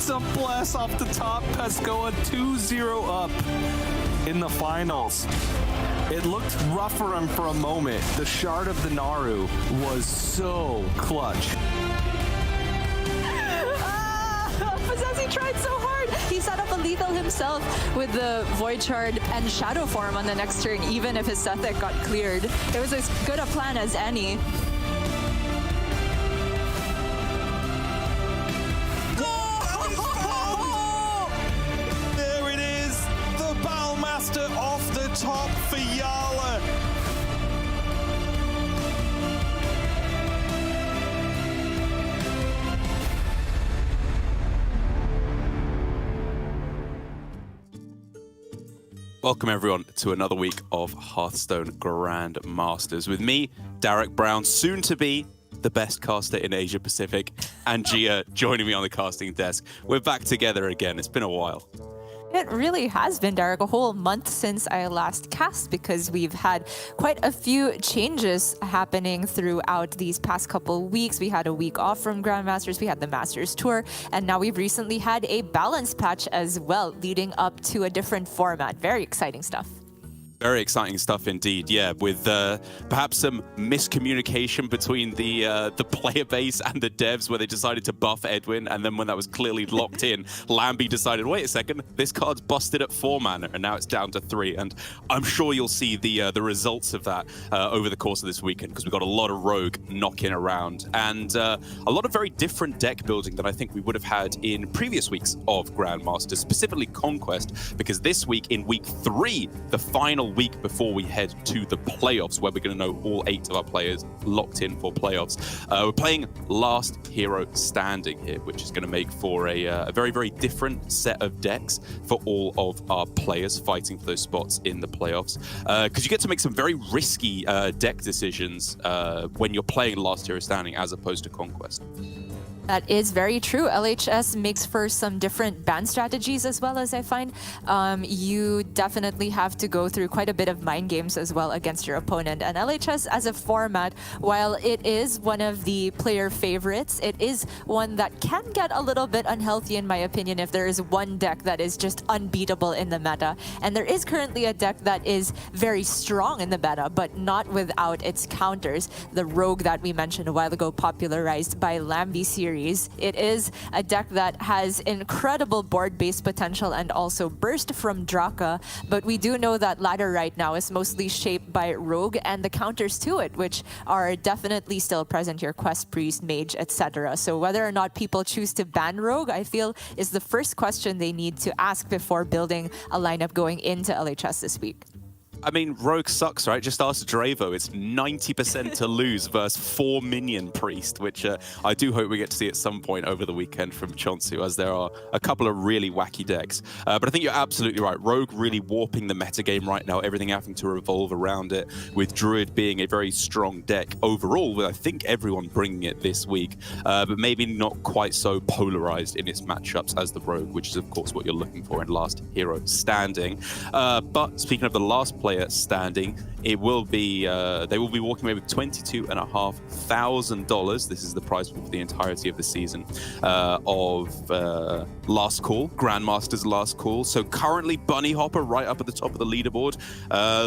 It's a blast off the top. Pescoa 2-0 up in the finals. It looked rough for him for a moment. The shard of the Naru was so clutch. He tried so hard. He set up a lethal himself with the Void Shard and Shadow Form on the next turn, even if his Sethek got cleared. It was as good a plan as any. There it is! The Battlemaster off the top for Yala. Welcome everyone to another week of Hearthstone Grandmasters with me, Derek Brown, soon to be the best caster in Asia Pacific, and Gia joining me on the casting desk. We're back together again. It's been a while. It really has been, Derek, a whole month since I last cast, because we've had quite a few changes happening throughout these past couple weeks. We had a week off from Grandmasters, we had the Masters Tour, and now we've recently had a balance patch as well, leading up to a different format. Very exciting stuff. Very exciting stuff indeed, yeah, with perhaps some miscommunication between the player base and the devs, where they decided to buff Edwin, and then when that was clearly locked in, Lambie decided, wait a second, this card's busted at 4 mana, and now it's down to 3, and I'm sure you'll see the results of that over the course of this weekend, because we've got a lot of Rogue knocking around, and a lot of very different deck building that I think we would have had in previous weeks of Grandmasters, specifically Conquest, because this week, in week 3, the final week before we head to the playoffs, where we're going to know all 8 of our players locked in for playoffs. We're playing Last Hero Standing here, which is going to make for a very, very different set of decks for all of our players fighting for those spots in the playoffs. Because you get to make some very risky deck decisions when you're playing Last Hero Standing as opposed to Conquest. That is very true. LHS makes for some different ban strategies as well, as I find. You definitely have to go through quite a bit of mind games as well against your opponent. And LHS as a format, while it is one of the player favorites, it is one that can get a little bit unhealthy in my opinion if there is one deck that is just unbeatable in the meta. And there is currently a deck that is very strong in the meta, but not without its counters. The Rogue that we mentioned a while ago, popularized by Lambie series. It is a deck that has incredible board-based potential and also burst from Draka, but we do know that ladder right now is mostly shaped by Rogue and the counters to it, which are definitely still present here, Quest Priest, Mage, etc. So whether or not people choose to ban Rogue, I feel, is the first question they need to ask before building a lineup going into LHS this week. I mean, Rogue sucks, right? Just ask Dravo. It's 90% to lose versus 4 minion Priest, which I do hope we get to see at some point over the weekend from Chonsu, as there are a couple of really wacky decks. But I think you're absolutely right. Rogue really warping the metagame right now, everything having to revolve around it, with Druid being a very strong deck overall, with I think everyone bringing it this week, but maybe not quite so polarized in its matchups as the Rogue, which is, of course, what you're looking for in Last Hero Standing. But speaking of the last player standing, it will be they will be walking away with $22,500. This is the prize for the entirety of the season of Last Call, Grandmasters Last Call. So currently Bunny Hopper right up at the top of the leaderboard,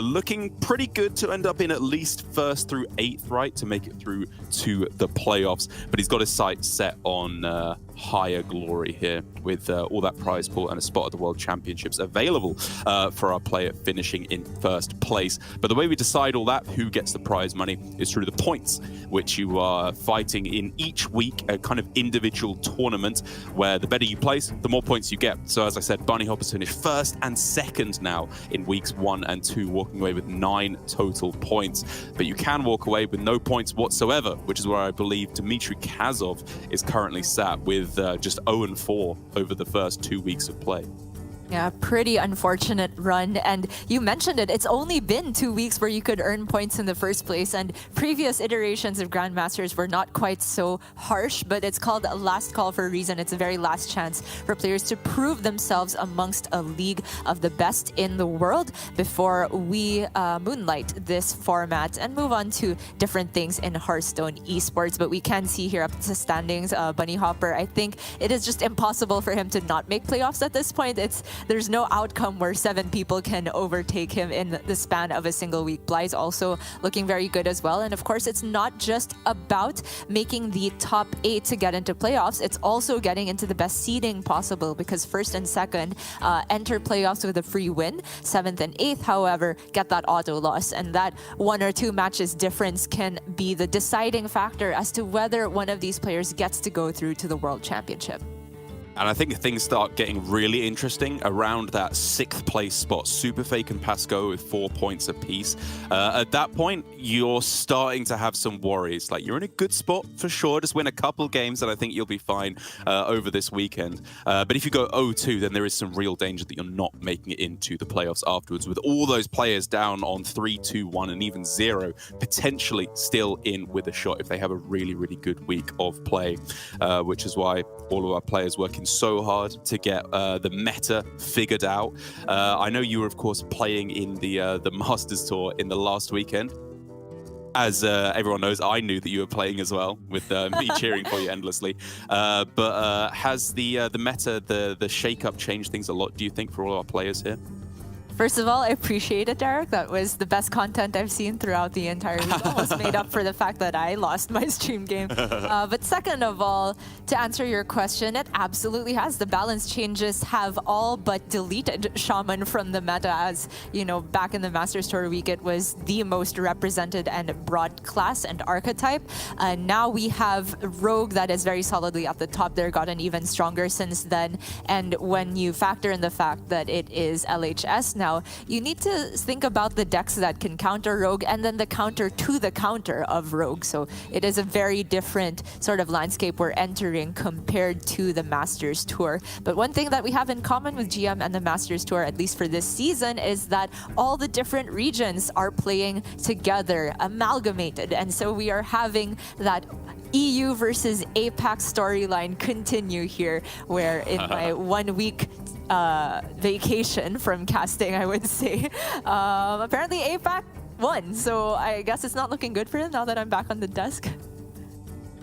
looking pretty good to end up in at least 1st through 8th, right, to make it through to the playoffs. But he's got his sights set on higher glory here, with all that prize pool and a spot at the World Championships available for our player finishing in 1st place. But the way we decide all that, who gets the prize money, is through the points, which you are fighting in each week, a kind of individual tournament where the better you place, the more points you get. So as I said, Bunny Hopper's finished 1st and 2nd now in weeks 1 and 2, walking away with 9 total points. But you can walk away with no points whatsoever, which is where I believe Dmitry Kazov is currently sat, with just 0-4 over the first 2 weeks of play. Yeah, pretty unfortunate run. And you mentioned it, it's only been 2 weeks where you could earn points in the first place. And previous iterations of Grandmasters were not quite so harsh, but it's called a last call for a reason. It's a very last chance for players to prove themselves amongst a league of the best in the world before we moonlight this format and move on to different things in Hearthstone esports. But we can see here up to the standings, Bunny Hopper, I think it is just impossible for him to not make playoffs at this point. There's no outcome where 7 people can overtake him in the span of a single week. Bly's also looking very good as well. And of course, it's not just about making the top 8 to get into playoffs. It's also getting into the best seeding possible, because first and second enter playoffs with a free win. 7th and 8th, however, get that auto loss. And that 1 or 2 matches difference can be the deciding factor as to whether one of these players gets to go through to the World Championship. And I think things start getting really interesting around that 6th place spot. Superfake and Pasco with 4 points apiece. At that point, you're starting to have some worries. Like, you're in a good spot for sure. Just win a couple games and I think you'll be fine over this weekend. But if you go 0-2, then there is some real danger that you're not making it into the playoffs afterwards, with all those players down on 3, 2, 1 and even 0, potentially still in with a shot if they have a really, really good week of play, which is why all of our players working so hard to get the meta figured out. I know you were, of course, playing in the Masters Tour in the last weekend. As everyone knows, I knew that you were playing as well, with me cheering for you endlessly. But has the meta, the shake-up changed things a lot, do you think, for all our players here? First of all, I appreciate it, Derek. That was the best content I've seen throughout the entire week. Almost made up for the fact that I lost my stream game. But second of all, to answer your question, it absolutely has. The balance changes have all but deleted Shaman from the meta, as, you know, back in the Masters Tour week, it was the most represented and broad class and archetype. Now we have Rogue that is very solidly at the top there, gotten even stronger since then. And when you factor in the fact that it is LHS now, you need to think about the decks that can counter Rogue and then the counter to the counter of Rogue. So it is a very different sort of landscape we're entering compared to the Masters Tour. But one thing that we have in common with GM and the Masters Tour, at least for this season, is that all the different regions are playing together, amalgamated. And so we are having that EU versus APAC storyline continue here, where in my 1 week vacation from casting, I would say, apparently APAC won. So I guess it's not looking good for him now that I'm back on the desk.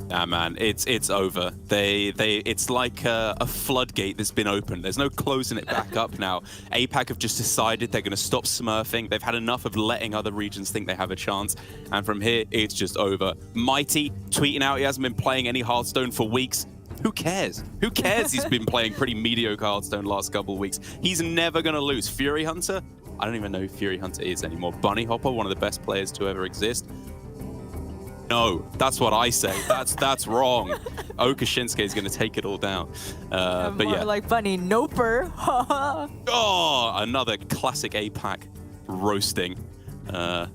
Nah, man, it's over. It's like a floodgate that's been opened. There's no closing it back up now. APAC have just decided they're going to stop smurfing. They've had enough of letting other regions think they have a chance. And from here, it's just over. Mighty tweeting out he hasn't been playing any Hearthstone for weeks. Who cares? Who cares? He's been playing pretty mediocre Hearthstone last couple of weeks. He's never going to lose. Fury Hunter? I don't even know who Fury Hunter is anymore. Bunny Hopper, one of the best players to ever exist. No, that's what I say. That's wrong. Oka Shinsuke is going to take it all down. But more yeah, like Bunny Noper. oh, another classic APAC roasting. Yeah.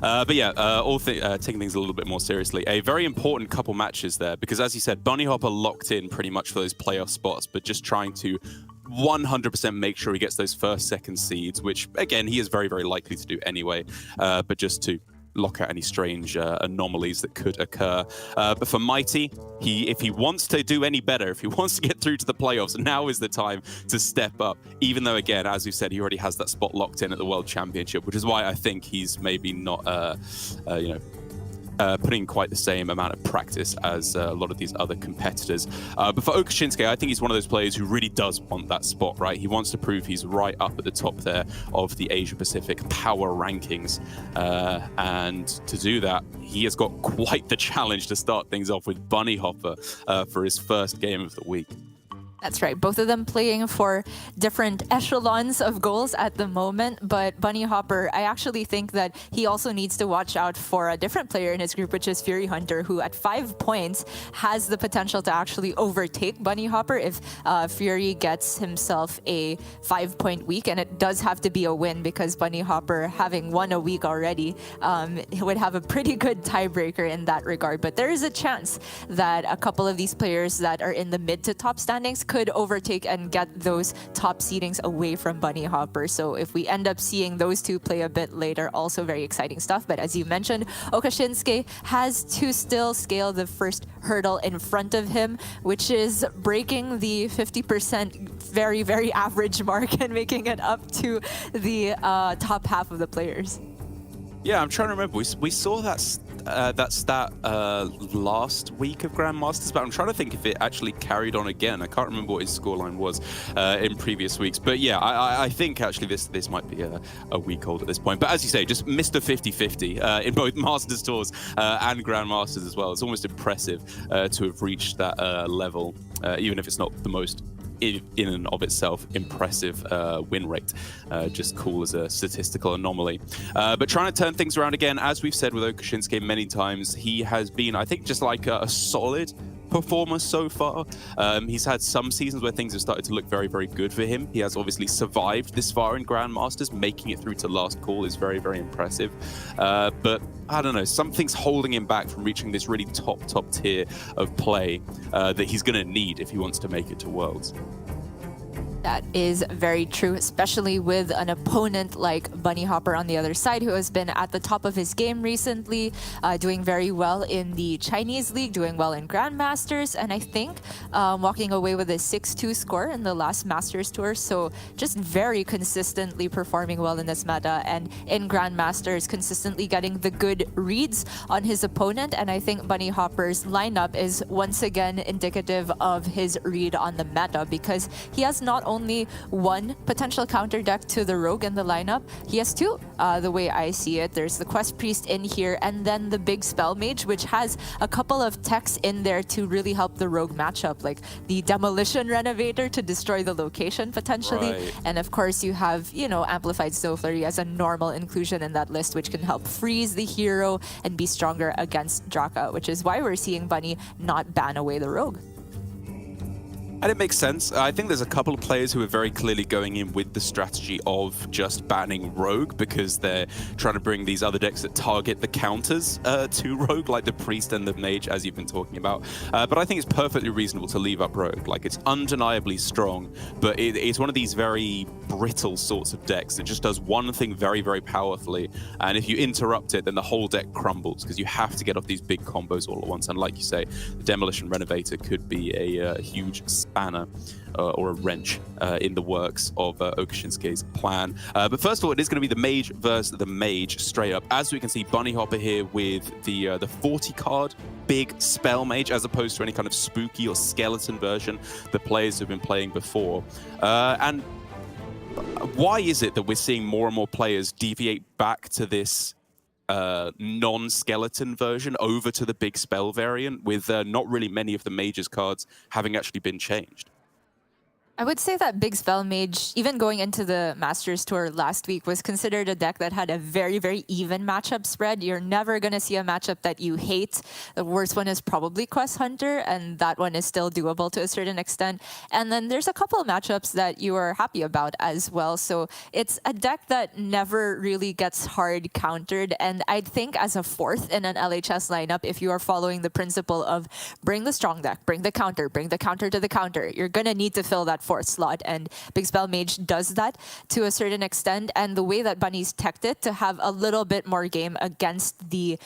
But yeah, taking things a little bit more seriously, a very important couple matches there, because as you said, Bunny Hopper locked in pretty much for those playoff spots, but just trying to 100% make sure he gets those first, second seeds, which again, he is very, very likely to do anyway, but just to lock out any strange anomalies that could occur. But for Mighty, if he wants to do any better, if he wants to get through to the playoffs, now is the time to step up. Even though, again, as you said, he already has that spot locked in at the World Championship, which is why I think he's maybe not, putting quite the same amount of practice as a lot of these other competitors. But for Oka Shinsuke, I think he's one of those players who really does want that spot, right? He wants to prove he's right up at the top there of the Asia-Pacific power rankings. And to do that, he has got quite the challenge to start things off with Bunny Hopper for his first game of the week. That's right. Both of them playing for different echelons of goals at the moment. But Bunny Hopper, I actually think that he also needs to watch out for a different player in his group, which is Fury Hunter, who at 5 points has the potential to actually overtake Bunny Hopper if Fury gets himself a 5-point week. And it does have to be a win, because Bunny Hopper, having won a week already, would have a pretty good tiebreaker in that regard. But there is a chance that a couple of these players that are in the mid to top standings could overtake and get those top seedings away from Bunny Hopper. So if we end up seeing those two play a bit later, also very exciting stuff. But as you mentioned, Okashinsuke has to still scale the first hurdle in front of him, which is breaking the 50% very, very average mark and making it up to the top half of the players. Yeah, I'm trying to remember. We saw that stat last week of Grandmasters, but I'm trying to think if it actually carried on again. I can't remember what his scoreline was in previous weeks. But yeah, I think actually this might be a week old at this point. But as you say, just Mr. 50-50 in both Masters Tours and Grandmasters as well. It's almost impressive to have reached that level, even if it's not the most in and of itself impressive win rate. Just cool as a statistical anomaly. But trying to turn things around again, as we've said with Okashinsuke many times, he has been, I think, just like a solid performer so far. He's had some seasons where things have started to look very, very good for him. He has obviously survived this far in Grandmasters. Making it through to last call is very, very impressive. But I don't know, something's holding him back from reaching this really top tier of play that he's going to need if he wants to make it to Worlds. That is very true, especially with an opponent like Bunny Hopper on the other side, who has been at the top of his game recently, doing very well in the Chinese League, doing well in Grandmasters, and I think walking away with a 6-2 score in the last Masters Tour. So just very consistently performing well in this meta, and in Grandmasters consistently getting the good reads on his opponent. And I think Bunny Hopper's lineup is once again indicative of his read on the meta, because he has not only one potential counter deck to the Rogue in the lineup, he has two, the way I see it. There's the Quest Priest in here, and then the big Spell Mage, which has a couple of techs in there to really help the Rogue matchup, like the Demolition Renovator to destroy the location potentially. Right. And of course you have, you know, Amplified Snow Flurry as a normal inclusion in that list, which can help freeze the hero and be stronger against Draka, which is why we're seeing Bunny not ban away the Rogue. And it makes sense. I think there's a couple of players who are very clearly going in with the strategy of just banning Rogue because they're trying to bring these other decks that target the counters to Rogue, like the Priest and the Mage, as you've been talking about. But I think it's perfectly reasonable to leave up Rogue. Like, it's undeniably strong, but it's one of these very brittle sorts of decks that just does one thing very, very powerfully. And if you interrupt it, then the whole deck crumbles because you have to get off these big combos all at once. And like you say, the Demolition Renovator could be a huge spanner or a wrench in the works of Okashinsuke's plan. But first of all, it is going to be the Mage versus the Mage straight up. As we can see, Bunny Hopper here with the 40 card big Spell Mage, as opposed to any kind of spooky or skeleton version the players have been playing before. And why is it that we're seeing more and more players deviate back to this non-skeleton version over to the big spell variant, with not really many of the Mage's cards having actually been changed? I would say that Big Spell Mage, even going into the Masters Tour last week, was considered a deck that had a very, very even matchup spread. You're never going to see a matchup that you hate. The worst one is probably Quest Hunter, and that one is still doable to a certain extent. And then there's a couple of matchups that you are happy about as well. So it's a deck that never really gets hard countered. And I'd think as a fourth in an LHS lineup, if you are following the principle of bring the strong deck, bring the counter to the counter, you're going to need to fill that fourth slot, and Big Spell Mage does that to a certain extent. And the way that Bunny's teched it to have a little bit more game against the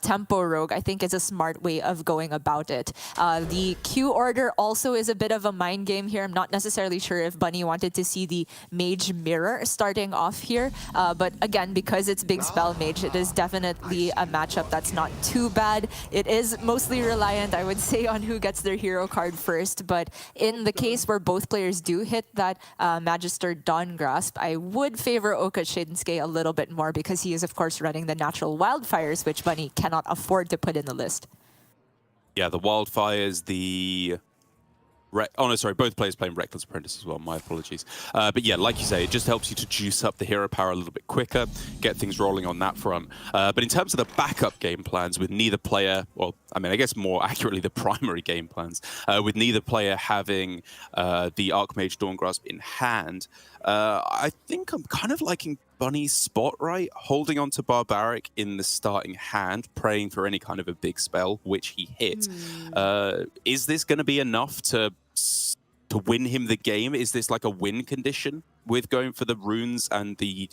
Tempo Rogue, I think is a smart way of going about it. The Q order also is a bit of a mind game here. I'm not necessarily sure if Bunny wanted to see the Mage Mirror starting off here, but again, because it's Big Spell Mage, it is definitely a matchup that's not too bad. It is mostly reliant, I would say, on who gets their hero card first, but in the case where both players do hit that Magister Dawn Grasp, I would favor Okashinsuke a little bit more because he is, of course, running the natural wildfires, which Bunny cannot afford to put in the list. Yeah, the wildfires, the... Oh, no, sorry, both players playing Reckless Apprentice as well, my apologies. But yeah, like you say, it just helps you to juice up the hero power a little bit quicker, get things rolling on that front. But in terms of the backup game plans, with neither player, well, I mean, I guess more accurately, the primary game plans, with neither player having the Archmage Dawn Grasp in hand, I think I'm kind of liking Bunny's spot, right? Holding on to Barbaric in the starting hand, praying for any kind of a big spell, which he hit. Is this going to be enough to to win him the game? Is this like a win condition with going for the runes and the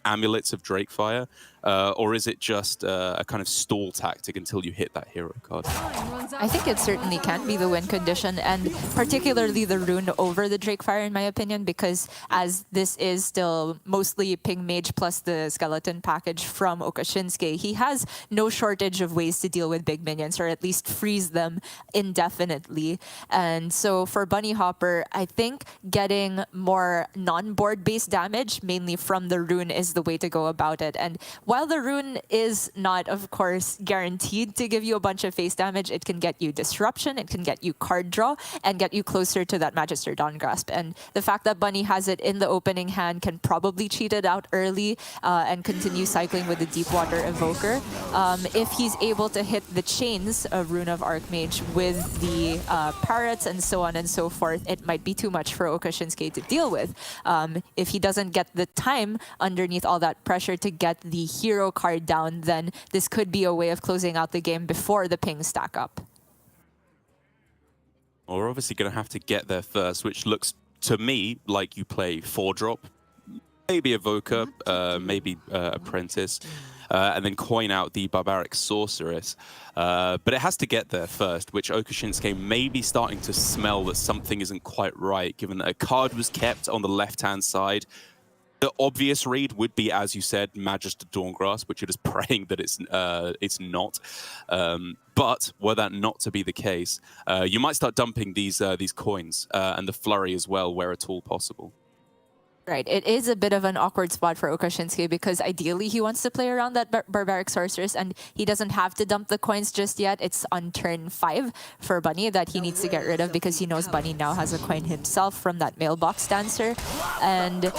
amulets of Drakefire? Or is it just a kind of stall tactic until you hit that hero card? I think it certainly can be the win condition, and particularly the rune over the Drakefire, in my opinion, because as this is still mostly Ping Mage plus the skeleton package from Okashinsuke, he has no shortage of ways to deal with big minions, or at least freeze them indefinitely. And so for Bunny Hopper, I think getting more non-board based damage, mainly from the rune, is the way to go about it. And while the rune is not, of course, guaranteed to give you a bunch of face damage, it can get you disruption, it can get you card draw, and get you closer to that Magister Dawn Grasp. And the fact that Bunny has it in the opening hand can probably cheat it out early and continue cycling with the Deepwater Evoker. If he's able to hit the chains of Rune of Archmage with the parrots and so on and so forth, it might be too much for Okashinsuke to deal with. If he doesn't get the time underneath all that pressure to get the hero card down, then this could be a way of closing out the game before the pings stack up. Well, we're obviously going to have to get there first, which looks to me like you play 4-drop, maybe Evoker, maybe Apprentice, and then coin out the Barbaric Sorceress. But it has to get there first, which Okashinsuke may be starting to smell that something isn't quite right, given that a card was kept on the left-hand side. The obvious read would be, as you said, Magister Dawngrasp, which it is praying that it's not. But were that not to be the case, you might start dumping these coins and the flurry as well, where at all possible. Right, it is a bit of an awkward spot for Okashinsuke because ideally he wants to play around that Barbaric Sorceress and he doesn't have to dump the coins just yet. It's on turn 5 for Bunny that he needs to get rid of because he knows Bunny now has a coin himself from that Mailbox Dancer. And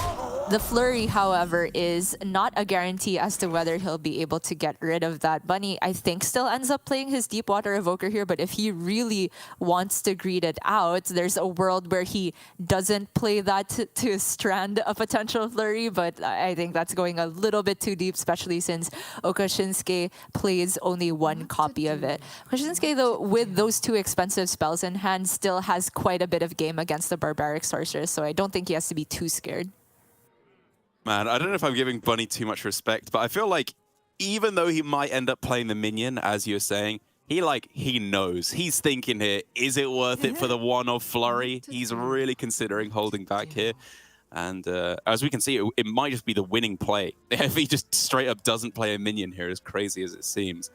the flurry, however, is not a guarantee as to whether he'll be able to get rid of that. Bunny, I think, still ends up playing his Deepwater Evoker here, but if he really wants to greed it out, there's a world where he doesn't play that to strand a potential flurry, but I think that's going a little bit too deep, especially since Okashinsuke plays only one copy of it. Okashinsuke, though, with those 2 expensive spells in hand, still has quite a bit of game against the Barbaric Sorceress, so I don't think he has to be too scared. Man, I don't know if I'm giving Bunny too much respect, but I feel like even though he might end up playing the minion, as you're saying, he knows. He's thinking here, is it worth it for the one-off flurry? He's really considering holding back here. And as we can see, it might just be the winning play. If he just straight up doesn't play a minion here, as crazy as it seems.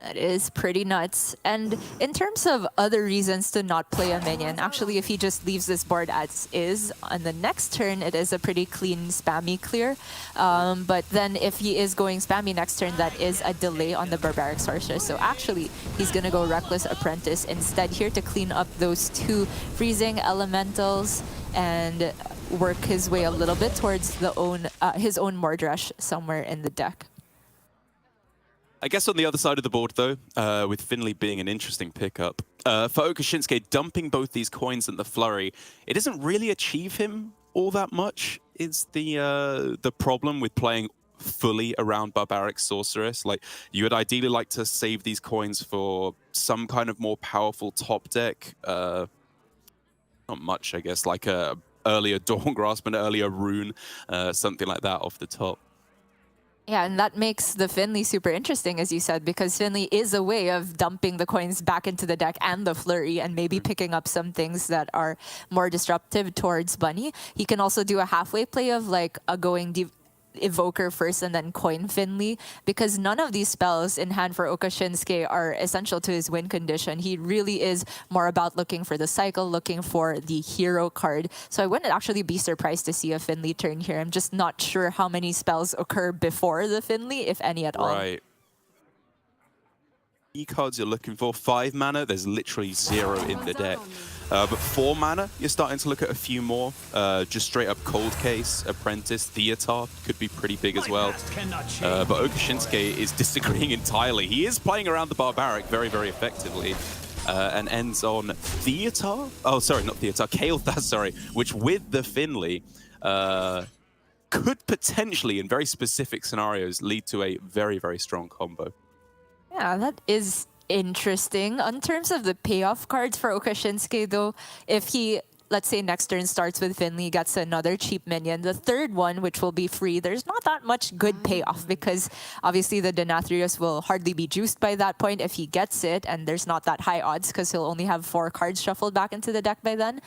That is pretty nuts. And in terms of other reasons to not play a minion, actually, if he just leaves this board as is, on the next turn, it is a pretty clean spammy clear. But then if he is going spammy next turn, that is a delay on the Barbaric Sorceress. So actually, he's going to go Reckless Apprentice instead here to clean up those 2 freezing elementals and work his way a little bit towards his own Mordresh somewhere in the deck. I guess on the other side of the board, though, with Finley being an interesting pickup, for Okashinsuke, dumping both these coins and the flurry, it doesn't really achieve him all that much, is the problem with playing fully around Barbaric Sorceress. Like, you would ideally like to save these coins for some kind of more powerful top deck. Not much, I guess, like a earlier Dawngrasp, an earlier Rune, something like that off the top. Yeah, and that makes the Finley super interesting, as you said, because Finley is a way of dumping the coins back into the deck and the flurry and maybe picking up some things that are more disruptive towards Bunny. He can also do a halfway play of like a going Evoker first and then coin Finley, because none of these spells in hand for Okashinsuke are essential to his win condition. He really is more about looking for the cycle, looking for the hero card. So I wouldn't actually be surprised to see a Finley turn here. I'm just not sure how many spells occur before the Finley, if any at all. Right. Cards you're looking for, 5 mana, there's literally 0 in the deck. But 4 mana, you're starting to look at a few more. Just straight up Cold Case, Apprentice, Theatar could be pretty big as well. But Okashinsuke is disagreeing entirely. He is playing around the Barbaric very, very effectively. And ends on Theatar? Oh, sorry, not Theatar, Kael'thas, sorry. Which with the Finley, could potentially, in very specific scenarios, lead to a very, very strong combo. Yeah, that is interesting. In terms of the payoff cards for Okashinsuke, though, if he, let's say, next turn starts with Finley, gets another cheap minion, the third one, which will be free, there's not that much good payoff because obviously the Denathrius will hardly be juiced by that point if he gets it, and there's not that high odds because he'll only have 4 cards shuffled back into the deck by then.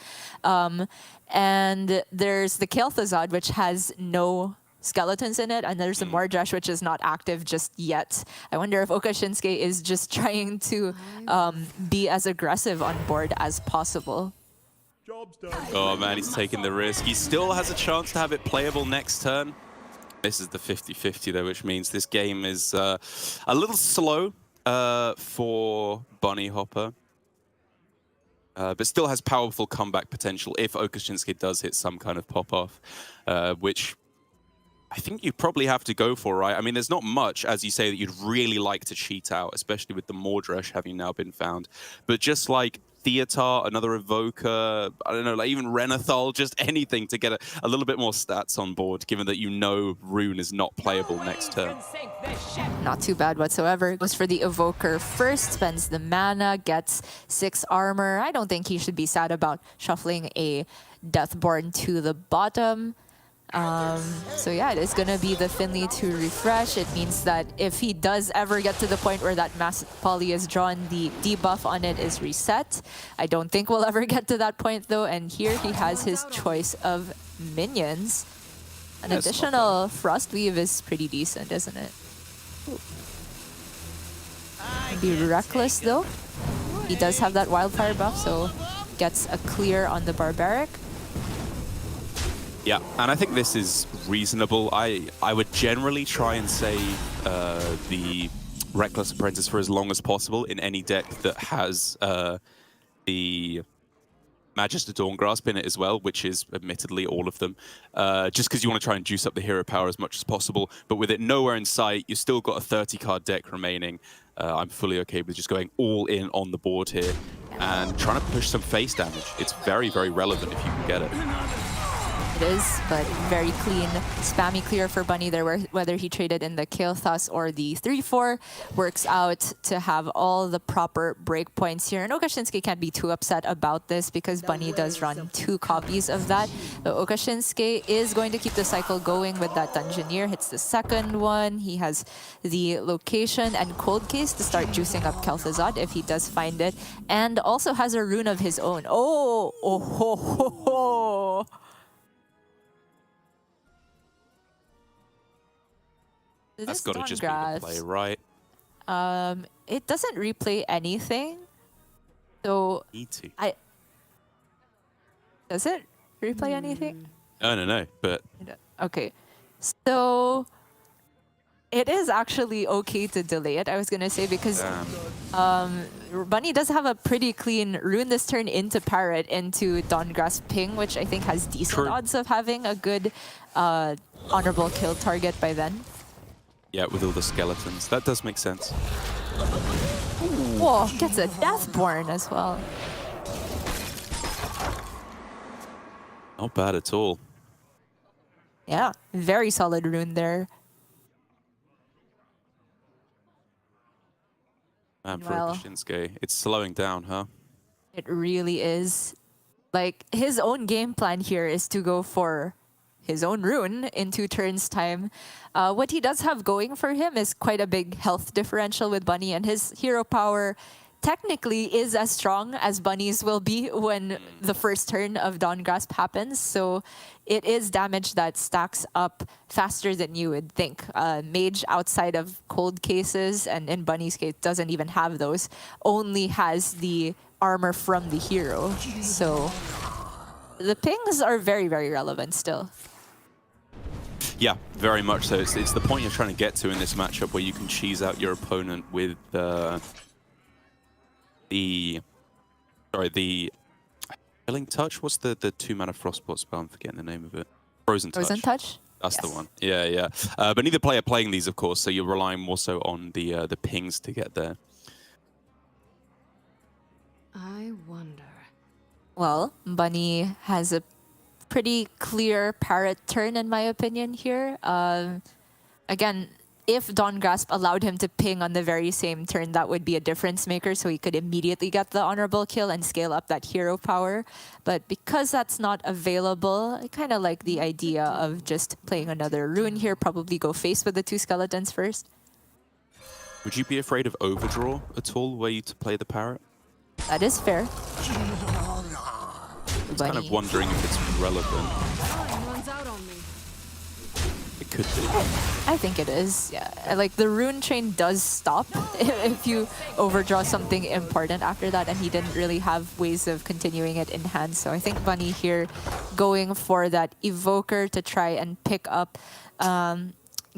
And there's the Kel'Thuzad, which has no skeletons in it, and there's a Mordresh which is not active just yet. I wonder if Okashinsuke is just trying to be as aggressive on board as possible. Oh man, he's taking the risk. He still has a chance to have it playable next turn. This is the 50-50 though, which means this game is a little slow for Bunny Hopper. But still has powerful comeback potential if Okashinsuke does hit some kind of pop-off, which I think you probably have to go for, right? I mean, there's not much, as you say, that you'd really like to cheat out, especially with the Mordresh having now been found. But just like Theatar, another Evoker, I don't know, like even Renathal, just anything to get a little bit more stats on board, given that you know Rune is not playable next turn. Not too bad whatsoever. Goes for the Evoker first, spends the mana, gets 6 armor. I don't think he should be sad about shuffling a Deathborn to the bottom. So yeah, it is going to be the Finley to refresh. It means that if he does ever get to the point where that Mass Poly is drawn, the debuff on it is reset. I don't think we'll ever get to that point though, and here he has his choice of minions. An additional Frostweave is pretty decent, isn't it? Be reckless though. He does have that Wildfire buff, so gets a clear on the Barbaric. Yeah, and I think this is reasonable. I would generally try and save the Reckless Apprentice for as long as possible in any deck that has the Magister Dawngrasp in it as well, which is admittedly all of them, just because you want to try and juice up the hero power as much as possible. But with it nowhere in sight, you've still got a 30-card deck remaining. I'm fully okay with just going all in on the board here and trying to push some face damage. It's very, very relevant if you can get it. It is, but very clean, spammy clear for Bunny there, whether he traded in the Kael'thas or the 3-4. Works out to have all the proper breakpoints here. And Okashinsuke can't be too upset about this because Bunny does run 2 copies of that. But Okashinsuke is going to keep the cycle going with that Dungeoneer. Hits the second one. He has the location and Cold Case to start juicing up Kel'Thuzad if he does find it. And also has a rune of his own. Oh ho ho ho! That's got to just be the play, right? It doesn't replay anything, so Need to. Does it replay anything? No, but okay, so it is actually okay to delay it. I was gonna say because Bunny does have a pretty clean rune this turn into Parrot into Dawngrasp Ping, which I think has decent odds of having a good honorable kill target by then. Yeah, with all the skeletons. That does make sense. Whoa, gets a Deathborn as well. Not bad at all. Yeah, very solid rune there. Man, for Okashinsuke, it's slowing down, huh? It really is. Like, his own game plan here is to go for his own rune in 2 turns' time. What he does have going for him is quite a big health differential with Bunny, and his hero power technically is as strong as Bunny's will be when the first turn of Dawngrasp happens. So it is damage that stacks up faster than you would think. Mage, outside of cold cases, and in Bunny's case doesn't even have those, only has the armor from the hero. So the pings are very, very relevant still. Yeah, very much so. It's the point you're trying to get to in this matchup where you can cheese out your opponent with the Killing Touch. What's the 2-mana Frostbot spell? I'm forgetting the name of it. Frozen Touch. Frozen Touch? That's the one. Yeah. But neither player playing these, of course, so you're relying more so on the pings to get there. I wonder. Well, Bunny has a pretty clear Parrot turn, in my opinion, here. Again, if Dawn Grasp allowed him to ping on the very same turn, that would be a difference maker, so he could immediately get the honorable kill and scale up that hero power. But because that's not available, I kind of like the idea of just playing another rune here, probably go face with the 2 skeletons first. Would you be afraid of overdraw at all were you to play the parrot? That is fair. I'm kind of wondering if it's relevant. It could be. I think it is. Yeah, like the rune chain does stop if you overdraw something important after that, and he didn't really have ways of continuing it in hand. So I think Bunny here going for that evoker to try and pick up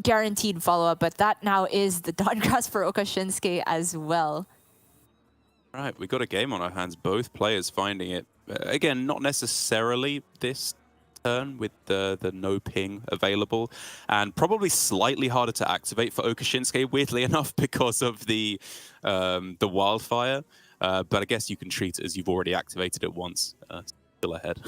guaranteed follow-up, but that now is the Dawn Grasp for Okashinsuke as well. Right, we got a game on our hands. Both players finding it. Again, not necessarily this turn with the no ping available, and probably slightly harder to activate for Okashinsuke, weirdly enough, because of the wildfire. But I guess you can treat it as you've already activated it once. Still ahead.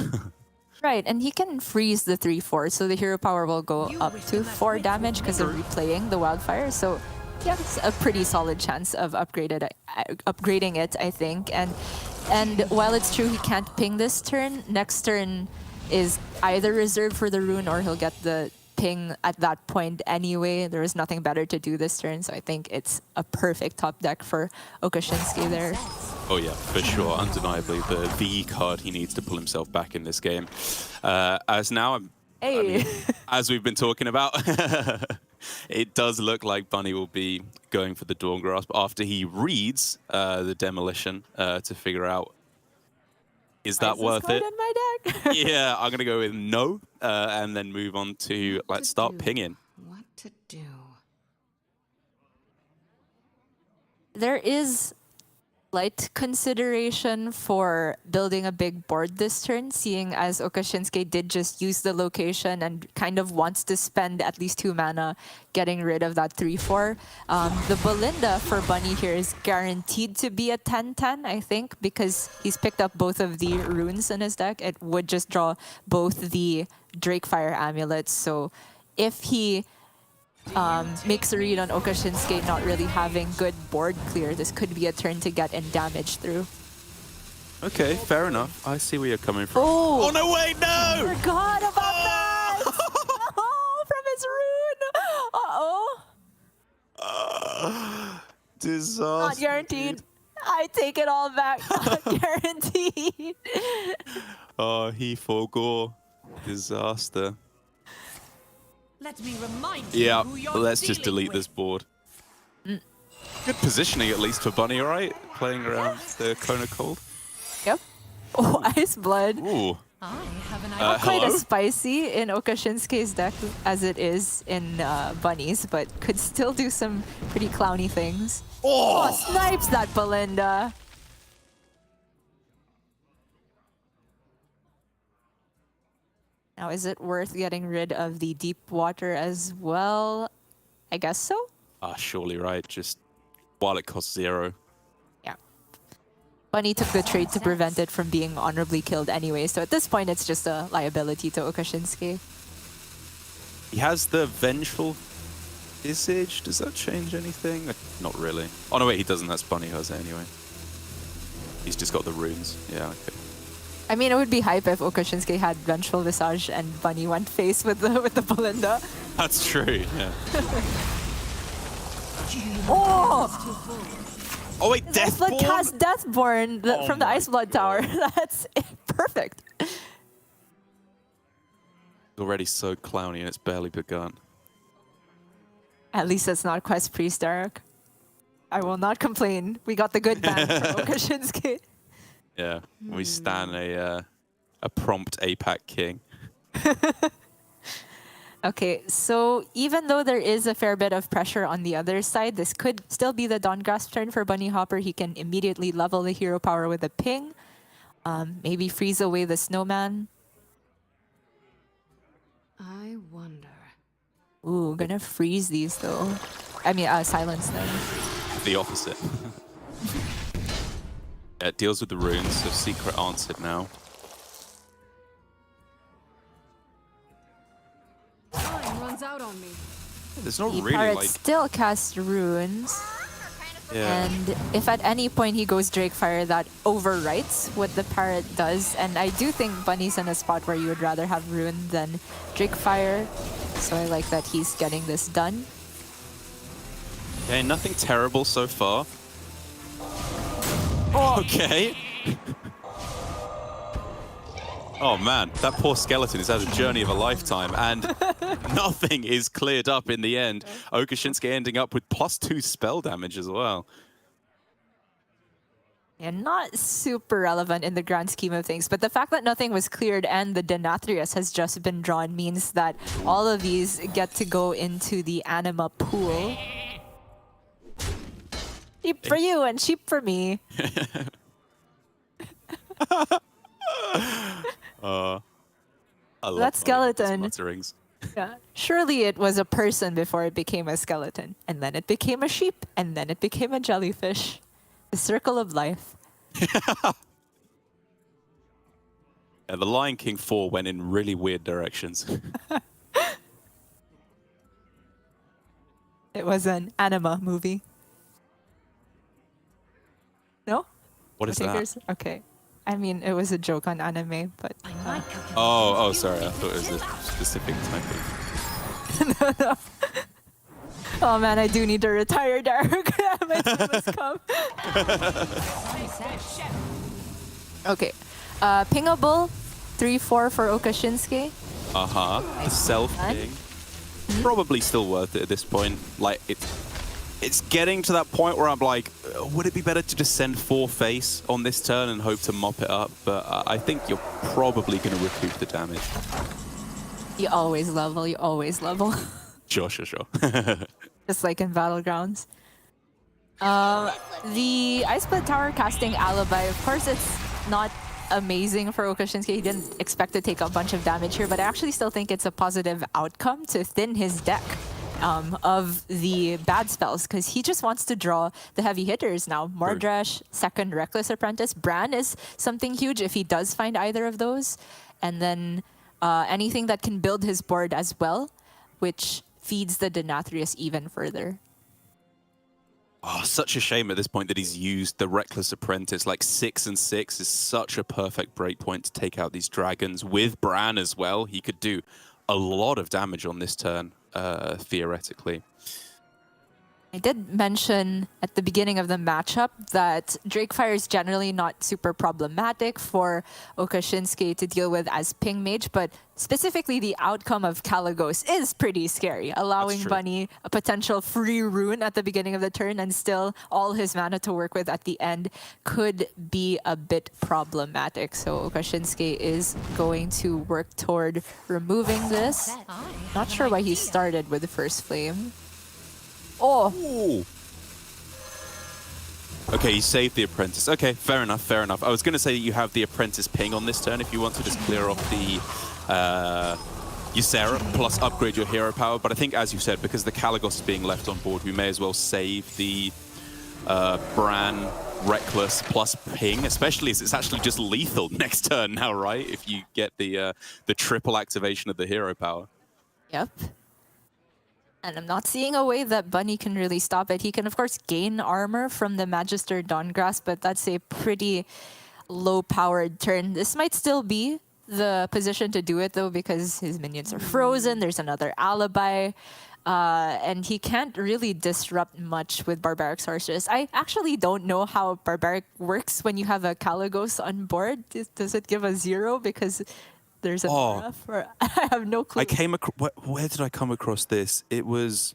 Right, and he can freeze the 3/4, so the hero power will go up to 4 damage because of replaying the wildfire. So yeah, it's a pretty solid chance of upgrading it, I think. And while it's true he can't ping this turn, next turn is either reserved for the rune or he'll get the ping at that point anyway. There is nothing better to do this turn, so I think it's a perfect top deck for Okashinsuke there. Oh yeah, for sure, undeniably the V card he needs to pull himself back in this game. As now, I mean, as we've been talking about, it does look like Bunny will be going for the Dawn Grasp after he reads the Demolition to figure out, is that worth it? In my deck? Yeah, I'm going to go with no, and then move on to let's start pinging. What to do? There is slight consideration for building a big board this turn, seeing as Okashinsuke did just use the location and kind of wants to spend at least 2 mana getting rid of that 3/4. The Belinda for Bunny here is guaranteed to be a 10/10, I think, because he's picked up both of the runes in his deck. It would just draw both the Drakefire amulets, so if he makes a read on Okashinsuke not really having good board clear, this could be a turn to get in damage through. Okay, fair enough. I see where you're coming from. Oh, no, wait, no! Forgot about that! Oh, from his rune! Uh-oh. Disaster. Not guaranteed. I take it all back. Not guaranteed. Oh, he forgot. Disaster. Let me remind you Yeah, who you're let's just dealing delete with. this board. Good positioning, at least, for Bunny, right? Playing around the Cone of Cold. Yep. Oh, Ice Blood. Ooh. I have an Not quite hello? as spicy in Okashinsuke's deck as it is in Bunny's, but could still do some pretty clowny things. Oh, snipes that Belinda. Now, is it worth getting rid of the deep water as well? I guess so. Surely, right? Just while it costs 0. Yeah. Bunny took the trade to prevent it from being honorably killed anyway, so at this point it's just a liability to Okashinsuke. He has the Vengeful Visage. Does that change anything? Not really. Oh, no, wait, he doesn't. That's Bunny who has it anyway. He's just got the runes. Yeah, okay. I mean, it would be hype if Okashinsuke had Vengeful Visage and Bunny went face with the Belinda. That's true, yeah. Oh! Oh, wait, Iceblood Deathborn? cast Deathborn from the my Iceblood Tower. That's perfect. It's already so clowny and it's barely begun. At least it's not Quest Priest, Derek. I will not complain. We got the good ban from Okashinsuke. Yeah, we stand a prompt APAC king. Okay, so even though there is a fair bit of pressure on the other side, this could still be the Dawn Grasp turn for Bunny Hopper. He can immediately level the hero power with a ping. Maybe freeze away the snowman. I wonder. Ooh, gonna freeze these though. I mean, silence them. The opposite. Yeah, it deals with the runes, so secret answered now. Time runs out on me. There's not The really Parrot like... still casts runes. Yeah. And if at any point he goes Drakefire, that overwrites what the Parrot does. And I do think Bunny's in a spot where you would rather have Rune than Drakefire. So I like that he's getting this done. Okay, nothing terrible so far. Oh. Okay. Oh man, that poor skeleton has had a journey of a lifetime, and nothing is cleared up in the end. Okashinsuke ending up with +2 spell damage as well. And not super relevant in the grand scheme of things, but the fact that nothing was cleared and the Denathrius has just been drawn means that all of these get to go into the anima pool. Sheep for you and sheep for me. I love That skeleton. mutterings. Yeah. Surely it was a person before it became a skeleton, and then it became a sheep, and then it became a jellyfish. The circle of life. Yeah, the Lion King 4 went in really weird directions. It was an anima movie. No? What is that? Takers? Okay. I mean, it was a joke on anime, but... Oh, sorry. I thought it was a specific type of... Oh man, I do need to retire, Derek. My time has come. Okay. Pingable, 3-4 for Okashinsuke. The self-ping. Probably still worth it at this point. Like, it's getting to that point where I'm like, would it be better to just send 4 face on this turn and hope to mop it up? But I think you're probably going to recoup the damage. You always level, you always level. Sure. Just like in Battlegrounds. The Ice Split Tower casting Alibi, of course it's not amazing for Okashinsuke. He didn't expect to take a bunch of damage here, but I actually still think it's a positive outcome to thin his deck of the bad spells, because he just wants to draw the heavy hitters now. Mordresh, second Reckless Apprentice. Bran is something huge if he does find either of those. And then anything that can build his board as well, which feeds the Denathrius even further. Oh, such a shame at this point that he's used the Reckless Apprentice. Like 6 and 6 is such a perfect breakpoint to take out these dragons. With Bran as well, he could do a lot of damage on this turn, theoretically. I did mention at the beginning of the matchup that Drakefire is generally not super problematic for Okashinsuke to deal with as ping mage, but specifically the outcome of Kaligos is pretty scary, allowing Bunny a potential free rune at the beginning of the turn and still all his mana to work with at the end could be a bit problematic. So Okashinsuke is going to work toward removing this. Not sure why he started with the first flame. Oh. Ooh. Okay, you saved the Apprentice. Okay, fair enough. I was going to say that you have the Apprentice ping on this turn if you want to just clear off the Ysera plus upgrade your hero power, but I think, as you said, because the Kaligos is being left on board, we may as well save the Bran Reckless plus ping, especially as it's actually just lethal next turn now, right? If you get the triple activation of the hero power. Yep. And I'm not seeing a way that Bunny can really stop it. He can, of course, gain armor from the Magister Dawngrasp, but that's a pretty low-powered turn. This might still be the position to do it, though, because his minions are frozen. There's another Alibi. And he can't really disrupt much with Barbaric Sorceress. I actually don't know how Barbaric works when you have a Kaligos on board. Does it give a 0 because there's a buff? Or I have no clue. I came across... Where did I come across this? It was...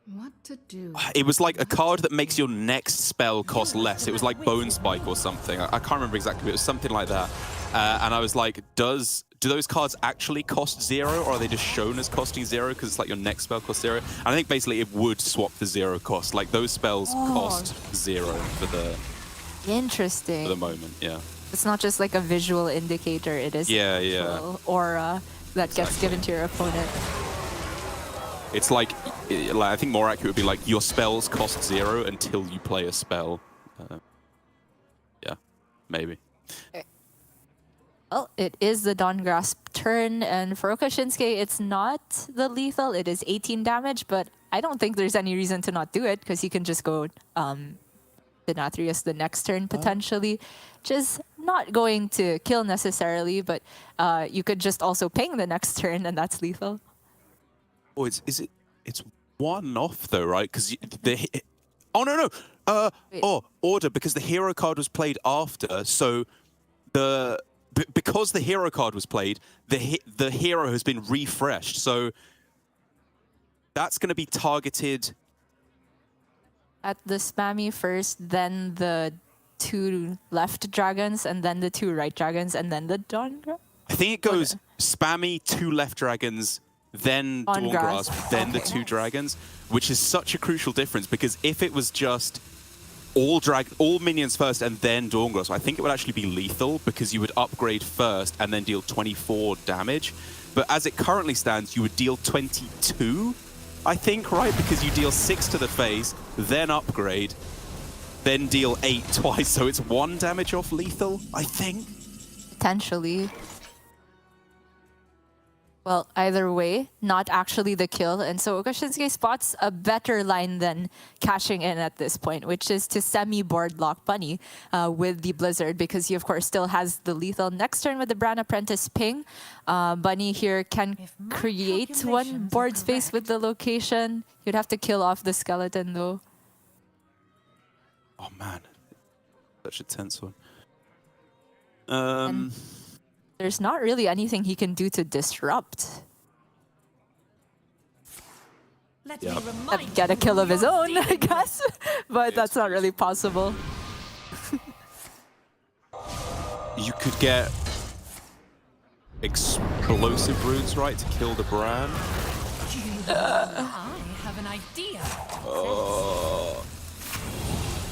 What to do? It was like a card that makes your next spell cost less. It was like Bone Spike or something. I can't remember exactly, but it was something like that. And I was like, do those cards actually cost 0, or are they just shown as costing 0 because it's like your next spell costs 0? And I think basically it would swap the 0 cost. Like those spells cost 0 for the moment, yeah. It's not just like a visual indicator, it is an aura that gets given to your opponent. It's like, I think more accurate would be like your spells cost 0 until you play a spell. Yeah, maybe. Well, it is the Dawn Grasp turn, and for Oka Shinsuke, it's not the lethal. It is 18 damage, but I don't think there's any reason to not do it because he can just go Denathrius the next turn potentially. Just not going to kill necessarily, but you could just also ping the next turn, and that's lethal. Oh, it's one off though, right? Because oh no. Order, because the hero card was played after, so because the hero card was played, the hero has been refreshed, so that's going to be targeted At the spammy first, then the 2 left dragons, and then the 2 right dragons, and then the Dawn Grasp. I think it goes spammy, 2 left dragons, then Dawn Grasp, then the 2 dragons, which is such a crucial difference, because if it was just all minions first and then Dawn Grasp, I think it would actually be lethal, because you would upgrade first and then deal 24 damage. But as it currently stands, you would deal 22, I think, right? Because you deal 6 to the face, then upgrade, then deal 8 twice. So it's 1 damage off lethal, I think. Potentially. Well, either way, not actually the kill. And so Oka Shinsuke spots a better line than cashing in at this point, which is to semi-board lock Bunny with the Blizzard, because he, of course, still has the lethal. Next turn with the Bran Apprentice ping, Bunny here can create 1 board space with the location. You'd have to kill off the skeleton, though. Oh, man. Such a tense one. And there's not really anything he can do to disrupt. Let me remind Get a you kill of his you're own, I dealing guess. But that's not really possible. You could get explosive runes, right, to kill the Bran. I have an idea.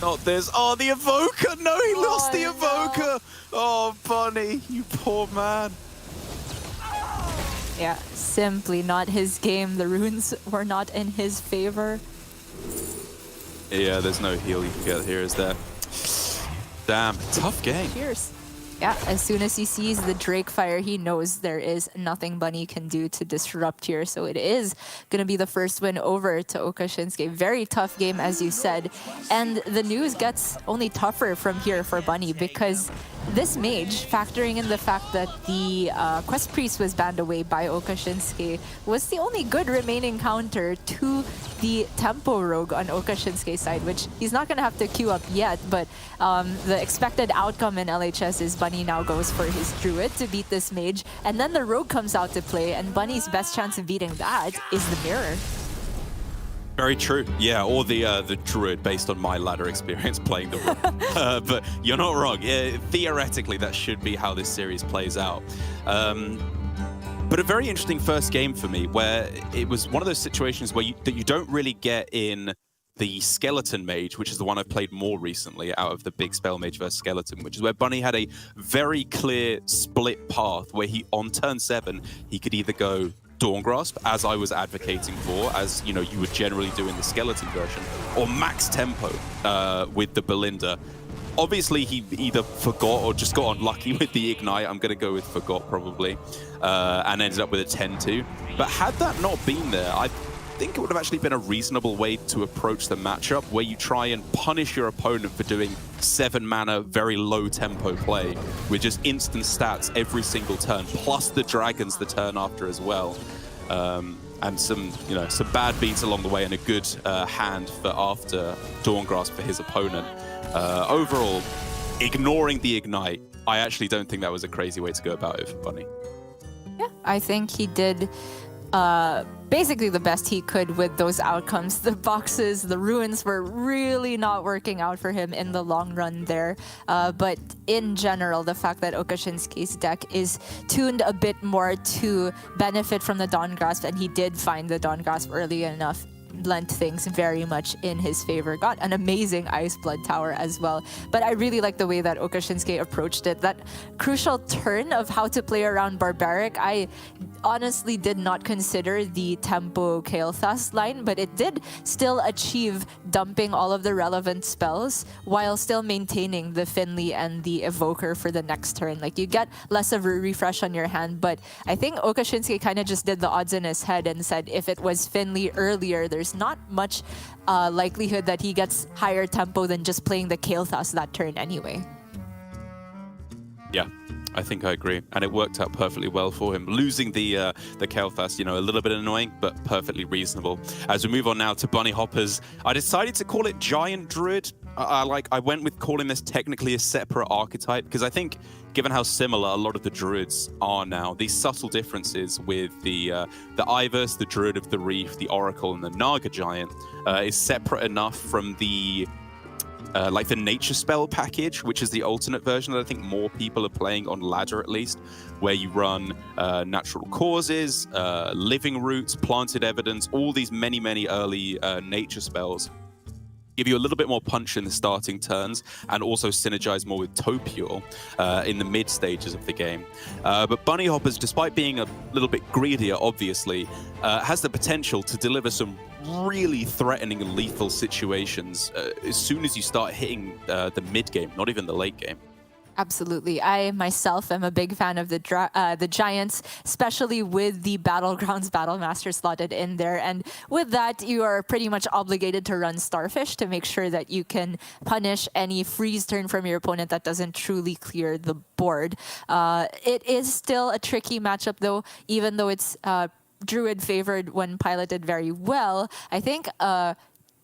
Not this. Oh, the Evoker! No, he lost the Evoker! Oh, Bunny, you poor man. Yeah, simply not his game. The runes were not in his favor. Yeah, there's no heal you can get here, is there? Damn, tough game. Cheers. Yeah, as soon as he sees the Drake Fire, he knows there is nothing Bunny can do to disrupt here. So it is going to be the first win over to Oka Shinsuke. Very tough game, as you said. And the news gets only tougher from here for Bunny, because this mage, factoring in the fact that the Quest Priest was banned away by Oka Shinsuke, was the only good remaining counter to the Tempo Rogue on Oka Shinsuke's side, which he's not going to have to queue up yet, but the expected outcome in LHS is Bunny now goes for his Druid to beat this mage, and then the Rogue comes out to play, and Bunny's best chance of beating that is the Mirror. Very true. Yeah, or the Druid, based on my ladder experience playing the Rogue. But you're not wrong. Yeah, theoretically, that should be how this series plays out. But a very interesting first game for me, where it was one of those situations where you don't really get in the Skeleton Mage, which is the one I've played more recently out of the big Spell Mage versus Skeleton, which is where Bunny had a very clear split path where on turn 7, he could either go Dawn Grasp, as I was advocating for, as you would generally do in the Skeleton version, or max tempo with the Belinda. Obviously, he either forgot or just got unlucky with the Ignite. I'm going to go with forgot, probably, and ended up with a 10-2. But had that not been there, I think it would have actually been a reasonable way to approach the matchup, where you try and punish your opponent for doing 7 mana, very low tempo play with just instant stats every single turn, plus the dragons the turn after as well. And some bad beats along the way, and a good hand for after Dawn Grasp for his opponent. Overall, ignoring the Ignite, I actually don't think that was a crazy way to go about it for Bunny. Yeah, I think he did basically the best he could with those outcomes. The boxes, the ruins were really not working out for him in the long run there. But in general, the fact that Oka Shinsuke's deck is tuned a bit more to benefit from the Dawn Grasp, and he did find the Dawn Grasp early enough, lent things very much in his favor. Got an amazing Ice Blood Tower as well. But I really like the way that Oka Shinsuke approached it. That crucial turn of how to play around Barbaric, I honestly did not consider the tempo Kael'thas line, but it did still achieve dumping all of the relevant spells while still maintaining the Finley and the Evoker for the next turn. Like, you get less of a refresh on your hand, but I think Oka Shinsuke kind of just did the odds in his head and said if it was Finley earlier, there's not much likelihood that he gets higher tempo than just playing the Kael'thas that turn anyway. Yeah, I think I agree, and it worked out perfectly well for him. Losing the Kael'thas, you know, a little bit annoying, but perfectly reasonable. As we move on now to Bunny Hoppers, I decided to call it Giant Druid. I went with calling this technically a separate archetype because I think, given how similar a lot of the druids are now, these subtle differences with the Ivers, the Druid of the Reef, the Oracle, and the Naga Giant is separate enough from the like the nature spell package, which is the alternate version that I think more people are playing on ladder at least, where you run natural causes, living roots, planted evidence, all these many early nature spells. Give you a little bit more punch in the starting turns and also synergize more with Topior in the mid stages of the game. But Bunny Hoppers, despite being a little bit greedier, obviously, has the potential to deliver some really threatening and lethal situations as soon as you start hitting the mid game, not even the late game. Absolutely. I myself am a big fan of the Giants, especially with the Battlegrounds Battlemaster slotted in there. And with that, you are pretty much obligated to run Starfish to make sure that you can punish any freeze turn from your opponent that doesn't truly clear the board. It is still a tricky matchup, though, even though it's Druid favored when piloted very well. I think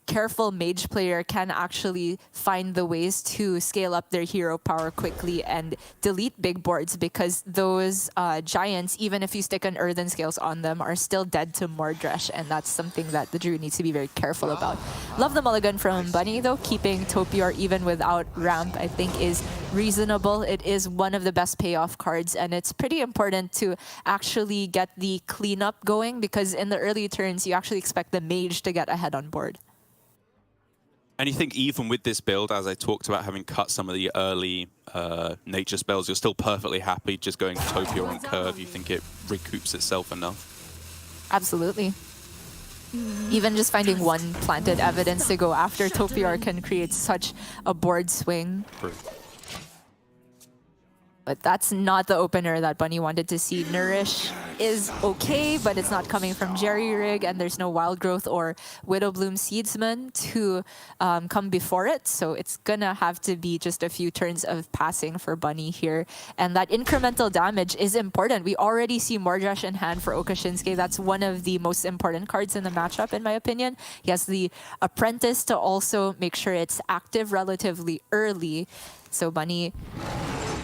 careful mage player can actually find the ways to scale up their hero power quickly and delete big boards, because those giants, even if you stick an earthen scales on them, are still dead to Mordresh, and that's something that the Druid needs to be very careful about. Love the mulligan from Bunny, though. Keeping Topior even without ramp, I think, is reasonable. It is one of the best payoff cards, and it's pretty important to actually get the cleanup going, because in the early turns, you actually expect the mage to get ahead on board. And you think even with this build, as I talked about having cut some of the early nature spells, you're still perfectly happy just going Topior on curve. You think it recoups itself enough? Absolutely. Even just finding one planted evidence to go after Topior can create such a board swing. True. But that's not the opener that Bunny wanted to see. Nourish is okay, but it's not coming from Jerry Rig, and there's no Wild Growth or Widowbloom Seedsman to come before it. So it's gonna have to be just a few turns of passing for Bunny here. And that incremental damage is important. We already see Mordresh in hand for Oka Shinsuke. That's one of the most important cards in the matchup, in my opinion. He has the Apprentice to also make sure it's active relatively early. So Bunny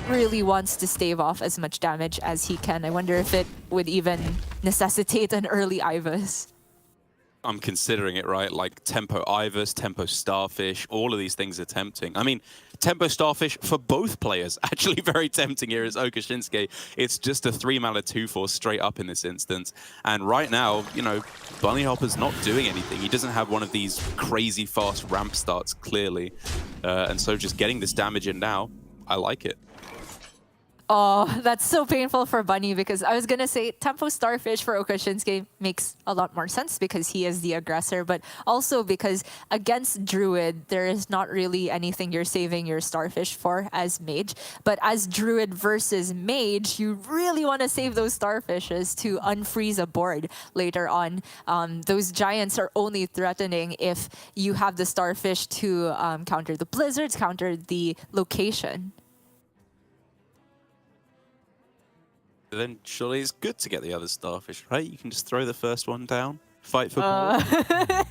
really wants to stave off as much damage as he can. I wonder if it would even necessitate an early Ivers. I'm considering it, right? Like Tempo Ivers, Tempo Starfish, all of these things are tempting. I mean, Tempo Starfish for both players, actually very tempting here as Oka Shinsuke. It's just a 3-mana 2/4 straight up in this instance. And right now, you know, Bunny Hopper's not doing anything. He doesn't have one of these crazy fast ramp starts, clearly. And so just getting this damage in now, I like it. Oh, that's so painful for Bunny, because I was going to say Tempo Starfish for Oka Shinsuke makes a lot more sense because he is the aggressor, but also because against Druid, there is not really anything you're saving your Starfish for as Mage. But as Druid versus Mage, you really want to save those Starfishes to unfreeze a board later on. Those Giants are only threatening if you have the Starfish to counter the Blizzards, counter the location. Then surely it's good to get the other Starfish, right? You can just throw the first one down, fight for more.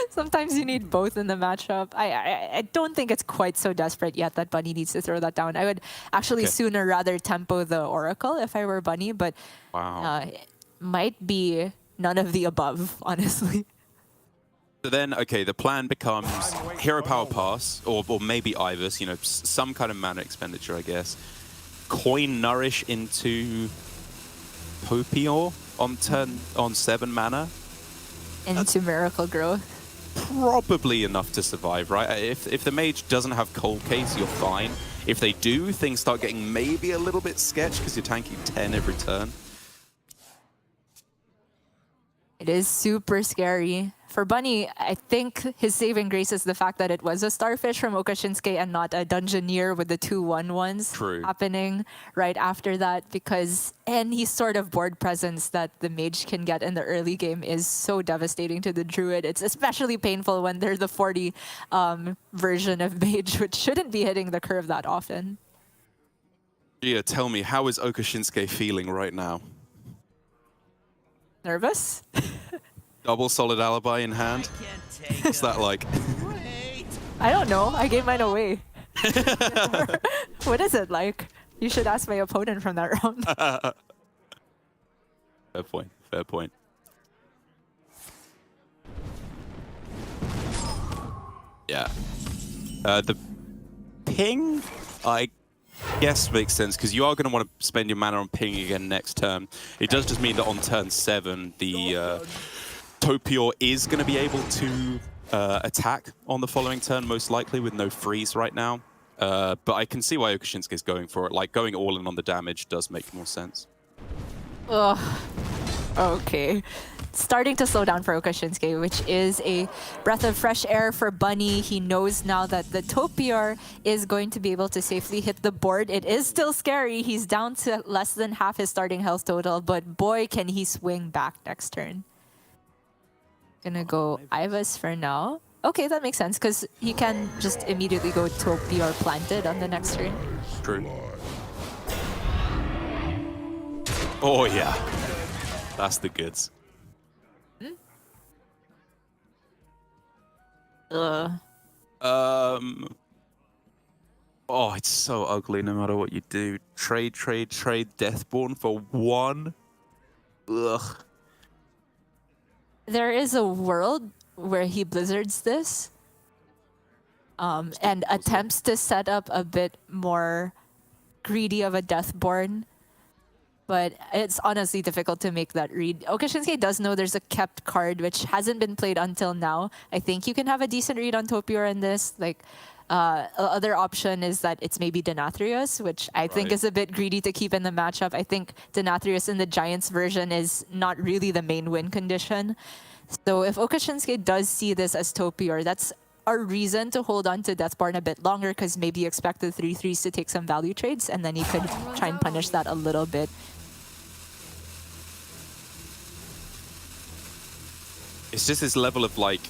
Sometimes you need both in the matchup. I don't think it's quite so desperate yet that Bunny needs to throw that down. I would actually sooner rather tempo the Oracle if I were Bunny, but it might be none of the above, honestly. So then, okay, the plan becomes Hero Power Pass, or maybe Ivers, you know, some kind of mana expenditure, I guess. Coin Nourish into Topior on 7 mana. Into Miracle Growth. Probably enough to survive, right? If the mage doesn't have Cold Case, you're fine. If they do, things start getting maybe a little bit sketch because you're tanking 10 every turn. It is super scary. For Bunny, I think his saving grace is the fact that it was a Starfish from Okashinsuke and not a Dungeoneer with the 2/1/1s True. happening right after that, because any sort of board presence that the mage can get in the early game is so devastating to the druid. It's especially painful when they're the 40 version of mage, which shouldn't be hitting the curve that often. Gia, tell me, how is Okashinsuke feeling right now? Nervous? Double solid alibi in hand? What's that like? I don't know. I gave mine away. What is it like? You should ask my opponent from that round. Fair point. Fair point. Yeah. The ping, I guess, makes sense because you are going to want to spend your mana on ping again next turn. It does just mean that on turn 7, the Topior is going to be able to attack on the following turn, most likely, with no freeze right now. But I can see why Okashinsuke is going for it. Like, going all in on the damage does make more sense. Ugh. Okay. Starting to slow down for Okashinsuke, which is a breath of fresh air for Bunny. He knows now that the Topior is going to be able to safely hit the board. It is still scary. He's down to less than half his starting health total, but boy, can he swing back next turn. Gonna go Ivas for now. Okay, that makes sense, because he can just immediately go Topior planted on the next turn. True. Oh, yeah. That's the goods. Ugh. Oh, it's so ugly no matter what you do. Trade Deathborn for 1. Ugh. There is a world where he blizzards this and attempts to set up a bit more greedy of a Deathborn, but it's honestly difficult to make that read. Okashinsuke does know there's a kept card, which hasn't been played until now. I think you can have a decent read on Topior in this. Like, other option is that it's maybe Denathrius, which I think is a bit greedy to keep in the matchup. I think Denathrius in the Giants version is not really the main win condition. So if Okashinsuke does see this as Topior, that's a reason to hold on to Deathborn a bit longer, because maybe you expect the 3/3s to take some value trades, and then you could try and punish that a little bit. It's just this level of, like,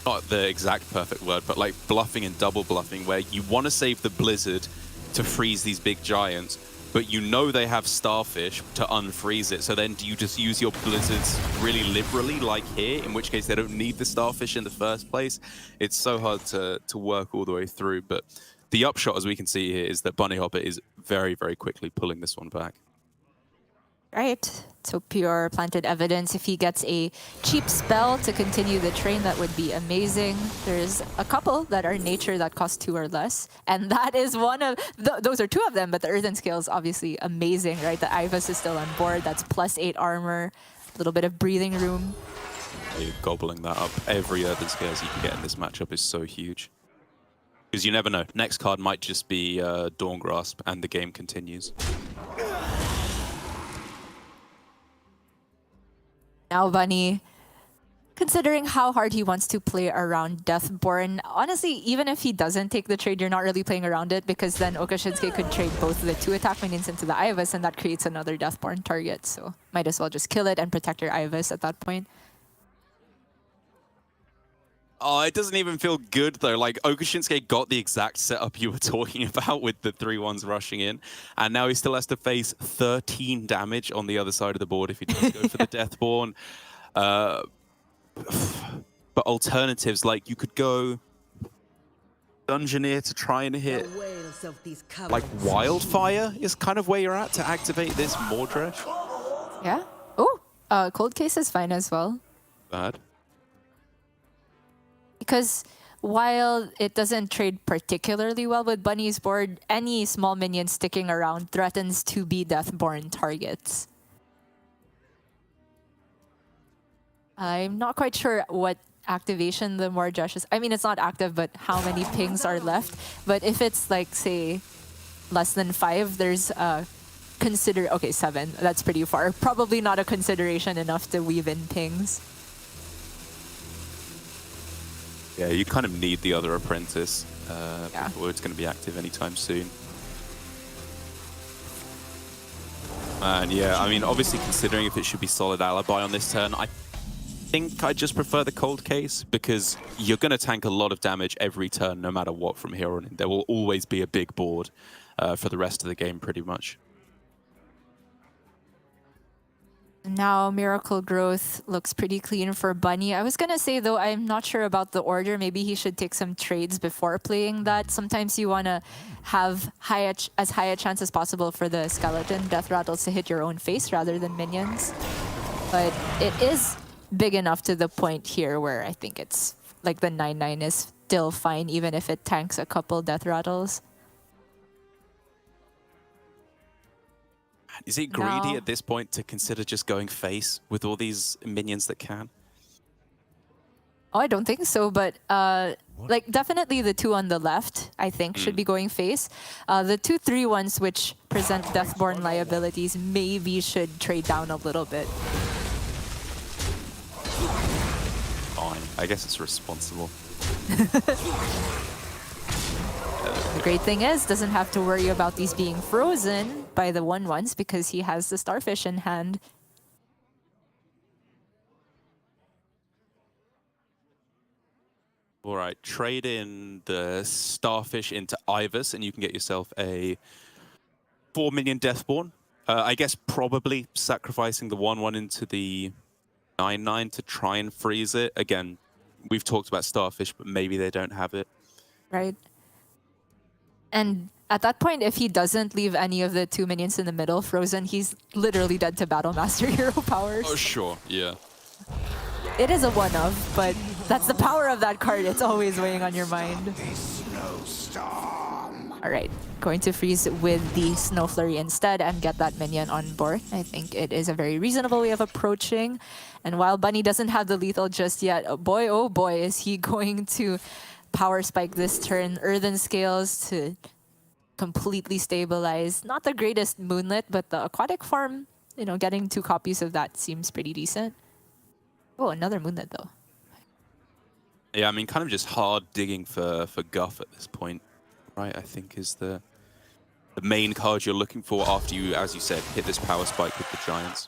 not the exact perfect word, but like bluffing and double bluffing, where you want to save the Blizzard to freeze these big giants, but you know they have Starfish to unfreeze it. So then do you just use your Blizzards really liberally, like here, in which case they don't need the Starfish in the first place? It's so hard to work all the way through, but the upshot, as we can see here, is that Bunny Hopper is very, very quickly pulling this one back. Right, Topior planted evidence. If he gets a cheap spell to continue the train, that would be amazing. There's a couple that are nature that cost 2 or less, and that is one of those are 2 of them. But the Earthen Scale is obviously amazing, right? The Ivas is still on board. That's +8 armor, a little bit of breathing room. You're gobbling that up. Every Earthen Scales you can get in this matchup is so huge. Because you never know. Next card might just be Dawn Grasp, and the game continues. Now Bunny, considering how hard he wants to play around Deathborn, honestly, even if he doesn't take the trade, you're not really playing around it, because then Okashinsuke could trade both the 2 attack minions into the Ivas, and that creates another Deathborn target. So might as well just kill it and protect your Ivas at that point. Oh, it doesn't even feel good, though. Like, Okashinsuke got the exact setup you were talking about with the 3/1s rushing in, and now he still has to face 13 damage on the other side of the board if he does go for the Deathborn. But alternatives, like, you could go Dungeoneer to try and hit, like, Wildfire is kind of where you're at to activate this Mordresh. Yeah. Oh, Cold Case is fine as well. Bad. Because while it doesn't trade particularly well with Bunny's board, any small minion sticking around threatens to be Deathborn targets. I'm not quite sure what activation the Mordresh is. I mean, it's not active, but how many pings are left. But if it's like, say, less than 5, there's consider. Okay, 7. That's pretty far. Probably not a consideration enough to weave in pings. Yeah, you kind of need the other apprentice Yeah. before it's going to be active anytime soon. And yeah, I mean, obviously considering if it should be solid alibi on this turn, I think I just prefer the cold case because you're going to tank a lot of damage every turn, no matter what from here on in. There will always be a big board for the rest of the game, pretty much. Now Miracle Growth looks pretty clean for Bunny. I was gonna say though, I'm not sure about the order. Maybe he should take some trades before playing that. Sometimes you wanna have as high a chance as possible for the skeleton death rattles to hit your own face rather than minions. But it is big enough to the point here where I think it's like the 9/9 is still fine even if it tanks a couple death rattles. Is he greedy No. at this point to consider just going face with all these minions that can? Oh, I don't think so, but like definitely the 2 on the left, I think, should be going face. The 2/3 ones which present Deathborn liabilities maybe should trade down a little bit. Fine, I guess it's responsible. The great thing is, doesn't have to worry about these being frozen by the 1/1s because he has the Starfish in hand. All right, trade in the Starfish into Ivers and you can get yourself a 4 minion Deathborn. I guess probably sacrificing the 1/1 into the 9/9 to try and freeze it. Again, we've talked about Starfish, but maybe they don't have it. Right. And at that point, if he doesn't leave any of the 2 minions in the middle frozen, he's literally dead to Battle Master hero powers. Oh, sure, yeah. It is a 1-of, but that's the power of that card. It's always weighing on your mind. All right, going to freeze with the Snow Flurry instead and get that minion on board. I think it is a very reasonable way of approaching. And while Bunny doesn't have the lethal just yet, oh boy, is he going to power spike this turn. Earthen Scales to completely stabilize. Not the greatest Moonlit, but the Aquatic Farm, you know, getting 2 copies of that seems pretty decent. Oh, another Moonlit though. Yeah, I mean, kind of just hard digging for Guff at this point, right? I think is the main card you're looking for after you, as you said, hit this power spike with the Giants.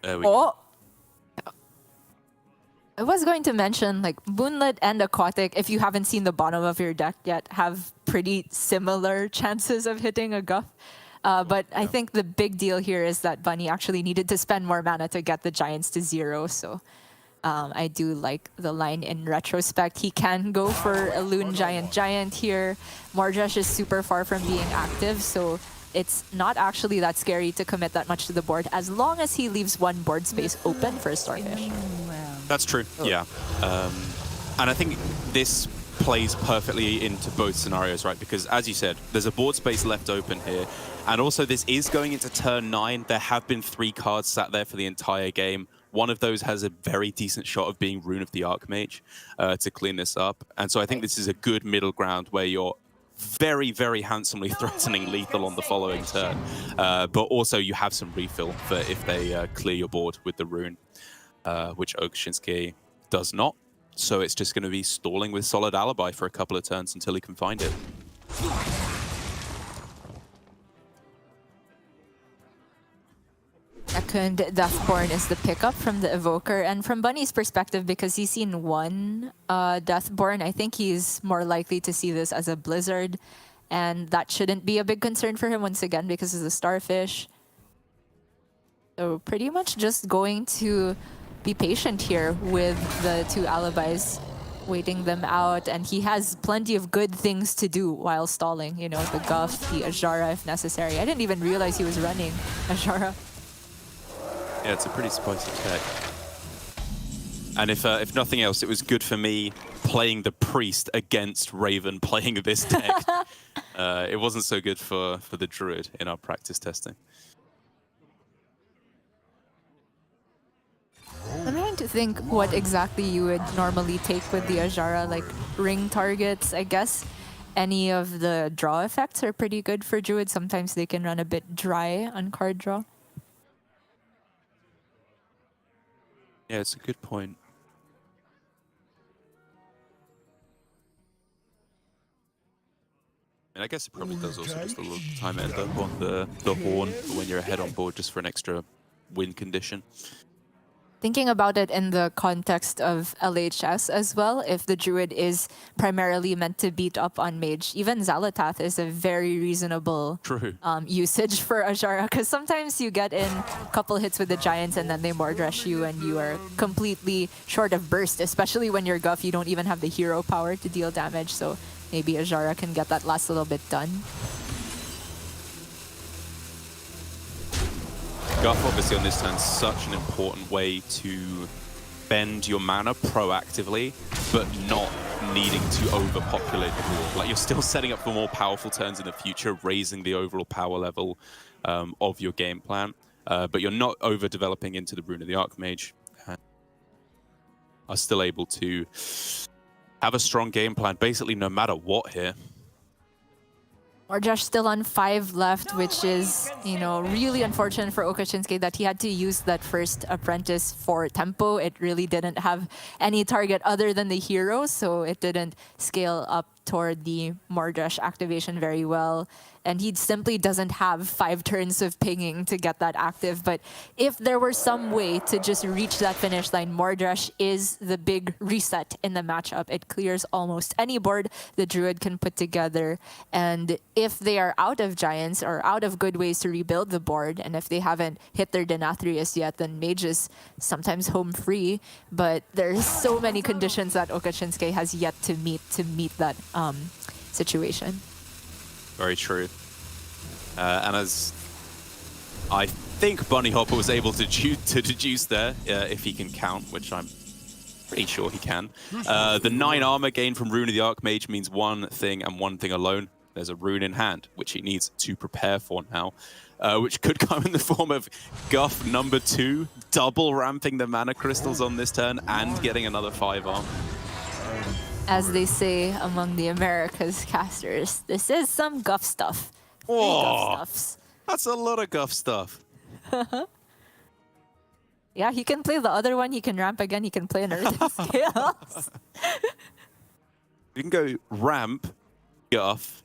There we go. I was going to mention, like, Moonlit and Aquatic, if you haven't seen the bottom of your deck yet, have pretty similar chances of hitting a Guff. But I think the big deal here is that Bunny actually needed to spend more mana to get the Giants to 0. So I do like the line in retrospect. He can go for a Loon Giant here. Mordresh is super far from being active, so it's not actually that scary to commit that much to the board as long as he leaves 1 board space open for a Starfish. That's true, yeah. And I think this plays perfectly into both scenarios, right? Because as you said, there's a board space left open here. And also this is going into turn 9. There have been 3 cards sat there for the entire game. One of those has a very decent shot of being Rune of the Archmage to clean this up. And so I think this is a good middle ground where you're very, very handsomely threatening lethal on the following turn. But also you have some refill for if they clear your board with the Rune, which Okshinsky does not. So it's just going to be stalling with Solid Alibi for a couple of turns until he can find it. Second Deathborn is the pickup from the Evoker. And from Bunny's perspective, because he's seen 1 Deathborn, I think he's more likely to see this as a Blizzard. And that shouldn't be a big concern for him once again because of the Starfish. So pretty much just going to be patient here with the 2 alibis, waiting them out, and he has plenty of good things to do while stalling. You know, the Guff, the Ajara if necessary. I didn't even realize he was running Ajara. Yeah, it's a pretty spicy tech. And if nothing else, it was good for me playing the Priest against Raven playing this deck. It wasn't so good for the Druid in our practice testing. I'm trying to think what exactly you would normally take with the Ajara, like ring targets, I guess. any of the draw effects are pretty good for Druid. Sometimes they can run a bit dry on card draw. Yeah, it's a good point. And I guess it probably does also just a little time end up on the horn when you're ahead on board just for an extra win condition. Thinking about it in the context of LHS as well, if the Druid is primarily meant to beat up on Mage, even Xalatath is a very reasonable usage for Azara, because sometimes you get in a couple hits with the Giants and then they Mord Rush you and you are completely short of burst, especially when you're Guff, you don't even have the hero power to deal damage, so maybe Azara can get that last little bit done. Guff, obviously, on this turn, such an important way to bend your mana proactively, but not needing to overpopulate the board. Like, you're still setting up for more powerful turns in the future, raising the overall power level of your game plan, but you're not overdeveloping into the Rune of the Archmage. Are still able to have a strong game plan, basically no matter what here. Mordresh still on 5 left, which is, you know, really unfortunate for Oka Shinsuke that he had to use that first apprentice for tempo. It really didn't have any target other than the hero, so it didn't scale up toward the Mordresh activation very well. And he simply doesn't have 5 turns of pinging to get that active. But if there were some way to just reach that finish line, Mordresh is the big reset in the matchup. It clears almost any board the Druid can put together. And if they are out of Giants or out of good ways to rebuild the board, and if they haven't hit their Denathrius yet, then Mage is sometimes home free. But there's so many conditions that Oka Shinsuke has yet to meet that situation. Very true. And as I think Bunny Hopper was able to deduce there, if he can count, which I'm pretty sure he can. The 9 armor gain from Rune of the Archmage means one thing and one thing alone. There's a rune in hand, which he needs to prepare for now, which could come in the form of Guff number 2, double ramping the mana crystals on this turn and getting another 5 armor. As they say among the Americas casters, this is some Guff stuff. Oh, Guff stuffs. That's a lot of Guff stuff. Yeah, he can play the other one. He can ramp again. He can play an Earth and Scales. You can go ramp, Guff,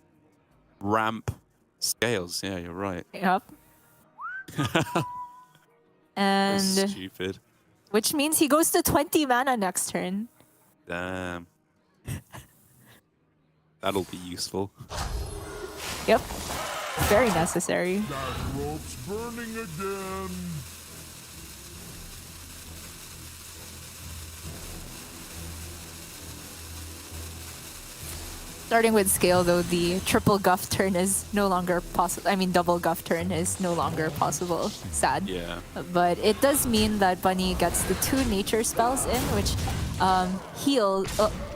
ramp, Scales. Yeah, you're right. Yep. And So stupid. which means he goes to 20 mana next turn. Damn. That'll be useful. Yep. Very necessary. That rope's burning again. Starting with scale, though, the triple Guff turn is no longer possible. I mean, double Guff turn is no longer possible. Sad. Yeah. But it does mean that Bunny gets the 2 nature spells in, which heal.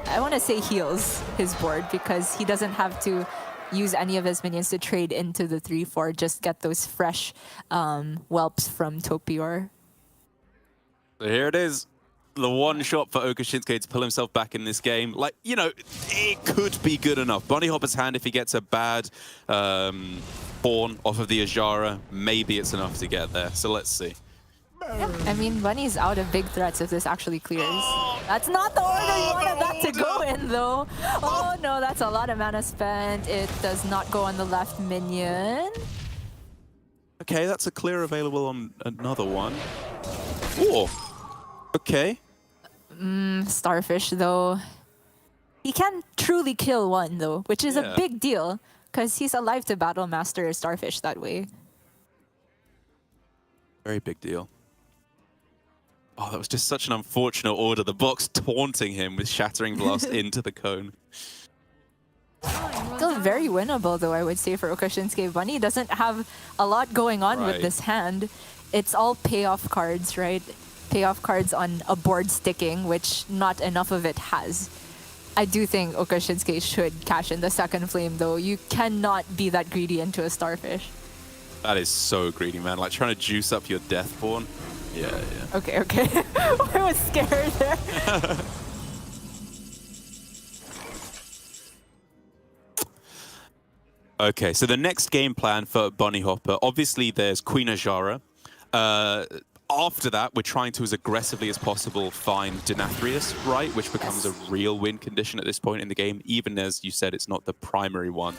I want to say heals his board because he doesn't have to use any of his minions to trade into the 3/4. Just get those fresh whelps from Topior. So here it is. The one shot for Oka Shinsuke to pull himself back in this game. Like, you know, it could be good enough. Bunny Hopper's hand, if he gets a bad pawn off of the Azara, maybe it's enough to get there. So let's see. Yeah, I mean, Bunny's out of big threats if this actually clears. That's not the order you wanted that to go in, though. Oh, no, that's a lot of mana spent. It does not go on the left minion. Okay, that's a clear available on another one. Oh, okay. Starfish, though. He can truly kill one, though, which is a big deal, because he's alive to Battle Master Starfish that way. Very big deal. Oh, that was just such an unfortunate order. The box taunting him with Shattering Blast into the cone. Still very winnable, though, I would say, for Oka Shinsuke. Bunny doesn't have a lot going on with this hand. It's all payoff cards, right? Payoff cards on a board sticking, which not enough of it has. I do think Oka Shinsuke should cash in the second flame, though. You cannot be that greedy into a Starfish. That is so greedy, man. Like trying to juice up your Deathborn. Yeah, yeah. Okay, okay. I was scared there. Okay, so the next game plan for Bunny Hopper, obviously there's Queen Ajara. After that, we're trying to, as aggressively as possible, find Denathrius, right? Which becomes a real win condition at this point in the game, even as you said, it's not the primary one.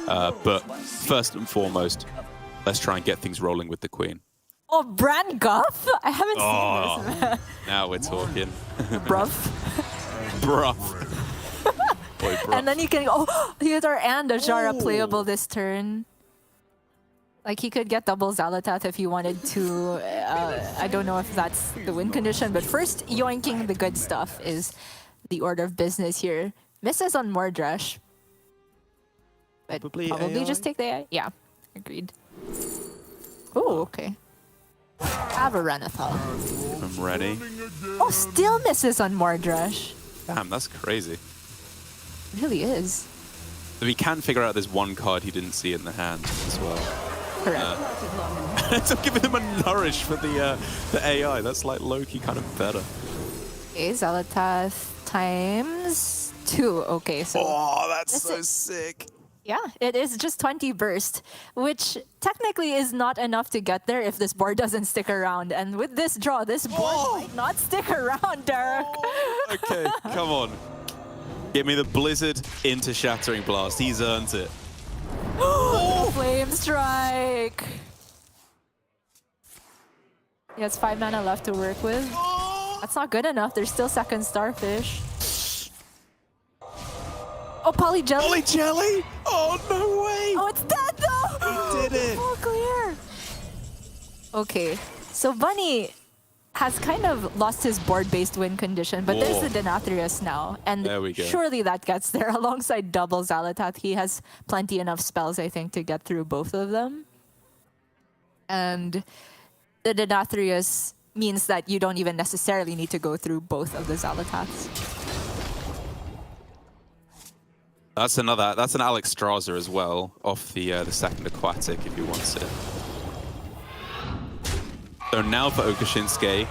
But first and foremost, let's try and get things rolling with the Queen. Oh, Brand Guff? I haven't seen this. Now we're talking. Bruv. Bruv. Boy, bruv. And then you can go, oh, Theodore and Ajara playable this turn. Like, he could get double Xalatath if he wanted to. I don't know if that's the win condition, but first, yoinking the good stuff is the order of business here. Misses on Mordresh. But probably AI? just take the AI. Yeah, agreed. Oh, okay. Have a Renathal. I'm ready. Oh, still misses on Mordresh. Damn, that's crazy. It really is. If he can figure out there's one card he didn't see in the hand as well. Correct. So giving him a nourish for the AI. That's like low-key kind of better. Okay, Xalatath times 2. Okay, so... Oh, that's so sick. Yeah, it is just 20 burst, which technically is not enough to get there if this board doesn't stick around. And with this draw, this board might not stick around, Derek. Okay, come on. Give me the Blizzard into Shattering Blast. He's earned it. Flame Strike. He has 5 mana left to work with. That's not good enough. There's still second Starfish. Oh, Polyjelly. Polyjelly? Oh, no way! Oh, it's dead though! He did it! Full clear! Okay, so Bunny has kind of lost his board-based win condition, but there's the Denathrius now, and There we go. surely that gets there alongside double Xalatath. He has plenty enough spells, I think, to get through both of them. And the Denathrius means that you don't even necessarily need to go through both of the Xalataths. That's an Alex Straza as well, off the second Aquatic if he wants it. So now for Okashinsuke,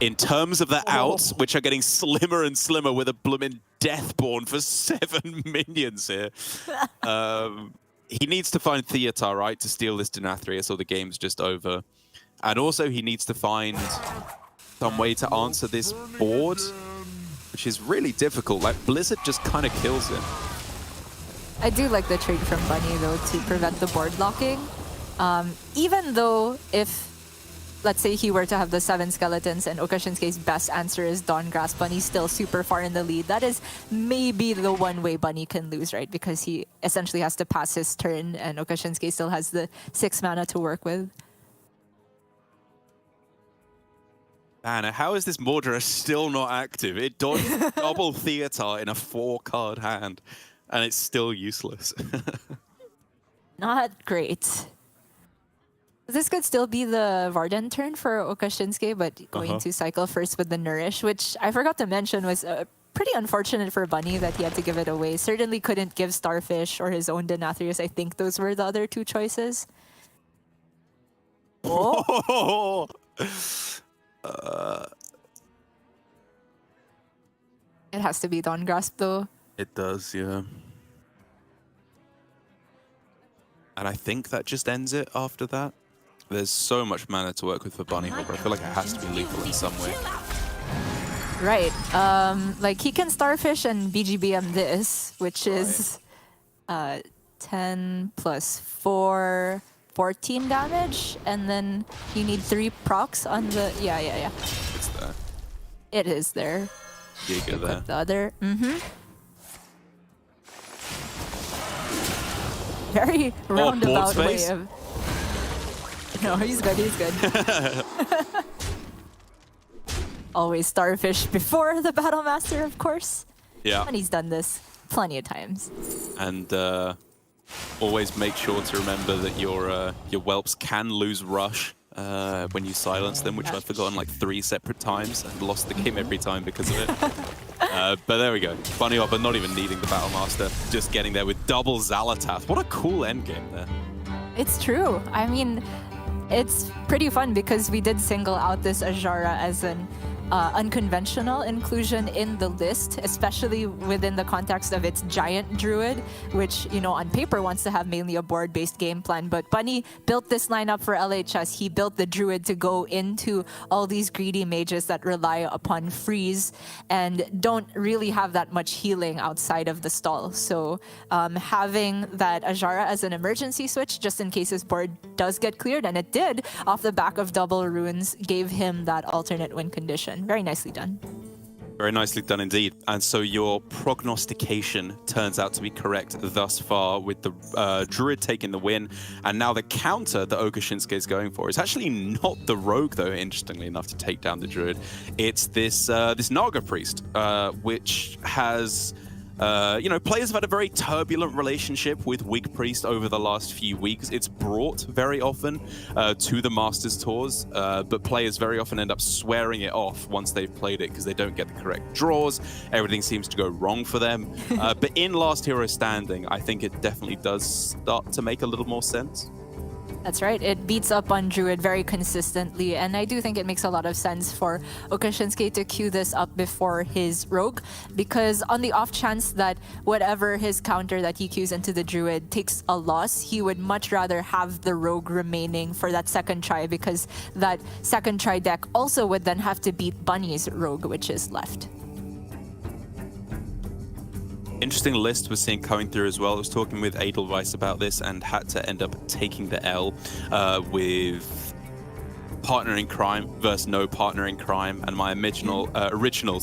in terms of the outs, which are getting slimmer and slimmer with a bloomin' Deathborn for 7 minions here. He needs to find Theatar, right, to steal this Denathrius or the game's just over. And also he needs to find some way to answer this board, which is really difficult. Like, Blizzard just kind of kills him. I do like the trait from Bunny, though, to prevent the board locking. Even though if, let's say, he were to have the 7 skeletons and Okashinsuke's best answer is Dawngrasp, Bunny's still super far in the lead. That is maybe the one way Bunny can lose, right? Because he essentially has to pass his turn and Okashinsuke still has the 6 mana to work with. Man, how is this Mordresh still not active? It dodged double Theatar in a 4-card hand, and it's still useless. Not great. This could still be the Varden turn for Okashinsuke, but going to cycle first with the Nourish, which I forgot to mention was pretty unfortunate for Bunny that he had to give it away. Certainly couldn't give Starfish or his own Denathrius. I think those were the other 2 choices. Oh! It has to be Dawngrasp, though. It does, yeah. And I think that just ends it after that. There's so much mana to work with for Bunny Hopper. I feel like it has to be lethal in some way. Right. Like, he can Starfish and BGBM this, which is 10 plus 4, 14 damage. And then you need 3 procs on the... Yeah. It's there. It is there. Giga there. The other... Very roundabout way space? of... No, he's good, he's good. Always Starfish before the Battle Master, of course. Yeah. And he's done this plenty of times. And always make sure to remember that your whelps can lose rush when you silence them, which I've forgotten like 3 separate times and lost the game every time because of it. But there we go. Bunny Hopper not even needing the Battle Master, just getting there with double Xalatath. What a cool endgame there. It's true. I mean, it's pretty fun because we did single out this Ajara as an unconventional inclusion in the list, especially within the context of its giant druid, which, you know, on paper wants to have mainly a board-based game plan. But Bunny built this lineup for LHS. He built the druid to go into all these greedy mages that rely upon freeze and don't really have that much healing outside of the stall. So having that Ajara as an emergency switch, just in case his board does get cleared, and it did off the back of double runes, gave him that alternate win condition. Very nicely done. Very nicely done indeed. And so your prognostication turns out to be correct thus far, with the Druid taking the win. And now the counter that Okashinsuke is going for is actually not the Rogue, though, interestingly enough, to take down the Druid. It's this this Naga Priest, which has... you know, players have had a very turbulent relationship with Wig Priest over the last few weeks. It's brought very often to the Masters tours, but players very often end up swearing it off once they've played it because they don't get the correct draws. Everything seems to go wrong for them. But in Last Hero Standing, I think it definitely does start to make a little more sense. That's right. It beats up on Druid very consistently, and I do think it makes a lot of sense for Okashinsuke to queue this up before his Rogue, because on the off chance that whatever his counter that he queues into the Druid takes a loss, he would much rather have the Rogue remaining for that second try, because that second try deck also would then have to beat Bunny's Rogue, which is left. Interesting list we're seeing coming through as well. I was talking with Edelweiss about this and had to end up taking the L with partner in crime versus no partner in crime, and my original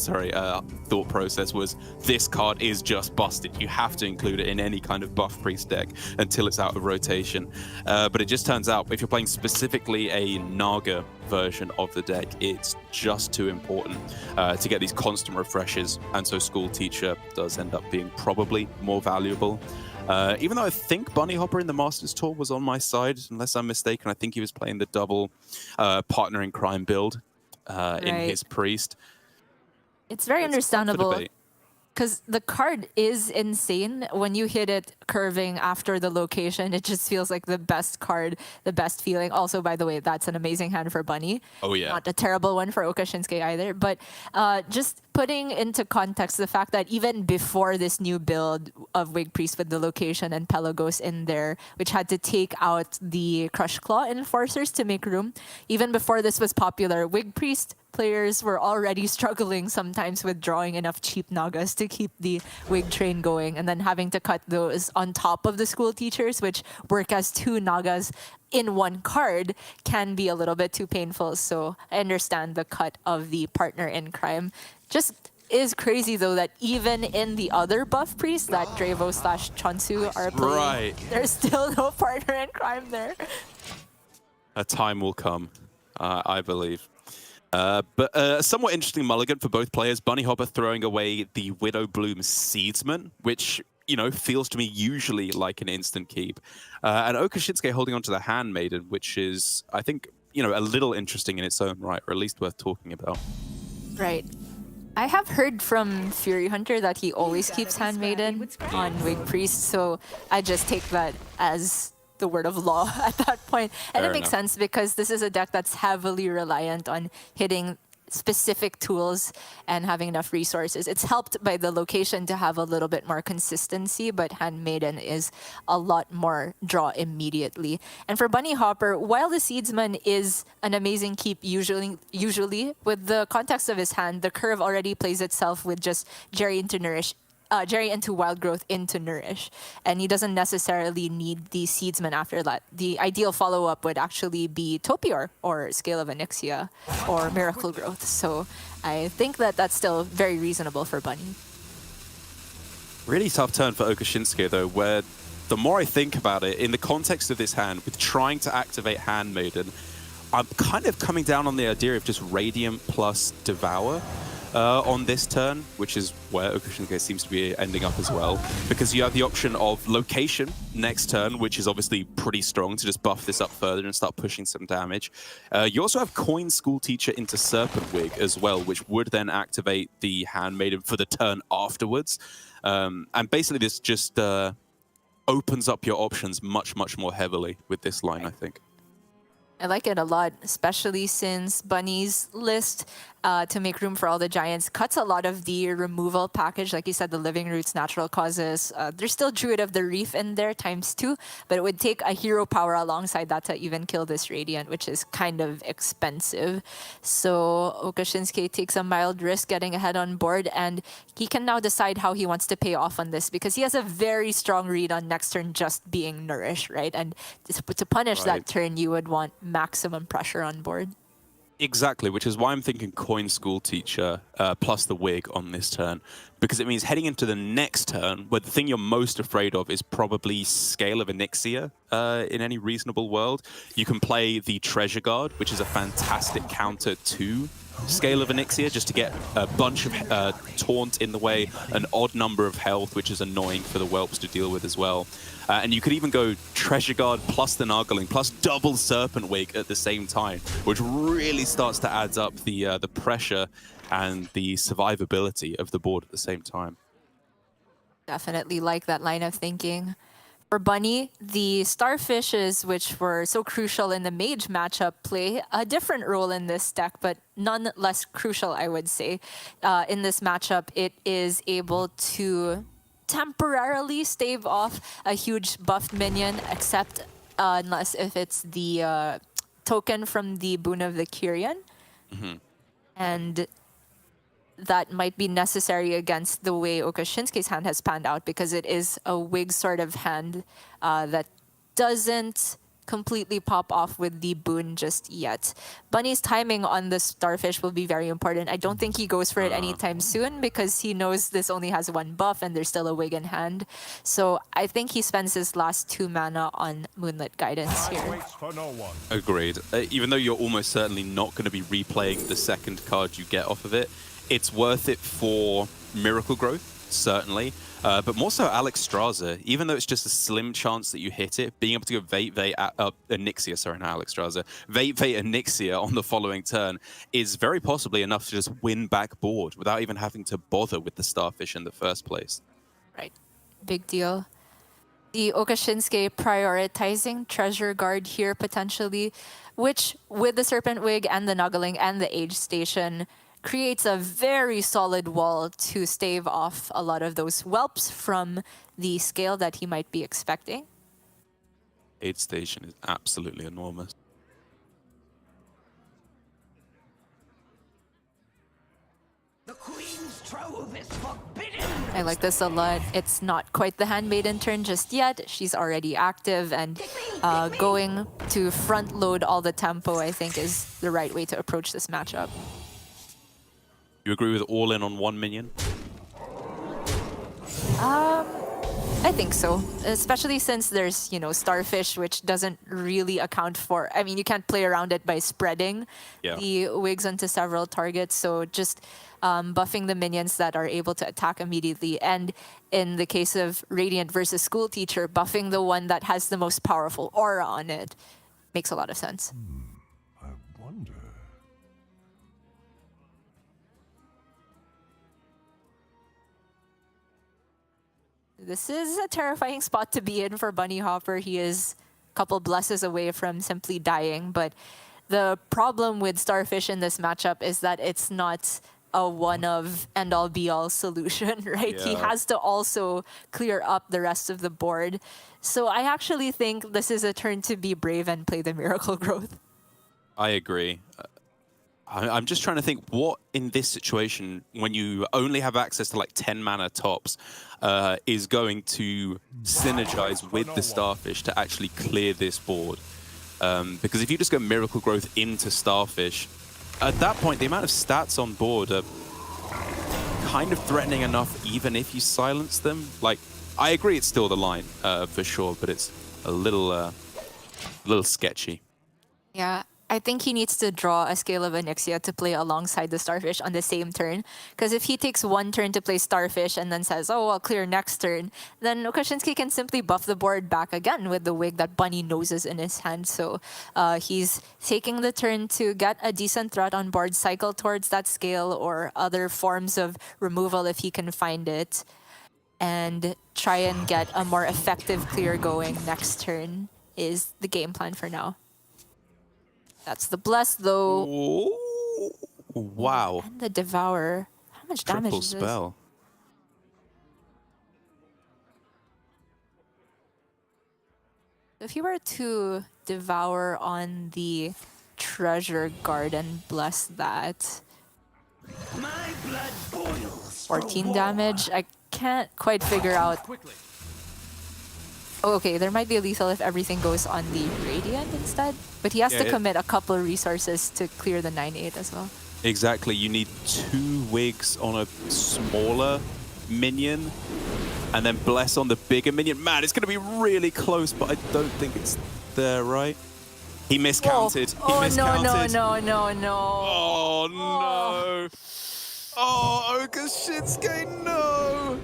thought process was this card is just busted. You have to include it in any kind of buff priest deck until it's out of rotation. But it just turns out if you're playing specifically a Naga version of the deck, it's just too important to get these constant refreshes, and so School Teacher does end up being probably more valuable. Even though I think Bunny Hopper in the Masters Tour was on my side, unless I'm mistaken. I think he was playing the double partner in crime build in his priest. It's very understandable, because the card is insane. When you hit it curving after the location, it just feels like the best card, the best feeling. Also, by the way, that's an amazing hand for Bunny. Oh, yeah. Not a terrible one for Okashinsuke either. But just putting into context the fact that even before this new build of Wig Priest with the location and Pelagos in there, which had to take out the Crush Claw enforcers to make room, even before this was popular, Wig Priest players were already struggling sometimes with drawing enough cheap Nagas to keep the Wig train going, and then having to cut those on top of the School Teachers, which work as two Nagas in one card, can be a little bit too painful. So I understand the cut of the partner in crime. Just is crazy though that even in the other buff priest that Dravo / Chonsu are playing, there's still no partner in crime there. A time will come, I believe. But a somewhat interesting mulligan for both players. Bunny Hopper throwing away the Widow Bloom Seedsman, which, you know, feels to me usually like an instant keep. And Okashinsuke holding on to the Handmaiden, which is, I think, you know, a little interesting in its own right, or at least worth talking about. Right. I have heard from Fury Hunter that he always keeps Handmaiden on Wig Priest, so I just take that as the word of law at that point. And it makes sense because this is a deck that's heavily reliant on hitting specific tools and having enough resources. It's helped by the location to have a little bit more consistency, but Handmaiden is a lot more draw immediately. And for Bunny Hopper, while the Seedsman is an amazing keep usually with the context of his hand, the curve already plays itself with just Jerry into Wild Growth into Nourish, and he doesn't necessarily need the Seedsman after that. The ideal follow-up would actually be Topior or Scale of Onyxia or Miracle Growth, so I think that that's still very reasonable for Bunny. Really tough turn for Okashinsuke though, where the more I think about it, in the context of this hand, with trying to activate Handmaiden, I'm kind of coming down on the idea of just Radiant plus Devour on this turn, which is where Okashinsuke seems to be ending up as well, because you have the option of Location next turn, which is obviously pretty strong to just buff this up further and start pushing some damage. You also have Coin School Teacher into Serpent Wig as well, which would then activate the Handmaiden for the turn afterwards. And basically this just opens up your options much, much more heavily with this line, I think. I like it a lot, especially since Bunny's list to make room for all the giants, cuts a lot of the removal package. Like you said, the living roots, natural causes. There's still Druid of the Reef in there ×2, but it would take a hero power alongside that to even kill this Radiant, which is kind of expensive. So Okashinsuke takes a mild risk getting ahead on board, and he can now decide how he wants to pay off on this, because he has a very strong read on next turn just being nourished, right? And to punish that turn, you would want maximum pressure on board. Exactly, which is why I'm thinking Coin School Teacher plus the Wig on this turn, because it means heading into the next turn, where the thing you're most afraid of is probably Scale of Onyxia in any reasonable world. You can play the Treasure Guard, which is a fantastic counter to Scale of Onyxia, just to get a bunch of taunt in the way, an odd number of health, which is annoying for the Whelps to deal with as well. And you could even go Treasure Guard plus the Nargling plus double Serpent Wig at the same time, which really starts to add up the pressure and the survivability of the board at the same time. Definitely like that line of thinking. For Bunny, the Starfishes, which were so crucial in the Mage matchup, play a different role in this deck, but none less crucial, I would say. In this matchup, it is able to temporarily stave off a huge buffed minion, except unless if it's the token from the Boon of the Kyrian. And that might be necessary against the way Okashinsuke's hand has panned out, because it is a Wig sort of hand that doesn't completely pop off with the boon just yet. Bunny's timing on the Starfish will be very important. I don't think he goes for it anytime soon, because he knows this only has one buff and there's still a Wig in hand. So I think he spends his last 2 mana on Moonlit Guidance here. Agreed. Even though you're almost certainly not going to be replaying the second card you get off of it, it's worth it for Miracle Growth, certainly. But more so Alexstrasza, even though it's just a slim chance that you hit it, being able to go Onyxia, sorry, not Alexstrasza, Onyxia on the following turn is very possibly enough to just win back board without even having to bother with the Starfish in the first place. Right. Big deal. The Okashinsuke prioritizing Treasure Guard here potentially, which with the Serpent Wig and the Nuggling and the Age Station creates a very solid wall to stave off a lot of those whelps from the scale that he might be expecting. Aid Station is absolutely enormous. The Queen's trove is forbidden. I like this a lot. It's not quite the Handmaiden turn just yet. She's already active, and going to front load all the tempo, I think, is the right way to approach this matchup. You agree with all in on 1 minion? I think so, especially since there's, you know, Starfish, which doesn't really account for... I mean, you can't play around it by spreading the Wigs onto several targets, so just buffing the minions that are able to attack immediately. And in the case of Radiant versus School Teacher, buffing the one that has the most powerful aura on it makes a lot of sense. I wonder. This is a terrifying spot to be in for Bunny Hopper. He is a couple blesses away from simply dying, but the problem with Starfish in this matchup is that it's not a one-of end-all be-all solution, right? Yeah. He has to also clear up the rest of the board. So I actually think this is a turn to be brave and play the Miracle Growth. I agree. I'm just trying to think what in this situation, when you only have access to like 10 mana tops, is going to synergize with the Starfish to actually clear this board. Because if you just go Miracle Growth into Starfish, at that point, the amount of stats on board are kind of threatening enough, even if you silence them. Like, I agree it's still the line, for sure, but it's a little sketchy. Yeah, I think he needs to draw a Scale of Onyxia to play alongside the Starfish on the same turn. Because if he takes one turn to play Starfish and then says, oh, I'll clear next turn, then Okashinsuke can simply buff the board back again with the Wig that Bunny knows is in his hand. So he's taking the turn to get a decent threat on board, cycle towards that Scale or other forms of removal if he can find it, and try and get a more effective clear going next turn is the game plan for now. That's the bless, though. Ooh. Wow. And the Devour. How much damage Triple is this? spell. If you were to Devour on the Treasure Garden, bless that. My blood boils. 14 damage. I can't quite figure out. Oh, okay, there might be a lethal if everything goes on the Radiant instead. But he has to commit a couple of resources to clear the 9/8 as well. Exactly. You need 2 wigs on a smaller minion, and then bless on the bigger minion. Man, it's going to be really close, but I don't think it's there, right? He miscounted. Oh, He miscounted. no. Oh, no. Oh, Okashinsuke, no.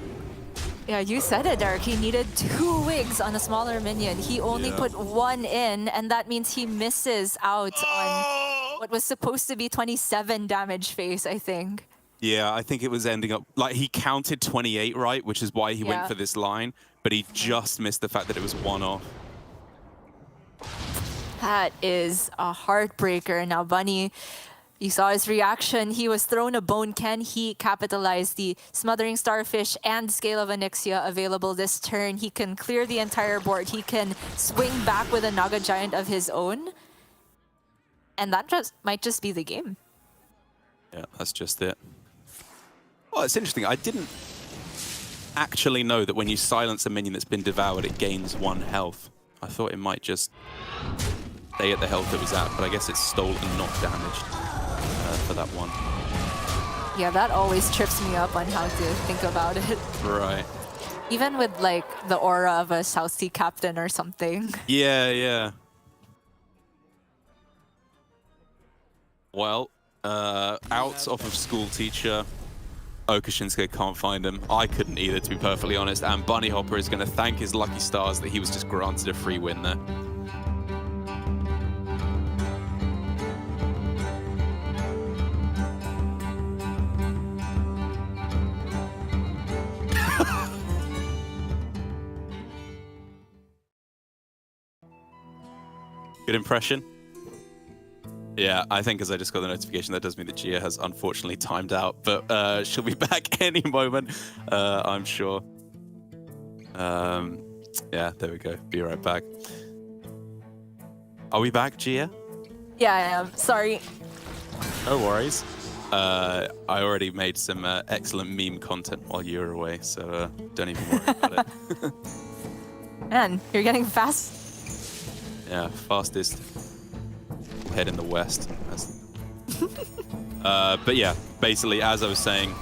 Yeah, you said it, Derek. He needed 2 wigs on a smaller minion. He only put 1 in, and that means he misses out on what was supposed to be 27 damage phase, I think. Yeah, I think it was ending up... Like, he counted 28, right? Which is why he went for this line. But he just missed the fact that it was 1 off. That is a heartbreaker. Now, Bunny... You saw his reaction. He was thrown a bone. Can he capitalize the Smothering Starfish and Scale of Onyxia available this turn? He can clear the entire board. He can swing back with a Naga Giant of his own. And that might just be the game. Yeah, that's just it. Well, it's interesting. I didn't actually know that when you silence a minion that's been devoured, it gains 1 health. I thought it might just stay at the health it was at, but I guess it's stolen, not damaged. For that one. Yeah, that always trips me up on how to think about it. Right. Even with like the aura of a South Sea captain or something. Yeah. Well, out off of School Teacher. Okashinsuke can't find him. I couldn't either, to be perfectly honest. And Bunny Hopper is going to thank his lucky stars that he was just granted a free win there. Good impression? Yeah, I think as I just got the notification, that does mean that Gia has unfortunately timed out, but she'll be back any moment, I'm sure. Yeah, there we go. Be right back. Are we back, Gia? Yeah, I am. Sorry. No worries. I already made some excellent meme content while you were away, so don't even worry about it. Man, you're getting fast. Yeah, fastest head in the West. But yeah, basically, as I was saying,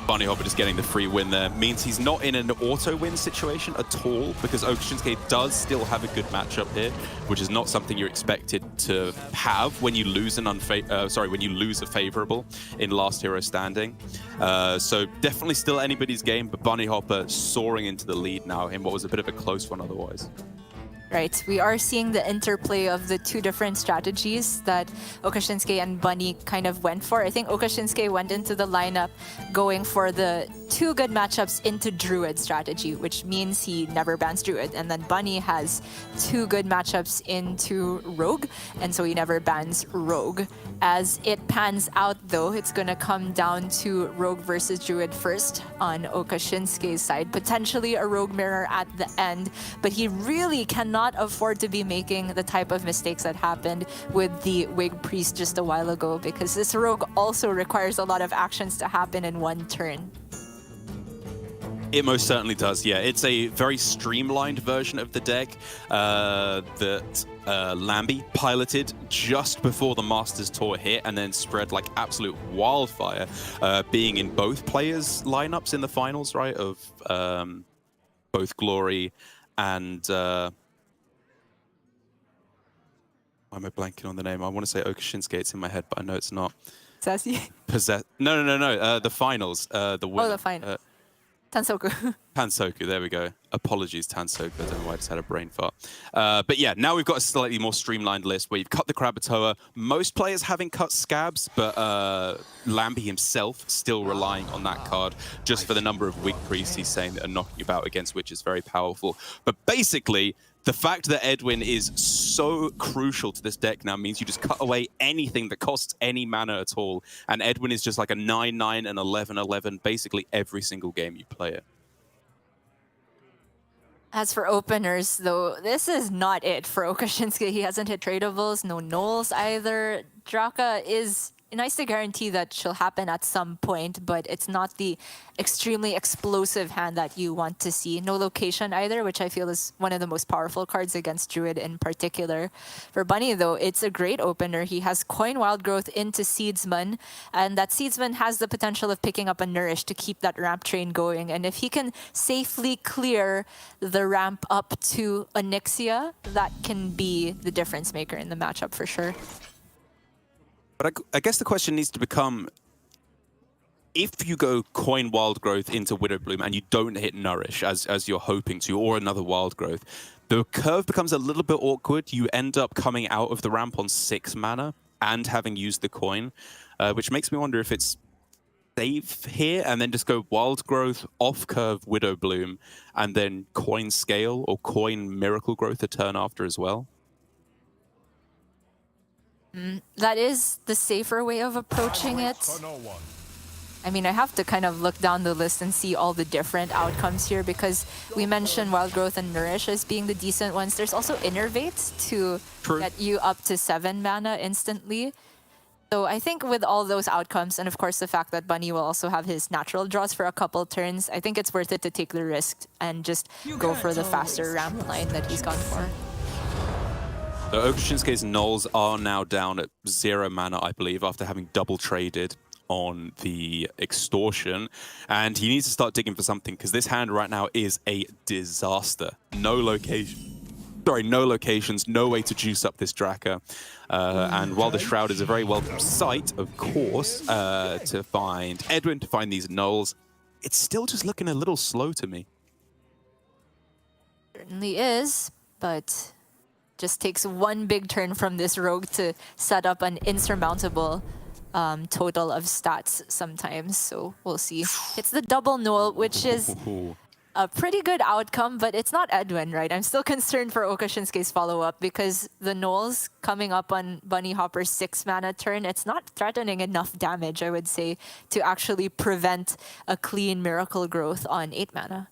Bunny Hopper just getting the free win there means he's not in an auto-win situation at all, because Okashinsuke does still have a good matchup here, which is not something you're expected to have when you lose when you lose a favorable in Last Hero Standing. So definitely still anybody's game, but Bunny Hopper soaring into the lead now in what was a bit of a close one otherwise. Right, we are seeing the interplay of the 2 different strategies that Okashinsuke and Bunny kind of went for. I think Okashinsuke went into the lineup going for the 2 good matchups into Druid strategy, which means he never bans Druid. And then Bunny has 2 good matchups into Rogue, and so he never bans Rogue. As it pans out, though, it's going to come down to Rogue versus Druid first on Okashinsuke's side. Potentially a Rogue mirror at the end, but he really cannot afford to be making the type of mistakes that happened with the Wig Priest just a while ago, because this Rogue also requires a lot of actions to happen in 1 turn. It most certainly does, yeah. It's a very streamlined version of the deck that Lambie piloted just before the Masters Tour hit and then spread like absolute wildfire, being in both players' lineups in the finals, right, of both Glory and... why am I blanking on the name? I want to say Okashinsuke, it's in my head, but I know it's not. Sassy? No. The finals. The winner. Oh, the final. Tansoku. Tansoku, there we go. Apologies, Tansoku. I don't know why I just had a brain fart. But yeah, now we've got a slightly more streamlined list where you've cut the Krakatoa. Most players having cut Scabs, but Lambie himself still relying on that card just for the number of Wig Priests he's saying that are knocking about against, which is very powerful. But basically, The fact that Edwin is so crucial to this deck now means you just cut away anything that costs any mana at all. And Edwin is just like a 9-9 and 11-11 basically every single game you play it. As for openers, though, this is not it for Okashinsky. He hasn't hit tradables, no nulls either. Draka is nice to guarantee that she'll happen at some point, but it's not the extremely explosive hand that you want to see. No location either, which I feel is one of the most powerful cards against Druid in particular. For Bunny, though, it's a great opener. He has Coin Wild Growth into Seedsman, and that Seedsman has the potential of picking up a Nourish to keep that ramp train going. And if he can safely clear the ramp up to Onyxia, that can be the difference maker in the matchup for sure. But I guess the question needs to become, if you go Coin Wild Growth into Widowbloom and you don't hit Nourish as you're hoping to, or another Wild Growth, the curve becomes a little bit awkward. You end up coming out of the ramp on 6 mana and having used the coin, which makes me wonder if it's save here and then just go Wild Growth, off-curve Widowbloom, and then Coin Scale or Coin Miracle Growth a turn after as well. That is the safer way of approaching it. I mean, I have to kind of look down the list and see all the different outcomes here because we mentioned Wild Growth and Nourish as being the decent ones. There's also Innervate to get you up to 7 mana instantly. So I think with all those outcomes, and of course the fact that Bunny will also have his natural draws for a couple turns, I think it's worth it to take the risk and just go for the faster ramp line that he's gone for. So Okashinsky's nulls are now down at 0 mana, I believe, after having double traded on the Extortion. And he needs to start digging for something, because this hand right now is a disaster. No locations, no way to juice up this Draka. And while the Shroud is a very welcome sight, of course, to find Edwin, to find these nulls, it's still just looking a little slow to me. Certainly is, but just takes one big turn from this rogue to set up an insurmountable total of stats sometimes. So we'll see. It's the double null, which is a pretty good outcome, but it's not Edwin, right? I'm still concerned for Okashinsky's follow-up because the nulls coming up on Bunny Hopper's 6 mana turn, it's not threatening enough damage, I would say, to actually prevent a clean Miracle Growth on 8 mana.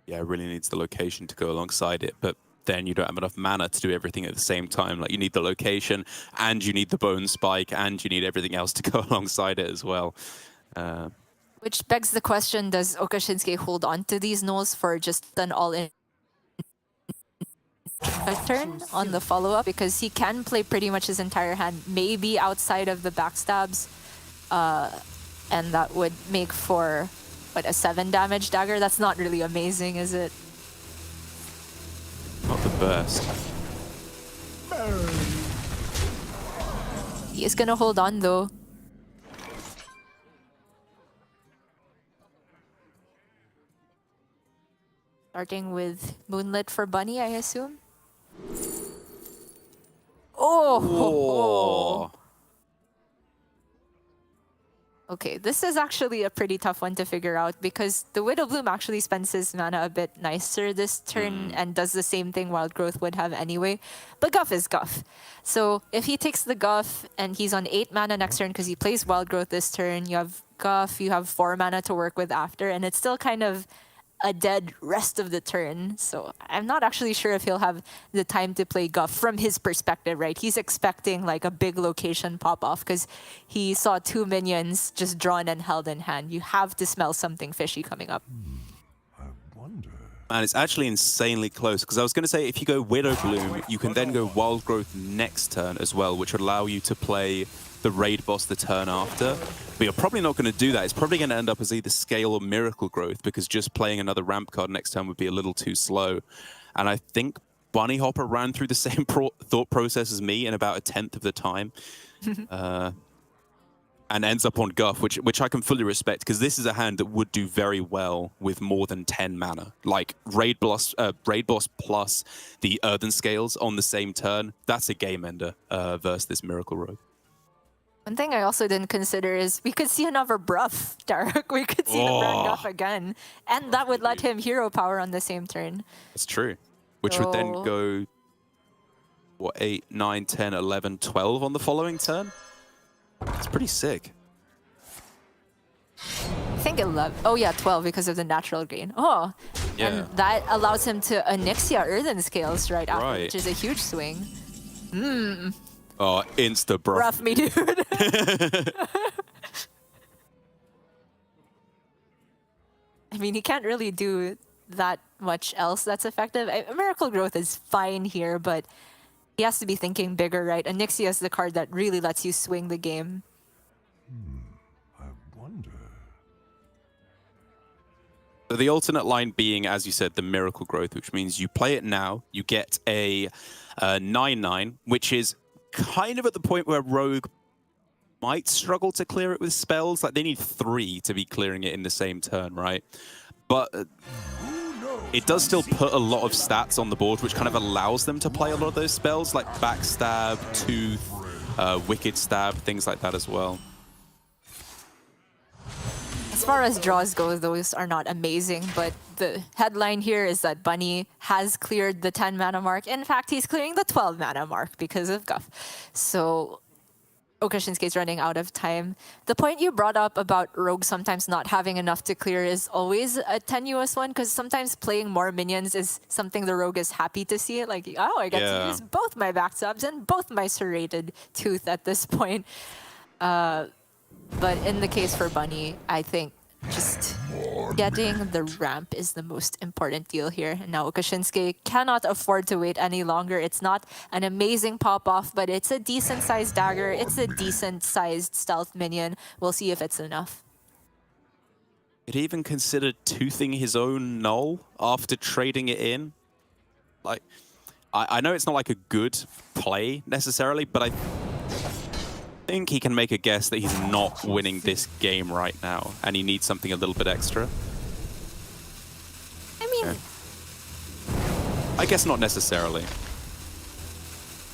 Yeah, it really needs the location to go alongside it, but then you don't have enough mana to do everything at the same time. Like, you need the location, and you need the Bone Spike, and you need everything else to go alongside it as well. Which begs the question, does Okashinsky hold on to these nulls for just an all-in turn on the follow-up? Because he can play pretty much his entire hand, maybe outside of the backstabs, and that would make for... What, a 7 damage dagger? That's not really amazing, is it? Not the best. He is gonna hold on though. Starting with Moonlit for Bunny, I assume. Oh! Okay, this is actually a pretty tough one to figure out because the Widowbloom actually spends his mana a bit nicer this turn and does the same thing Wild Growth would have anyway. But Guff is Guff. So if he takes the Guff and he's on 8 mana next turn because he plays Wild Growth this turn, you have Guff, you have 4 mana to work with after, and it's still kind of a dead rest of the turn. So I'm not actually sure if he'll have the time to play Guff from his perspective, right? He's expecting like a big location pop off because he saw 2 minions just drawn and held in hand. You have to smell something fishy coming up. I wonder. And it's actually insanely close, because I was going to say if you go Widowbloom, you can then go Wild Growth next turn as well, which would allow you to play the raid boss the turn after. But you're probably not going to do that. It's probably going to end up as either Scale or Miracle Growth, because just playing another ramp card next turn would be a little too slow. And I think Bunny Hopper ran through the same thought process as me in about a 10th of the time. And ends up on Guff, which I can fully respect, because this is a hand that would do very well with more than 10 mana. Like raid boss plus the Earthen Scales on the same turn. That's a game ender versus this Miracle Rogue. One thing I also didn't consider is we could see another Bruff, Derek. We could see the Brand Buff again. And that would let him hero power on the same turn. That's true. Which would then So- go, what, 8, 9, 10, 11, 12 on the following turn? It's pretty sick. I think 11. Oh yeah, 12 because of the natural gain. Oh, Yeah. and that allows him to Onyxia Earthen Scales right after, Right. which is a huge swing. Oh, insta bro. Rough me, dude. I mean, he can't really do that much else that's effective. Miracle Growth is fine here, but he has to be thinking bigger, right? Onyxia is the card that really lets you swing the game. I wonder. So the alternate line being, as you said, the Miracle Growth, which means you play it now, you get a 9/9, which is kind of at the point where Rogue might struggle to clear it with spells. Like, they need 3 to be clearing it in the same turn, right? But it does still put a lot of stats on the board, which kind of allows them to play a lot of those spells, like Backstab, Tooth, Wicked Stab, things like that as well. As far as draws go, those are not amazing, but the headline here is that Bunny has cleared the 10 mana mark. In fact, he's clearing the 12 mana mark because of Guff. So Okashinsuke is running out of time. The point you brought up about Rogue sometimes not having enough to clear is always a tenuous one, because sometimes playing more minions is something the Rogue is happy to see. Like, oh, I get to use both my Backstabs and both my Serrated Tooth at this point. But in the case for Bunny, I think just getting the ramp is the most important deal here. And now Okashinsuke cannot afford to wait any longer. It's not an amazing pop-off, but it's a decent-sized dagger. It's a decent-sized stealth minion. We'll see if it's enough. It even considered toothing his own null after trading it in. Like, I know it's not like a good play necessarily, but I think he can make a guess that he's not winning this game right now, and he needs something a little bit extra. I mean, I guess not necessarily.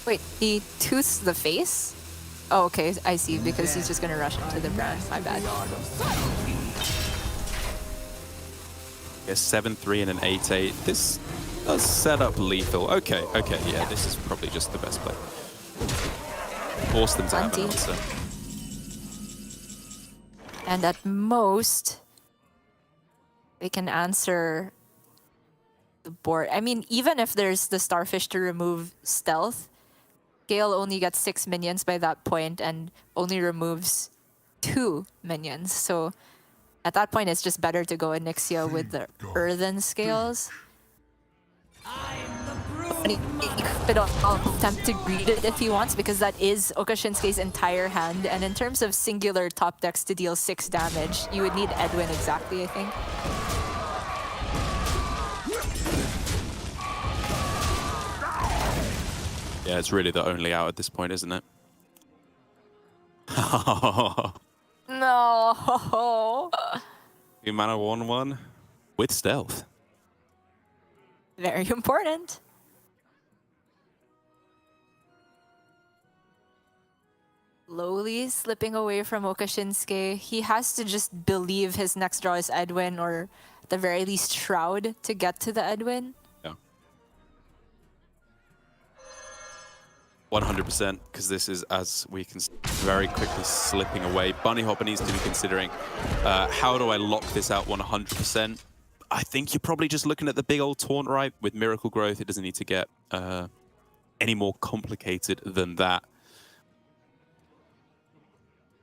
wait, he tooths the face? Oh, okay, I see, because he's just gonna rush into the brand. My bad. A 7-3 and an 8-8. This does set up lethal. Okay, yeah, this is probably just the best play. Force them to have an Plenty. answer. And at most, they can answer the board. I mean, even if there's the Starfish to remove stealth, Gale only gets 6 minions by that point and only removes 2 minions. So at that point, it's just better to go Onyxia with the Earthen Scales. And he could attempt to greed it if he wants, because that is Okashinsuke's entire hand. And in terms of singular top decks to deal 6 damage, you would need Edwin exactly, I think. Yeah, it's really the only out at this point, isn't it? No. 2 mana 1/1 with stealth. Very important. Slowly slipping away from Okashinsuke. He has to just believe his next draw is Edwin, or at the very least Shroud, to get to the Edwin. Yeah. 100%, because this is, as we can very quickly slipping away. Bunny Hopper needs to be considering, how do I lock this out 100%? I think you're probably just looking at the big old taunt, right? With Miracle Growth, it doesn't need to get any more complicated than that.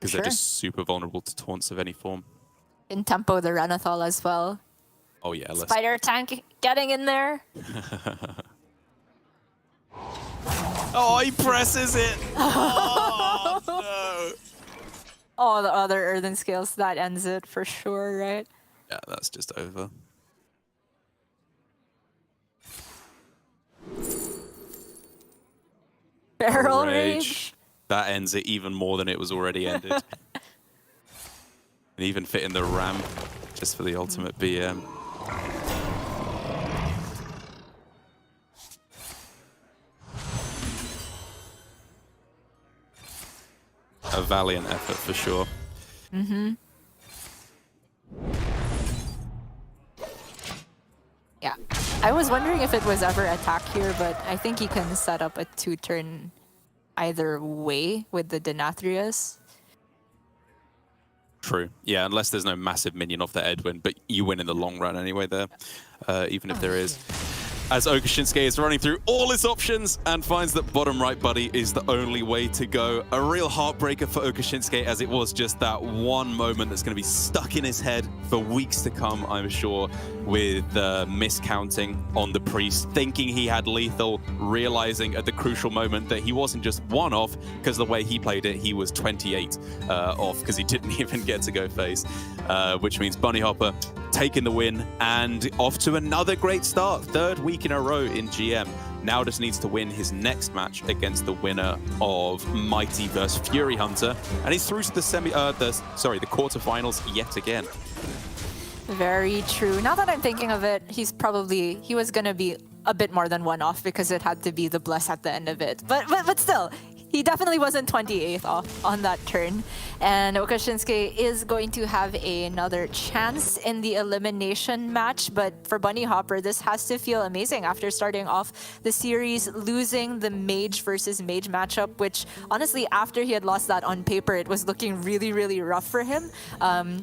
Because they're just super vulnerable to taunts of any form. In tempo the Renathal as well. Oh yeah, let's... Spider tank getting in there. Oh, he presses it! Oh, no! Oh, the other Earthen Scales, that ends it for sure, right? Yeah, that's just over. Barrel Rage. That ends it even more than it was already ended. And even fit in the ramp just for the ultimate BM. A valiant effort for sure. Yeah. I was wondering if it was ever attack here, but I think you can set up a 2-turn either way with the Denathrius. True. Yeah, unless there's no massive minion off the Edwin, but you win in the long run anyway there, even if there is. As Okashinsuke is running through all his options and finds that bottom right buddy is the only way to go. A real heartbreaker for Okashinsuke, as it was just that one moment that's going to be stuck in his head for weeks to come, I'm sure, with miscounting on the priest, thinking he had lethal, realizing at the crucial moment that he wasn't just one off, because the way he played it, he was 28 off, because he didn't even get to go face, which means Bunny Hopper taking the win and off to another great start. Third week in a row in GM. Now just needs to win his next match against the winner of Mighty versus Fury Hunter, and he's through to the the quarterfinals yet again. Very true. Now that I'm thinking of it, he was gonna be a bit more than one off because it had to be the bless at the end of it. But still, he definitely wasn't 28th off on that turn. And Okashinsuke is going to have another chance in the elimination match. But for Bunny Hopper, this has to feel amazing after starting off the series, losing the mage versus mage matchup, which honestly, after he had lost that on paper, it was looking really, really rough for him.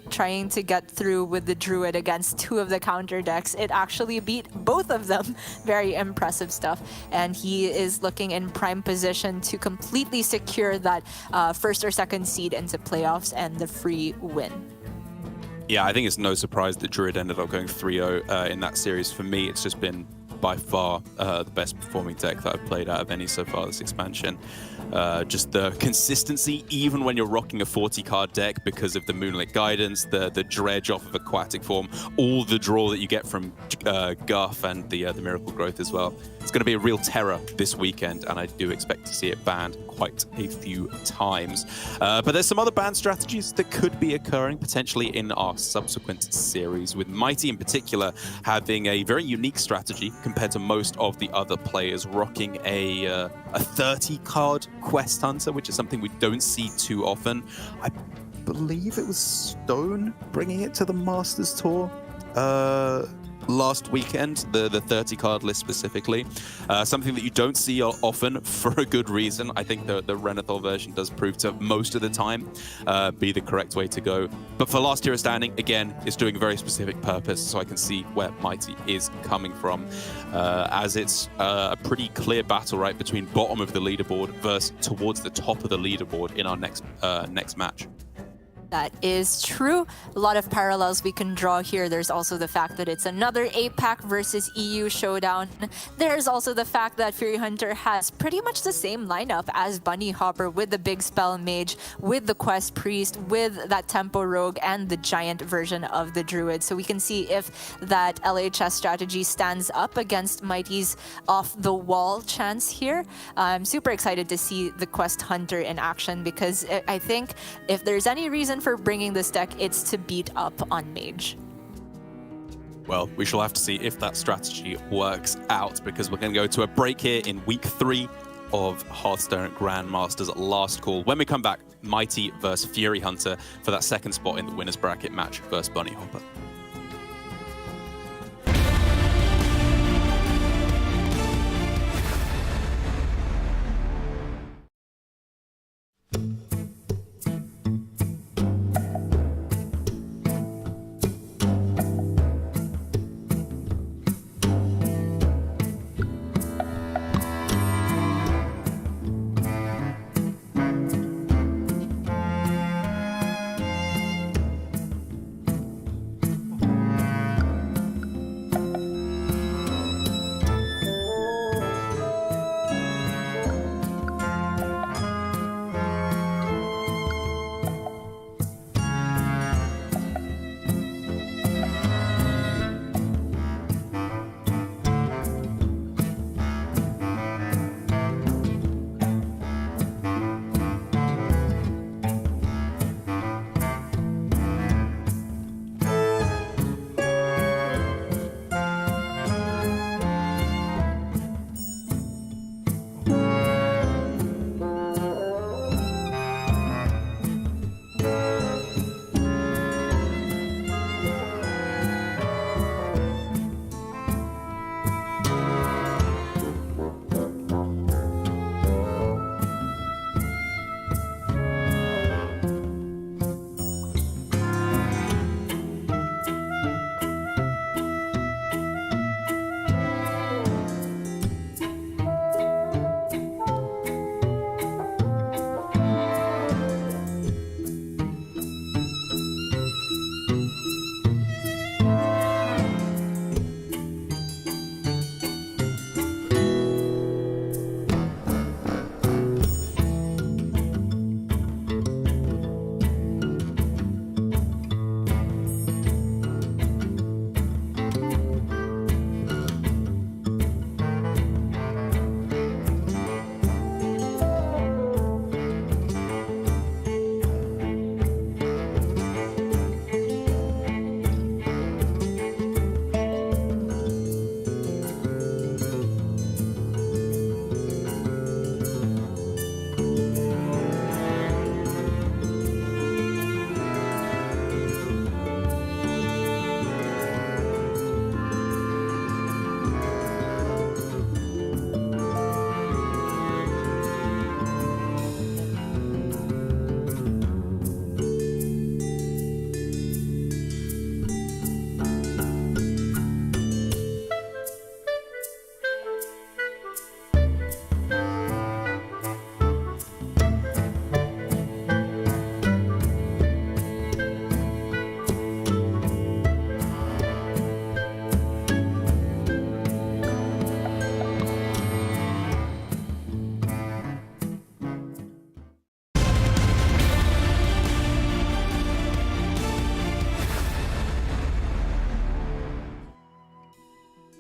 Trying to get through with the druid against two of the counter decks. It actually beat both of them. Very impressive stuff. And he is looking in prime position to completely secure that first or second seed into playoffs and the free win. Yeah, I think it's no surprise that Druid ended up going 3-0 in that series. For me, it's just been by far the best performing deck that I've played out of any so far this expansion. Just the consistency, even when you're rocking a 40-card deck because of the Moonlit Guidance, the dredge off of Aquatic Form, all the draw that you get from Guff and the Miracle Growth as well. It's going to be a real terror this weekend, and I do expect to see it banned quite a few times. But there's some other ban strategies that could be occurring potentially in our subsequent series, with Mighty in particular having a very unique strategy compared to most of the other players, rocking a 30-card Quest Hunter, which is something we don't see too often. I believe it was Stone bringing it to the Masters Tour last weekend, the 30-card list specifically. Something that you don't see often for a good reason. I think the Renathal version does prove to, most of the time, be the correct way to go. But for Last Hero Standing, again, it's doing a very specific purpose, so I can see where Mighty is coming from, as it's a pretty clear battle, right, between bottom of the leaderboard versus towards the top of the leaderboard in our next match. That is true. A lot of parallels we can draw here. There's also the fact that it's another APAC versus EU showdown. There's also the fact that Fury Hunter has pretty much the same lineup as Bunny Hopper, with the big spell mage, with the quest priest, with that tempo rogue, and the giant version of the druid. So we can see if that LHS strategy stands up against Mighty's off-the-wall chance here. I'm super excited to see the quest hunter in action, because I think if there's any reason for bringing this deck, it's to beat up on mage. Well, we shall have to see if that strategy works out, because we're going to go to a break here in week 3 of Hearthstone Grandmasters Last Call. When we come back, Mighty versus Fury Hunter for that second spot in the winner's bracket match versus Bunny Hopper.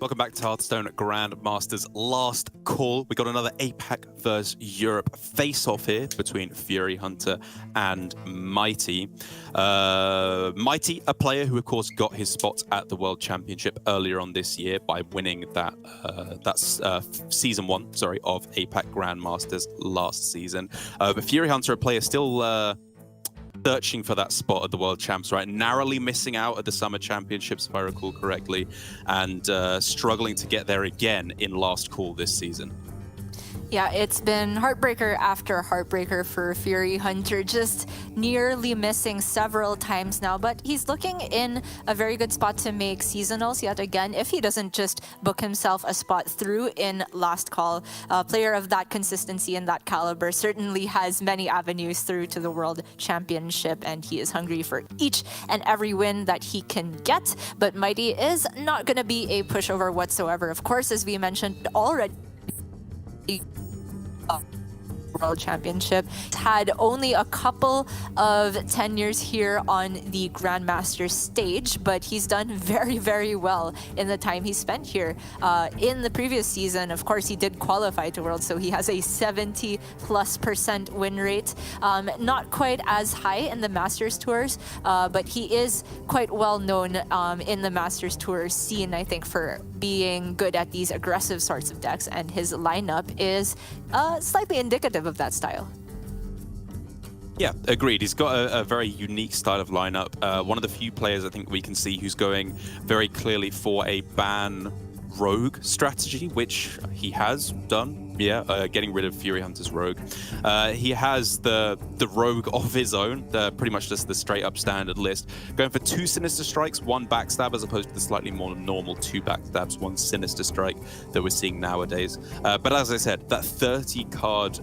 Welcome back to Hearthstone Grandmasters last call. We got another APAC vs Europe face-off here between Fury Hunter and Mighty. Mighty, a player who of course got his spot at the World Championship earlier on this year by winning that season 1, of APAC Grandmasters last season. But Fury Hunter, a player still searching for that spot at the World Champs, right? Narrowly missing out at the Summer Championships, if I recall correctly, and struggling to get there again in last call this season. Yeah, it's been heartbreaker after heartbreaker for Fury Hunter, just nearly missing several times now, but he's looking in a very good spot to make seasonals yet again if he doesn't just book himself a spot through in last call. A player of that consistency and that caliber certainly has many avenues through to the World Championship, and he is hungry for each and every win that he can get, but Mighty is not going to be a pushover whatsoever. Of course, as we mentioned already, World Championship. Had only a couple of tenures here on the Grandmasters stage, but he's done very, very well in the time he spent here. In the previous season, of course, he did qualify to Worlds, so he has a 70+% win rate. Not quite as high in the Masters Tours, but he is quite well known in the Masters Tours scene, I think, for being good at these aggressive sorts of decks, and his lineup is slightly indicative of that style. Yeah, agreed. He's got a very unique style of lineup. One of the few players I think we can see who's going very clearly for a ban rogue strategy, which he has done. Yeah, getting rid of Fury Hunter's rogue. He has the rogue of his own, pretty much just the straight up standard list. Going for 2 Sinister Strikes, 1 Backstab, as opposed to the slightly more normal 2 Backstabs, 1 Sinister Strike that we're seeing nowadays. But as I said, that 30 card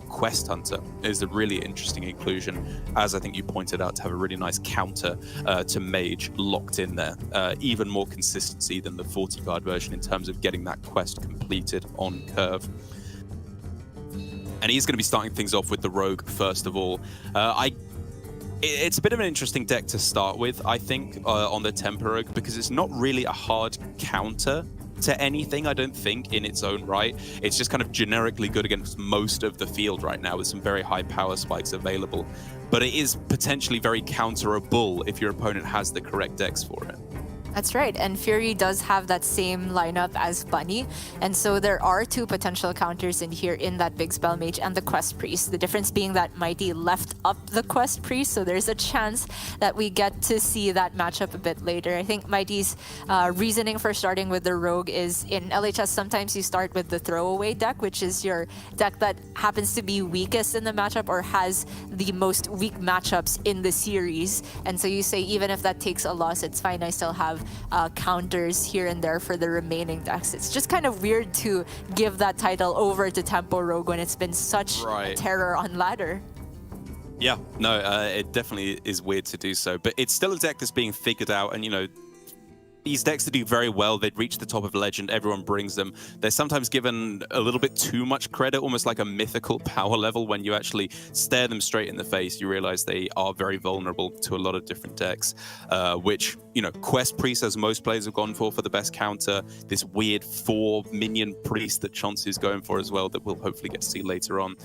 Quest Hunter is a really interesting inclusion, as I think you pointed out, to have a really nice counter to Mage locked in there. Even more consistency than the 40 card version in terms of getting that quest completed on curve. And he's going to be starting things off with the Rogue first of all. It's a bit of an interesting deck to start with, I think, on the Temper Rogue, because it's not really a hard counter to anything, I don't think, in its own right. It's just kind of generically good against most of the field right now with some very high power spikes available. But it is potentially very counterable if your opponent has the correct decks for it. That's right, and Fury does have that same lineup as Bunny, and so there are 2 potential counters in here in that Big Spell Mage and the Quest Priest. The difference being that Mighty left up the Quest Priest, so there's a chance that we get to see that matchup a bit later. I think Mighty's reasoning for starting with the Rogue is in LHS, sometimes you start with the throwaway deck, which is your deck that happens to be weakest in the matchup or has the most weak matchups in the series. And so you say, even if that takes a loss, it's fine, I still have counters here and there for the remaining decks. It's just kind of weird to give that title over to Tempo Rogue when it's been such a terror on ladder. Yeah, no, it definitely is weird to do so, but it's still a deck that's being figured out, and you know, these decks that do very well, they'd reach the top of Legend, everyone brings them. They're sometimes given a little bit too much credit, almost like a mythical power level. When you actually stare them straight in the face, you realize they are very vulnerable to a lot of different decks, which, you know, Quest Priest, as most players have gone for the best counter. This weird 4 minion priest that Chauncey's going for as well, that we'll hopefully get to see later on,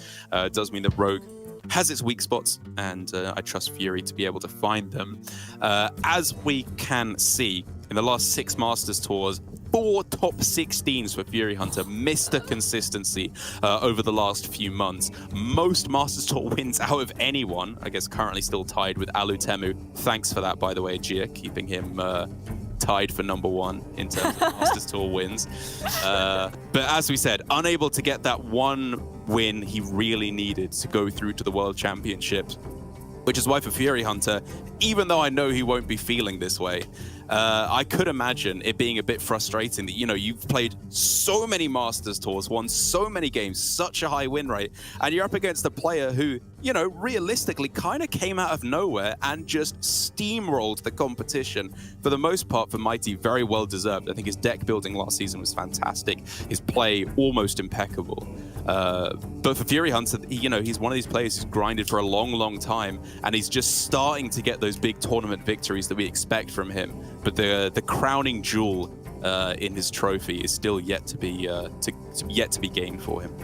does mean that Rogue has its weak spots, and I trust Fury to be able to find them. As we can see, in the last 6 Masters Tours, 4 top 16s for Fury Hunter. Mr. Consistency over the last few months. Most Masters Tour wins out of anyone. I guess currently still tied with Alutemu. Thanks for that, by the way, Gia, keeping him tied for #1 in terms of Masters Tour wins. But as we said, unable to get that one win he really needed to go through to the World Championships, which is why for Fury Hunter, even though I know he won't be feeling this way, I could imagine it being a bit frustrating that, you know, you've played so many Masters Tours, won so many games, such a high win rate, and you're up against a player who, you know, realistically kind of came out of nowhere and just steamrolled the competition. For the most part, for Mighty, very well deserved. I think his deck building last season was fantastic. His play almost impeccable. But for Fury Hunter, you know, he's one of these players who's grinded for a long, long time, and he's just starting to get those big tournament victories that we expect from him. But the crowning jewel in his trophy is still yet to be gained for him.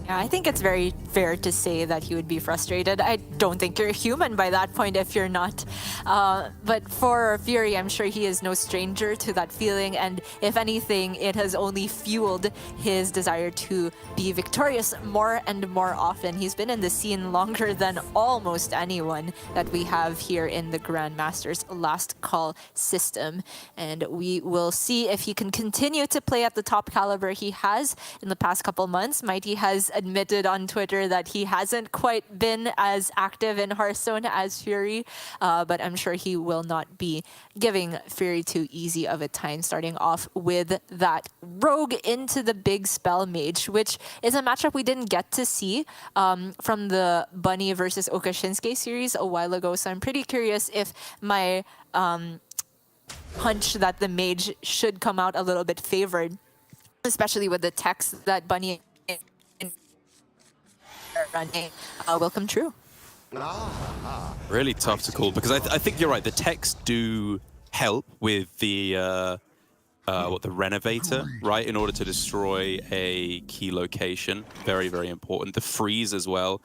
Yeah, I think it's very fair to say that he would be frustrated. I don't think you're human by that point if you're not. But for Fury, I'm sure he is no stranger to that feeling. And if anything, it has only fueled his desire to be victorious more and more often. He's been in the scene longer than almost anyone that we have here in the Grandmasters last call system. And we will see if he can continue to play at the top caliber he has in the past couple months. Mighty has admitted on Twitter that he hasn't quite been as active in Hearthstone as Fury, but I'm sure he will not be giving Fury too easy of a time, starting off with that Rogue into the big Spell Mage, which is a matchup we didn't get to see from the Bunny versus Okashinsuke series a while ago, so I'm pretty curious if my hunch that the Mage should come out a little bit favored, especially with the text that Bunny running, will come true. Really tough to call, because I think you're right. The techs do help with the the Renovator, right, in order to destroy a key location. Very, very important. The freeze as well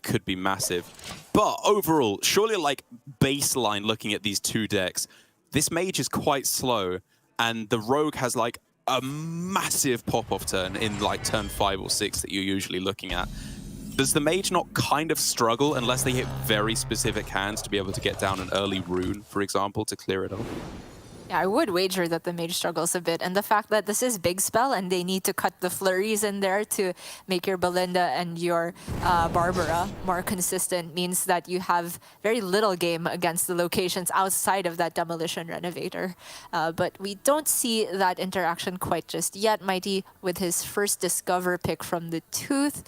could be massive. But overall, surely like baseline looking at these two decks, this Mage is quite slow, and the Rogue has like a massive pop-off turn in like turn 5 or 6 that you're usually looking at. Does the Mage not kind of struggle unless they hit very specific hands to be able to get down an early rune, for example, to clear it off? Yeah, I would wager that the Mage struggles a bit. And the fact that this is big spell and they need to cut the flurries in there to make your Belinda and your Barbara more consistent means that you have very little game against the locations outside of that Demolition Renovator. But we don't see that interaction quite just yet. Mighty with his first Discover pick from the Tooth.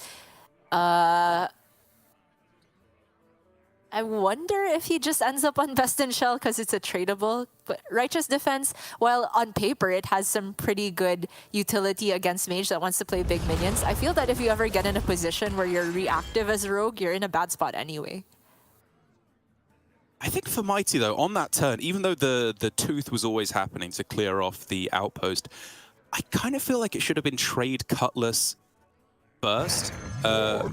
I wonder if he just ends up on Best in Shell because it's a tradable. But Righteous Defense, while on paper it has some pretty good utility against Mage that wants to play big minions, I feel that if you ever get in a position where you're reactive as a Rogue, you're in a bad spot anyway. I think for Mighty, though, on that turn, even though the Tooth was always happening to clear off the outpost, I kind of feel like it should have been trade Cutlass first,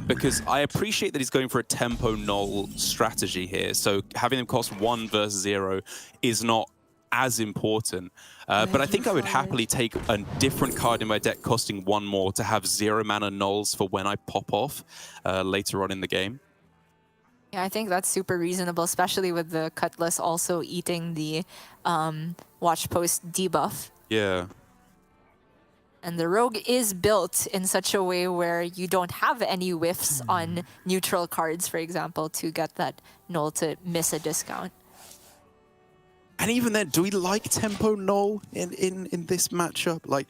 because I appreciate that he's going for a tempo null strategy here, so having them cost 1 versus 0 is not as important. But I think I would happily take a different card in my deck costing 1 more to have 0 mana nulls for when I pop off later on in the game. Yeah, I think that's super reasonable, especially with the Cutlass also eating the Watch Post debuff. Yeah. And the Rogue is built in such a way where you don't have any whiffs on neutral cards, for example, to get that null to miss a discount. And even then, do we like tempo null in this matchup? Like,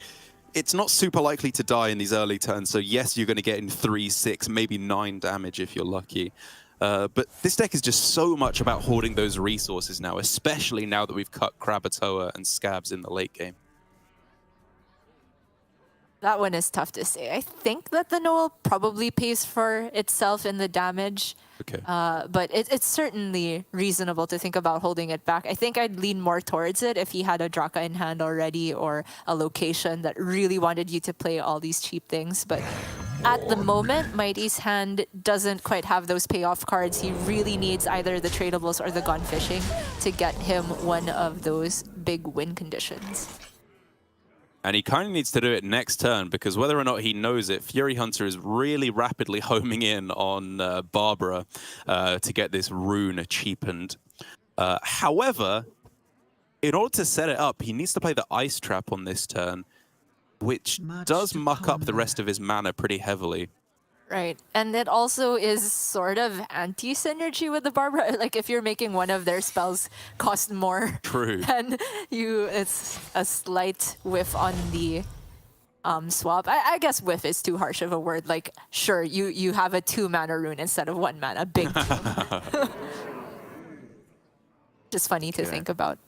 it's not super likely to die in these early turns, so yes, you're going to get in 3, 6, maybe 9 damage if you're lucky. But this deck is just so much about hoarding those resources now, especially now that we've cut Krakatoa and Scabs in the late game. That one is tough to say. I think that the null probably pays for itself in the damage. Okay. But it's certainly reasonable to think about holding it back. I think I'd lean more towards it if he had a Draka in hand already or a location that really wanted you to play all these cheap things. But at the moment, Mighty's hand doesn't quite have those payoff cards. He really needs either the tradables or the gone fishing to get him one of those big win conditions. And he kind of needs to do it next turn, because whether or not he knows it, Fury Hunter is really rapidly homing in on Barbara to get this rune cheapened. However, in order to set it up, he needs to play the Ice Trap on this turn, which does muck up the rest of his mana pretty heavily. Right, and it also is sort of anti-synergy with the Barbara. Like, if you're making one of their spells cost more, True. then it's a slight whiff on the swap. I guess whiff is too harsh of a word. Like, sure, you have a 2 mana rune instead of 1 mana. Big deal. Just funny to think about.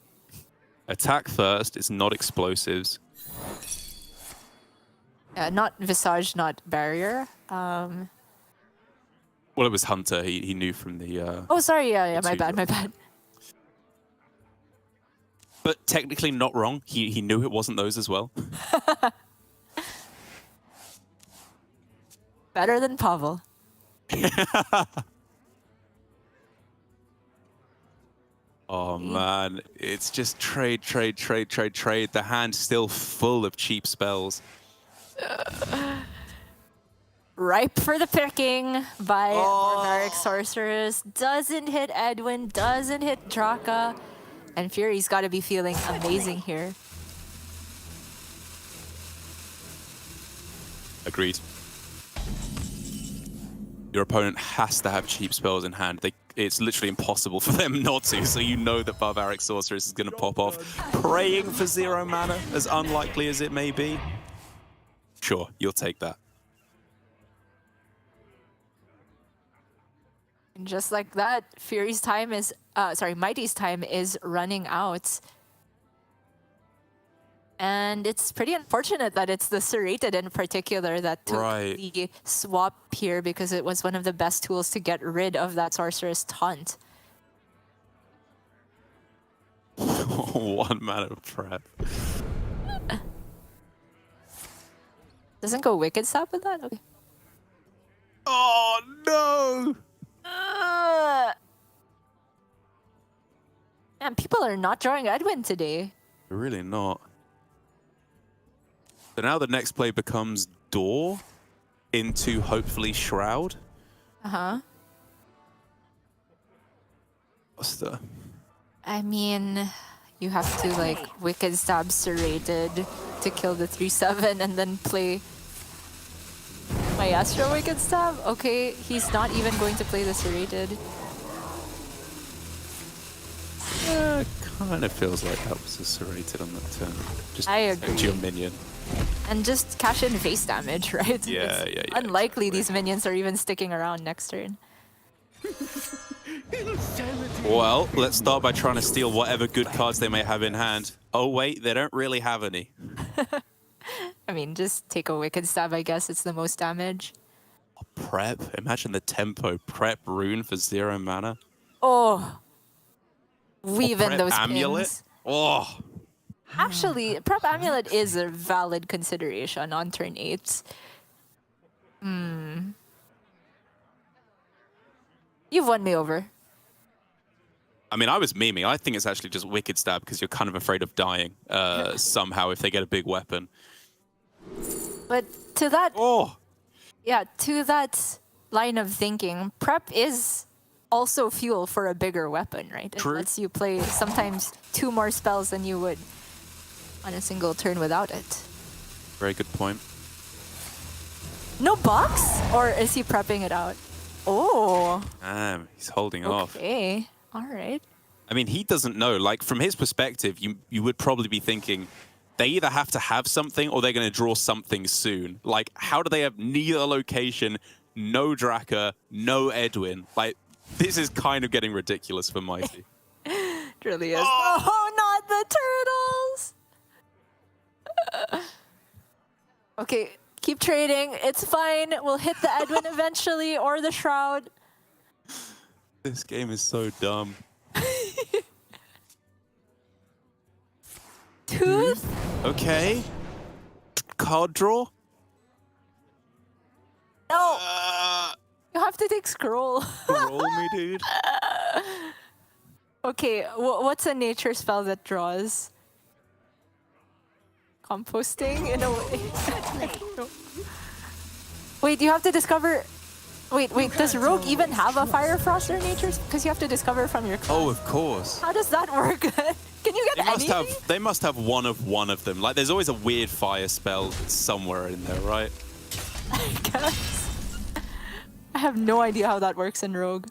Attack first, it's not explosives. Not Visage, not Barrier. Well, it was Hunter. He knew from the... oh, sorry. Yeah, my bad. But technically not wrong. He knew it wasn't those as well. Better than Pavel. Oh man, it's just trade, trade, trade, trade, trade. The hand's still full of cheap spells. Ripe for the picking by Barbaric Sorceress. Doesn't hit Edwin, doesn't hit Draka. And Fury's got to be feeling amazing here. Agreed. Your opponent has to have cheap spells in hand. It's literally impossible for them not to, so you know that Barbaric Sorceress is going to pop off. Praying for 0 mana, as unlikely as it may be. Sure, you'll take that. And just like that, Fury's time is, Mighty's time is running out. And it's pretty unfortunate that it's the Serrated in particular that took the swap here, because it was one of the best tools to get rid of that Sorceress taunt. 1 mana prep. Doesn't go Wicked Stab with that? Okay. Oh no! Man, people are not drawing Edwin today. They're really not. So now the next play becomes Door into hopefully Shroud. Uh-huh. What's the... I mean, you have to like Wicked Stab Serrated to kill the 3/7 and then play Maestro Wicked Stab? Okay, he's not even going to play the Serrated. Kind of feels like that was a Serrated on that turn. Just I agree. protect your minion. And just cash in face damage, right? Yeah, It's yeah. unlikely these minions are even sticking around next turn. Well, let's start by trying to steal whatever good cards they may have in hand. Oh wait, they don't really have any. I mean, just take a Wicked Stab, I guess. It's the most damage. Prep. Imagine the tempo. Prep rune for 0 mana. Oh. Weave in Prep those amulet. pins. Oh. Actually, Prep Amulet is a valid consideration on turn 8. You've won me over. I mean, I was memeing. I think it's actually just Wicked Stab because you're kind of afraid of dying somehow if they get a big weapon. But to that, Oh. yeah, to that line of thinking, Prep is also fuel for a bigger weapon, right? True. It lets you play sometimes 2 more spells than you would on a single turn without it. Very good point. No box? Or is he prepping it out? Oh, Damn, he's holding off. okay. All right. I mean, he doesn't know. Like, from his perspective, you would probably be thinking they either have to have something or they're going to draw something soon. Like, how do they have neither location, no Draka, no Edwin? Like, this is kind of getting ridiculous for Mighty. It really is. Oh, not the turtles! Okay, keep trading. It's fine. We'll hit the Edwin eventually, or the Shroud. This game is so dumb. Tooth? Okay. Card draw? No! You have to take scroll. Roll me, dude. Okay, what's a nature spell that draws? Composting in a way. I don't know. Wait, you have to discover. Wait, does Rogue even have a Fire Frost or nature? Because you have to discover from your class. Oh, of course. How does that work? Can you get any? They must have one of them. Like, there's always a weird fire spell somewhere in there, right? I guess. I have no idea how that works in Rogue.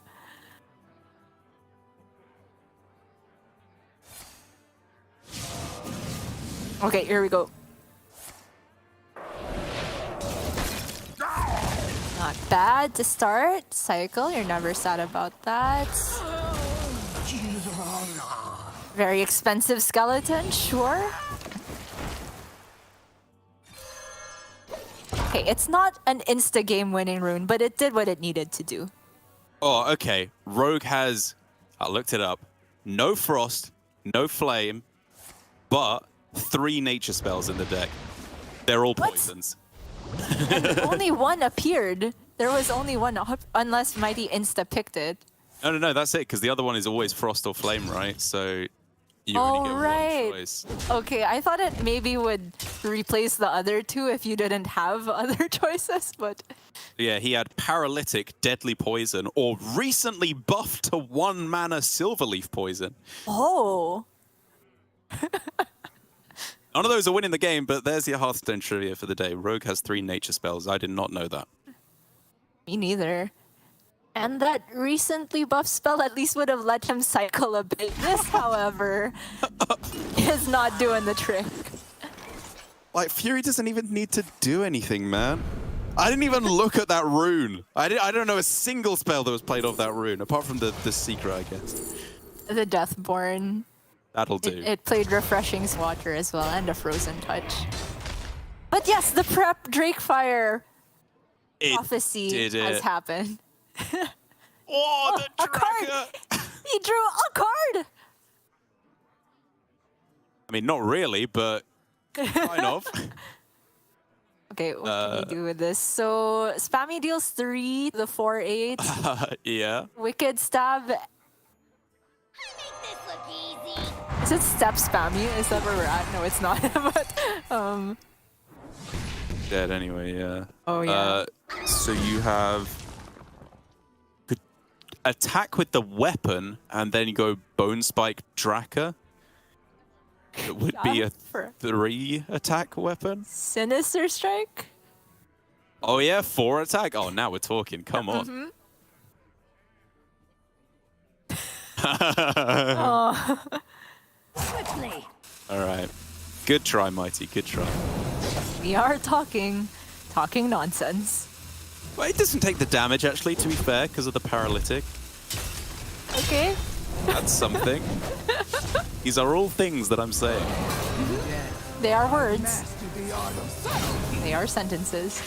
Okay, here we go. Not bad to start. Cycle, you're never sad about that. Very expensive skeleton, sure. Okay, it's not an insta-game winning rune, but it did what it needed to do. Oh, okay. Rogue has, I looked it up, no frost, no flame, but 3 nature spells in the deck. They're all poisons. And only one appeared. There was only one, unless Mighty Insta picked it. No, that's it, because the other one is always Frost or Flame, right? So you only get one choice. Okay, I thought it maybe would replace the other 2 if you didn't have other choices, but... Yeah, he had Paralytic, Deadly Poison, or recently buffed to 1 mana Silverleaf Poison. Oh! None of those are winning the game, but there's your Hearthstone trivia for the day. Rogue has 3 nature spells. I did not know that. Me neither. And that recently buffed spell at least would have let him cycle a bit. This, however, is not doing the trick. Like, Fury doesn't even need to do anything, man. I didn't even look at that rune. I don't know a single spell that was played off that rune, apart from the secret, I guess. The Deathborn. That'll do. It played Refreshing Water as well, and a Frozen Touch. But yes, the prep Drakefire prophecy has happened. Oh, the a card! tracker! He drew a card! I mean, not really, but kind of. Okay, what can we do with this? So, Spammy deals 3, the 4/8. Yeah. Wicked Stab. Is it Step Spammy? Is that where we're at? No, it's not. But, Dead anyway, yeah. Oh, yeah. So you have... Could attack with the weapon, and then you go Bone Spike Draka. It would be a 3 attack weapon. Sinister Strike? Oh yeah, 4 attack? Oh, now we're talking. Come on. Oh. Quickly. All right. Good try, Mighty. Good try. We are talking nonsense. Well, it doesn't take the damage, actually, to be fair, because of the paralytic. Okay. That's something. These are all things that I'm saying. They are words. They are sentences.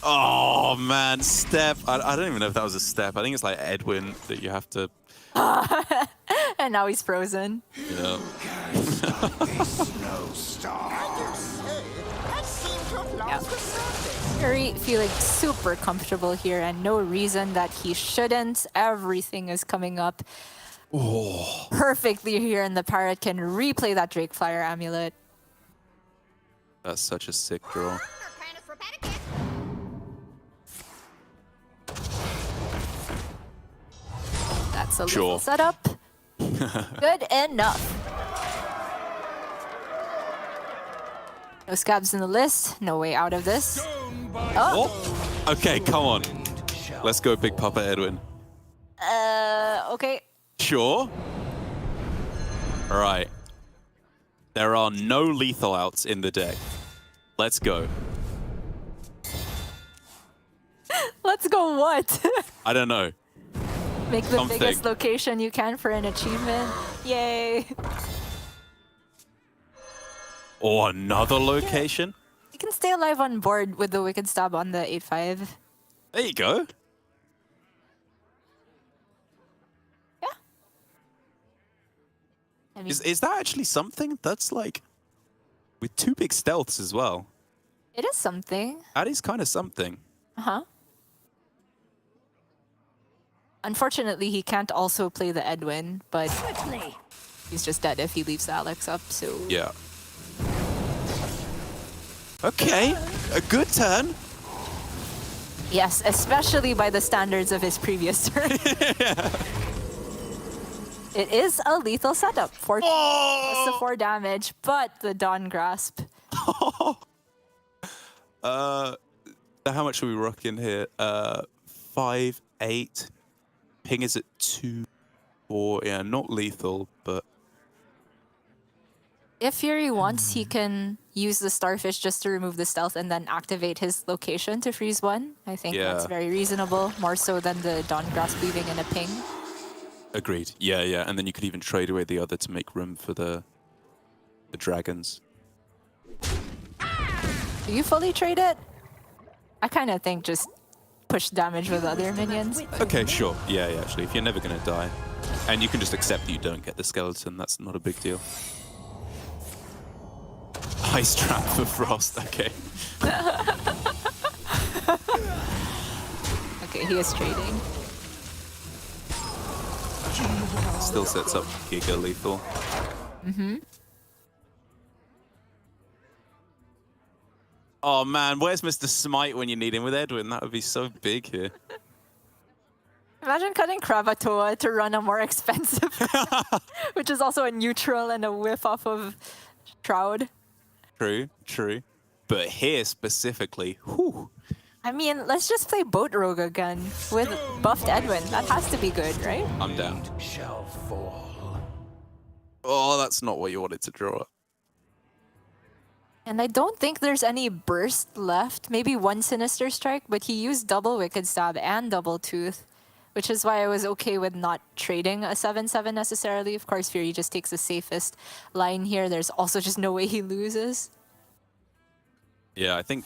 Oh, man. Step. I don't even know if that was a step. I think it's like Edwin that you have to... And now he's frozen. Yeah. Fury feeling super comfortable here and no reason that he shouldn't. Everything is coming up perfectly here, and the Parrot can replay that Drakefire Amulet. That's such a sick draw. That's a little setup. Good enough. No scabs in the list. No way out of this. Oh. Okay, come on. Let's go, Big Papa Edwin. Okay. Sure. All right. There are no lethal outs in the deck. Let's go. Let's go what? I don't know. Make the biggest location you can for an achievement. Yay. Or another location? You can stay alive on board with the Wicked Stab on the 8/5. There you go. Yeah. I mean, Is that actually something? That's like... With 2 big stealths as well. it is something. That is kind of something. Uh-huh. Unfortunately, he can't also play the Edwin, but he's just dead if he leaves Alex up, so... Yeah. Okay, a good turn. Yes, especially by the standards of his previous turn. It is a lethal setup. 4 plus the 4 damage, but the Dawn Grasp. How much are we rocking here? 5, 8. Ping is at 2, 4. Yeah, not lethal, but... If Fury wants, he can use the Starfish just to remove the stealth and then activate his location to freeze 1. I think that's very reasonable, more so than the Dawn Grasp leaving in a ping. Agreed. Yeah, yeah. And then you could even trade away the other to make room for the dragons. Do you fully trade it? I kind of think just push damage with other minions. Okay, sure. Yeah, yeah, actually. If you're never going to die. And you can just accept that you don't get the skeleton. That's not a big deal. Ice trap for Frost. Okay. Okay, he is trading. Still sets up Giga lethal. Oh man, where's Mr. Smite when you need him with Edwin? That would be so big here. Imagine cutting Kravatoa to run a more expensive, which is also a neutral and a whiff off of Shroud. True, true. But here specifically, whew. I mean, let's just play Boat Rogue again with buffed Edwin. That has to be good, right? I'm down. Shall fall. Oh, that's not what you wanted to draw. And I don't think there's any burst left. Maybe one Sinister Strike, but he used double Wicked Stab and double Tooth, which is why I was okay with not trading a 7/7 necessarily. Of course, Fury just takes the safest line here. There's also just no way he loses. Yeah, I think...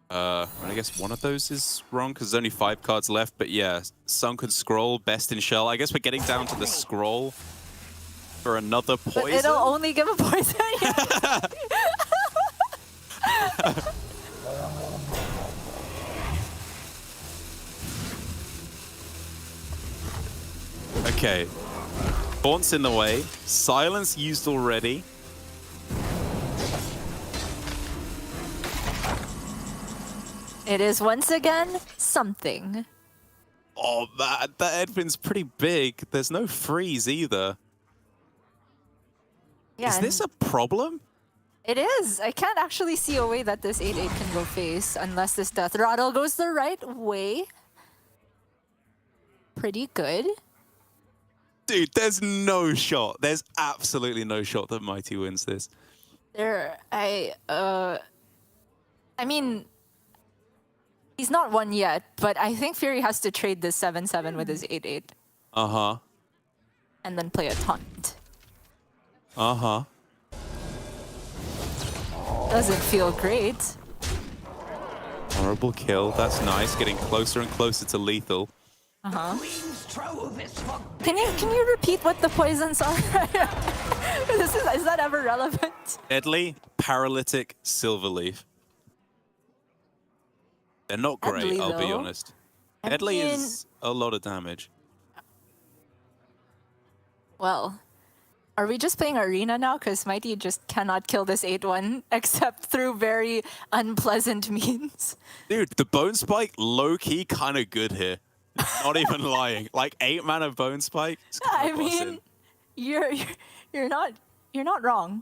I guess one of those is wrong because there's only 5 cards left. But yeah, Sunken Scroll, Best in Shell. I guess we're getting down to the Scroll for another poison. But it'll only give a poison. Okay. Bont's in the way. Silence used already. It is once again something. Oh, that Edwin's pretty big. There's no freeze either. Yeah, Is this a problem? It is. I can't actually see a way that this 8/8 can go face unless this Death Rattle goes the right way. Pretty good. Dude, there's no shot. There's absolutely no shot that Mighty wins this. I mean, he's not won yet, but I think Fury has to trade this 7/7 with his 8/8 Uh-huh. and then play a taunt. Uh-huh. Doesn't feel great. Horrible kill. That's nice. Getting closer and closer to lethal. Can you repeat what the poisons are? Is that ever relevant? Deadly, Paralytic, Silverleaf. They're not great, Deadly, I'll be though. honest. I Deadly mean- is a lot of damage. Well, are we just playing Arena now? Because Mighty just cannot kill this 8/1 except through very unpleasant means. Dude, the Bone Spike, low-key kind of good here. Not even lying. Like 8 mana Bone Spike. it's gonna I boss mean, in. you're not wrong.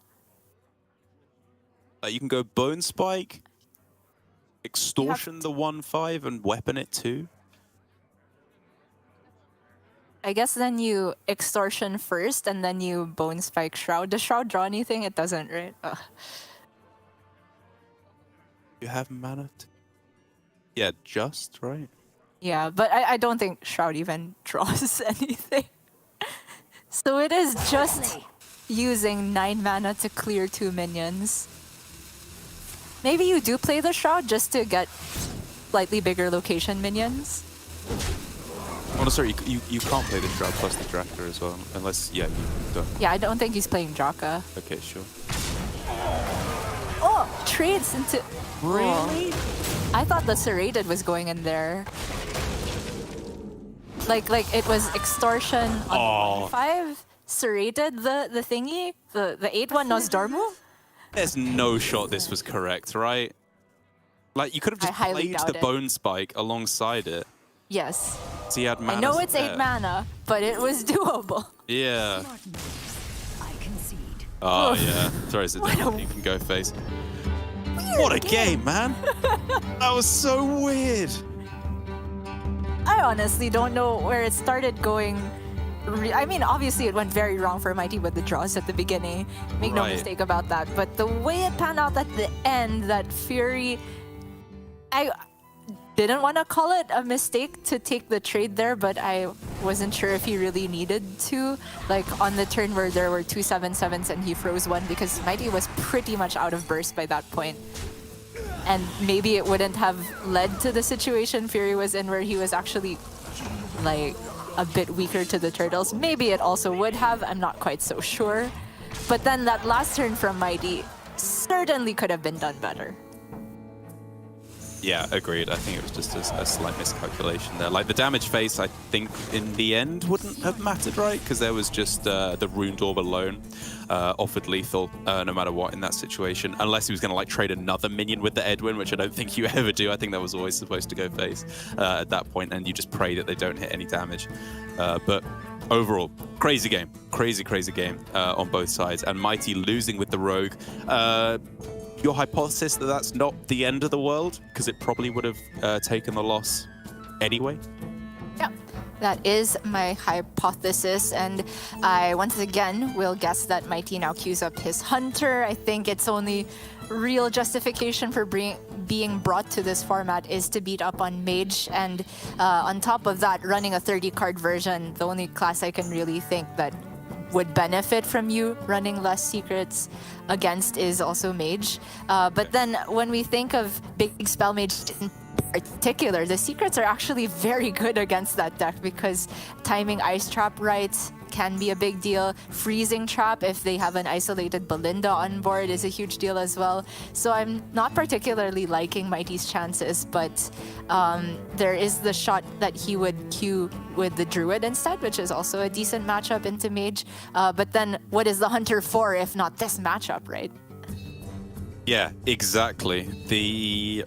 You can go Bone Spike, Extortion the 1/5, and Weapon it too. I guess then you Extortion first and then you Bone Spike Shroud. Does Shroud draw anything? It doesn't, right? Ugh. You have mana? Yeah, just, right? Yeah, but I don't think Shroud even draws anything. So it is just using 9 mana to clear 2 minions. Maybe you do play the Shroud just to get slightly bigger location minions. Oh, no, sorry, you can't play the Shroud plus the Draka as well, unless, yeah, you don't. Yeah, I don't think he's playing Draka. Okay, sure. Oh, trades into... Really? I thought the Serrated was going in there. Like it was Extortion on 5, Serrated the thingy, the 8/1 Nosdormu. There's no shot this was correct, right? Like, you could have I just highly played doubt the it. Bone Spike alongside it. Yes. So you had mana. I know it's 8 there. mana, but it was doable. Yeah. I concede. Oh, yeah. Sorry, so you can go face. What a game, man! That was so weird. I honestly don't know where it started going. I mean, obviously it went very wrong for Mighty with the draws at the beginning. Make no Right. mistake about that. But the way it panned out at the end, that Fury... I didn't want to call it a mistake to take the trade there, but I wasn't sure if he really needed to. Like, on the turn where there were 2 7/7s and he froze one, because Mighty was pretty much out of burst by that point. And maybe it wouldn't have led to the situation Fury was in where he was actually, like, a bit weaker to the turtles. Maybe it also would have, I'm not quite so sure. But then that last turn from Mighty certainly could have been done better. Yeah, agreed. I think it was just a slight miscalculation there. Like, the damage face, I think, in the end wouldn't have mattered, right? Because there was just the Rune Orb alone offered lethal no matter what in that situation. Unless he was going to, like, trade another minion with the Edwin, which I don't think you ever do. I think that was always supposed to go face at that point, and you just pray that they don't hit any damage. But overall, crazy game. Crazy game on both sides. And Mighty losing with the Rogue. Your hypothesis that that's not the end of the world, because it probably would have taken the loss anyway? Yeah, that is my hypothesis, and I once again will guess that Mighty now queues up his Hunter. I think its only real justification for being brought to this format is to beat up on Mage, and on top of that, running a 30-card version, the only class I can really think that would benefit from you running less secrets against is also Mage. But then when we think of Big Spell Mage in particular, the secrets are actually very good against that deck because timing Ice Trap right can be a big deal. Freezing Trap, if they have an isolated Belinda on board, is a huge deal as well. So I'm not particularly liking Mighty's chances, but there is the shot that he would queue with the Druid instead, which is also a decent matchup into Mage. But then what is the Hunter for if not this matchup, right? Yeah, exactly. The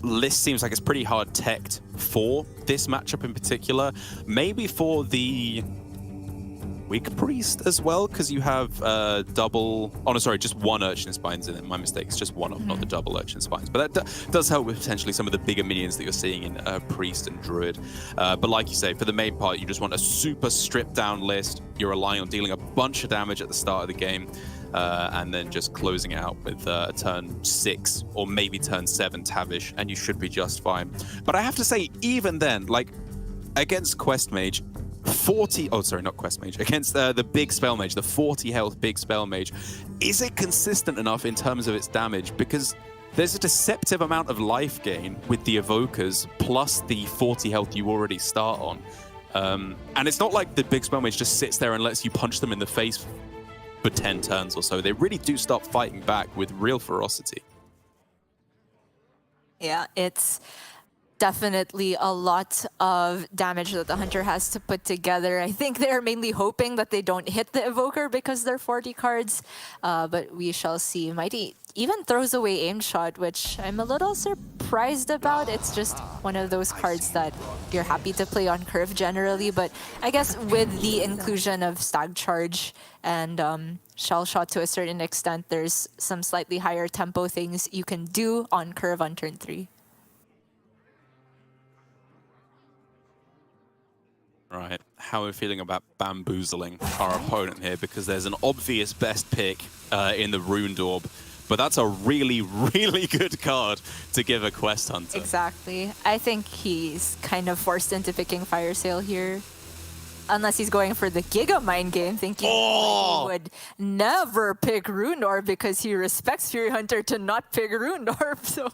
list seems like it's pretty hard teched for this matchup in particular. Maybe for the Weak Priest as well, because you have double... Oh, no, sorry, just one Urchin Spines in it. My mistake. It's just one of, not the double Urchin Spines. But that does help with potentially some of the bigger minions that you're seeing in Priest and Druid. But like you say, for the main part, you just want a super stripped-down list. You're relying on dealing a bunch of damage at the start of the game, and then just closing it out with turn 6 or maybe turn 7 Tavish, and you should be just fine. But I have to say, even then, like, against Quest Mage, 40, oh sorry, not Quest Mage, against the Big Spell Mage, the 40 health Big Spell Mage, is it consistent enough in terms of its damage? Because there's a deceptive amount of life gain with the Evokers plus the 40 health you already start on. And it's not like the Big Spell Mage just sits there and lets you punch them in the face for 10 turns or so. They really do start fighting back with real ferocity. Yeah, it's definitely a lot of damage that the Hunter has to put together. I think they're mainly hoping that they don't hit the Evoker because they're 40 cards, but we shall see. Mighty even throws away Aim Shot, which I'm a little surprised about. It's just one of those cards that you're happy to play on curve generally, but I guess with the inclusion of Stag Charge and Shell Shot to a certain extent, there's some slightly higher tempo things you can do on curve on turn 3. Right, how are we feeling about bamboozling our opponent here? Because there's an obvious best pick in the Rune Orb, but that's a really, really good card to give a Quest Hunter. Exactly. I think he's kind of forced into picking Fire Sale here. Unless he's going for the Giga Mind game, thinking he would never pick Rune Orb because he respects Fury Hunter to not pick Rune Orb. So,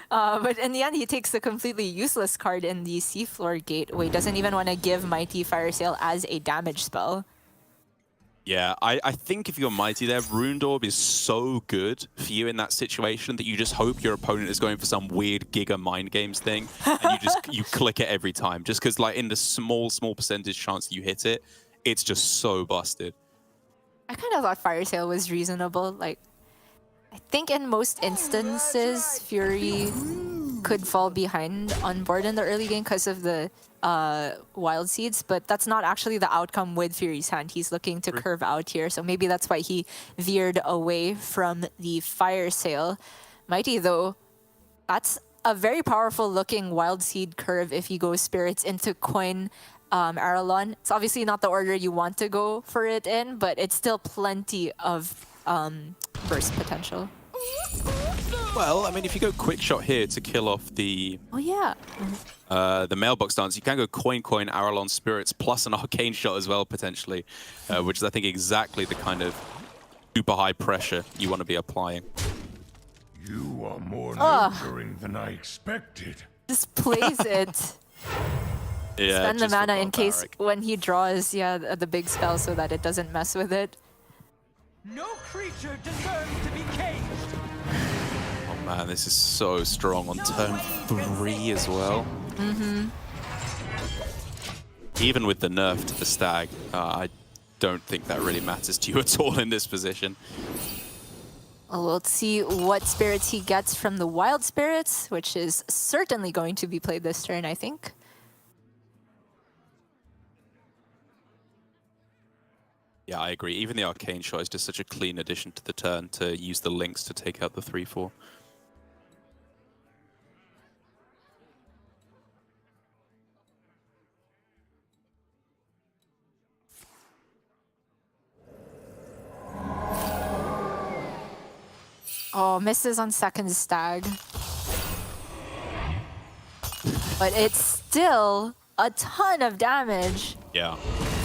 but in the end, he takes the completely useless card in the Seafloor Gateway. Doesn't even want to give Mighty Fire Sale as a damage spell. Yeah, I think if you're Mighty there, Rune Orb is so good for you in that situation that you just hope your opponent is going for some weird Giga Mind Games thing, and you click it every time. Just because, like, in the small percentage chance you hit it, it's just so busted. I kind of thought Fire Sale was reasonable. Like, I think in most instances, Fury could fall behind on board in the early game because of the Wild Seeds, but that's not actually the outcome with Fury's hand. He's looking to curve out here, so maybe that's why he veered away from the Fire Sale. Mighty, though, that's a very powerful looking Wild Seed curve if he goes Spirits into Coin Aralon. It's obviously not the order you want to go for it in, but it's still plenty of burst potential. Well, I mean, if you go Quick Shot here to kill off the... Oh, yeah. The Mailbox Dance, you can go Coin, Aralon, Spirits, plus an Arcane Shot as well, potentially, which is, I think, exactly the kind of super high pressure you want to be applying. You are more nurturing than I expected. Just plays it. Yeah, Spend the just for mana in case barbaric. when he draws, yeah, the big spell so that it doesn't mess with it. No creature deserves to be caged. Oh man, this is so strong on turn 3 as well. Even with the nerf to the stag, I don't think that really matters to you at all in this position. Well, we'll see what spirits he gets from the wild spirits, which is certainly going to be played this turn, I think. Yeah, I agree. Even the arcane shot is just such a clean addition to the turn to use the links to take out the 3/4. Oh, misses on second stag. But it's still a ton of damage. Yeah.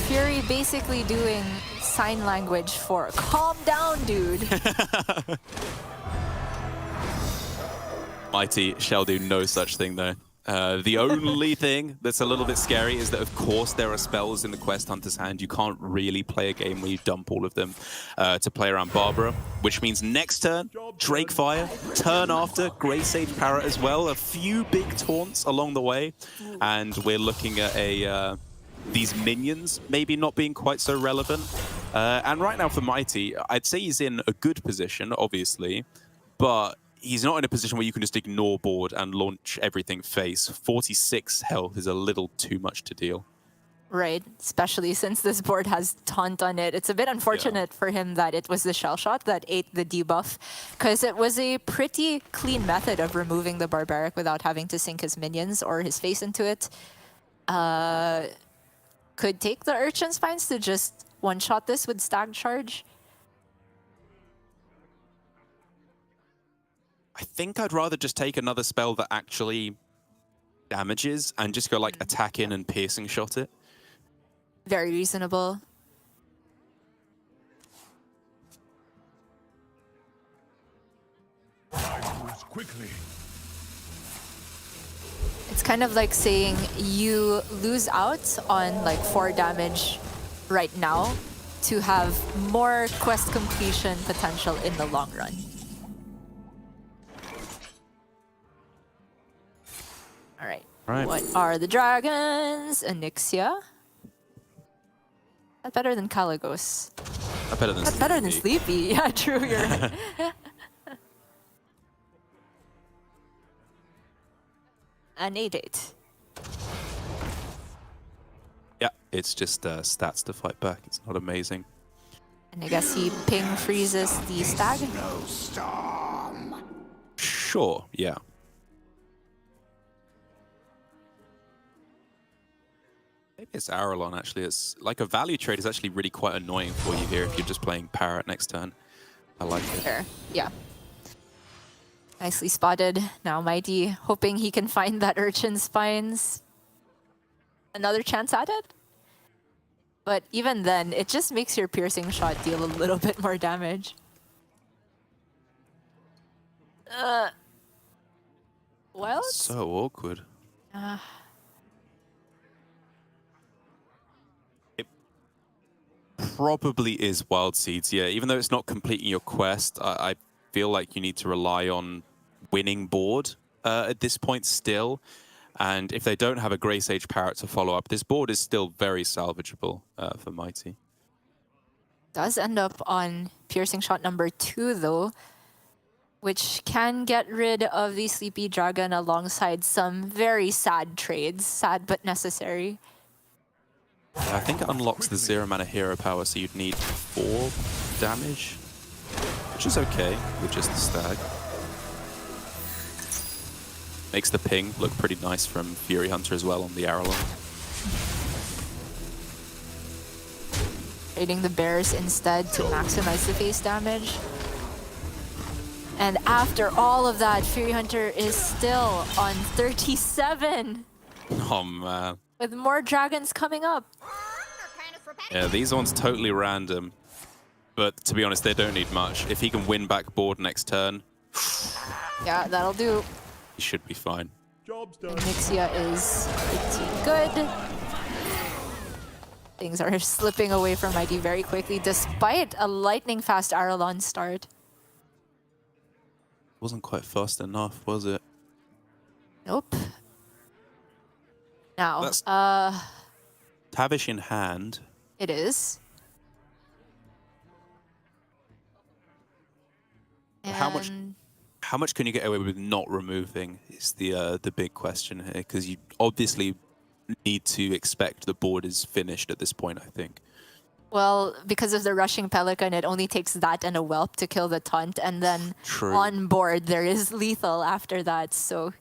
Fury basically doing sign language for calm down, dude. Mighty shall do no such thing, though. The only thing that's a little bit scary is that, of course, there are spells in the Quest Hunter's hand. You can't really play a game where you dump all of them to play around Barbara, which means next turn, Drake Fire, turn after, Grey Sage Parrot as well. A few big taunts along the way, and we're looking at these minions maybe not being quite so relevant. And right now for Mighty, I'd say he's in a good position, obviously, but he's not in a position where you can just ignore board and launch everything face. 46 health is a little too much to deal. Right, especially since this board has taunt on it. It's a bit unfortunate for him that it was the shell shot that ate the debuff, because it was a pretty clean method of removing the barbaric without having to sink his minions or his face into it. Could take the Urchin Spines to just one-shot this with Stag Charge. I think I'd rather just take another spell that actually damages and just go like attack in and piercing shot it. Very reasonable. Quickly. It's kind of like saying you lose out on like 4 damage right now to have more quest completion potential in the long run. All right. Right. What are the dragons? Onyxia. That's better than Caligos. That's better than That's better than Sleepy. Yeah, true. You're right. An 8/8. Yeah, it's just stats to fight back. It's not amazing. And I guess he ping freezes the stag. No storm. Sure, yeah. Maybe it's Aralon, actually. It's like a value trade is actually really quite annoying for you here if you're just playing Parrot next turn. I like it. Fair. Yeah. Nicely spotted. Now Mighty hoping he can find that Urchin Spines. Another chance at it? But even then, it just makes your piercing shot deal a little bit more damage. Well, So awkward. It probably is Wild Seeds, yeah. Even though it's not completing your quest, I feel like you need to rely on winning board at this point still. And if they don't have a Grey Sage Parrot to follow up, this board is still very salvageable for Mighty. does end up on piercing shot number 2 though, which can get rid of the Sleepy Dragon alongside some very sad trades. Sad but necessary. I think it unlocks the 0 mana hero power, so you'd need 4 damage, which is okay with just the stag. Makes the ping look pretty nice from Fury Hunter as well on the Aralon. Trading the bears instead to maximize the face damage. And after all of that, Fury Hunter is still on 37 Oh man. with more dragons coming up. Yeah, these ones totally random. But to be honest, they don't need much. If he can win back board next turn, Yeah, that'll do. he should be fine. Job's done. Nixia is pretty good. Things are slipping away from Mighty very quickly, despite a lightning-fast Aralon start. Wasn't quite fast enough, was it? Nope. Now, That's- Tavish in hand. it is. And How much can you get away with not removing is the big question here, because you obviously need to expect the board is finished at this point, I think. well, because of the rushing Pelican, it only takes that and a Whelp to kill the Taunt, and then True. on board there is lethal after that. So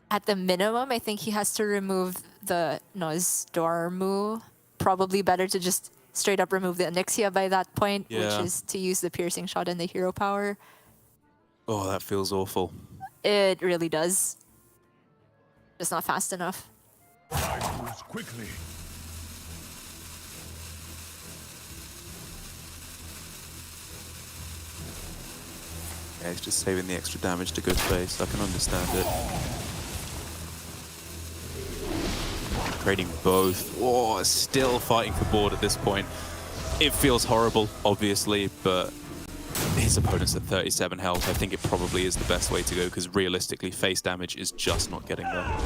at the minimum, I think he has to remove the Nozdormu. Probably better to just straight up remove the Onyxia by that point, Yeah. which is to use the piercing shot and the hero power. Oh, that feels awful. It really does. Just not fast enough. Time moves quickly. Yeah, he's just saving the extra damage to good face. I can understand it. Trading both. Oh, still fighting for board at this point. It feels horrible, obviously, but his opponent's at 37 health. I think it probably is the best way to go, because realistically, face damage is just not getting there.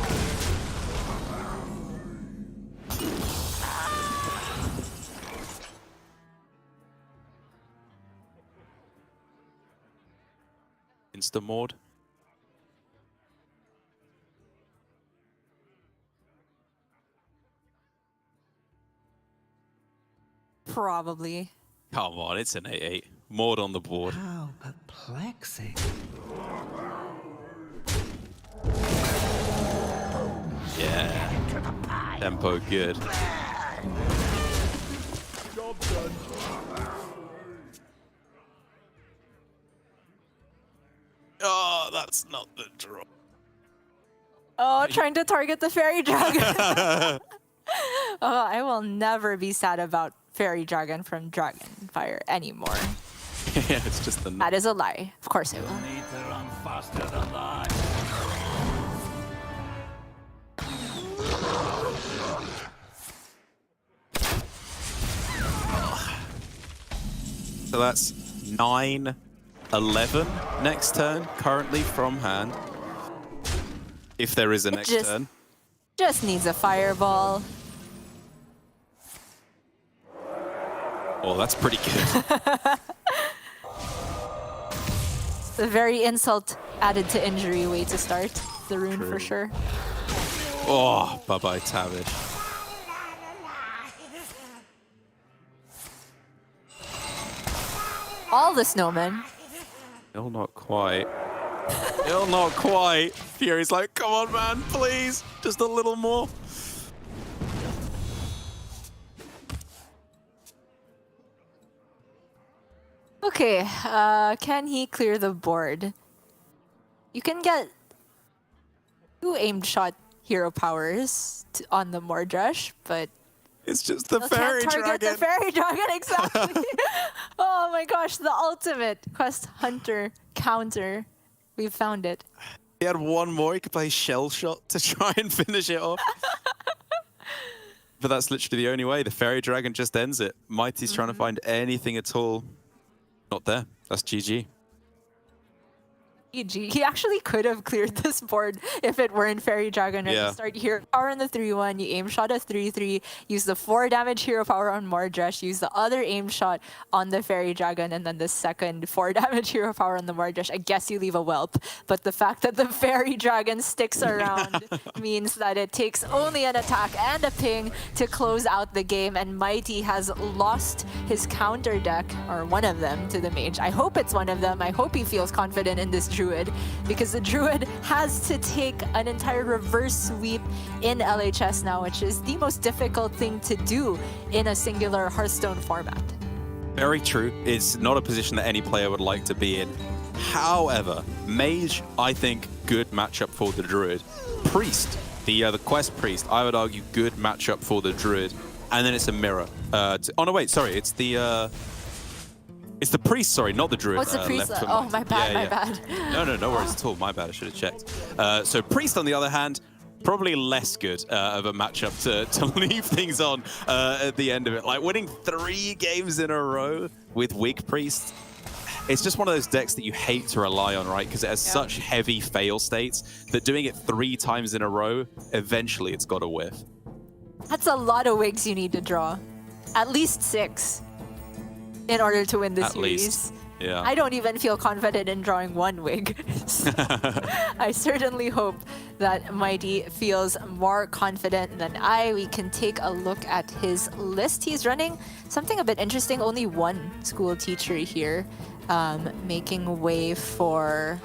Insta-mord. Probably. Come on, it's an 8-8. Mord on the board. How perplexing. Yeah. Tempo good. Job's done. Oh, that's not the draw. Oh, trying to target the fairy dragon. Oh, I will never be sad about fairy dragon from Dragonfire anymore. Yeah, it's just the... That is a lie. Of course I will. Need to run faster than that. So that's 9-11 next turn, currently from hand. If there is a next just- turn. Just needs a fireball. Oh, that's pretty good. The very insult added to injury way to start the rune for True. sure. Oh, bye-bye, Tavish. All the snowmen. Still not quite. Still not quite. Fury's like, come on, man, please. Just a little more. Okay, can he clear the board? You can get 2 aimed shot hero powers on the Mordresh, but It's just the you fairy can't target dragon. the fairy dragon exactly. Oh my gosh, the ultimate quest hunter counter. We found it. He had one more. He could play Shell Shot to try and finish it off. But that's literally the only way. The fairy dragon just ends it. Mighty's trying to find anything at all. Not there. That's GG. GG. He actually could have cleared this board if it weren't Fairy Dragon. Right? Yeah. You start hero power on the 3-1, you aim shot a 3-3, use the 4 damage hero power on Mordresh, use the other aim shot on the Fairy Dragon, and then the second 4 damage hero power on the Mordresh. I guess you leave a Whelp, but the fact that the Fairy Dragon sticks around means that it takes only an attack and a ping to close out the game, and Mighty has lost his counter deck, or one of them, to the Mage. I hope it's one of them. I hope he feels confident in this Druid, because the Druid has to take an entire reverse sweep in LHS now, which is the most difficult thing to do in a singular Hearthstone format. Very true. It's not a position that any player would like to be in. However, Mage, I think, good matchup for the Druid. Priest, the Quest Priest, I would argue good matchup for the Druid. And then it's a mirror. Oh no, wait, sorry. It's the It's the priest, sorry, not the druid. What's the priest? left for Oh, Mighty. my bad, Yeah, my yeah. bad. No worries at all. My bad, I should have checked. So priest, on the other hand, probably less good of a matchup to leave things on at the end of it. Like winning 3 games in a row with Wig Priest, it's just one of those decks that you hate to rely on, right? Because it has such heavy fail states that doing it 3 times in a row, eventually it's got to whiff. That's a lot of wigs you need to draw. At least 6 in order to win the At series. least, yeah. I don't even feel confident in drawing 1 wig. So I certainly hope that Mighty feels more confident than I. We can take a look at his list. He's running something a bit interesting. Only 1 school teacher here, making way for...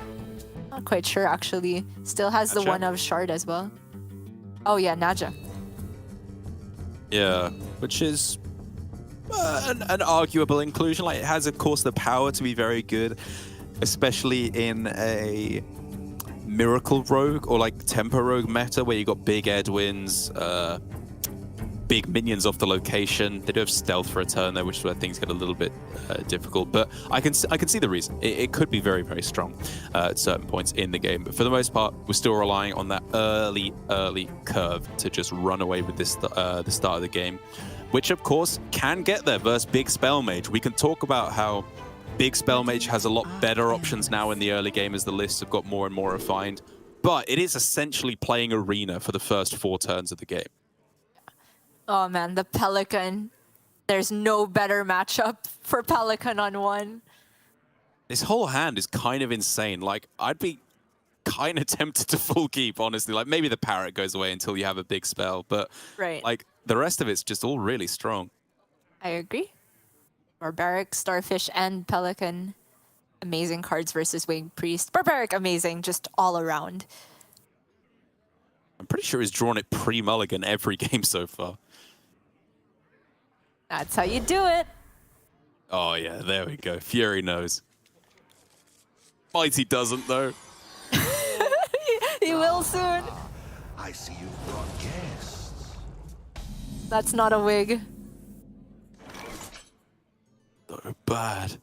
Not quite sure, actually. Still has the Naja? one of Shard as well. Oh yeah, Naja. Yeah, which is an arguable inclusion. Like, it has, of course, the power to be very good, especially in a Miracle Rogue or like Tempo Rogue meta where you got big Edwins, big minions off the location. They do have stealth for a turn there, which is where things get a little bit difficult. But I can see the reason. It could be very, very strong at certain points in the game. But for the most part, we're still relying on that early curve to just run away with this the start of the game, which of course can get there versus Big Spell Mage. We can talk about how Big Spell Mage has a lot better options now in the early game as the lists have got more and more refined. But it is essentially playing Arena for the first 4 turns of the game. Oh man, the Pelican. There's no better matchup for Pelican on 1. This whole hand is kind of insane. Like, I'd be kind of tempted to full keep, honestly. Like, maybe the parrot goes away until you have a big spell, but Right. like the rest of it's just all really strong. I agree. Barbaric, Starfish, and Pelican. Amazing cards versus Wing Priest. Barbaric, amazing, just all around. I'm pretty sure he's drawn it pre-mulligan every game so far. That's how you do it. Oh yeah, there we go. Fury knows. Mighty doesn't though. He will soon. I see you've brought guests. That's not a wig. So bad.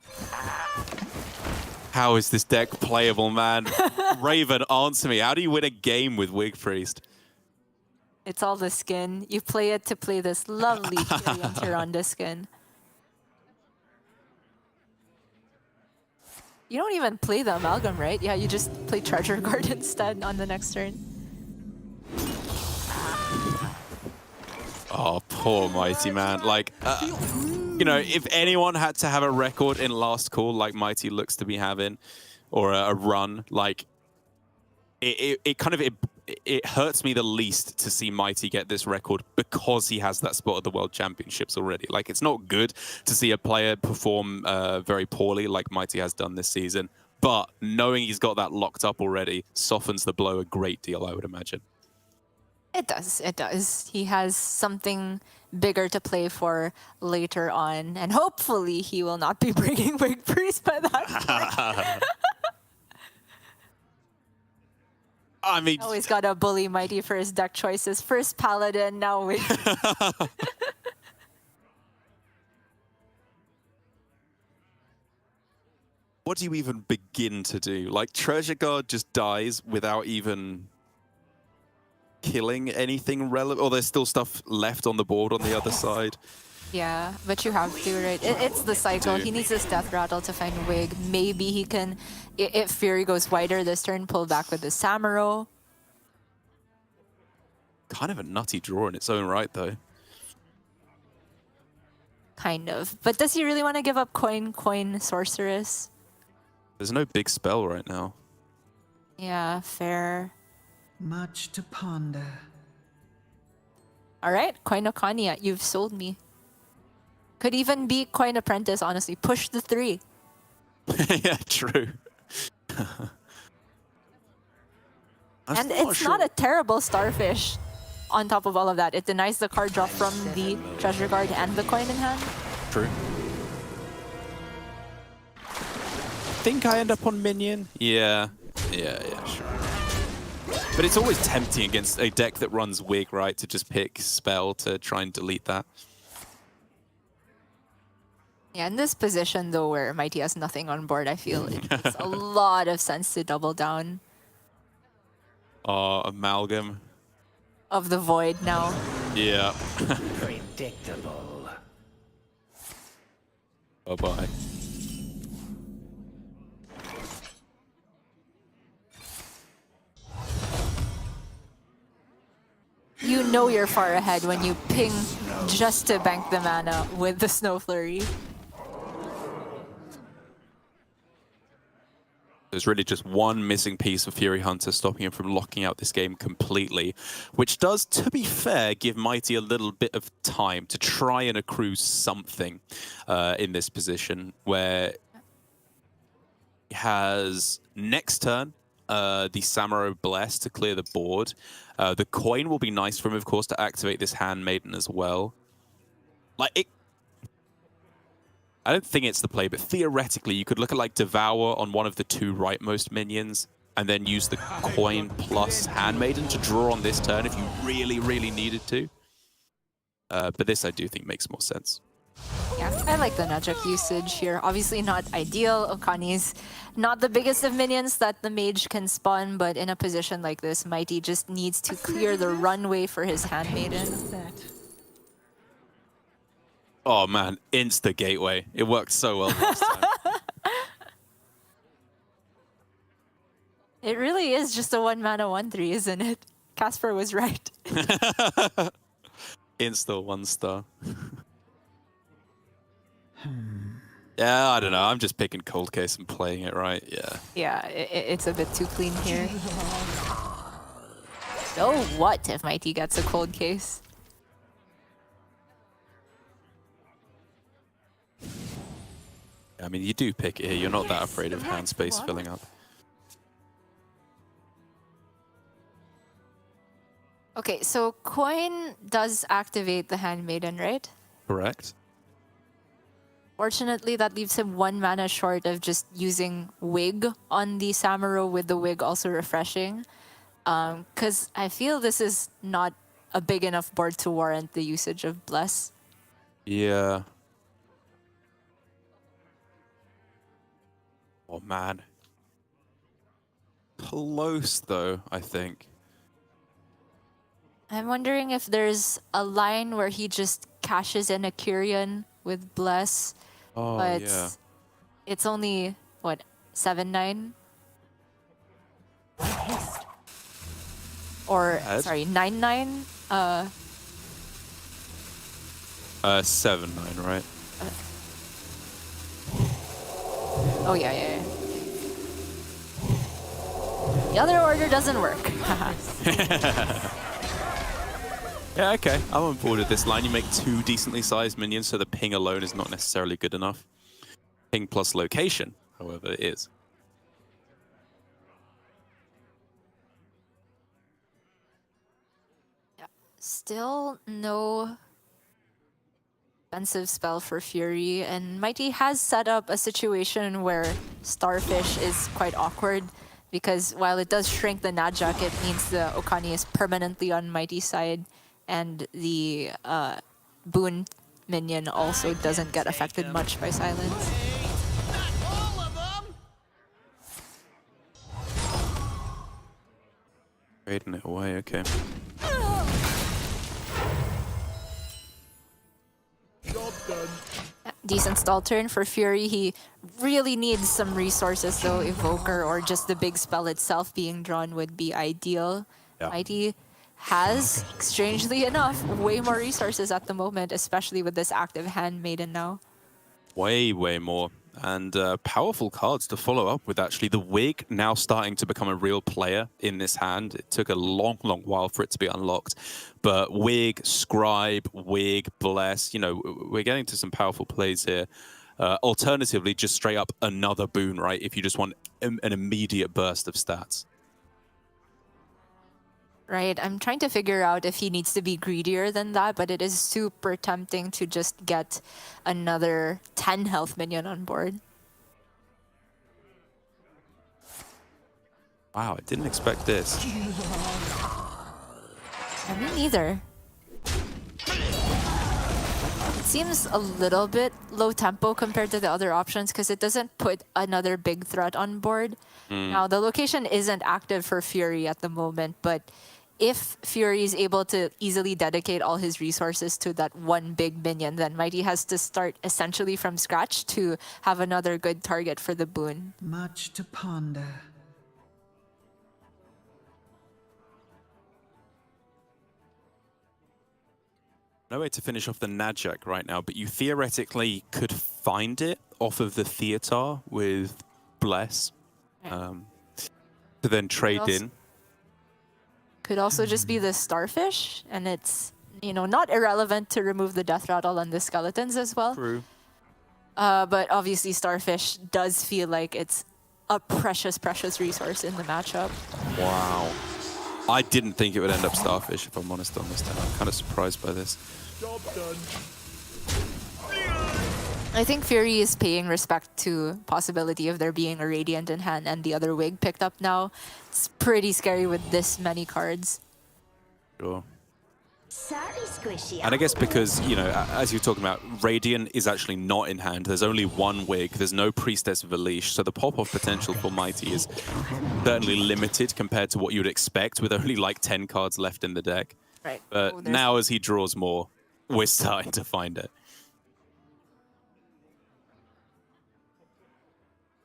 How is this deck playable, man? Raven, answer me. How do you win a game with Wig Priest? It's all the skin. You play it to play this lovely Tyrion Tyrande skin. You don't even play the Amalgam, right? Yeah, you just play Treasure Guard instead on the next turn. Oh, poor Mighty, man. Like, you know, if anyone had to have a record in Last Call like Mighty looks to be having, or a run, like, it hurts me the least to see Mighty get this record because he has that spot at the World Championships already. Like, it's not good to see a player perform very poorly like Mighty has done this season, but knowing he's got that locked up already softens the blow a great deal, I would imagine. It does, it does. He has something bigger to play for later on, and hopefully he will not be bringing Wig Priest by that point. I mean, Always gotta bully Mighty for his deck choices. First Paladin, now Wig. what do you even begin to do? Like, Treasure Guard just dies without even killing anything relevant, or there's still stuff left on the board on the other side. Yeah, but you have to, right? It's the cycle. He needs this Death Rattle to find Wig. Maybe he can, if Fury goes wider this turn, pull back with the Samuro. Kind of a nutty draw in its own right, though. Kind of. But does he really want to give up Coin, Sorceress? There's no big spell right now. Yeah, fair. Much to ponder. All right, Coin Okania, you've sold me. Could even be Coin Apprentice, honestly. Push the 3. Yeah, true. And it's not a terrible Starfish. On top of all of that, it denies the card draw from the Treasure Guard and the coin in hand. True. Think I end up on minion? Yeah, sure. But it's always tempting against a deck that runs Wig, right, to just pick Spell to try and delete that. Yeah, in this position though, where Mighty has nothing on board, I feel it makes a lot of sense to double down Amalgam. of the void now. Yeah. Predictable. Bye-bye. You know you're far ahead when you ping just to bank the mana with the Snow Flurry. There's really just one missing piece of Fury Hunter stopping him from locking out this game completely, which does, to be fair, give Mighty a little bit of time to try and accrue something in this position, where he has next turn the Samurai Bless to clear the board. The coin will be nice for him, of course, to activate this Handmaiden as well. I don't think it's the play, but theoretically, you could look at like Devour on one of the two rightmost minions, and then use the coin plus Handmaiden to draw on this turn if you really, really needed to. But this, I do think, makes more sense. Yeah, I like the Najak usage here. Obviously not ideal. Okani's not the biggest of minions that the mage can spawn, but in a position like this, Mighty just needs to clear the runway for his Handmaiden. Oh man, insta gateway. It worked so well last time. It really is just a 1-mana 1/3, isn't it? Casper was right. Insta 1-star. Yeah, I don't know. I'm just picking Cold Case and playing it right. Yeah. Yeah, it's a bit too clean here. So what if Mighty gets a Cold Case? I mean, you do pick it here. You're not that afraid of hand space filling up. Okay, so Coin does activate the Handmaiden, right? Correct. Fortunately, that leaves him 1 mana short of just using Wig on the Samuro, with the Wig also refreshing. Because I feel this is not a big enough board to warrant the usage of Bless. Yeah. Oh man. Close though, I think. I'm wondering if there's a line where he just cashes in a Kyrian with Bless. Oh But yeah. it's only, what, 7/9? Or, Bad. sorry, 9/9? 7/9, right? Oh, yeah. The other order doesn't work. Yeah, okay. I'm on board with this line. You make 2 decently sized minions, so the ping alone is not necessarily good enough. Ping plus location, however, is. Still no expensive spell for Fury, and Mighty has set up a situation where Starfish is quite awkward, because while it does shrink the Najak, it means the Okani is permanently on Mighty's side, and the Boon minion also doesn't get affected much by silence. Trading it away, okay. Decent stall turn for Fury. He really needs some resources though. Evoker or just the big spell itself being drawn would be ideal. Yeah. Mighty has, strangely enough, way more resources at the moment, especially with this active Handmaiden now. Way more. And powerful cards to follow up with, actually. The Wig now starting to become a real player in this hand. It took a long while for it to be unlocked. But Wig, Scribe, Wig, Bless, you know, we're getting to some powerful plays here. Alternatively, just straight up another Boon, right? If you just want an immediate burst of stats. Right, I'm trying to figure out if he needs to be greedier than that, but it is super tempting to just get another 10 health minion on board. Wow, I didn't expect this. I mean, neither. seems a little bit low tempo compared to the other options because it doesn't put another big threat on board. Now, the location isn't active for Fury at the moment, but if Fury is able to easily dedicate all his resources to that one big minion, then Mighty has to start essentially from scratch to have another good target for the boon. Much to ponder. No way to finish off the Najak right now, but you theoretically could find it off of the Theater with Bless to then trade in. Could also just be the Starfish, and it's, you know, not irrelevant to remove the Death Rattle on the Skeletons as well. True. But obviously Starfish does feel like it's a precious, precious resource in the matchup. Wow. I didn't think it would end up Starfish, if I'm honest on this time. I'm kind of surprised by this. Job done. I think Fury is paying respect to possibility of there being a Radiant in hand and the other Wig picked up now. It's pretty scary with this many cards. Sure. Sorry, Squishy. And I guess because, you know, as you're talking about, Radiant is actually not in hand. There's only one Wig. There's no Priestess of Elish. So the pop-off potential for Mighty is certainly limited compared to what you would expect with only like 10 cards left in the deck. Right. But now as he draws more, we're starting to find it.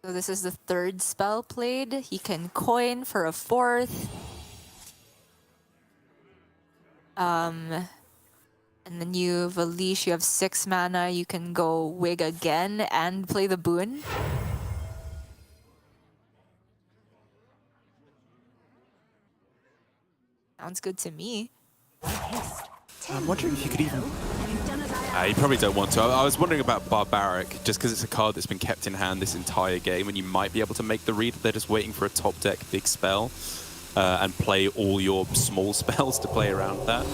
So this is the third spell played. He can coin for a fourth. And then you have a leash, you have 6 mana, you can go Wig again and play the boon. Sounds good to me. I'm wondering if you could even... you probably don't want to. I was wondering about Barbaric, just because it's a card that's been kept in hand this entire game, and you might be able to make the read that they're just waiting for a top deck big spell. And play all your small spells to play around that.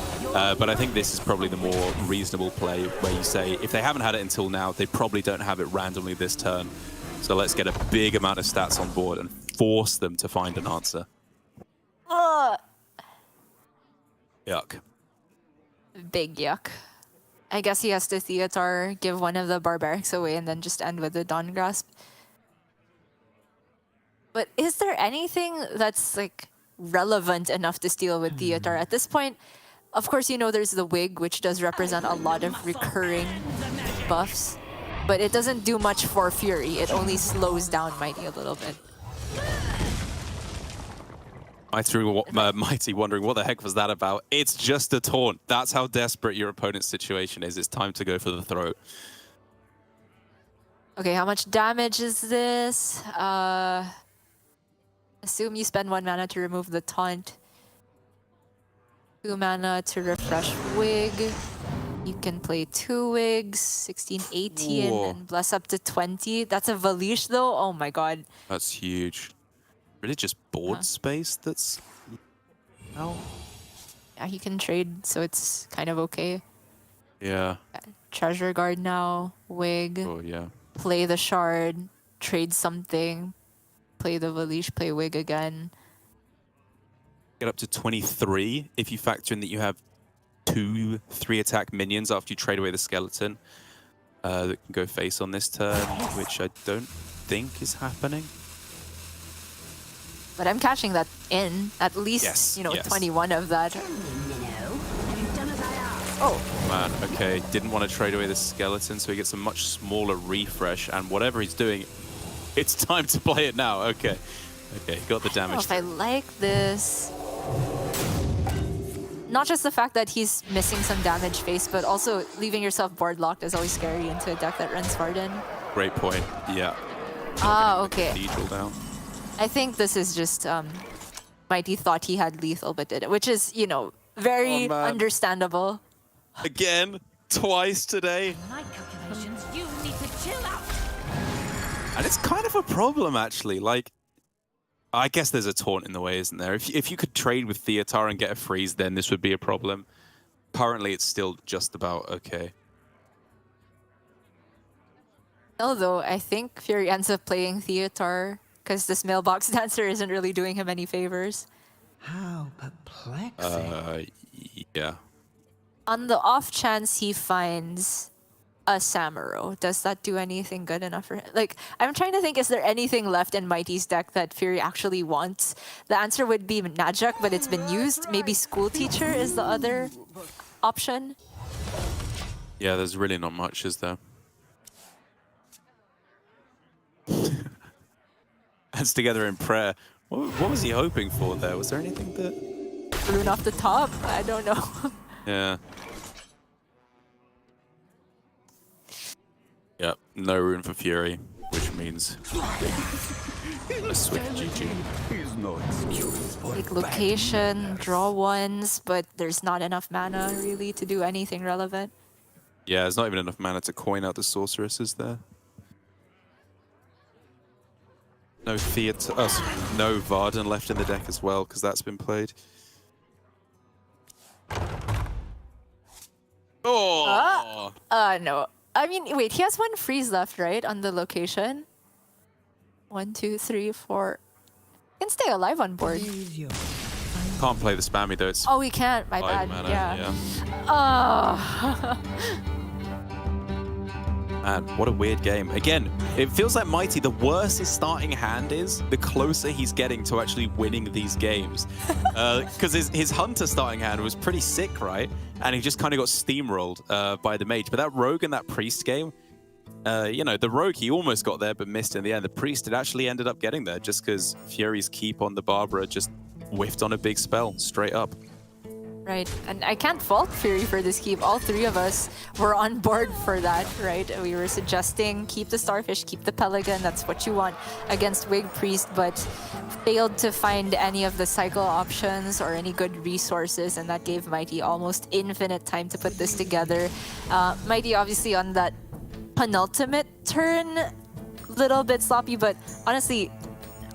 But I think this is probably the more reasonable play where you say, if they haven't had it until now, they probably don't have it randomly this turn. So let's get a big amount of stats on board and force them to find an answer. Yuck. Big yuck. I guess he has to Theater, give one of the Barbarics away, and then just end with the Dawn Grasp. But is there anything that's like relevant enough to steal with Theater at this point? Of course, you know there's the Wig, which does represent a lot of recurring buffs, but it doesn't do much for Fury. It only slows down Mighty a little bit. Mighty wondering what the heck was that about. It's just a taunt. That's how desperate your opponent's situation is. It's time to go for the throat. Okay, how much damage is this? Assume you spend 1 mana to remove the taunt. 2 mana to refresh Wig. You can play 2 Wigs, 16, 18, Whoa. and bless up to 20. That's a Valish though? Oh my god. That's huge. Really just board space that's... Oh. Yeah, he can trade, so it's kind of okay. Yeah. Treasure Guard now, Wig. Oh, yeah. Play the Shard, trade something, play the Valish, play Wig again. Get up to 23 if you factor in that you have 2 3-attack minions after you trade away the skeleton that can go face on this turn, which I don't think is happening. But I'm catching that in, at least, Yes, you know, yes. 21 of that. Oh, Man, okay, didn't want to trade away the skeleton, so he gets a much smaller refresh, and whatever he's doing, it's time to play it now. Okay, okay, got the I don't know damage. if I like this. Not just the fact that he's missing some damage face, but also leaving yourself board locked is always scary into a deck that runs Varden. Great point, yeah. Ah, okay. Cathedral down. I think this is just Mighty thought he had lethal but did it, which is, you know, very Oh, man. understandable. Again, twice today. My calculations, you need to chill out. And it's kind of a problem, actually. Like, I guess there's a taunt in the way, isn't there? If you could trade with Theatar and get a freeze, then this would be a problem. Currently, it's still just about okay. Although I think Fury ends up playing Theatar because this mailbox dancer isn't really doing him any favors. How perplexing. Yeah. On the off chance he finds a Samuro. Does that do anything good enough for him? Like, I'm trying to think, is there anything left in Mighty's deck that Fury actually wants? The answer would be Najak, but it's been used. Maybe School Teacher is the other option. Yeah, there's really not much, is there? Hands together in prayer. What was he hoping for there? Was there anything that... Rune off the top? I don't know. Yeah. Yep, no rune for Fury, which means a swift GG. Is no excuse for Like location, draw ones, but there's not enough mana really to do anything relevant. Yeah, there's not even enough mana to coin out the sorceresses there. No theater, no Varden left in the deck as well, because that's been played. Oh! No. I mean, wait, he has one freeze left, right, on the location? 1, 2, 3, 4. Can stay alive on board. Is your Can't play the spammy though, it's Oh, we can't. My 5 bad. mana, Yeah. Oh. Man, what a weird game. Again, it feels like Mighty, the worse his starting hand is, the closer he's getting to actually winning these games. Because his Hunter starting hand was pretty sick, right? And he just kind of got steamrolled by the Mage. But that Rogue and that Priest game, you know, the Rogue, he almost got there but missed in the end. The Priest, it actually ended up getting there just because Fury's keep on the Barbara just whiffed on a big spell, straight up. Right, and I can't fault Fury for this keep. All three of us were on board for that, right? We were suggesting keep the Starfish, keep the Pelican, that's what you want against Wig Priest, but failed to find any of the cycle options or any good resources, and that gave Mighty almost infinite time to put this together. Mighty obviously on that penultimate turn, little bit sloppy, but honestly,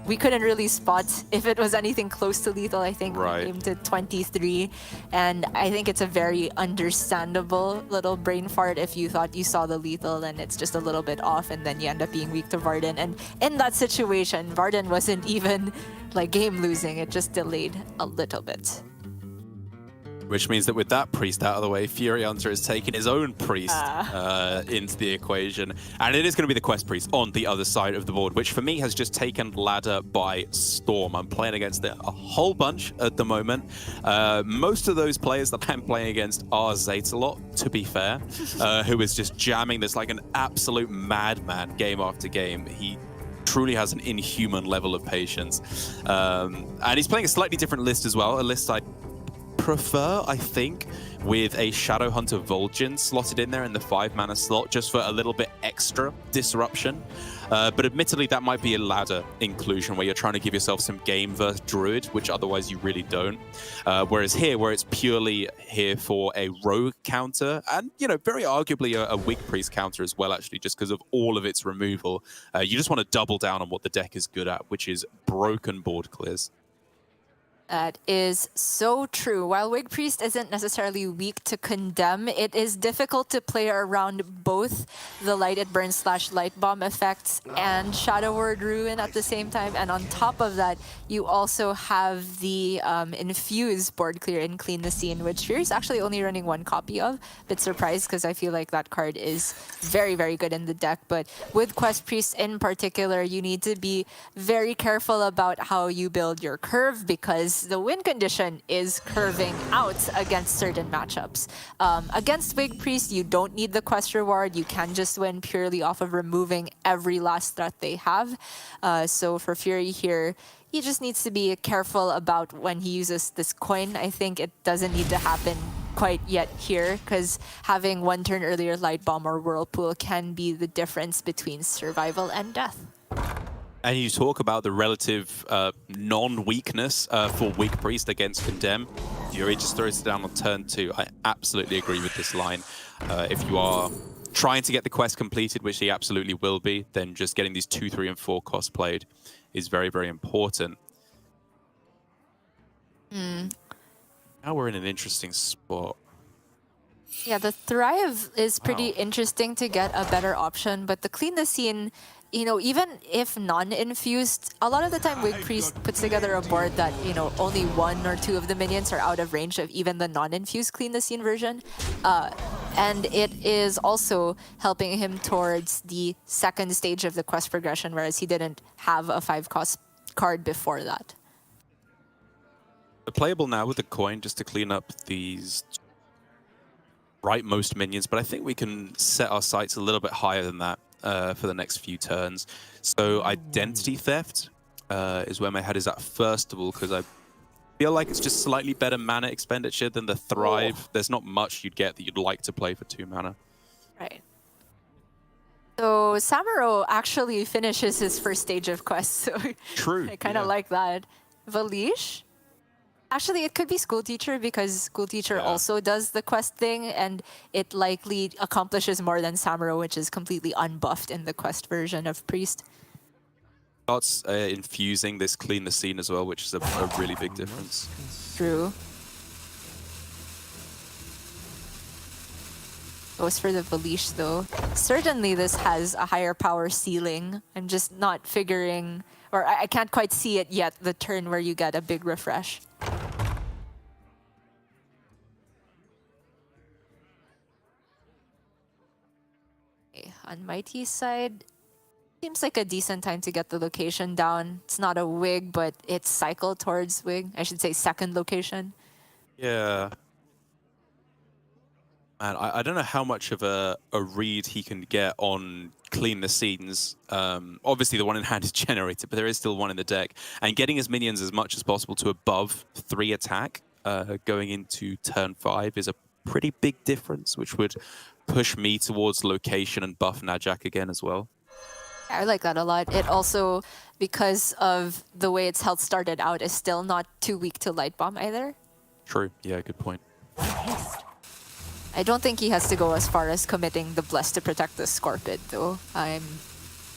we couldn't really spot if it was anything close to lethal. I think Right. we came to 23, and I think it's a very understandable little brain fart if you thought you saw the lethal and it's just a little bit off, and then you end up being weak to Varden. And in that situation, Varden wasn't even like game losing; it just delayed a little bit. Which means that with that Priest out of the way, Fury Hunter has taken his own Priest into the equation. And it is going to be the Quest Priest on the other side of the board, which for me has just taken ladder by storm. I'm playing against it a whole bunch at the moment. Most of those players that I'm playing against are Zaytalot, to be fair, who is just jamming this like an absolute madman game after game. He truly has an inhuman level of patience. And he's playing a slightly different list as well, a list I prefer, I think, with a Shadowhunter Vol'jin slotted in there in the 5 mana slot just for a little bit extra disruption. But admittedly, that might be a ladder inclusion where you're trying to give yourself some game versus Druid, which otherwise you really don't. Whereas here, where it's purely here for a rogue counter, and, you know, very arguably a Wig Priest counter as well, actually, just because of all of its removal. You just want to double down on what the deck is good at, which is broken board clears. That is so true. While Wig Priest isn't necessarily weak to condemn, it is difficult to play around both the Light It Burns / Light Bomb effects and Shadow Word Ruin at the same time. And on top of that, you also have the Infuse board clear in Clean the Scene, which Fury's actually only running 1 copy of. Bit surprised because I feel like that card is very, very good in the deck. But with Quest Priest in particular, you need to be very careful about how you build your curve, because the win condition is curving out against certain matchups. Against Wig Priest, you don't need the quest reward. You can just win purely off of removing every last threat they have. So for Fury here, he just needs to be careful about when he uses this coin. I think it doesn't need to happen quite yet here, because having 1 turn earlier Light Bomb or Whirlpool can be the difference between survival and death. And you talk about the relative non-weakness for Wig Priest against Condemn. Fury just throws it down on turn 2. I absolutely agree with this line. If you are trying to get the quest completed, which he absolutely will be, then just getting these 2, 3, and 4 costs played is very, very important. Now we're in an interesting spot. Yeah, the Thrive is pretty interesting to get a better option, but the Clean the Scene, you know, even if non-infused, a lot of the time Wig Priest puts together a board that, you know, only 1 or 2 of the minions are out of range of even the non-infused Clean the Scene version. And it is also helping him towards the second stage of the quest progression, whereas he didn't have a 5-cost card before that. They're playable now with the coin just to clean up these rightmost minions, but I think we can set our sights a little bit higher than that for the next few turns. So Identity Theft is where my head is at first of all, because I feel like it's just slightly better mana expenditure than the Thrive. Oh. There's not much you'd get that you'd like to play for 2 mana. Right. So Samuro actually finishes his first stage of quests. So True. I kind of like that. Valish? Actually, it could be School Teacher because School Teacher also does the quest thing, and it likely accomplishes more than Samuro, which is completely unbuffed in the quest version of Priest. Starts infusing this Clean the Scene as well, which is a really big difference. True. Goes for the Valish though. Certainly this has a higher power ceiling. I'm just not figuring, or I can't quite see it yet, the turn where you get a big refresh. Okay, on Mighty's side, seems like a decent time to get the location down. It's not a wig, but it's cycle towards wig. I should say second location. Yeah. Man, I don't know how much of a read he can get on Clean the Scenes. Obviously, the one in hand is generated, but there is still one in the deck. And getting his minions as much as possible to above 3 attack going into turn 5 is a pretty big difference, which would push me towards location and buff Najak again as well. I like that a lot. It also, because of the way its health started out, is still not too weak to Light Bomb either. True. Yeah, good point. I don't think he has to go as far as committing the Bless to protect the Scorpid, though.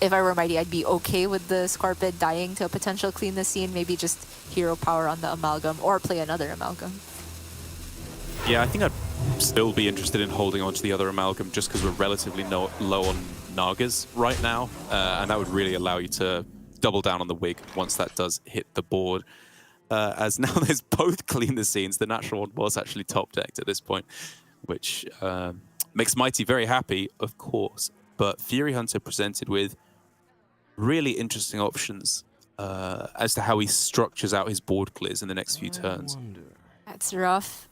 If I were Mighty, I'd be okay with the Scorpid dying to a potential Clean the Scene, maybe just hero power on the Amalgam, or play another Amalgam. Yeah, I think I'd still be interested in holding on to the other Amalgam just because we're relatively low on Nagas right now, and that would really allow you to double down on the Wig once that does hit the board. As now there's both Clean the Scenes, the natural one was actually top decked at this point, which makes Mighty very happy, of course. But Fury Hunter presented with really interesting options as to how he structures out his board clears in the next few turns. That's rough.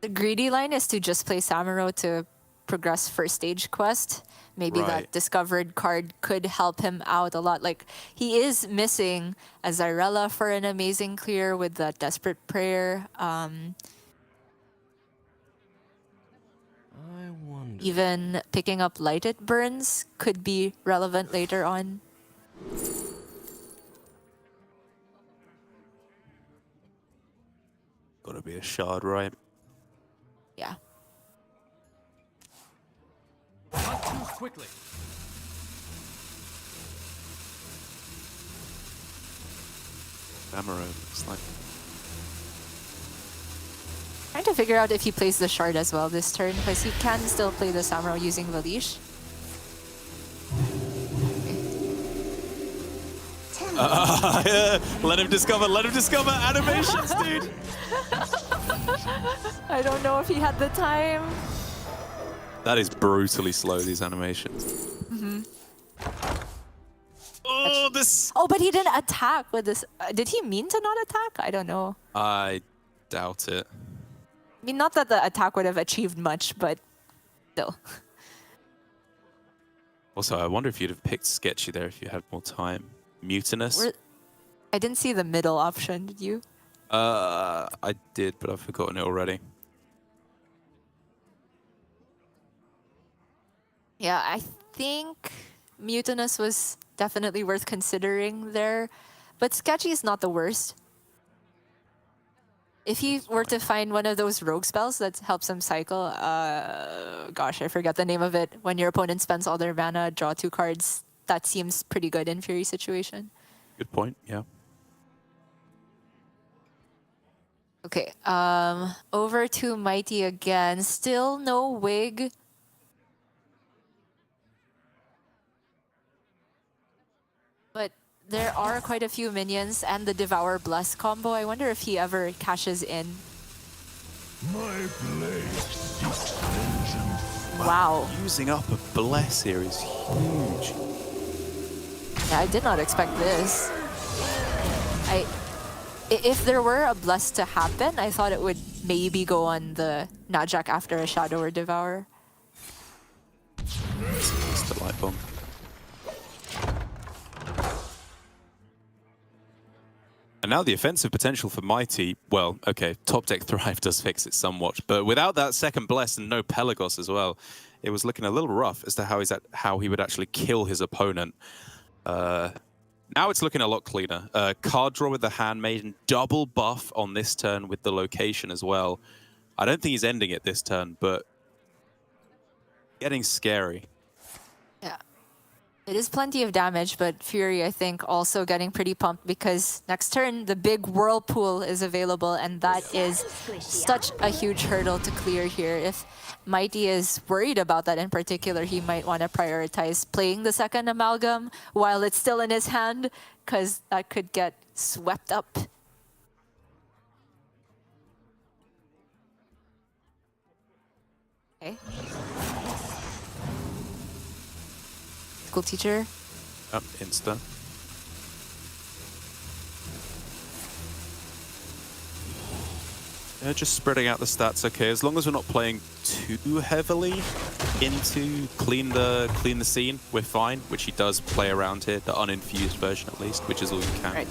The greedy line is to just play Samuro to progress first stage quest. Maybe that discovered card could help him out a lot. Like, he is missing a Zyrella for an amazing clear with the Desperate Prayer. Even picking up Lighted Burns could be relevant later on. Gotta be a shard, right? Yeah. Not too quickly. Amaro looks like. Trying to figure out if he plays the shard as well this turn, because he can still play the Samuro using Valish. Let him discover animations, dude! I don't know if he had the time. That is brutally slow, these animations. Mm-hmm. Oh, this... Oh, but he didn't attack with this. Did he mean to not attack? I don't know. I doubt it. I mean, not that the attack would have achieved much, but still. Also, I wonder if you'd have picked Sketchy there if you had more time. Mutinous? I didn't see the middle option, did you? I did, but I've forgotten it already. Yeah, I think Mutinous was definitely worth considering there, but Sketchy is not the worst. If he were to find one of those rogue spells that helps him cycle, gosh, I forgot the name of it. When your opponent spends all their mana, draw 2 cards. That seems pretty good in Fury situation. Good point, yeah. Okay, over to Mighty again. Still no Wig. But there are quite a few minions and the Devour Bless combo. I wonder if he ever cashes in. My blade seeks vengeance. Wow. Using up a Bless here is huge. Yeah, I did not expect this. If there were a Bless to happen, I thought it would maybe go on the Najak after a Shadow or Devour. It's the Light Bomb. And now the offensive potential for Mighty, well, okay, top deck Thrive does fix it somewhat, but without that second Bless and no Pelagos as well, it was looking a little rough as to how he would actually kill his opponent. Now it's looking a lot cleaner. Card draw with the Handmaiden, double buff on this turn with the location as well. I don't think he's ending it this turn, but getting scary. Yeah. It is plenty of damage, but Fury, I think, also getting pretty pumped because next turn, the big Whirlpool is available, and that is such a huge hurdle to clear here. If Mighty is worried about that in particular, he might want to prioritize playing the second Amalgam while it's still in his hand, because that could get swept up. Okay. School teacher. Insta. Yeah, just spreading out the stats, okay. As long as we're not playing too heavily into clean the scene, we're fine. Which he does play around here, the uninfused version at least, which is all you can. Right.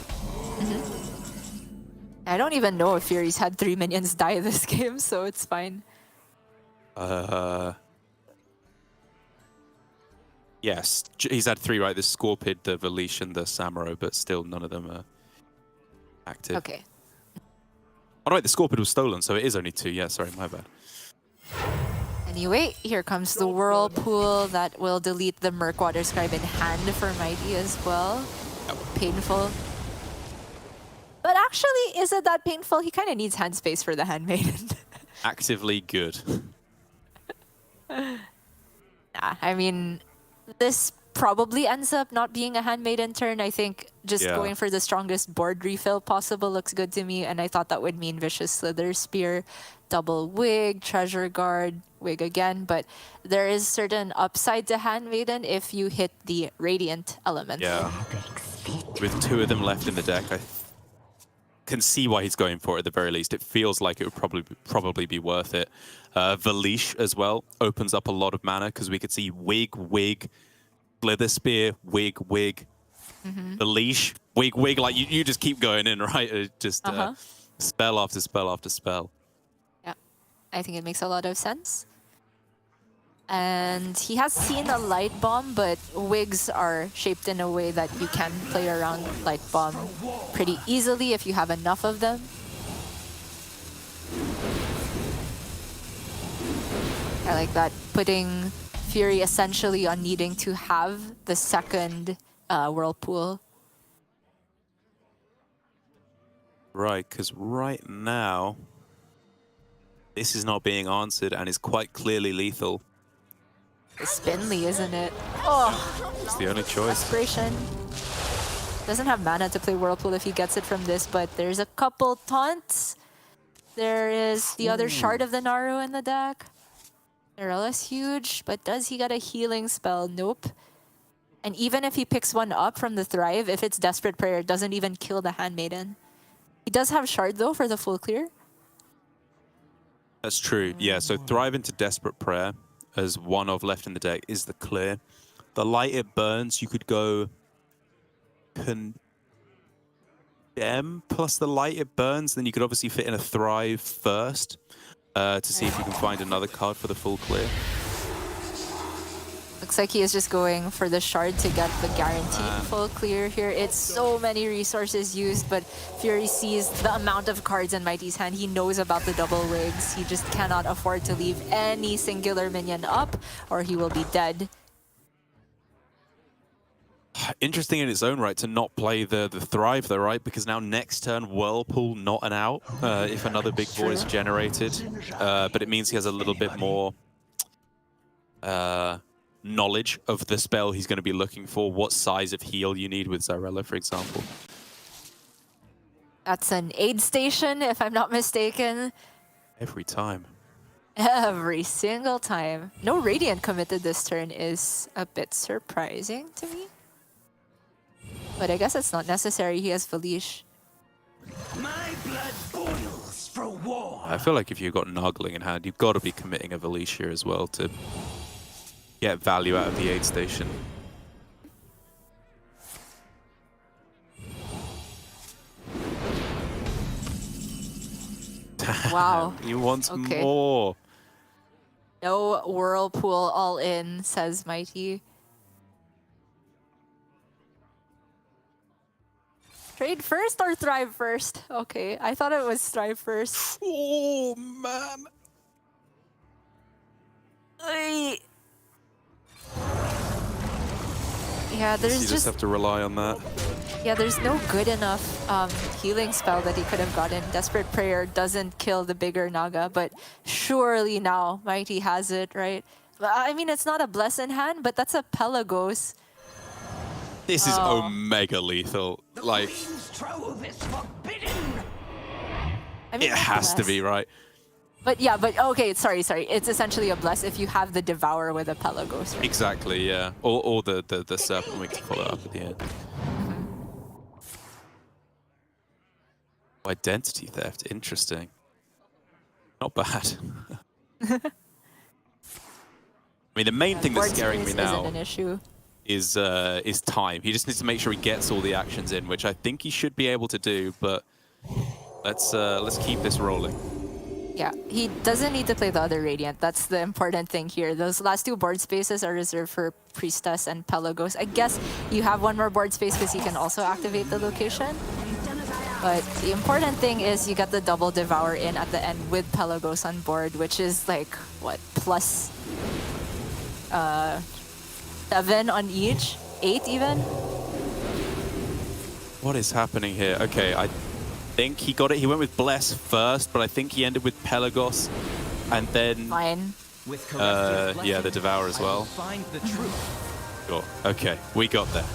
I don't even know if Fury's had 3 minions die this game, so it's fine. Yes, he's had 3, right? The Scorpid, the Valish, and the Samuro, but still none of them are active. Okay. Oh, right, the Scorpid was stolen, so it is only 2. Yeah, sorry, my bad. Anyway, here comes the Whirlpool that will delete the Murkwater Scribe in hand for Mighty as well. Painful. But actually, is it that painful? He kind of needs hand space for the Handmaiden. Actively good. Yeah, I mean, this probably ends up not being a Handmaiden turn. I think just going for the strongest board refill possible looks good to me, and I thought that would mean Vicious Slither Spear, double Wig, Treasure Guard, Wig again, but there is certain upside to Handmaiden if you hit the Radiant element. Yeah. With 2 of them left in the deck, I can see why he's going for it at the very least. It feels like it would probably be worth it. Valish as well opens up a lot of mana because we could see Wig, Wig, Slither Spear, Wig, Wig, Valish, Wig, Wig. Like you just keep going in, right? Just spell after spell after spell. Yeah, I think it makes a lot of sense. And he has seen a Light Bomb, but Wigs are shaped in a way that you can play around Light Bomb pretty easily if you have enough of them. I like that, putting Fury essentially on needing to have the second Whirlpool. Right, because right now, this is not being answered and is quite clearly lethal. It's Spinley, isn't it? Oh, It's the only choice. desperation. Doesn't have mana to play Whirlpool if he gets it from this, but there's a couple taunts. There is the other shard of the Naru in the deck. Irella's huge, but does he get a healing spell? Nope. And even if he picks one up from the Thrive, if it's Desperate Prayer, it doesn't even kill the Handmaiden. He does have shard though for the full clear. That's true. Yeah, so Thrive into Desperate Prayer as one of left in the deck is the clear. The Light It Burns, you could go Condemn plus the Light It Burns, then you could obviously fit in a Thrive first to see if you can find another card for the full clear. Looks like he is just going for the shard to get the guaranteed full clear here. It's so many resources used, but Fury sees the amount of cards in Mighty's hand. He knows about the double wigs. He just cannot afford to leave any singular minion up, or he will be dead. Interesting in its own right to not play the Thrive though, right? Because now next turn, Whirlpool not an out if another big board is generated. But it means he has a little bit more knowledge of the spell he's going to be looking for, what size of heal you need with Zarella, for example. That's an aid station, if I'm not mistaken. Every time. Every single time. No Radiant committed this turn is a bit surprising to me. But I guess it's not necessary. He has Valish. My blood boils for war. I feel like if you've got Nargling in hand, you've got to be committing a Valish here as well to get value out of the aid station. Wow. He wants Okay. more. No Whirlpool all in, says Mighty. Trade first or thrive first? Okay, I thought it was thrive first. Oh, man. Ay. Yeah, there's You just have to rely on that. Yeah, there's no good enough healing spell that he could have gotten. Desperate Prayer doesn't kill the bigger Naga, but surely now Mighty has it, right? I mean, it's not a Bless in hand, but that's a Pelagos. This is omega lethal. Like, Queen's trove is forbidden. I mean, it has to be, right? But yeah, but okay, sorry. It's essentially a Bless if you have the Devour with a Pelagos, right? Exactly, yeah. Or the Serpent Wing to follow up at the end. Identity theft, interesting. Not bad. I mean, the main thing that's scaring me now isn't an issue. is time. He just needs to make sure he gets all the actions in, which I think he should be able to do. But let's keep this rolling. Yeah, he doesn't need to play the other Radiant. That's the important thing here. Those last two board spaces are reserved for Priestess and Pelagos. I guess you have one more board space because he can also activate the location. But the important thing is you get the double Devour in at the end with Pelagos on board, which is like, what, plus 7 on each? 8 even? What is happening here? Okay, I think he got it. He went with Bless first, but I think he ended with Pelagos, and then Fine. With yeah, the Devour as well. Find the truth. Sure. Okay, we got there.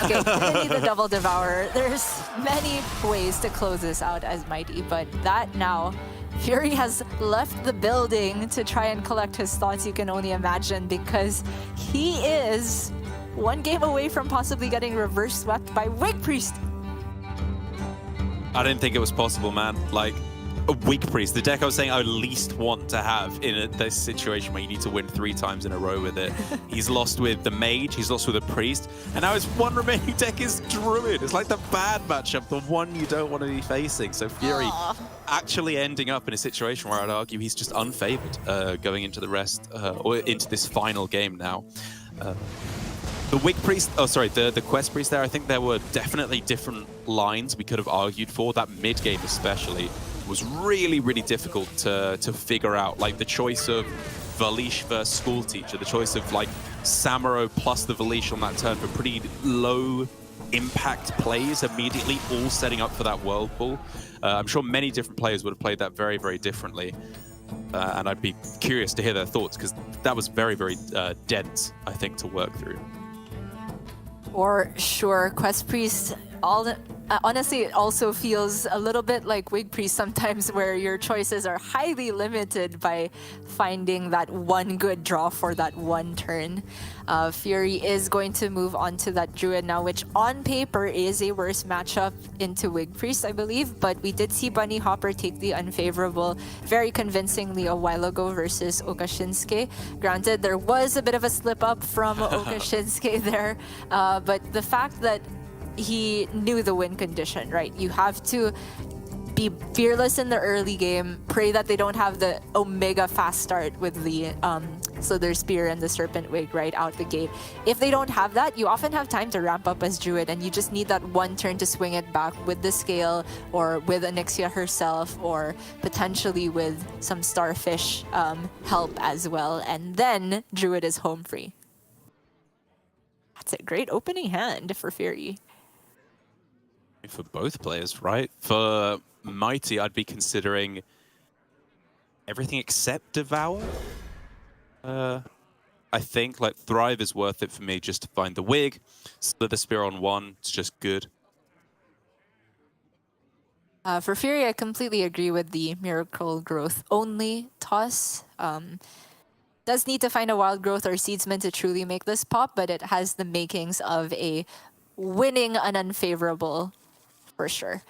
Okay, really the double Devourer. There's many ways to close this out as Mighty, but that now, Fury has left the building to try and collect his thoughts, you can only imagine, because he is one game away from possibly getting reverse swept by Wig Priest. I didn't think it was possible, man. Like, a Wig Priest, the deck I was saying I would least want to have in this situation where you need to win 3 times in a row with it. He's lost with the Mage, he's lost with a Priest, and now his one remaining deck is Druid. It's like the bad matchup, the one you don't want to be facing. So Fury actually ending up in a situation where I'd argue he's just unfavored going into the rest, or into this final game now. The Wig Priest, the Quest Priest there, I think there were definitely different lines we could have argued for. That mid-game especially was really, really difficult to figure out. Like the choice of Valish versus School Teacher, the choice of like Samuro plus the Valish on that turn for pretty low impact plays immediately, all setting up for that Whirlpool. I'm sure many different players would have played that very, very differently. And I'd be curious to hear their thoughts, because that was very, very dense, I think, to work through. For sure, Quest Priest, honestly, it also feels a little bit like Wig Priest sometimes, where your choices are highly limited by finding that one good draw for that one turn. Fury is going to move on to that Druid now, which on paper is a worse matchup into Wig Priest, I believe, but we did see Bunny Hopper take the unfavorable very convincingly a while ago versus Okashinsuke. Granted, there was a bit of a slip up from Okashinsuke there, but the fact that he knew the win condition, right? You have to be fearless in the early game, pray that they don't have the Omega fast start with the Slither Spear and the Serpent Wig right out the gate. If they don't have that, you often have time to ramp up as Druid, and you just need that one turn to swing it back with the Scale, or with Onyxia herself, or potentially with some Starfish help as well, and then Druid is home free. That's a great opening hand for Fury. For both players, right? For Mighty, I'd be considering everything except Devour. I think like Thrive is worth it for me just to find the Wig. Slither Spear on 1, it's just good. For Fury, I completely agree with the Miracle Growth only toss. Does need to find a Wild Growth or Seedsman to truly make this pop, but it has the makings of a winning an unfavorable for sure.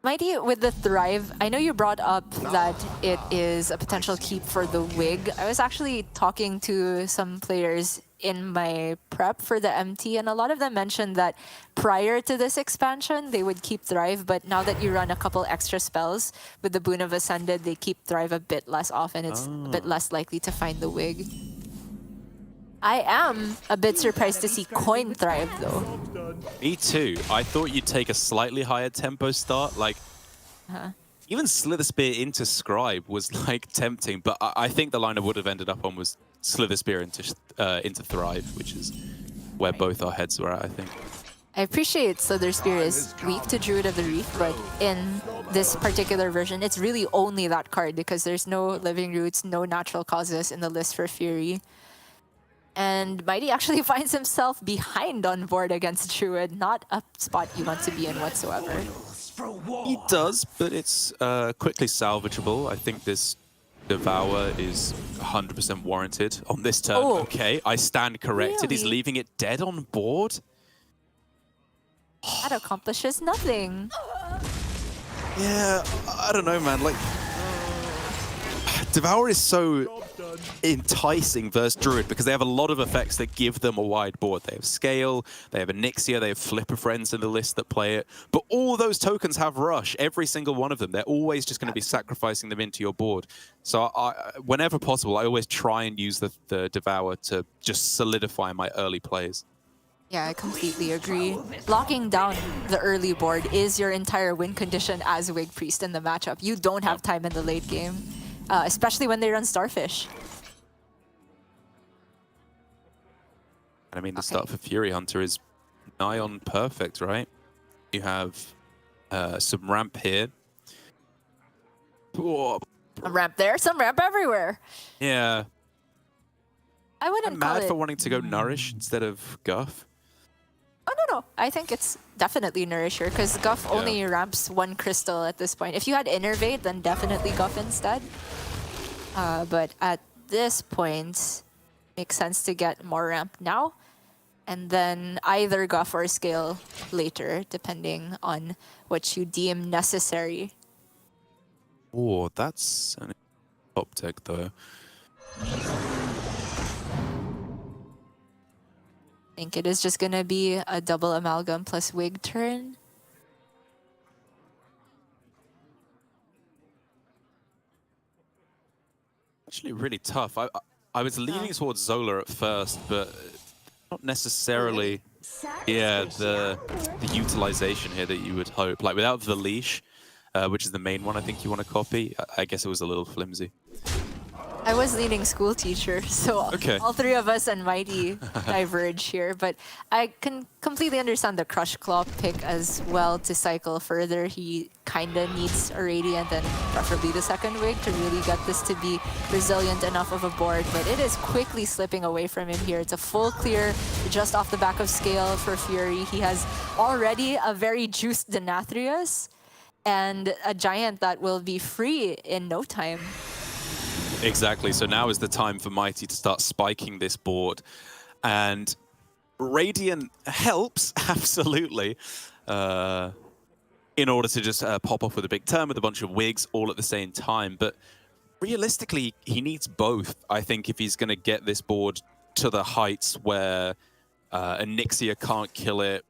Mighty, with the Thrive, I know you brought up that it is a potential keep for the Wig. I was actually talking to some players in my prep for the MT, and a lot of them mentioned that prior to this expansion, they would keep Thrive, but now that you run a couple extra spells with the Boon of Ascended, they keep Thrive a bit less often. It's a bit less likely to find the Wig. I am a bit surprised to see Coin Thrive, though. Me too. I thought you'd take a slightly higher tempo start. Like, even Slither Spear into Scribe was like tempting, but I think the line I would have ended up on was Slither Spear into Thrive, which is where both our heads were at, I think. I appreciate Slither Spear is weak to Druid of the Reef, but in this particular version, it's really only that card because there's no Living Roots, no Natural Causes in the list for Fury. And Mighty actually finds himself behind on board against Druid, not a spot you want to be in whatsoever. He does, but it's quickly salvageable. I think this Devour is 100% warranted on this turn. Oh. Okay, I stand corrected. He's Really? leaving it dead on board. That accomplishes nothing. Yeah, I don't know, man. Like, Devour is so enticing versus Druid because they have a lot of effects that give them a wide board. They have Scale, they have Onyxia, they have Flipper Friends in the list that play it. But all those tokens have Rush, every single one of them. They're always just going to be sacrificing them into your board. So whenever possible, I always try and use the Devour to just solidify my early plays. Yeah, I completely agree. Locking down the early board is your entire win condition as Wig Priest in the matchup. You don't have time in the late game, especially when they run Starfish. I mean, the start for Fury Hunter is nigh on perfect, right? You have some ramp here. Whoa. Some ramp there, some ramp everywhere. Yeah. I wouldn't I'm call mad it... for wanting to go Nourish instead of Guff. Oh, no. I think it's definitely Nourisher, because Guff only ramps one crystal at this point. If you had Innervate, then definitely Guff instead. But at this point, makes sense to get more ramp now. And then either Guff or Scale later, depending on what you deem necessary. Oh, that's an top tech, though. I think it is just going to be a double Amalgam plus Wig turn. Actually, really tough. I was leaning towards Zola at first, but not necessarily. Yeah, the utilization here that you would hope. Like without the leash, which is the main one I think you want to copy, I guess it was a little flimsy. I was leading school teacher, so Okay. all three of us and Mighty diverge here. But I can completely understand the Crush Claw pick as well to cycle further. He kind of needs a Radiant and preferably the second Wig to really get this to be resilient enough of a board. But it is quickly slipping away from him here. It's a full clear just off the back of Scale for Fury. He has already a very juiced Denathrius and a Giant that will be free in no time. Exactly. So now is the time for Mighty to start spiking this board. And Radiant helps, absolutely, in order to just pop off with a big turn with a bunch of Wigs all at the same time. But realistically, he needs both, I think, if he's going to get this board to the heights where Onyxia can't kill it,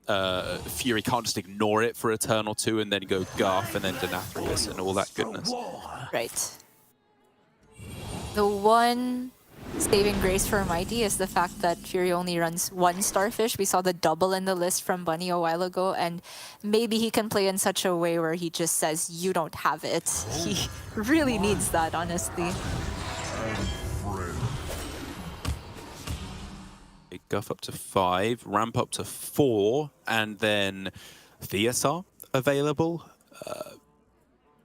Fury can't just ignore it for a turn or two and then go Guff and then Denathrius and all that goodness. Right. The one saving grace for Mighty is the fact that Fury only runs one Starfish. We saw the double in the list from Bunny a while ago, and maybe he can play in such a way where he just says, you don't have it. He really needs that, honestly. Guff up to 5, ramp up to 4, and then Theasar available,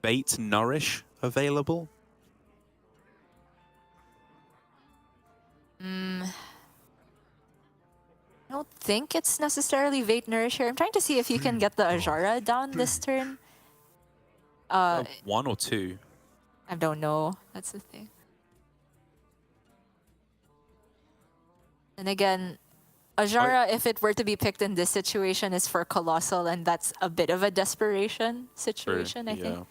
Bait Nourish available. I don't think it's necessarily Vate Nourisher. I'm trying to see if you can get the Ajara down this turn. 1 or 2? I don't know. That's the thing. And again, Ajara, if it were to be picked in this situation, is for Colossal, and that's a bit of a desperation situation, I think.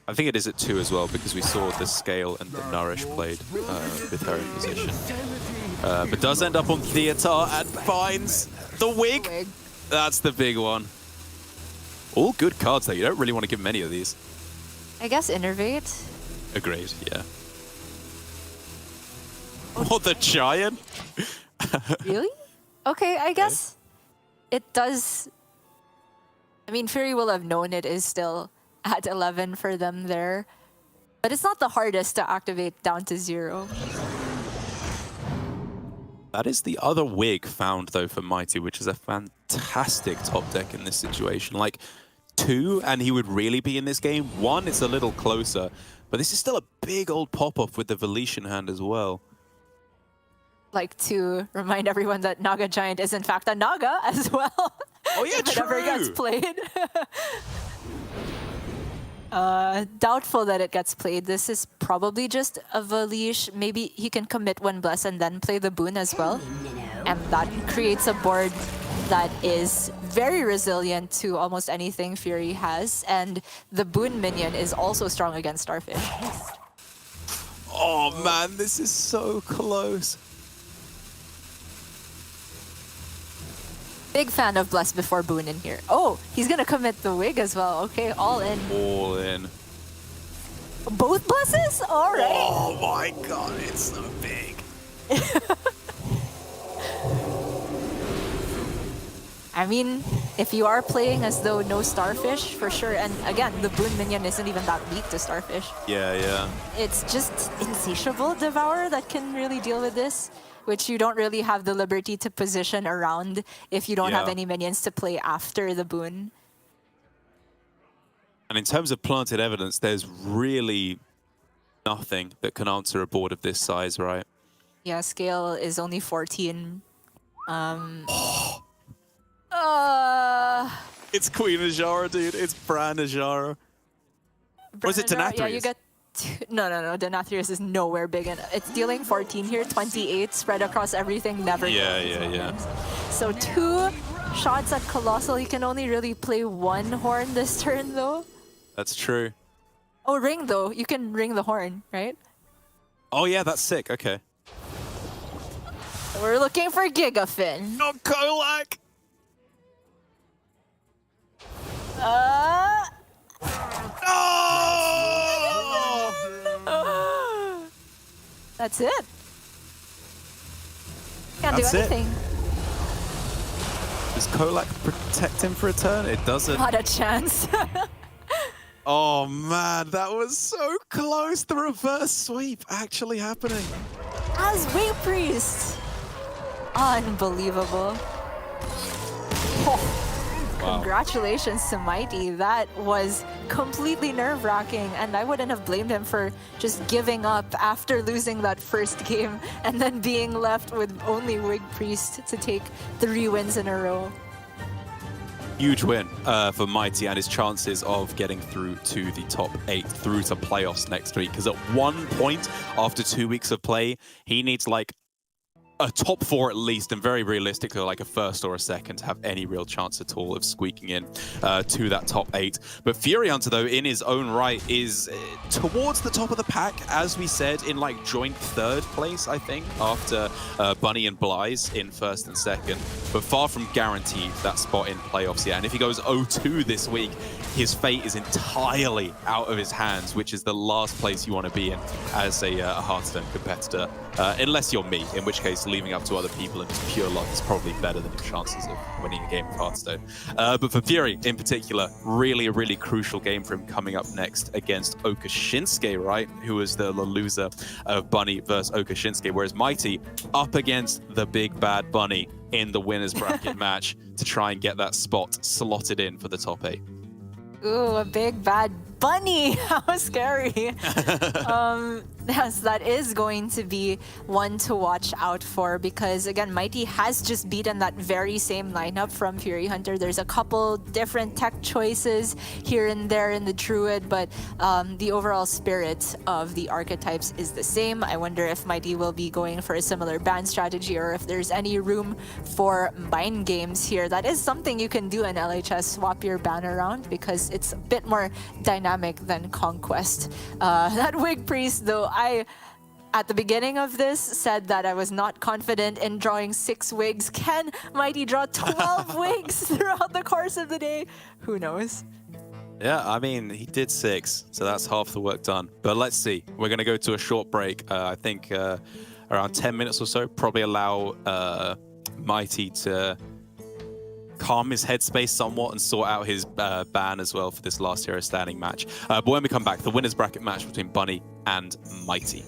I think it is at 2 as well, because we saw the Scale and the Nourish played with her in position. But does end up on Theater and finds the wig. That's the big one. All good cards, though. You don't really want to give him any of these. I guess Innervate. Agreed, yeah. Oh, the Giant? Really? Okay, I guess it does. I mean, Fury will have known it is still at 11 for them there. But it's not the hardest to activate down to 0. That is the other wig found, though, for Mighty, which is a fantastic top deck in this situation. Like, 2, and he would really be in this game. 1, it's a little closer. But this is still a big old pop-off with the Velician hand as well. Like to remind everyone that Naga Giant is in fact a Naga as well. Oh yeah, true. Whenever it gets played. Doubtful that it gets played. This is probably just a Valish. Maybe he can commit one bless and then play the boon as well. And that creates a board that is very resilient to almost anything Fury has. And the boon minion is also strong against Starfish. Oh man, this is so close. Big fan of Bless before Boon in here. Oh, he's gonna commit the wig as well. Okay, all in. All in. Both Blesses? All right. Oh my god, it's so big. I mean, if you are playing as though no Starfish, for sure. And again, the Boon minion isn't even that weak to Starfish. Yeah, yeah. It's just Insatiable Devourer that can really deal with this, which you don't really have the liberty to position around if you don't have any minions to play after the boon. And in terms of planted evidence, there's really nothing that can answer a board of this size, right? Yeah, scale is only 14. It's Queen Ajara, dude. It's Bran Ajara. Or is it Denathrius? Yeah, you get... No. Denathrius is nowhere big enough. It's dealing 14 here, 28 spread across everything, never. Yeah. So 2 shots at Colossal. He can only really play 1 horn this turn, though. That's true. Oh, ring, though. You can ring the horn, right? Oh, yeah, that's sick. Okay. We're looking for Gigafin. Not Kolak! Oh! That's it. Can't That's do anything. Does Kolak protect him for a turn? It doesn't. Not a chance. Oh man, that was so close. The reverse sweep actually happening. As Wing Priest. Unbelievable. Oh. Wow. Congratulations to Mighty. That was completely nerve-wracking, and I wouldn't have blamed him for just giving up after losing that first game and then being left with only Wig Priest to take 3 wins in a row. Huge win for Mighty and his chances of getting through to the top 8, through to playoffs next week. Because at one point, after 2 weeks of play, he needs like a top 4 at least, and very realistically like a first or a second to have any real chance at all of squeaking in to that top 8. But Fury Hunter, though, in his own right, is towards the top of the pack, as we said, in like joint 3rd place, I think, after Bunny and Bly's in 1st and 2nd, but far from guaranteed that spot in playoffs yet. And if he goes 0-2 this week, his fate is entirely out of his hands, which is the last place you want to be in as a Hearthstone competitor, unless you're me, in which case leaving up to other people and just pure luck is probably better than your chances of winning a game of Hearthstone. But for Fury in particular, really a really crucial game for him coming up next against Oka Shinsuke, right? Who was the loser of Bunny versus Oka Shinsuke, whereas Mighty up against the big bad Bunny in the winner's bracket match to try and get that spot slotted in for the top 8. Ooh, a big bad Bunny! How scary! Yes, that is going to be one to watch out for because, again, Mighty has just beaten that very same lineup from Fury Hunter. There's a couple different tech choices here and there in the Druid, but the overall spirit of the archetypes is the same. I wonder if Mighty will be going for a similar ban strategy or if there's any room for mind games here. That is something you can do in LHS, swap your ban around because it's a bit more dynamic than Conquest. That Wig Priest, though, at the beginning of this, said that I was not confident in drawing 6 wigs. Can Mighty draw 12 wigs throughout the course of the day? Who knows? Yeah, I mean, he did 6, so that's half the work done. But let's see. We're going to go to a short break. I think around 10 minutes or so. Probably allow Mighty to calm his headspace somewhat and sort out his ban as well for this last hero standing match. But when we come back, the winner's bracket match between Bunny and Mighty.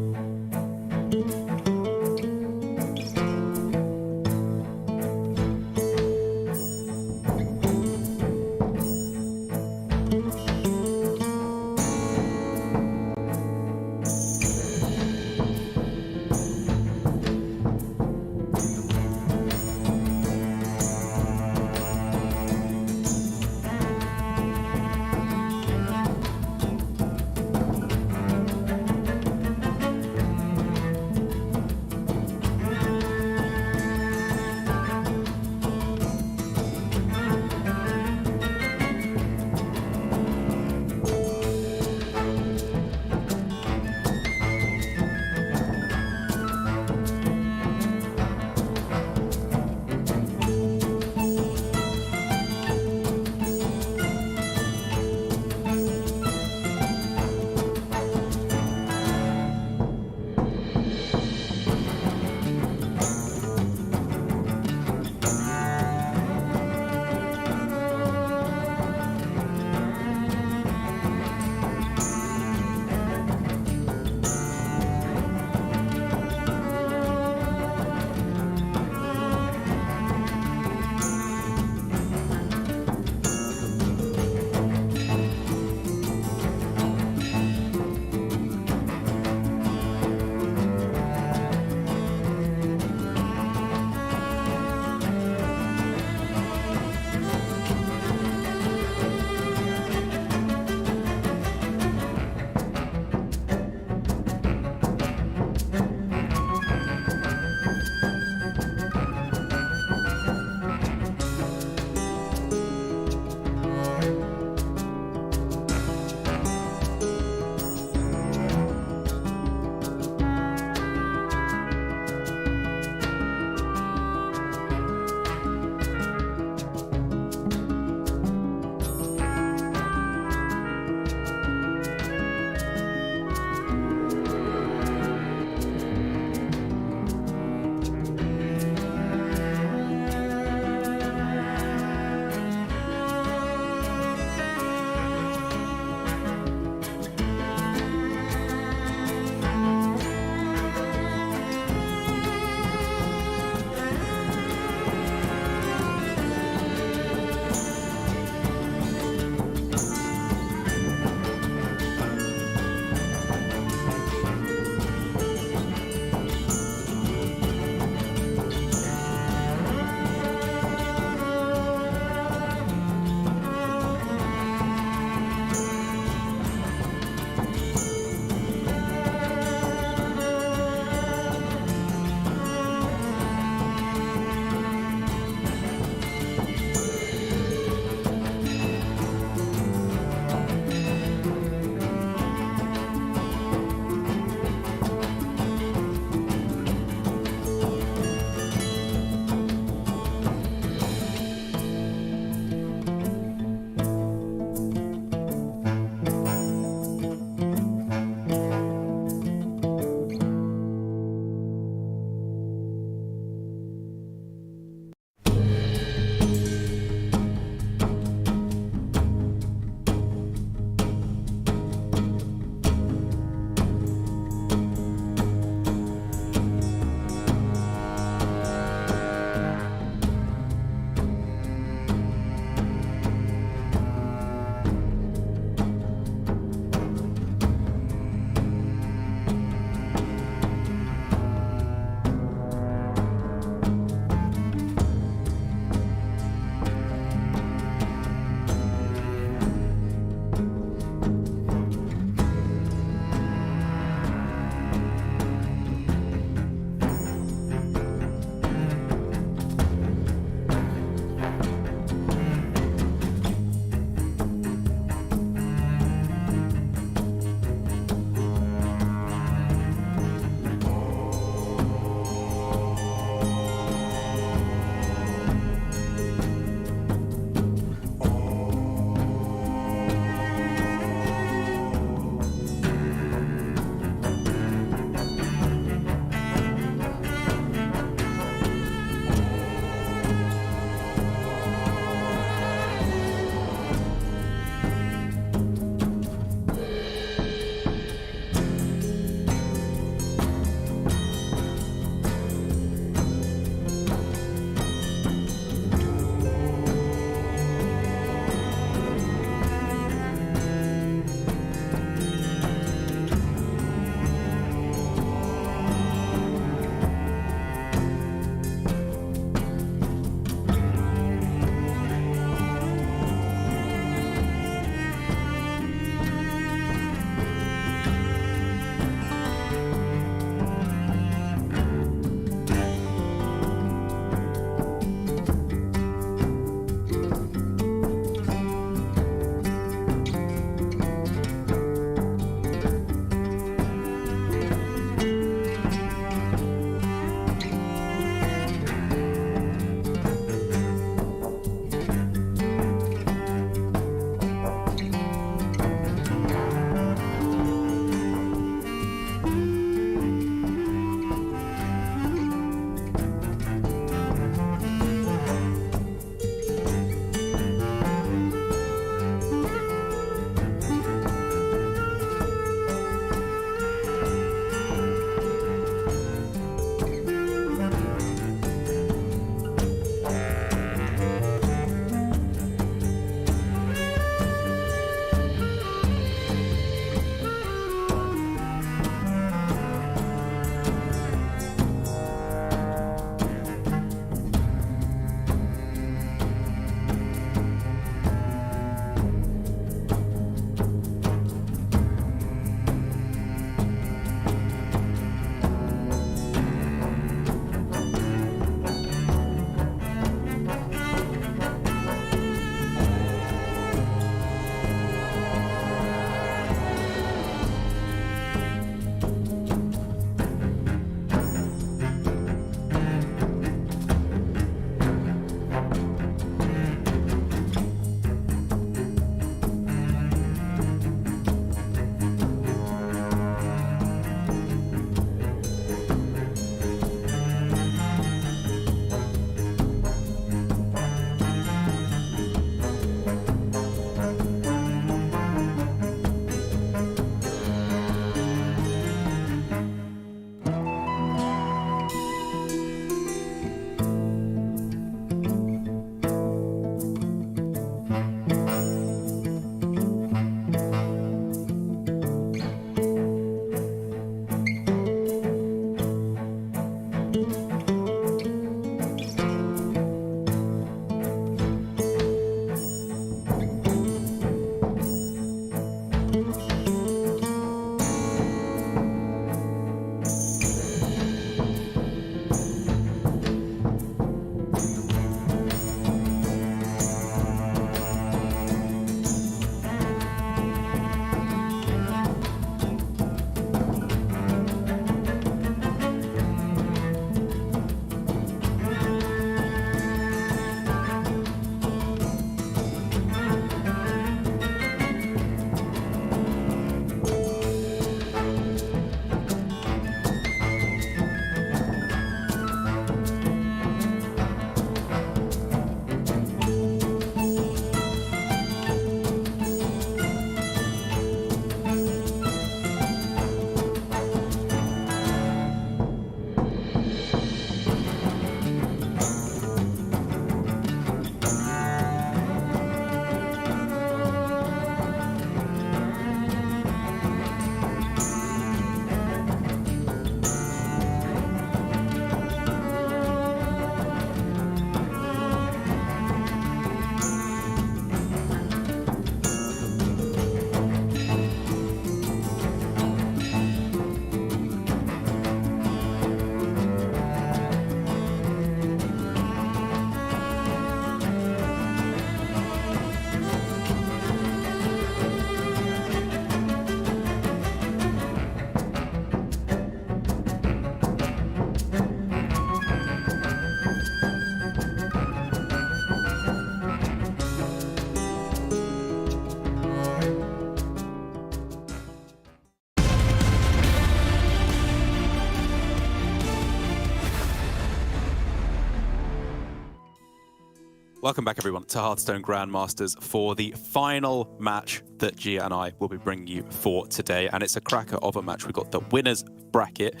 Welcome back, everyone, to Hearthstone Grandmasters for the final match that Gia and I will be bringing you for today. And it's a cracker of a match. We've got the winners bracket,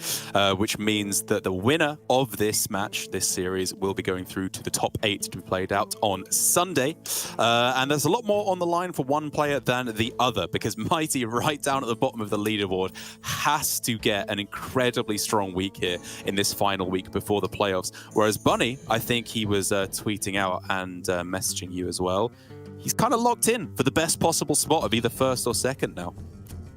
which means that the winner of this match, this series, will be going through to the top 8 to be played out on Sunday. And there's a lot more on the line for one player than the other, because Mighty, right down at the bottom of the leaderboard, has to get an incredibly strong week here in this final week before the playoffs. Whereas Bunny, I think he was tweeting out and messaging you as well. He's kind of locked in for the best possible spot of either first or second now.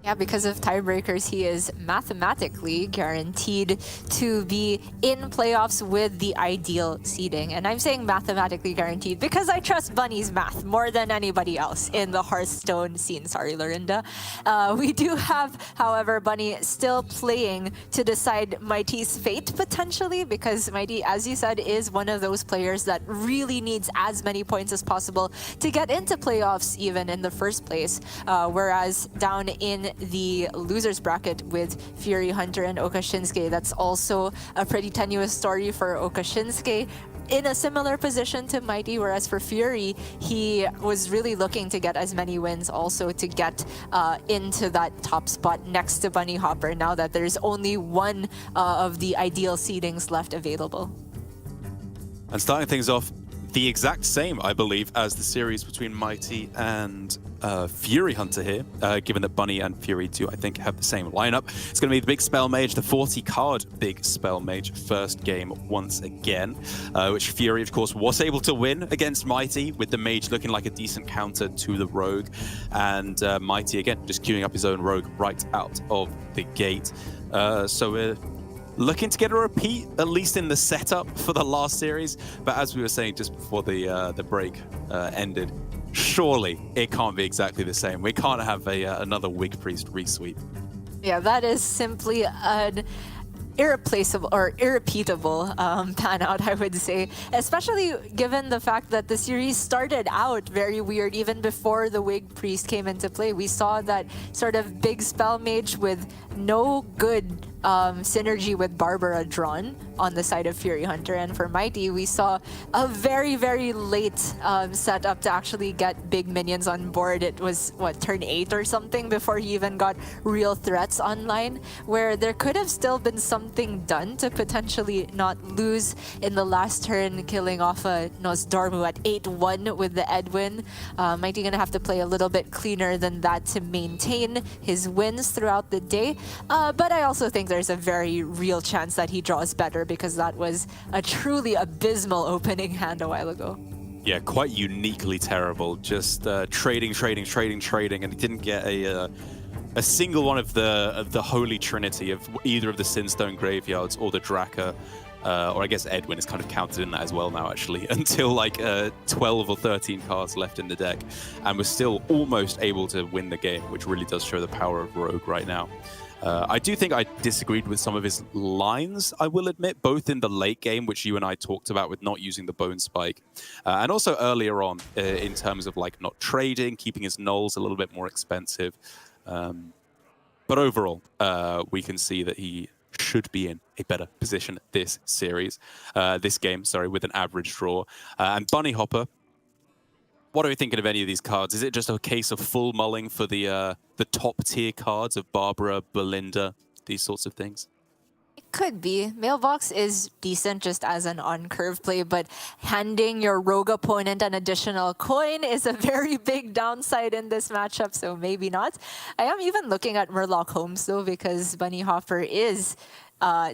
Yeah, because of tiebreakers, he is mathematically guaranteed to be in playoffs with the ideal seeding. And I'm saying mathematically guaranteed because I trust Bunny's math more than anybody else in the Hearthstone scene. Sorry, Lorinda. We do have, however, Bunny still playing to decide Mighty's fate potentially, because Mighty, as you said, is one of those players that really needs as many points as possible to get into playoffs even in the first place. Whereas down in the losers bracket with Fury Hunter and Okashinsuke, that's also a pretty tenuous story for Okashinsuke, in a similar position to Mighty, whereas for Fury, he was really looking to get as many wins also to get into that top spot next to Bunny Hopper, now that there's only one of the ideal seedings left available. And starting things off, the exact same, I believe, as the series between Mighty and Fury Hunter here, given that Bunny and Fury do, I think, have the same lineup. It's going to be the big Spell Mage, the 40-card big Spell Mage first game once again, which Fury, of course, was able to win against Mighty, with the Mage looking like a decent counter to the Rogue. And Mighty, again, just queuing up his own Rogue right out of the gate. So we're looking to get a repeat, at least in the setup for the last series. But as we were saying just before the break ended, surely it can't be exactly the same. We can't have another Wig Priest resweep. Yeah, that is simply an irreplaceable or irrepeatable pan out, I would say, especially given the fact that the series started out very weird even before the Wig Priest came into play. We saw that sort of big spell mage with no good synergy with Barbara drawn on the side of Fury Hunter, and for Mighty we saw a very, very late setup to actually get big minions on board. It was what, turn 8 or something before he even got real threats online, where there could have still been something done to potentially not lose in the last turn, killing off a Nosdormu at 8-1 with the Edwin. Mighty gonna have to play a little bit cleaner than that to maintain his wins throughout the day, but I also think there's a very real chance that he draws better, because that was a truly abysmal opening hand a while ago. Yeah, quite uniquely terrible. Just trading, and he didn't get a single one of the holy trinity of either of the Sinstone graveyards or the Draka. Or I guess Edwin is kind of counted in that as well now, actually, until like 12 or 13 cards left in the deck, and was still almost able to win the game, which really does show the power of Rogue right now. I do think I disagreed with some of his lines, I will admit, both in the late game, which you and I talked about with not using the Bone Spike, and also earlier on in terms of like not trading, keeping his nulls a little bit more expensive. But overall, we can see that he should be in a better position this game, with an average draw. And Bunny Hopper, what are we thinking of any of these cards? Is it just a case of full mulling for the top tier cards of Barbara, Belinda, these sorts of things? It could be. Mailbox is decent just as an on-curve play, but handing your rogue opponent an additional coin is a very big downside in this matchup, so maybe not. I am even looking at Murloc Holmes, though, because Bunny Hopper is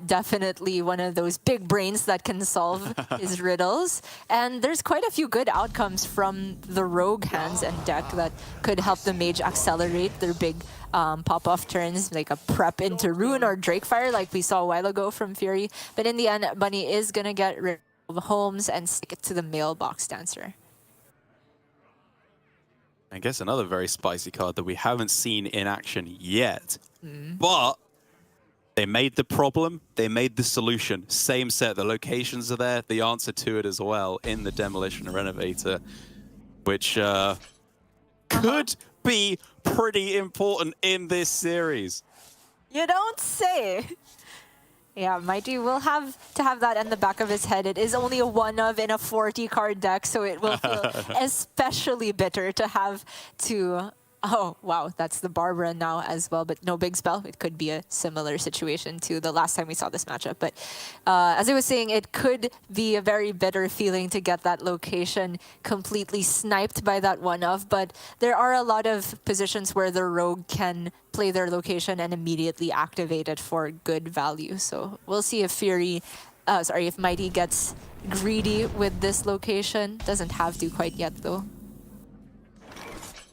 definitely one of those big brains that can solve his riddles. And there's quite a few good outcomes from the rogue hands and deck that could help the mage accelerate their big pop-off turns, like a prep into Rune or Drakefire like we saw a while ago from Fury. But in the end, Bunny is going to get rid of Holmes and stick it to the Mailbox Dancer. I guess another very spicy card that we haven't seen in action yet, but they made the problem, they made the solution. Same set, the locations are there, the answer to it as well in the Demolition Renovator, which could be pretty important in this series. You don't say. Yeah, Mighty will have to have that in the back of his head. It is only a one of in a 40 card deck, so it will feel especially bitter to have to. Oh, wow, that's the Barbara now as well, but no big spell. It could be a similar situation to the last time we saw this matchup. But as I was saying, it could be a very bitter feeling to get that location completely sniped by that one-of. But there are a lot of positions where the Rogue can play their location and immediately activate it for good value. So we'll see if if Mighty gets greedy with this location. Doesn't have to quite yet, though.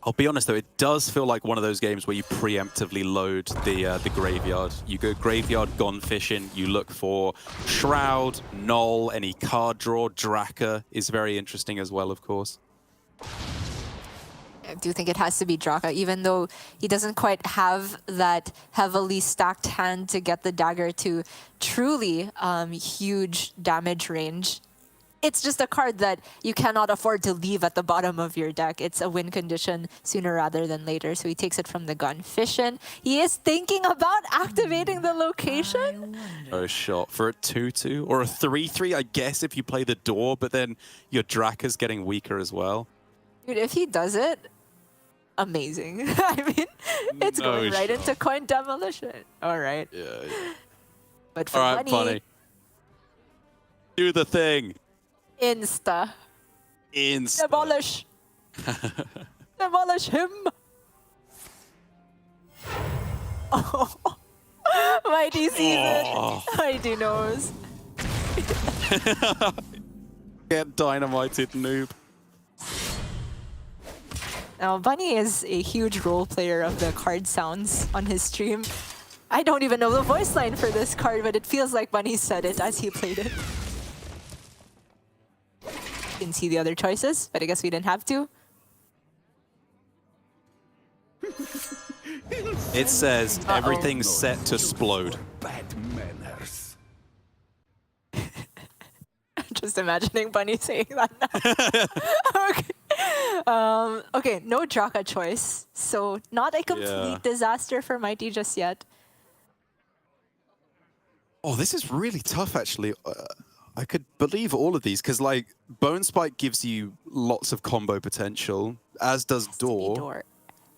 I'll be honest though, it does feel like one of those games where you preemptively load the graveyard. You go graveyard, gone fishing, you look for Shroud, Null, any card draw, Draka is very interesting as well, of course. I do think it has to be Draka, even though he doesn't quite have that heavily stacked hand to get the dagger to truly huge damage range. It's just a card that you cannot afford to leave at the bottom of your deck. It's a win condition sooner rather than later, so he takes it from the gun. Fishin, he is thinking about activating the location. Oh, shot for a 2-2 or a 3-3, I guess, if you play the door, but then your Draka's getting weaker as well. Dude, if he does it, amazing. I mean, it's going right into coin demolition. All right. Yeah. But for all right, money, Bunny. Do the thing. Insta. Insta. Demolish him. Oh. Mighty sees it. Mighty knows. Get dynamited, noob. Now, Bunny is a huge role player of the card sounds on his stream. I don't even know the voice line for this card, but it feels like Bunny said it as he played it. Didn't see the other choices, but I guess we didn't have to. It says everything's set to explode. Bad manners. Just imagining Bunny saying that now. Okay. Okay, no Draka choice. So not a complete disaster for Mighty just yet. Oh, this is really tough, actually. I could believe all of these, because, like, Bone Spike gives you lots of combo potential, as does Door.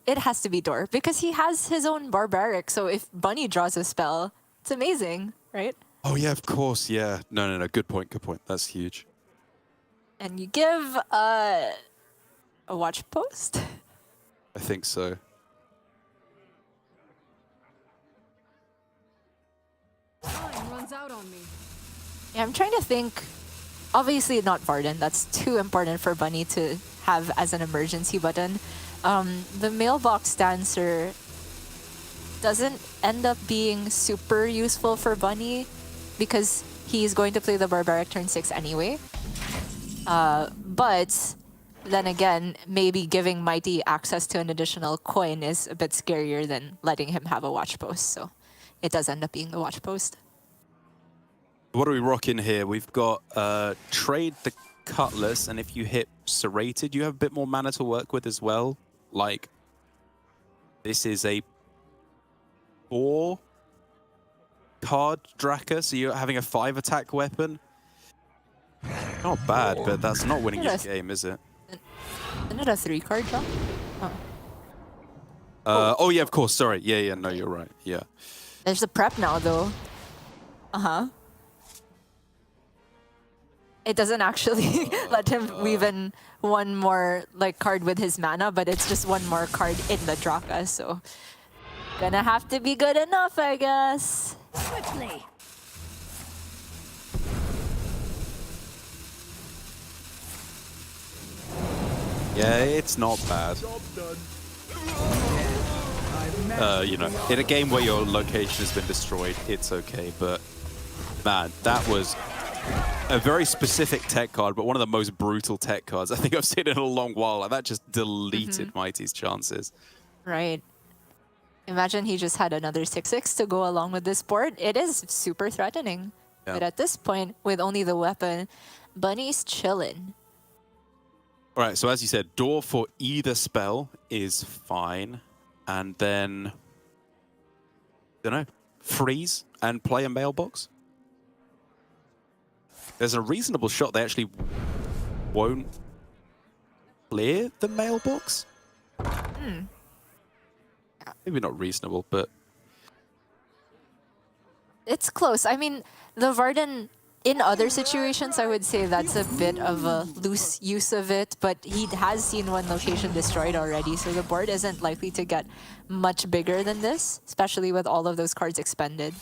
It has to be Door, because he has his own Barbaric, so if Bunny draws a spell, it's amazing, right? Oh, yeah, of course, yeah. No. Good point. That's huge. And you give a watch post? I think so. Time runs out on me. Yeah, I'm trying to think. Obviously not Varden. That's too important for Bunny to have as an emergency button. The Mailbox Dancer doesn't end up being super useful for Bunny because he's going to play the Barbaric turn 6 anyway. But then again, maybe giving Mighty access to an additional coin is a bit scarier than letting him have a watch post. So it does end up being the watch post. What are we rocking here? We've got Trade the Cutlass, and if you hit Serrated, you have a bit more mana to work with as well. Like, this is a 4-card Draka, so you're having a 5-attack weapon. Not bad, but that's not winning your game, is it? Isn't it a 3-card draw? Oh, yeah, of course. Sorry. Yeah. No, you're right. Yeah. There's a prep now, though. It doesn't actually let him weave in one more card with his mana, but it's just one more card in the Draka, so gonna have to be good enough, I guess. Quickly. Yeah, it's not bad. You know, in a game where your location has been destroyed, it's okay, but man, that was a very specific tech card, but one of the most brutal tech cards I think I've seen in a long while. Like, that just deleted Mighty's chances. Right. Imagine he just had another 6/6 to go along with this board. It is super threatening. Yeah. But at this point, with only the weapon, Bunny's chillin'. All right, so as you said, Door for either spell is fine. And then, don't know, freeze and play a mailbox? There's a reasonable shot they actually won't clear the mailbox. Maybe not reasonable, but It's close. I mean, the Varden, in other situations, I would say that's a bit of a loose use of it, but he has seen one location destroyed already, so the board isn't likely to get much bigger than this, especially with all of those cards expended.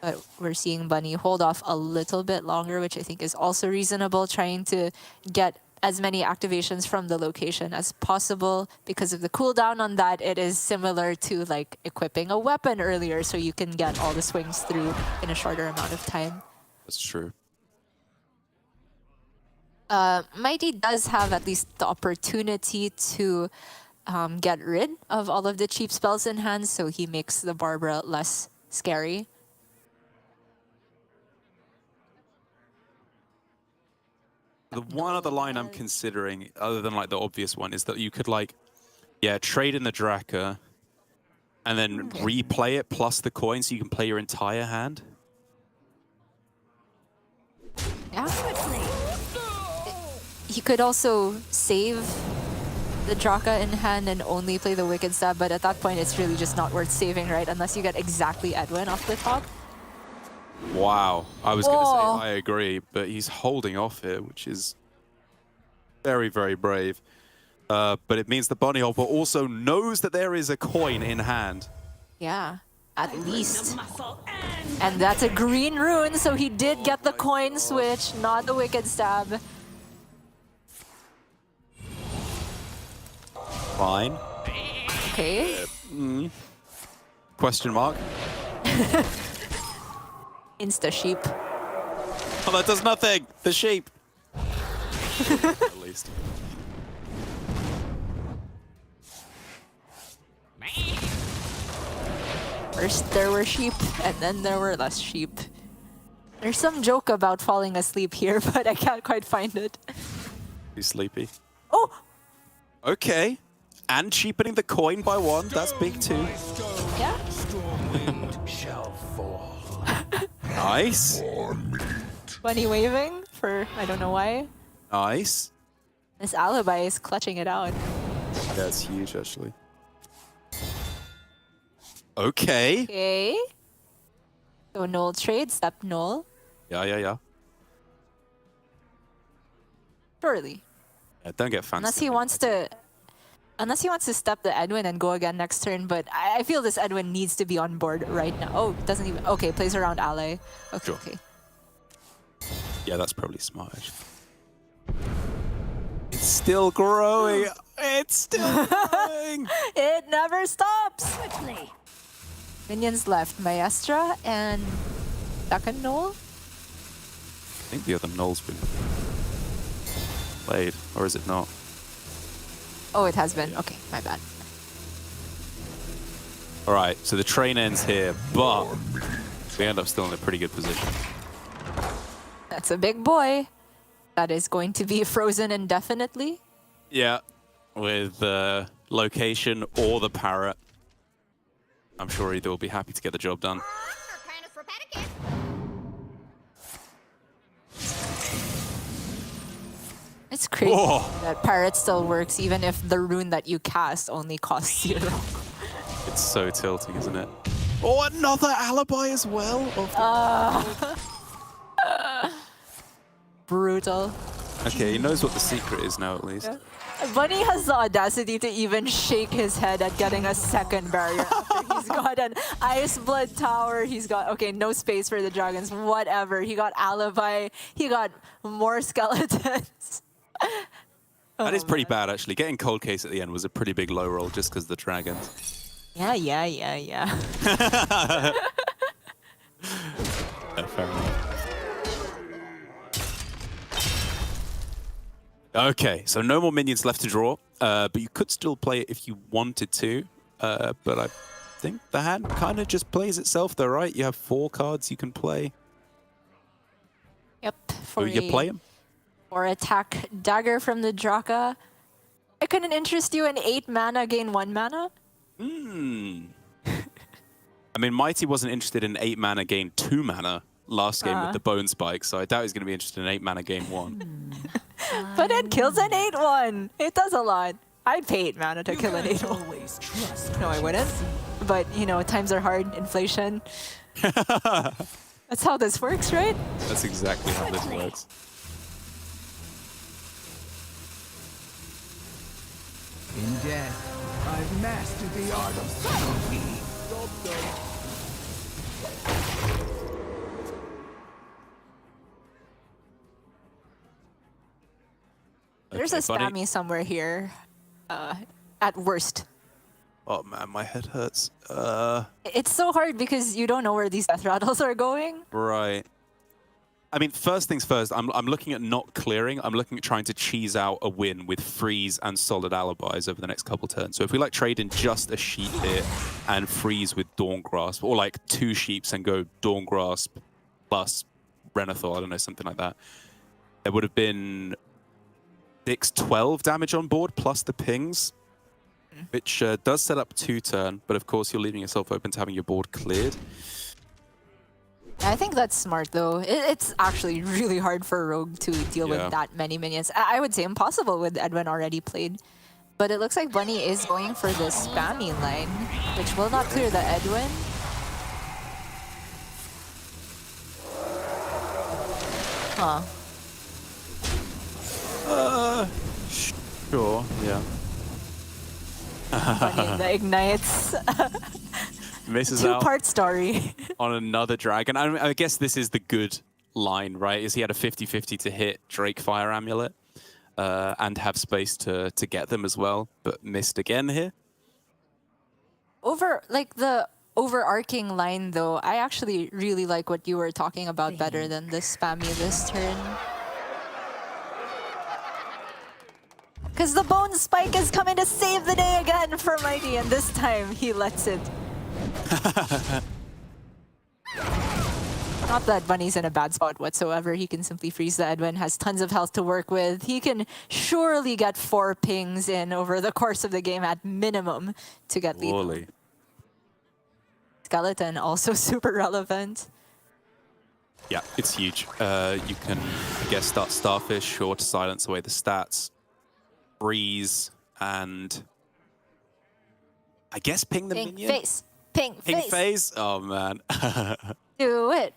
But we're seeing Bunny hold off a little bit longer, which I think is also reasonable, trying to get as many activations from the location as possible. Because of the cooldown on that, it is similar to like equipping a weapon earlier, so you can get all the swings through in a shorter amount of time. that's true. Mighty does have at least the opportunity to get rid of all of the cheap spells in hand, so he makes the Barbara less scary. The one other line I'm considering, other than like the obvious one, is that you could like, yeah, trade in the Draka and then replay it plus the coin so you can play your entire hand. Yeah. He could also save the Draka in hand and only play the Wicked Stab, but at that point it's really just not worth saving, right? Unless you get exactly Edwin off the top. Wow. I was going to Whoa. say I agree, but he's holding off here, which is very, very brave. But it means the Bunny Hopper also knows that there is a coin in hand. Yeah, at least. And that's a green rune, so he did get the coin switch, not the Wicked Stab. Fine. Okay. Question mark. Insta sheep. Oh, that does nothing. The sheep. At least. First there were sheep, and then there were less sheep. There's some joke about falling asleep here, but I can't quite find it. He's sleepy. Oh! Okay. And cheapening the coin by one. That's big too. Yeah. Shall fall. Nice. Bunny waving for I don't know why. Nice. This alibi is clutching it out. Yeah, it's huge actually. Okay. Okay. So null trade, step null. Yeah. Surely. Yeah, don't get fancy. Unless he wants to step the Edwin and go again next turn, but I feel this Edwin needs to be on board right now. Oh, doesn't even... Okay, plays around ally. Okay, Sure. okay. Yeah, that's probably smart actually. It's still growing. It's still growing. It never stops! Quickly. Minions left. Maestra and second null? I think the other null's been played, or is it not? Oh, it has been. Okay, my bad. All right, so the train ends here, but we end up still in a pretty good position. That's a big boy. That is going to be frozen indefinitely. Yeah, with location or the parrot. I'm sure either will be happy to get the job done. It's crazy Whoa. that parrot still works even if the rune that you cast only costs 0. It's so tilting, isn't it? Oh, another alibi as well. Brutal. Okay, he knows what the secret is now at least. Bunny has the audacity to even shake his head at getting a second barrier after he's got an Ice Blood Tower. He's got, okay, no space for the dragons, whatever. He got alibi. He got more skeletons. That is pretty bad, actually. Getting Cold Case at the end was a pretty big low roll just because of the dragons. Yeah. Yeah, fair enough. Okay, so no more minions left to draw, but you could still play it if you wanted to. But I think the hand kind of just plays itself though, right? You have 4 cards you can play. Yep. So you play them? Or attack dagger from the Draka. I couldn't interest you in 8 mana, gain 1 mana? I mean, Mighty wasn't interested in 8 mana gain 2 mana last game with the Bone Spike, so I doubt he's going to be interested in 8 mana gain 1. But it kills an 8-1. It does a lot. I'd pay 8 mana to kill an 8-1. No, I wouldn't. But, you know, times are hard. Inflation. That's how this works, right? That's exactly how this works. In death, I've mastered the art of subtlety. There's a Okay, buddy. spammy somewhere here. At worst. Oh man, my head hurts. It's so hard because you don't know where these death rattles are going. Right. I mean, first things first, I'm looking at not clearing. I'm looking at trying to cheese out a win with freeze and solid alibis over the next couple turns. So if we like trade in just a sheep here and freeze with Dawn Grasp, or like 2 sheeps and go Dawn Grasp plus Renathor, I don't know, something like that, there would have been 6-12 damage on board plus the pings, which does set up 2 turn, but of course you're leaving yourself open to having your board cleared. I think that's smart, though. It's actually really hard for a rogue to deal with that many minions. I would say impossible with Edwin already played. But it looks like Bunny is going for the spammy line, which will not clear the Edwin. Huh. Sure, yeah. Bunny in the ignites. Misses out Two-part story. on another dragon. I guess this is the good line, right? Is he had a 50-50 to hit Drake Fire Amulet and have space to get them as well, but missed again here. The overarching line, though, I actually really like what you were talking about better than the spammy this turn. Because the Bone Spike is coming to save the day again for Mighty, and this time he lets it. Not that Bunny's in a bad spot whatsoever. He can simply freeze the Edwin, has tons of health to work with. He can surely get 4 pings in over the course of the game at minimum to get lead. Surely. Skeleton also super relevant. Yeah, it's huge. You can, I guess, start Starfish or to silence away the stats, freeze, and I guess ping the Ping minion. face. Ping Ping face. phase? Oh man. Do it.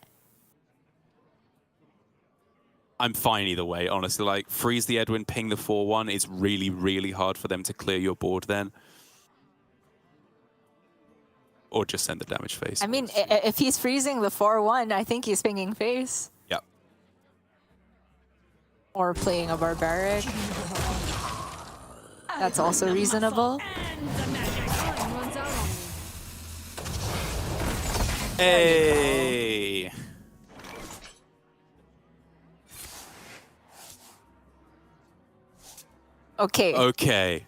I'm fine either way, honestly. Like, freeze the Edwin, ping the 4-1. It's really, really hard for them to clear your board then. Or just send the damage phase. I mean, if he's freezing the 4-1, I think he's pinging face. Yep. Or playing a barbaric. That's also reasonable. Time runs out on me. Hey! Okay. Okay.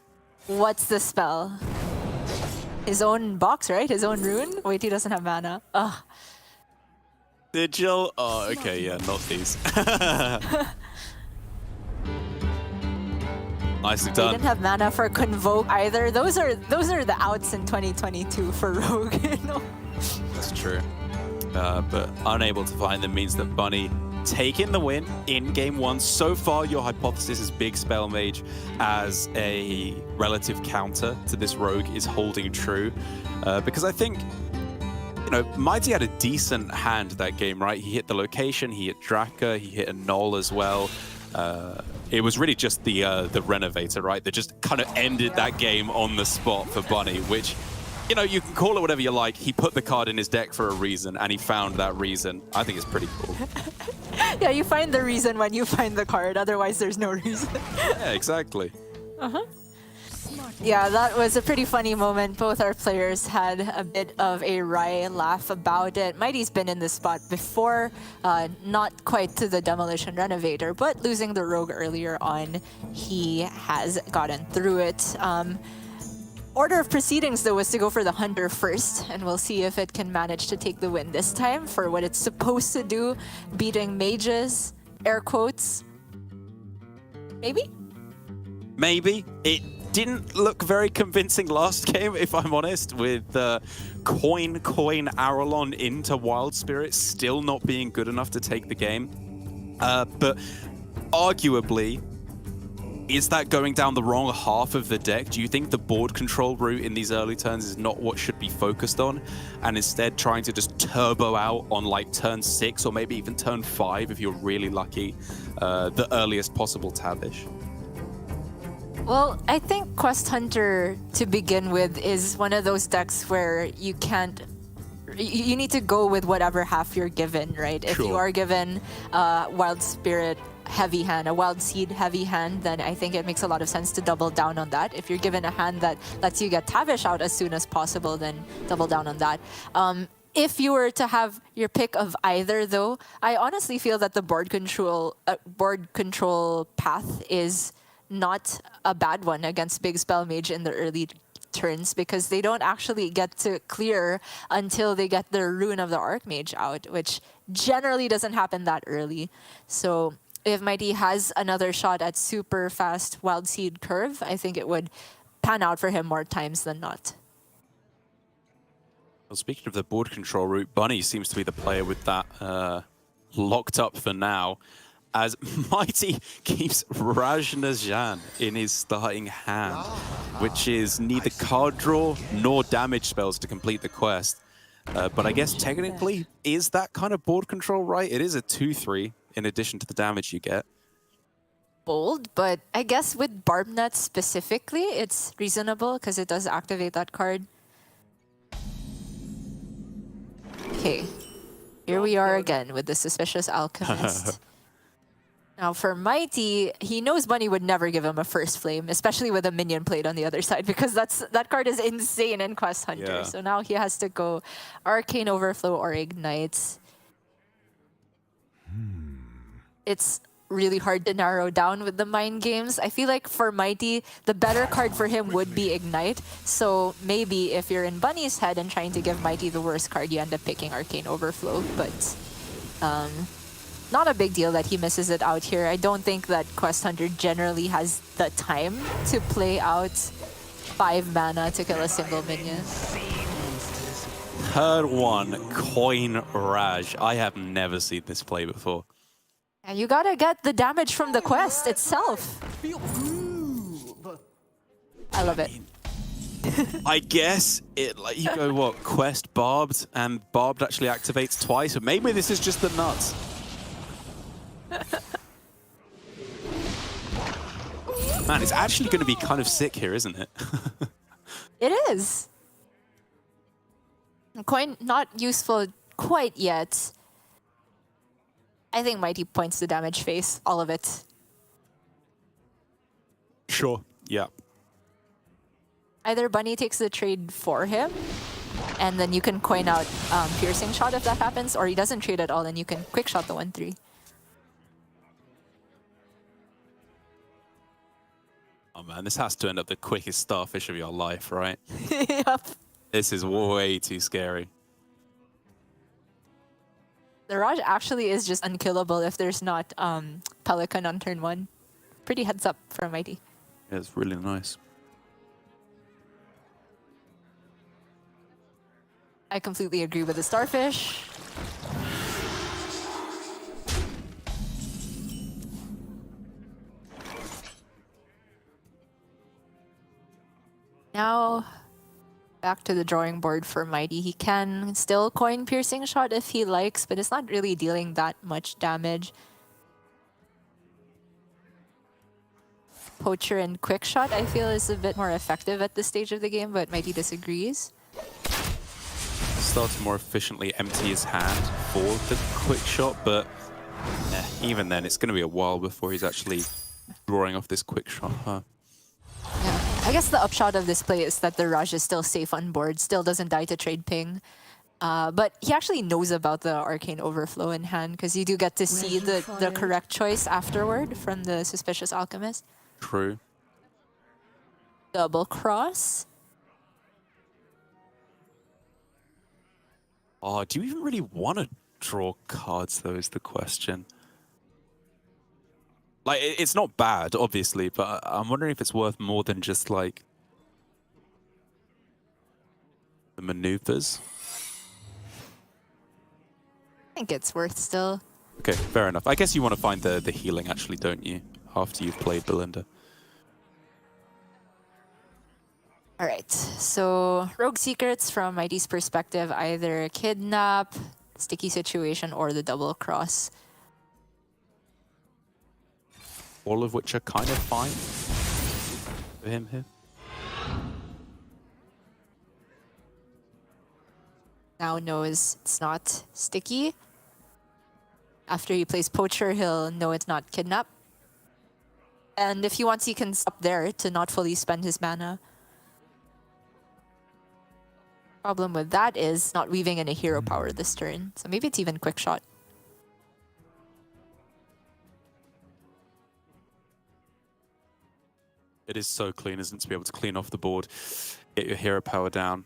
What's the spell? His own box, right? His own rune? Wait, he doesn't have mana. Ugh. Sigil? Oh, okay, yeah, not these. Nicely He done. didn't have mana for Convoke either. Those are the outs in 2022 for Rogue, you know? That's true. But unable to find them means that Bunny taking the win in game 1. So far, your hypothesis is Big Spell Mage as a relative counter to this rogue is holding true. Because I think, you know, Mighty had a decent hand that game, right? He hit the location, he hit Draka, he hit a Null as well. It was really just the Renovator, right? That just kind of ended that game on the spot for Bunny, which, you know, you can call it whatever you like. He put the card in his deck for a reason, and he found that reason. I think it's pretty cool. Yeah, you find the reason when you find the card. Otherwise, there's no reason. Yeah, exactly. Yeah, that was a pretty funny moment. Both our players had a bit of a wry laugh about it. Mighty's been in this spot before, not quite to the Demolition Renovator, but losing the Rogue earlier on, he has gotten through it. Order of proceedings, though, was to go for the Hunter first, and we'll see if it can manage to take the win this time for what it's supposed to do, beating mages, air quotes. Maybe? Maybe. didn't look very convincing last game, if I'm honest, with Coin Arrelon into Wild Spirit still not being good enough to take the game. But arguably, is that going down the wrong half of the deck? Do you think the board control route in these early turns is not what should be focused on, and instead trying to just turbo out on like turn 6 or maybe even turn 5 if you're really lucky, the earliest possible Tavish? Well, I think Quest Hunter, to begin with, is one of those decks where you can't... You need to go with whatever half you're given, right? If you are given Wild Spirit heavy hand, a Wild Seed heavy hand, then I think it makes a lot of sense to double down on that. If you're given a hand that lets you get Tavish out as soon as possible, then double down on that. If you were to have your pick of either, though, I honestly feel that the board control path is not a bad one against Big Spell Mage in the early turns, because they don't actually get to clear until they get their Rune of the Archmage out, which generally doesn't happen that early. So if Mighty has another shot at super fast Wild Seed curve, I think it would pan out for him more times than not. Well, speaking of the board control route, Bunny seems to be the player with that locked up for now, as Mighty keeps Rajnajan in his starting hand, which is neither card draw nor damage spells to complete the quest. But I guess technically, is that kind of board control right? It is a 2/3 in addition to the damage you get. Bold, but I guess with Barbnet specifically, it's reasonable because it does activate that card. Okay, here we are again with the Suspicious Alchemist. Now for Mighty, he knows Bunny would never give him a first flame, especially with a minion played on the other side, because that card is insane in Quest Hunter. Yeah. So now he has to go Arcane Overflow or Ignite. It's really hard to narrow down with the mind games. I feel like for Mighty, the better card for him would be Ignite. So maybe if you're in Bunny's head and trying to give Mighty the worst card, you end up picking Arcane Overflow. But not a big deal that he misses it out here. I don't think that Quest Hunter generally has the time to play out 5 mana to kill a single minion. Third one, Coin Raj. I have never seen this play before. And you gotta get the damage from the quest itself. I love it. I guess it, like, you go, what, quest barbed, and barbed actually activates twice, or maybe this is just the nuts. Man, it's actually going to be kind of sick here, isn't it? It is. Coin not useful quite yet. I think Mighty points the damage phase, all of it. Sure, yeah. Either Bunny takes the trade for him, and then you can coin out Piercing Shot if that happens, or he doesn't trade at all, and you can quick shot the 1/3. Oh man, this has to end up the quickest starfish of your life, right? Yep. This is way too scary. The Raj actually is just unkillable if there's not Pelican on turn 1. Pretty heads up for Mighty. Yeah, it's really nice. I completely agree with the Starfish. Now, back to the drawing board for Mighty. He can still coin Piercing Shot if he likes, but it's not really dealing that much damage. Poacher and Quick Shot, I feel, is a bit more effective at this stage of the game, but Mighty disagrees. Starts to more efficiently empty his hand for the quick shot, but even then, it's going to be a while before he's actually drawing off this quick shot, huh? Yeah. I guess the upshot of this play is that the Raj is still safe on board, still doesn't die to trade ping. But he actually knows about the Arcane Overflow in hand, because you do get to see the correct choice afterward from the Suspicious Alchemist. True. Double cross. Oh, do you even really want to draw cards, though, is the question. Like, it's not bad, obviously, but I'm wondering if it's worth more than just, like, the maneuvers. I think it's worth still. Okay, fair enough. I guess you want to find the healing, actually, don't you? After you've played Belinda. All right, so Rogue Secrets from Mighty's perspective, either Kidnap, Sticky Situation, or the Double Cross. All of which are kind of fine for him here. Now knows it's not Sticky. After he plays Poacher, he'll know it's not Kidnap. And if he wants, he can stop there to not fully spend his mana. Problem with that is not weaving in a hero power this turn. So maybe it's even Quick Shot. It is so clean, isn't it, to be able to clean off the board, get your hero power down.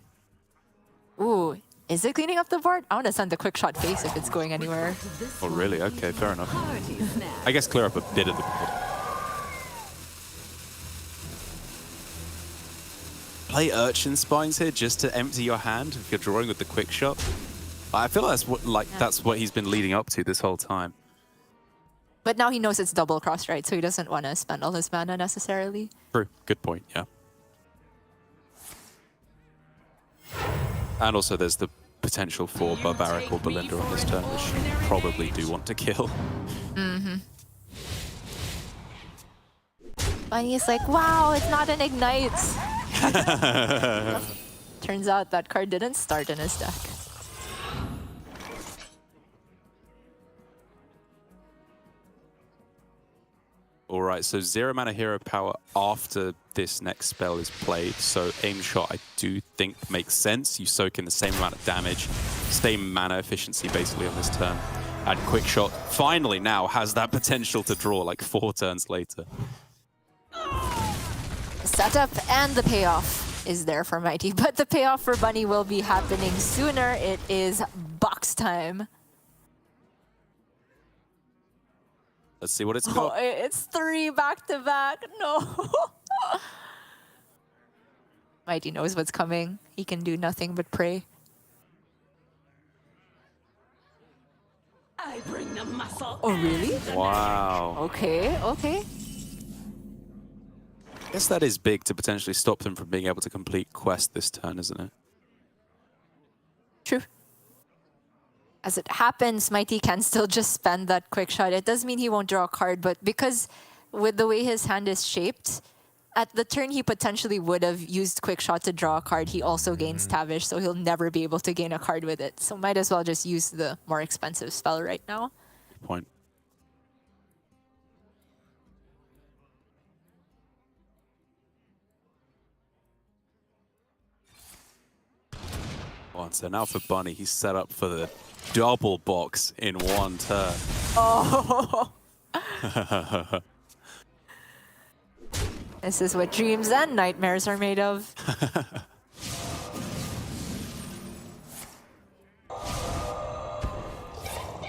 Ooh, is it cleaning up the board? I want to send the Quick Shot face if it's going anywhere. Oh, really? Okay, fair enough. I guess clear up a bit of the board. Play Urchin Spines here just to empty your hand if you're drawing with the Quick Shot. I feel that's what, that's what he's been leading up to this whole time. But now he knows it's Double Cross, right? So he doesn't want to spend all his mana necessarily. True. Good point, yeah. And also there's the potential for Barbaric or Belinda on this turn, which you probably do want to kill. Mm-hmm. Bunny's like, wow, it's not an Ignite. Turns out that card didn't start in his deck. Alright, so 0 mana hero power after this next spell is played. So aim shot, I do think makes sense. You soak in the same amount of damage, same mana efficiency basically on this turn. And quick shot finally now has that potential to draw like 4 turns later. The setup and the payoff is there for Mighty, but the payoff for Bunny will be happening sooner. It is box time. Let's see what it's Oh, got. it's 3 back-to-back. No. Mighty knows what's coming. He can do nothing but pray. I bring the muscle. Oh, really? Wow. Okay, okay. I guess that is big to potentially stop them from being able to complete quest this turn, isn't it? True. As it happens, Mighty can still just spend that quick shot. It does mean he won't draw a card, but because with the way his hand is shaped, at the turn he potentially would have used quick shot to draw a card, he also gains Tavish, so he'll never be able to gain a card with it. So might as well just use the more expensive spell right now. Good point. So now for Bunny, he's set up for the double box in one turn. Oh! This is what dreams and nightmares are made of.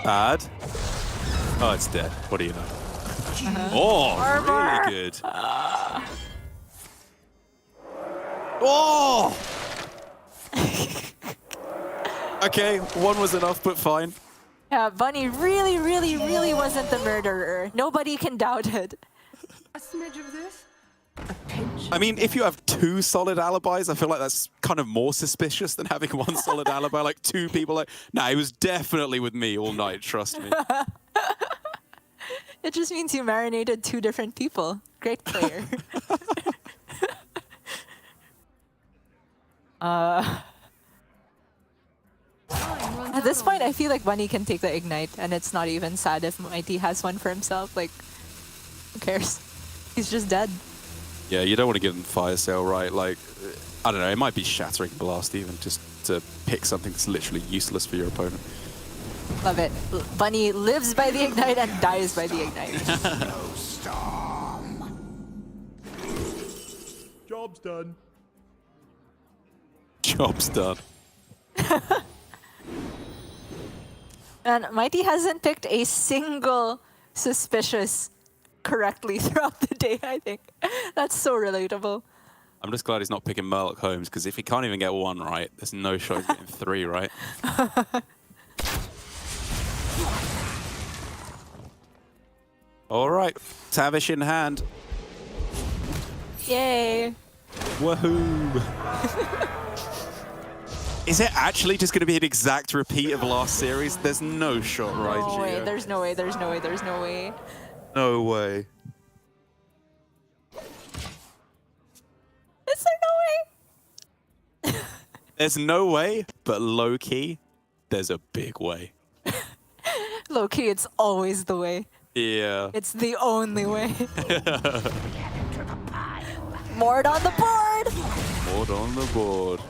Bad. Oh, it's dead. What do you know? Oh, Armor. really good. Oh! Okay, one was enough, but fine. Yeah, Bunny really, really, really wasn't the murderer. Nobody can doubt it. A smidge of this? A pinch? I mean, if you have 2 solid alibis, I feel like that's kind of more suspicious than having 1 solid alibi. Like 2 people like, nah, he was definitely with me all night, trust me. It just means you marinated 2 different people. Great player. At this point, I feel like Bunny can take the Ignite, and it's not even sad if Mighty has one for himself. Like, who cares? He's just dead. Yeah, you don't want to give them fire sale, right? Like, I don't know, it might be Shattering Blast even, just to pick something that's literally useless for your opponent. Love it. Bunny lives by the Ignite and dies by the Ignite. Job's done. Job's done. And Mighty hasn't picked a single suspicious correctly throughout the day, I think. That's so relatable. I'm just glad he's not picking Murloc Holmes, because if he can't even get one right, there's no shot of getting 3 right. All right, Tavish in hand. Yay. Woohoo! Is it actually just going to be an exact repeat of last series? There's no shot, right, No way, Gio? there's no way, there's no way, there's no way. No way. Is there no way? There's no way, but low-key, there's a big way. Low-key, it's always the way. Yeah. It's the only way. Mord on the board! Mord on the board.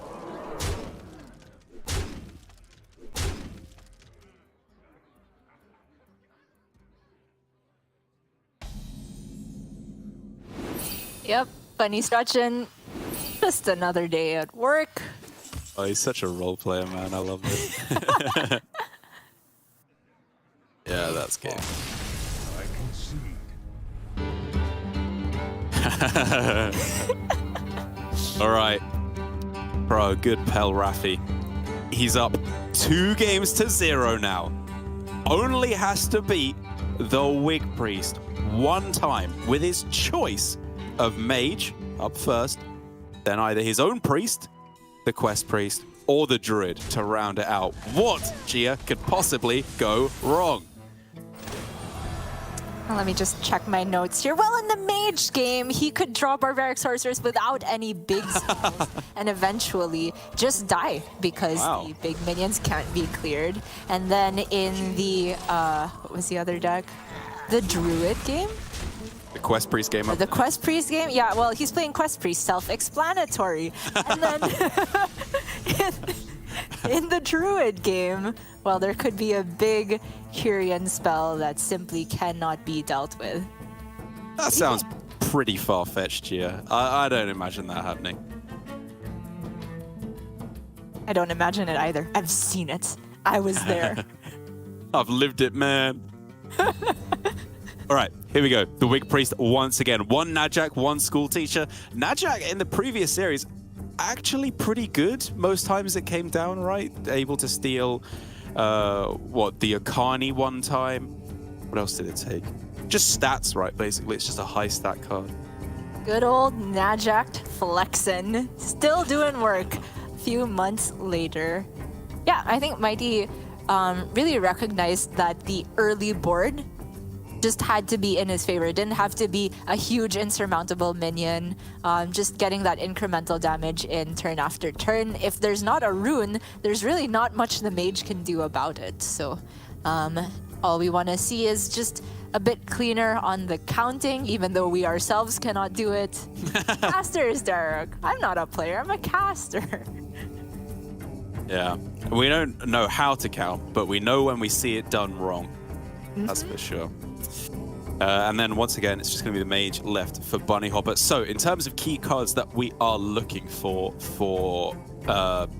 Yep, funny stretching. Just another day at work. Oh, he's such a role player, man. I love it. Yeah, that's good. I concede. All right. Bro, good Pel Raffi. He's up 2 games to 0 now. Only has to beat the Wig Priest 1 time with his choice of Mage up first, then either his own Priest, the Quest Priest, or the Druid to round it out. What, Gia, could possibly go wrong? Let me just check my notes here. Well, in the Mage game, he could draw Barbaric Sorcerers without any big spells and eventually just die because the big minions can't be cleared. And then in the, what was the other deck? The Druid game? The Quest Priest game up. The Quest Priest game? Yeah, well, he's playing Quest Priest, self-explanatory. And then in the Druid game, well, there could be a big Kyrian spell that simply cannot be dealt with. That sounds pretty far-fetched, Gia. I don't imagine that happening. I don't imagine it either. I've seen it. I was there. I've lived it, man. All right, here we go. The Wig Priest once again. 1 Najak, 1 school teacher. Najak in the previous series, actually pretty good. Most times it came down, right? Able to steal, the Akani 1 time. What else did it take? Just stats, right, basically. It's just a high stat card. Good old Najak flexin'. Still doing work a few months later. Yeah, I think Mighty really recognized that the early board just had to be in his favor. It didn't have to be a huge insurmountable minion. Just getting that incremental damage in turn after turn. If there's not a rune, there's really not much the mage can do about it. So all we want to see is just a bit cleaner on the counting, even though we ourselves cannot do it. Casters, Derek. I'm not a player, I'm a caster. Yeah. We don't know how to count, but we know when we see it done wrong. That's for sure. And then once again, it's just going to be the mage left for Bunny Hopper. So in terms of key cards that we are looking for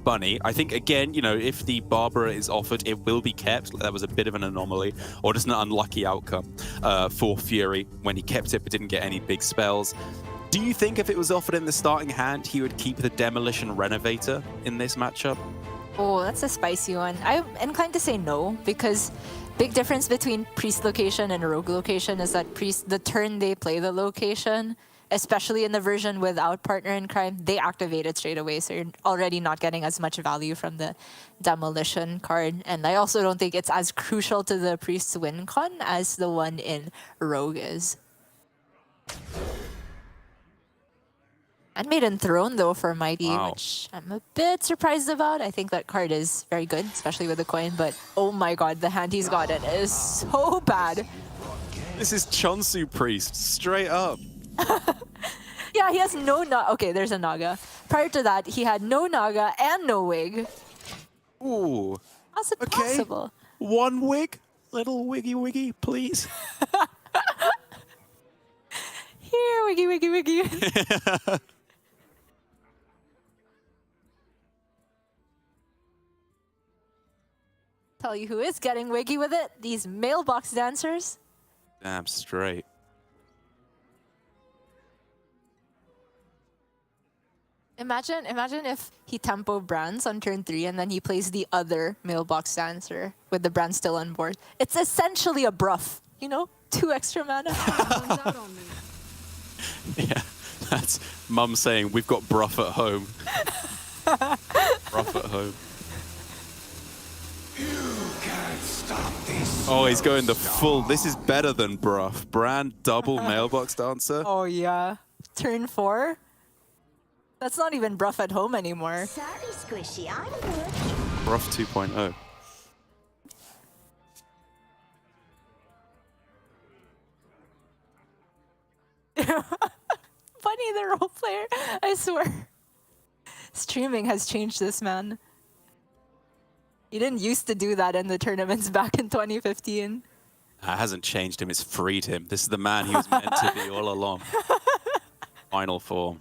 Bunny, I think, again, you know, if the Barbara is offered, it will be kept. That was a bit of an anomaly, or just an unlucky outcome for Fury when he kept it but didn't get any big spells. Do you think if it was offered in the starting hand, he would keep the Demolition Renovator in this matchup? Oh, that's a spicy one. I'm inclined to say no, because big difference between priest location and rogue location is that priest, the turn they play the location, especially in the version without partner in crime, they activate it straight away. So you're already not getting as much value from the demolition card. And I also don't think it's as crucial to the priest's win con as the one in rogue is. Handmaiden Throne, though, for Mighty, which I'm a bit surprised about. I think that card is very good, especially with the coin, but oh my god, the hand he's gotten is so bad. This is Chonsu Priest, straight up. Yeah, he has no okay, there's a Naga. Prior to that, he had no Naga and no wig. Ooh. How's it possible? 1 wig? Little wiggy, please. Here, wiggy. Tell you who is getting wiggy with it, these mailbox dancers. Damn straight. Imagine if he tempo Brands on turn 3 and then he plays the other mailbox dancer with the Brand still on board. It's essentially a bruff, you know? 2 extra mana. Runs out on me. Yeah, that's Mum saying we've got bruff at home. Bruff at home. Oh, he's going the full. This is better than bruff. Brand double mailbox dancer. Oh yeah. Turn 4? That's not even bruff at home anymore. Sorry, Squishy, I'm good. Bruff 2.0. Funny, the role player. I swear. Streaming has changed this man. He didn't used to do that in the tournaments back in 2015. It hasn't changed him, it's freed him. This is the man he was meant to be all along. Final form.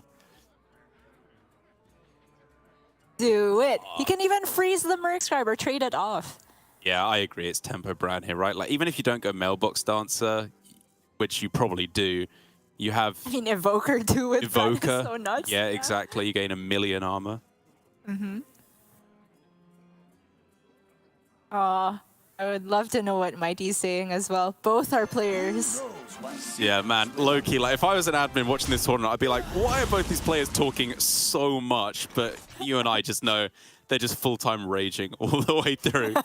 Do it. He can even freeze the Merc Scribe or trade it off. Yeah, I agree. It's tempo Brand here, right? Like, even if you don't go mailbox dancer, which you probably do, you have I mean, Evoker too with Brand is Evoker. so nuts. Yeah, exactly. You gain 1,000,000 armor. Aw, I would love to know what Mighty's saying as well. Both are players. Yeah, man, low-key, like, if I was an admin watching this tournament, I'd be like, why are both these players talking so much? But you and I just know they're just full-time raging all the way through.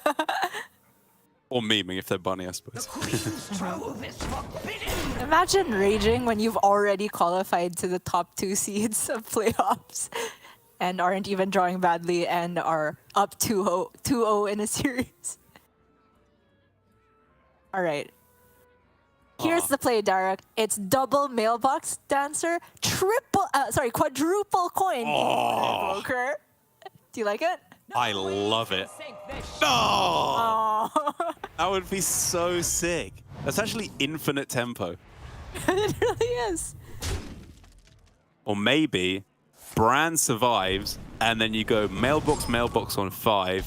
Or memeing if they're bunny, I suppose. Imagine raging when you've already qualified to the top 2 seeds of playoffs and aren't even drawing badly and are up 2-0 in a series. All right. Here's the play, Derek. It's double mailbox dancer, quadruple coin. Evoker. Do you like it? I love it. Sink this Oh, Oh, that would be so sick. That's actually infinite tempo. it really is. Or maybe Brand survives, and then you go mailbox, mailbox on 5,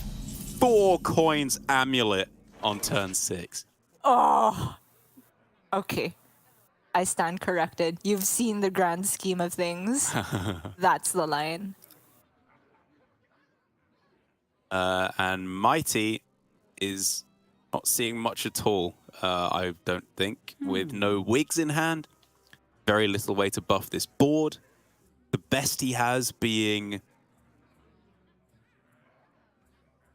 4 coins amulet on turn 6. Oh, okay. I stand corrected. You've seen the grand scheme of things. That's the line. And Mighty is not seeing much at all, I don't think, with no wigs in hand. Very little way to buff this board. The best he has being...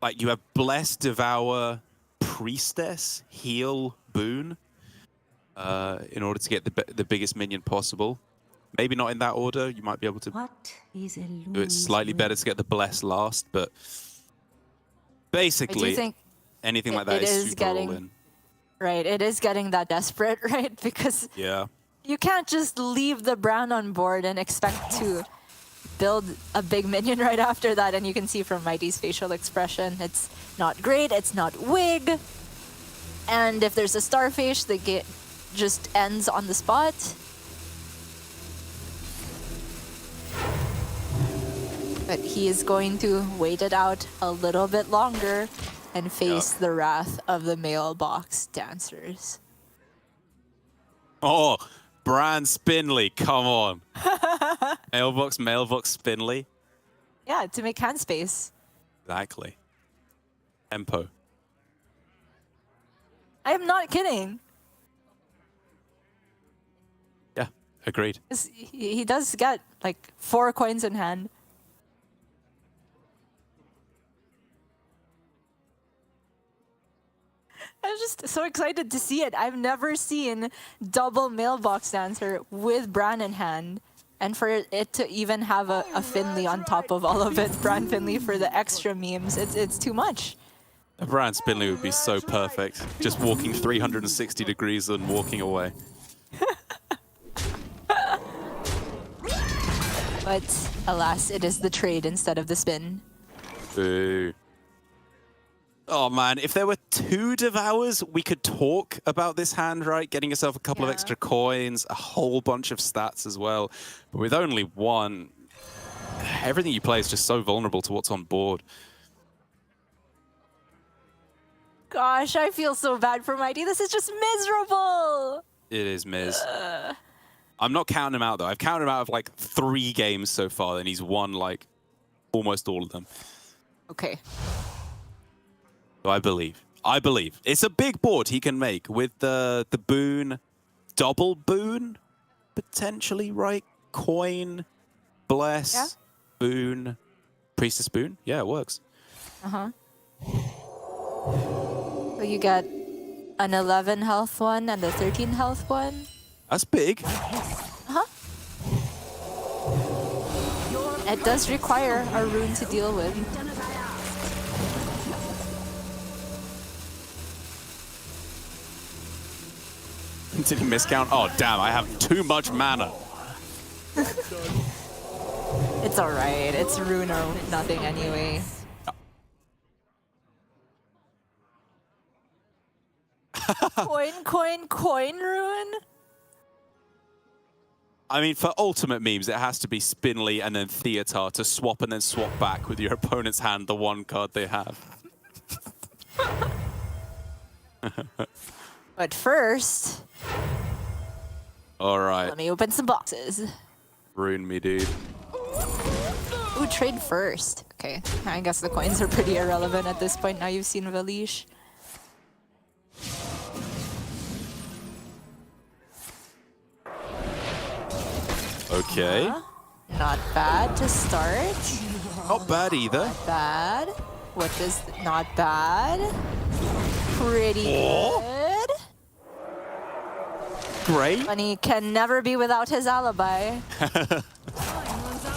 like, you have Bless, Devour, Priestess, Heal, Boon, in order to get the biggest minion possible. Maybe not in that order. You might be able to What is do it slightly better to get the Bless last, but basically, think anything like that it is is super getting- all-in. Right, it is getting that desperate, right? Because Yeah. you can't just leave the Brand on board and expect to build a big minion right after that. And you can see from Mighty's facial expression, it's not great, it's not wig. And if there's a Starfish, the game just ends on the spot. But he is going to wait it out a little bit longer and face the wrath of the mailbox dancers. Oh, Brand Spinley, come on. Mailbox, Spinley. Yeah, to make hand space. Exactly. Tempo. I am not kidding. Yeah, agreed. 'Cause he does get like 4 coins in hand. I'm just so excited to see it. I've never seen double mailbox dancer with Bran in hand. And for it to even have a Finley on top of all of it, Bran Finley for the extra memes, it's too much. A Brand Spinley would be so perfect. Just walking 360 degrees and walking away. But alas, it is the trade instead of the spin. Boo. Oh man, if there were 2 Devours, we could talk about this hand, right? Getting yourself a couple of Yeah. extra coins, a whole bunch of stats as well. But with only 1, everything you play is just so vulnerable to what's on board. Gosh, I feel so bad for Mighty. This is just miserable. It is Miz. I'm not counting him out, though. I've counted him out of like 3 games so far, and he's won like almost all of them. Okay. So I believe. I believe. It's a big board he can make with the boon, double boon, potentially, right? Coin, bless, Yeah. boon, priestess boon. Yeah, it works. Uh-huh. So you get an 11 health one and a 13 health one. That's big. Uh-huh. It does require a rune to deal with. Did he miscount? Oh, damn, I have too much mana. It's alright. It's rune or nothing anyway. Coin rune? I mean, for ultimate memes, it has to be Spinley and then Theatar to swap and then swap back with your opponent's hand the one card they have. But first, All right. let me open some boxes. Ruin me, dude. Ooh, trade first. Okay, I guess the coins are pretty irrelevant at this point. Now you've seen Valish. Okay. Not bad to start. Not bad either. Bad. What is not bad? Pretty good. Great. Bunny can never be without his alibi.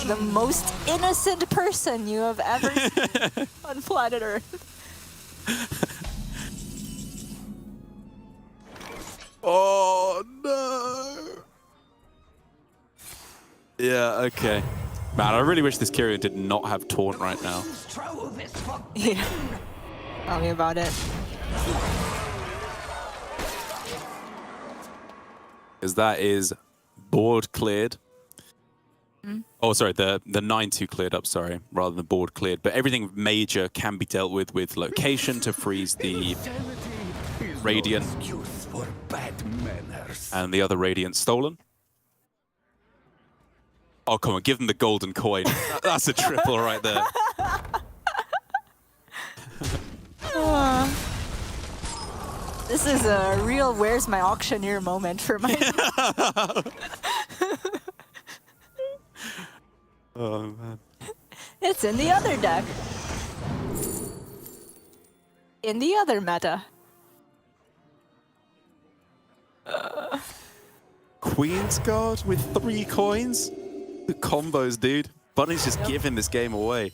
The most innocent person you have ever seen on planet Earth. Oh, no. Yeah, okay. Man, I really wish this Kyrian did not have Taunt right now. Yeah. Tell me about it. Because that is board cleared. Oh, sorry, the 9-2 cleared up, sorry, rather than board cleared. But everything major can be dealt with location to freeze the Radiant. And the other Radiant stolen. Oh, come on, give them the golden coin. That's a triple right there. This is a real where's my auctioneer moment for my... Oh, man. It's in the other deck. In the other meta. Queen's Guard with 3 coins? The combos, dude. Bunny's just giving this game away.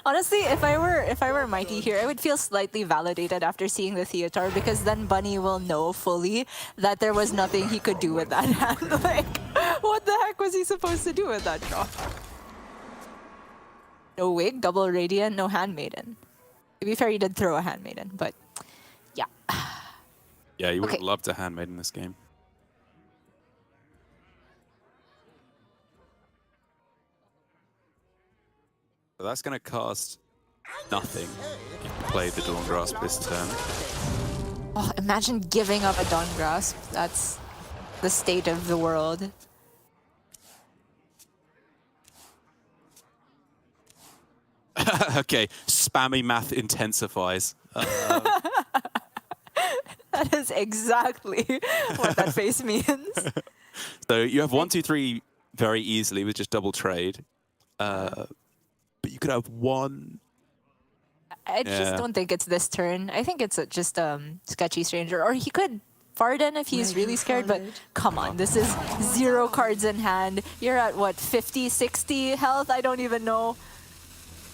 Honestly, if I were Mikey here, I would feel slightly validated after seeing the Theatar because then Bunny will know fully that there was nothing he could do with that hand. Like, what the heck was he supposed to do with that draw? No Wig, double Radiant, no Handmaiden. To be fair, he did throw a Handmaiden, but yeah. Yeah, you would Okay. love to handmaid in this game. So that's going to cost nothing if you play the Dawn Grasp this turn. Oh, imagine giving up a Dawn Grasp. That's the state of the world. Okay, spammy math intensifies. That is exactly what that face means. So you have 1, 2, 3 very easily with just double trade. But you could have 1. I just don't think it's this turn. I think it's just Sketchy Stranger. Or he could Farden if he's really scared, but come on, this is 0 cards in hand. You're at what, 50, 60 health? I don't even know.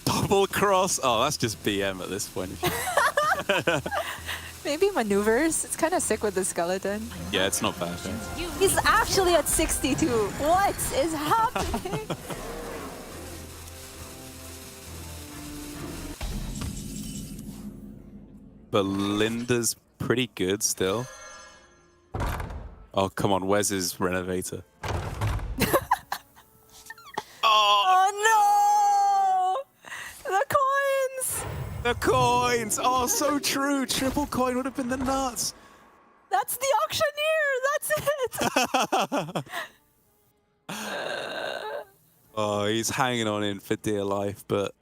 Double cross. Oh, that's just BM at this point. Maybe maneuvers. It's kind of sick with the skeleton. Yeah, it's not bad. Yeah. He's actually at 62. What is happening? Belinda's pretty good still. Oh, come on. Where's his Renovator? Oh no! The coins! The coins! Oh, so true. Triple coin would have been the nuts. That's the auctioneer! That's it! Oh, he's hanging on in for dear life, but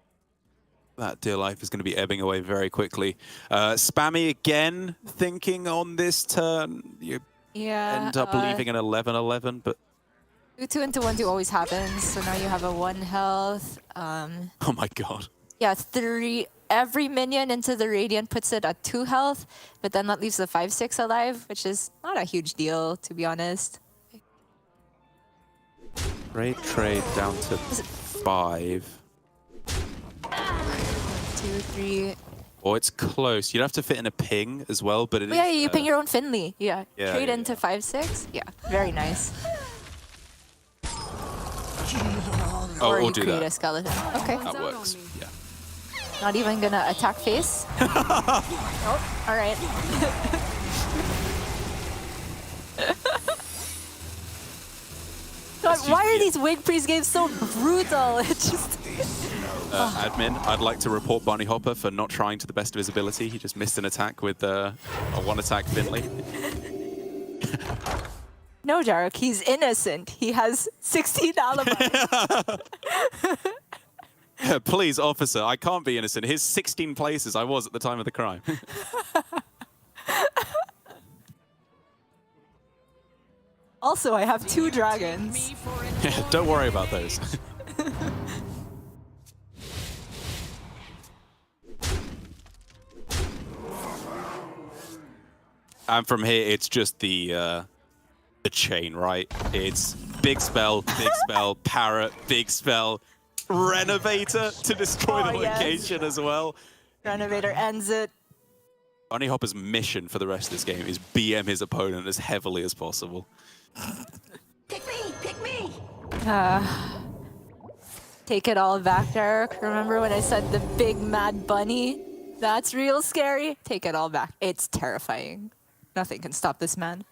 that dear life is going to be ebbing away very quickly. Spammy again, thinking on this turn. You end up leaving an 11-11, but... 2 into 1-2 always happens, so now you have a 1 health. Oh my god. Yeah, 3. Every minion into the Radiant puts it at 2 health, but then that leaves the 5-6 alive, which is not a huge deal, to be honest. Great trade down to 5. 2, 3. Oh, it's close. You'd have to fit in a ping as well, but it is... Yeah, you ping your own Finley. Yeah, Yeah, trade yeah, into 5-6. Yeah, very nice. Oh, or we'll you do create that. a skeleton. Okay. That works. Yeah. Not even gonna attack face. Oh, all right. God, why are these Wig Priest games so brutal? It's just... Admin, I'd like to report Bunny Hopper for not trying to the best of his ability. He just missed an attack with a 1-attack Finley. No, Jarek, he's innocent. He has 16 alibis. Please, officer, I can't be innocent. Here's 16 places I was at the time of the crime. Also, I have 2 dragons. Yeah, don't worry about those. And from here, it's just the chain, right? It's big spell, parrot, big spell, renovator to destroy the location as well. Renovator ends it. Bunny Hopper's mission for the rest of this game is BM his opponent as heavily as possible. Pick me! Pick me! Take it all back, Derek. Remember when I said the big mad bunny? That's real scary. Take it all back. It's terrifying. Nothing can stop this man.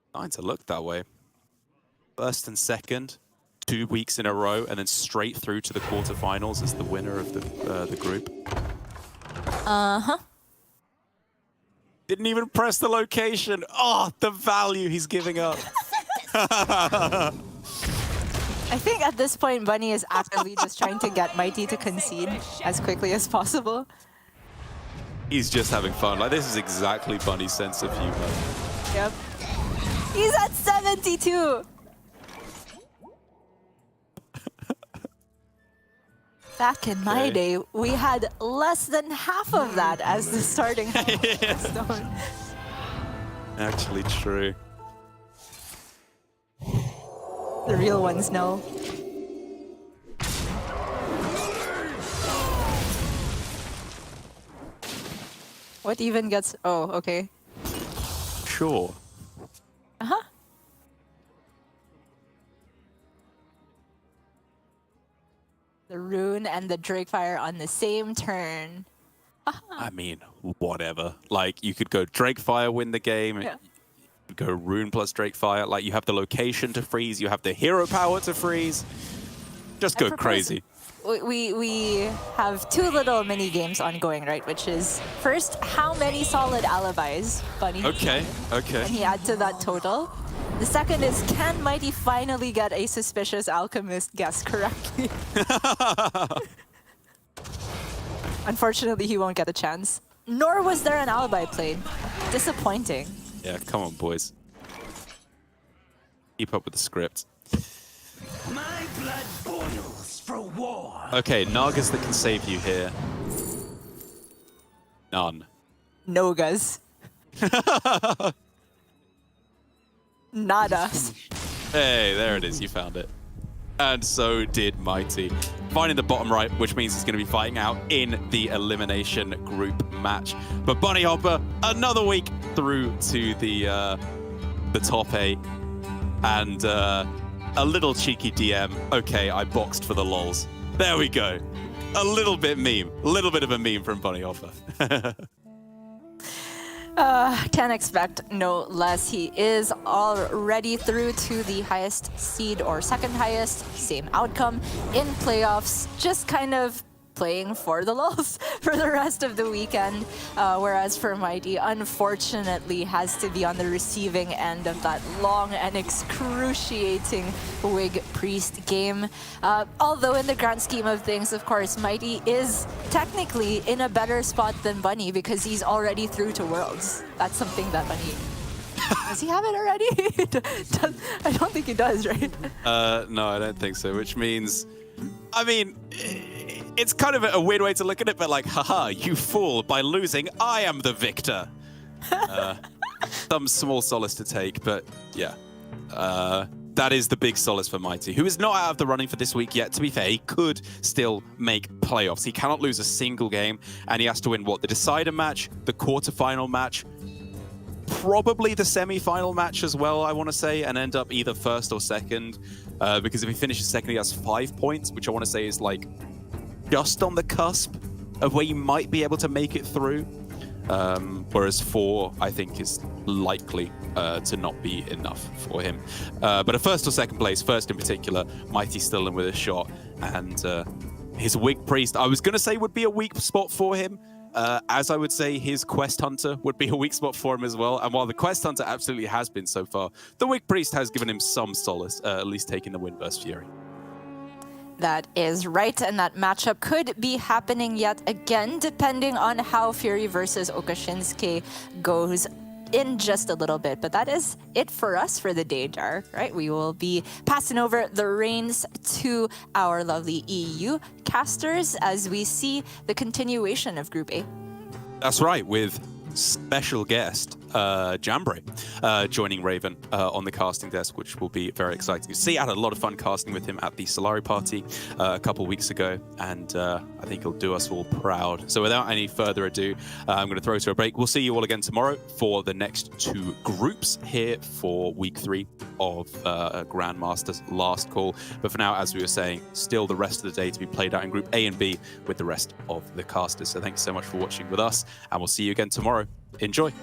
Starting to look that way. First and second, 2 weeks in a row, and then straight through to the quarterfinals as the winner of the group. Uh-huh. Didn't even press the location. Oh, the value he's giving up. I think at this point, Bunny is actively just trying to get Mighty to concede as quickly as possible. He's just having fun. Like, this is exactly Bunny's sense of humor. Yep. He's at 72! Back in my day, we had less than half of that as the starting Hearthstone. Actually true. The real ones know. What even gets... Oh, okay. Sure. Uh-huh. The Rune and the Drakefire on the same turn. I mean, whatever. Like, you could go Drakefire, win the game. Yeah. You could go Rune plus Drakefire. Like, you have the location to freeze. You have the hero power to freeze. Just go crazy. We have 2 little mini games ongoing, right? Which is, first, how many solid alibis Bunny Okay, okay. and he add to that total. The second is, can Mighty finally get a suspicious alchemist guess correctly? Unfortunately, he won't get a chance. Nor was there an alibi played. Disappointing. Yeah, come on, boys. Keep up with the script. My blood boils for war. Okay, Nagas that can save you here. None. Nogas. Nada. Hey, there it is. You found it. And so did Mighty. Finding the bottom right, which means he's going to be fighting out in the elimination group match. But Bunny Hopper, another week through to the top 8. And a little cheeky DM. Okay, I boxed for the lols. There we go. A little bit meme. A little bit of a meme from Bunny Hopper. Can expect no less. He is already through to the highest seed or second highest, same outcome in playoffs. Just kind of playing for the lulz for the rest of the weekend. Whereas for Mighty, unfortunately, has to be on the receiving end of that long and excruciating Wig Priest game. Although in the grand scheme of things, of course, Mighty is technically in a better spot than Bunny because he's already through to Worlds. That's something that Bunny... Does he have it already? I don't think he does, right? No, I don't think so, which means... I mean, it's kind of a weird way to look at it, but like, haha, you fool. By losing, I am the victor. Some small solace to take, but yeah. That is the big solace for Mighty, who is not out of the running for this week yet. To be fair, he could still make playoffs. He cannot lose a single game, and he has to win, what, the decider match, the quarterfinal match, probably the semi-final match as well, I want to say, and end up either first or second. Because if he finishes second, he has 5 points, which I want to say is like just on the cusp of where you might be able to make it through. Whereas 4, I think, is likely to not be enough for him. But a first or second place, first in particular, Mighty's still in with a shot. And his Wig Priest, I was going to say would be a weak spot for him. As I would say, his Quest Hunter would be a weak spot for him as well. And while the Quest Hunter absolutely has been so far, the Wig Priest has given him some solace, at least taking the win versus Fury. That is right, and that matchup could be happening yet again, depending on how Fury versus Okashinsuke goes in just a little bit. But that is it for us for the day, Jar, right? We will be passing over the reins to our lovely EU casters as we see the continuation of Group A. That's right, with special guest Jambre joining Raven on the casting desk, which will be very exciting to see. I had a lot of fun casting with him at the Solari party a couple weeks ago, and I think he'll do us all proud. So without any further ado, I'm going to throw to a break. We'll see you all again tomorrow for the next 2 groups here for week 3 of Grandmasters last call. But for now, as we were saying, still the rest of the day to be played out in Group A and B with the rest of the casters. So thanks so much for watching with us, and we'll see you again tomorrow. Enjoy.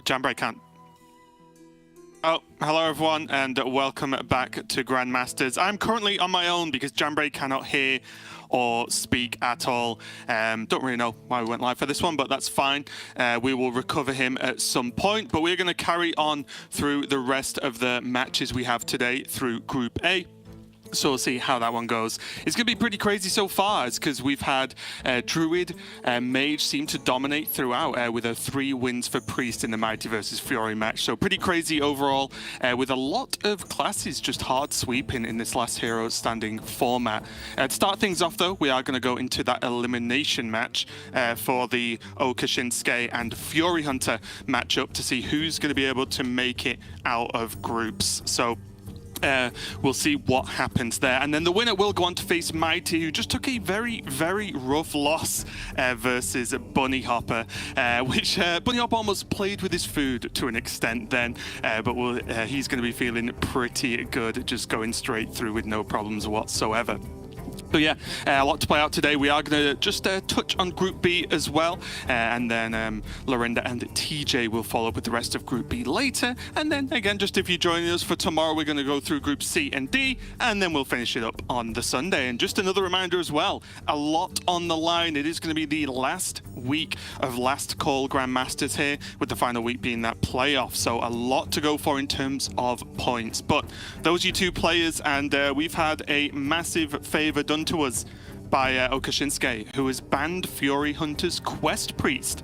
Jambray can't. Oh, hello everyone, and welcome back to Grandmasters. I'm currently on my own because Jambray cannot hear or speak at all. Don't really know why we went live for this one, but that's fine. We will recover him at some point, but we're going to carry on through the rest of the matches we have today through Group A. So we'll see how that one goes. It's going to be pretty crazy so far, because we've had Druid and Mage seem to dominate throughout with 3 wins for Priest in the Mighty versus Fury match. So pretty crazy overall, with a lot of classes just hard sweeping in this last hero standing format. To start things off though, we are going to go into that elimination match for the Oka Shinsuke and Fury Hunter matchup to see who's going to be able to make it out of groups. So we'll see what happens there. And then the winner will go on to face Mighty, who just took a very, very rough loss versus Bunny Hopper, which Bunny Hopper almost played with his food to an extent then, but he's going to be feeling pretty good just going straight through with no problems whatsoever. So yeah, a lot to play out today. We are going to just touch on Group B as well, and then Lorinda and TJ will follow up with the rest of Group B later. And then again, just if you're joining us for tomorrow, we're going to go through Group C and D, and then we'll finish it up on the Sunday. And just another reminder as well, a lot on the line. It is going to be the last week of Last Call Grandmasters here, with the final week being that playoff. So a lot to go for in terms of points. But those are you 2 players, and we've had a massive favor done to us by Oka Shinsuke, who has banned Fury Hunter's Quest Priest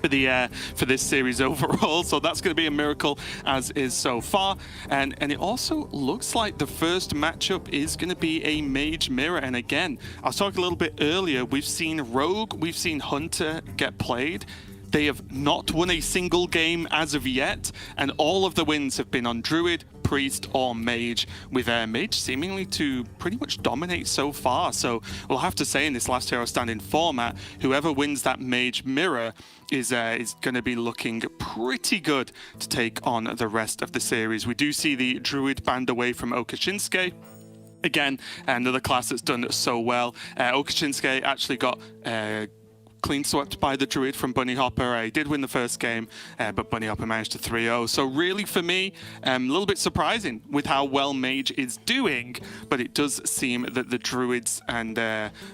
for this series overall. So that's going to be a miracle, as is so far. And it also looks like the first matchup is going to be a Mage Mirror. And again, I was talking a little bit earlier, we've seen Rogue, we've seen Hunter get played. They have not won a single game as of yet, and all of the wins have been on Druid, Priest, or Mage, with Mage seemingly to pretty much dominate so far. So we'll have to say in this last hero standing format, whoever wins that Mage Mirror is going to be looking pretty good to take on the rest of the series. We do see the Druid banned away from Oka Shinsuke. Again, another class that's done so well. Oka Shinsuke actually got clean swept by the Druid from Bunny Hopper. He did win the first game, but Bunny Hopper managed to 3-0. So really for me, a little bit surprising with how well Mage is doing, but it does seem that the Druids and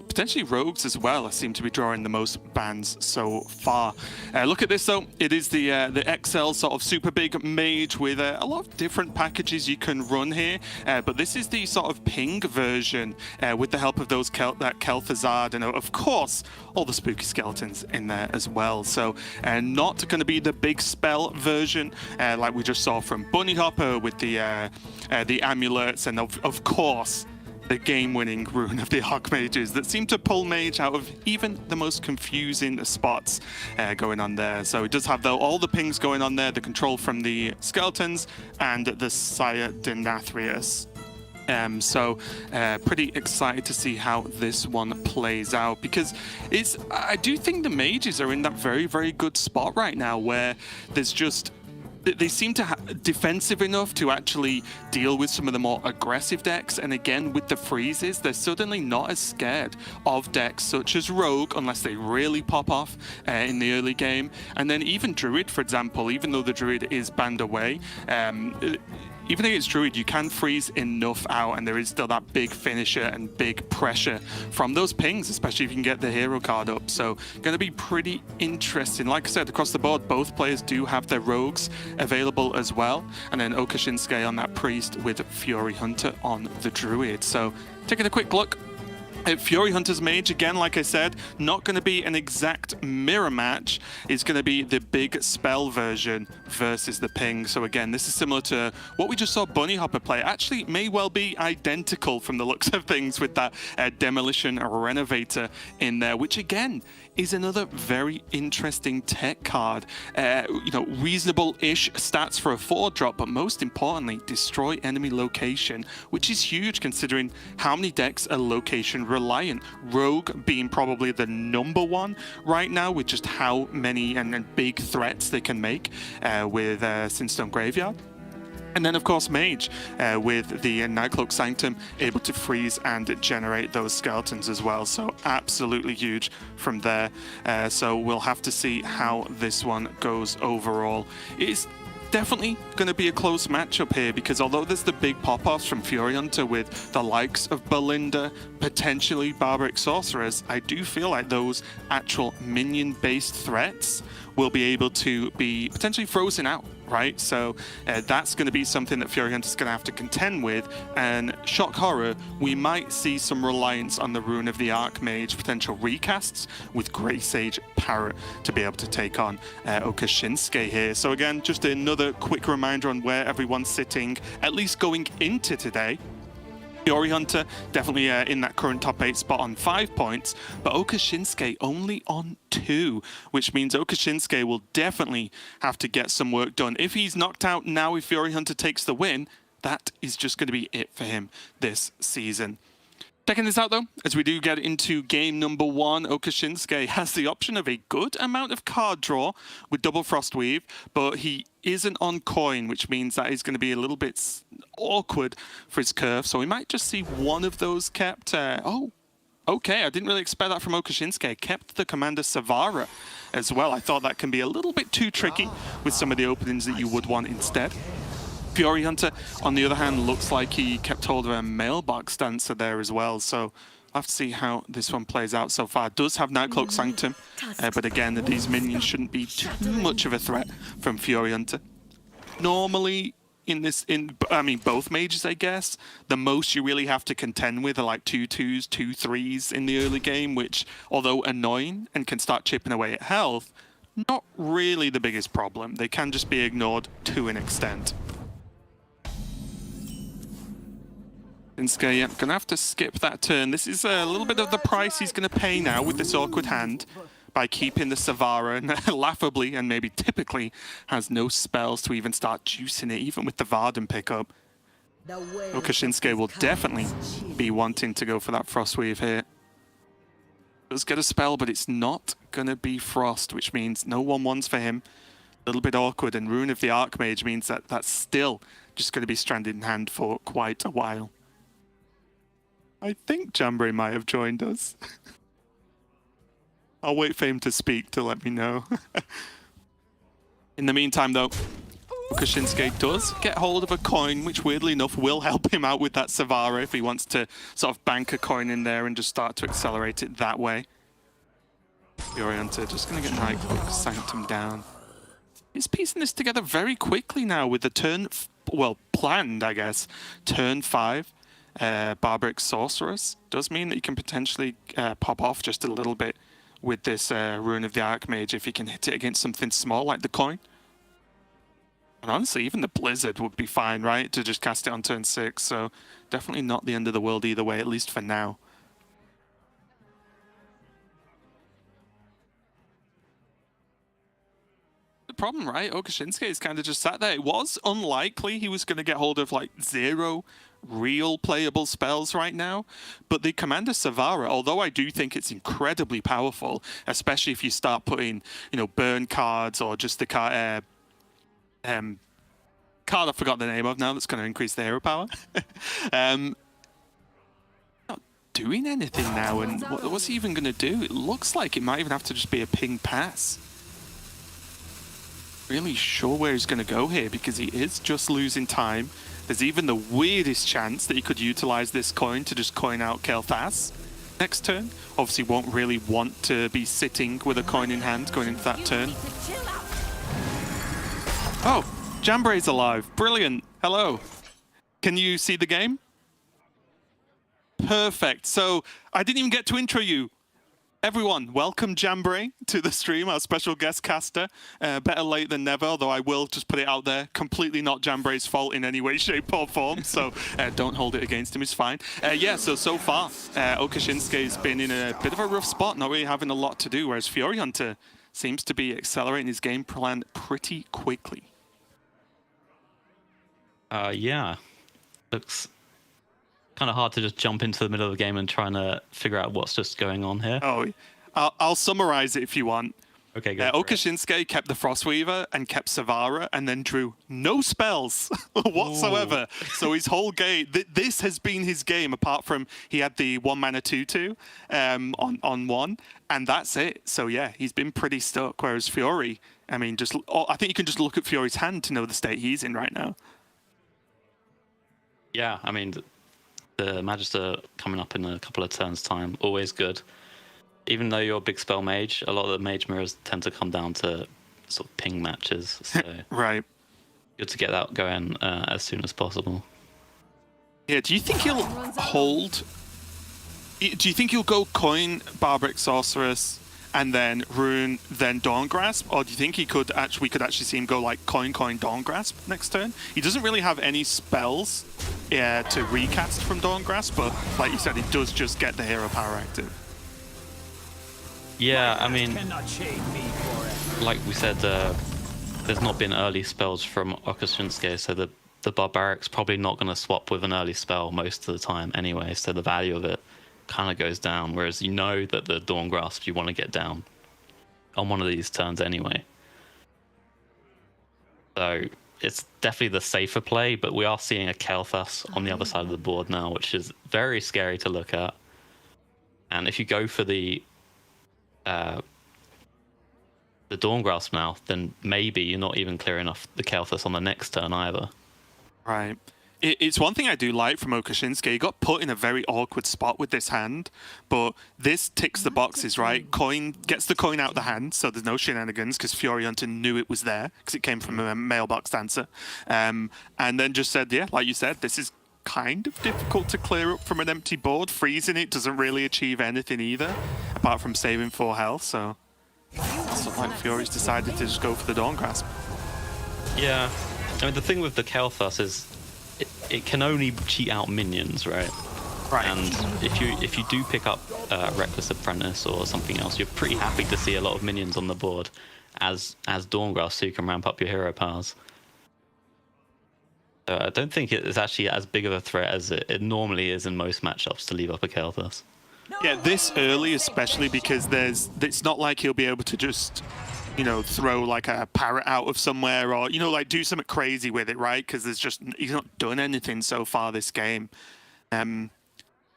potentially Rogues as well seem to be drawing the most bans so far. Look at this though. It is the XL sort of super big Mage with a lot of different packages you can run here, but this is the sort of ping version with the help of those that Kel'Thuzad and of course all the spooky skeletons in there as well. So not going to be the big spell version like we just saw from Bunny Hopper with the amulets, and of course the game-winning Rune of the Archmages that seem to pull Mage out of even the most confusing spots going on there. So it does have all the pings going on there, the control from the skeletons and the Sire Denathrius. So pretty excited to see how this one plays out, because I do think the Mages are in that very, very good spot right now where there's just, they seem to defensive enough to actually deal with some of the more aggressive decks. And again, with the freezes, they're suddenly not as scared of decks such as Rogue, unless they really pop off in the early game. And then even Druid, for example, even though the Druid is banned away, even against Druid, you can freeze enough out, and there is still that big finisher and big pressure from those pings, especially if you can get the hero card up. So going to be pretty interesting. Like I said, across the board, both players do have their Rogues available as well. And then Oka Shinsuke on that Priest with Fury Hunter on the Druid. So taking a quick look at Fury Hunter's Mage, again, like I said, not going to be an exact mirror match. It's going to be the big spell version versus the ping. So again, this is similar to what we just saw Bunny Hopper play. Actually, may well be identical from the looks of things with that Demolition Renovator in there, which again is another very interesting tech card. Reasonable-ish stats for a 4-drop, but most importantly, destroy enemy location, which is huge considering how many decks are location reliant. Rogue being probably the #1 right now with just how many and big threats they can make with Sinstone Graveyard. And then, of course, Mage with the Nightcloak Sanctum able to freeze and generate those skeletons as well. So absolutely huge from there. So we'll have to see how this one goes overall. It's definitely going to be a close matchup here, because although there's the big pop-offs from Fury Hunter with the likes of Belinda, potentially Barbaric Sorceress, I do feel like those actual minion-based threats will be able to be potentially frozen out, right? So that's going to be something that Fury Hunter's going to have to contend with. And shock horror, we might see some reliance on the Rune of the Archmage potential recasts with Grey Sage Parrot to be able to take on Okashinsuke here. So again, just another quick reminder on where everyone's sitting, at least going into today. Fury Hunter definitely in that current top 8 spot on 5 points, but Okashinsuke only on 2, which means Okashinsuke will definitely have to get some work done. If he's knocked out now, if Fury Hunter takes the win, that is just going to be it for him this season. Checking this out though, as we do get into game number 1, Okashinsuke has the option of a good amount of card draw with double Frostweave, but he isn't on coin, which means that is going to be a little bit awkward for his curve. So we might just see one of those kept. Oh, okay, I didn't really expect that from Okashinsuke. Kept the Commander Savara as well. I thought that can be a little bit too tricky with some of the openings that you would want instead. Fury Hunter, on the other hand, looks like he kept hold of a mailbox dancer there as well. So I'll have to see how this one plays out so far. Does have Nightcloak Sanctum, but again, these minions shouldn't be too much of a threat from Fury Hunter. Normally, I mean, both mages, I guess, the most you really have to contend with are like 2/2s, 2/3s in the early game, which, although annoying and can start chipping away at health, not really the biggest problem. They can just be ignored to an extent. Shinsuke, yeah, gonna have to skip that turn. This is a little bit of the price he's gonna pay now with this awkward hand by keeping the Savara, and laughably and maybe typically has no spells to even start juicing it, even with the Varden pickup. Okashinsuke will definitely be wanting to go for that Frostweave here. Does get a spell, but it's not gonna be Frost, which means no 1/1s for him. A little bit awkward, and Rune of the Archmage means that that's still just gonna be stranded in hand for quite a while. I think Jambray might have joined us. I'll wait for him to speak to let me know. In the meantime, though, Okashinsuke does get hold of a coin, which weirdly enough will help him out with that Savara if he wants to sort of bank a coin in there and just start to accelerate it that way. Fury Hunter just going to get Nightcloak Sanctum down. He's piecing this together very quickly now with the turn, well, planned, I guess, turn 5. Barbaric Sorceress does mean that you can potentially pop off just a little bit with this Rune of the Archmage if you can hit it against something small like the coin. And honestly, even the Blizzard would be fine, right? To just cast it on turn 6, so definitely not the end of the world either way, at least for now. The problem, right? Okashinsuke is kind of just sat there. It was unlikely he was going to get hold of like 0 real playable spells right now, but the Commander Savara, although I do think it's incredibly powerful, especially if you start putting, you know, burn cards or just the card I forgot the name of now that's going to increase the hero power. Not doing anything now, and what's he even going to do? It looks like it might even have to just be a ping pass. Really sure where he's going to go here, because he is just losing time. There's even the weirdest chance that he could utilize this coin to just coin out Kael'thas next turn. Obviously won't really want to be sitting with a coin in hand going into that turn. Oh, Jambray's alive. Brilliant. Hello. Can you see the game? Perfect. So I didn't even get to intro you. Everyone, welcome Jambray to the stream, our special guest caster. Better late than never, although I will just put it out there, completely not Jambray's fault in any way, shape or form, so don't hold it against him, it's fine. Yeah, so far, Okashinsuke's been in a bit of a rough spot, not really having a lot to do, whereas Fury Hunter seems to be accelerating his game plan pretty quickly. Yeah, looks kind of hard to just jump into the middle of the game and trying to figure out what's just going on here. Oh, I'll summarize it if you want. Okay, go for it. Okashinsuke kept the Frostweaver and kept Savara and then drew no spells whatsoever. So his whole game, this has been his game, apart from he had the 1-mana 2/2 on one, and that's it. So yeah, he's been pretty stuck. Whereas Fury, I mean, I think you can just look at Fury's hand to know the state he's in right now. Yeah, I mean, the Magister coming up in a couple of turns' time, always good. Even though you're a big spell mage, a lot of the mage mirrors tend to come down to sort of ping matches. So Right. good to get that going as soon as possible. Yeah, do you think he'll hold... Do you think he'll go coin, Barbaric Sorceress, and then Rune, then Dawn Grasp? Or do you think we could actually see him go like coin, Dawn Grasp next turn? He doesn't really have any spells to recast from Dawn Grasp, but like you said, he does just get the hero power active. Yeah, I mean, Cannot shame me for it. like we said, there's not been early spells from Okashinsuke, so the Barbaric's probably not going to swap with an early spell most of the time anyway, so the value of it kind of goes down, whereas you know that the Dawn Grasp you want to get down on one of these turns anyway. So it's definitely the safer play, but we are seeing a Kael'thas on the other side of the board now, which is very scary to look at. And if you go for the Dawn Grasp now, then maybe you're not even clearing off the Kael'thas on the next turn either. Right. It's one thing I do like from Okashinsuke. He got put in a very awkward spot with this hand, but this ticks the boxes, right? Coin gets the coin out of the hand, so there's no shenanigans because Fury Hunter knew it was there because it came from a mailbox dancer. And then just said, yeah, like you said, this is kind of difficult to clear up from an empty board. Freezing it doesn't really achieve anything either, apart from saving 4 health, so it's not like Fury's decided to just go for the Dawn Grasp. Yeah, I mean the thing with the Kael'thas is it can only cheat out minions, right? Right. And if you do pick up Reckless Apprentice or something else, you're pretty happy to see a lot of minions on the board as Dawn Grasp, so you can ramp up your hero powers. So I don't think it is actually as big of a threat as it normally is in most matchups to leave up a Kael'thas. Yeah, this early especially because it's not like he'll be able to just, you know, throw like a parrot out of somewhere or, you know, like do something crazy with it, right? Because he's not done anything so far this game. Do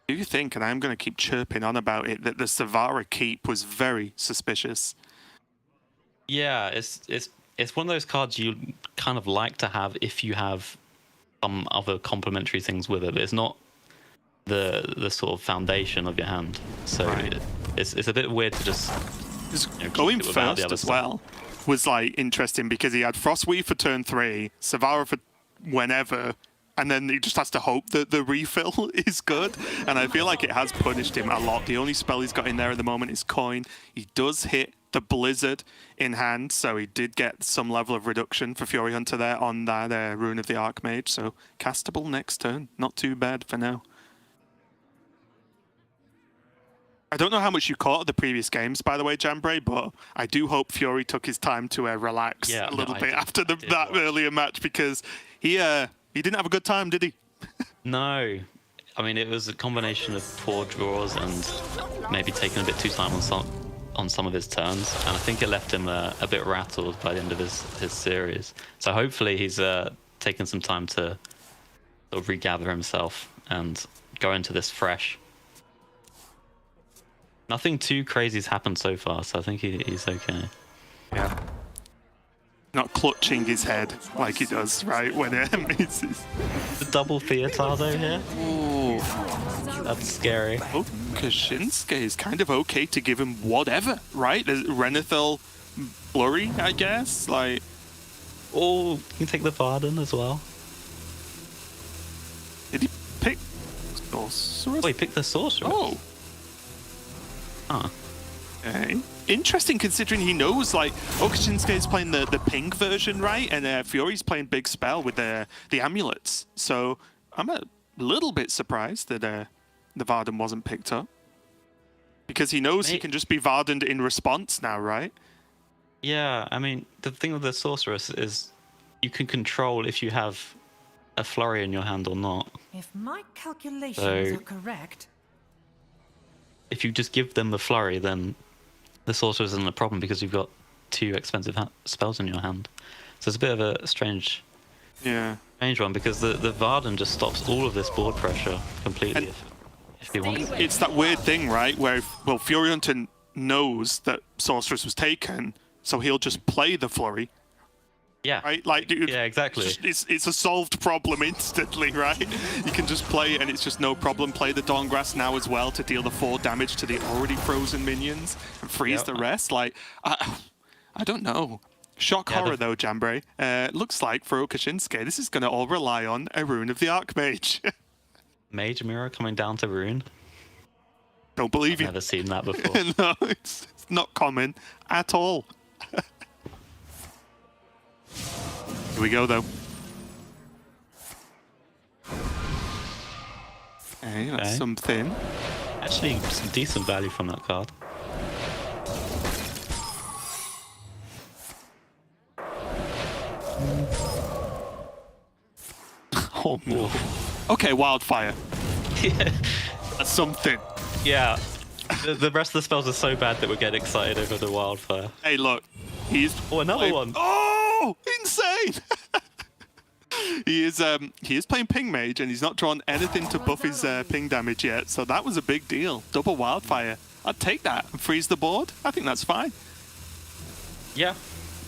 you think, and I'm going to keep chirping on about it, that the Savara keep was very suspicious? Yeah, it's one of those cards you kind of like to have if you have some other complementary things with it, but it's not the sort of foundation of your hand. So Right. it's a bit weird to just Going keep it without the first other as stuff. well was like interesting because he had Frostweave for turn 3, Savara for whenever, and then he just has to hope that the refill is good. And I feel like it has punished him a lot. The only spell he's got in there at the moment is Coin. He does hit the Blizzard in hand, so he did get some level of reduction for Fury Hunter there on that Rune of the Archmage. So castable next turn. Not too bad for now. I don't know how much you caught of the previous games, by the way, Jambray, but I do hope Fury took his time to relax Yeah, a little no, I bit did- after I did that watch. earlier match because he didn't have a good time, did he? No, I mean it was a combination of poor draws and maybe taking a bit too time on some of his turns, and I think it left him a bit rattled by the end of his series. So hopefully he's taken some time to sort of regather himself and go into this fresh. Nothing too crazy's happened so far, so I think he's okay. Yeah. Not clutching his head like he does, right, when misses. The double Theatado here? Ooh. That's scary. Oh, Kashinsuke is kind of okay to give him whatever, right? There's Renethil Blurry, I guess. Like, Oh, you can take the Varden as well. did he pick Sorceress? Oh, he picked the Sorceress. Oh. Huh. Okay. Interesting considering he knows, like, Okashinsuke is playing the pink version, right? And Fury's playing Big Spell with the amulets. So I'm a little bit surprised that the Varden wasn't picked up. Because he knows he can just be Vardened in response now, right? Yeah, I mean, the thing with the Sorceress is you can control if you have a flurry in your hand or not. If my calculations So- are correct, If you just give them the flurry, then the Sorceress isn't a problem because you've got two expensive spells in your hand. So it's a bit of a strange one, because the Varden just stops all of this board pressure completely if you want. It's that weird thing, right, where, well, Fury Hunter knows that Sorceress was taken, so he'll just play the Flurry. Yeah. Right? Like, yeah, exactly. It's a solved problem instantly, right? You can just play it and it's just no problem. Play the Dawngrasp now as well to deal the 4 damage to the already frozen minions and freeze the rest. Like, I don't know. Shock horror though, Jambray. Looks like for Okashinsuke, this is going to all rely on a Rune of the Archmage. Mage Mirror coming down to Rune. Don't believe you. I've never seen that before. No, it's not common at all. Here we go, though. Hey, that's something. Actually, some decent value from that card. Oh, no. Okay, Wildfire. Yeah. That's something. Yeah. The rest of the spells are so bad that we're getting excited over the Wildfire. Hey, look. He's... Oh, another one. Oh, insane! He is playing Ping Mage, and he's not drawn anything to buff his ping damage yet, so that was a big deal. Double Wildfire. I'd take that and freeze the board. I think that's fine. Yeah.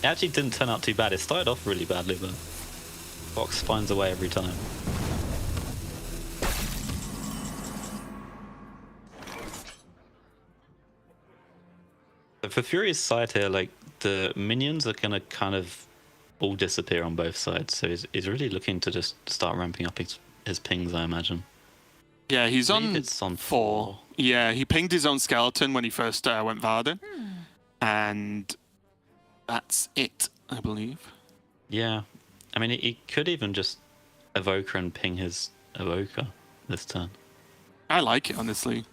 It actually didn't turn out too bad. It started off really badly, but Fox finds a way every time. For Fury's side here, like, the minions are gonna kind of all disappear on both sides, so he's really looking to just start ramping up his pings, I imagine. Yeah, he's it's on 4. Yeah, he pinged his own skeleton when he first went Varden. And that's it, I believe. Yeah. I mean, he could even just Evoker and ping his Evoker this turn. I like it, honestly.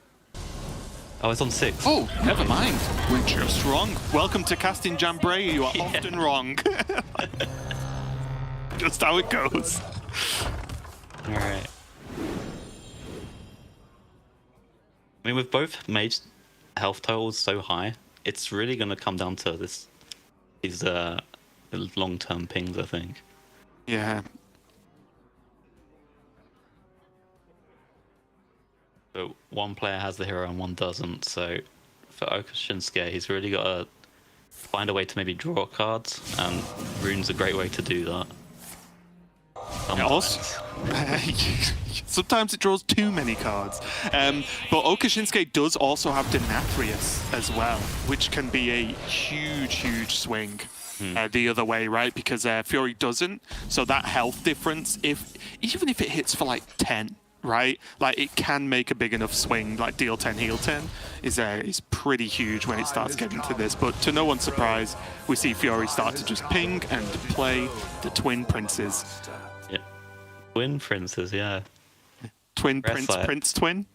Oh, it's on 6. Oh, never mind. We're just wrong. Welcome to casting Jambray. You are often wrong. Just how it goes. All right. I mean, with both mage health totals so high, it's really going to come down to these long-term pings, I think. Yeah. But one player has the hero and one doesn't, so for Okashinsuke, he's really got to find a way to maybe draw cards, and Rune's a great way to do that. Sometimes it draws too many cards. But Okashinsuke does also have Denathrius as well, which can be a huge, huge swing the other way, right? Because Fury doesn't. So that health difference, even if it hits for like 10, right? Like, it can make a big enough swing, like deal 10, heal 10, is pretty huge when it starts getting to this. But to no one's surprise, we see Fury start to just ping and play the Twin Princes. Yeah. Twin Princes, yeah. Twin Prince, Prince Twin?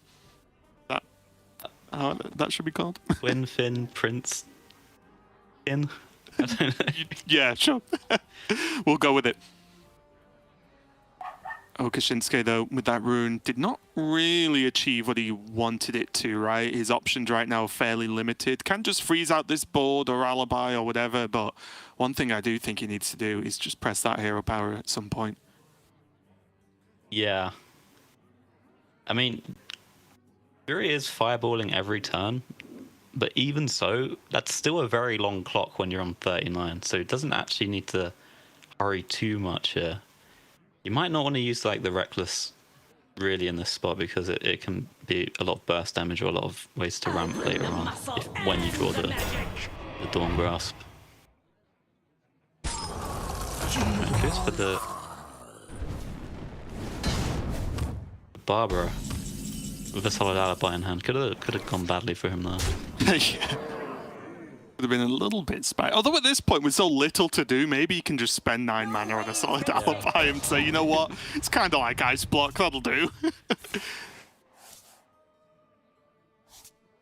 That should be called? Twin Fin Prince Fin? I don't know. Yeah, sure. We'll go with it. Okashinsuke, though, with that rune, did not really achieve what he wanted it to, right? His options right now are fairly limited. Can just freeze out this board or Alibi or whatever, but one thing I do think he needs to do is just press that hero power at some point. Yeah. I mean, Fury is fireballing every turn, but even so, that's still a very long clock when you're on 39, so it doesn't actually need to hurry too much here. You might not want to use like the Reckless really in this spot, because it can be a lot of burst damage or a lot of ways to ramp later on when you draw the Dawngrasp. Right, goes for the Barbara with a solid alibi in hand. Could have gone badly for him there. Yeah. Would have been a little bit spicy. Although at this point, with so little to do, maybe you can just spend 9 mana on a solid alibi and say, you know what, it's kind of like Ice Block, that'll do.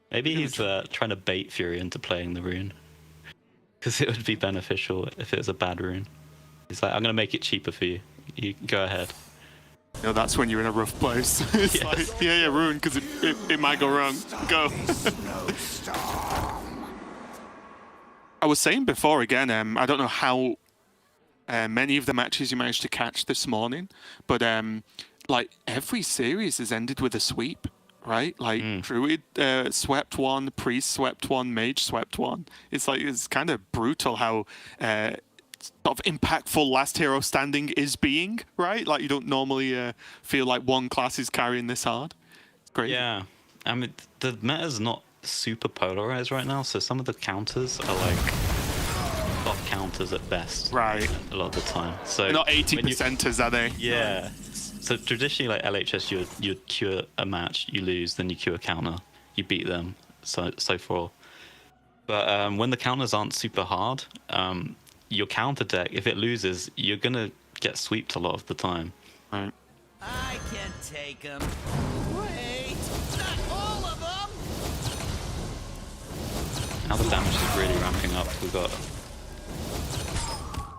Maybe he's trying to bait Fury into playing the rune, because it would be beneficial if it was a bad rune. He's like, I'm going to make it cheaper for you. You go ahead. You know, that's when you're in a rough place. It's like, yeah, rune, because it might go wrong. Go. I was saying before again, I don't know how many of the matches you managed to catch this morning, but like every series has ended with a sweep, right? Like Druid swept one, Priest swept one, Mage swept one. It's like it's kind of brutal how sort of impactful last hero standing is being, right? Like you don't normally feel like one class is carrying this hard. It's great. Yeah, I mean the meta's not super polarized right now, so some of the counters are like soft counters at best. Right. A lot of the time. So They're not 80%ers, are they? Yeah. So traditionally, like LHS, you'd cure a match, you lose, then you cure a counter, you beat them, so forth. But when the counters aren't super hard, your counter deck, if it loses, you're gonna get sweeped a lot of the time. Right. I can take them. Wait, not all of them. Now the damage is really ramping up. We've got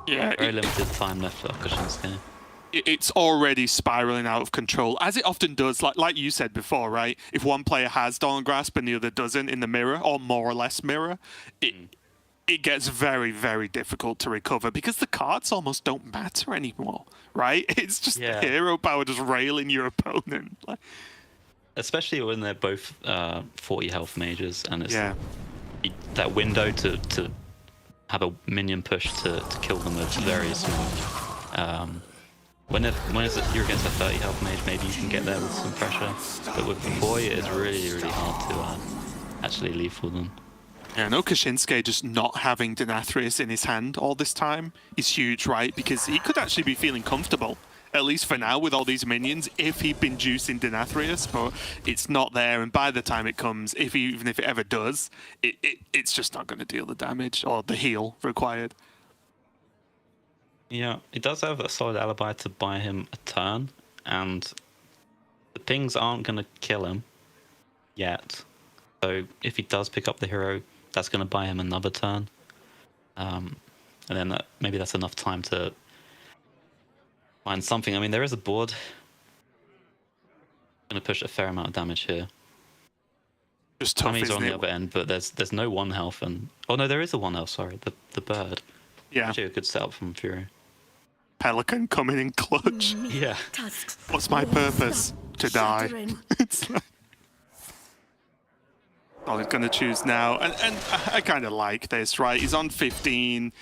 very limited time left for Okashinsuke. It's already spiraling out of control, as it often does. Like you said before, right? If one player has Dawn Grasp and the other doesn't in the mirror, or more or less mirror, it gets very, very difficult to recover because the cards almost don't matter anymore, right? It's just the hero power just railing your opponent. Especially when they're both 40 health mages, and it's that window to have a minion push to kill them is very small. When you're against a 30 health mage, maybe you can get there with some pressure, but with the boy, it's really, really hard to actually lethal them. Yeah, and Okashinsuke just not having Denathrius in his hand all this time is huge, right? Because he could actually be feeling comfortable, at least for now, with all these minions, if he'd been juicing Denathrius, but it's not there, and by the time it comes, even if it ever does, it's just not going to deal the damage or the heal required. Yeah, it does have a solid alibi to buy him a turn, and the pings aren't going to kill him yet. So if he does pick up the hero, that's going to buy him another turn. And then maybe that's enough time to find something. I mean, there is a board. Going to push a fair amount of damage here. Just tough, Tommy's on isn't the it? other end, but there's no 1 health. And oh no, there is a 1 health, sorry. The bird. Yeah. Actually a good setup from Fury. Pelican coming in clutch. Yeah. What's my purpose? To die. It's like... Oh, he's going to choose now. And I kind of like this, right? He's on 15.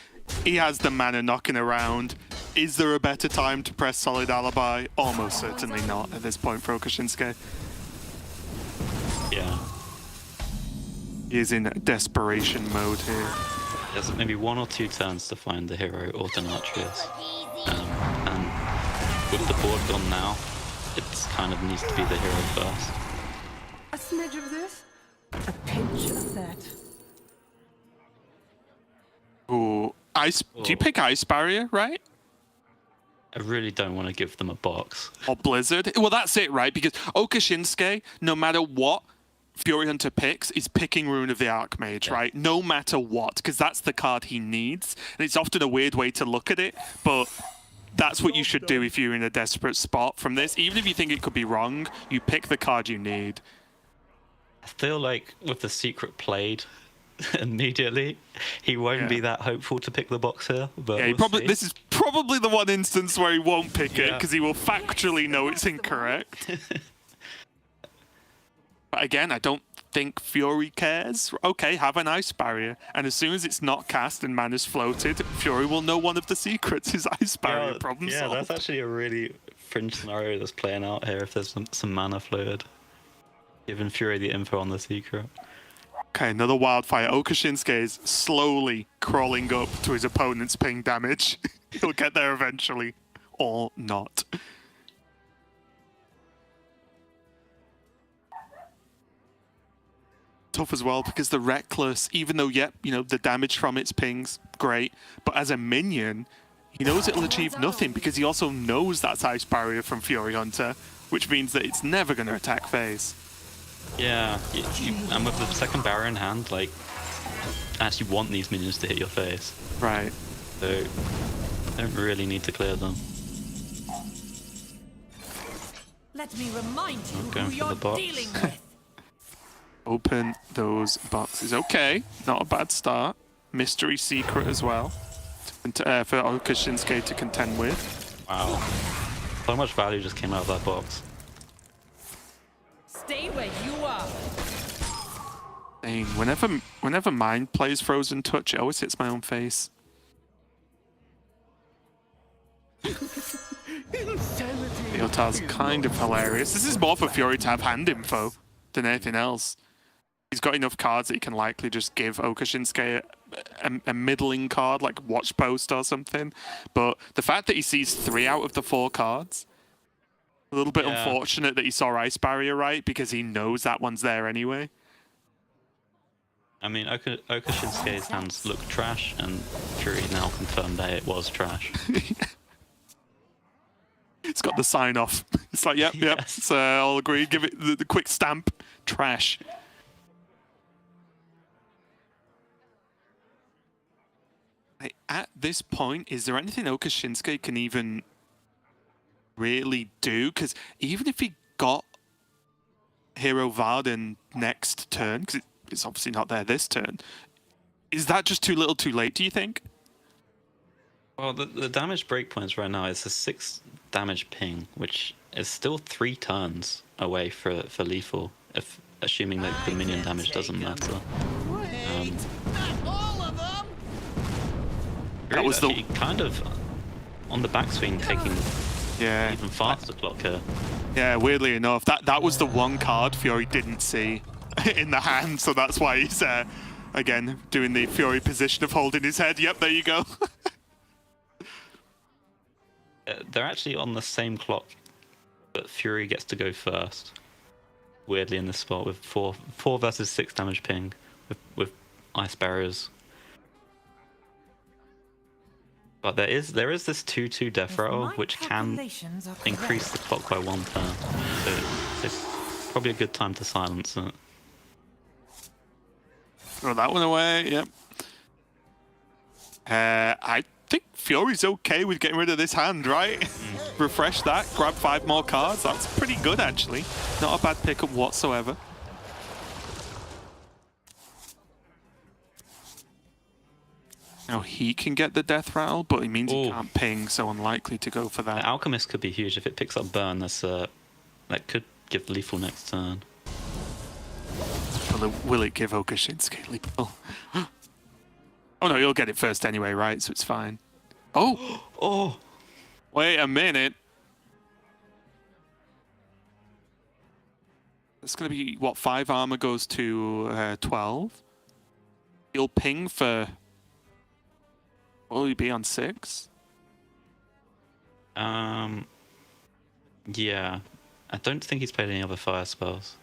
He has the mana knocking around. Is there a better time to press Solid Alibi? Almost certainly not at this point for Okashinsuke. Yeah. He is in desperation mode here. There's maybe 1 or 2 turns to find the hero or Denathrius. And with the board gone now, it kind of needs to be the hero first. A smidge of this, a pinch of that. Ooh, do you pick Ice Barrier, right? I really don't want to give them a box. Or Blizzard? Well, that's it, right? Because Okashinsuke, no matter what Fury Hunter picks, is picking Rune of the Archmage, right? No matter what, because that's the card he needs. And it's often a weird way to look at it, but that's what you should do if you're in a desperate spot from this. Even if you think it could be wrong, you pick the card you need. I feel like with the secret played immediately, he won't be that hopeful to pick the box here. But Yeah, this is probably the one instance where he won't pick it, because he will factually know it's incorrect. But again, I don't think Fury cares. Okay, have an Ice Barrier. And as soon as it's not cast and mana's floated, Fury will know one of the secrets is Ice Barrier. Problem solved. Yeah, that's actually a really fringe scenario that's playing out here if there's some mana floated. Giving Fury the info on the secret. Okay, another Wildfire. Okashinsuke is slowly crawling up to his opponent's ping damage. He'll get there eventually. Or not. Tough as well because the Reckless, even though, the damage from its pings, great. But as a minion, he knows it'll achieve nothing because he also knows that's Ice Barrier from Fury Hunter, which means that it's never going to attack phase. Yeah, and with the second barrier in hand, like, actually want these minions to hit your face. Right. So, don't really need to clear them. Let me remind you Going who for you're the box. dealing with. Open those boxes. Okay, not a bad start. mystery secret as well for Oka Shinsuke to contend with. Wow. So much value just came out of that box. Stay where you are. Dang, whenever mine plays Frozen Touch, it always hits my own face. Leotard's kind of hilarious. This is more for Fury to have hand info than anything else. He's got enough cards that he can likely just give Oka Shinsuke a middling card, like Watch Post or something. But the fact that he sees 3 out of the 4 cards, a little bit unfortunate that he saw Ice Barrier right, because he knows that one's there anyway. I mean, Oka Shinsuke's hands look trash, and Fury now confirmed that it was trash. It's got the sign off. It's like, yep, yep. Yes. So I'll agree. Give it the quick stamp. Trash. At this point, is there anything Oka Shinsuke can even really do? Because even if he got Hero Varden next turn, because it's obviously not there this turn, is that just too little too late, do you think? Well, the damage breakpoints right now is a 6 damage ping, which is still 3 turns away for lethal, if assuming that the minion damage doesn't matter. Wait, not all of them. That was the kind of on the backswing, taking even faster clock here. Yeah, weirdly enough, that was the one card Fury didn't see in the hand, so that's why he's again doing the Fury position of holding his head. Yep, there you go. They're actually on the same clock, but Fury gets to go first. Weirdly, in this spot with 4 versus 6 damage ping with ice barriers. But there is this 2/2 death rattle, which can increase the clock by 1 turn. So it's probably a good time to silence it. Throw that one away. Yep. I think Fury's okay with getting rid of this hand, right? Refresh that, grab 5 more cards. That's pretty good, actually. Not a bad pickup whatsoever. Now he can get the death rattle, but it means he can't ping, so unlikely to go for that. The Alchemist could be huge. If it picks up burn, that could give lethal next turn. Will it give Oka Shinsuke lethal? Oh no, you'll get it first anyway, right? So it's fine. Oh! Oh! Wait a minute. It's going to be, what, 5 armor goes to 12? He'll ping for... What will he be on 6? Yeah. I don't think he's played any other fire spells.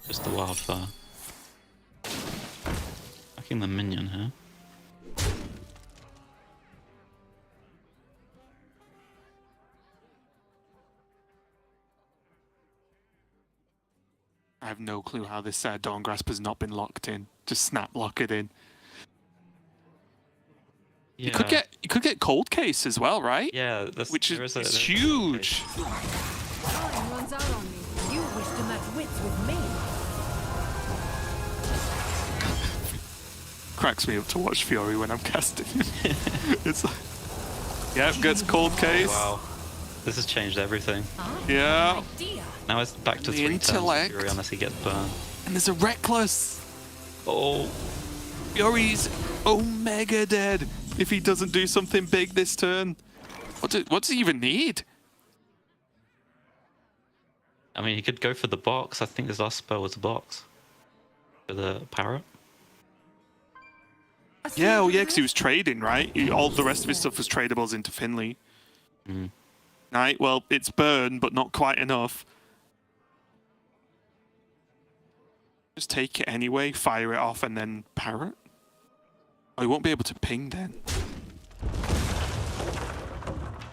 Just the wildfire. Fucking the minion here. I have no clue how this Dawn Grasp has not been locked in. Just snap lock it in. Yeah. You could get Cold Case as well, right? Yeah, which is huge. Time runs out on me. You wish to match wits with me. Cracks me up to watch Fury when I'm casting him. It's like, yep, gets Cold Case. Wow, this has changed everything. Yeah. Now it's back to 3 turns for Fury unless he gets burned. And there's a Reckless. Oh, Fury's Omega dead if he doesn't do something big this turn. What does he even need? I mean, he could go for the box. I think his last spell was a box for the parrot. Yeah, oh yeah, because he was trading, right? All the rest of his stuff was tradables into Finley. Right, well, it's burn, but not quite enough. Just take it anyway, fire it off, and then parrot. Oh, he won't be able to ping then.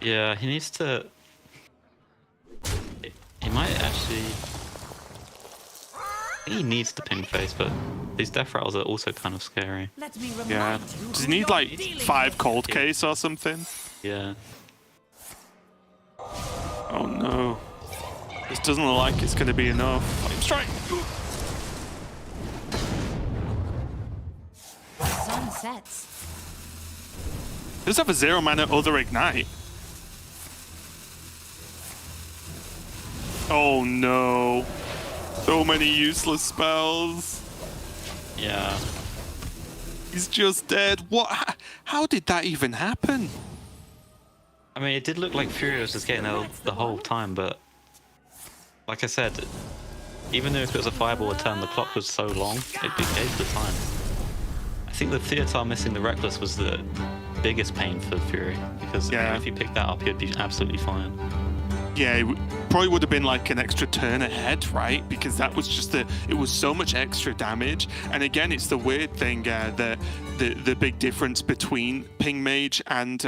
Yeah, he needs to... He might actually... I think he needs to ping face, but these death rattles are also kind of scary. Yeah. Does he need like 5 Cold Case or something? Yeah. Oh no. This doesn't look like it's going to be enough. Flame Strike! sets. Does have a 0 mana other ignite. Oh no. So many useless spells. Yeah. He's just dead. What? How did that even happen? I mean, it did look like Fury was just getting out the whole time, but like I said, even though if it was a fireball turn, the clock was so long, it gave the time. I think the Theatar missing the Reckless was the biggest pain for Fury, because if he picked that up, he'd be absolutely fine. Yeah, it probably would have been like an extra turn ahead, right? Because that was just it was so much extra damage. And again, it's the weird thing, the big difference between Ping Mage and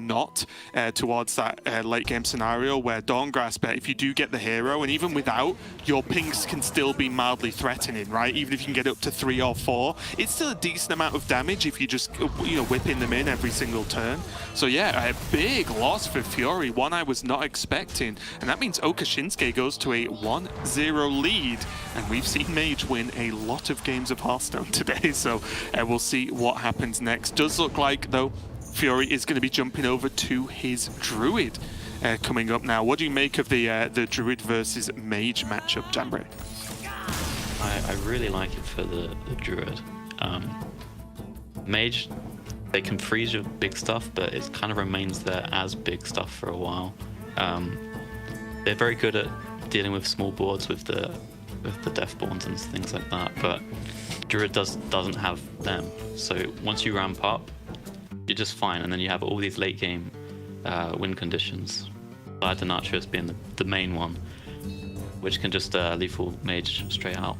not towards that late game scenario where Dawn Grasp, if you do get the hero, and even without, your pings can still be mildly threatening, right? Even if you can get up to 3 or 4, it's still a decent amount of damage if you just, whipping them in every single turn. So yeah, a big loss for Fury, one I was not expecting. And that means Oka Shinsuke goes to a 1-0 lead. And we've seen Mage win a lot of games of Hearthstone today, so we'll see what happens next. Does look like, though, Fury is going to be jumping over to his Druid coming up now. What do you make of the Druid versus Mage matchup, Jambray? I really like it for the Druid. Mage, they can freeze your big stuff, but it kind of remains there as big stuff for a while. They're very good at dealing with small boards with the Deathborns and things like that, but Druid doesn't have them. So once you ramp up, you're just fine, and then you have all these late game win conditions. Denatrius being the main one, which can just lethal Mage straight out.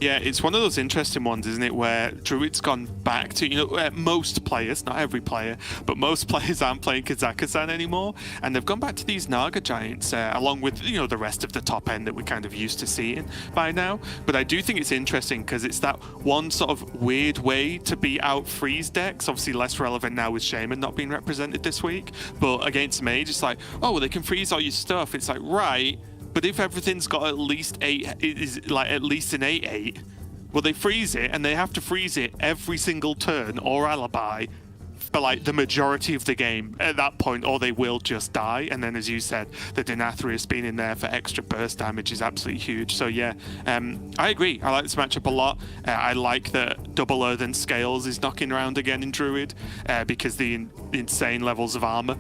Yeah, it's one of those interesting ones, isn't it, where Druid's gone back to, most players, not every player, but most players aren't playing Kazakhstan anymore, and they've gone back to these Naga Giants, along with, the rest of the top end that we're kind of used to seeing by now. But I do think it's interesting because it's that one sort of weird way to be out freeze decks, obviously less relevant now with Shaman not being represented this week, but against Mage, it's like, oh, well, they can freeze all your stuff. It's like, right. But if everything's got at least 8, is like at least an 8/8, well, they freeze it, and they have to freeze it every single turn or alibi for like the majority of the game at that point, or they will just die. And then, as you said, the Denathrius being in there for extra burst damage is absolutely huge. So yeah, I agree. I like this matchup a lot. I like that Double Earthen Scales is knocking around again in Druid because the insane levels of armor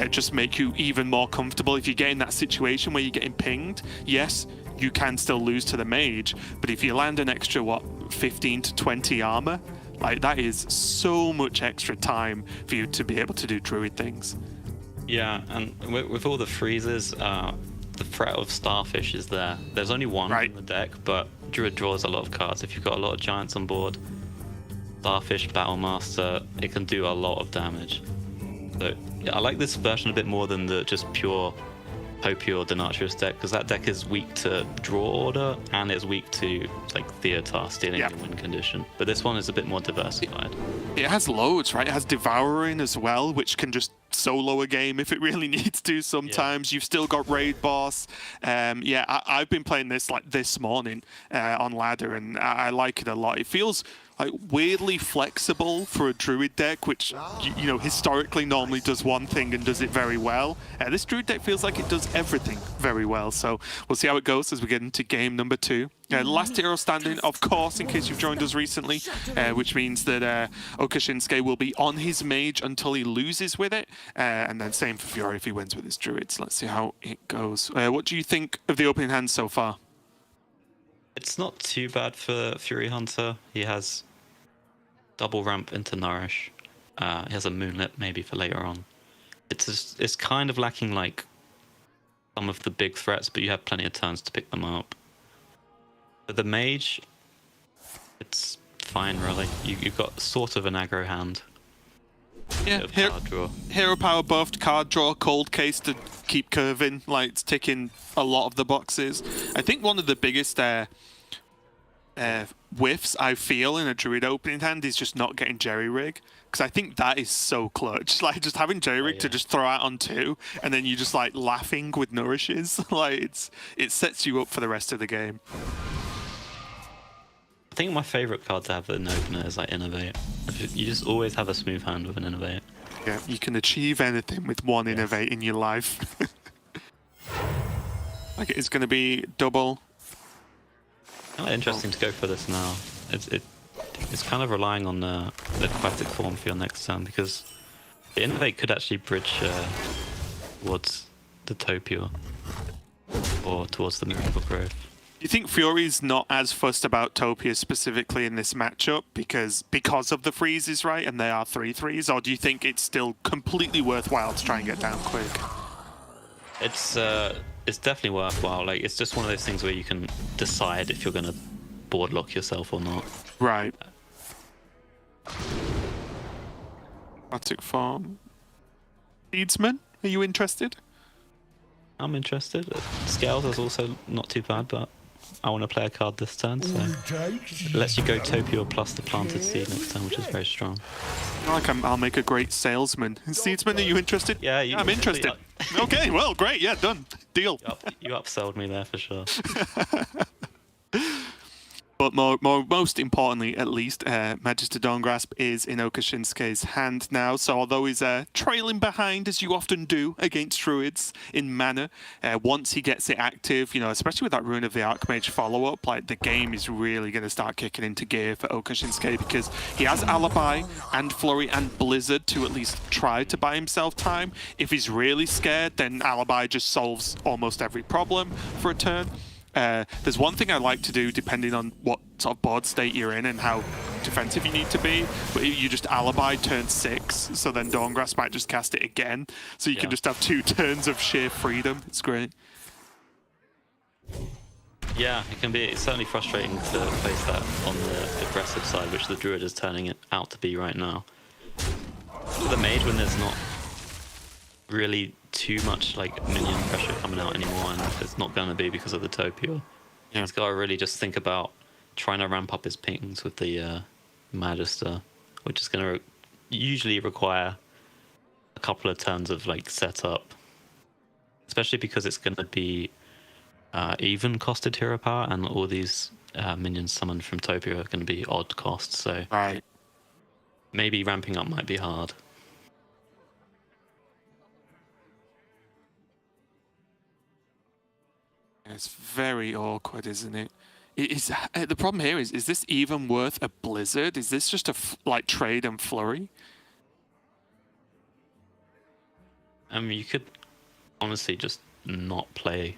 just make you even more comfortable. If you get in that situation where you're getting pinged, yes, you can still lose to the Mage, but if you land an extra, 15 to 20 armor, like that is so much extra time for you to be able to do Druid things. Yeah, and with all the freezes, the threat of Starfish is there. There's only one in the deck, but Druid draws a lot of cards. If you've got a lot of Giants on board, Starfish, Battlemaster, it can do a lot of damage. So yeah, I like this version a bit more than the just pure Hope-Pure Denatrius deck, because that deck is weak to draw order and it's weak to like Theatar stealing the win condition. But this one is a bit more diversified. It has loads, right? It has Devouring as well, which can just solo a game if it really needs to sometimes. You've still got Raid Boss. I've been playing this like this morning on ladder, and I like it a lot. It feels like weirdly flexible for a Druid deck, which historically normally does one thing and does it very well. This Druid deck feels like it does everything very well. So we'll see how it goes as we get into game number 2. Last hero standing, of course, in case you've joined us recently, which means that Oka Shinsuke will be on his Mage until he loses with it, and then same for Fury if he wins with his Druids. Let's see how it goes. What do you think of the opening hand so far? It's not too bad for Fury Hunter. He has double ramp into Nourish. He has a Moonlit maybe for later on. It's kind of lacking like some of the big threats, but you have plenty of turns to pick them up. For the Mage, it's fine really. You've got sort of an aggro hand. Yeah, hero power buffed, card draw, cold case to keep curving, like it's ticking a lot of the boxes. I think one of the biggest whiffs I feel in a Druid opening hand is just not getting Jerry Rig, because I think that is so clutch. Like just having Jerry Rig to just throw out on 2, and then you just like laughing with Nourishes. Like it sets you up for the rest of the game. think my favorite card to have in opener is like Innovate. You just always have a smooth hand with an Innovate. Yeah, you can achieve anything with one Innovate in your life. Like it's going to be double. Kind of interesting to go for this now. It's kind of relying on the aquatic form for your next turn, because the Innovate could actually bridge towards the Topia or towards the Miracle Growth. Do you think Fury's not as fussed about Topia specifically in this matchup because of the freezes, right? And they are 3/3s, or do you think it's still completely worthwhile to try and get down quick? It's definitely worthwhile. Like, it's just one of those things where you can decide if you're gonna board lock yourself or not. Right. Aquatic farm. Seedsman, are you interested? I'm interested. Scales is also not too bad, but I want to play a card this turn, so it lets you go Topia plus the planted seed next turn, which is very strong. I'll make a great salesman. Seedsman, are you interested? Yeah, I'm interested. Okay, well, great. Yeah, done. Deal. You upsold me there for sure. But most importantly, at least, Magister Dawngrasp is in Okashinsuke's hand now. So although he's trailing behind, as you often do against Druids in mana, once he gets it active, you know, especially with that Ruin of the Archmage follow-up, like the game is really going to start kicking into gear for Okashinsuke, because he has Alibi and Flurry and Blizzard to at least try to buy himself time. If he's really scared, then Alibi just solves almost every problem for a turn. There's one thing I like to do depending on what sort of board state you're in and how defensive you need to be, but you just Alibi turn 6, so then Dawngrasp might just cast it again, so you can just have 2 turns of sheer freedom. It's great. Yeah, it's certainly frustrating to face that on the aggressive side, which the Druid is turning it out to be right now. For the Mage, when there's not really too much like minion pressure coming out anymore, and it's not going to be because of the Topia. Yeah. He's got to really just think about trying to ramp up his pings with the Magister, which is going to usually require a couple of turns of like setup, especially because it's going to be even costed hero power, and all these minions summoned from Topia are going to be odd costs. So maybe ramping up might be hard. It's very awkward, isn't it? The problem here is this even worth a Blizzard? Is this just a trade and Flurry? I mean, you could honestly just not play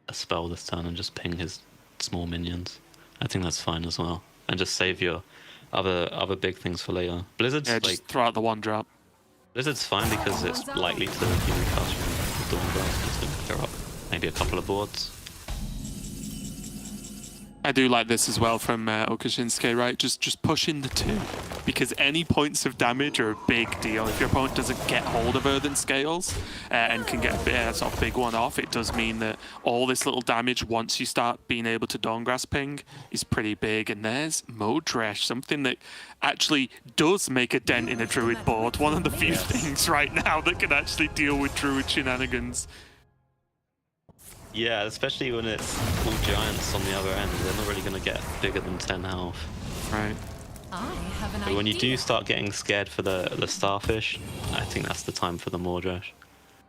a spell this turn and just ping his small minions. I think that's fine as well, and just save your other big things for later. Blizzard's just throw out the 1-drop. Blizzard's fine because it's likely to be recast from the Dawngrasp. It's going to clear up maybe a couple of boards. I do like this as well from Okashinsuke, right? Just pushing the 2, because any points of damage are a big deal. If your opponent doesn't get hold of Earthen Scales and can get a sort of big one off, it does mean that all this little damage, once you start being able to Dawngrasp ping, is pretty big. And there's Modresh, something that actually does make a dent in a Druid board. One of the few things right now that can actually deal with Druid shenanigans. Yeah, especially when it's all giants on the other end. They're not really going to get bigger than 10 health. Right. But when you do start getting scared for the starfish, I think that's the time for the Mordresh.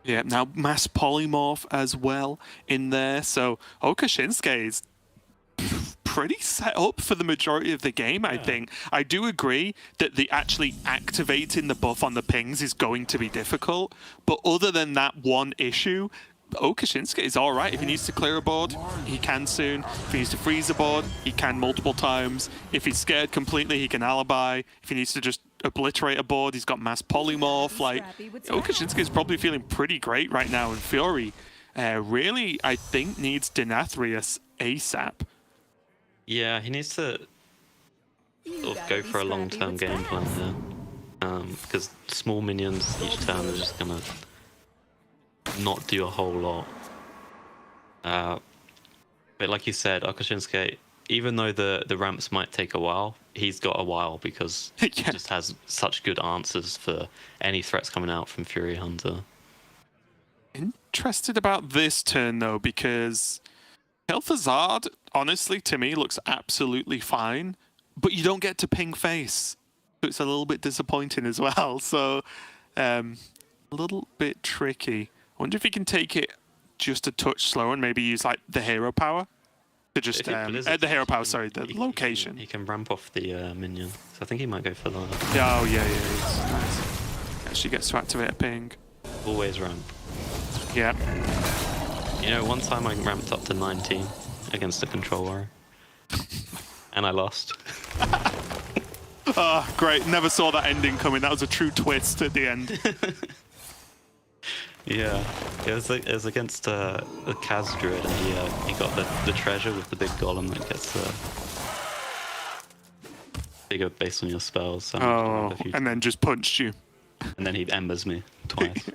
Yeah, now mass polymorph as well in there. So Okashinsuke is pretty set up for the majority of the game, I think. I do agree that actually activating the buff on the pings is going to be difficult. But other than that one issue, Okashinsuke is alright. If he needs to clear a board, he can soon. If he needs to freeze a board, he can multiple times. If he's scared completely, he can Alibi. If he needs to just obliterate a board, he's got mass polymorph. Like, Okashinsuke is probably feeling pretty great right now, and Fury really, I think, needs Denathrius ASAP. Yeah, he needs to sort of go for a long-term game plan here. Because small minions each turn are just going to not do a whole lot. But like you said, Okashinsuke, even though the ramps might take a while, he's got a while because he just has such good answers for any threats coming out from Fury Hunter. Interested about this turn though, because Kel'Thuzad honestly, to me, looks absolutely fine, but you don't get to ping face. So it's a little bit disappointing as well. So, a little bit tricky. I wonder if he can take it just a touch slower and maybe use like the hero power to just the hero power. Sorry, the location. He can ramp off the minion. So I think he might go for that. Oh yeah, it's nice. Actually gets to activate a ping. Always ramp. Yeah. You know, one time I ramped up to 19 against a control warrior. And I lost. Oh, great. Never saw that ending coming. That was a true twist at the end. Yeah. It was against the Kaz Druid, and he got the treasure with the big golem that gets bigger based on your spells. So oh, and then just punched you. And then he embers me twice.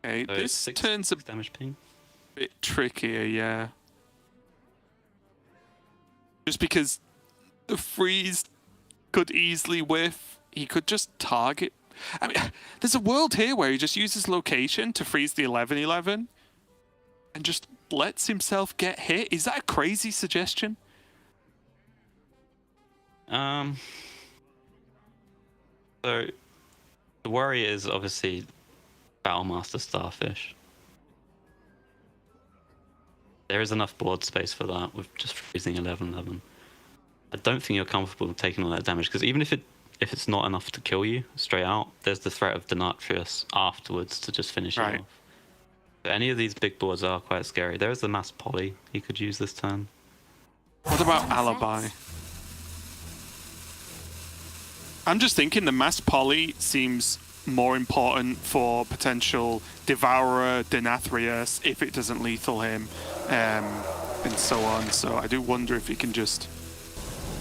Okay, So this turns a damage ping. bit trickier, yeah. Just because the freeze could easily whiff, he could just target. I mean, there's a world here where he just uses location to freeze the 11-11 and just lets himself get hit. Is that a crazy suggestion? So the worry is obviously Battlemaster Starfish. There is enough board space for that with just freezing 11-11. I don't think you're comfortable taking all that damage, because even if it's not enough to kill you straight out, there's the threat of Denatrius afterwards to just finish it off. But any of these big boards are quite scary. There is the mass poly he could use this turn. What about Alibi? I'm just thinking the mass poly seems more important for potential Devourer, Denathrius, if it doesn't lethal him, and so on. So I do wonder if he can just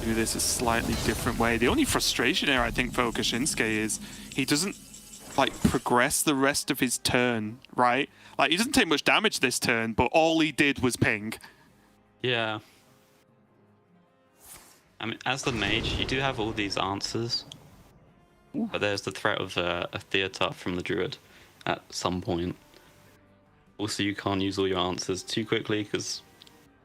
do this a slightly different way. The only frustration here, I think, for Okashinsuke is he doesn't like progress the rest of his turn, right? Like, he doesn't take much damage this turn, but all he did was ping. Yeah. I mean, as the mage, you do have all these answers, but there's the threat of a Theater from the druid at some point. Also, you can't use all your answers too quickly because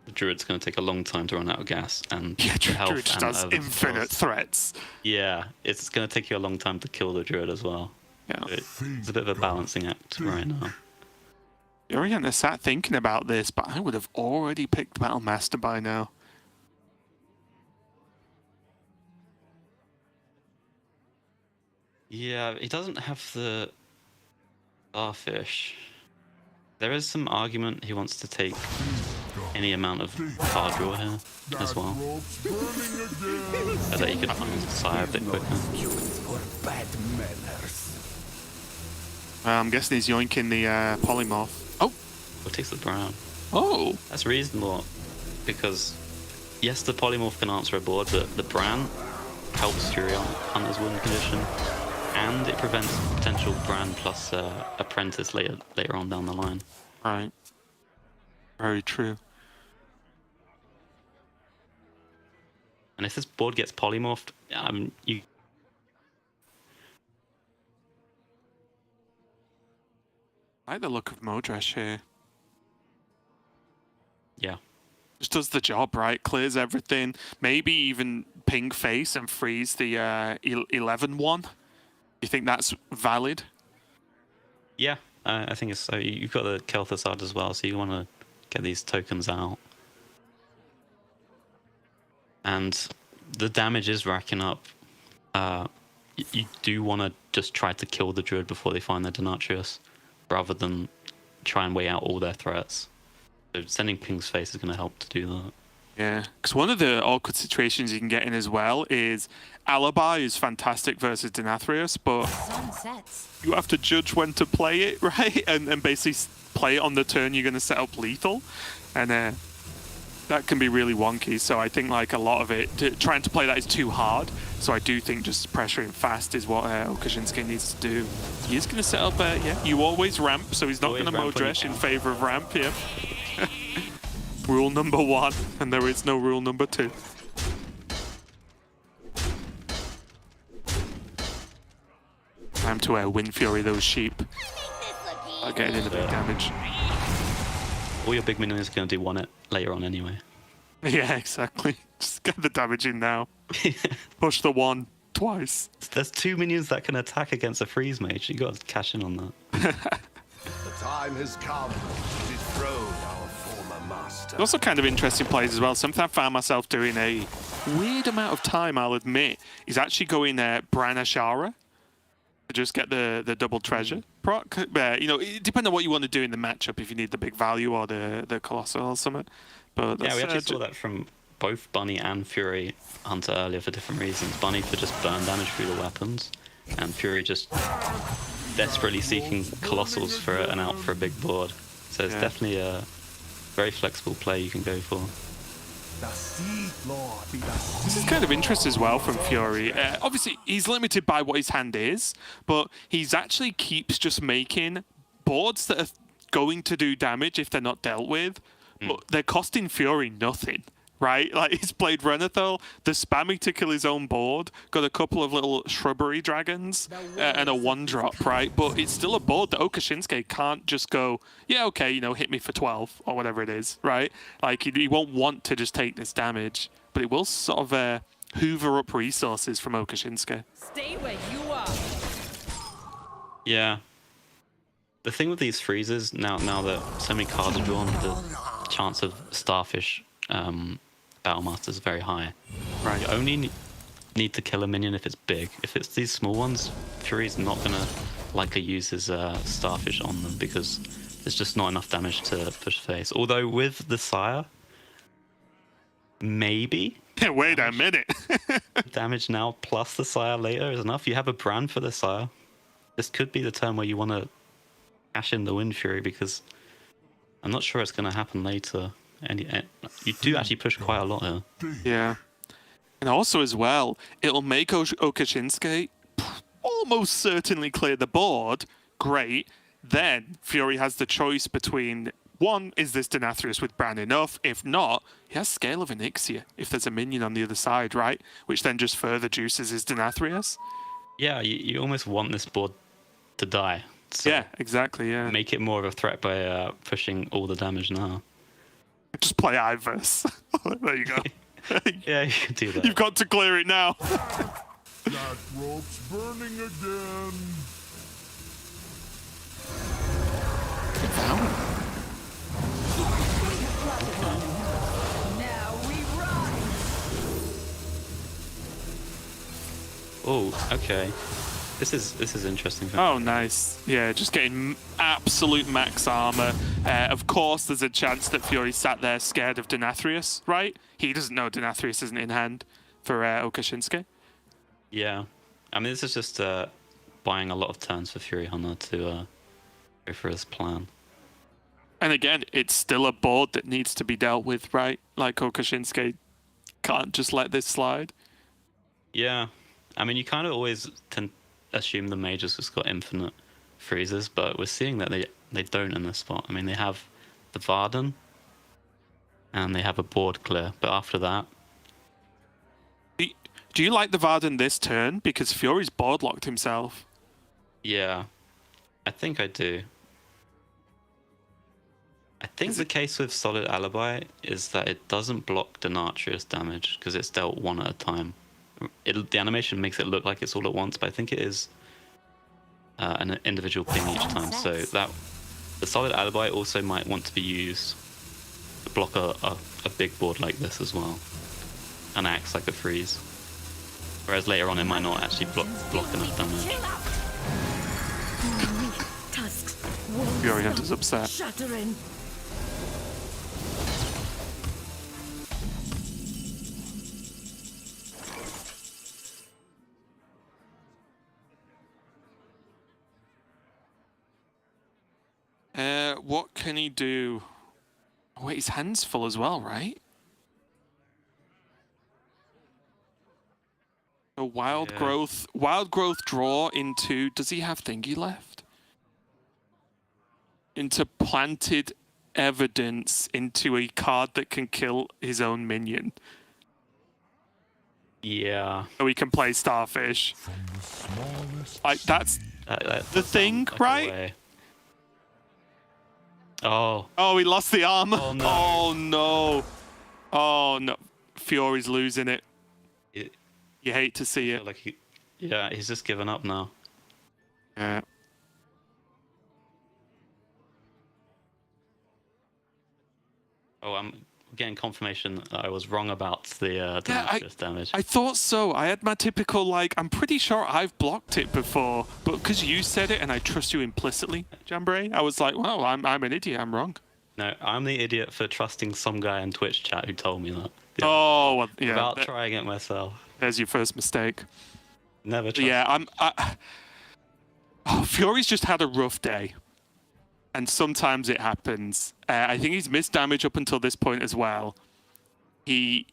the druid's going to take a long time to run out of gas, and Yeah, health Druid and does other infinite spells. threats. Yeah, it's going to take you a long time to kill the druid as well. Yeah. It's a bit of a balancing act right now. Oriana sat thinking about this, but I would have already picked Battlemaster by now. Yeah, he doesn't have the Starfish. There is some argument he wants to take any amount of card draw here as well, so that he could find Sire a bit quicker. I'm guessing he's yoinking the polymorph. Oh! Or takes the Brown. Oh! That's reasonable, because yes, the polymorph can answer a board, but the Bran helps Fury on Hunter's win condition, and it prevents potential Bran plus Apprentice later on down the line. Right. Very true. And if this board gets polymorphed, you. I like the look of Modresh here. Yeah. Just does the job, right? Clears everything. Maybe even ping face and freeze the 11-1. You think that's valid? Yeah, I think it's so. You've got the Kel'Thuzad as well, so you want to get these tokens out. And the damage is racking up. You do want to just try to kill the druid before they find their Denatrius, rather than try and weigh out all their threats. So sending Ping's face is going to help to do that. Yeah, because one of the awkward situations you can get in as well is Alibi is fantastic versus Denathrius, but you have to judge when to play it, right? And basically play it on the turn you're going to set up lethal. And that can be really wonky. So I think like a lot of it, trying to play that is too hard. So I do think just pressuring fast is what Okashinsuke needs to do. He is going to set up, yeah, you always ramp, so he's not going to Modresh in favor of ramp, yeah. Rule number 1, and there is no rule number 2. Time to Wind Fury those sheep. Make this look Getting in the big damage. All your big minions are going to do one it later on anyway. Yeah, exactly. Just get the damage in now. Push the 1 twice. There's 2 minions that can attack against a freeze mage. You got to cash in on that. The time has come to dethrone our former master. Also kind of interesting plays as well. Something I found myself doing a weird amount of time, I'll admit, is actually going Bran Ashara to just get the double treasure proc. You know, it depends on what you want to do in the matchup, if you need the big value or the Colossal or something. But Yeah, we actually saw that from both Bunny and Fury Hunter earlier for different reasons. Bunny for just burn damage through the weapons, and Fury just desperately seeking Colossals for an out for a big board. So it's definitely a very flexible play you can go for. This is kind of interesting as well from Fury. Obviously, he's limited by what his hand is, but he's actually keeps just making boards that are going to do damage if they're not dealt with, but they're costing Fury nothing. Right, like he's played Renathal, the spamming to kill his own board, got a couple of little shrubbery dragons and a 1-drop, right? But it's still a board that Okashinsuke can't just go, yeah, okay, you know, hit me for 12 or whatever it is, right? Like he won't want to just take this damage, but it will sort of hoover up resources from Okashinsuke. Stay where you are. Yeah. The thing with these freezes, now that so many cards are drawn, the chance of Starfish Battle Master is very high. Right. You only need to kill a minion if it's big. If it's these small ones, Fury's not going to likely use his Starfish on them because there's just not enough damage to push face. Although with the Sire, maybe. Wait a minute. Damage now plus the Sire later is enough. You have a brand for the Sire. This could be the turn where you want to cash in the Wind Fury because I'm not sure it's going to happen later. And you do actually push quite a lot here. Yeah. And also as well, it'll make Okashinsuke almost certainly clear the board. Great. Then Fury has the choice between, one, is this Denathrius with Bran enough? If not, he has Scale of Onyxia if there's a minion on the other side, right? Which then just further juices his Denathrius. Yeah, you almost want this board to die. So yeah, exactly, yeah. make it more of a threat by pushing all the damage now. Just play Ivers. There you go. Yeah, you can do that. You've got to clear it now. That rope's burning again. Now we ride. Oh, okay. This is interesting. Oh, nice. Yeah, just getting absolute max armor. Of course, there's a chance that Fury sat there scared of Denathrius, right? He doesn't know Denathrius isn't in hand for Okashinsuke. Yeah. I mean, this is just buying a lot of turns for Fury Hunter to go for his plan. And again, it's still a board that needs to be dealt with, right? Like Okashinsuke can't just let this slide. Yeah. I mean, you kind of always tend assume the mages just got infinite freezes, but we're seeing that they don't in this spot. I mean, they have the Varden and they have a board clear, but after that... Do you like the Varden this turn? Because Fury's board locked himself. Yeah, I think I do. I think the case with Solid Alibi is that it doesn't block Denathrius damage because it's dealt one at a time. The animation makes it look like it's all at once, but I think it is an individual ping each time. So that the Solid Alibi also might want to be used to block a big board like this as well, and acts like a freeze. Whereas later on, it might not actually block enough damage. Tusks. Fury Hunter's upset. Shattering. What can he do? Oh, wait, his hand's full as well, right? A wild growth draw into. Does he have thingy left? Into planted evidence into a card that can kill his own minion. Yeah. So he can play Starfish. Like that's the thing, like right? Oh, Oh, he lost the armor. Oh, no. Oh, no. Oh, no. Fury's losing it. it, You hate to see I it. feel like he's just given up now. Yeah. Oh, I'm getting confirmation that I was wrong about the Yeah, damage. I thought so. I had my typical, like, I'm pretty sure I've blocked it before, but because you said it and I trust you implicitly, Jambray, I was like, well, I'm an idiot. I'm wrong. No, I'm the idiot for trusting some guy in Twitch chat who told me that. Yeah. Oh, well, yeah. Without trying it myself. There's your first mistake. Never trust. Yeah, Fury's just had a rough day. And sometimes it happens. I think he's missed damage up until this point as well. He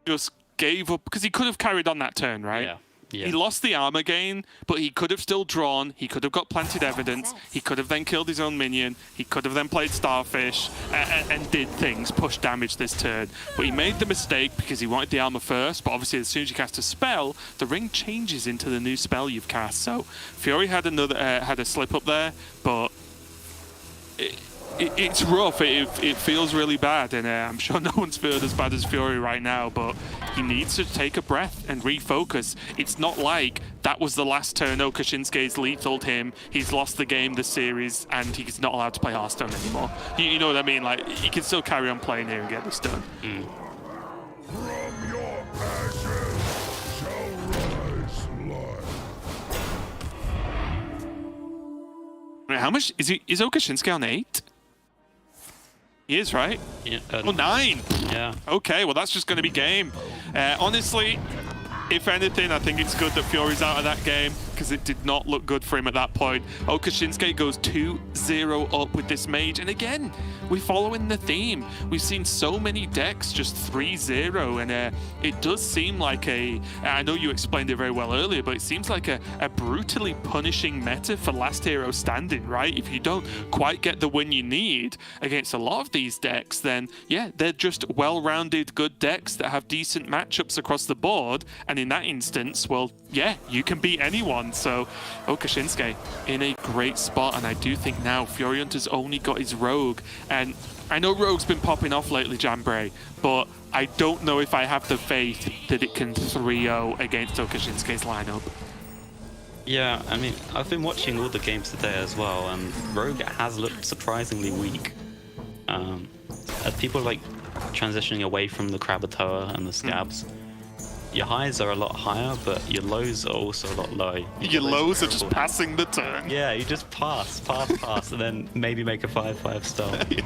just gave up because he could have carried on that turn, right? Yeah. Yeah. He lost the armor gain, but he could have still drawn. He could have got planted evidence. He could have then killed his own minion. He could have then played Starfish and did things, push damage this turn. But he made the mistake because he wanted the armor first. But obviously, as soon as you cast a spell, the ring changes into the new spell you've cast. So Fury had had a slip up there, but it's rough. It feels really bad, and I'm sure no one's feeling as bad as Fury right now, but he needs to take a breath and refocus. It's not like that was the last turn Okashinsuke's lethaled him, he's lost the game, the series, and he's not allowed to play Hearthstone anymore. You know what I mean? Like, he can still carry on playing here and get this done. From your ashes shall rise light. Wait, how much is Okashinsuke on 8? He is, right? Yeah, Oh, 9. Yeah. Okay, well, that's just going to be game. Honestly, if anything, I think it's good that Fury's out of that game because it did not look good for him at that point. Okashinsuke goes 2-0 up with this mage. And again, we're following the theme. We've seen so many decks just 3-0. And it does seem like I know you explained it very well earlier, but it seems like a brutally punishing meta for last hero standing, right? If you don't quite get the win you need against a lot of these decks, then yeah, they're just well-rounded, good decks that have decent matchups across the board. And in that instance, well, yeah, you can beat anyone. So Okashinsuke in a great spot, and I do think now Fury Hunter's only got his Rogue, and I know Rogue's been popping off lately, Jambray, but I don't know if I have the faith that it can 3-0 against Okashinsuke's lineup. Yeah, I mean, I've been watching all the games today as well, and Rogue has looked surprisingly weak. As people like transitioning away from the Krakatoa and the Scabs, your highs are a lot higher, but your lows are also a lot low. Your lows are just passing the turn. Yeah, you just pass, and then maybe make a 5/5 start. Yeah.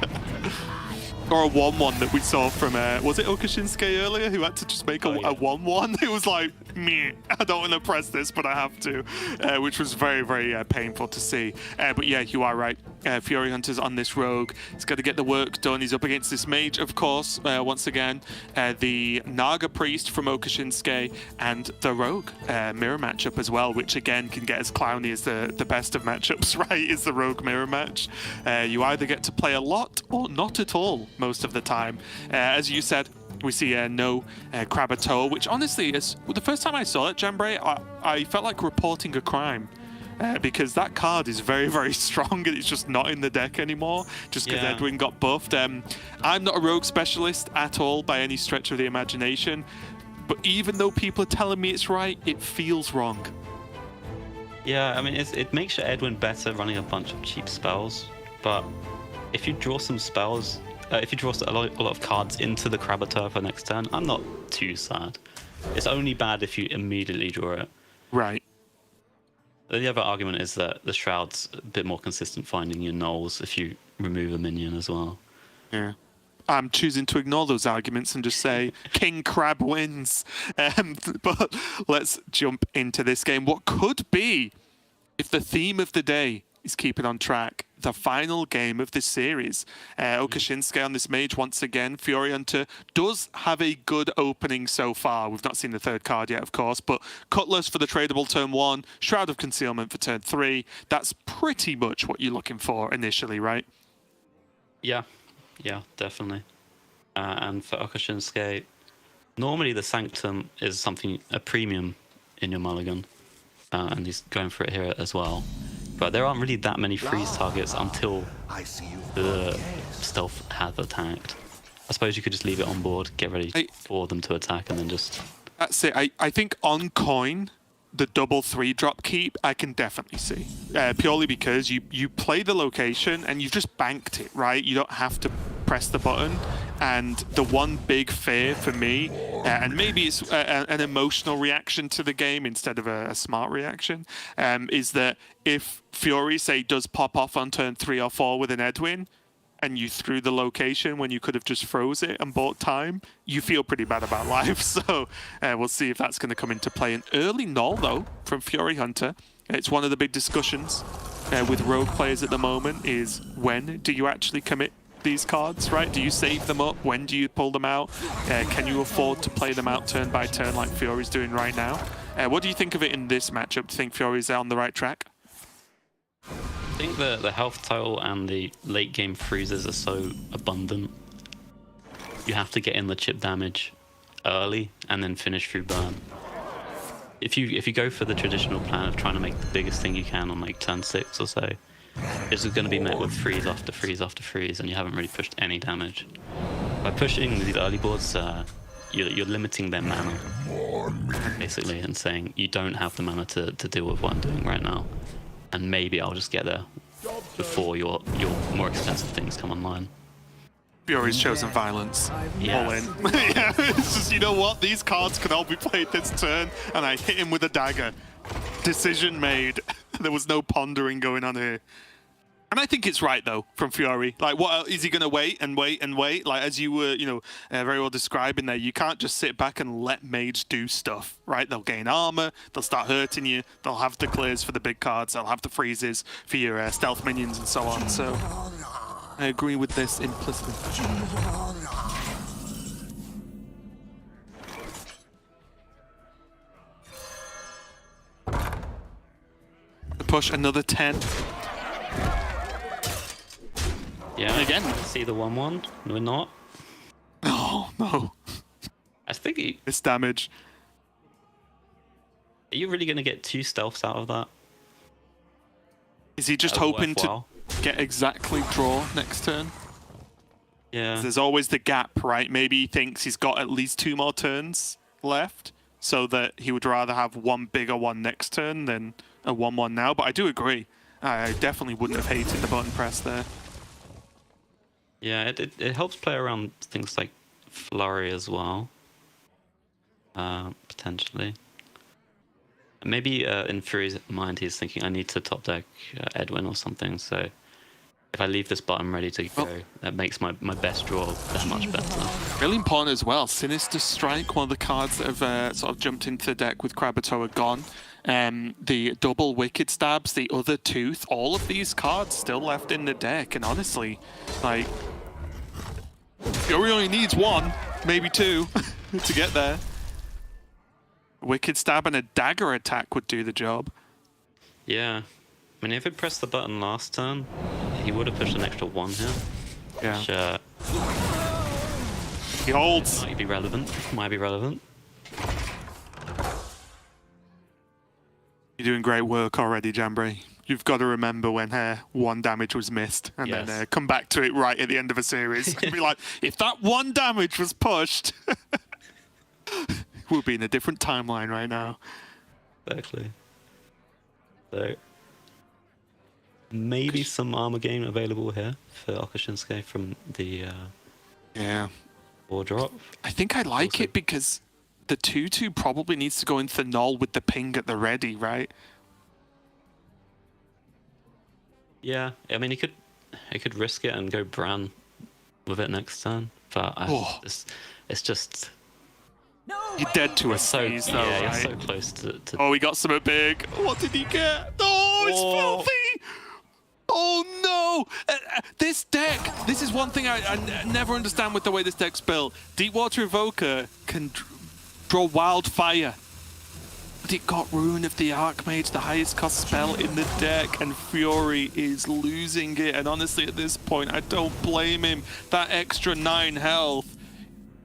Or a 1-1 that we saw from, was it Okashinsuke earlier who had to just make a 1-1? It was like, meh, I don't want to press this, but I have to, which was very, very painful to see. But yeah, you are right. Fury Hunter's on this Rogue. He's got to get the work done. He's up against this Mage, of course, once again. The Naga Priest from Okashinsuke and the Rogue mirror matchup as well, which again can get as clowny as the best of matchups, right? Is the Rogue mirror match. You either get to play a lot or not at all most of the time. As you said, we see no Krakatoa, which honestly is the first time I saw it, Jambray, I felt like reporting a crime. Because that card is very, very strong and it's just not in the deck anymore, just because Edwin got buffed. I'm not a Rogue specialist at all by any stretch of the imagination, but even though people are telling me it's right, it feels wrong. Yeah, I mean, it makes your Edwin better running a bunch of cheap spells, but if you draw some spells, if you draw a lot of cards into the Krakatoa for next turn, I'm not too sad. It's only bad if you immediately draw it. Right. The other argument is that the Shroud's a bit more consistent finding your nulls if you remove a minion as well. Yeah. I'm choosing to ignore those arguments and just say King Crab wins. But let's jump into this game. What could be, if the theme of the day is keeping on track, the final game of this series. Okashinsuke on this mage once again. Fury Hunter does have a good opening so far. We've not seen the third card yet, of course, but Cutlass for the tradable turn 1, Shroud of Concealment for turn 3. That's pretty much what you're looking for initially, right? Yeah, definitely. And for Okashinsuke, normally the Sanctum is a premium in your mulligan, and he's going for it here as well. But there aren't really that many freeze targets until I see you. the stealth have attacked. I suppose you could just leave it on board, get ready for them to attack, and then just... That's it. I think on coin, the double 3-drop keep, I can definitely see. Purely because you play the location and you've just banked it, right? You don't have to press the button. And the one big fear for me, and maybe it's an emotional reaction to the game instead of a smart reaction, is that if Fury, say, does pop off on turn 3 or 4 with an Edwin, and you threw the location when you could have just froze it and bought time, you feel pretty bad about life. So we'll see if that's going to come into play. An early null, though, from Fury Hunter. It's one of the big discussions with Rogue players at the moment is when do you actually commit these cards, right? Do you save them up? When do you pull them out? Can you afford to play them out turn by turn like Fury's doing right now? What do you think of it in this matchup? Do you think Fury's on the right track? I think the health total and the late game freezes are so abundant. You have to get in the chip damage early and then finish through burn. If you go for the traditional plan of trying to make the biggest thing you can on like turn 6 or so, it's going to be met with freeze after freeze after freeze, and you haven't really pushed any damage. By pushing these early boards, you're limiting their mana, basically, and saying you don't have the mana to deal with what I'm doing right now. And maybe I'll just get there before your more expensive things come online. Fury's chosen violence. Yeah. All in. Yeah, it's just, you know what? These cards could all be played this turn, and I hit him with a dagger. Decision made. There was no pondering going on here. And I think it's right, though, from Fury. Like, what is he going to wait and wait and wait? Like, as you were, very well describing there, you can't just sit back and let Mage do stuff, right? They'll gain armor, they'll start hurting you, they'll have the clears for the big cards, they'll have the freezes for your stealth minions and so on. So, I agree with this implicitly. Push another 10. Yeah, again. See the 1-1? We're not. Oh, no. I think This damage. Are you really going to get 2 stealths out of that? Is he just hoping worthwhile? to get exactly draw next turn? Yeah. There's always the gap, right? Maybe he thinks he's got at least 2 more turns left, so that he would rather have one bigger one next turn than a 1-1 now. But I do agree. I definitely wouldn't have hated the button press there. Yeah, it helps play around things like Flurry as well. Potentially. Maybe in Fury's mind he's thinking, I need to top deck Edwin or something, so if I leave this button ready to go, that makes my best draw that much better. Really important as well. Sinister Strike, one of the cards that have sort of jumped into the deck with Krabatoa are gone. The double Wicked Stabs, the other Tooth, all of these cards still left in the deck. And honestly, like, Fury only needs 1, maybe 2 to get there. Wicked Stab and a Dagger attack would do the job. Yeah. I mean, if it pressed the button last turn, he would have pushed an extra 1 here. Yeah. Which, he holds. Might be relevant. Might be relevant. You're doing great work already, Jambray. You've got to remember when 1 damage was missed and then come back to it right at the end of a series and be like, if that 1 damage was pushed, we'll be in a different timeline right now. Exactly. So, maybe some armor gain available here for Okashinsuke from the war drop. I think I like Also, it because the 2/2 probably needs to go into the null with the ping at the ready, right? Yeah, I mean, he could risk it and go Bran with it next turn, but it's just You're dead to a so phase, though, yeah, right? you're so close to Oh, he got something big. What did he get? Oh, it's filthy! Oh no! This deck, this is one thing I never understand with the way this deck's built. Deepwater Evoker can draw Wildfire. But it got Rune of the Archmage, the highest cost spell in the deck, and Fury is losing it. And honestly, at this point, I don't blame him. That extra 9 health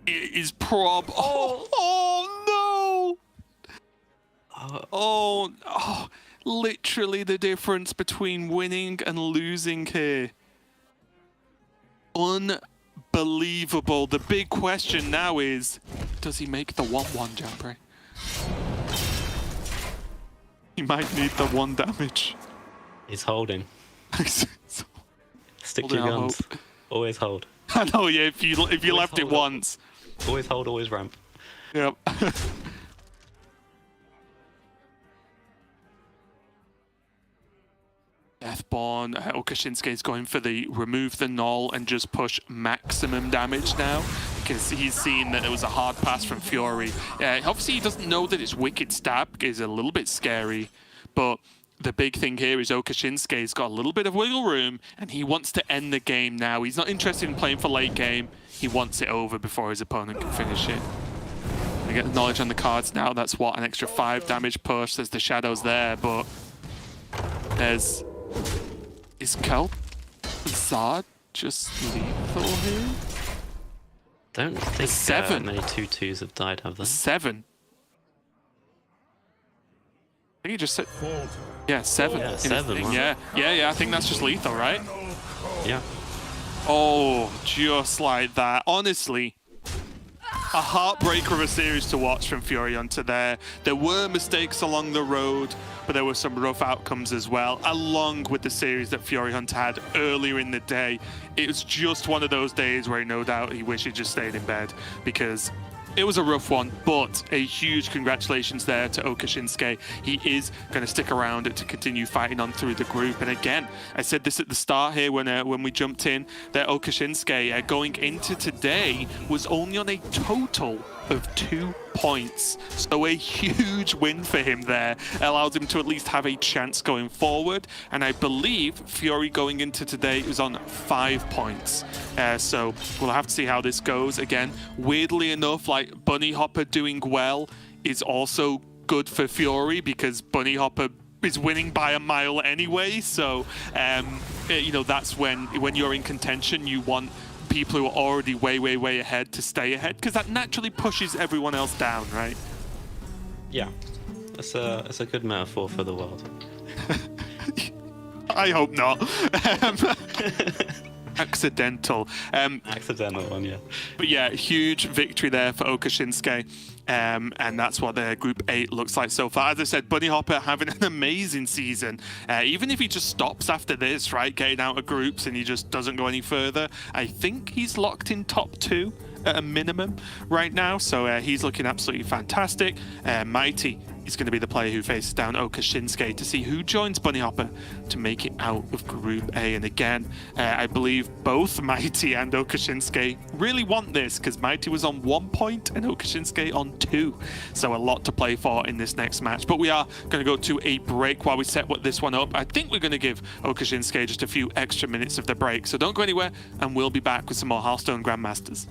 is Oh no! literally the difference between winning and losing here. Unbelievable. The big question now is, does he make the 1-1, Jambray? He might need the 1 damage. He's holding. Stick to Holding your our guns. hope. Always hold. I know, yeah, if you left it hold once. Always hold, always ramp. Yep. Deathborn, Okashinsuke is going for the remove the null and just push maximum damage now because he's seen that it was a hard pass from Fury. Obviously, he doesn't know that it's Wicked Stab, is a little bit scary, but the big thing here is Okashinsuke's got a little bit of wiggle room and he wants to end the game now. He's not interested in playing for late game. He wants it over before his opponent can finish it. We get the knowledge on the cards now. That's what, an extra 5 damage push. There's the shadows there, but there's... Is Zard just lethal here? Don't think 7. many 2-2s have died, have they? 7. I think he just said... Yeah, 7. Yeah, 7, wow. Yeah, I think that's just lethal, right? Yeah. Oh, just like that. Honestly, a heartbreaker of a series to watch from Fury Hunter there. There were mistakes along the road, but there were some rough outcomes as well, along with the series that Fury Hunter had earlier in the day. It was just one of those days where no doubt he wished he just stayed in bed because it was a rough one, but a huge congratulations there to Okashinsuke. He is going to stick around to continue fighting on through the group. And again, I said this at the start here when we jumped in, that Okashinsuke going into today was only on a total of 2 points. So a huge win for him there. Allows him to at least have a chance going forward. And I believe Fury going into today was on 5 points. So we'll have to see how this goes. Again, weirdly enough, like Bunny Hopper doing well is also good for Fury because Bunny Hopper is winning by a mile anyway. So, you know, that's when you're in contention, you want people who are already way ahead to stay ahead because that naturally pushes everyone else down, right? Yeah. That's a good metaphor for the world. I hope not. Accidental. Accidental one, yeah. But yeah, huge victory there for Okashinsuke. And that's what the Group 8 looks like so far. As I said, Bunny Hopper having an amazing season. Even if he just stops after this, right, getting out of groups and he just doesn't go any further, I think he's locked in top 2 at a minimum right now. So he's looking absolutely fantastic. Mighty is going to be the player who faces down Okashinsuke to see who joins Bunny Hopper to make it out of Group A. And again, I believe both Mighty and Okashinsuke really want this because Mighty was on 1 point and Okashinsuke on 2. So a lot to play for in this next match. But we are going to go to a break while we set this one up. I think we're going to give Okashinsuke just a few extra minutes of the break. So don't go anywhere and we'll be back with some more Hearthstone Grandmasters.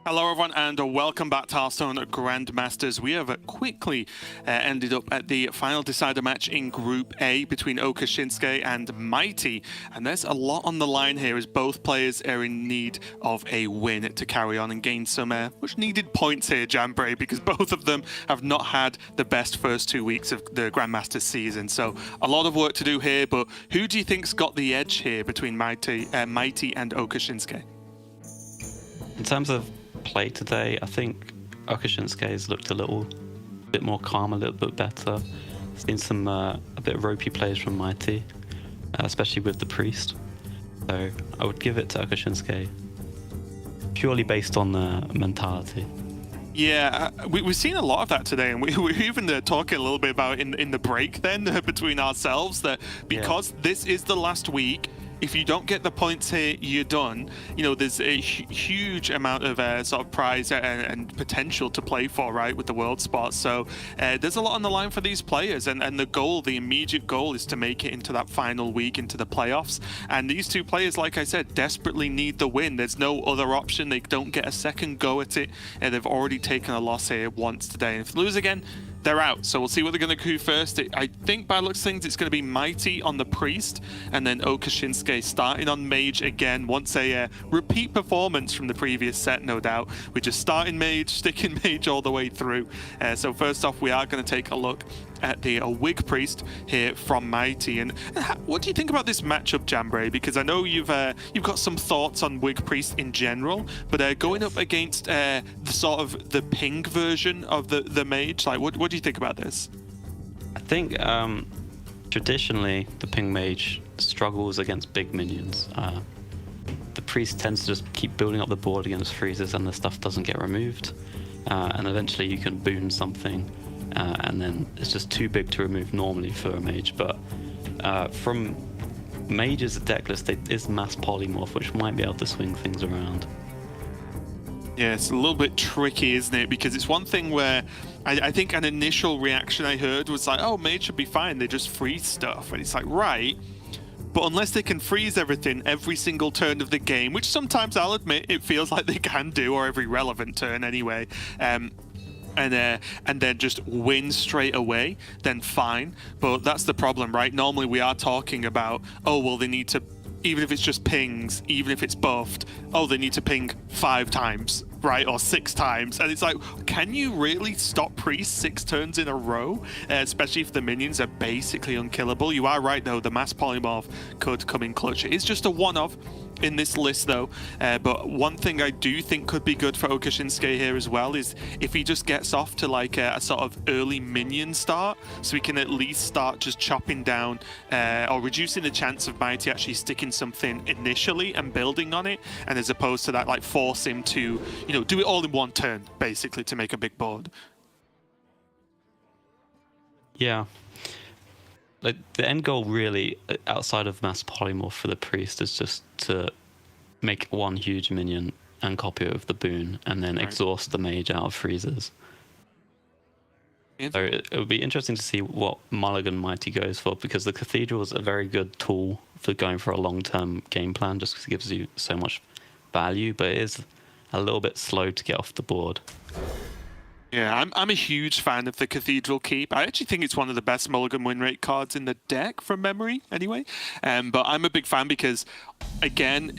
Hello everyone and welcome back to Hearthstone Grandmasters. We have quickly ended up at the final decider match in Group A between Oka Shinsuke and Mighty. And there's a lot on the line here as both players are in need of a win to carry on and gain some much needed points here, Jambray, because both of them have not had the best first 2 weeks of the Grandmasters season. So a lot of work to do here, but who do you think's got the edge here between Mighty and Oka Shinsuke? In terms of play today, I think Oka Shinsuke's looked a little bit more calm, a little bit better. Seen some a bit of ropey plays from Mighty, especially with the Priest. So I would give it to Oka Shinsuke purely based on the mentality. Yeah, we've seen a lot of that today, and we're even talking a little bit about in the break then between ourselves that because this is the last week, if you don't get the points here, you're done. You know, there's a huge amount of sort of prize and potential to play for, right, with the world spot. So there's a lot on the line for these players, and the goal, the immediate goal, is to make it into that final week, into the playoffs. And these two players, like I said, desperately need the win. There's no other option. They don't get a second go at it, and they've already taken a loss here once today. And if they lose again, they're out. So we'll see what they're going to do first. I think by looks of things, it's going to be Mighty on the Priest, and then Oka Shinsuke starting on Mage again. Once a repeat performance from the previous set, no doubt. We're just starting Mage, sticking Mage all the way through. So first off, we are going to take a look at the Wig Priest here from Mighty. And what do you think about this matchup, Jambray? Because I know you've got some thoughts on Wig Priest in general, but going up against the sort of the ping version of the Mage, like what do you think about this? I think traditionally the ping Mage struggles against big minions. The Priest tends to just keep building up the board against freezes, and the stuff doesn't get removed. And eventually you can boon something, and then it's just too big to remove normally for a Mage. But from Mage's deck list, it is mass polymorph, which might be able to swing things around. Yeah, it's a little bit tricky, isn't it? Because it's one thing where I think an initial reaction I heard was like, oh, Mage should be fine, they just freeze stuff. And it's like, right, but unless they can freeze everything every single turn of the game, which sometimes I'll admit it feels like they can do, or every relevant turn anyway, and then just win straight away, then fine. But that's the problem, right? Normally we are talking about, oh, well, they need to, even if it's just pings, even if it's buffed, oh, they need to ping 5 times, right? Or 6 times. And it's like, can you really stop Priest 6 turns in a row? Especially if the minions are basically unkillable. You are right, though, the mass polymorph could come in clutch. It is just a one-off in this list, though. But one thing I do think could be good for Oka Shinsuke here as well is if he just gets off to like a sort of early minion start, so he can at least start just chopping down or reducing the chance of Mighty actually sticking something initially and building on it, and as opposed to that, like force him to, you know, do it all in one turn, basically, to make a big board. Yeah. Like the end goal really, outside of mass polymorph for the Priest, is just to make one huge minion and copy it with the boon, and then exhaust the Mage out of freezes. So it would be interesting to see what Mulligan Mighty goes for, because the Cathedral is a very good tool for going for a long-term game plan, just because it gives you so much value, but it is a little bit slow to get off the board. Yeah, I'm a huge fan of the Cathedral Keep. I actually think it's one of the best mulligan win rate cards in the deck, from memory, anyway. But I'm a big fan because, again,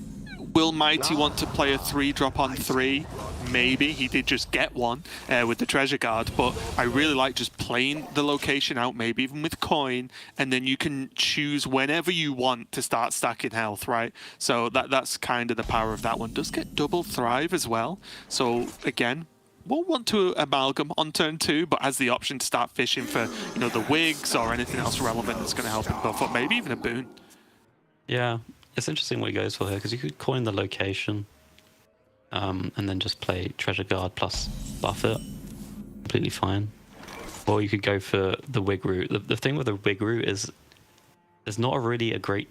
will Mighty want to play a 3-drop on 3? Maybe. He did just get one with the Treasure Guard, but I really like just playing the location out, maybe even with coin, and then you can choose whenever you want to start stacking health, right? So that's kind of the power of that one. Does get double Thrive as well. So, again, won't want to amalgam on turn 2, but has the option to start fishing for, you know, the wigs or anything else relevant that's going to help him buff up, maybe even a boon. Yeah, it's interesting what he goes for here, because you could coin the location and then just play Treasure Guard plus buff it. Completely fine. Or you could go for the wig route. The thing with the wig route is there's not really a great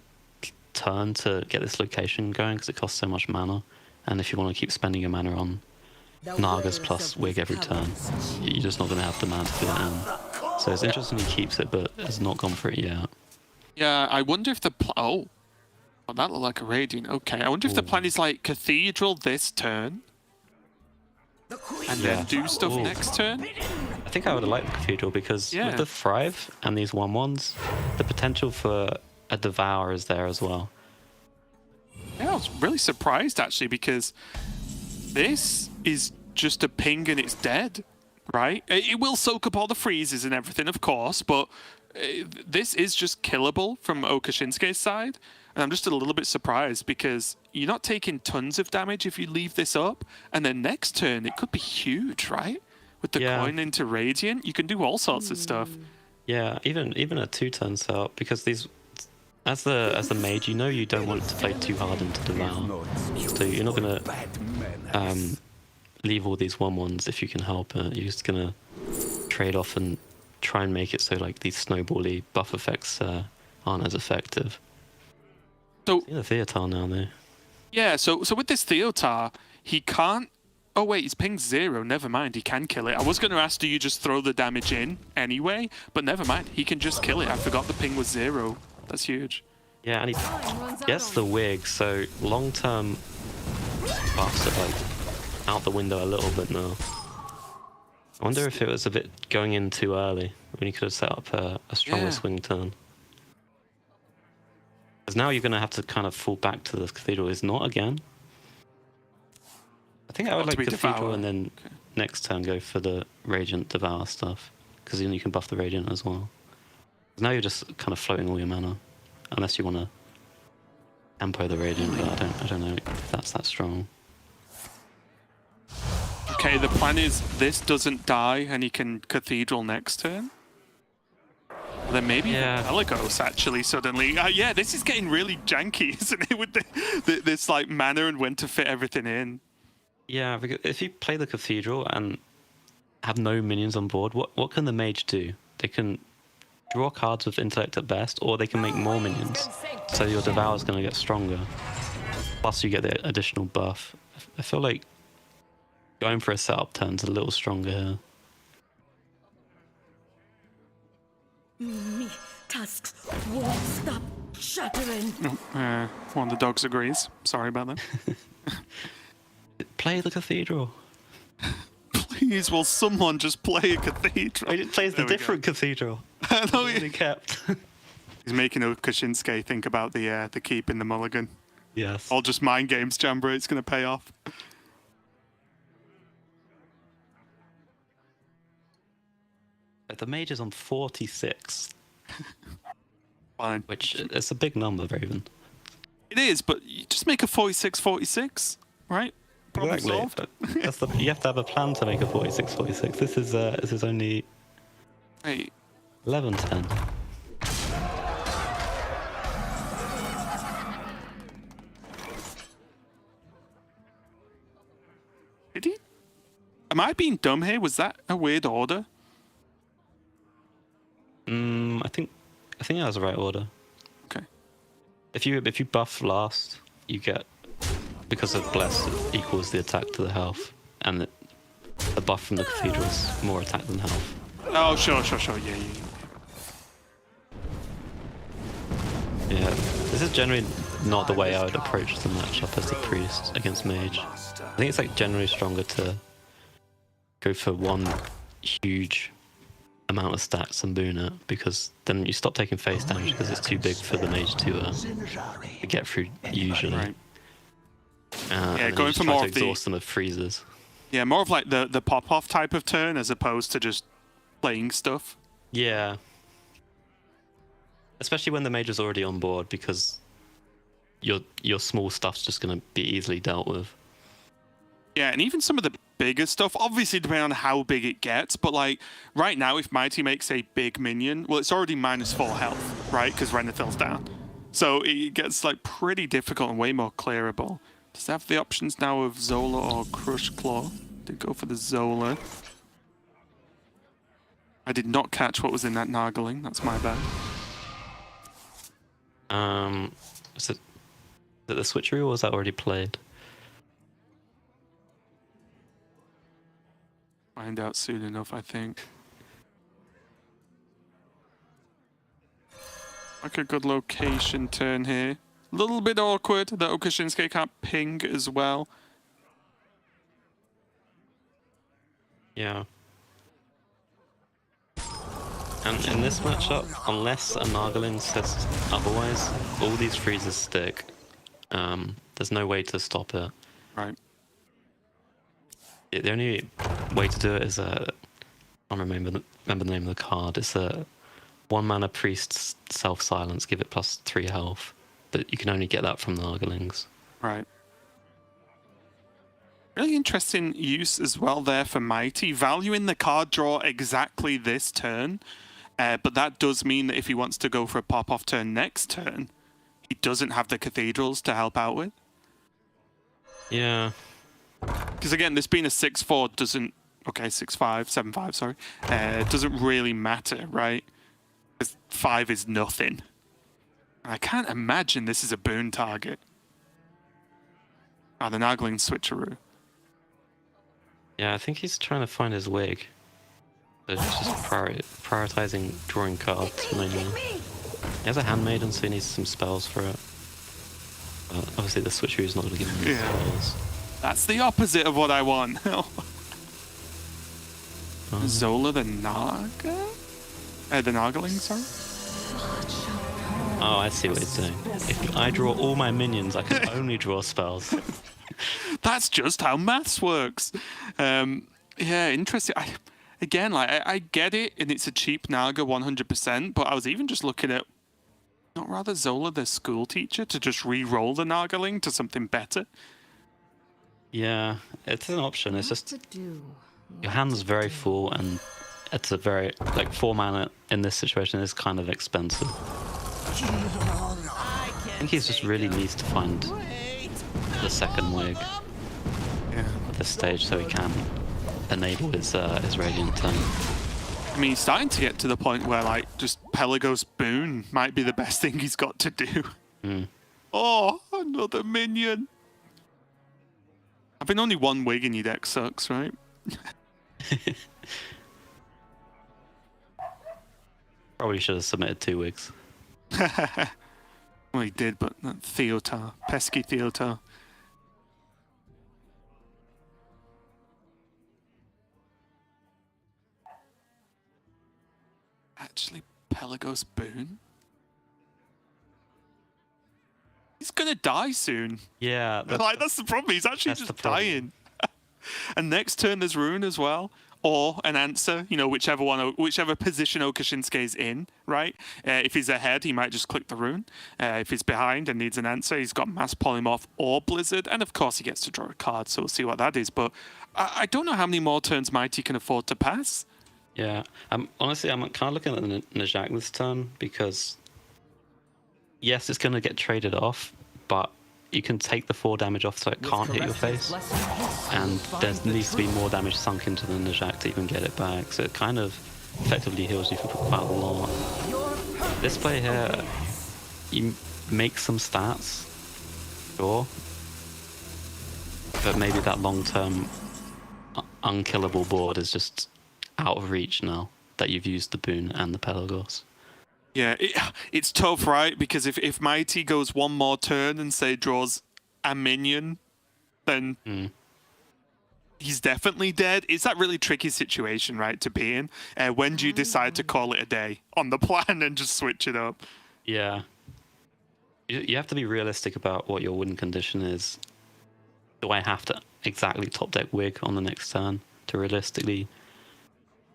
turn to get this location going, because it costs so much mana, and if you want to keep spending your mana on Nagas plus wig every turn, you're just not going to have the mana to do it in. So it's interesting he keeps it, but has not gone for it yet. Yeah, I wonder if the oh, that looked like a Radiant. Okay, I wonder if the plan is like Cathedral this turn, and Yeah. then do stuff Ooh. next turn. I think I would have liked the Cathedral because Yeah. with the Thrive and these 1/1s, the potential for a Devour is there as well. Yeah, I was really surprised actually because this is just a ping and it's dead, right? It will soak up all the freezes and everything, of course, but this is just killable from Okashinsuke's side. And I'm just a little bit surprised because you're not taking tons of damage if you leave this up. And then next turn, it could be huge, right? With the Yeah. coin into Radiant, you can do all sorts of stuff. Yeah, even a 2-turn setup because these, as the mage, you know you don't want to play too hard into Devour, so you're not gonna leave all these 1/1s if you can help it. You're just gonna trade off and try and make it so like these snowbally buff effects aren't as effective. So See the Theotar now though. yeah, so with this Theotar, he can't. Oh wait, he's pinged 0. Never mind, he can kill it. I was going to ask, do you just throw the damage in anyway? But never mind, he can just kill it. I forgot the ping was 0. That's huge. Yeah, and he Time runs out gets on the me. wig, so long-term buffs are like out the window a little bit now. I wonder if it was a bit going in too early when you could have set up a stronger Yeah. swing turn. Because now you're going to have to kind of fall back to the Cathedral. Is not again. I think I would Not to like be Cathedral Devour. and then next turn go for the Radiant Devour stuff. Because then you can buff the Radiant as well. Now you're just kind of floating all your mana. Unless you want to tempo the Radiant, but I don't know if that's that strong. Okay, the plan is this doesn't die and he can Cathedral next turn. Well, then maybe Yeah. Peligos actually suddenly. Yeah, this is getting really janky, isn't it? With this like mana and when to fit everything in. Yeah, because if you play the Cathedral and have no minions on board, what can the mage do? They can draw cards with intellect at best, or they can make more minions. So your Devour's going to get stronger. Plus you get the additional buff. I feel like going for a setup turn's a little stronger here. Me tusks won't stop shattering. One of the dogs agrees. Sorry about that. Play the Cathedral. Please, will someone just play a Cathedral? It plays the There we go. different Cathedral. I know Only kept. he's making Okashinsuke think about the keep in the mulligan. Yes. All just mind games, Jambra. It's going to pay off. The mage is on 46, Fine. which is a big number, Raven. It is, but you just make a 46-46, right? Problem solved. That's you have to have a plan to make a 46-46. This is only Hey, 11-10. did he? Am I being dumb here? Was that a weird order? I think that was the right order. Okay. If you buff last, you get, because of bless equals the attack to the health, and the buff from the Cathedral is more attack than health. Oh, sure. Yeah. Yeah, this is generally not the way I would approach the matchup as the priest against mage. I think it's like generally stronger to go for one huge amount of stacks and boon it, because then you stop taking face damage because it's too big for the mage to get through usually. Right. And then going you just for try more to of the- exhaust them with freezes. Yeah, more of like the pop-off type of turn as opposed to just playing stuff. Yeah. Especially when the mage is already on board, because your small stuff's just going to be easily dealt with. Yeah, and even some of the bigger stuff, obviously depending on how big it gets, but like right now if Mighty makes a big minion, well it's already -4 health, right? Because Renethil's down. So it gets like pretty difficult and way more clearable. Does it have the options now of Zola or Crush Claw? Did go for the Zola. I did not catch what was in that Nargling, that's my bad. Is it the switchery, or was that already played? Find out soon enough, I think. Like a good location turn here. A little bit awkward that Okashinsuke can't ping as well. Yeah. And in this matchup, unless a Nargaling says otherwise, all these freezes stick. There's no way to stop it. Right. The only way to do it is I don't remember the name of the card. It's a 1-mana priest self-silence, give it +3 health. But you can only get that from Nargalings. Right. Really interesting use as well there for Mighty, valuing the card draw exactly this turn. But that does mean that if he wants to go for a pop-off turn next turn, he doesn't have the cathedrals to help out with. Yeah. Because again, this being a 6-4 doesn't... Okay, 6-5, 7-5, sorry. Doesn't really matter, right? Because 5 is nothing. I can't imagine this is a boon target. Ah, the Nargaling switcheroo. Yeah, I think he's trying to find his wig. So he's just prioritizing drawing cards mainly. He has a handmaiden, so he needs some spells for it. But obviously the switcheroo is not going to give him any spells. That's the opposite of what I want. Zola the Naga? The Nargaling, sorry? Oh, I see what he's doing. If I draw all my minions, I can only draw spells. That's just how maths works. Yeah, interesting. I get it, and it's a cheap Naga 100%, but I was even just looking at, not rather Zola the school teacher, to just re-roll the Nargaling to something better? Yeah, it's an option. It's just your hand's very full, and it's a very 4 mana in this situation is kind of expensive. I think he just really needs to find the second wig at this stage so he can enable his Radiant turn. I mean, he's starting to get to the point where, just Pelagos Boon might be the best thing he's got to do. Oh, another minion. I think only one wig in your deck sucks, right? Probably should have submitted 2 wigs. Well, he did, but that Theotar. Pesky Theotar. Actually, Pelagos Boon? He's gonna die soon. Yeah. That's the problem. He's actually just dying. And next turn there's Ruin as well. Or an answer, whichever position Okashinsuke's in, right? If he's ahead, he might just click the Rune. If he's behind and needs an answer, he's got Mass Polymorph or Blizzard. And of course, he gets to draw a card, so we'll see what that is. But I don't know how many more turns Mighty can afford to pass. Yeah. Honestly, I'm kind of looking at the Najak this turn because, yes, it's going to get traded off, but you can take the 4 damage off so it can't hit your face. And there needs to be more damage sunk into the Najak to even get it back. So it kind of effectively heals you for quite a lot. This play here, you make some stats, sure. But maybe that long-term unkillable board is just out of reach now that you've used the Boon and the Pelagos. Yeah, it's tough, right? Because if Mighty goes one more turn and, say, draws a minion, then he's definitely dead. It's that really tricky situation, right, to be in. When do you decide to call it a day on the plan and just switch it up? Yeah. You have to be realistic about what your win condition is. Do I have to exactly top deck Wig on the next turn to realistically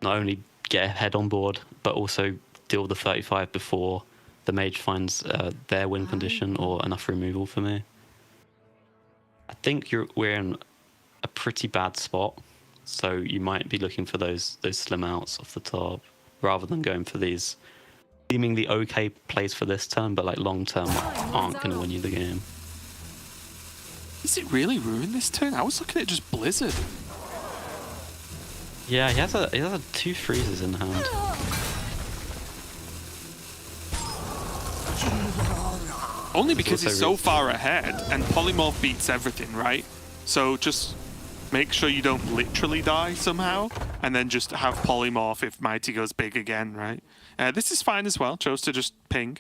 not only get ahead on board, but also deal the 35 before the mage finds their win condition or enough removal for me? I think we're in a pretty bad spot, so you might be looking for those slim outs off the top rather than going for these seemingly okay plays for this turn, but long term aren't going to win you the game. Is it really Ruin this turn? I was looking at just Blizzard. Yeah, he has a 2 freezes in hand. Only because he's so far ahead, and Polymorph beats everything, right? So just make sure you don't literally die somehow, and then just have Polymorph if Mighty goes big again, right? This is fine as well. Chose to just ping.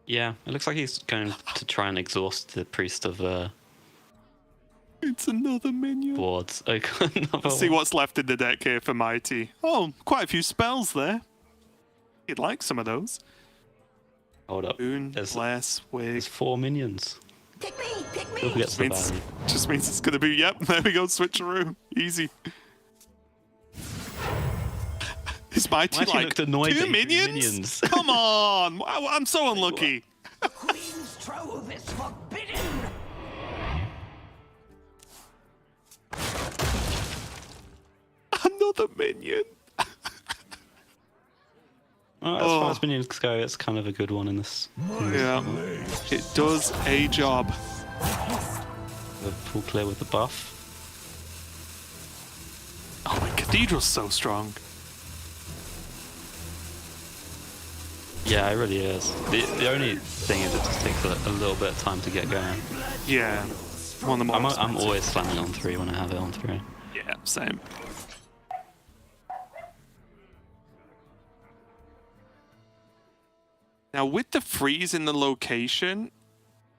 Yeah, it looks like he's going to try and exhaust the Priest of It's another minion. Boards. Oh, another Let's see one. what's left in the deck here for Mighty. Oh, quite a few spells there. He'd like some of those. Hold up. Boon, There's Bless, Wig. 4 minions. Pick me, pick Who me. gets the Means, value? just means it's gonna be, yep, there we go, switcheroo. Easy. Is Mighty Mighty like looked annoyed that 2 he threw minions? minions. Come on! I'm so unlucky. Queen's trove is forbidden! Another minion. As far as minions go, it's kind of a good one in this. Yeah, it does a job. The full clear with the buff. Oh, my Cathedral's so strong. Yeah, it really is. The only thing is it just takes a little bit of time to get going. Yeah, one of the more I'm always slamming on 3 when I have it on 3. Yeah, same. Now, with the freeze in the location,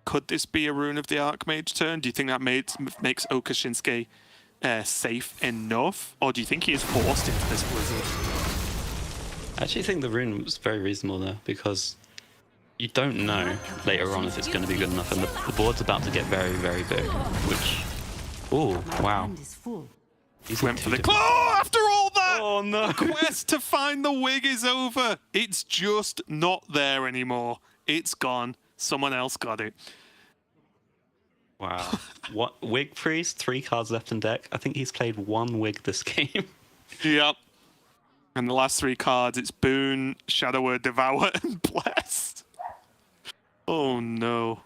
could this be a Rune of the Archmage turn? Do you think that makes Okashinsuke safe enough? Or do you think he is forced into this blizzard? I actually think the rune was very reasonable there because you don't know later on if it's going to be good enough, and the board's about to get very, very big. Which, oh wow, Hand is full. he's Went for the claw after all that! Oh no! The quest to find the wig is over. It's just not there anymore. It's gone. Someone else got it. Wow. What wig priest? 3 cards left in deck. I think he's played 1 wig this game. Yep. And the last 3 cards, it's Boon, Shadower, Devour, and Bless. Oh no.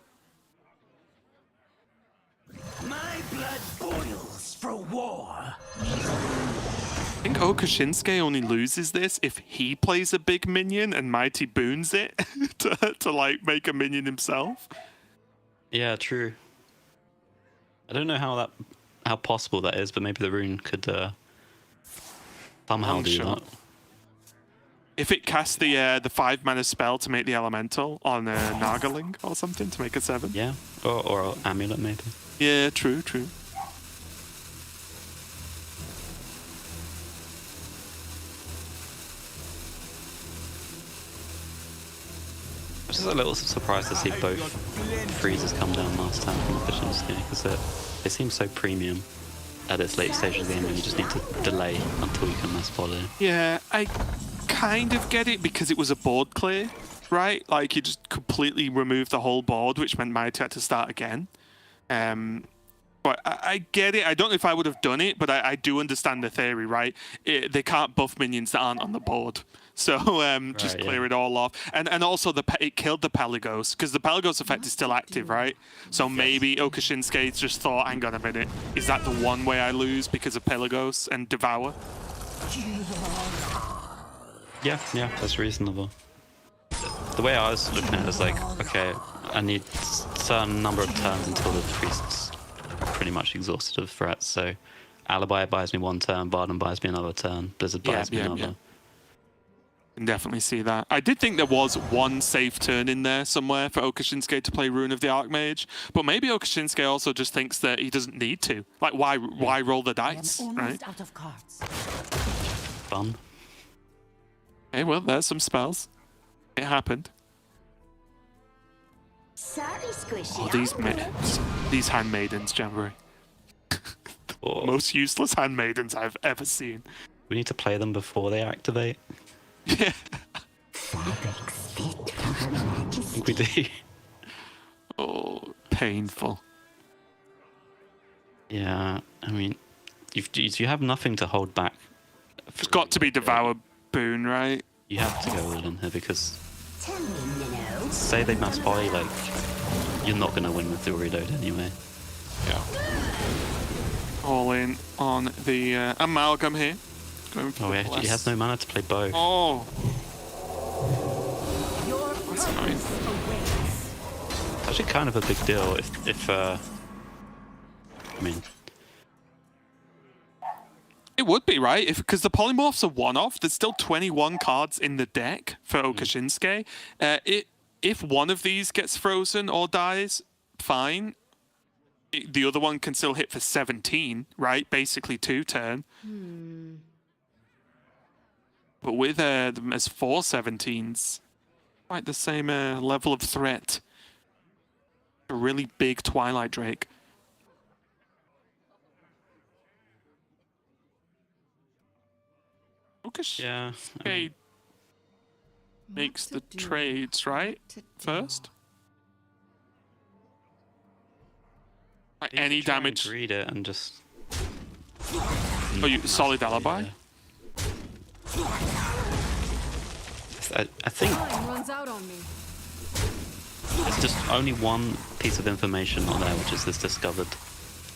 My blood boils for war. I think Okashinsuke only loses this if he plays a big minion and Mighty boons it to like make a minion himself. Yeah, true. I don't know how possible that is, but maybe the rune could somehow I'm do sure. that. If it casts the 5-mana spell to make the elemental on a Nagaling or something to make a 7. Yeah, or amulet maybe. Yeah, true, true. I'm just a little surprised to see both freezes come down last time from efficiency because they seem so premium at this late stage of the game, and you just need to delay until you can mass volley. Yeah, I kind of get it because it was a board clear, right? Like, you just completely removed the whole board, which meant Mighty had to start again. But I get it. I don't know if I would have done it, but I do understand the theory, right? They can't buff minions that aren't on the board. So just clear it all off. And also it killed the Pelagos, because the Pelagos effect is still active, right? So maybe Okashinsuke just thought, hang on a minute, is that the one way I lose because of Pelagos and Devour? Yeah, that's reasonable. The way I was looking at it is like, okay, I need a certain number of turns until the priest's pretty much exhausted of threats. So Alibi buys me 1 turn, Barden buys me another turn, Blizzard buys me another. Yeah. Can definitely see that. I did think there was 1 safe turn in there somewhere for Okashinsuke to play Rune of the Archmage, but maybe Okashinsuke also just thinks that he doesn't need to. Like, why roll the dice, I'm right? almost out of cards. Fun. Okay, well, there's some spells. It happened. Sorry, Squishy. Oh, these handmaidens, Jamboree. Or Most useless handmaidens I've ever seen. we need to play them before they activate. Yeah. I think we do. Oh, painful. Yeah, I mean, you have nothing to hold back. It's got to be Devour Boon, right? You have to go all in here because say they mass volley, like you're not going to win with the reload anyway. Yeah. All in on the Amalgam here. Going for Oh, the he bless. has no mana to play both. Oh. That's annoying. Actually, kind of a big deal if I mean, It would be, right? Because the polymorphs are one-off. There's still 21 cards in the deck for Okashinsuke. If one of these gets frozen or dies, fine. the other one can still hit for 17, right? Basically 2-turn. But with them as 4 17s, quite the same level of threat. A really big Twilight Drake. Focus. Yeah. Okay. Makes the trades, right? First. Like any Try and damage. Read it and just. Oh, you solid alibi? I think Time runs out on me. there's just only one piece of information on there, which is this discovered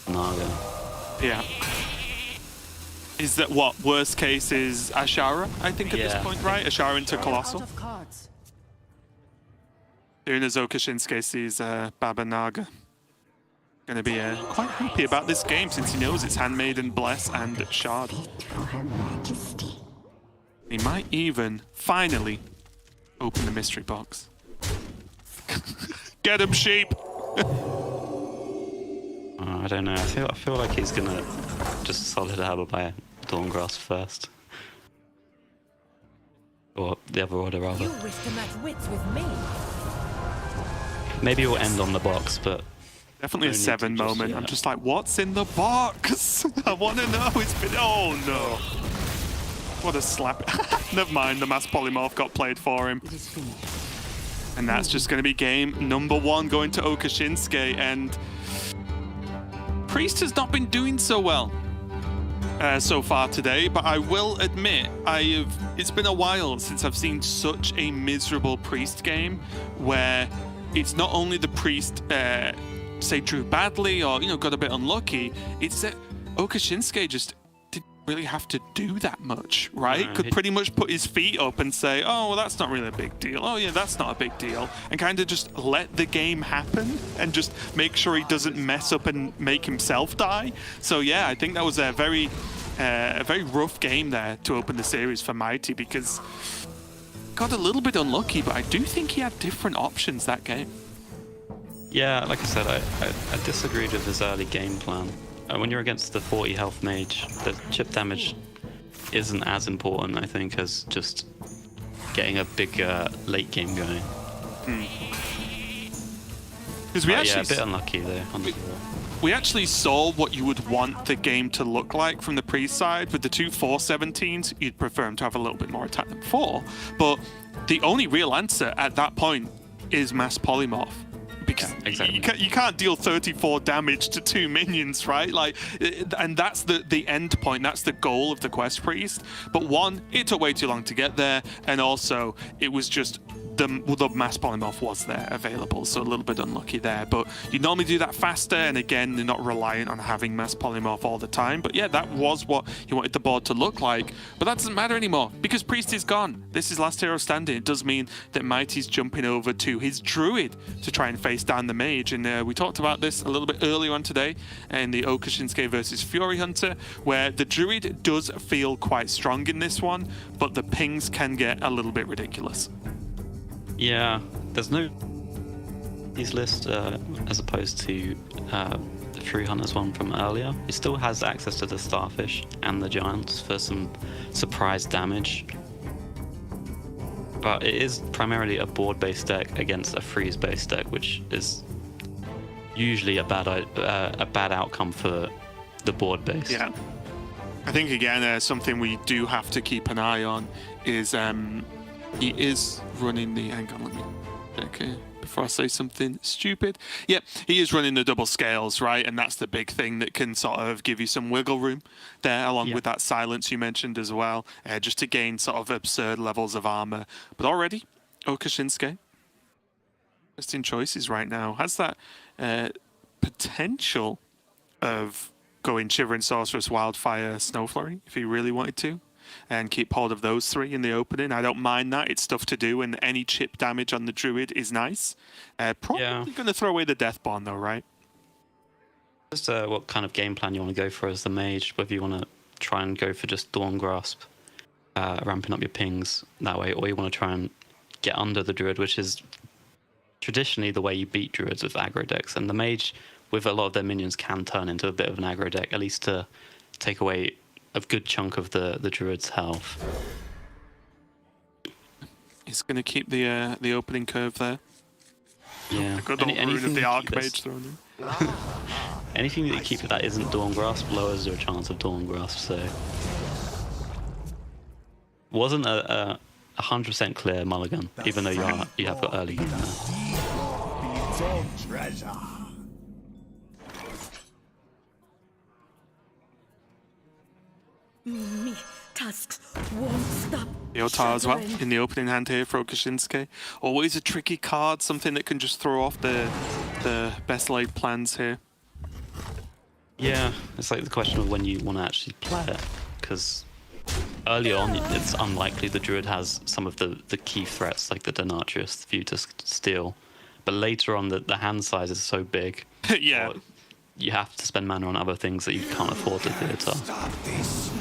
Naga. Yeah. Is that what? Worst case is Ashara, I think, at this Yeah. point, right? Ashara into Out Colossal. of cards. Soon as Okashinsuke sees Baba Naga. Gonna be quite happy about this game since he knows it's Handmaiden, Bless, and Shard. He might even finally open the mystery box. Get him, sheep! I don't know. I feel like he's gonna just solid Arbor by Dawngrasp first. Or the other order, rather. You wish to match wits with me. Maybe we'll end on the box, but Definitely a No need 7 to just- moment. yeah. I'm just like, what's in the box? I want to know. It's been. Oh no. What a slap. Never mind, the mass polymorph got played for him. It is finished. And that's just going to be game number 1 going to Okashinsuke. And Priest has not been doing so well so far today, but I will admit, it's been a while since I've seen such a miserable Priest game where it's not only the Priest say drew badly or got a bit unlucky, it's that Okashinsuke just didn't really have to do that much, right? No, Could pretty much put his feet up and say, oh, well, that's not really a big deal. Oh yeah, that's not a big deal, and kind of just let the game happen and just make sure he doesn't mess up and make himself die. So yeah, I think that was a very rough game there to open the series for Mighty, because got a little bit unlucky, but I do think he had different options that game. yeah, like I said, I disagreed with his early game plan. When you're against the 40 health mage, the chip damage isn't as important, I think, as just getting a big late game going. Because we Yeah, actually a bit unlucky there on the draw. we actually saw what you would want the game to look like from the pre-side. With the 2 4-17s, you'd prefer them to have a little bit more attack than 4. But the only real answer at that point is mass polymorph. Because Yeah, exactly. you can't deal 34 damage to 2 minions, right? Like, and that's the end point. That's the goal of the Quest Priest. But one, it took way too long to get there, and also it was just the mass polymorph was there available, so a little bit unlucky there. But you normally do that faster, and again, they're not reliant on having mass polymorph all the time. But yeah, that was what he wanted the board to look like. But that doesn't matter anymore because Priest is gone. This is last hero standing. It does mean that Mighty's jumping over to his Druid to try and face down the Mage. And we talked about this a little bit earlier on today in the Okashinsuke versus Fury Hunter, where the Druid does feel quite strong in this one, but the pings can get a little bit ridiculous. Yeah, there's no these list as opposed to the Fury Hunters one from earlier. It still has access to the Starfish and the Giants for some surprise damage, but it is primarily a board-based deck against a freeze-based deck, which is usually a bad outcome for the board-based. Yeah. I think, again, something we do have to keep an eye on is he is running the... Hang on, let me check here before I say something stupid. Yep, he is running the double scales, right? And that's the big thing that can sort of give you some wiggle room there, along with that silence you mentioned as well, just to gain sort of absurd levels of armor. But already, Okashinsuke, interesting choices right now, has that potential of going Shivering Sorceress, Wildfire, Snow Flurry, if he really wanted to, and keep hold of those 3 in the opening. I don't mind that. It's stuff to do, and any chip damage on the Druid is nice. Probably going to throw away the Deathborn, though, right? Just what kind of game plan you want to go for as the mage, whether you want to try and go for just Dawn Grasp, ramping up your pings that way, or you want to try and get under the Druid, which is traditionally the way you beat Druids with aggro decks. And the mage with a lot of their minions, can turn into a bit of an aggro deck, at least to take away a good chunk of the druid's health. He's going to keep the opening curve there. Yeah. Good old rune of the Archmage thrown in. Anything that you keep that isn't Dawn Grasp lowers your chance of Dawn Grasp, so... Wasn't a 100% clear mulligan, even though you have got early game there. Feeds on treasure. Me tasks won't stop. Theotar as well in the opening hand here for Okashinsuke. Always a tricky card, something that can just throw off the best laid plans here. Yeah, it's like the question of when you want to actually play it, because early on it's unlikely the druid has some of the key threats like the Denatrius for you to steal, but later on the hand size is so big. Yeah. You have to spend mana on other things that you can't afford to Theotar.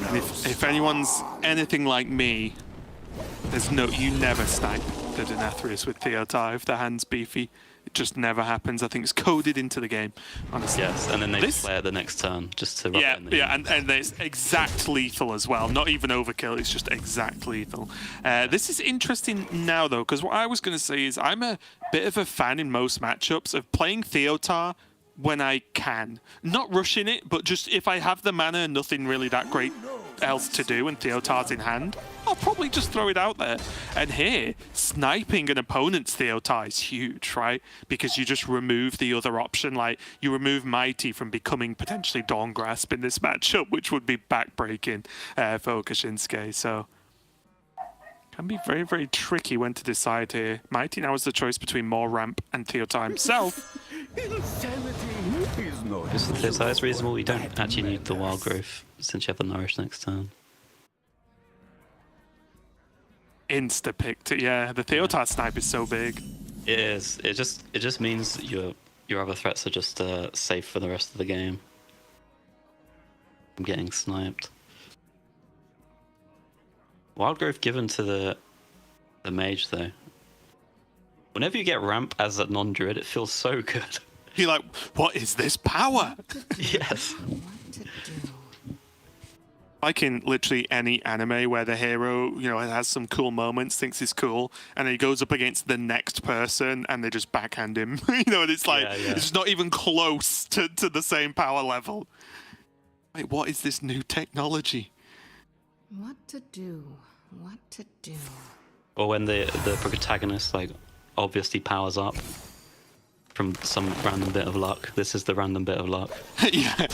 And if anyone's anything like me, you never snipe the Denathrius with Theotar if the hand's beefy. It just never happens. I think it's coded into the game, honestly. Yes, and then they play it the next turn just to rub it in the and it's exact lethal as well. Not even overkill, it's just exact lethal. This is interesting now, though, because what I was going to say is I'm a bit of a fan in most matchups of playing Theotar when I can. Not rushing it, but just if I have the mana and nothing really that great else to do and Theotar's in hand, I'll probably just throw it out there. And here, sniping an opponent's Theotar is huge, right? Because you just remove the other option. Like, you remove Mighty from becoming potentially Dawn Grasp in this matchup, which would be backbreaking for Okashinsuke. So, can be very, very tricky when to decide here. Mighty now has the choice between more ramp and Theotar himself. Insanity is no Just the Theotar is reasonable. You don't actually need the Wild Growth since you have the Nourish next turn. Insta-picked it, yeah. The Theotar snipe is so big. It is. It just means your other threats are just safe for the rest of the game. I'm getting sniped. Wild Growth given to the mage though. Whenever you get ramp as a non-druid, it feels so good. You're like, what is this power? Yes. Like in literally any anime where the hero, has some cool moments, thinks he's cool, and he goes up against the next person and they just backhand him. And it's like, it's not even close to the same power level. Wait, what is this new technology? What to do? What to do? Or when the protagonist obviously powers up from some random bit of luck. This is the random bit of luck. Yeah.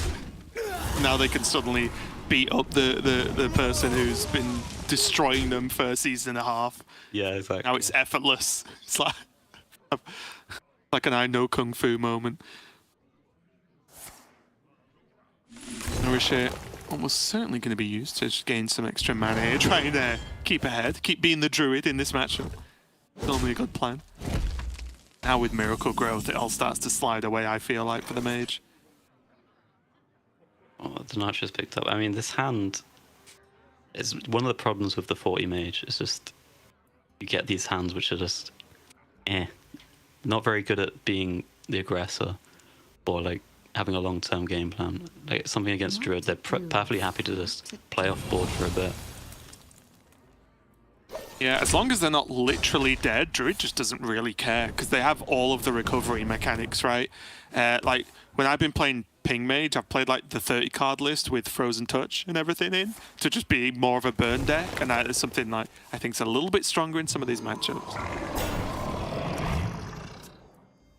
Now they can suddenly beat up the person who's been destroying them for a season and a half. Yeah, exactly. Now it's effortless. It's like an I know Kung Fu moment. Nourish here. Almost certainly going to be used to just gain some extra mana here, trying to keep ahead, keep being the druid in this matchup. Normally a good plan. Now with Miracle Growth, it all starts to slide away, I feel like, for the mage. Oh, the Nitro's picked up. I mean, this hand is one of the problems with the 40 mage. It's just you get these hands which are just not very good at being the aggressor or having a long-term game plan. Like something against Druid, they're perfectly happy to just play off board for a bit. Yeah, as long as they're not literally dead, Druid just doesn't really care because they have all of the recovery mechanics, right? Like when I've been playing Ping Mage, I've played the 30 card list with Frozen Touch and everything in to just be more of a burn deck, and that is something I think is a little bit stronger in some of these matchups.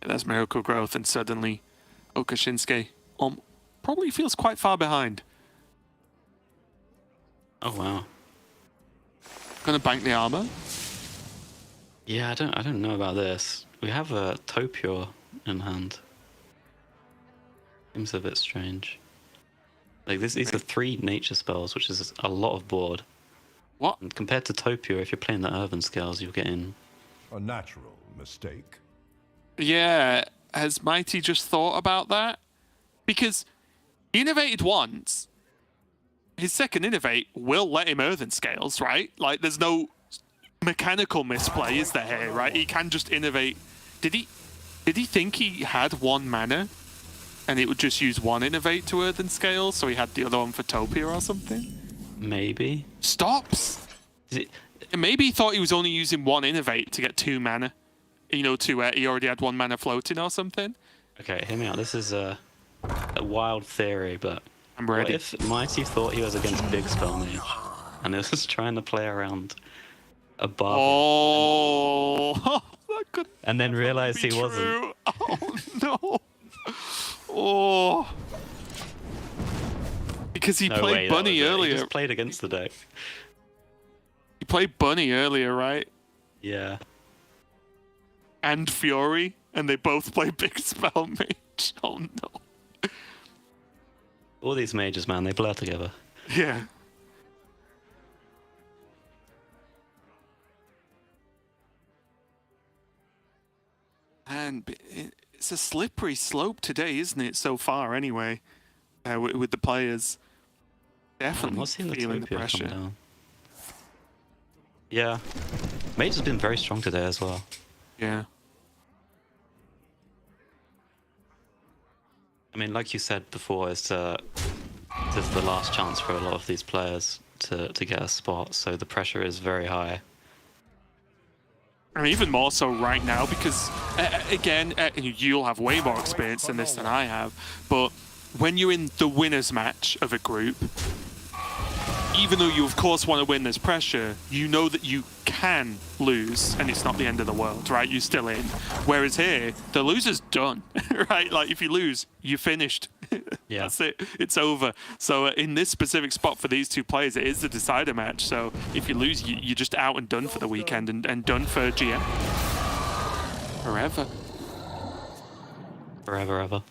Yeah, that's Miracle Growth, and suddenly Okashinsuke probably feels quite far behind. Oh wow. Gonna bank the armor. Yeah, I don't know about this. We have a Topior in hand. Seems a bit strange. These are 3 nature spells, which is a lot of board. What? And compared to Topior, if you're playing the Earthen Scales, you're getting A natural mistake. Yeah, has Mighty just thought about that? Because he innovated once. His second innovate will let him Earthen Scales, right? There's no mechanical misplay, is there here, right? He can just innovate. Did he think he had 1 mana? and it would just use one Innovate to Earthen Scales, so he had the other one for Topia or something? Maybe. Stops! Is it, Maybe he thought he was only using one Innovate to get 2 mana. You know, he already had 1 mana floating or something. okay, hear me out. This is a wild theory, but I'm what ready. if Mighty thought he was against Big Spell Mage and it was trying to play around a bar Oh! That could and then realized be he wasn't? true. Oh, no. Oh. Because he No played way, that Bunny was it. earlier. He just played against the deck. He played Bunny earlier, right? Yeah. And Fury, and they both play Big Spell Mage. Oh no. All these mages, man, they blur together. Yeah. And it's a slippery slope today, isn't it? So far, anyway, with the players. I'm Definitely not seeing the feeling the Topia come pressure. down. Yeah. Mage has been very strong today as well. Yeah. I mean, like you said before, this is the last chance for a lot of these players to get a spot, so the pressure is very high. And even more so right now because, again, you'll have way more experience in this than I have, but when you're in the winner's match of a group, even though you of course want to win this pressure, you know that you can lose and it's not the end of the world, right? You're still in. Whereas here, the loser's done, right? Like if you lose, you're finished. Yeah. That's it. It's over. So in this specific spot for these two players, it is the decider match. So if you lose, you're just out and done for the weekend and done for GM. Forever. Forever, ever.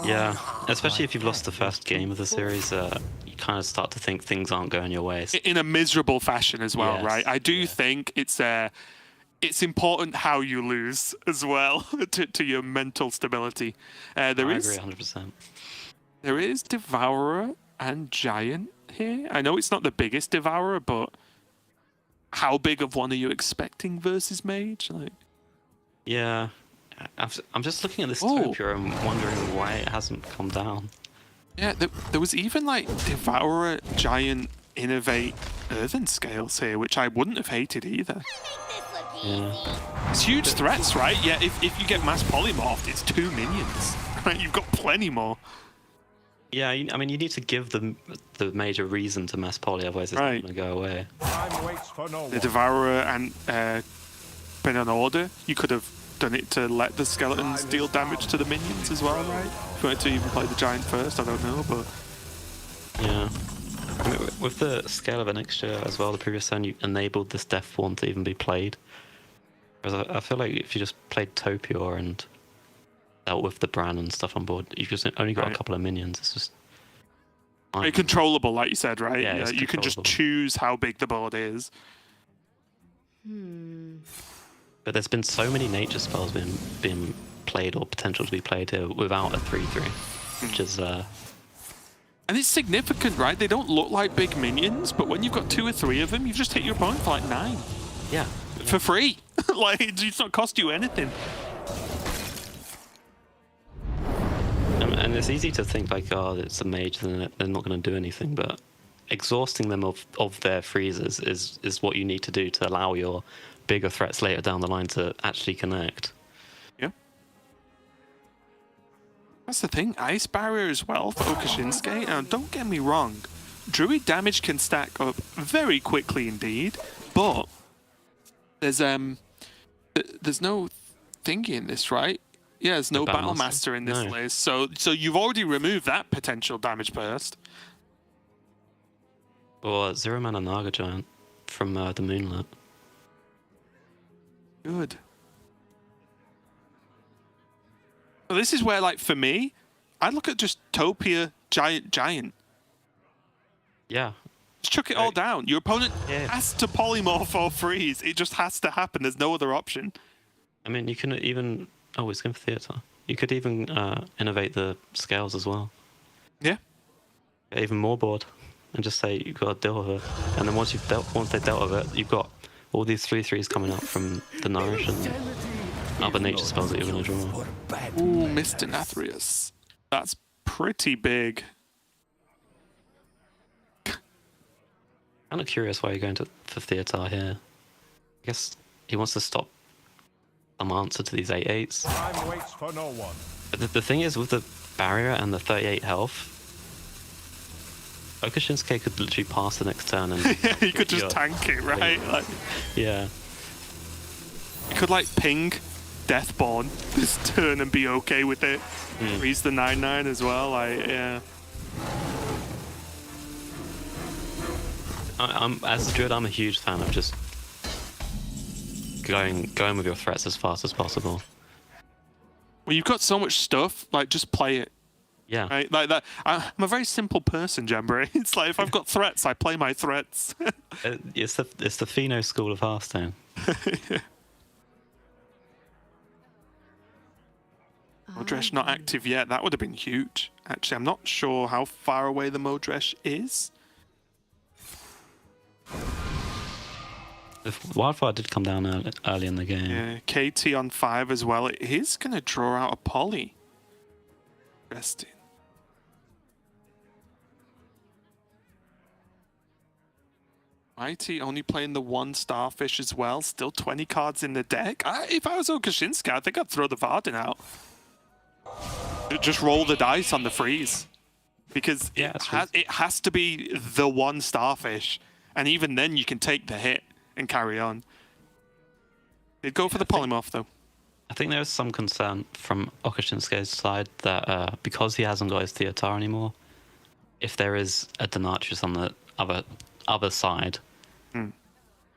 Yeah, especially if you've lost the first game of the series, you kind of start to think things aren't going your way. In a miserable fashion as well, Yes. right? I do think it's important how you lose as well to your mental stability. I There agree is 100%. there is Devourer and Giant here. I know it's not the biggest Devourer, but how big of one are you expecting versus Mage? Like, Yeah, I'm just looking at this Oh. Topia and wondering why it hasn't come down. yeah, there was even like Devourer, Giant, Innovate, Earthen Scales here, which I wouldn't have hated either. Yeah. It's huge threats, right? Yeah, if you get mass polymorphed, it's 2 minions, right? You've got plenty more. Yeah, I mean, you need to give the mage a reason to mass poly, otherwise it's Right. not going to go away. Time waits for no The one. Devourer and been on order. You could have done it to let the skeletons deal damage to the minions as well, right? If you wanted to even play the giant first, I don't know, but Yeah. I mean, with the scale of an extra as well, the previous turn you enabled this death form to even be played. Whereas I feel like if you just played Topia and dealt with the Bran and stuff on board, you've just only got Right. a couple of minions. It's just very controllable, like you said, right? Yeah, it's You can just controllable. choose how big the board is. But there's been so many nature spells being played or potential to be played here without a 3/3, which is And it's significant, right? They don't look like big minions, but when you've got 2 or 3 of them, you've just hit your opponent for like 9. yeah. For free. Like, it's not cost you anything. And it's easy to think like, oh, it's a mage, then they're not going to do anything. But exhausting them of their freezes is what you need to do to allow your bigger threats later down the line to actually connect. Yeah. That's the thing. Ice Barrier as well for Okashinsuke. Now, don't get me wrong. Druid damage can stack up very quickly indeed, but there's no thingy in this, right? Yeah, there's no Battle Battle Master? Master in this No. list, so you've already removed that potential damage burst. Or Zero Mana Naga Giant from the Moonlit. Good. Well, this is where, like, for me, I look at just Topia Giant. Yeah. Just chuck it all down. Your opponent Yeah. has to polymorph or freeze. It just has to happen. There's no other option. I mean, you can even... Oh, it's going for theatre. You could even innovate the scales as well. Yeah. Get even more board. And just say, you've got to deal with it. And then once they've dealt with it, you've got all these 3/3s coming up from the Nourish. And other nature spells that you're going to draw. Ooh, Mr. Nathrius. That's pretty big. Kind of curious why you're going for Theatar here. I guess he wants to stop some answer to these 8/8s. Time waits for no one. But the thing is, with the barrier and the 38 health, Okashinsuke could literally pass the next turn and Yeah, he could just tank it, right? Like, yeah. he could like ping Deathborn this turn and be okay with it. He's the 9/9 as well. Like, yeah. I'm as a druid, I'm a huge fan of just going with your threats as fast as possible. Well, you've got so much stuff. Like, just play it. Yeah. Right? Like that. I'm a very simple person, Jamboree. It's like if I've got threats, I play my threats. It's the Pheno school of Hearthstone. Modresh not active yet. That would have been huge. Actually, I'm not sure how far away the Modresh is. If Wildfire did come down early in the game. Yeah, KT on 5 as well. It is going to draw out a poly. Interesting. Mighty only playing the one Starfish as well. Still 20 cards in the deck. If I was Okashinsuke, I think I'd throw the Varden out. Just roll the dice on the freeze. Because it has to be the one Starfish. And even then you can take the hit and carry on. They'd go for the polymorph though. I think there is some concern from Okashinsuke's side that because he hasn't got his Theatar anymore, if there is a Denatrius on the other side,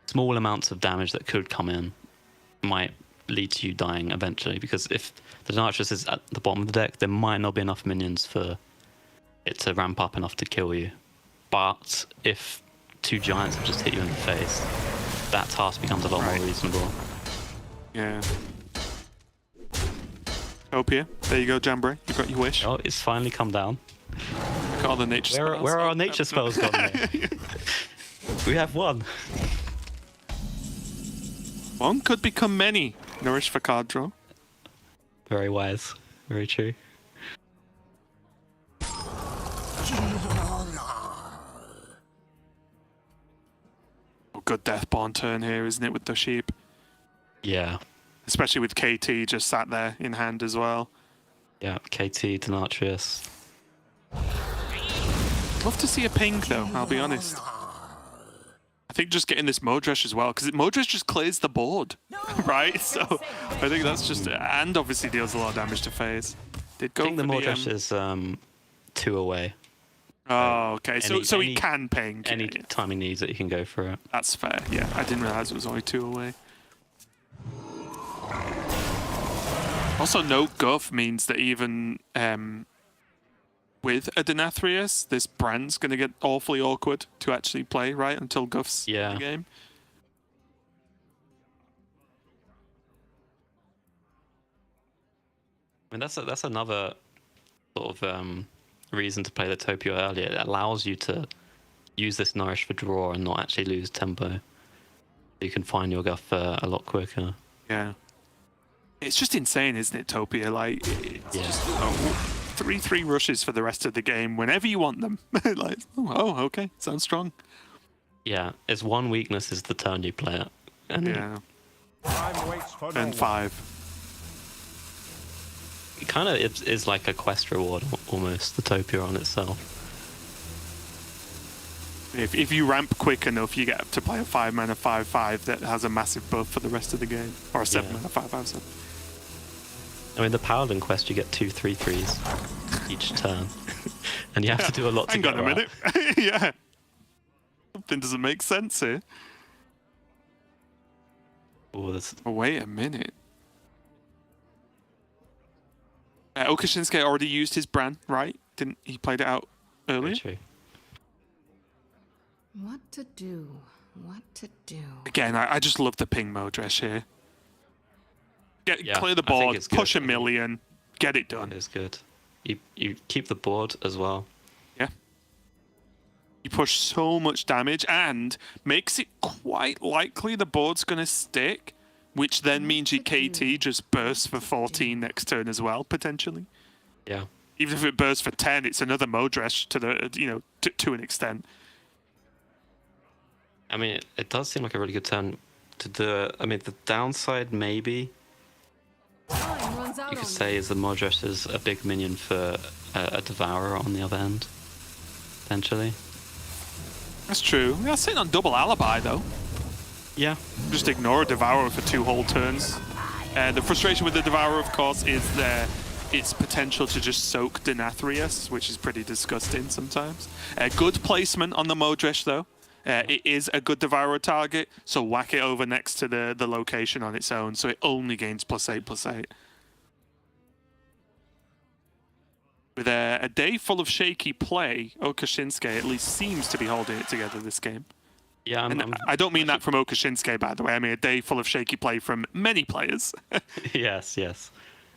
small amounts of damage that could come in might lead to you dying eventually. Because if the Denatrius is at the bottom of the deck, there might not be enough minions for it to ramp up enough to kill you. But if two giants have just hit you in the face, that task becomes a lot more reasonable. Yeah. Opia, there you go, Jamboree. You got your wish. Oh, it's finally come down. Look at all the nature spells. Where are our nature spells gone there? We have one. One could become many. Nourish for card draw. Very wise. Very true. Oh, good Deathborn turn here, isn't it, with the sheep? Yeah. Especially with KT just sat there in hand as well. Yeah, KT, Denatrius. Love to see a ping though, I'll be honest. I think just getting this Modresh as well, because Modresh just clears the board, right? So I think that's just, and obviously deals a lot of damage to phase. Did go I think the for Modresh is 2 away. Oh, okay. So he can ping. Any time he needs it, he can go for it. That's fair. Yeah, I didn't realize it was only 2 away. Also, no guff means that even with a Denathrius, this brand's going to get awfully awkward to actually play, right? Until guff's in the game. I mean, that's another sort of reason to play the Topio earlier. It allows you to use this Nourish for draw and not actually lose tempo. You can find your guff a lot quicker. Yeah. It's just insane, isn't it, Topia? Like, it's just 3/3 rushes for the rest of the game whenever you want them. Like, oh, okay, sounds strong. Yeah, its one weakness is the turn you play it. And and 5. It kind of is like a quest reward almost, the Topia on itself. If you ramp quick enough, you get to play a 5-mana 5/5 that has a massive buff for the rest of the game. Or a 7-mana 5/5. I mean, the Paladin quest, you get 2 3/3s each turn. And you have to do a lot to Hang get on a minute. Yeah. Something doesn't make sense here. Oh, wait a minute. Okashinsuke already used his brand, right? Didn't he played it out earlier? True. What to do? What to do? Again, I just love the ping Modresh here. Clear the I think board, it's good. push a million, get it done. It is good. You keep the board as well. Yeah. You push so much damage and makes it quite likely the board's going to stick which then means your KT just bursts for 14 next turn as well, potentially. Yeah. Even if it bursts for 10, it's another Modresh to the, you know, to an extent. I mean, it does seem like a really good turn to do. I mean, the downside maybe Time runs out you on could me. say is the Modresh is a big minion for a Devourer on the other end, potentially. That's true. Yeah, sitting on double alibi though. Yeah. Just ignore a Devourer for 2 whole turns. The frustration with the Devourer, of course, is its potential to just soak Denathrius, which is pretty disgusting sometimes. Good placement on the Modresh though. It is a good Devourer target, so whack it over next to the location on its own, so it only gains +8/+8. With a day full of shaky play, Okashinsuke at least seems to be holding it together this game. Yeah, And I don't mean that from Okashinsuke, by the way. I mean a day full of shaky play from many players. yes, yes.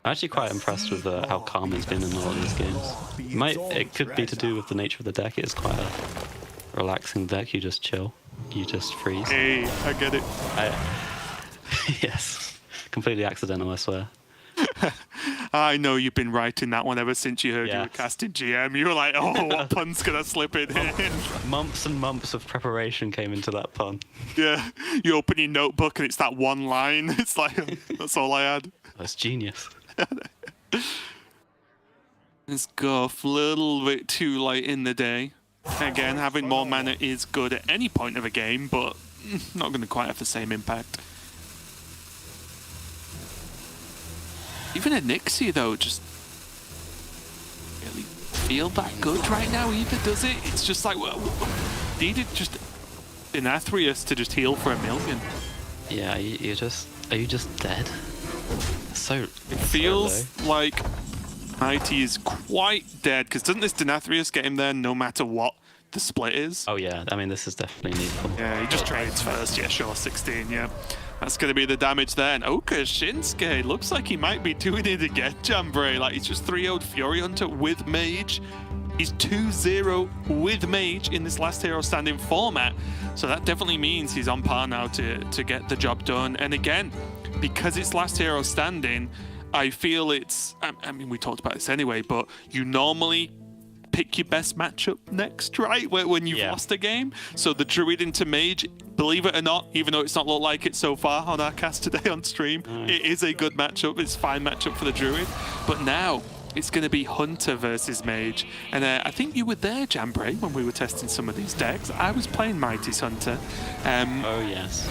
I'm actually quite impressed with how calm he's been in a lot of these games. It could be to do with the nature of the deck. It's quite a relaxing deck. You just chill. You just freeze. Hey, I get it. Yes. Completely accidental, I swear. I know you've been writing that one ever since you heard you were casting GM. You were like, oh, what pun's gonna slip in here? Months and months of preparation came into that pun. Yeah, you open your notebook and it's that one line. It's like, that's all I had. That's genius. This Guff, a little bit too late in the day. Again, having more mana is good at any point of a game, but not going to quite have the same impact. Even a Nixie, though, just really feel that good right now either, does it? It's just like, well, needed just Denathrius to just heal for 1 million. Yeah, are you just dead? So it feels like Mighty is quite dead, because doesn't this Denathrius get him there no matter what the split is? Oh yeah, I mean this is definitely needful. Yeah, he just trades first, yeah, sure, 16, yeah. That's going to be the damage there. And Okashinsuke looks like he might be doing it again, Jambray. Like, he's just 3-0'd Fury Hunter with Mage. He's 2-0 with Mage in this last hero standing format. So that definitely means he's on par now to get the job done. And again, because it's last hero standing, I feel it's, I mean, we talked about this anyway, but you normally pick your best matchup next, right? When you've lost a game. So the Druid into Mage, believe it or not, even though it's not looked like it so far on our cast today on stream, it is a good matchup. It's a fine matchup for the Druid. But now it's going to be Hunter versus Mage. And I think you were there, Jambray, when we were testing some of these decks. I was playing Mighty's Hunter. Oh, yes.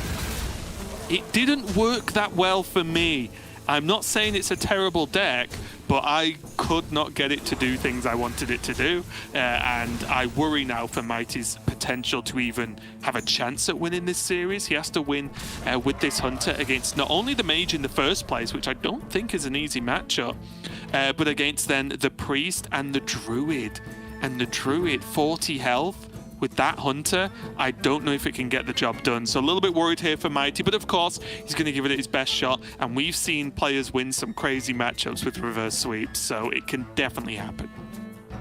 It didn't work that well for me. I'm not saying it's a terrible deck, but I could not get it to do things I wanted it to do. And I worry now for Mighty's potential to even have a chance at winning this series. He has to win with this Hunter against not only the Mage in the first place, which I don't think is an easy matchup, but against then the Priest and the Druid. And the Druid, 40 health. With that Hunter, I don't know if it can get the job done. So a little bit worried here for Mighty, but of course, he's going to give it his best shot. And we've seen players win some crazy matchups with reverse sweeps, so it can definitely happen.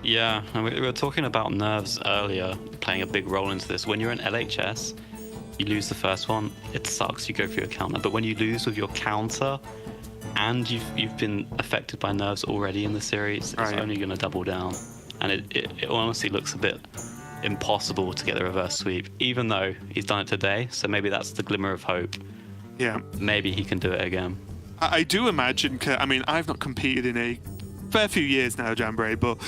Yeah, and we were talking about nerves earlier, playing a big role into this. When you're in LHS, you lose the first one, it sucks, you go for your counter. But when you lose with your counter, and you've been affected by nerves already in the series, it's only going to double down. And it honestly looks a bit impossible to get the reverse sweep, even though he's done it today, so maybe that's the glimmer of hope. Yeah. Maybe he can do it again. I do imagine, I mean, I've not competed in a fair few years now, Jambray, but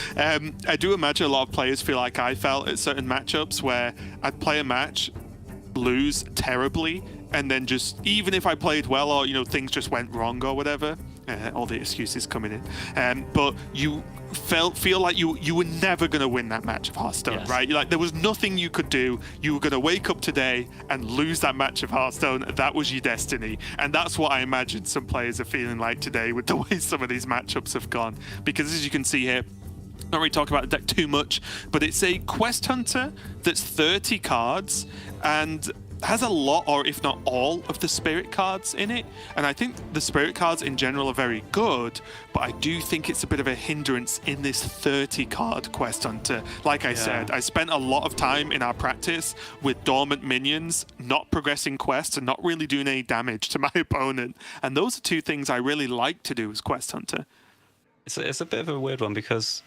I do imagine a lot of players feel like I felt at certain matchups where I'd play a match, lose terribly, and then just, even if I played well or, you know, things just went wrong or whatever, all the excuses coming in, but you feel like you were never going to win that match of Hearthstone, right? Like, there was nothing you could do. You were going to wake up today and lose that match of Hearthstone. That was your destiny. And that's what I imagine some players are feeling like today with the way some of these matchups have gone. Because as you can see here, not really talk about the deck too much, but it's a Quest Hunter that's 30 cards, and has a lot, or if not all, of the spirit cards in it. And I think the spirit cards in general are very good, but I do think it's a bit of a hindrance in this 30 card Quest Hunter. Like I said, I spent a lot of time in our practice with dormant minions, not progressing quests and not really doing any damage to my opponent. And those are two things I really like to do as Quest Hunter. It's a bit of a weird one because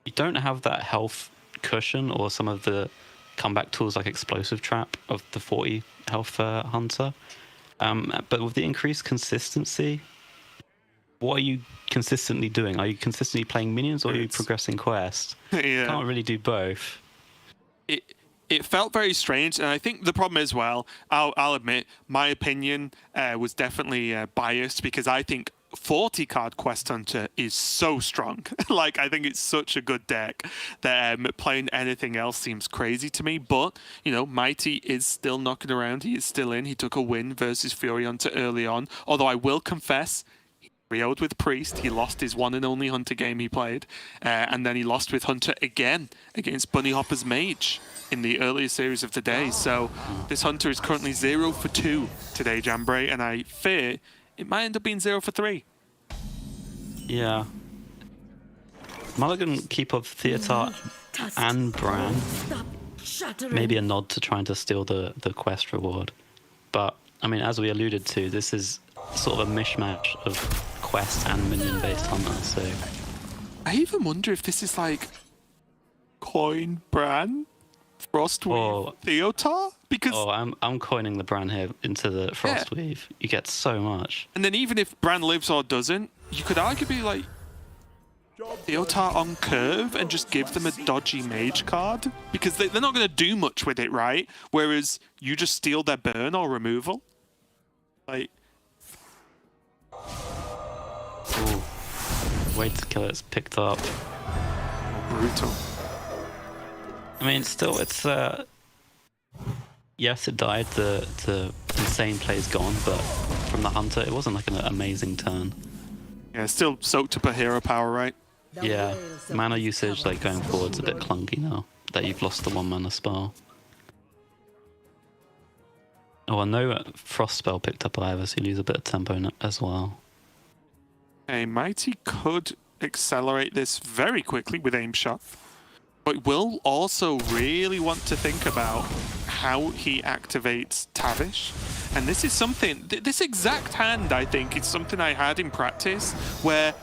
you don't have that health cushion or some of the comeback tools like explosive trap of the 40 health hunter, but with the increased consistency, what are you consistently doing? Are you consistently playing minions or are you progressing quests? Yeah. You can't really do both. It felt very strange, and I think the problem is, well, I'll admit my opinion was definitely biased because I think 40 card Quest Hunter is so strong. Like, I think it's such a good deck that playing anything else seems crazy to me. But, you know, Mighty is still knocking around. He is still in. He took a win versus Fury Hunter early on. Although I will confess, he trioed with Priest. He lost his one and only Hunter game he played. And then he lost with Hunter again against Bunny Hopper's Mage in the earlier series of the day. So this Hunter is currently 0 for 2 today, Jambray. And I fear it might end up being 0 for 3. Yeah. Mulligan keep up Theater and Bran. Maybe a nod to trying to steal the quest reward. But, I mean, as we alluded to, this is sort of a mishmash of quest and minion-based hunter, so... I even wonder if this is like Coin Bran? Frostweave Theotar? Because I'm coining the Bran here into the Frostweave. You get so much. And then even if Bran lives or doesn't, you could arguably like Theotar on curve and just give them a dodgy mage card because they're not going to do much with it, right? Whereas you just steal their burn or removal. Like, Ooh. Wait to kill it's picked up. Brutal. I mean, still, it's yes, it died. The insane play's gone, but from the hunter, it wasn't like an amazing turn. Yeah, still soaked up a hero power, right? Yeah, mana usage like going forward's a bit clunky now that you've lost the 1 mana spell. Oh, and no frost spell picked up either, so you lose a bit of tempo as well. A Mighty could accelerate this very quickly with aim shot, but will also really want to think about how he activates Tavish. And this is something, this exact hand, I think, is something I had in practice where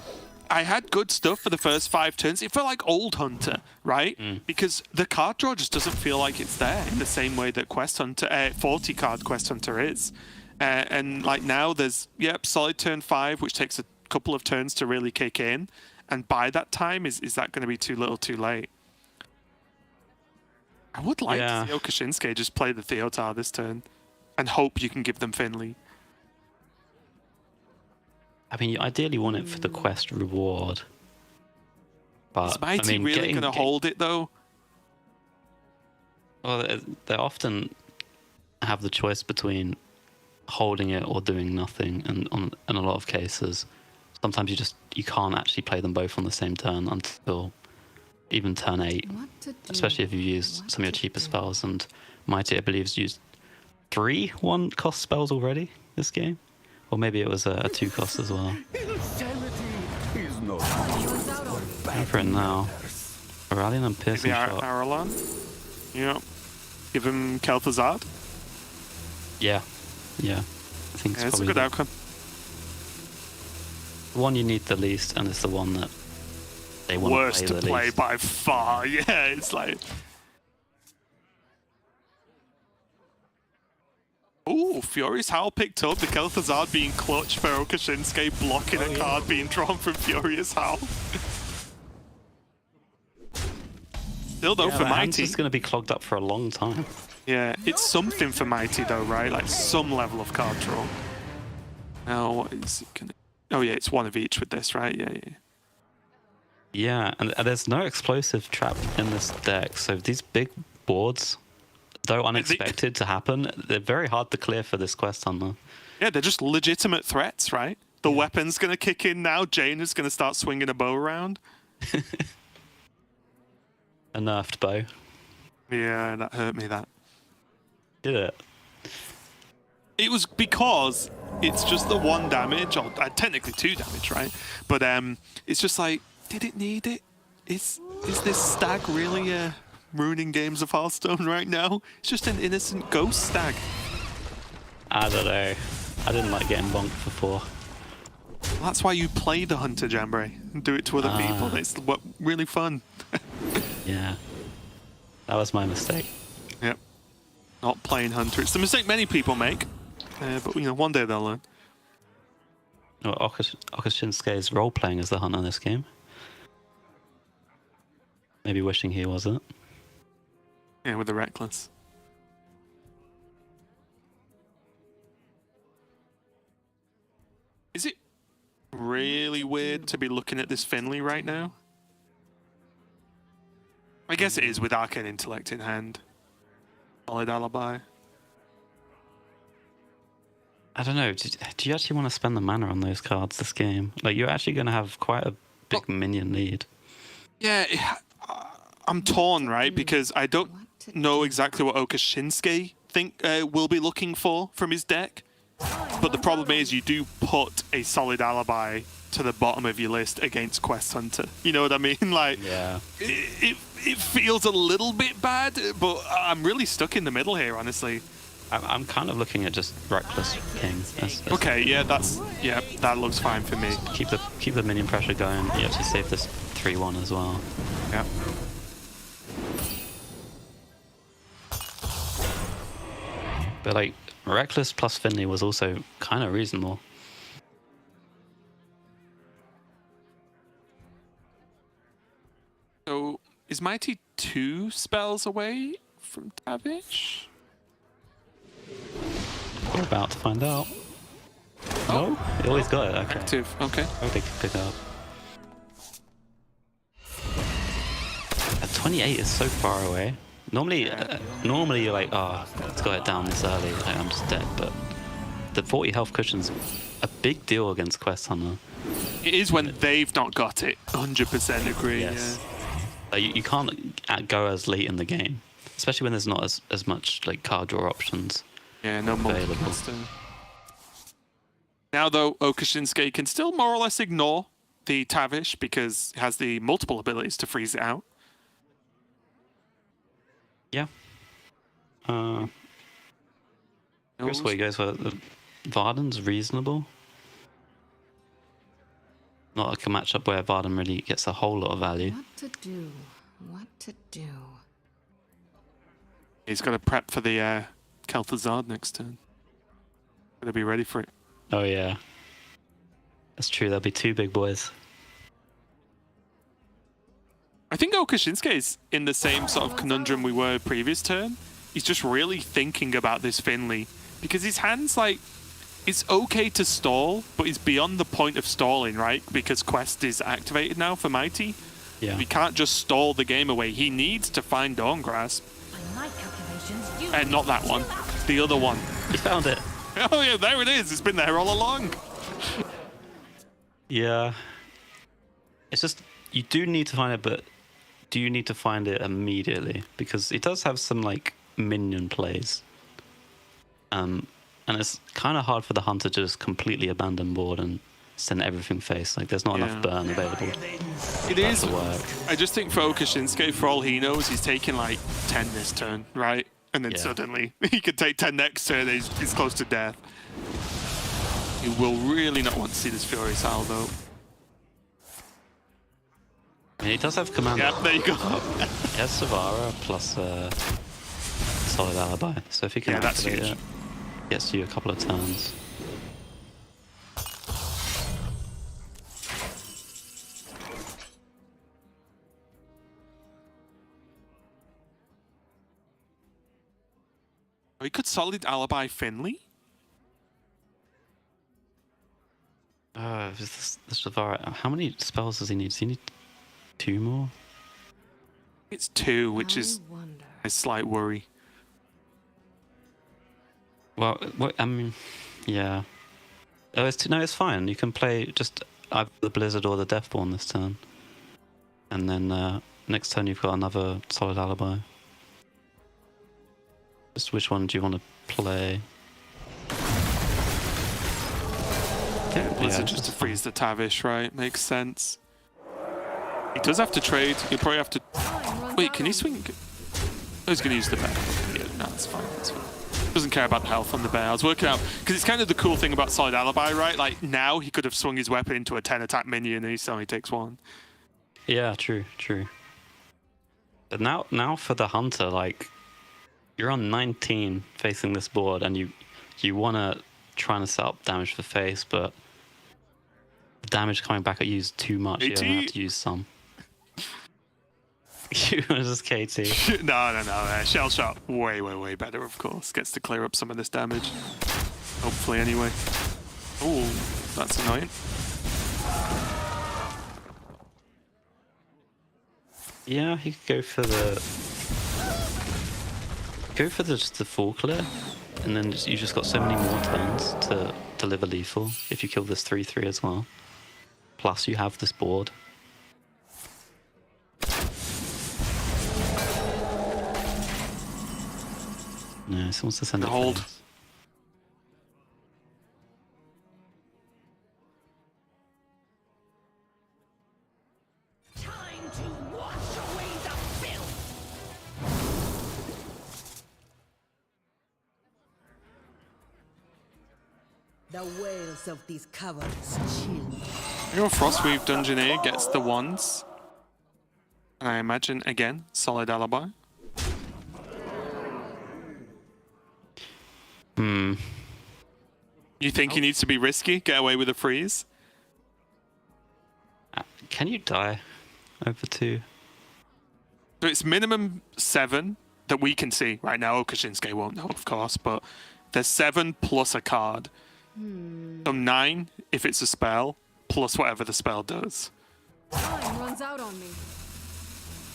I had good stuff for the first 5 turns. It felt like old Hunter, right? Because the card draw just doesn't feel like it's there in the same way that Quest Hunter, 40 card Quest Hunter is. And like now there's, solid turn 5, which takes a couple of turns to really kick in. And by that time, is that going to be too little too late? I would like to see Okashinsuke just play the Theotar this turn and hope you can give them Finley. I mean, you ideally want it for the quest reward. But, is Mighty I mean, really going to hold it, though? Well, they often have the choice between holding it or doing nothing, and in a lot of cases, sometimes you can't actually play them both on the same turn until even turn 8, especially if you've used some of your cheaper spells. And Mighty, I believe, has used 3 1-cost spells already this game. Or maybe it was a 2-cost as well. Go for it now. Aurelian and Piercing Maybe Shot. Aralon? Yeah. Give him Kel'Thuzad? Yeah. I think It's a good outcome. The one you need the least, and it's the one that they want Worst to play to the play least. by far. Yeah, it's like... Ooh, Furious Howl picked up. The Kel'Thuzad being clutch for Okashinsuke, blocking a card being drawn from Furious Howl. Still though, for Mighty... It's going to be clogged up for a long time. Yeah, it's something for Mighty though, right? Like some level of card draw. Now, what is it gonna... Oh yeah, it's one of each with this, right? Yeah. Yeah, and there's no explosive trap in this deck, so these big boards, though unexpected to happen, they're very hard to clear for this quest hunter. Yeah, they're just legitimate threats, right? The weapon's going to kick in now. Jaina's going to start swinging a bow around. A nerfed bow. Yeah, that hurt me, that. Did it? It was because it's just the 1 damage, or technically 2 damage, right? But it's just like, did it need it? Is this stag really ruining games of Hearthstone right now? It's just an innocent ghost stag. I don't know. I didn't like getting bonked for 4. That's why you play the Hunter, Jambray, and do it to other people. It's really fun. Yeah. That was my mistake. Yep. Not playing Hunter. It's the mistake many people make. But, you know, one day they'll learn. Well, Okashinsuke is role-playing as the Hunter in this game. Maybe wishing he wasn't. Yeah, with the Reckless. Is it really weird to be looking at this Finley right now? I guess it is with Arcane Intellect in hand. Solid alibi. I don't know. Do you actually want to spend the mana on those cards this game? Like, you're actually going to have quite a big minion lead. Yeah, I'm torn, right? Because I don't know exactly what Okashinsuke will be looking for from his deck. But the problem is you do put a solid alibi to the bottom of your list against Quest Hunter. You know what I mean? Like, Yeah. it feels a little bit bad, but I'm really stuck in the middle here, honestly. I'm kind of looking at just Reckless King. Okay, yeah, that looks fine for me. Keep the minion pressure going. You actually save this 3-1 as well. Yeah. But like, Reckless plus Finley was also kind of reasonable. So, is Mighty 2 spells away from Tavish? We're about to find out. Oh, he always got it. Okay. Active, okay. Oh, they can pick up. 28 is so far away. Normally you're like, oh, it's got it down this early. Like, I'm just dead. But the 40 health cushion's a big deal against Quest Hunter. It is when they've not got it. 100% agree. Yes. Yeah. Like, you can't go as late in the game, especially when there's not as much like card draw options. Yeah, no available. multiple. Now though, Okashinsuke can still more or less ignore the Tavish because it has the multiple abilities to freeze it out. Yeah. Here's where he goes for Varden's reasonable. Not like a matchup where Varden really gets a whole lot of value. What to do? What to do? He's got to prep for the Kel'Thuzad next turn. Gotta be ready for it. Oh yeah. That's true, there'll be 2 big boys. I think Okashinsuke is in the same sort of conundrum we were previous turn. He's just really thinking about this Finley. Because his hand's like, it's okay to stall, but it's beyond the point of stalling, right? Because Quest is activated now for Mighty. Yeah. We can't just stall the game away. He needs to find Dawn Grasp. By my calculations, you And not that one. The other one. You found it. Oh yeah, there it is. It's been there all along. Yeah. It's just, you do need to find it, but do you need to find it immediately? Because it does have some like minion plays. And it's kind of hard for the Hunter to just completely abandon board and send everything face. Like, there's not enough burn available. It is. To work. I just think for Okashinsuke, for all he knows, he's taking like 10 this turn, right? And then suddenly he could take 10 next turn. He's close to death. He will really not want to see this Fury Sal though. I mean, he does have command. Yeah, there you go. He has Savara plus solid alibi. So if he can that's activate huge. it, gets you a couple of turns. We could solid alibi Finley. This Savara. How many spells does he need? Does he need 2 more? It's 2, which is a slight worry. Well, I mean, yeah. Oh, it's 2. No, it's fine. You can play just either the Blizzard or the Deathborn this turn. And then next turn you've got another solid alibi. Just which one do you want to play? Blizzard just to freeze the Tavish, right? Makes sense. He does have to trade. He'll probably have to... Wait, can he swing? Oh, he's going to use the bear. Yeah, no, that's fine. That's fine. Doesn't care about the health on the bear. I was working out... Because it's kind of the cool thing about Solid Alibi, right? Like, now he could have swung his weapon into a 10 attack minion and he only takes 1. Yeah, true. But now for the Hunter, like, you're on 19 facing this board and you want to try and set up damage for face, but the damage coming back at you is too much. KT? You're going to have to use some. You want just KT? No. Shell shot, way better, of course. Gets to clear up some of this damage. Hopefully, anyway. Ooh, that's annoying. Yeah, he could go for just the full clear, and then you just got so many more turns to deliver lethal if you kill this 3/3 as well. Plus, you have this board. No, someone wants to send it. Hold. Time to wash away the filth. The wails of these cowards chill. Your Frostweave Dungeoneer gets the ones. And I imagine, again, Solid Alibi. You think he needs to be risky? Get away with a freeze? Can you die over 2? So it's minimum 7 that we can see right now. Kushinsuke won't know, of course, but there's 7 plus a card. So 9 if it's a spell, plus whatever the spell does. Time runs out on me.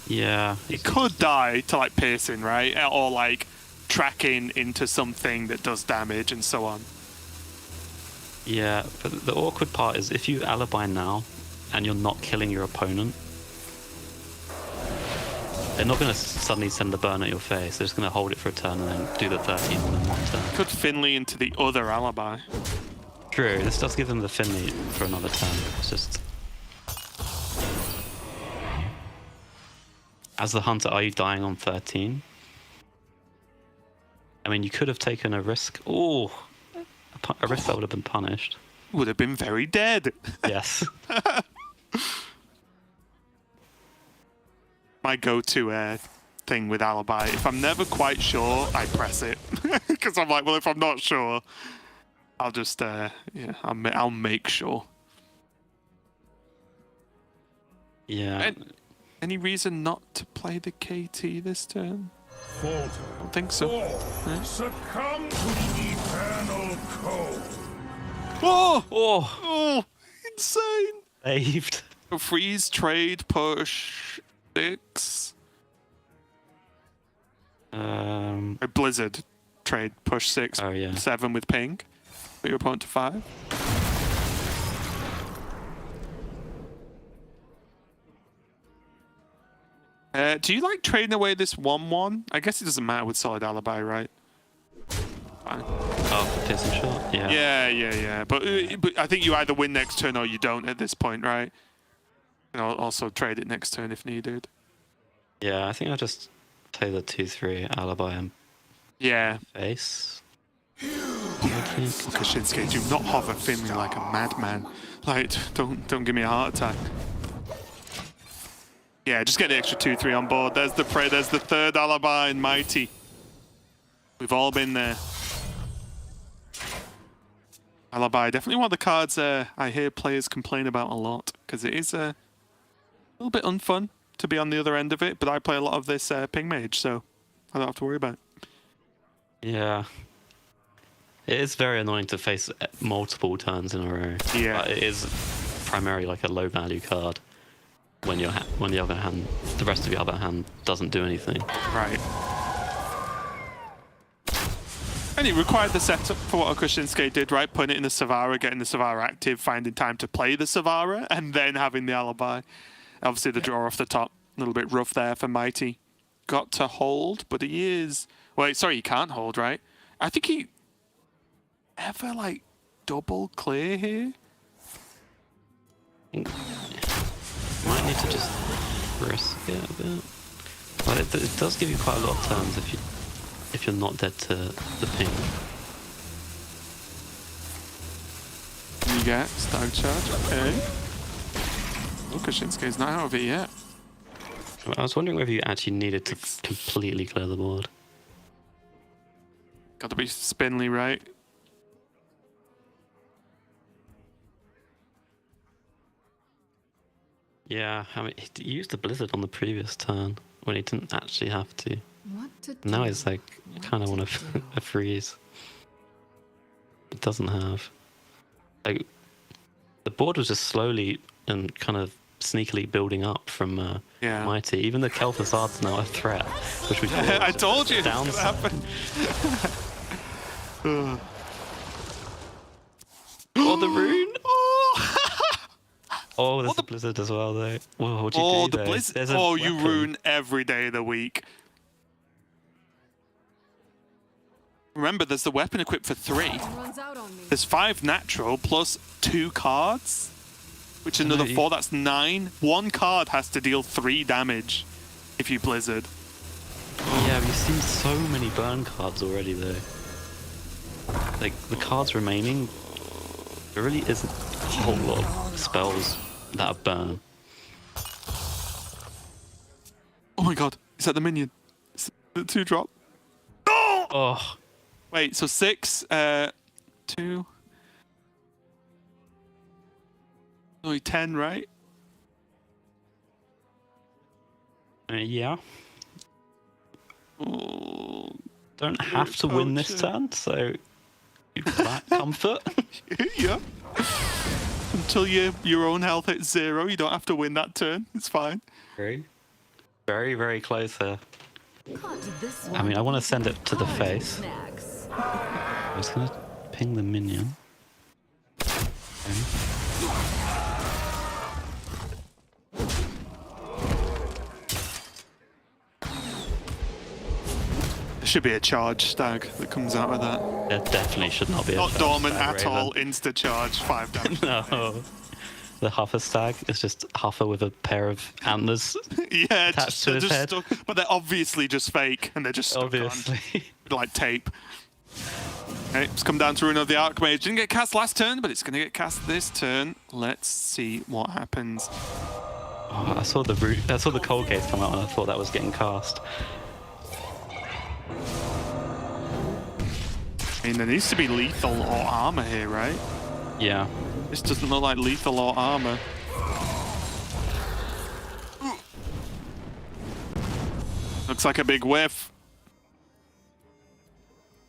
Yeah. He could die to like piercing, right? Or like tracking into something that does damage and so on. Yeah, but the awkward part is if you alibi now and you're not killing your opponent, they're not going to suddenly send the burn at your face. They're just going to hold it for a turn and then do the 13 all in one turn. Could Finley into the other alibi. True, this does give them the Finley for another turn. It's just... As the Hunter, are you dying on 13? I mean, you could have taken a risk. Ooh! A risk that would have been punished. Would have been very dead. Yes. My go-to thing with Alibi. If I'm never quite sure, I press it. Because I'm like, well, if I'm not sure, I'll just, I'll make sure. Yeah. Any reason not to play the KT this turn? Falter. I don't think so. Yeah. Succumb to the eternal cold. Oh! Oh! Oh! Insane! Saved. So freeze, trade, push, 6. A Blizzard, trade, push 6, Oh, yeah. 7 with ping. Put your opponent to 5. Do you like trading away this 1/1? I guess it doesn't matter with Solid Alibi, right? Fine. Oh, the piercing shot? Yeah. Yeah. But I think you either win next turn or you don't at this point, right? And I'll also trade it next turn if needed. Yeah, I think I'll just play the 2/3 alibi and Yeah. face. Kushinsuke, do not hover Finley like a madman. Like, don't give me a heart attack. Yeah, just get the extra 2/3 on board. There's the prey. There's the third alibi in Mighty. We've all been there. Alibi, definitely one of the cards I hear players complain about a lot because it is a little bit unfun to be on the other end of it. But I play a lot of this ping mage, so I don't have to worry about it. Yeah. It is very annoying to face multiple turns in a row. Yeah. But it is primarily like a low value card when the other hand, the rest of your other hand doesn't do anything. Right. And it required the setup for what Kushinsuke did, right? Putting it in the Savara, getting the Savara active, finding time to play the Savara, and then having the alibi. Obviously, the draw off the top, a little bit rough there for Mighty. Got to hold, but he is... Wait, sorry, he can't hold, right? I think he ever like double clear here. Might need to just risk it a bit. But it does give you quite a lot of turns if you're not dead to the ping. You get stag charge. Okay. Lukashensko's not out of it yet. I was wondering whether you actually needed to completely clear the board. Got to be spinly, right? Yeah, I mean, he used the blizzard on the previous turn when he didn't actually have to. What to do? Now he's like, I kind of want a freeze. It doesn't have. Like, the board was just slowly and kind of sneakily building up from Yeah. Mighty. Even the Kel'Thuzad's now a threat, which we thought I was told you this down. was gonna happen. Oh, the rune! Oh, Oh, there's a blizzard as well, though. Whoa, what'd you oh do the there? blizzard. There's a Oh, you weapon. ruin every day of the week. Remember, there's the weapon equipped for 3. Runs out on me. There's 5 natural plus 2 cards, which is another you- 4. That's 9. 1 card has to deal 3 damage if you blizzard. Yeah, we've seen so many burn cards already, though. Like, the cards remaining, there really isn't a whole lot of spells that are burn. Oh my god, is that the minion? Is the 2 drop? Oh, Wait, so 6, 2. Only 10, right? yeah. Oh, Don't have to win this Poacher. turn, so you've got that comfort. yeah. Until your own health hits 0, you don't have to win that turn. It's fine. Very, very, very close here. Can't do this I mean, I want to send it to the one. face. Snacks. I'm just going to ping the minion. Okay. There should be a charge stag that comes out of that. There definitely should not be a Not charge dormant stag at Raven. all. Insta charge, 5 damage. No. The Huffer stag is just Huffer with a pair of antlers, Yeah, Attached to they're his just head. stuck, but they're obviously just fake, and they're just stuck obviously. on like tape. Okay, it's come down to Rune of the Archmage. Didn't get cast last turn, but it's going to get cast this turn. Let's see what happens. Oh, I saw the cold case come out and I thought that was getting cast. I mean, there needs to be lethal or armor here, right? Yeah. This doesn't look like lethal or armor. Looks like a big whiff.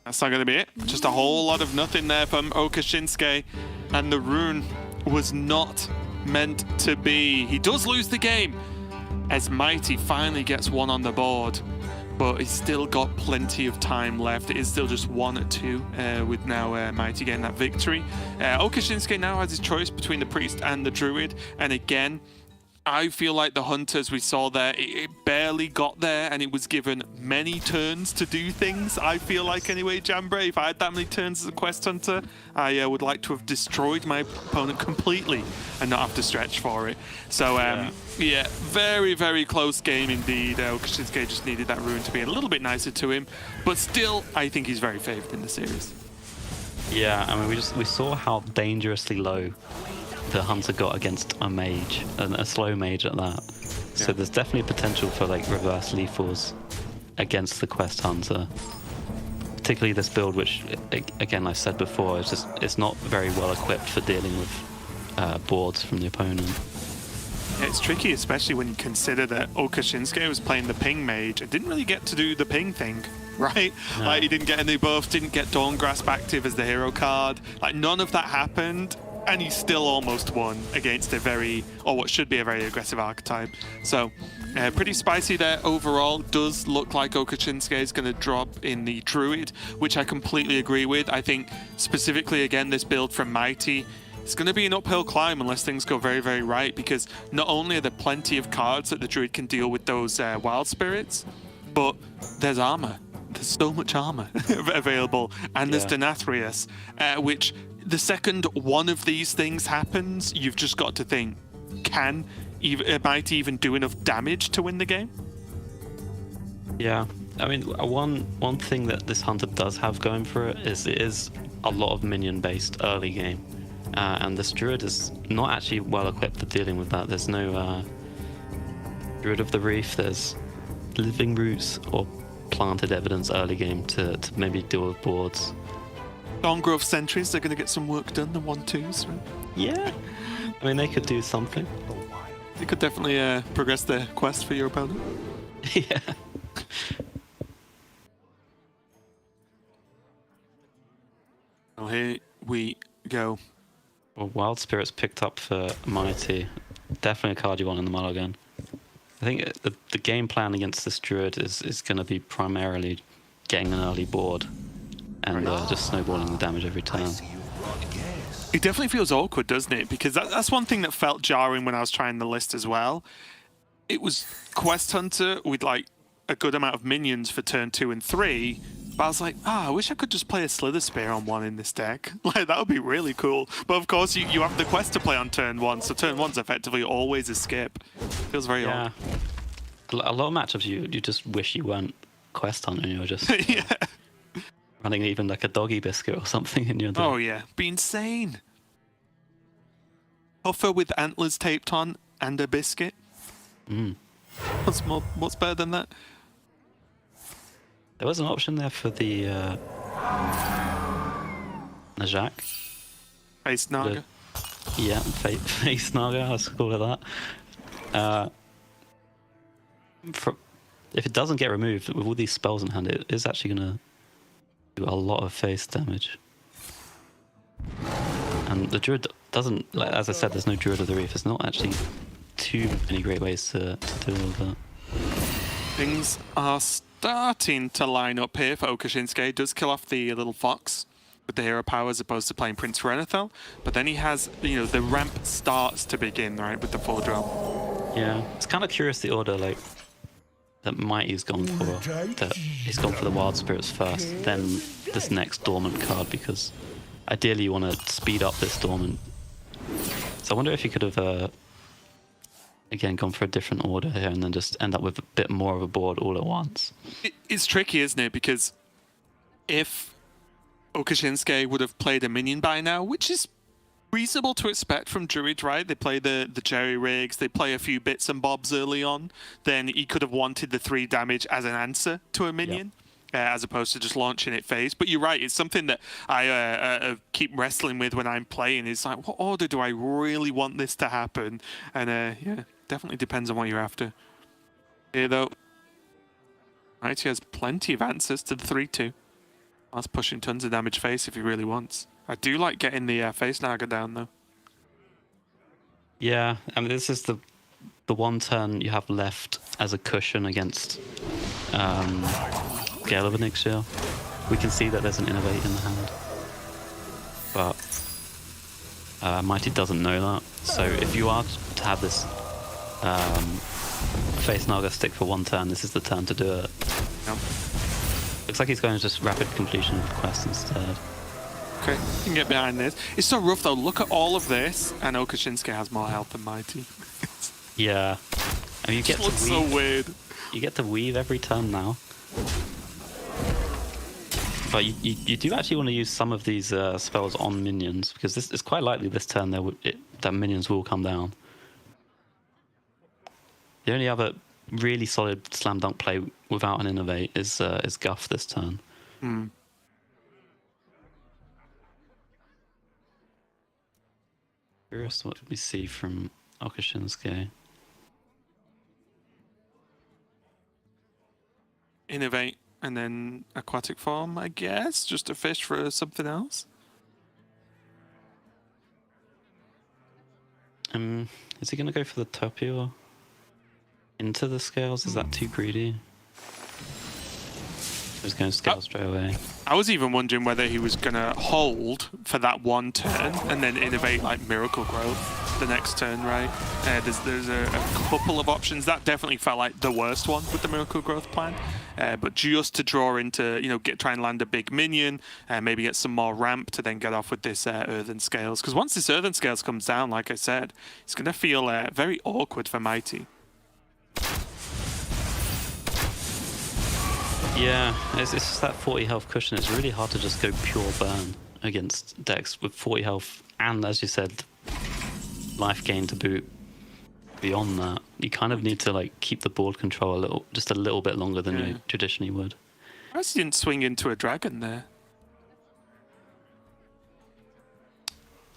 That's not going to be it. Just a whole lot of nothing there from Okashinsuke. And the rune was not meant to be. He does lose the game as Mighty finally gets one on the board. But he's still got plenty of time left. It is still just 1-2 with now Mighty getting that victory. Okashinsuke now has his choice between the Priest and the Druid. And again, I feel like the Hunters we saw there, it barely got there and it was given many turns to do things. I feel like anyway, Jambray, if I had that many turns as a Quest Hunter, I would like to have destroyed my opponent completely and not have to stretch for it. So yeah, very, very close game indeed. Okashinsuke just needed that rune to be a little bit nicer to him, but still, I think he's very favoured in the series. Yeah, I mean, we saw how dangerously low the Hunter got against a mage, and a slow mage at that. So there's definitely potential for like reverse lethals against the Quest Hunter. Particularly this build, which again I said before, it's not very well equipped for dealing with boards from the opponent. Yeah, it's tricky, especially when you consider that Okashinsuke was playing the ping mage and didn't really get to do the ping thing, right? No. Like, he didn't get any buffs, didn't get Dawn Grasp active as the hero card. Like, none of that happened, and he still almost won against a very, or what should be a very aggressive archetype. So, pretty spicy there overall. Does look like Okashinsuke is going to drop in the Druid, which I completely agree with. I think specifically, again, this build from Mighty, it's going to be an uphill climb unless things go very, very right, because not only are there plenty of cards that the Druid can deal with those Wild Spirits, but there's armor. there's so much armor available, and there's Yeah. Denathrius, which the second one of these things happens, you've just got to think, might even do enough damage to win the game? Yeah, I mean, one thing that this hunter does have going for it is a lot of minion-based early game, and this druid is not actually well equipped for dealing with that. There's no druid of the reef. There's living roots or planted evidence early game to maybe deal with boards. Dawngrove sentries, they're going to get some work done, the 1/2s, right? Yeah, I mean, they could do something. They could definitely progress their quest for your opponent. Yeah. Oh, here we go. Well, Wild Spirits picked up for Mighty. Definitely a card you want in the mulligan. I think the game plan against this druid is going to be primarily getting an early board and just snowballing the damage every turn. It definitely feels awkward, doesn't it? Because that's one thing that felt jarring when I was trying the list as well. It was Quest Hunter with like a good amount of minions for turn 2 and 3, but I was like, I wish I could just play a Slither Spear on 1 in this deck. Like, that would be really cool. But of course, you have the quest to play on turn 1, so turn 1's effectively always a skip. Feels very odd. A lot of matchups you just wish you weren't Quest Hunter, you were just Yeah. running even like a doggy biscuit or something in your deck. Oh yeah, be insane. Puffer with antlers taped on and a biscuit. What's better than that? There was an option there for the Najak. Face Naga. Yeah, face Naga, let's call it that. If it doesn't get removed with all these spells in hand, it is actually going to do a lot of face damage. And the druid doesn't, like, as I said, there's no druid of the reef. There's not actually too many great ways to deal with that. Things are starting to line up here for Okashinsuke. Does kill off the little fox with the hero power as opposed to playing Prince Renethel. But then he has, the ramp starts to begin, right, with the 4-drop. Yeah, it's kind of curious the order, like, that Mighty's gone for. That he's gone for the Wild Spirits first, then this next Dormant card, because ideally you want to speed up this Dormant. So I wonder if you could have, again, gone for a different order here and then just end up with a bit more of a board all at once. It's tricky, isn't it? Because if Okashinsuke would have played a minion by now, which is reasonable to expect from Druid, right? They play the Jerry Rigs, they play a few bits and bobs early on, then he could have wanted the 3 damage as an answer to a minion. As opposed to just launching it phase. But you're right, it's something that I keep wrestling with when I'm playing. It's like, what order do I really want this to happen? And yeah, definitely depends on what you're after. Here though, right, he has plenty of answers to the 3-2. That's pushing tons of damage face if he really wants. I do like getting the face Naga down though. Yeah, I mean, this is the one turn you have left as a cushion against Gale of Onyxia. We can see that there's an Innovate in the hand. But Mighty doesn't know that. So if you are to have this face Naga stick for one turn, this is the turn to do it. Yep. Looks like he's going to just rapid completion of the quest instead. Okay, you can get behind this. It's so rough though, look at all of this, and Okashinsuke has more health than Mighty. Yeah. And you get to looks weave. so weird. You get to weave every turn now. But you do actually want to use some of these spells on minions, because this is quite likely this turn that minions will come down. The only other really solid slam dunk play without an Innovate is Guff this turn. Curious what we see from Okashinsuke. Innovate, and then aquatic form, I guess, just a fish for something else. Is he going to go for the Tapir into the scales? Is that too greedy? He's going to scale straight away. I was even wondering whether he was going to hold for that one turn and then innovate like Miracle Growth the next turn, right? There's a couple of options. That definitely felt like the worst one with the Miracle Growth plan. but just to draw into, you know, try and land a big minion, and maybe get some more ramp to then get off with this Earthen Scales. Because once this Earthen Scales comes down, like I said, it's going to feel very awkward for Mighty. Yeah, it's just that 40 health cushion. It's really hard to just go pure burn against decks with 40 health and, as you said, life gain to boot. Beyond that, you kind of need to like keep the board control just a little bit longer than you traditionally would. I just didn't swing into a dragon there.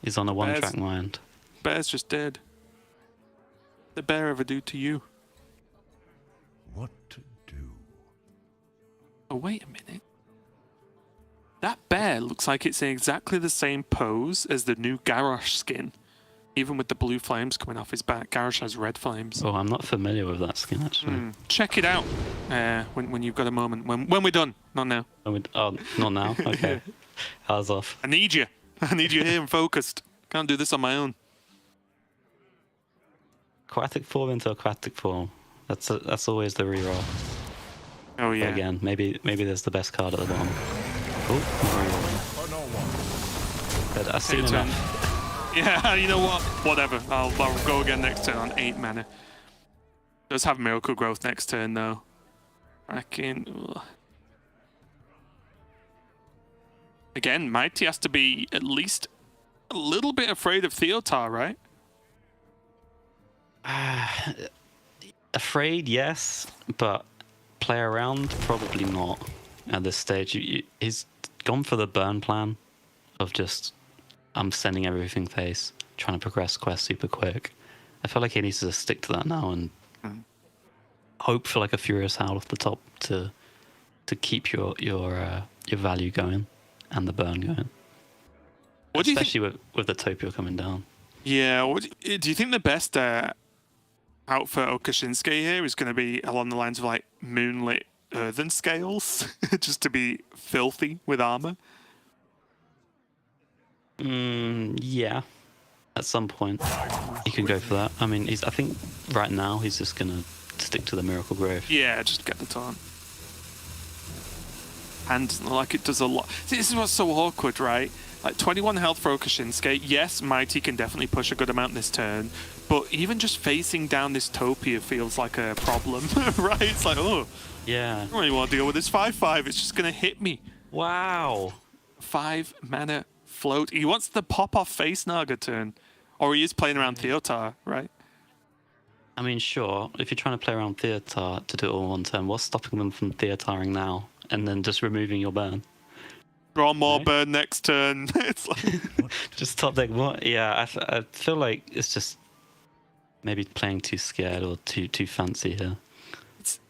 He's on a one-track mind. Bear's just dead. The bear ever do to you? What to do? Oh, wait a minute. That bear looks like it's in exactly the same pose as the new Garrosh skin. Even with the blue flames coming off his back, Garrosh has red flames. Oh, I'm not familiar with that skin, actually. Check it out when you've got a moment. When we're done, not now. Oh, not now? Okay. How's off? I need you. I need you here and focused. Can't do this on my own. Aquatic form into aquatic form. That's always the reroll. Oh, yeah. But again, maybe there's the best card at the bottom. Oh, but I've seen enough. Yeah, you know what? Whatever. I'll go again next turn on 8 mana. Does have Miracle Growth next turn, though. Again, Mighty has to be at least a little bit afraid of Theotar, right? Afraid, yes, but play around, probably not at this stage. He's gone for the burn plan of just, I'm sending everything face, trying to progress quest super quick. I feel like he needs to stick to that now and hope for like a Furious Howl off the top to keep your value going and the burn going. What do you Especially with the Topio coming down. Yeah, do you think the best outfit of Kashinsuke here is going to be along the lines of like Moonlit Earthen Scales, just to be filthy with armor? Yeah. At some point, you can go for that. I mean, I think right now he's just gonna stick to the Miracle Growth. Yeah, just get the taunt. And like it does a lot. See, this is what's so awkward, right? Like 21 health for Okashinsuke. Yes, Mighty can definitely push a good amount this turn, but even just facing down this Topia feels like a problem, right? It's like, oh, Yeah. I don't really want to deal with this 5/5. It's just gonna hit me. Wow. 5 mana float. He wants the pop off face Naga turn, or he is playing around Theotar, right? I mean, sure, if you're trying to play around Theotar to do it all in one turn, what's stopping them from Theotaring now and then just removing your burn? Draw more burn next turn. It's like Just top deck what? Yeah, I feel like it's just maybe playing too scared or too fancy here.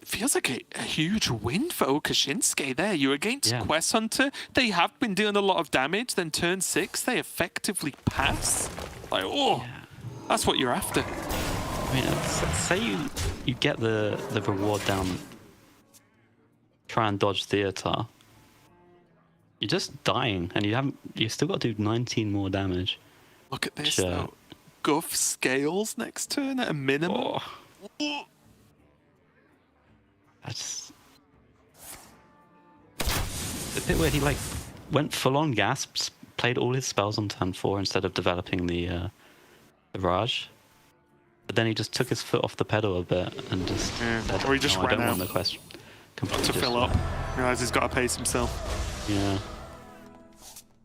it feels like a huge win for Okashinsuke there. You're against Quest Hunter. They have been doing a lot of damage. Then turn 6, they effectively pass. Like, that's what you're after. I mean, say you get the reward down, try and dodge Theotar. You're just dying, and you still got to do 19 more damage. Look at this though. Guff Scales next turn at a minimum. I just... It's a bit weird. He like went full on gasps, played all his spells on turn 4 instead of developing the Raj. But then he just took his foot off the pedal a bit and just said, or he just ran I don't out want the question. to fill up. Realize he's got to pace himself. Yeah.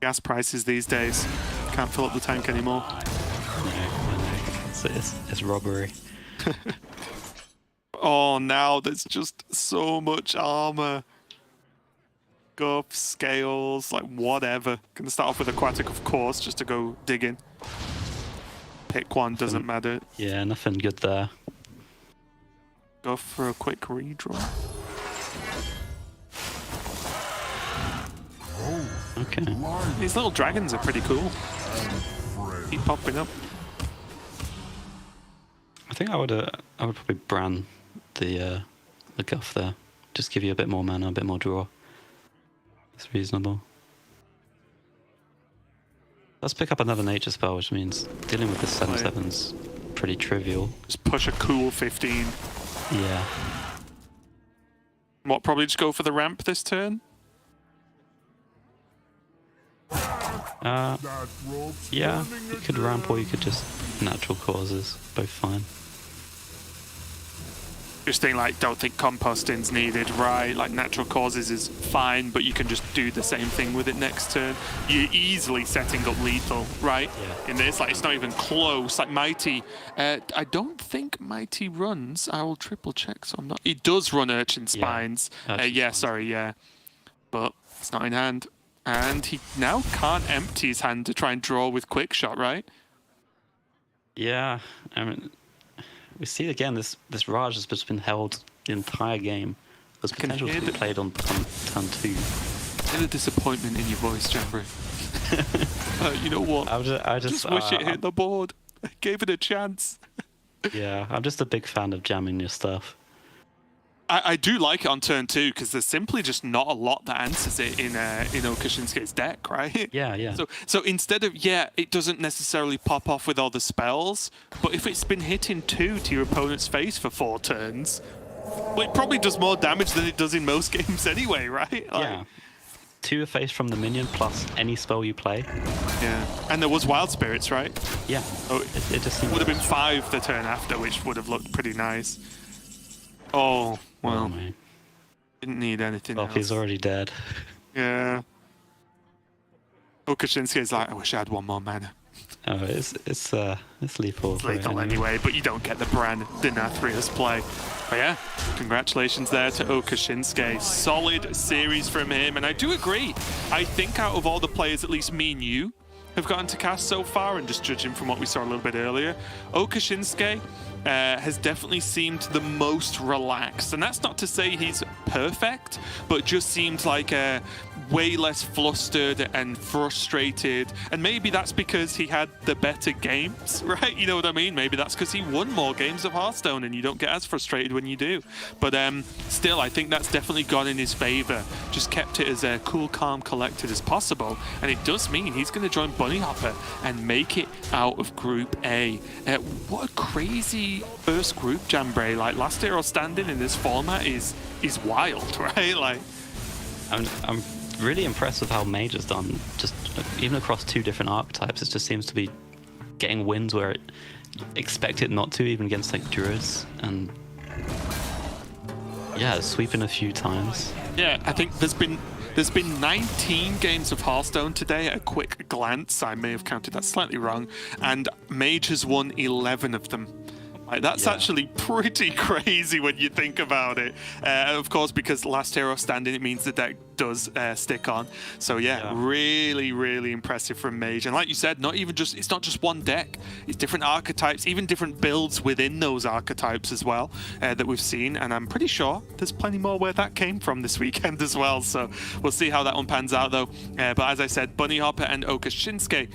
Gas prices these days. Can't fill up the tank anymore. It's robbery. Oh, now there's just so much armor. Guff, Scales, like whatever. Gonna start off with Aquatic, of course, just to go digging. Pick one, doesn't matter. Yeah, nothing good there. Go for a quick redraw. Okay. These little dragons are pretty cool. Keep popping up. I think I would probably brand the guff there. Just give you a bit more mana, a bit more draw. It's reasonable. Let's pick up another nature spell, which means dealing with the 7/7's pretty trivial. Just push a cool 15. Yeah. What, probably just go for the ramp this turn? Yeah, you could ramp or you could just natural causes. Both fine. Just think like, don't think composting's needed, right? Like natural causes is fine, but you can just do the same thing with it next turn. You're easily setting up lethal, right? Yeah. In this, like it's not even close. Like Mighty, I don't think Mighty runs. I will triple check, so I'm not. He does run Urchin Spines. Urchin Spines. Yeah. But it's not in hand. And he now can't empty his hand to try and draw with quick shot, right? Yeah, I mean, we see again this Raj has just been held the entire game. There's potential to be played on turn 2. Hear the disappointment in your voice, Jambry. You know what? I just wish it hit the board. I gave it a chance. Yeah, I'm just a big fan of jamming your stuff. I do like it on turn 2 because there's simply just not a lot that answers it in Okashinsuke's deck, right? Yeah. So instead of, it doesn't necessarily pop off with all the spells, but if it's been hitting 2 to your opponent's face for 4 turns, well, it probably does more damage than it does in most games anyway, right? Like, yeah. 2 face from the minion plus any spell you play. Yeah. And there was Wild Spirits, right? Yeah. Oh, it just seems would have been 5 the turn after, which would have looked pretty nice. Oh, well. Man. Didn't need anything else. He's already dead. Yeah. Okashinsuke's like, I wish I had 1 more mana. Oh, it's lethal. It's lethal anyway, but you don't get the Bran Denathrius play. But yeah, congratulations there to Okashinsuke. Solid series from him, and I do agree. I think out of all the players, at least me and you, have gotten to cast so far, and just judging from what we saw a little bit earlier, Okashinsuke has definitely seemed the most relaxed. And that's not to say he's perfect, but just seemed like way less flustered and frustrated. And maybe that's because he had the better games, right? You know what I mean? Maybe that's because he won more games of Hearthstone and you don't get as frustrated when you do. But still, I think that's definitely gone in his favor. Just kept it as cool, calm, collected as possible. And it does mean he's going to join Bunny Hopper and make it out of Group A. What a crazy first group, Jambray. Like, last hero standing in this format is wild, right? Like, I'm really impressed with how Mage has done. Just even across 2 different archetypes, it just seems to be getting wins where it expect it not to, even against like Druids, and yeah, sweeping a few times. Yeah, I think there's been 19 games of Hearthstone today at a quick glance. I may have counted that slightly wrong, and Mage has won 11 of them. Like, that's actually pretty crazy when you think about it. Of course, because last hero standing, it means the deck does stick on. So yeah, really, really impressive from Mage. And like you said, it's not just one deck. It's different archetypes, even different builds within those archetypes as well that we've seen. And I'm pretty sure there's plenty more where that came from this weekend as well. So we'll see how that one pans out though. But as I said, Bunny Hopper and Okashinsuke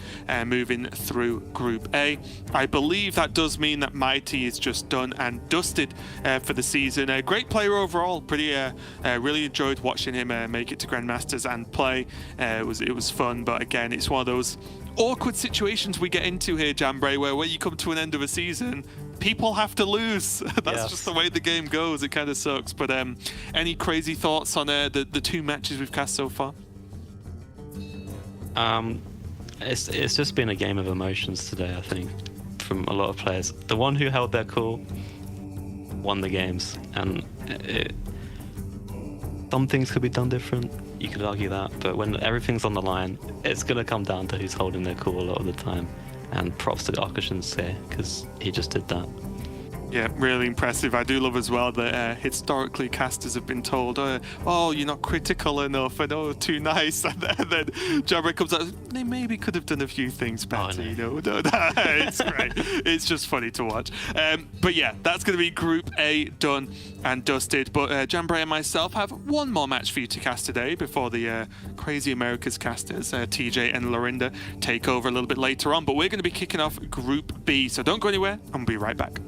moving through Group A. I believe that does mean that Mighty is just done and dusted for the season. A great player overall. Really enjoyed watching him make it to Grandmasters and play. It was fun, but again, it's one of those awkward situations we get into here, Jambray, where when you come to an end of a season, people have to lose. That's just the way the game goes. It kind of sucks. But any crazy thoughts on the 2 matches we've cast so far? It's just been a game of emotions today, I think, from a lot of players. The one who held their cool won the games, and some things could be done different. You could argue that, but when everything's on the line, it's going to come down to who's holding their cool a lot of the time. And props to Okashinsuke, because he just did that. Yeah, really impressive. I do love as well that historically casters have been told, oh, you're not critical enough, and oh, too nice. And then Jabra comes out, they maybe could have done a few things better, you know. It's great. It's just funny to watch. But yeah, that's going to be Group A done and dusted. But Jambray and myself have one more match for you to cast today before the Crazy Americas casters, TJ and Lorinda, take over a little bit later on. But we're going to be kicking off Group B, so don't go anywhere. I'll be right back.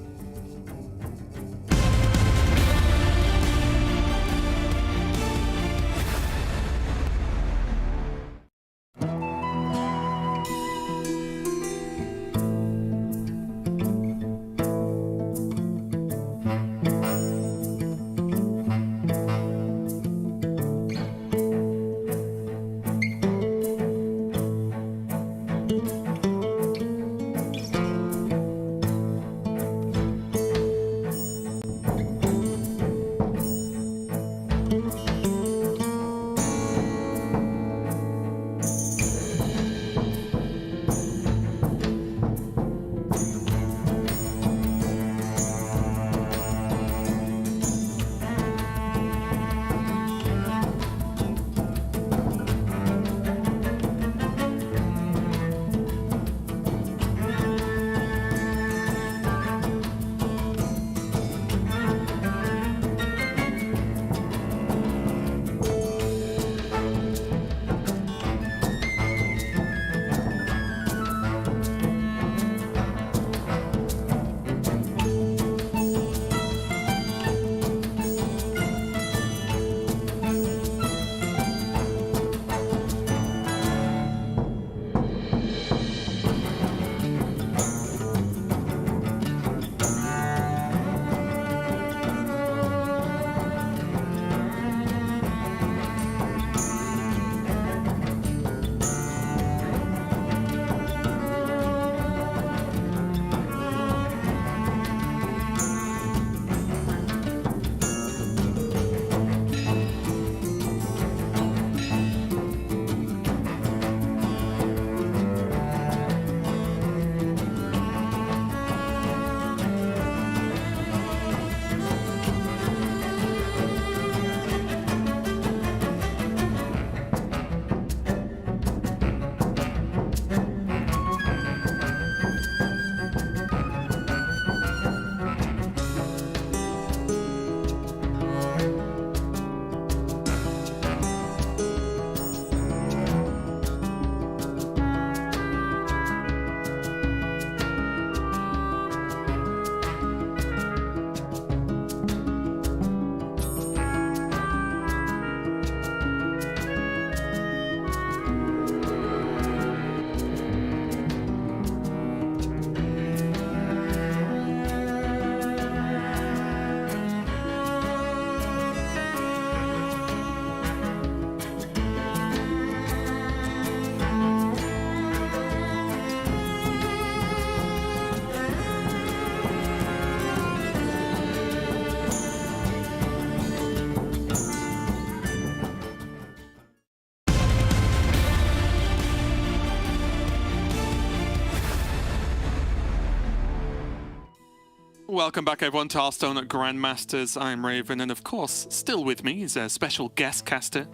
Welcome back, everyone, to Hearthstone at Grandmasters. I'm Raven, and of course, still with me is a special guest caster,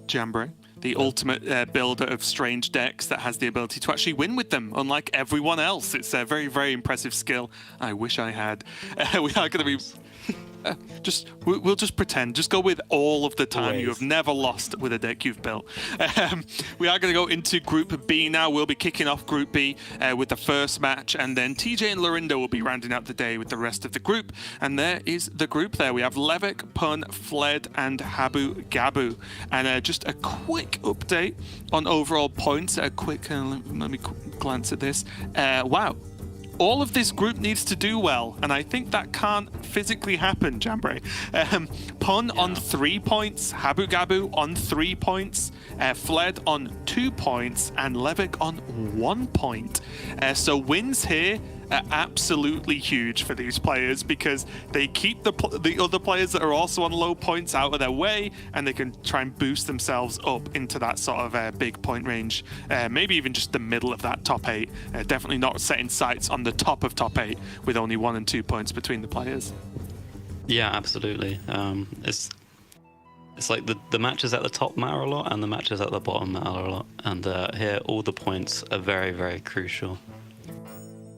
Jambray, the ultimate builder of strange decks that has the ability to actually win with them, unlike everyone else. It's a very, very impressive skill. I wish I had. We are going to be... we'll just pretend. Just go with all of the time. You have never lost with a deck you've built. We are going to go into Group B now. We'll be kicking off Group B with the first match, and then TJ and Lorinda will be rounding out the day with the rest of the group. And there is the group there. We have Levick, Pun, Fled, and Habu Gabu. And just a quick update on overall points. A quick, let me glance at this. Wow. All of this group needs to do well, and I think that can't physically happen, Jambray. Pun on 3 points, Habu Gabu on 3 points, Fled on 2 points, and Levick on 1 point. So wins here are absolutely huge for these players because they keep the other players that are also on low points out of their way, and they can try and boost themselves up into that sort of big point range, maybe even just the middle of that top 8. Definitely not setting sights on the top of top 8 with only 1 and 2 points between the players. Yeah, absolutely. It's like the matches at the top matter a lot, and the matches at the bottom matter a lot. And here, all the points are very, very crucial.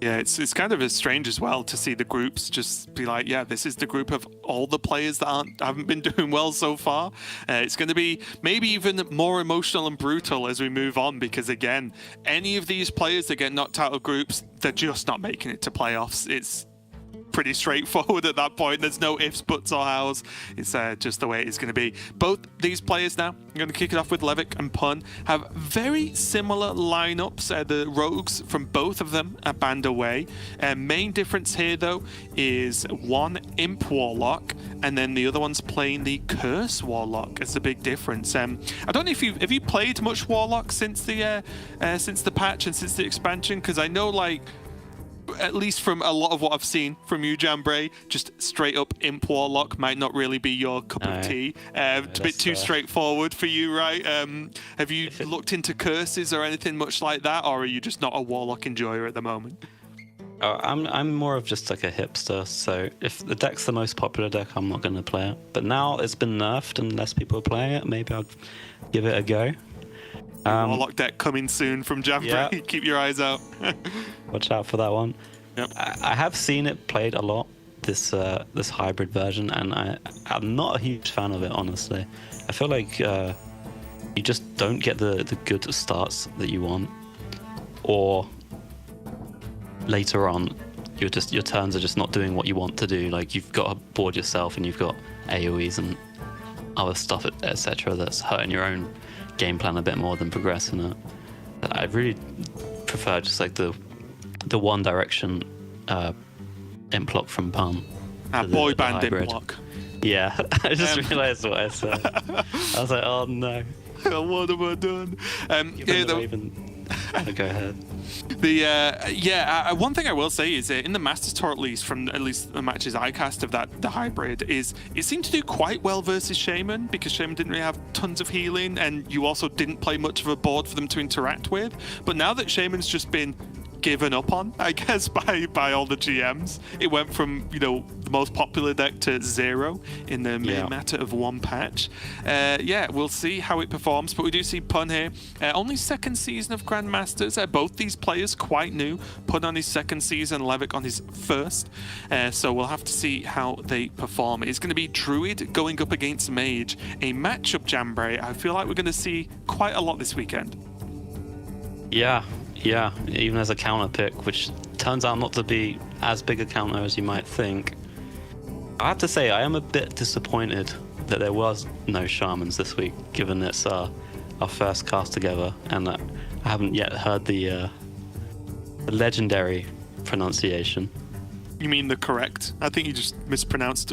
Yeah, it's kind of strange as well to see the groups just be like, yeah, this is the group of all the players that haven't been doing well so far. It's going to be maybe even more emotional and brutal as we move on because, again, any of these players that get knocked out of groups, they're just not making it to playoffs. It's pretty straightforward at that point. There's no ifs, buts, or hows. It's just the way it's going to be. Both these players now, I'm going to kick it off with Levick and Pun, have very similar lineups. The rogues from both of them are banned away. Main difference here, though, is one Imp Warlock, and then the other one's playing the Curse Warlock. It's a big difference. I don't know if have you played much Warlock since the patch and since the expansion, because I know, like, at least from a lot of what I've seen from you, Jambray, just straight up Imp Warlock might not really be your cup of tea. It's a bit too straightforward for you, right? Have you looked into curses or anything much like that, or are you just not a Warlock enjoyer at the moment? I'm more of just like a hipster, so if the deck's the most popular deck, I'm not going to play it. But now it's been nerfed and less people are playing it, maybe I'll give it a go. Warlock deck coming soon from Jambray. Yeah. Keep your eyes out. Watch out for that one. Yep. I have seen it played a lot, this hybrid version, and I'm not a huge fan of it, honestly. I feel like you just don't get the good starts that you want, or later on, your turns are just not doing what you want to do. Like, you've got to board yourself, and you've got AoEs and other stuff, etc. that's hurting your own game plan a bit more than progressing it. I really prefer just like the one direction imp lock from Pun. Boy band imp lock. Yeah, I just realised what I said. I was like, oh no. What have I done? Go ahead. One thing I will say is in the Masters Tour, at least the matches I cast of the hybrid, is it seemed to do quite well versus Shaman, because Shaman didn't really have tons of healing, and you also didn't play much of a board for them to interact with. But now that Shaman's just been given up on, I guess, by all the GMs, it went from, you know, the most popular deck to 0 in the mere matter of 1 patch. We'll see how it performs, but we do see Pun here. Only 2nd season of Grandmasters. Both these players quite new. Pun on his 2nd season, Levick on his 1st. So we'll have to see how they perform. It's going to be Druid going up against Mage. A matchup, Jambray, I feel like we're going to see quite a lot this weekend. Yeah, even as a counter pick, which turns out not to be as big a counter as you might think. I have to say, I am a bit disappointed that there was no Shamans this week, given it's our first cast together, and I haven't yet heard the legendary pronunciation. You mean the correct? I think you just mispronounced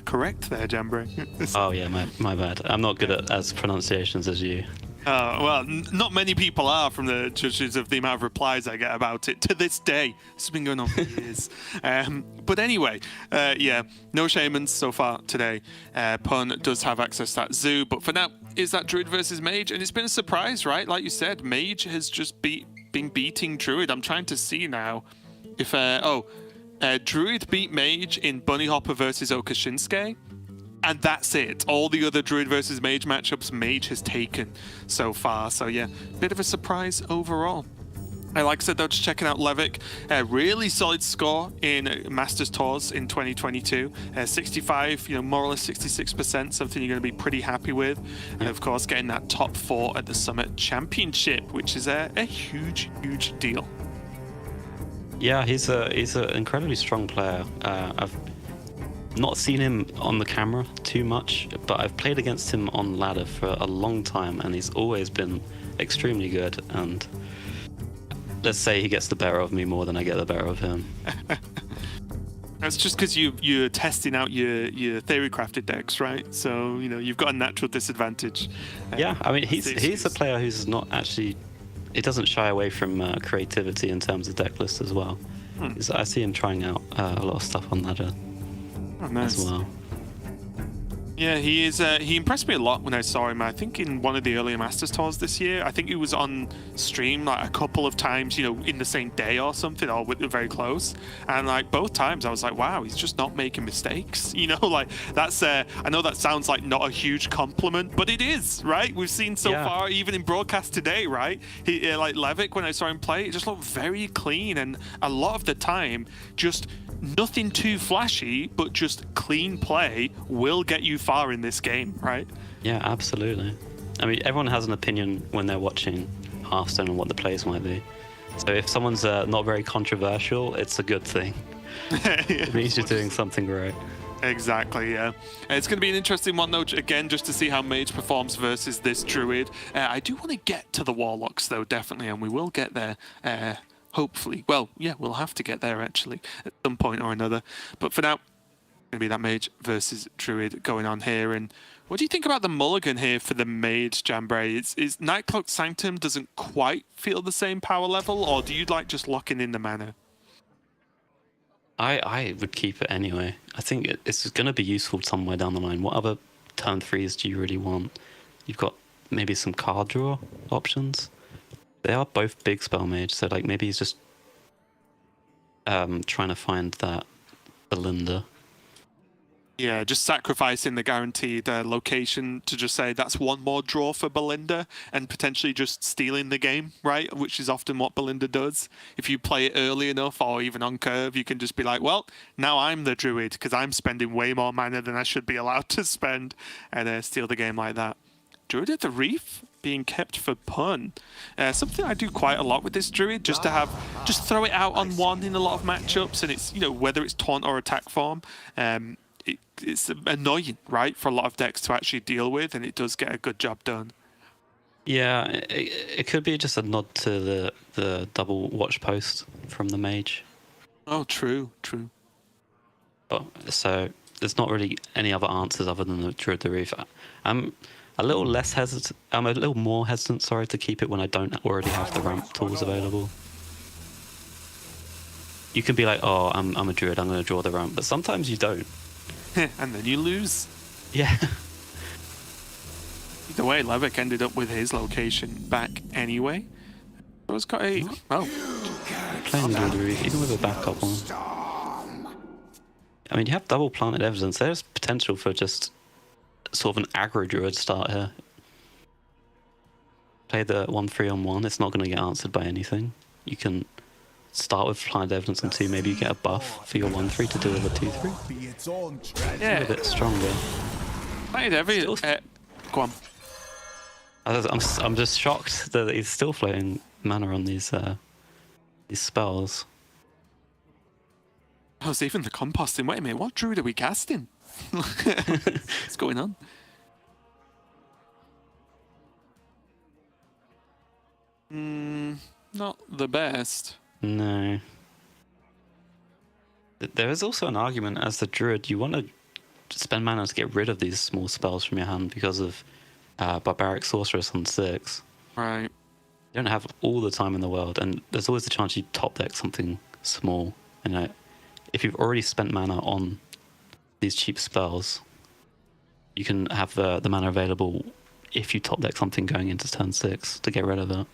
correct there, Jambray. Oh yeah, my bad. I'm not good at as pronunciations as you. Well, not many people are, from the judges of the amount of replies I get about it to this day. It's been going on for years. But anyway, no Shamans so far today. Pun does have access to that zoo, but for now, is that Druid versus Mage? And it's been a surprise, right? Like you said, Mage has just been beating Druid. I'm trying to see now if... Druid beat Mage in Bunny Hopper versus Okashinsuke, and that's it. All the other Druid versus Mage matchups, Mage has taken so far. So yeah, bit of a surprise overall. Like I said, though, just checking out Levick, really solid score in Masters Tours in 2022. 65, more or less 66%, something you're going to be pretty happy with. And of course, getting that top 4 at the Summit Championship, which is a huge, huge deal. Yeah, he's an incredibly strong player. I've not seen him on the camera too much, but I've played against him on ladder for a long time, and he's always been extremely good. And let's say he gets the better of me more than I get the better of him. That's just because you're testing out your theory crafted decks, right? So you've got a natural disadvantage. Yeah, I mean he's a player who's not actually. He doesn't shy away from creativity in terms of deck list as well. I see him trying out a lot of stuff on ladder as well. Yeah, he is. He impressed me a lot when I saw him. I think in one of the earlier Masters tours this year. I think he was on stream like a couple of times, in the same day or something, or very close. And like both times, I was like, wow, he's just not making mistakes. Like that's. I know that sounds like not a huge compliment, but it is, right? We've seen so far, even in broadcast today, right? He like Levick, when I saw him play, it just looked very clean, and a lot of the time, just nothing too flashy, but just clean play will get you far in this game, right? Yeah, absolutely. I mean, everyone has an opinion when they're watching Hearthstone on what the plays might be. So if someone's not very controversial, it's a good thing. It means you're doing something right. Exactly, yeah. It's going to be an interesting one, though, again, just to see how Mage performs versus this Druid. I do want to get to the Warlocks, though, definitely, and we will get there. Hopefully. Well, yeah, we'll have to get there, actually, at some point or another. But for now, going to be that Mage versus Druid going on here. And what do you think about the mulligan here for the Mage, Jambray? Is Nightcloak Sanctum doesn't quite feel the same power level, or do you like just locking in the mana? I would keep it anyway. I think it's going to be useful somewhere down the line. What other turn 3s do you really want? You've got maybe some card draw options. They are both big spell mage, so like maybe he's just trying to find that Belinda. Yeah, just sacrificing the guaranteed location to just say that's one more draw for Belinda, and potentially just stealing the game, right? Which is often what Belinda does. If you play it early enough or even on curve, you can just be like, well, now I'm the Druid because I'm spending way more mana than I should be allowed to spend, and steal the game like that. Druid at the Reef being kept for pun. Something I do quite a lot with this Druid, just throw it out on one in a lot of matchups, and it's, whether it's taunt or attack form, it's annoying, right, for a lot of decks to actually deal with, and it does get a good job done. Yeah, it could be just a nod to the double watch post from the Mage. Oh, true. So there's not really any other answers other than the Druid the Reef. I'm a little less hesitant. I'm a little more hesitant, sorry, to keep it when I don't already have the ramp tools available. You can be like, oh, I'm a Druid, I'm going to draw the ramp, but sometimes you don't. And then you lose. Yeah. Either way, Levick ended up with his location back anyway. It's got a... Playing the Druid, even with a backup one. I mean, you have double planted evidence. There's potential for just sort of an aggro Druid start here. Play the 1-3-on-1. It's not going to get answered by anything. You can start with planted evidence on 2. Maybe you get a buff for your 1-3 to deal with a 2-3. Yeah. A bit stronger. Planted evidence... go on. I'm just shocked that he's still floating mana on these spells. Oh, it's even the composting. Wait a minute, what Druid are we casting? What's going on? Not the best. No. There is also an argument as the Druid, you want to spend mana to get rid of these small spells from your hand because of Barbaric Sorceress on 6. Right. You don't have all the time in the world, and there's always the chance you top deck something small. And if you've already spent mana on these cheap spells, you can have the mana available if you top deck something going into turn 6 to get rid of it.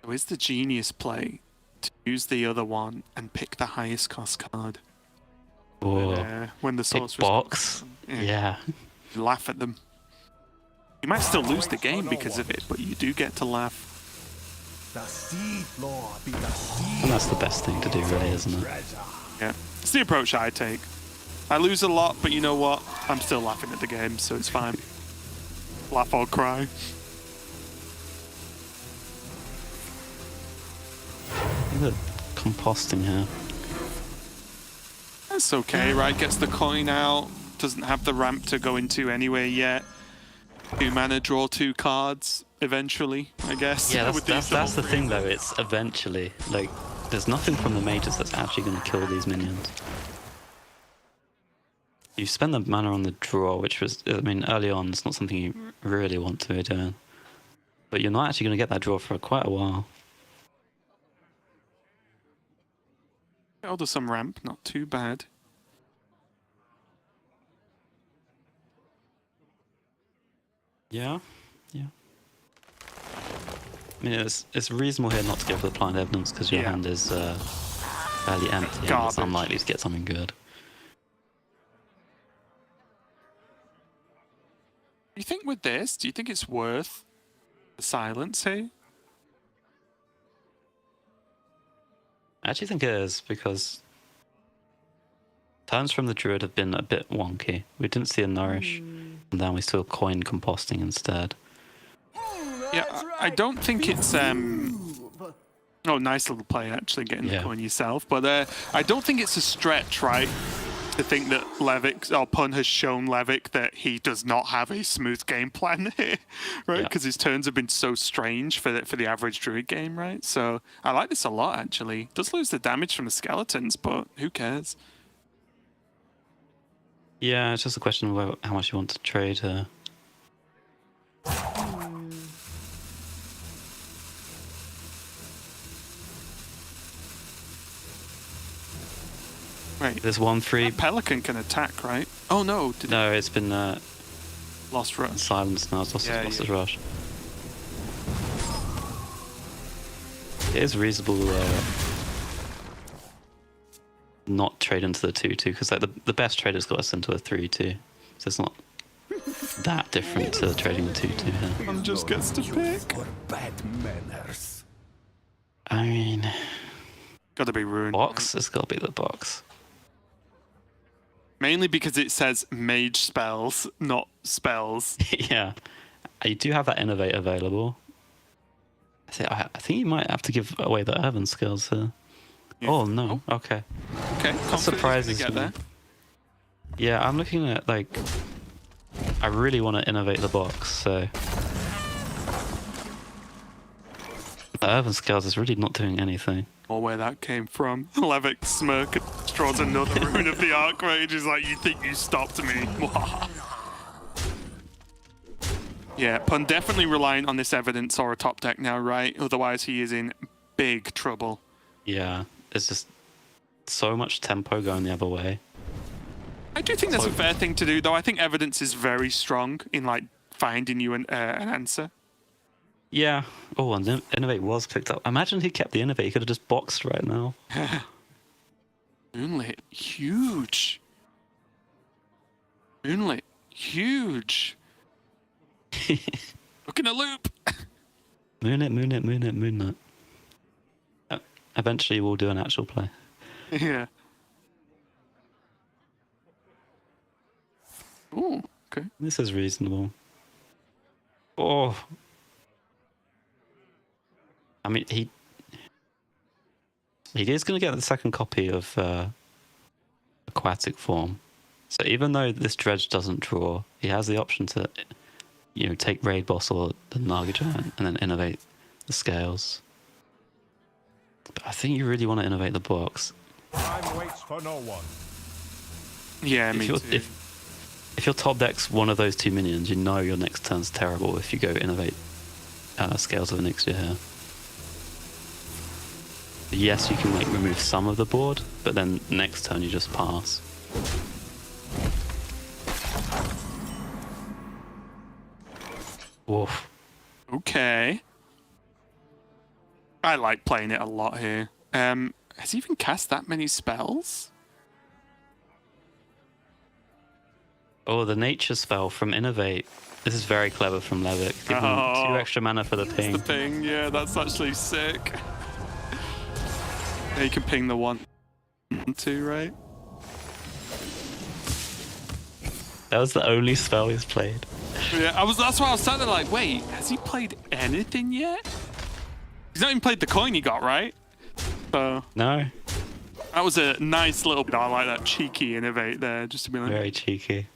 So is the genius play to use the other one and pick the highest cost card. Or When the pick source box. Yeah. Laugh at them. You might still lose the game because of it, but you do get to laugh. The Seed Lord be the seed. And that's the best thing to do, really, isn't it? Yeah, it's the approach I take. I lose a lot, but you know what? I'm still laughing at the game, so it's fine. Laugh or cry. Look at composting here. That's okay, right? Gets the coin out. Doesn't have the ramp to go into anyway yet. 2 mana, draw 2 cards. Eventually, I guess. Yeah, with that's these the thing, though. It's eventually. Like, there's nothing from the mages that's actually going to kill these minions. You spend the mana on the draw, which was, I mean, early on, it's not something you really want to be doing. But you're not actually going to get that draw for quite a while. Elder some ramp, not too bad. Yeah, yeah. I mean, it's reasonable here not to go for the blind evidence because your hand is fairly empty and it's unlikely to get something good. You think with this, do you think it's worth the silence here? I actually think it is because turns from the druid have been a bit wonky. We didn't see a nourish, and then we saw coin composting instead. Yeah, I don't think it's oh, nice little play actually, getting the coin yourself. But I don't think it's a stretch, right, to think that Levick or Pun has shown Levick that he does not have a smooth game plan here, right? Because his turns have been so strange for the average druid game, right? So I like this a lot actually. Does lose the damage from the skeletons, but who cares? Yeah, it's just a question of how much you want to trade her. Right. There's 1/3. Pelican can attack, right? Oh no! No, it's been lost rush. Silence now. It's lost its rush. It is reasonable not trade into the 2/2 because like the best traders got us into a 3/2, so it's not that different to trading the 2/2 here. One just gets to pick. For bad manners. I mean, Gotta be ruined. box. It's got to be the box. Mainly because it says mage spells, not spells. Yeah, you do have that innovate available. I think you might have to give away the urban skills here. Yeah. Oh no! Okay. Okay. That surprises me. There. Yeah, I'm looking at like. I really want to innovate the box, so. The urban skills is really not doing anything. Or where that came from. Levick smirk draws another rune of the Archmage. He's like, you think you stopped me? Yeah, Pun definitely relying on this evidence or a top deck now, right? Otherwise he is in big trouble. Yeah, there's just so much tempo going the other way. I do think that's a fair thing to do, though. I think evidence is very strong in like finding you an answer. Yeah. Oh, and Innovate was picked up. Imagine he kept the Innovate. He could have just boxed right now. Moonlit, huge. Moonlit, huge. Look in a loop. Moonlit. Eventually, we'll do an actual play. Yeah. Ooh, okay. This is reasonable. Oh. I mean, he is going to get the second copy of Aquatic Form. So even though this Dredge doesn't draw, he has the option to, take Raid Boss or the Naga Giant and then innovate the scales. But I think you really want to innovate the box. Time waits for no one. Yeah, me too. If your top deck's one of those 2 minions, you know your next turn's terrible if you go innovate Scales of Onyxia here. Yes, you can remove some of the board, but then next turn you just pass. Woof. Okay. I like playing it a lot here. Has he even cast that many spells? Oh, the nature spell from Innovate. This is very clever from Levick. Give him 2 extra mana for the ping. The ping, yeah, that's actually sick. Yeah, you can ping the 1 and 2, right? That was the only spell he's played. Yeah, that's why I was standing like, wait, has he played anything yet? He's not even played the coin he got, right? So No. that was a nice little bit. I like that cheeky Innovate there, just to be like, Very cheeky.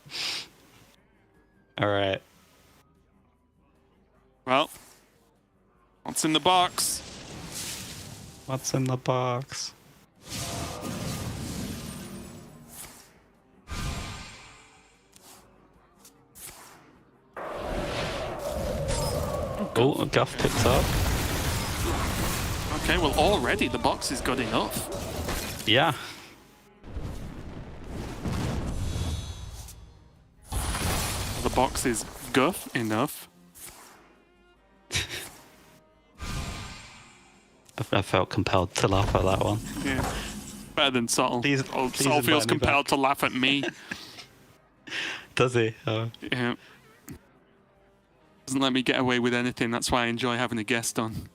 Alright. well, what's in the box? What's in the box? Oh, Guff picks up. Okay, well, already the box is good enough. Yeah. The box is guff enough. I felt compelled to laugh at that one. Yeah. Better than Sol. Please Sol invite feels me compelled back. to laugh at me. Does he? Oh. Yeah. Doesn't let me get away with anything. That's why I enjoy having a guest on.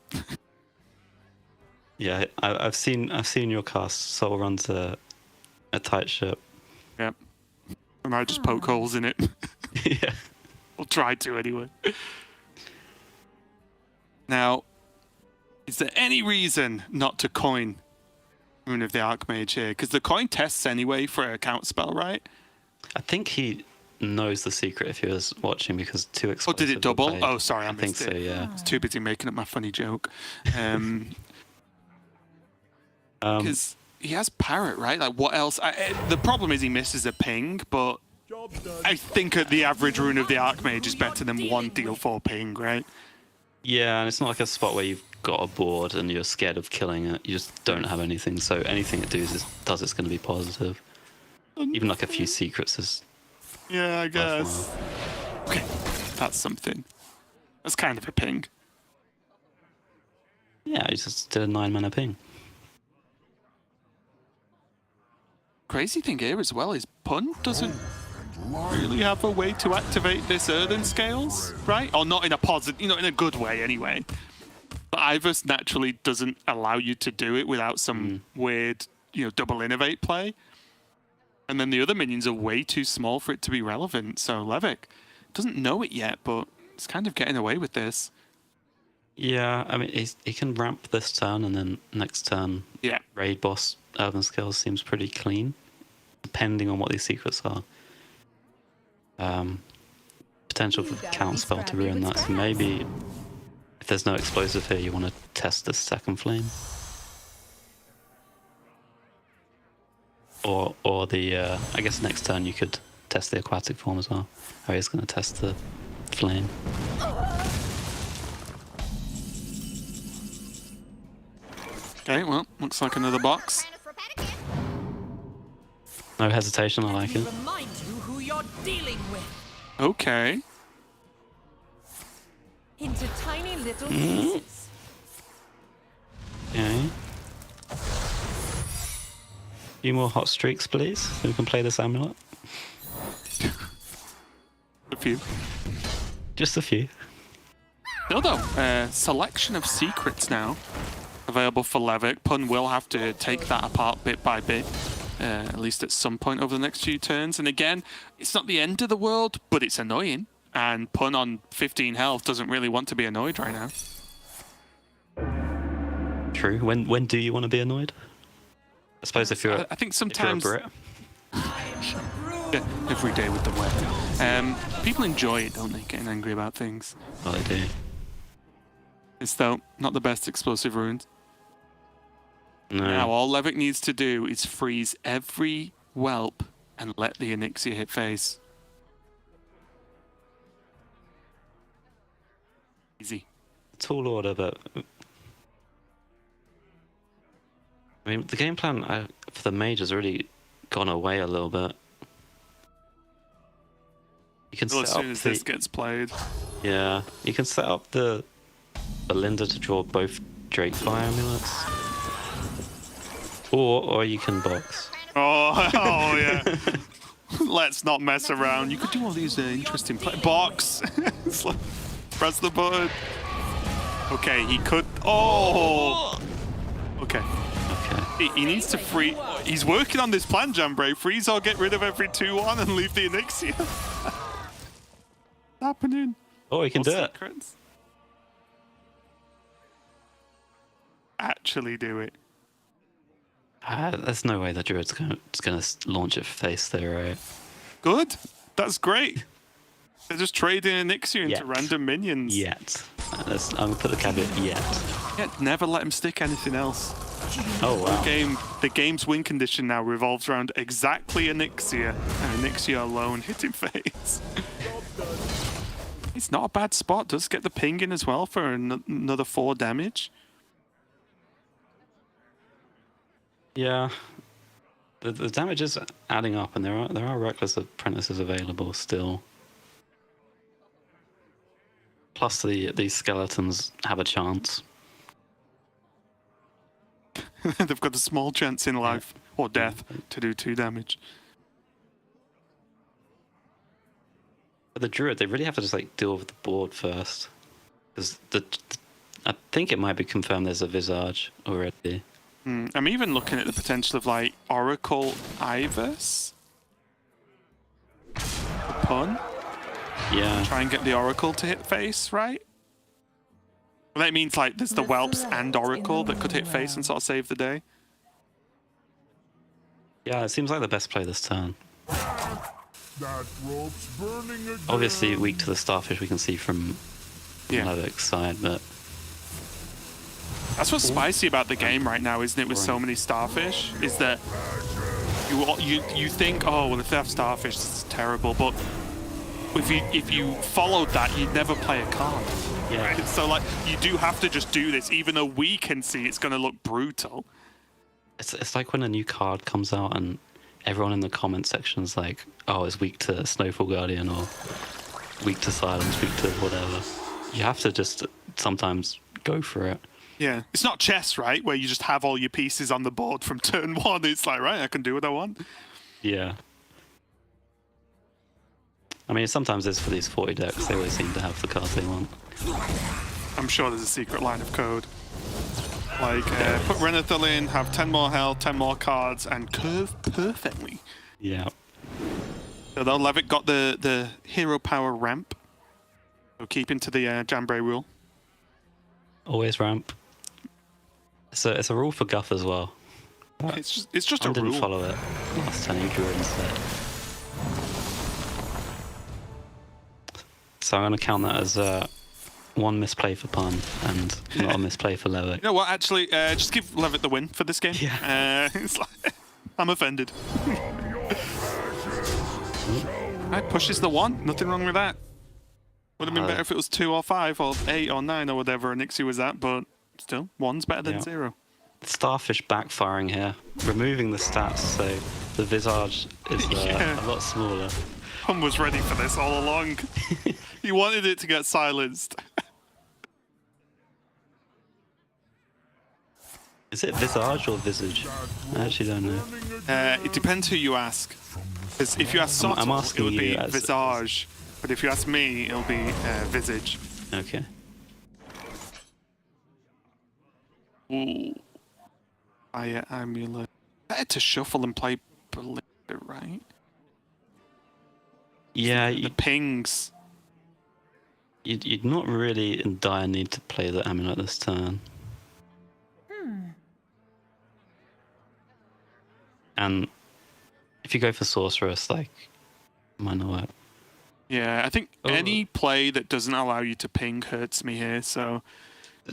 Yeah, I've seen your cast. Soul runs a tight ship. Yep. And I just poke holes in it. Yeah. I'll try to anyway. Now, is there any reason not to coin Rune of the Archmage here? Because the coin tests anyway for a count spell, right? I think he knows the secret if he was watching because 2 Oh, explosives. did it were double? played. Oh, sorry, I think missed so. it. Yeah. I was too busy making up my funny joke. Because he has Parrot, right? Like, what else? The problem is he misses a ping, but I think the average Rune of the Archmage is better than 1 deal 4 ping, right? Yeah, and it's not like a spot where you've got a board and you're scared of killing it. You just don't have anything. So anything it does it's going to be positive. Even like a few secrets is. Yeah, I guess. Okay, that's something. That's kind of a ping. Yeah, he just did a 9 mana ping. Crazy thing here as well is Pun doesn't really have a way to activate this Earthen Scales, right? Or not in a positive, in a good way anyway. But Ivers naturally doesn't allow you to do it without some weird, double innovate play. And then the other minions are way too small for it to be relevant. So Levick doesn't know it yet, but it's kind of getting away with this. Yeah, I mean, he can ramp this turn and then next turn, raid boss Earthen Scales seems pretty clean, depending on what these secrets are. Potential for the count spell to ruin that. So maybe if there's no explosive here, you want to test this second flame. Or the, I guess next turn you could test the aquatic form as well. Oh, he's going to test the flame. Okay, well, looks like another box. No hesitation, I like it. Remind you who you're dealing with. Okay. Into tiny little pieces. Okay. Few more hot streaks, please, so we can play this amulet. A few. Just a few. Still though, selection of secrets now available for Levick. Pun will have to take that apart bit by bit, at least at some point over the next few turns. And again, it's not the end of the world, but it's annoying. And Pun on 15 health doesn't really want to be annoyed right now. True. When do you want to be annoyed? I suppose if you're. I think if sometimes you're a Brit. every day with the weather. People enjoy it, don't they? Getting angry about things. Well, they do. It's though not the best explosive runes. No. Now all Levick needs to do is freeze every whelp and let the Onyxia hit face. Easy. Tall order, but I mean, the game plan for the mage has really gone away a little bit. You can Well, as set soon up as this gets played. yeah, you can set up the Belinda to draw both Drake Fire amulets. Or you can box. Oh, oh yeah. Let's not mess around. You could do all these interesting box. It's like, press the button. Okay, he could. Oh. Okay. Okay. He needs to free. He's working on this plan, Jambray. Freeze or get rid of every 2-1 and leave the Onyxia. Happening. Oh, he can do it. Secrets? Actually do it. There's no way the Druid's gonna launch it face there, right? Good. That's great. They're just trading Onyxia into Yet. random minions. Yet. I'm gonna put the caveat yet. Yeah, never let him stick anything else. Oh wow. The game's win condition now revolves around exactly Onyxia, and Onyxia alone hitting face. It's not a bad spot. Does get the ping in as well for another 4 damage. Yeah. The damage is adding up, and there are Reckless Apprentices available still. Plus, these skeletons have a chance. They've got a small chance in life or death to do 2 damage. But the Druid, they really have to just like deal with the board first, because I think it might be confirmed there's a Visage already. I'm even looking at the potential of like Oracle Ivers. Pun. Yeah. Try and get the Oracle to hit face, right? Well, that means like there's the Whelps and Oracle that could hit face and sort of save the day. Yeah, it seems like the best play this turn. That rope's burning again. Obviously weak to the Starfish we can see from Levik's side, but that's what's spicy about the game right now, isn't it? With so many Starfish, is that you think, oh well, if they have Starfish, this is terrible. But if you followed that, you'd never play a card. yeah. Right? So like, you do have to just do this, even though we can see it's going to look brutal. It's like when a new card comes out and everyone in the comment section is like, oh, it's weak to Snowfall Guardian or weak to Silence, weak to whatever. You have to just sometimes go for it. Yeah, it's not chess, right? Where you just have all your pieces on the board from turn 1. It's like, right, I can do what I want. Yeah. I mean, sometimes it's for these 40 decks. They always seem to have the cards they want. I'm sure there's a secret line of code. Like, put Renathal in, have 10 more health, 10 more cards, and curve perfectly. Yeah. So though Levitt got the hero power ramp. So keeping to the Jambray rule. Always ramp. It's a rule for Guff as well. It's just I a didn't rule. follow it last time. You drew it instead. So I'm going to count that as one misplay for Pun and not a misplay for Levitt. You know what? Actually, just give Levitt the win for this game. Yeah. It's like, I'm offended. Right, pushes the 1. Nothing wrong with that. Would have been better if it was 2 or 5 or 8 or 9 or whatever Onyxia was at, but still, 1's better than 0. Starfish backfiring here, removing the stats, so the Visage is a lot smaller. Pun was ready for this all along. He wanted it to get silenced. Is it Visage or Visage? I actually don't know. It depends who you ask. Because if you ask Soto, I'm asking it would be you as- Visage. But if you ask me, it'll be Visage. Okay. Ooh. Fire Amulet. Better to shuffle and play Believer, right? Yeah, The pings. you're not really in dire need to play the Amulet this turn. And if you go for Sorceress, like, might not work. Yeah, I think any play that doesn't allow you to ping hurts me here, so...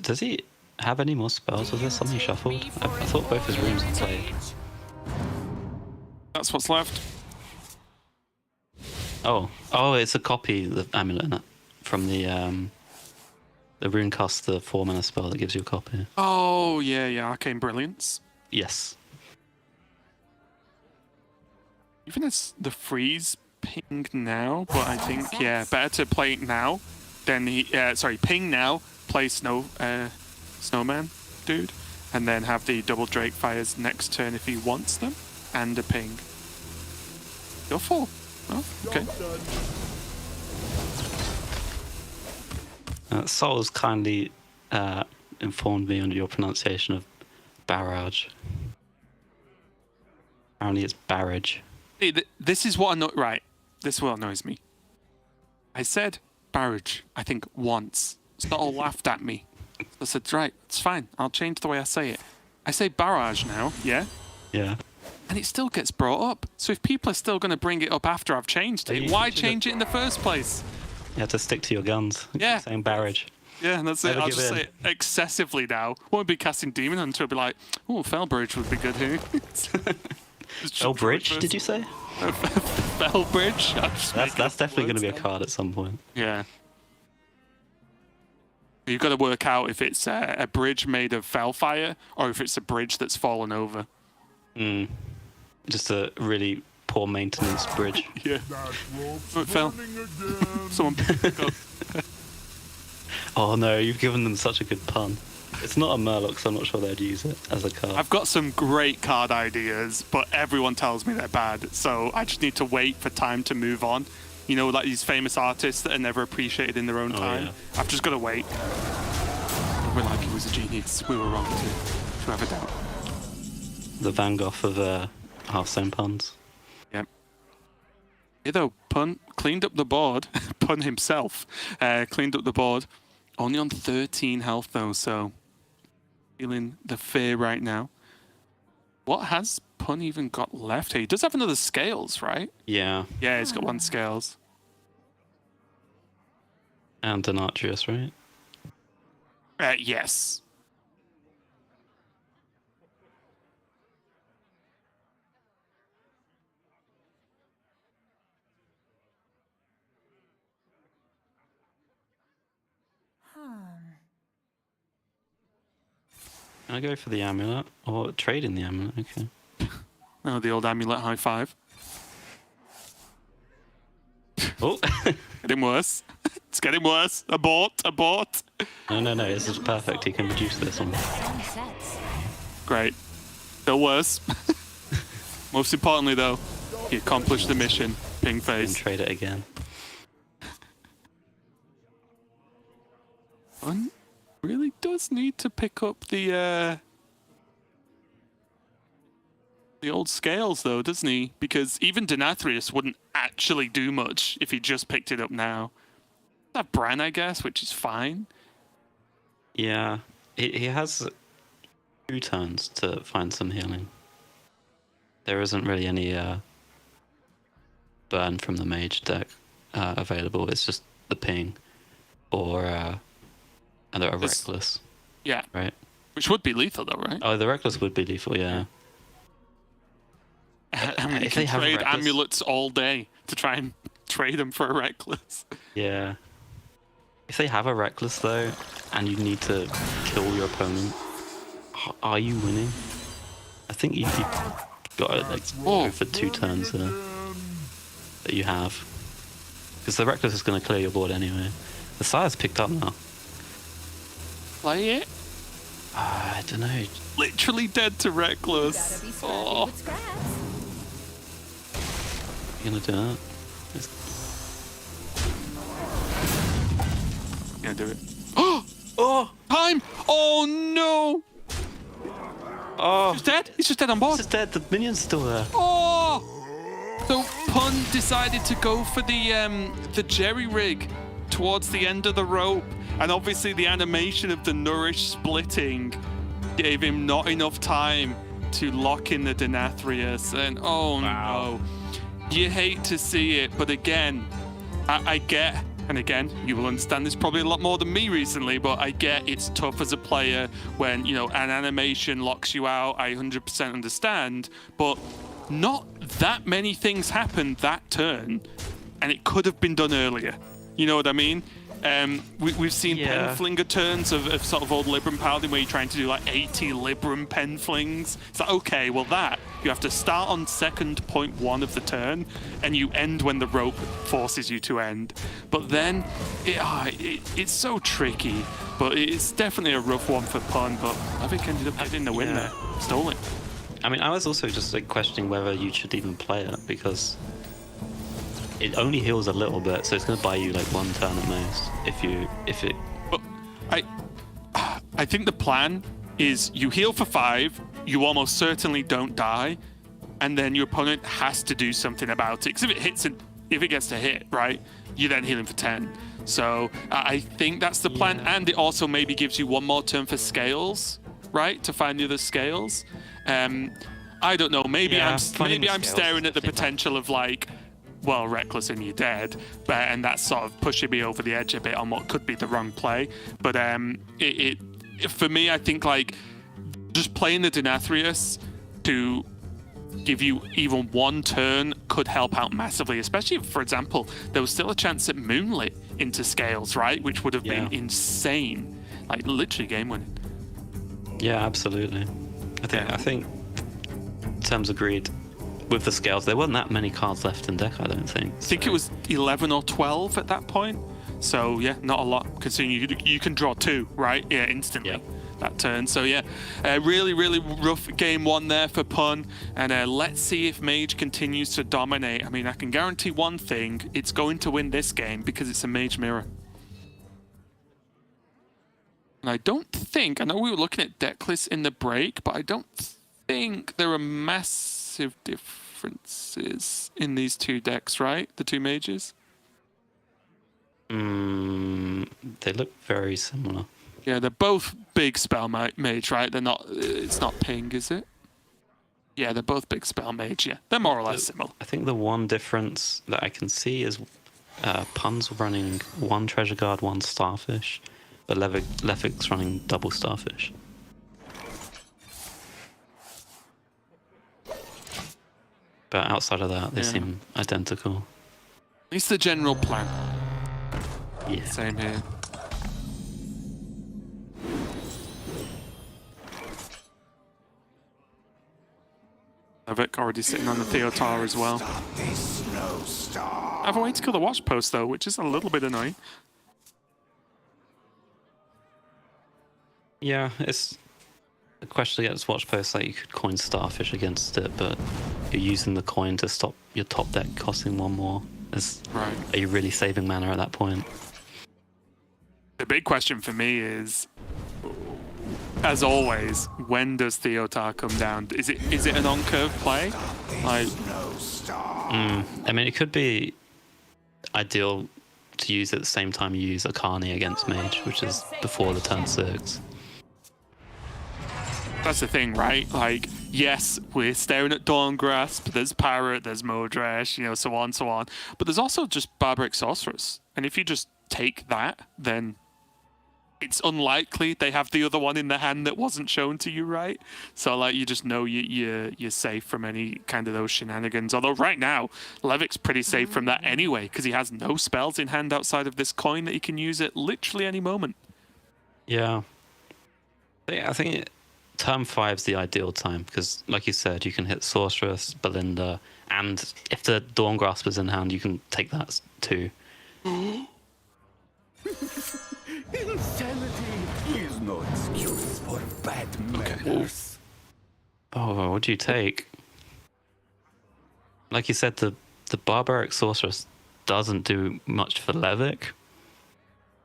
Does he have any more spells? Was there something shuffled? I thought both his rooms had played. That's what's left. Oh, it's a copy, the Amulet, from the Runecast, the 4-mana spell that gives you a copy. Oh, yeah, Arcane Brilliance. Yes. Even as the freeze ping now, but I think, yeah, better to play it now than ping now, play Snowman, dude, and then have the double Drake fires next turn if he wants them, and a ping. You're full. Oh, okay. Sol's kindly informed me on your pronunciation of barrage. Apparently it's barrage. Hey, this is what right. This is what annoys me. I said barrage, I think, once. Sol laughed at me. So I said, right, it's fine. I'll change the way I say it. I say barrage now, yeah? Yeah. And it still gets brought up. So if people are still going to bring it up after I've changed it, why change it in the first place? You have to stick to your guns. Yeah. Saying barrage. Yeah, and that's it. Never I'll give just in. say it excessively now. Won't be casting Demon Hunter. I'll be like, oh, Fellbridge would be good here. Oh, bridge, did you say? Fellbridge? That's definitely going to be a card at some point. Yeah. You've got to work out if it's a bridge made of Fellfire or if it's a bridge that's fallen over. Just a really poor maintenance bridge. Yeah. Oh, it fell. Someone pick it up. Oh no, you've given them such a good pun. It's not a Murloc, so I'm not sure they'd use it as a card. I've got some great card ideas, but everyone tells me they're bad, so I just need to wait for time to move on. You know, like these famous artists that are never appreciated in their own time. Yeah. I've just got to wait. We're like, he was a genius. We were wrong to have a doubt. The Van Gogh of Hearthstone puns. Yep. Yeah, though, Pun cleaned up the board. Pun himself cleaned up the board. Only on 13 health, though, so feeling the fear right now. What has Pun even got left here? He does have another Scales, right? Yeah. Yeah, he's got one Scales. And Denatrius, right? Yes. Can I go for the amulet? Or trade in the amulet? Okay. Oh, the old amulet high five. Oh! Getting worse. It's getting worse. Abort, abort. No, this is perfect. He can reduce this one. Great. Still worse. Most importantly, though, he accomplished the mission. Ping And face. trade it again. One really does need to pick up the old Scales, though, doesn't he? Because even Denathrius wouldn't actually do much if he just picked it up now. That Bran, I guess, which is fine. Yeah. He has 2 turns to find some healing. There isn't really any burn from the mage deck available. It's just the ping or a reckless. Yeah. Right. Which would be lethal, though, right? Oh, the reckless would be lethal, yeah. I mean, you if they can have a trade reckless- amulets all day to try and trade them for a reckless. Yeah. If they have a reckless though, and you need to kill your opponent, are you winning? I think you've got to go for 2 turns that you have, because the reckless is going to clear your board anyway. The sire's picked up now. Play it. I don't know. Literally dead to reckless. Oh. You gonna do that? Gonna do it. Oh! Time! Oh no! Oh, He's dead? He's just dead on board. it's dead. The minion's still there. Oh! So Pun decided to go for the jerry rig towards the end of the rope, and obviously the animation of the nourish splitting gave him not enough time to lock in the Denathrius, and oh no. You hate to see it, but again, I get, and again, you will understand this probably a lot more than me recently, but I get it's tough as a player when, you know, an animation locks you out. I 100% understand, but not that many things happened that turn, and it could have been done earlier. You know what I mean? We've seen Yeah. pen flinger turns of sort of old Libram Paladin where you're trying to do like 80 Libram pen flings. It's like, okay, well that, you have to start on second point 1 of the turn and you end when the rope forces you to end. But then, it's so tricky, but it's definitely a rough one for Pun, but Levick ended up getting the win Yeah. there. Stole it. I mean, I was also just like questioning whether you should even play it because it only heals a little bit, so it's going to buy you like 1 turn at most if it. But I think the plan is you heal for 5, you almost certainly don't die, and then your opponent has to do something about it. Because if it gets to hit, right, you then heal him for 10. So I think that's the plan, and it also maybe gives you 1 more turn for scales, right, to find the other scales. I don't know. Maybe Yeah, I'm scales, staring at the I think potential of like, well, reckless and you're dead, and that's sort of pushing me over the edge a bit on what could be the wrong play. But for me, I think like just playing the Denathrius to give you even 1 turn could help out massively, especially if, for example, there was still a chance at Moonlit into scales, right, which would have been insane, like literally game winning. Yeah, absolutely. I think terms agreed. With the scales, there weren't that many cards left in deck, I don't think. I think it was 11 or 12 at that point. So, yeah, not a lot, considering you can draw 2, right? Yeah, instantly that turn. So, yeah, really, really rough game 1 there for Pun. And let's see if Mage continues to dominate. I mean, I can guarantee one thing. It's going to win this game because it's a Mage Mirror. And I don't think, I know we were looking at deck lists in the break, but I don't think there are massive differences in these 2 decks, right? The 2 mages? They look very similar. Yeah, they're both big spell mage, right? They're not, it's not ping, is it? Yeah, they're both big spell mage, yeah. They're more or less similar. I think the one difference that I can see is Pun's running 1 Treasure Guard, 1 Starfish, but Levik's running double Starfish. But outside of that, they seem identical. At least the general plan. Yeah. Same here. Levik already sitting on the Theotar as well. I have a way to kill the watch post though, which is a little bit annoying. Yeah, it's a question against watch post. Like you could coin Starfish against it, but you're using the coin to stop your top deck costing 1 more. Right. Are you really saving mana at that point? The big question for me is, as always, when does Theotar come down? Is it an on-curve play? Like, I mean, it could be ideal to use at the same time you use Akani against Mage, which is before the turn 6. that's the thing, right? Like, yes, we're staring at Dawn Grasp, there's Parrot, there's Modresh, you know, so on, so on. But there's also just Barbaric Sorceress. And if you just take that, then it's unlikely they have the other one in the hand that wasn't shown to you, right? So, like, you just know you're safe from any kind of those shenanigans. Although right now, Levik's pretty safe from that anyway, because he has no spells in hand outside of this coin that he can use at literally any moment. Yeah. I think turn 5 is the ideal time, because, like you said, you can hit Sorceress, Belinda, and if the Dawn Grasp is in hand, you can take that too. Insanity is no excuse for bad manners. Oh, what do you take? Like you said, the Barbaric Sorceress doesn't do much for Levik,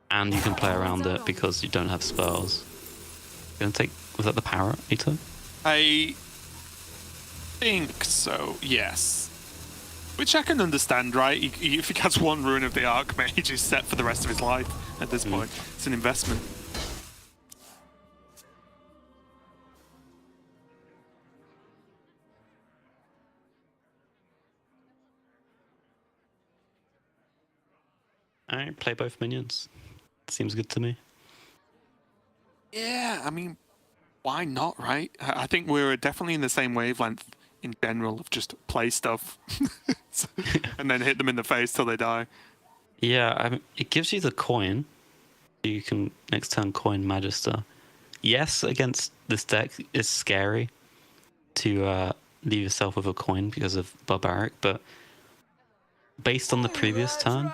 and you can play around it because you don't have spells. You're gonna take, was that the Parrot you took? I think so, yes. Which I can understand, right? If he gets one Ruin of the Archmage, he's set for the rest of his life at this point. It's an investment. Alright, play both minions. Seems good to me. Yeah, I mean, why not, right? I think we're definitely in the same wavelength in general of just play stuff and then hit them in the face till they die. Yeah, I mean, it gives you the coin. You can next turn coin Magister. Yes, against this deck, it's scary to leave yourself with a coin because of Barbaric, but based on the previous turn,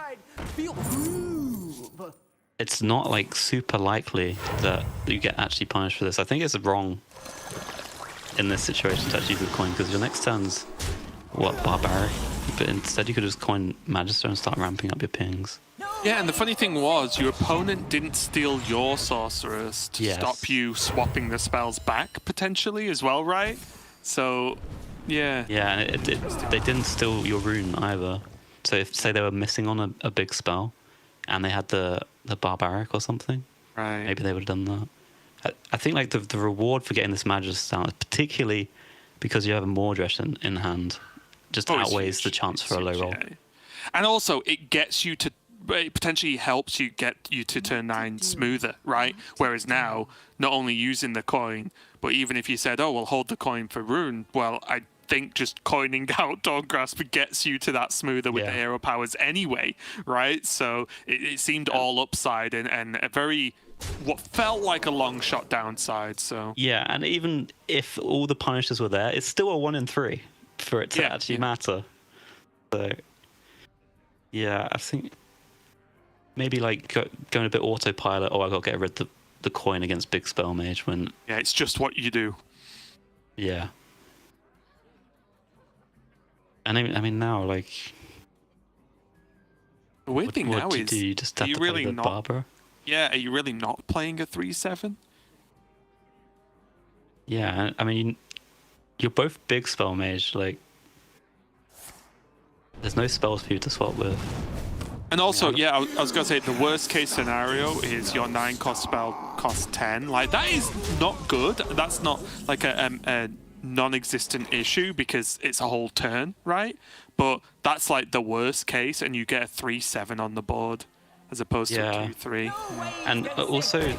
it's not like super likely that you get actually punished for this. I think it's wrong in this situation to actually use the coin because your next turn's what, Barbaric? But instead you could just coin Magister and start ramping up your pings. Yeah, and the funny thing was, your opponent didn't steal your sorceress to stop you swapping the spells back, potentially, as well, right? So, yeah. Yeah, and they didn't steal your rune either. So if, say, they were missing on a big spell, and they had the Barbaric or something, right? Maybe they would have done that. I think like the reward for getting this Magister down, particularly because you have a Mordresh in hand, just outweighs the chance for a low roll. Yeah. And also, it gets you to... It potentially helps you get you to turn 9 smoother, right? Whereas now, not only using the coin, but even if you said, oh, we'll hold the coin for rune, well, I think just coining out Dawngrasp gets you to that smoother with the hero powers anyway, right? So it seemed all upside and a very... what felt like a long shot downside, so... Yeah, and even if all the punishers were there, it's still a 1 in 3 for it to actually matter. So, yeah, I think... maybe like going a bit autopilot. Oh, I got to get rid of the coin against Big Spell Mage when... yeah, it's just what you do. Yeah. And I mean now, like... the weird thing now is... do you just have to play the Barbara? Yeah, are you really not playing a 3/7? Yeah, I mean, you're both Big Spell Mage, like... there's no spells for you to swap with. And also, I was going to say, the worst case scenario is your 9 cost spell costs 10. Like, that is not good. That's not like a non-existent issue because it's a whole turn, right? But that's like the worst case, and you get a 3/7 on the board as opposed to a 2/3. And also,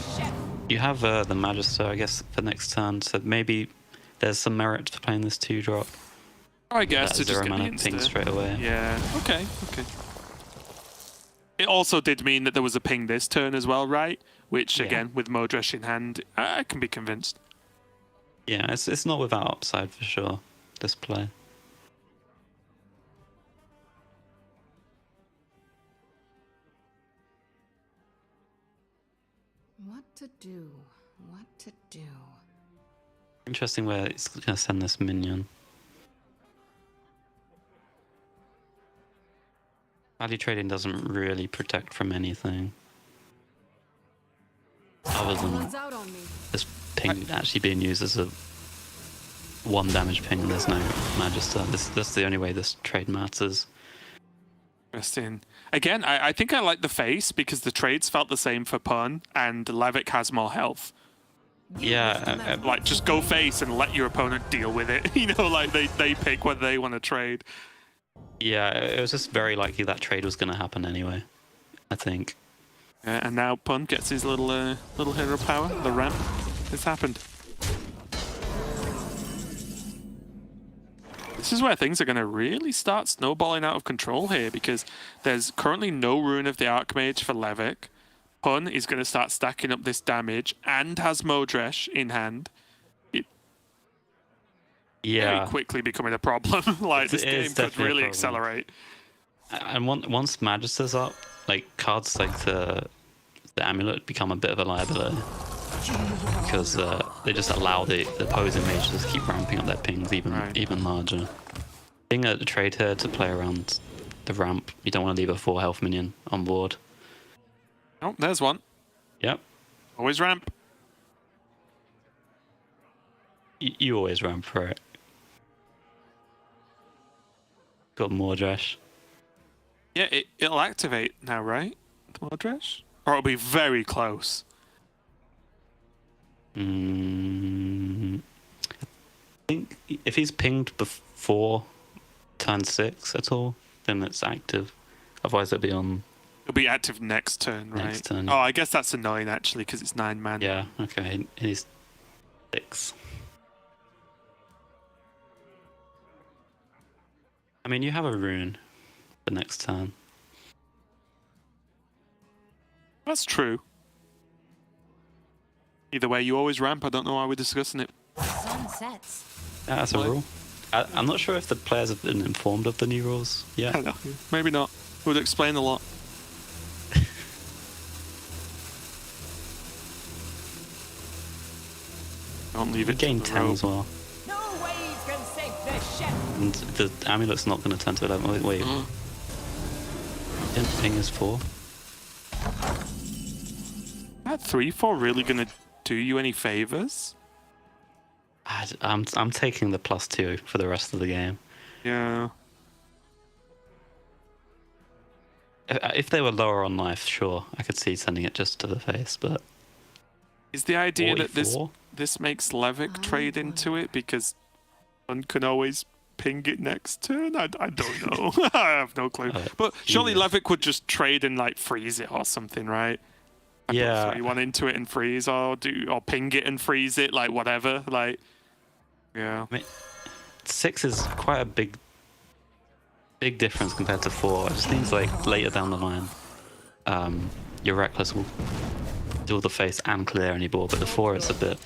you have the Magister, I guess, for next turn, so maybe there's some merit for playing this 2-drop. I guess to just get the ping straight away. Yeah, okay. It also did mean that there was a ping this turn as well, right? Which, again, with Mordresh in hand, I can be convinced. Yeah, it's not without upside for sure, this play. What to do? What to do? Interesting where it's going to send this minion. Value trading doesn't really protect from anything. Other than this ping actually being used as a 1 damage ping and there's no Magister. That's the only way this trade matters. Interesting. Again, I think I like the face because the trades felt the same for Pun and Levick has more health. Yeah. Like, just go face and let your opponent deal with it. You know, like they pick whether they want to trade. Yeah, it was just very likely that trade was going to happen anyway, I think. And now Pun gets his little hero power, the ramp. It's happened. This is where things are going to really start snowballing out of control here because there's currently no Rune of the Archmage for Levick. Pun is going to start stacking up this damage and has Mordresh in hand. Very quickly becoming a problem. Like, this game could really accelerate. And once Magister's up, like, cards like the Amulet become a bit of a liability. Because they just allow the opposing mage to just keep ramping up their pings even larger. Being a trade here to play around the ramp, you don't want to leave a 4 health minion on board. Oh, there's one. Yep. Always ramp. You always ramp, right? Got Mordresh. Yeah, it'll activate now, right? The Mordresh? Or it'll be very close. I think if he's pinged before turn 6 at all, then it's active. Otherwise it'll be on... It'll be active next turn, right? Next turn. Oh, I guess that's annoying, actually, because it's 9 mana. Yeah, okay. He's 6. I mean, you have a rune for next turn. That's true. Either way, you always ramp. I don't know why we're discussing it. Sun sets. Yeah, that's a rule. I'm not sure if the players have been informed of the new rules yet. I know. Maybe not. It would explain a lot. Don't leave it. Gain to the 10 rope. as well. No waves can sink this ship. And the amulet's not going to turn to 11. Wait. Ping is 4. That 3-4 really gonna do you any favors? I'm taking the +2 for the rest of the game. Yeah. If they were lower on life, sure, I could see sending it just to the face, but... Is the idea that 44? this makes Levick trade into it because one can always ping it next turn? I don't know. I have no clue. But surely Levick would just trade and like freeze it or something, right? Like, Yeah. put 3-1 into it and freeze, or ping it and freeze it, like whatever. Like, yeah. I mean, 6 is quite a big difference compared to 4. It just means like later down the line, your Reckless will do the face and clear any board, but the 4 it's a bit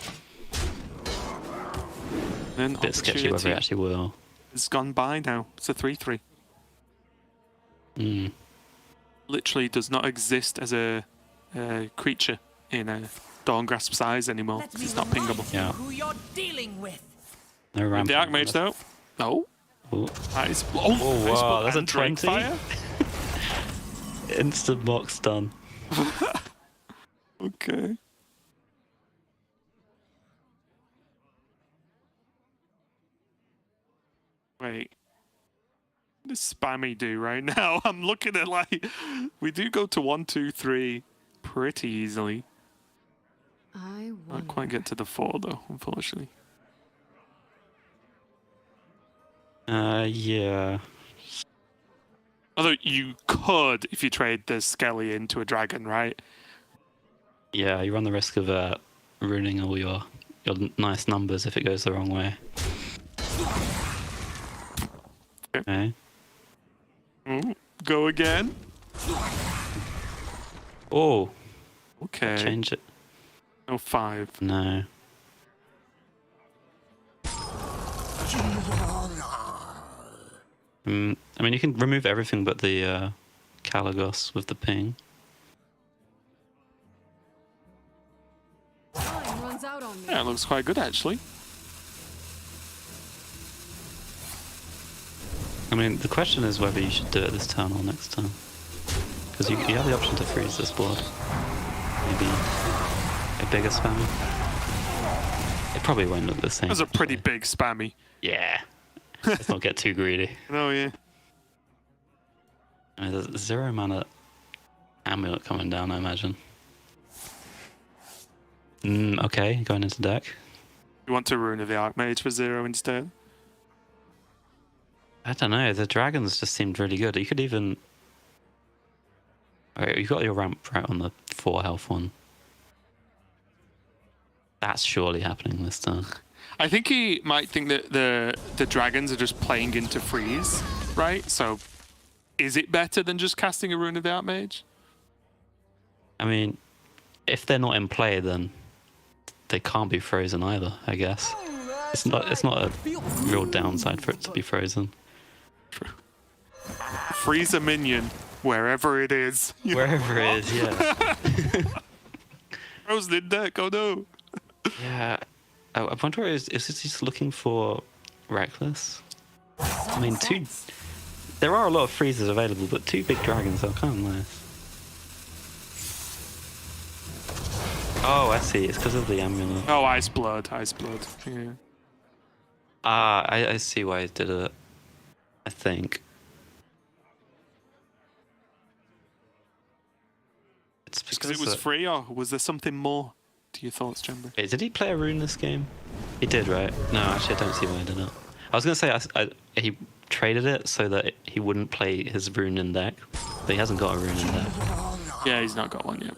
sketchy whether it actually will. It's gone by now. It's a 3-3. Literally does not exist as a creature in a Dawngrasp size anymore. It's not pingable. Yeah. Who you're dealing with? No ramp. The Archmage though. No. Ooh. That is, wow, that's a and Drake 20? Fire? Instant mock stun. Okay. Wait. What does Spammy do right now? I'm looking at like we do go to 1, 2, 3 pretty easily. I Not quite get to the 4 though, unfortunately. Yeah. Although you could if you trade the Skelly into a dragon, right? Yeah, you run the risk of ruining all your nice numbers if it goes the wrong way. Okay. Go again. Oh, Okay. change it. No 5. No. I mean, you can remove everything but the Caligos with the ping. Time runs out on me. Yeah, it looks quite good actually. I mean, the question is whether you should do it this turn or next turn. Because you have the option to freeze this board. Maybe a bigger spammy. It probably won't look the same. That's a pretty actually. big spammy. Yeah. Let's not get too greedy. Oh yeah. I mean, there's 0 mana amulet coming down, I imagine. Okay, going into deck. You want to Rune of the Archmage for 0 instead? I don't know, the dragons just seemed really good. You could even... Alright, you got your ramp right on the 4 health one. That's surely happening this turn. I think he might think that the dragons are just playing into freeze, right? So, is it better than just casting a Rune of the Archmage? I mean, if they're not in play, then they can't be frozen either, I guess. It's not a real downside for it to be frozen. Freeze a minion wherever it is. Wherever it is, yeah. Frozen in deck, oh no. Yeah. I wonder, is it just looking for Reckless? I mean, there are a lot of freezers available, but 2 big dragons are kind of nice. Oh, I see. It's because of the amulet. Oh, Ice Blood, yeah. Ah, I see why it did it. I think. It's Because it was free, or was there something more to your thoughts, Chamber? Wait, did he play a rune this game? He did, right? No, actually, I don't see why he did it. I was going to say he traded it so that he wouldn't play his rune in deck, but he hasn't got a rune in deck. Yeah, he's not got one yet.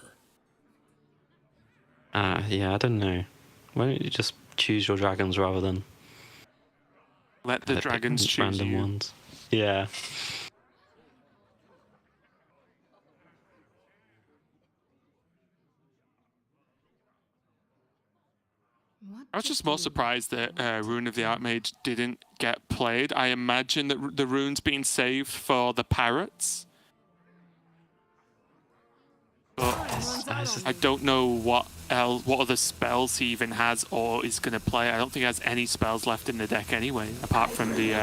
Yeah, I don't know. Why don't you just choose your dragons rather than Let the dragons choose random you. ones? Yeah. I was just more surprised that Rune of the Archmage didn't get played. I imagine that the rune's being saved for the parrots. But I don't know what other spells he even has or is going to play. I don't think he has any spells left in the deck anyway, apart from the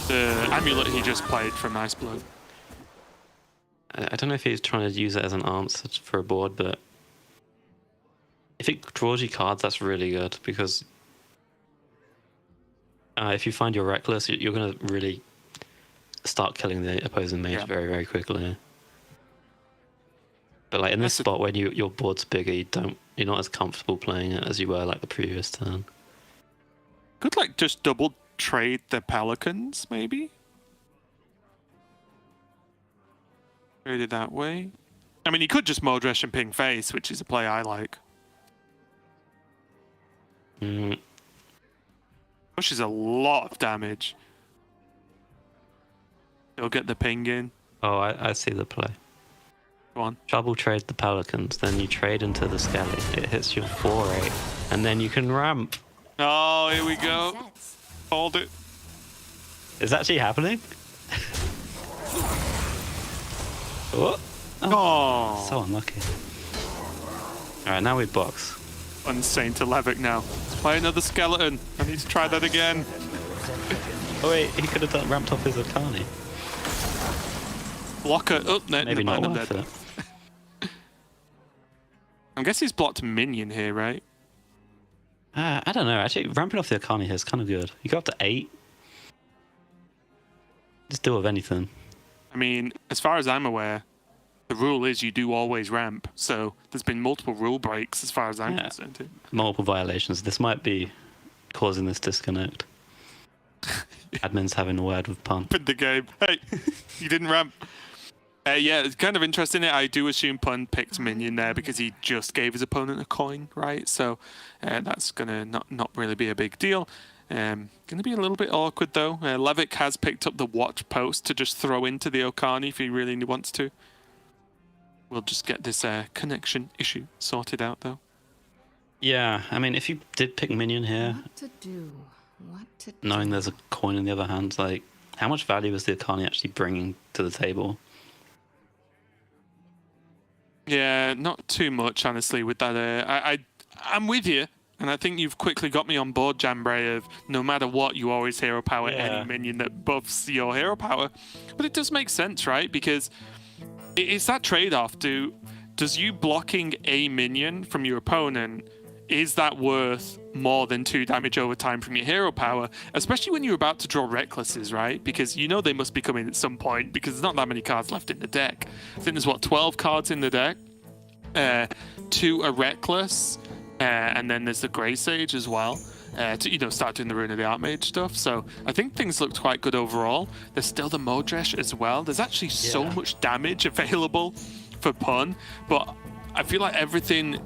amulet he just played from Iceblood. I don't know if he's trying to use it as an answer for a board, but if it draws you cards, that's really good, because if you find you're reckless, you're going to really start killing the opposing mage very, very quickly. But like in this spot, when your board's bigger, you're not as comfortable playing it as you were like the previous turn. Could like just double trade the Pelicans, maybe? Trade it that way. I mean, he could just Modresh and ping face, which is a play I like. Pushes a lot of damage. He'll get the ping in. Oh, I see the play. Go on. Double trade the Pelicans, then you trade into the Skelly. It hits your 4-8, and then you can ramp. Oh, here we go. Hold it. Is that actually happening? What? Oh. So unlucky. Alright, now we box. Insane to Levick now. Let's play another skeleton. I need to try that again. Oh wait, he could have ramped off his Akani. Blocker up net. Maybe not worth it. I guess he's blocked a minion here, right? I don't know. Actually, ramping off the Akani here is kind of good. You go up to 8. Just deal with anything. I mean, as far as I'm aware, the rule is you do always ramp. So there's been multiple rule breaks as far as I'm concerned. Multiple violations. This might be causing this disconnect. Admin's having a word with Pun. In the game. Hey, you didn't ramp. Yeah, it's kind of interesting. I do assume Pun picked minion there because he just gave his opponent a coin, right? So that's going to not really be a big deal. Going to be a little bit awkward, though. Levick has picked up the watch post to just throw into the Okani if he really wants to. We'll just get this connection issue sorted out, though. Yeah, I mean, if you did pick minion here, What to do? knowing there's a coin in the other hand, like, how much value is the Akani actually bringing to the table? Yeah, not too much, honestly, with that. I'm with you, and I think you've quickly got me on board, Jambray, of no matter what, you always hero power any minion that buffs your hero power. But it does make sense, right? Because it's that trade-off. Does you blocking a minion from your opponent, is that worth more than 2 damage over time from your hero power? Especially when you're about to draw Recklesses, right? Because you know they must be coming at some point because there's not that many cards left in the deck. I think there's, 12 cards in the deck? 2 are Reckless, and then there's the Grey Sage as well. To start doing the Rune of the Archmage stuff. So I think things looked quite good overall. There's still the Modresh as well. There's actually so much damage available for Pun, but I feel like everything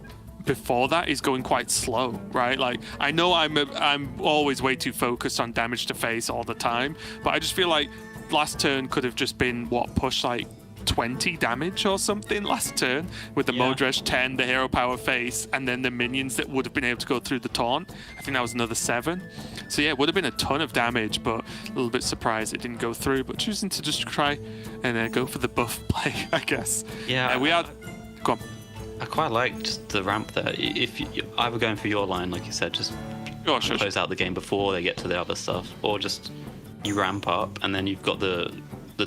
before that is going quite slow, right? Like, I know I'm always way too focused on damage to face all the time, but I just feel like last turn could have just been push like 20 damage or something last turn with the Modresh 10, the hero power face, and then the minions that would have been able to go through the taunt. I think that was another 7. So yeah, it would have been a ton of damage, but a little bit surprised it didn't go through, but choosing to just try and go for the buff play, I guess. Yeah. We are... Go on. I quite like just the ramp there. If you're either going for your line, like you said, just close out the game before they get to the other stuff, or just you ramp up and then you've got the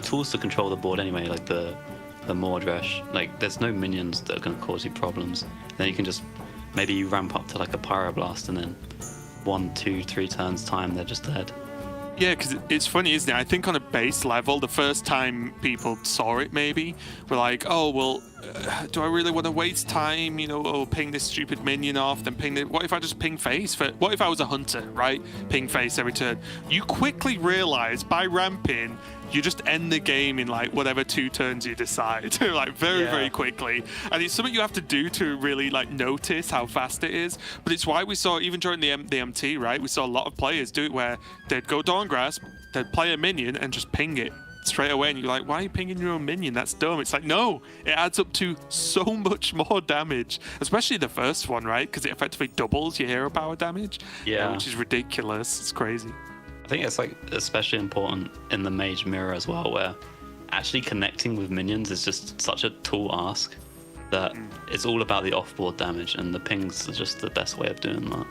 tools to control the board anyway, like the Mordresh. Like, there's no minions that are going to cause you problems. Then you can just, maybe you ramp up to like a Pyroblast and then 1, 2, 3 turns time, they're just dead. Yeah, because it's funny, isn't it? I think on a base level, the first time people saw it, maybe, were like, oh, well, do I really want to waste time, ping this stupid minion off, then ping it? What if I just ping face? What if I was a hunter, right? Ping face every turn. You quickly realize by ramping, you just end the game in like whatever 2 turns you decide, like very quickly. And it's something you have to do to really like notice how fast it is. But it's why we saw, even during the MT, right? We saw a lot of players do it where they'd go Dawngrasp, they'd play a minion and just ping it straight away, and you're like, why are you pinging your own minion? That's dumb. It's like, no, it adds up to so much more damage, especially the first one, right? Because it effectively doubles your hero power damage, which is ridiculous. It's crazy. I think it's like especially important in the mage mirror as well, where actually connecting with minions is just such a tall ask that it's all about the off-board damage, and the pings are just the best way of doing that.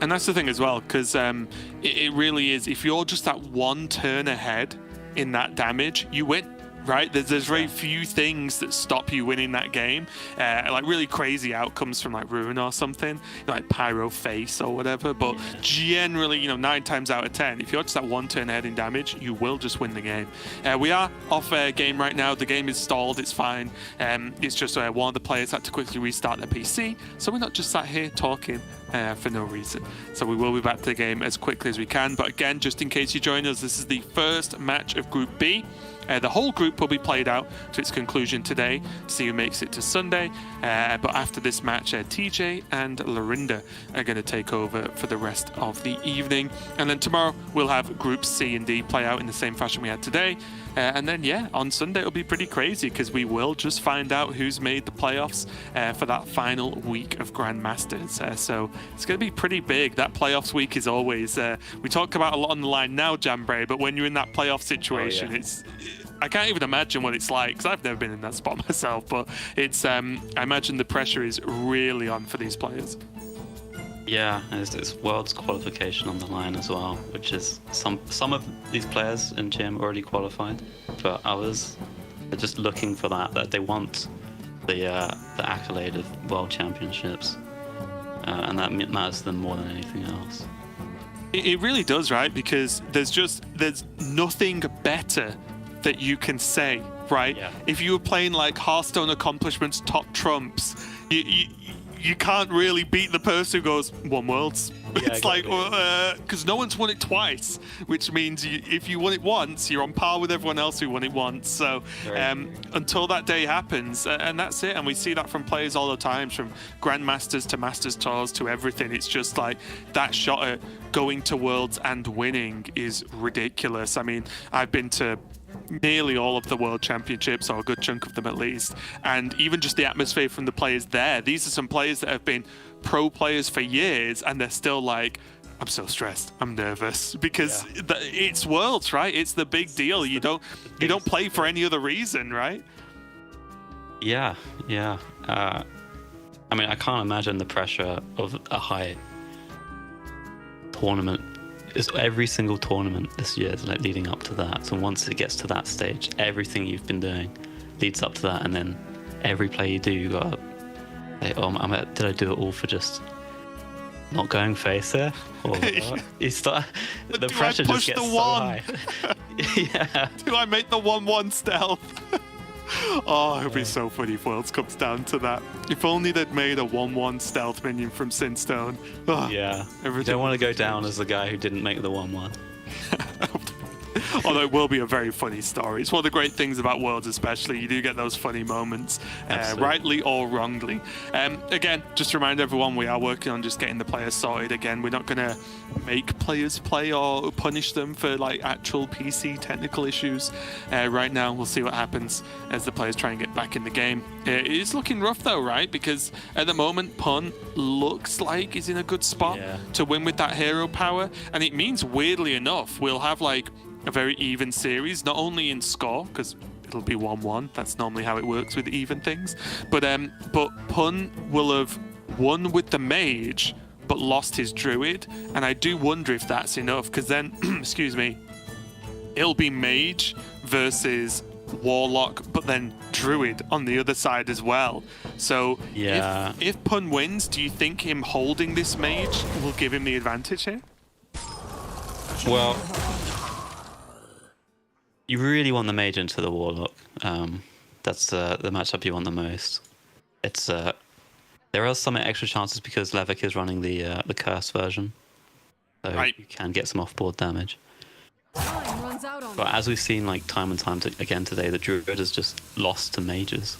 And that's the thing as well, because it really is. If you're just that one turn ahead in that damage, you win, right? There's very few things that stop you winning that game. Like really crazy outcomes from like Ruin or something, like Pyro Face or whatever. But generally, 9 times out of 10, if you're just that one turn ahead in damage, you will just win the game. We are off game right now. The game is stalled. It's fine. It's just one of the players had to quickly restart their PC, so we're not just sat here talking for no reason. So we will be back to the game as quickly as we can. But again, just in case you join us, this is the first match of Group B. The whole group will be played out to its conclusion today to see who makes it to Sunday. But after this match, TJ and Lorinda are going to take over for the rest of the evening. And then tomorrow we'll have Groups C and D play out in the same fashion we had today. And then, on Sunday it'll be pretty crazy because we will just find out who's made the playoffs for that final week of Grandmasters. So it's going to be pretty big. That playoffs week is always, we talk about a lot on the line now, Jambray, but when you're in that playoff situation, I can't even imagine what it's like because I've never been in that spot myself, but it's I imagine the pressure is really on for these players. Yeah, it's world's qualification on the line as well, which is some of these players in GM already qualified, but others are just looking for that they want the accolade of world championships, and that matters to them more than anything else. It really does, right? Because there's nothing better that you can say, right? Yeah. If you were playing like Hearthstone accomplishments top trumps, you can't really beat the person who goes, won worlds. Yeah, it's exactly. Like, because no one's won it twice, which means if you won it once, you're on par with everyone else who won it once. So until that day happens, and that's it. And we see that from players all the time, from Grandmasters to Masters Tours to everything. It's just like that shot at going to Worlds and winning is ridiculous. I mean, I've been to nearly all of the world championships, or a good chunk of them at least, and even just the atmosphere from the players there. These are some players that have been pro players for years, and they're still like, I'm so stressed, I'm nervous, because it's worlds, right? It's the big deal. You don't play for any other reason, right? Yeah. I mean, I can't imagine the pressure of a high tournament. It's every single tournament this year is like leading up to that. So once it gets to that stage, everything you've been doing leads up to that, and then every play you do, you got to say, did I do it all for just not going face here? Or you start, the pressure just gets so high. Yeah. Do I make the 1-1 stealth? Oh, it would be so funny if Worlds comes down to that. If only they'd made a 1-1 stealth minion from Sinstone. Oh, yeah. You don't want to go down as the guy who didn't make the 1-1. Although it will be a very funny story. It's one of the great things about Worlds, especially. You do get those funny moments, rightly or wrongly. Again, just to remind everyone, we are working on just getting the players sorted. Again, we're not going to make players play or punish them for like actual PC technical issues. Right now, we'll see what happens as the players try and get back in the game. It is looking rough though, right? Because at the moment, Pun looks like he's in a good spot to win with that hero power. And it means, weirdly enough, we'll have like a very even series, not only in score, because it'll be 1-1. That's normally how it works with even things. But Pun will have won with the mage, but lost his druid. And I do wonder if that's enough, because then, excuse me, it'll be mage versus warlock, but then druid on the other side as well. So if Pun wins, do you think him holding this mage will give him the advantage here? Well, you really want the mage into the warlock. That's the matchup you want the most. It's there are some extra chances because Levick is running the curse version, so you can get some off-board damage. But as we've seen like time and time again today, the druid has just lost to mages.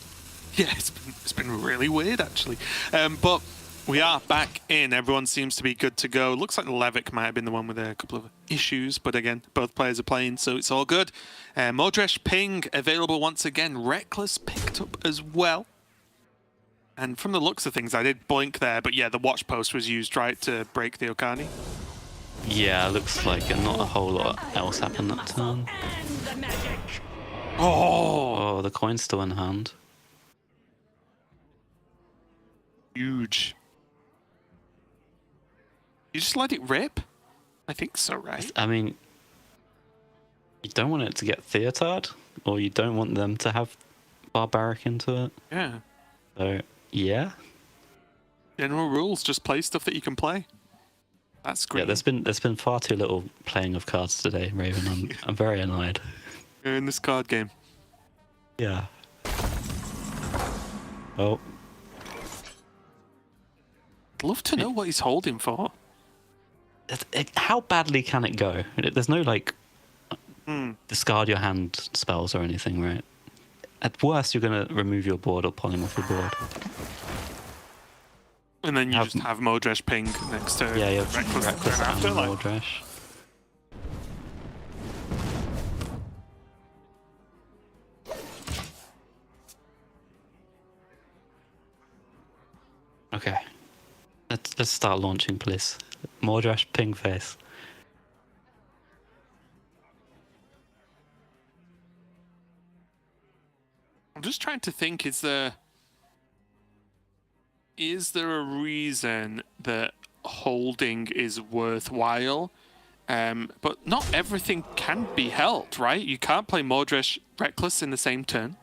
Yeah, it's been really weird actually. But We are back in. Everyone seems to be good to go. Looks like Levick might have been the one with a couple of issues, but again, both players are playing, so it's all good. Modresh Ping available once again. Reckless picked up as well. And from the looks of things, I did blink there, but yeah, the watch post was used, right, to break the Okani. Yeah, looks like not a whole lot else happened that turn. Oh, the coin's still in hand. Huge. You just let it rip? I think so, right? I mean, you don't want it to get theatard, or you don't want them to have barbaric into it. Yeah. So, yeah. General rules, just play stuff that you can play. That's great. Yeah, there's been far too little playing of cards today, Raven. I'm very annoyed. In this card game. Yeah. Oh. I'd love to know what he's holding for. How badly can it go? There's no, like, discard your hand spells or anything, right? At worst, you're going to remove your board or polymorph your board. And then you just have Modresh Ping next to yeah, you have Reckless and after, like. Modresh. Okay. Let's start launching, please. Modresh Ping face. I'm just trying to think, is there a reason that holding is worthwhile? But not everything can be held, right? You can't play Modresh Reckless in the same turn.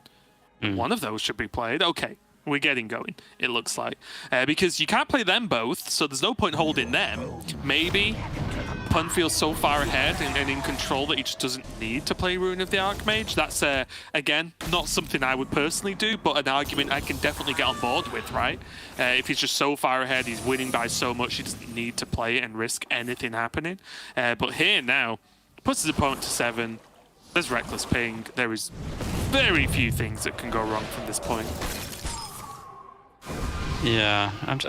One of those should be played. Okay, we're getting going, it looks like. Because you can't play them both, so there's no point holding them. Maybe Pun feels so far ahead and in control that he just doesn't need to play Rune of the Archmage. That's, again, not something I would personally do, but an argument I can definitely get on board with, right? If he's just so far ahead, he's winning by so much, he doesn't need to play it and risk anything happening. But here now, puts his opponent to 7. There's Reckless Ping. There is very few things that can go wrong from this point. Yeah, I'm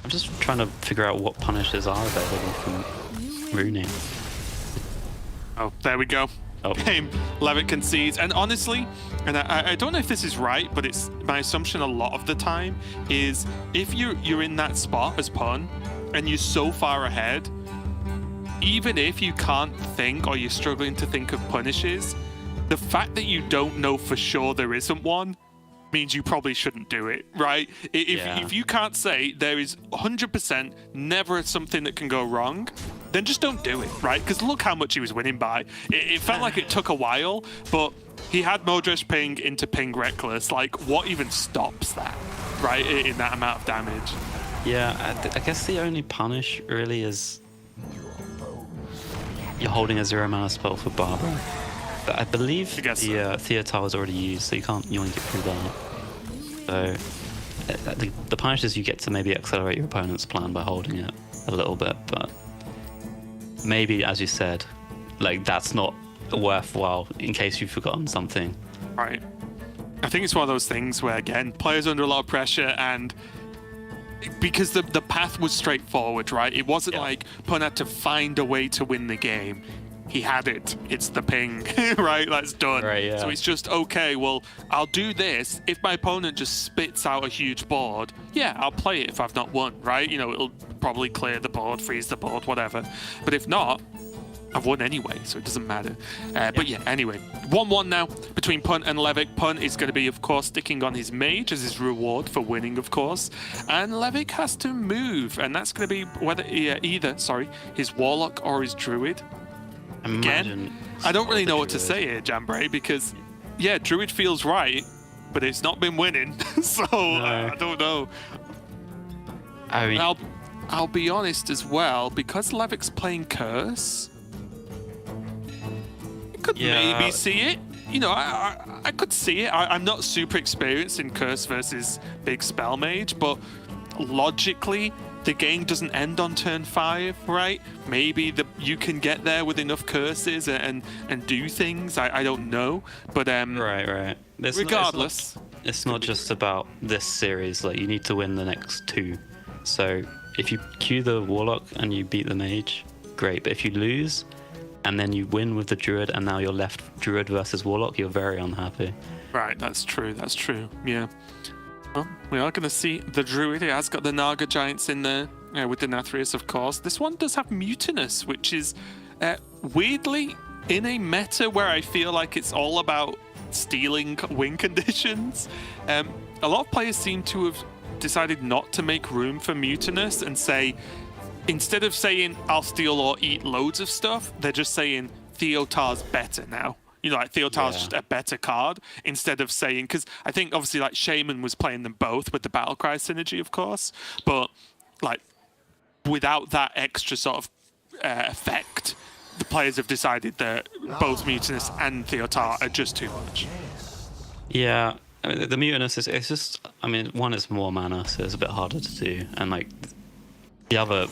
just trying to figure out what punishes are available from Rooney. Oh, there we go. Oh. Levitt concedes. And honestly, and I don't know if this is right, but it's my assumption a lot of the time is if you're in that spot as Pun and you're so far ahead, even if you can't think or you're struggling to think of punishes, the fact that you don't know for sure there isn't one means you probably shouldn't do it, right? If you can't say there is 100% never something that can go wrong, then just don't do it, right? Because look how much he was winning by. It felt like it took a while, but he had Modresh Ping into Ping Reckless. Like, what even stops that, right, in that amount of damage? Yeah, I guess the only punish really is you're holding a 0 mana spell for Barbara. But I believe the Theatar was already used, so you only get through that. So the punishes you get to maybe accelerate your opponent's plan by holding it a little bit, but maybe, as you said, like that's not worthwhile in case you've forgotten something. Right. I think it's one of those things where, again, players under a lot of pressure, and because the path was straightforward, right? It wasn't like Pun had to find a way to win the game. He had it. It's the ping, right? That's done. Right, yeah. So it's just, okay, well, I'll do this. If my opponent just spits out a huge board, yeah, I'll play it if I've not won, right? You know, it'll probably clear the board, freeze the board, whatever. But if not, I've won anyway, so it doesn't matter. But yeah, anyway, 1-1 now between Pun and Levick. Pun is going to be, of course, sticking on his mage as his reward for winning, of course. And Levick has to move, and that's going to be either his warlock or his druid. Again, I don't really know what to say here, Jambray, because, yeah, druid feels right, but it's not been winning, so I don't know. I mean, I'll be honest as well, because Levick's playing Curse, I could maybe see it. You know, I could see it. I'm not super experienced in Curse versus Big Spell Mage, but logically, the game doesn't end on turn 5, right? Maybe you can get there with enough curses and do things. I don't know, but right. Regardless, it's not just about this series. Like, you need to win the next 2. So if you queue the Warlock and you beat the Mage, great. But if you lose and then you win with the Druid and now you're left Druid versus Warlock, you're very unhappy. Right, that's true. That's true. Yeah. Well, we are going to see the Druid. It has got the Naga Giants in there with the Nathrius, of course. This one does have Mutinous, which is weirdly in a meta where I feel like it's all about stealing win conditions. A lot of players seem to have decided not to make room for Mutinous and say, instead of saying I'll steal or eat loads of stuff, they're just saying Theotar's better now. You know, like Theotar's just a better card, instead of saying, because I think obviously like Shaman was playing them both with the Battlecry synergy, of course, but like without that extra sort of effect, the players have decided that both Mutinous and Theotar are just too much. Yeah, I mean, the Mutinous is, it's just, I mean, one is more mana, so it's a bit harder to do, and like the other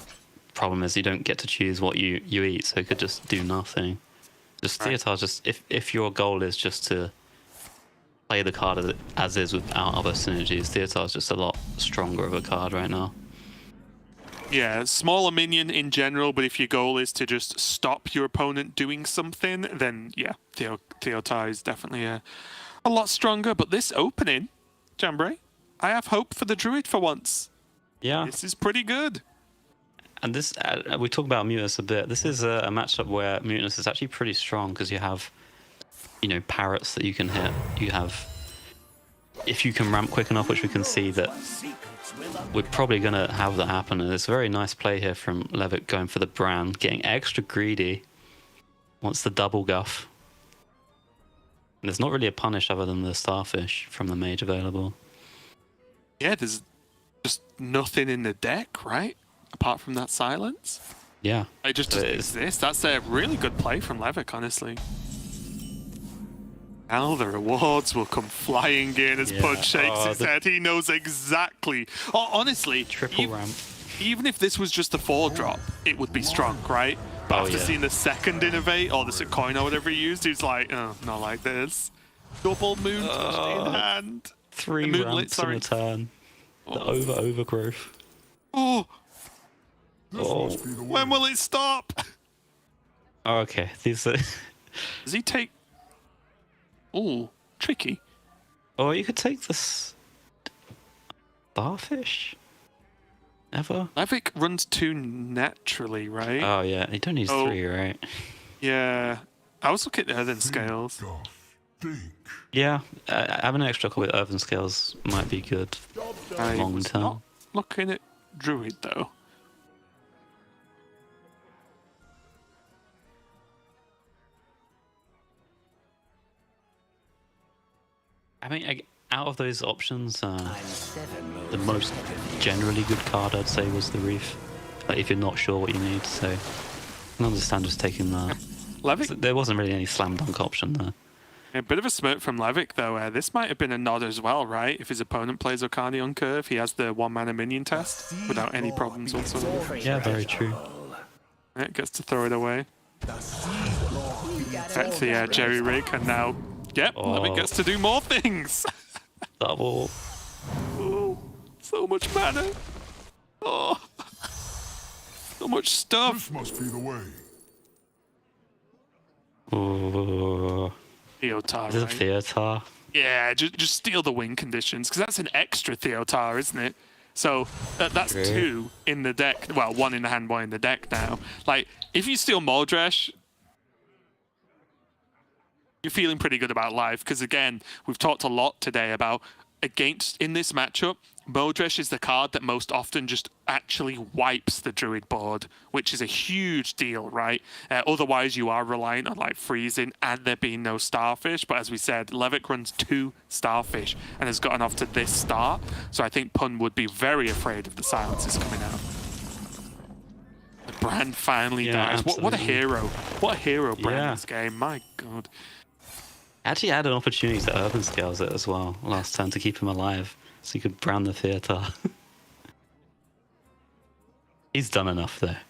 problem is you don't get to choose what you eat, so you could just do nothing. Just Theotar, just if your goal is just to play the card as is without other synergies, Theotar's just a lot stronger of a card right now. Yeah, smaller minion in general, but if your goal is to just stop your opponent doing something, then yeah, Theotar is definitely a lot stronger. But this opening, Jambray, I have hope for the Druid for once. Yeah. This is pretty good. And this, we talk about Mutinous a bit. This is a matchup where Mutinous is actually pretty strong because you have, you know, parrots that you can hit. You have, if you can ramp quick enough, which we can see that we're probably going to have that happen. And it's a very nice play here from Levick going for the Bran, getting extra greedy. Wants the double guff. And there's not really a punish other than the Starfish from the Mage available. Yeah, there's just nothing in the deck, right? Apart from that silence. Yeah. It just doesn't exist. That's a really good play from Levick, honestly. Now the rewards will come flying in as Pud shakes his head. He knows exactly. Oh, honestly, triple ramp. Even if this was just a 4-drop, it would be strong, right? But after seeing the second innovate, or the coin or whatever he used, he's like, oh, not like this. Double moon in hand. 3 ramps in a turn. The overgrowth. Oh! When will it stop? Oh, okay. These are... Does he take... Ooh, tricky. Oh, you could take this... Starfish? Ever? Levick runs 2 naturally, right? Oh, yeah. You don't need 3, right? Yeah. I was looking at Earthen Scales. Yeah. Having an extra copy of Earthen Scales might be good. Long term. Not looking at Druid, though. I mean, out of those options, the most generally good card, I'd say, was the Reef. Like, if you're not sure what you need, so I can understand just taking that. Levick? There wasn't really any slam dunk option there. A bit of a smirk from Levick, though. This might have been a nod as well, right? If his opponent plays Okani on curve, he has the 1-mana minion test without any problems whatsoever. Yeah, very true. Yeah, gets to throw it away. Back to the Jerry rig, and now, yep, Levick gets to do more things. Double. Oh, so much mana. Oh, so much stuff. This must be the way. Ooh. Theotar, Is it right? Theotar? Yeah, just steal the win conditions, because that's an extra Theotar, isn't it? So that's 2 in the deck. Well, 1 in the hand, 1 in the deck now. Like, if you steal Mordresh, you're feeling pretty good about life, because again, we've talked a lot today about in this matchup, Mordresh is the card that most often just actually wipes the Druid board, which is a huge deal, right? Otherwise, you are reliant on like freezing and there being no Starfish. But as we said, Levick runs 2 Starfish and has gotten off to this start. So I think Pun would be very afraid of the silences coming out. The Bran finally dies. What a hero. What a hero Bran in this game. My God. Actually had an opportunity to Urban Scales it as well last turn to keep him alive, so you could brand the theatre. He's done enough there.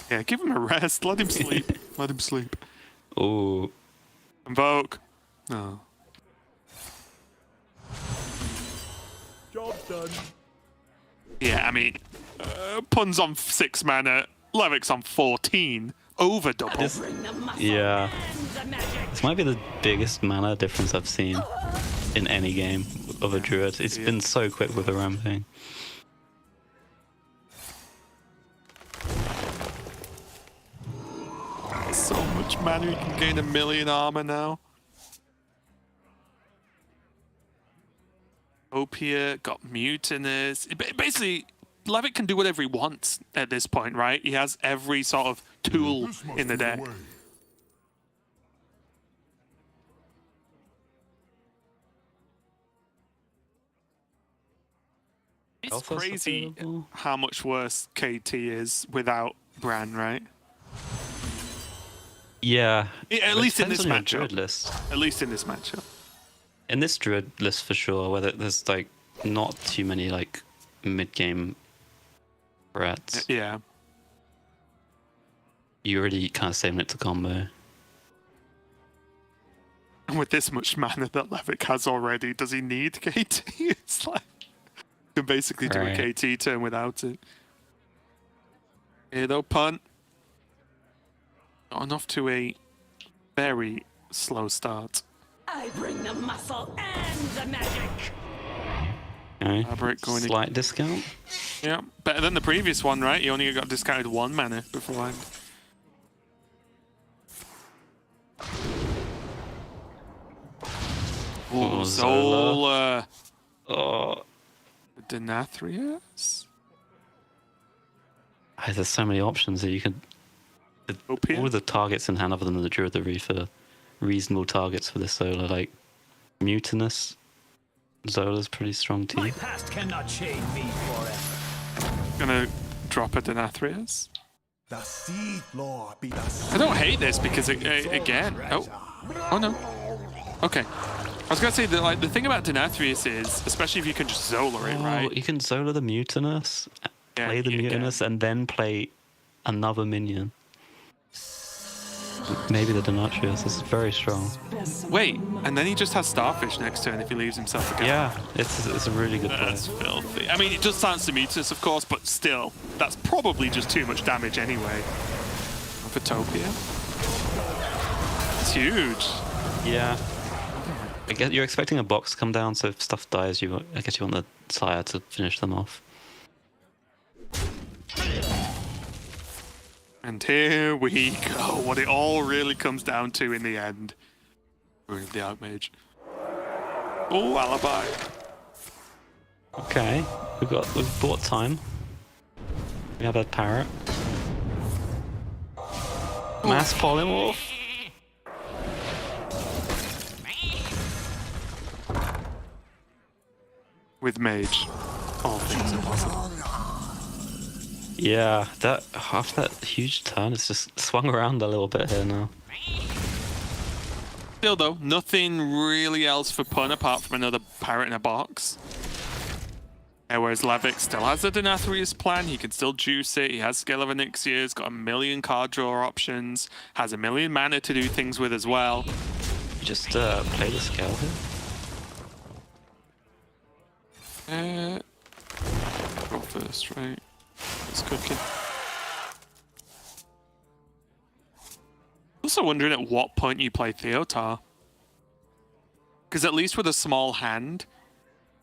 Yeah, give him a rest. Let him sleep. Let him sleep. Ooh. Invoke. No. Job done. Yeah, I mean, Pun's on 6 mana, Levic's on 14, over double. Yeah. This might be the biggest mana difference I've seen in any game of a druid. It's been so quick with the ramping. So much mana, you can gain 1 million armor now. Opia got Mutinous. Basically, Levick can do whatever he wants at this point, right? He has every sort of tool in the deck. It's crazy how much worse KT is without Bran, right? Yeah. At least in this matchup. matchup. List. At least in this matchup. In this druid list for sure, where there's like not too many like mid-game threats. Yeah. You already kind of saving it to combo. And with this much mana that Levick has already, does he need KT? It's like you can basically do a KT turn without it. Here though, punt. Not enough to a very slow start. I bring the muscle and the magic. Okay. Going Slight discount. Yeah, better than the previous one, right? He only got discounted 1 mana beforehand. Oh, Zola. Oh. Denathrius? There's so many options that you can. All of the targets in hand other than the Druid the Reef are reasonable targets for this Zola. Like Mutinous. Zola's pretty strong too. My past cannot chain me forever. Gonna drop a Denathrius. The Seed Lord be the I don't hate this because again. Oh no. Okay. I was gonna say that like the thing about Denathrius is, especially if you can just Zola it, right? You can Zola the Mutinous, play the Mutinous, and then play another minion. Maybe the Denathrius. This is very strong. Wait, and then he just has Starfish next turn if he leaves himself again. Yeah, it's a really good play. That's filthy. I mean, it does silence the Mutinous, of course, but still, that's probably just too much damage anyway. For Topia. It's huge. Yeah. I guess you're expecting a box to come down, so if stuff dies, I guess you want the Sire to finish them off. And here we go. What it all really comes down to in the end. Ruin of the Archmage. Oh, Alibi. Okay, we've bought time. We have a Parrot. Mass Polymorph. With Mage, all things are possible. Yeah, after that huge turn, it's just swung around a little bit here now. Still though, nothing really else for Pun apart from another Parrot in a box. Whereas Levick still has a Denathrius plan, he can still juice it, he has Scale of Onyxia, he's got 1 million card draw options, has 1 million mana to do things with as well. You just play the Scale here. Go first, right? It's cooking. Also wondering at what point you play Theotar. Because at least with a small hand,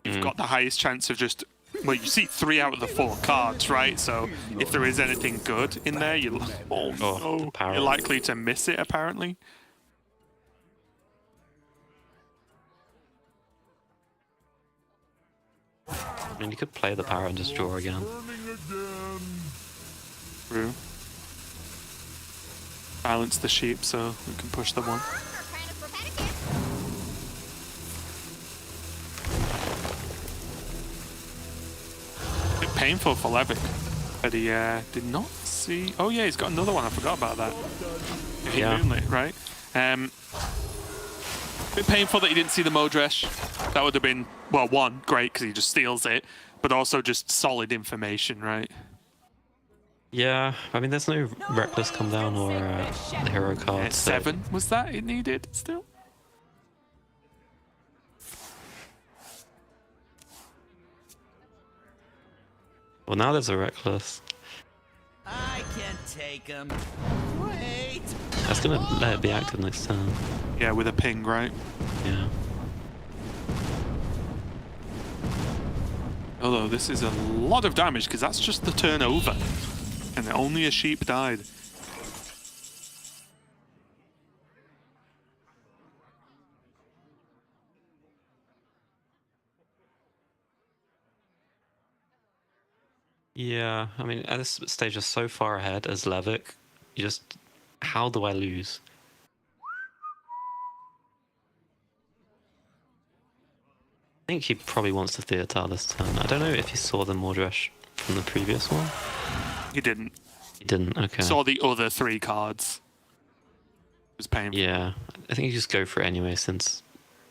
you've got the highest chance of just... Well, you see 3 out of the 4 cards, right? So if there is anything good in there, you're likely to miss it, apparently. I mean, you could play the Parrot and just draw again. True. Balance the sheep so we can push the one. A bit painful for Levick, but he did not see... Oh yeah, he's got another one, I forgot about that. Yeah. Moonlit, right? Bit painful that he didn't see the Modresh. That would have been, well, one, great because he just steals it, but also just solid information, right? Yeah, I mean, there's no Reckless come down or the hero card. 7 was that it needed still? Well, now there's a Reckless. I can take him. Wait. That's gonna let it be active next turn. Yeah, with a ping, right? Yeah. Although this is a lot of damage because that's just the turn over. And only a sheep died. Yeah, I mean, at this stage, you're so far ahead as Levick. You just, how do I lose? I think he probably wants to Theater this turn. I don't know if he saw the Mordresh from the previous one. He didn't. He didn't, okay. Saw the other 3 cards. It was painful. Yeah, I think you just go for it anyway, since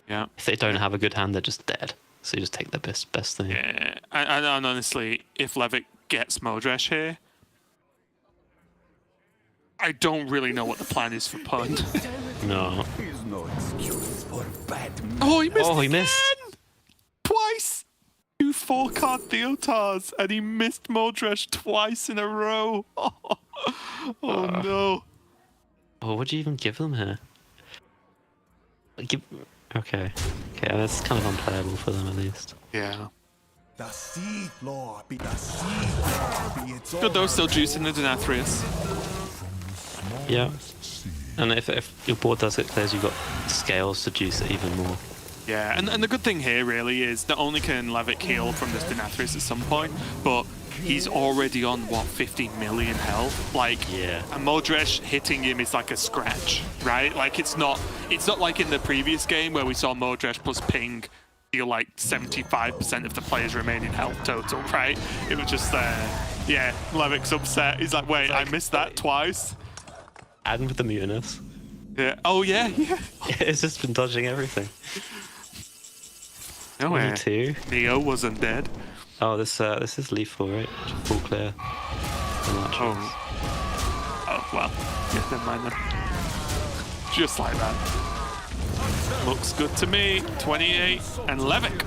Yeah. if they don't have a good hand, they're just dead. So you just take the best thing. Yeah. And honestly, if Levick gets Mordresh here, I don't really know what the plan is for Pund. No. Is no excuse for bad Oh, he missed Oh, he missed. again! Twice! 2 4-card Theotars, and he missed Mordresh twice in a row. Oh no. Oh, what do you even give them here? Give... Okay. Okay, that's kind of unplayable for them at least. Yeah. The sea floor be the sea. Be its Good though, still juicing the Denathrius. Yeah. And if your board does get clears, you've got scales to juice it even more. Yeah, and the good thing here really is not only can Levick heal from this Denathrius at some point, but he's already on, what, 50 million health? Like, Yeah. a Mordresh hitting him is like a scratch, right? Like, it's not like in the previous game where we saw Mordresh plus ping deal like 75% of the player's remaining health total, right? It was just, yeah, Levick's upset. He's like, wait, I missed that twice? And with the mutinous. Yeah. Oh, yeah, yeah. It's just been dodging everything. No, 22. Neo wasn't dead. Oh, this is lethal, right? Full clear. Oh, well. Yeah, never mind then. Just like that. Looks good to me. 28, and Levick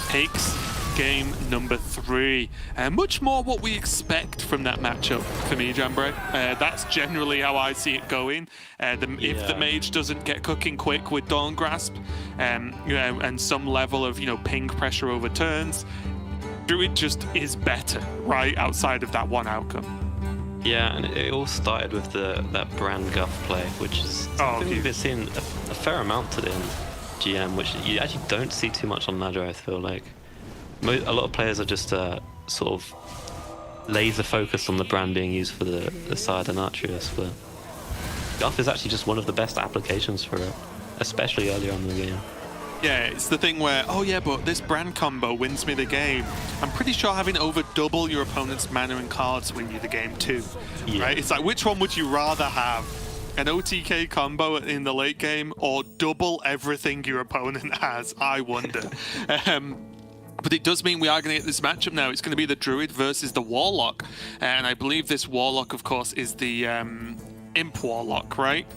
takes game number 3. Much more what we expect from that matchup for me, Jambray. That's generally how I see it going. If the mage doesn't get cooking quick with Dawn Grasp, you know, and some level of, you know, ping pressure over turns, Druid just is better, right, outside of that one outcome. Yeah, and it all started with that Brand Guff play, which is something we've been seeing a fair amount today in GM, which you actually don't see too much on Ladder, I feel like. A lot of players are just sort of laser focused on the Brand being used for the side and Artrius, but Guff is actually just one of the best applications for it, especially earlier on in the game. Yeah, it's the thing where, oh yeah, but this Brand combo wins me the game. I'm pretty sure having over double your opponent's mana and cards win you the game too, right? It's like, which one would you rather have? An OTK combo in the late game or double everything your opponent has? I wonder. But it does mean we are going to get this matchup now. It's going to be the Druid versus the Warlock. And I believe this Warlock, of course, is the Imp Warlock, right?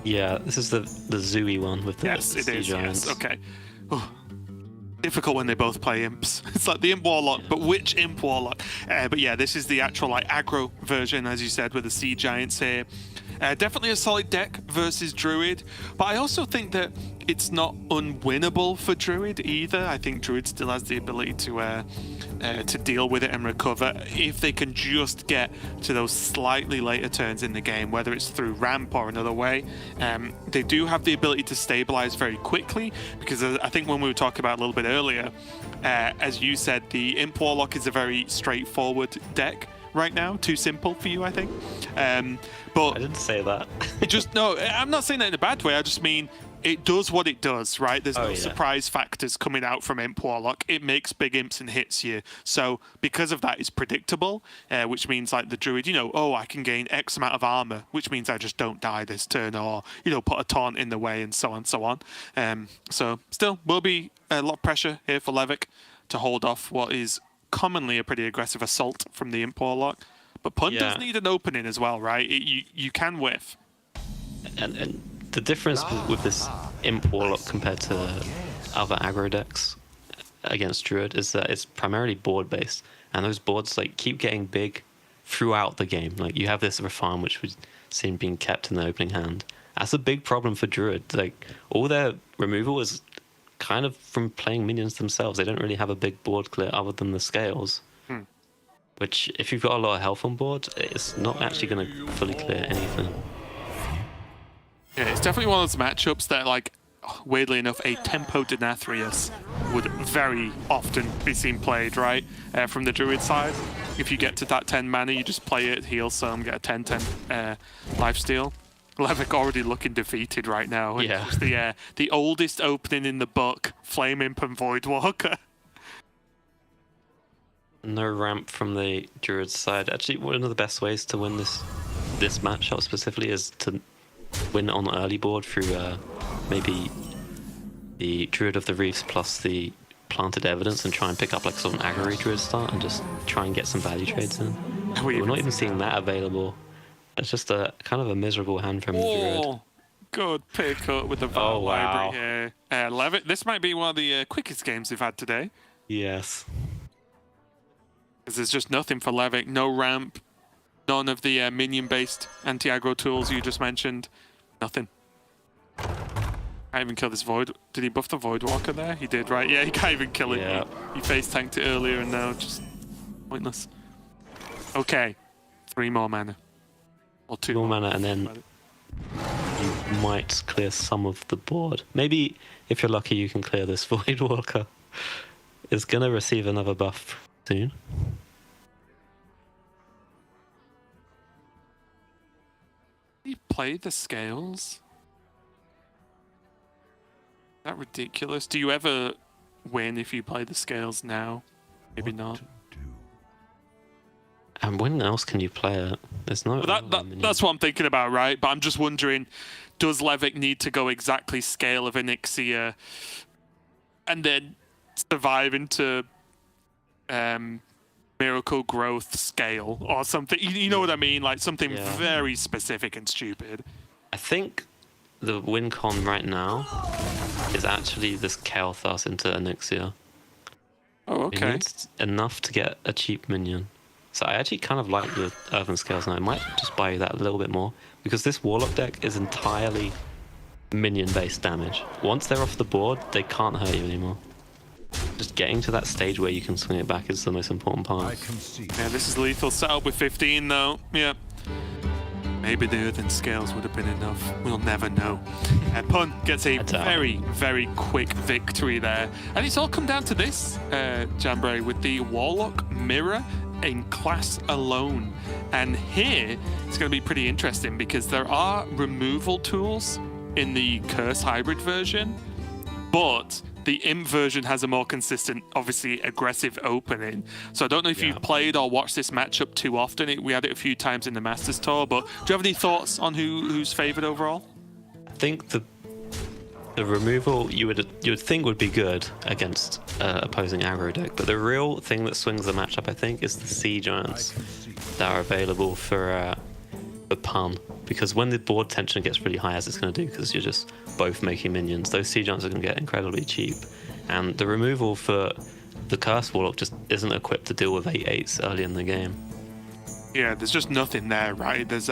Yeah, this is the Zooey one with the Yes, it sea is. giants. Yes, okay. Difficult when they both play imps. It's like the Imp Warlock, but which Imp Warlock? But yeah, this is the actual like aggro version, as you said, with the Sea Giants here. Definitely a solid deck versus Druid, but I also think that it's not unwinnable for Druid either. I think Druid still has the ability to deal with it and recover if they can just get to those slightly later turns in the game, whether it's through ramp or another way. They do have the ability to stabilize very quickly, because I think when we were talking about a little bit earlier, as you said, the Imp Warlock is a very straightforward deck right now. Too simple for you, I think. But I didn't say that. no, I'm not saying that in a bad way. I just mean it does what it does, right? There's no surprise factors coming out from Imp Warlock. It makes big imps and hits you. So because of that, it's predictable, which means like the Druid, you know, oh, I can gain X amount of armor, which means I just don't die this turn, or, you know, put a taunt in the way and so on, so on. So still will be a lot of pressure here for Levick to hold off what is commonly a pretty aggressive assault from the Imp Warlock. But Pun does need an opening as well, right? You can whiff. And the difference with this Imp Warlock compared to other aggro decks, against Druid is that it's primarily board based, and those boards like keep getting big throughout the game. Like you have this farm which would seem being kept in the opening hand. That's a big problem for Druid. Like all their removal is kind of from playing minions themselves. They don't really have a big board clear other than the scales. Which, if you've got a lot of health on board, it's not actually going to fully clear anything. Yeah, it's definitely one of those matchups that, like, weirdly enough, a Tempo Denathrius would very often be seen played, right? From the Druid side. If you get to that 10 mana, you just play it, heal some, get a 10-10 lifesteal. Levick already looking defeated right now. Yeah. It's the oldest opening in the book, Flame Imp and Voidwalker. No ramp from the Druid side. Actually, one of the best ways to win this matchup specifically is to win on early board through maybe the Druid of the Reefs plus the Planted Evidence and try and pick up like sort of an aggro Druid start and just try and get some value trades in. We're not even seeing that available. It's just a kind of a miserable hand from the Druid. Good pick up with the Val Library here. Levick, this might be one of the quickest games we've had today. Yes. Because there's just nothing for Levick. No ramp, none of the minion-based anti-aggro tools you just mentioned. Nothing. Can't even kill this Void. Did he buff the Voidwalker there? He did, right? Yeah, he can't even kill it. Yeah. He face tanked it earlier and now just pointless. Okay, 3 more mana. Or 2 more mana, and then you might clear some of the board. Maybe if you're lucky, you can clear this Voidwalker. It's gonna receive another buff soon. He played the scales? Is that ridiculous? Do you ever win if you play the scales now? Maybe not. And when else can you play it? There's no. Well, that's what I'm thinking about, right? But I'm just wondering, does Levick need to go exactly scale of Onyxia and then survive into Miracle Growth scale or something? You know what I mean? Like something very specific and stupid. I think the win con right now is actually this Kael'thas into Onyxia. Oh, It okay. needs enough to get a cheap minion. So I actually kind of like the Earthen Scales now. I might just buy that a little bit more because this Warlock deck is entirely minion-based damage. Once they're off the board, they can't hurt you anymore. Just getting to that stage where you can swing it back is the most important part. Yeah, this is lethal setup with 15 though. Yeah. Maybe the Earthen Scales would have been enough. We'll never know. Pun gets a very, very quick victory there. And it's all come down to this, Jambray, with the Warlock Mirror in class alone. And here, it's going to be pretty interesting because there are removal tools in the Curse Hybrid version, but the Imp version has a more consistent, obviously aggressive opening. So I don't know if you've played or watched this matchup too often. We had it a few times in the Masters Tour, but do you have any thoughts on who's favored overall? I think the removal you would think would be good against opposing aggro deck, but the real thing that swings the matchup, I think, is the Sea Giants that are available for Pun. Because when the board tension gets really high, as it's going to do, because you're just both making minions, those Sea Giants are going to get incredibly cheap. And the removal for the Curse Warlock just isn't equipped to deal with 8/8s early in the game. Yeah, there's just nothing there, right? There's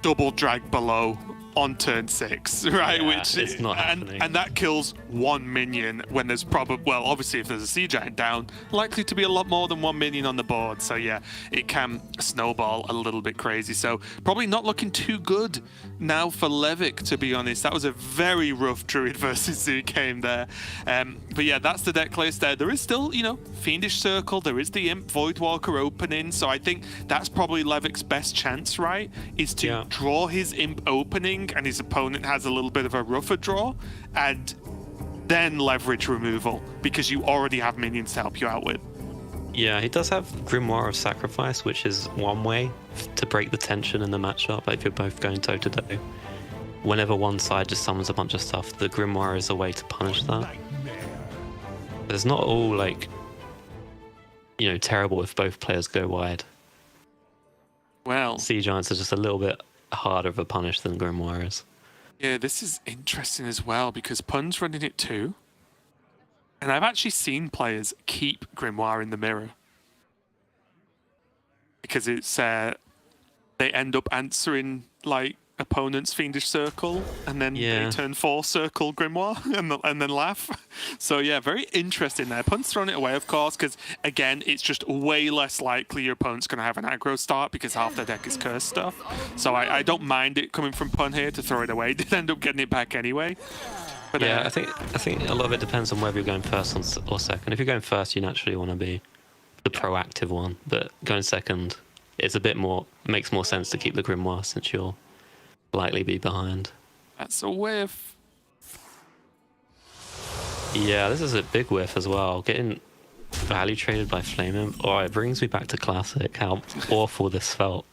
double drag below on turn 6, right? Yeah, Which it's not happening. And that kills 1 minion when there's probably, well, obviously if there's a Sea Giant down, likely to be a lot more than 1 minion on the board. So yeah, it can snowball a little bit crazy. So probably not looking too good now for Levick, to be honest. That was a very rough Druid versus Zoo game there. But yeah, that's the deck list there. There is still, you know, Fiendish Circle. There is the Imp Voidwalker opening. So I think that's probably Levick's best chance, right? Is to draw his Imp opening and his opponent has a little bit of a rougher draw, and then leverage removal because you already have minions to help you out with. Yeah, he does have Grimoire of Sacrifice, which is one way to break the tension in the matchup. Like if you're both going toe-to-toe, whenever one side just summons a bunch of stuff, the Grimoire is a way to punish that. But it's not all like, you know, terrible if both players go wide. Well, Sea Giants are just a little bit harder of a punish than Grimoire is. Yeah, this is interesting as well because Pun's running it too. And I've actually seen players keep Grimoire in the mirror. Because it's they end up answering like opponent's Fiendish Circle, and then they turn 4 Circle Grimoire and then laugh. So yeah, very interesting there. Pun's thrown it away, of course, because again, it's just way less likely your opponent's going to have an aggro start because half their deck is cursed stuff. So I don't mind it coming from Pun here to throw it away. Did end up getting it back anyway. But, yeah, I think a lot of it depends on whether you're going first or second. If you're going first, you naturally want to be the proactive one, but going second, it's a bit more, makes more sense to keep the Grimoire since you'll likely be behind. That's a whiff. Yeah, this is a big whiff as well. Getting value traded by Flame Imp. Oh, it brings me back to Classic, how awful this felt.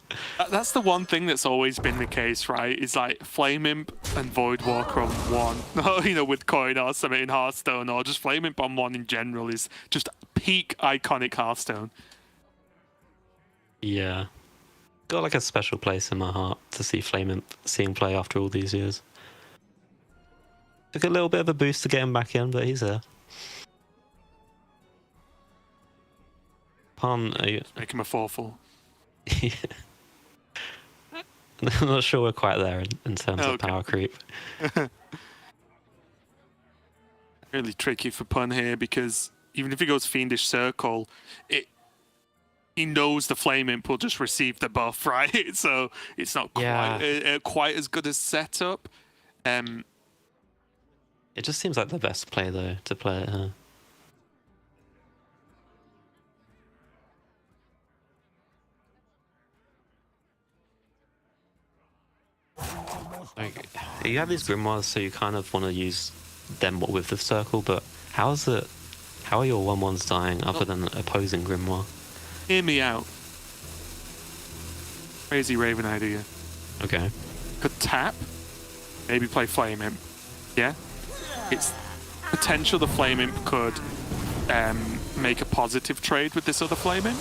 That's the one thing that's always been the case, right? Is like Flame Imp and Voidwalker on one, you know, with Coin or something in Hearthstone, or just Flame Imp on one in general is just peak iconic Hearthstone. Yeah. Got like a special place in my heart to see Flame Imp seeing play after all these years. Took a little bit of a boost to get him back in, but he's there. Pun, are you... Make him a 4/4. I'm not sure we're quite there in terms of power creep. Really tricky for Pun here, because even if he goes Fiendish Circle, he knows the Flame Imp will just receive the buff, right? So it's not quite as good as setup. It just seems like the best play, though, to play it here. Like, you have these Grimoires, so you kind of want to use them with the circle, but how are your 1/1s dying other than opposing Grimoire? Hear me out. Crazy Raven idea. Okay. Could tap, maybe play Flame Imp. Yeah? It's potential the Flame Imp could make a positive trade with this other Flame Imp,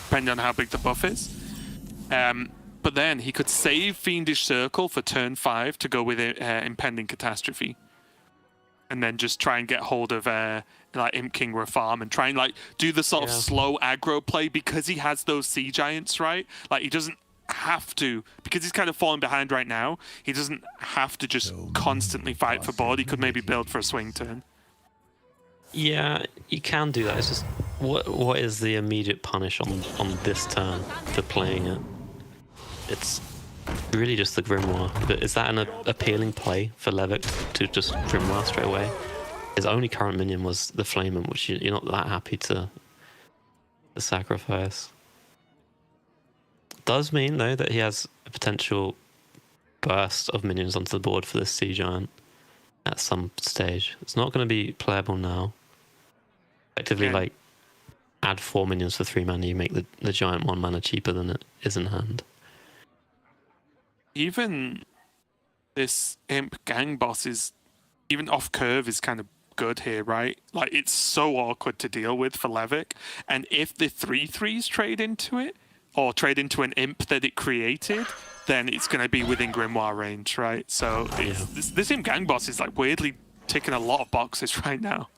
depending on how big the buff is. But then he could save Fiendish Circle for turn 5 to go with Impending Catastrophe. And then just try and get hold of like Imp King Farm and try and like do the sort of slow aggro play, because he has those Sea Giants, right? Like he doesn't have to, because he's kind of falling behind right now, he doesn't have to just constantly fight for board. He could maybe build for a swing turn. Yeah, you can do that. It's just what is the immediate punish on this turn for playing it? It's really just the Grimoire. But is that an appealing play for Levick to just Grimoire straight away? His only current minion was the Flame Imp, which you're not that happy to sacrifice. Does mean, though, that he has a potential burst of minions onto the board for this Sea Giant at some stage. It's not going to be playable now. Effectively, like, add 4 minions for 3 mana, you make the Giant 1 mana cheaper than it is in hand. Even this Imp Gang boss is, even off curve, is kind of good here, right? Like, it's so awkward to deal with for Levick. And if the 3/3s trade into it, or trade into an Imp that it created, then it's going to be within Grimoire range, right? So this Imp Gang boss is like weirdly ticking a lot of boxes right now.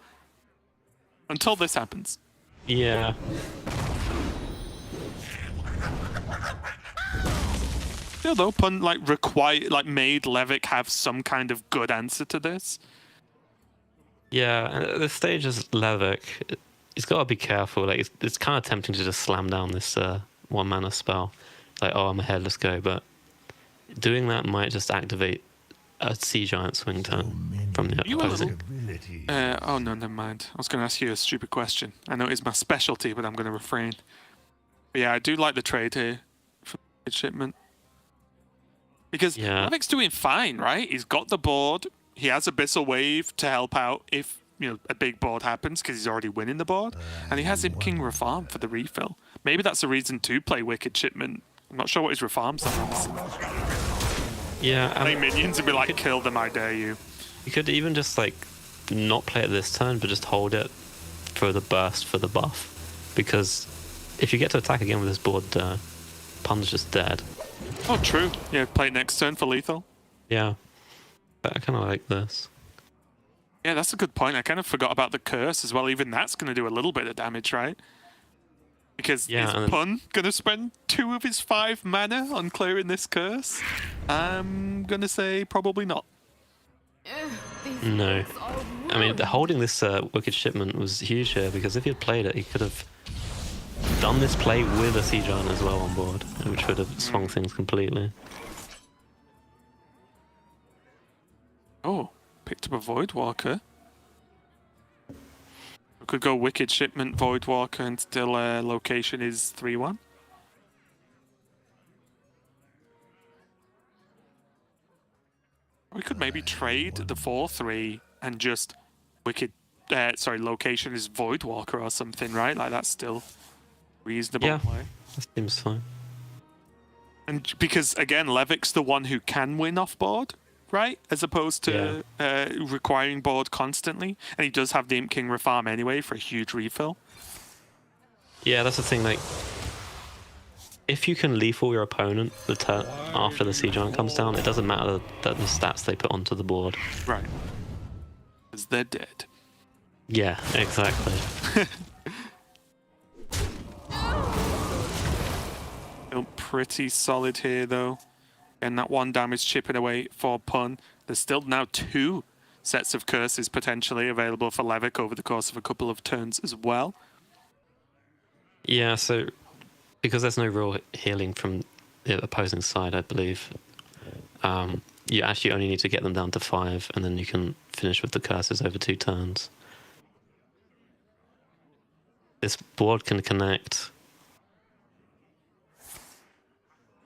Until this happens. Yeah. Still though, Pun like made Levick have some kind of good answer to this. Yeah, and at this stage as Levick, he's got to be careful. Like it's kind of tempting to just slam down this 1 mana spell. Like, oh, I'm ahead, let's go. But doing that might just activate a Sea Giant swing turn from the opposing. Oh no, never mind. I was going to ask you a stupid question. I know it's my specialty, but I'm going to refrain. But yeah, I do like the trade here for shipment. Because Levick's doing fine, right? He's got the board. He has Abyssal Wave to help out if, you know, a big board happens, because he's already winning the board. And he has Imp King Farm for the refill. Maybe that's a reason to play Wicked Shipment. I'm not sure what his refarms are. Yeah. Play minions and be like, kill them, I dare you. You could even just, like, not play it this turn, but just hold it for the burst for the buff. Because if you get to attack again with this board, Pun's just dead. Oh, true. Yeah, play it next turn for lethal. Yeah. But I kind of like this. Yeah, that's a good point. I kind of forgot about the curse as well. Even that's going to do a little bit of damage, right? Because Yeah, is and then- Pun going to spend 2 of his 5 mana on clearing this curse? I'm going to say probably not. No. I mean, holding this Wicked Shipment was huge here, because if he had played it, he could have done this play with a Siege Giant as well on board, which would have swung things completely. Oh, picked up a Voidwalker. We could go Wicked Shipment, Voidwalker, and still location is 3-1. We could maybe trade the 4-3 and just location is Voidwalker or something, right? Like that's still reasonable Yeah. play. That seems fine. And because again, Levik's the one who can win off board, right? As opposed to requiring board constantly, and he does have the Imp King refarm anyway for a huge refill. Yeah, that's the thing, like, if you can lethal your opponent the turn after the Siege Giant comes down, it doesn't matter that the stats they put onto the board. Right. Because they're dead. Yeah, exactly. Still pretty solid here though. And that 1 damage chipping away for Pun. There's still now 2 sets of curses potentially available for Levik over the course of a couple of turns as well. Yeah, so because there's no real healing from the opposing side, I believe, you actually only need to get them down to 5, and then you can finish with the curses over 2 turns. This board can connect.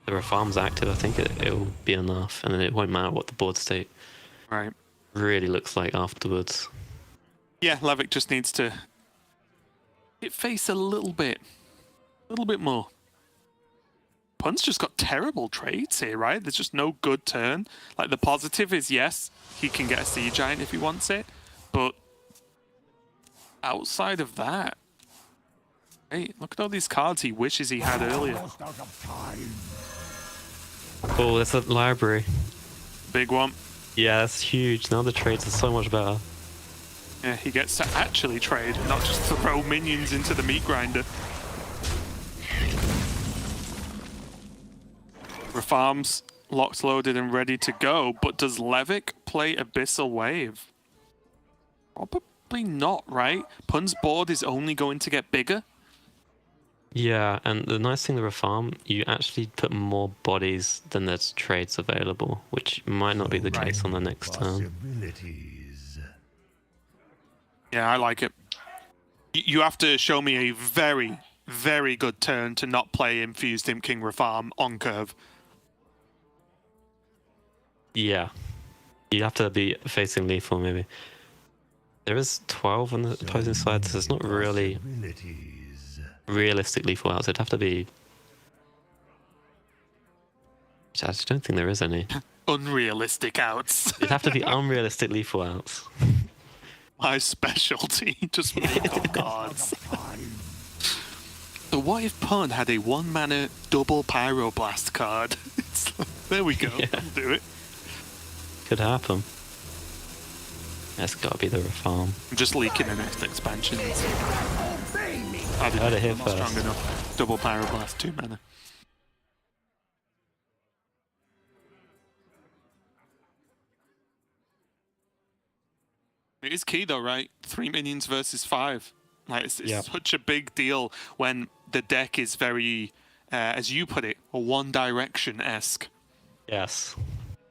The refarm's active, I think it will be enough, and then it won't matter what the board state Right. really looks like afterwards. Yeah, Levik just needs to hit face a little bit more. Pun's just got terrible trades here, right? There's just no good turn. Like the positive is yes, he can get a Siege Giant if he wants it, but outside of that, hey, look at all these cards he wishes he had earlier. Almost out of time. Oh, that's a library. Big one. Yeah, that's huge. Now the trades are so much better. Yeah, he gets to actually trade, not just throw minions into the meat grinder. Refarms locked, loaded, and ready to go, but does Levik play Abyssal Wave? Probably not, right? Pun's board is only going to get bigger. Yeah, and the nice thing with Refarm, you actually put more bodies than there's trades available, which might not be the case on the next turn. Possibilities. Yeah, I like it. You have to show me a very, very good turn to not play Infused Imp King Refarm on curve. Yeah. You have to be facing lethal, maybe. There is 12 on the opposing side, so it's not really Possibilities. realistic lethal outs. It'd have to be... I just don't think there is any. Unrealistic outs. It'd have to be unrealistic lethal outs. My specialty. Just make up cards. So what if Pun had a 1-mana double Pyroblast card? There we go. Yeah. Do it. Could happen. That's got to be the Refarm. I'm just leaking the next expansion. I Heard it here I'm not strong first. enough. Double Pyroblast, 2 mana. It is key though, right? 3 minions versus 5. Like it's Yep. such a big deal when the deck is very, as you put it, a One Direction-esque. Yes.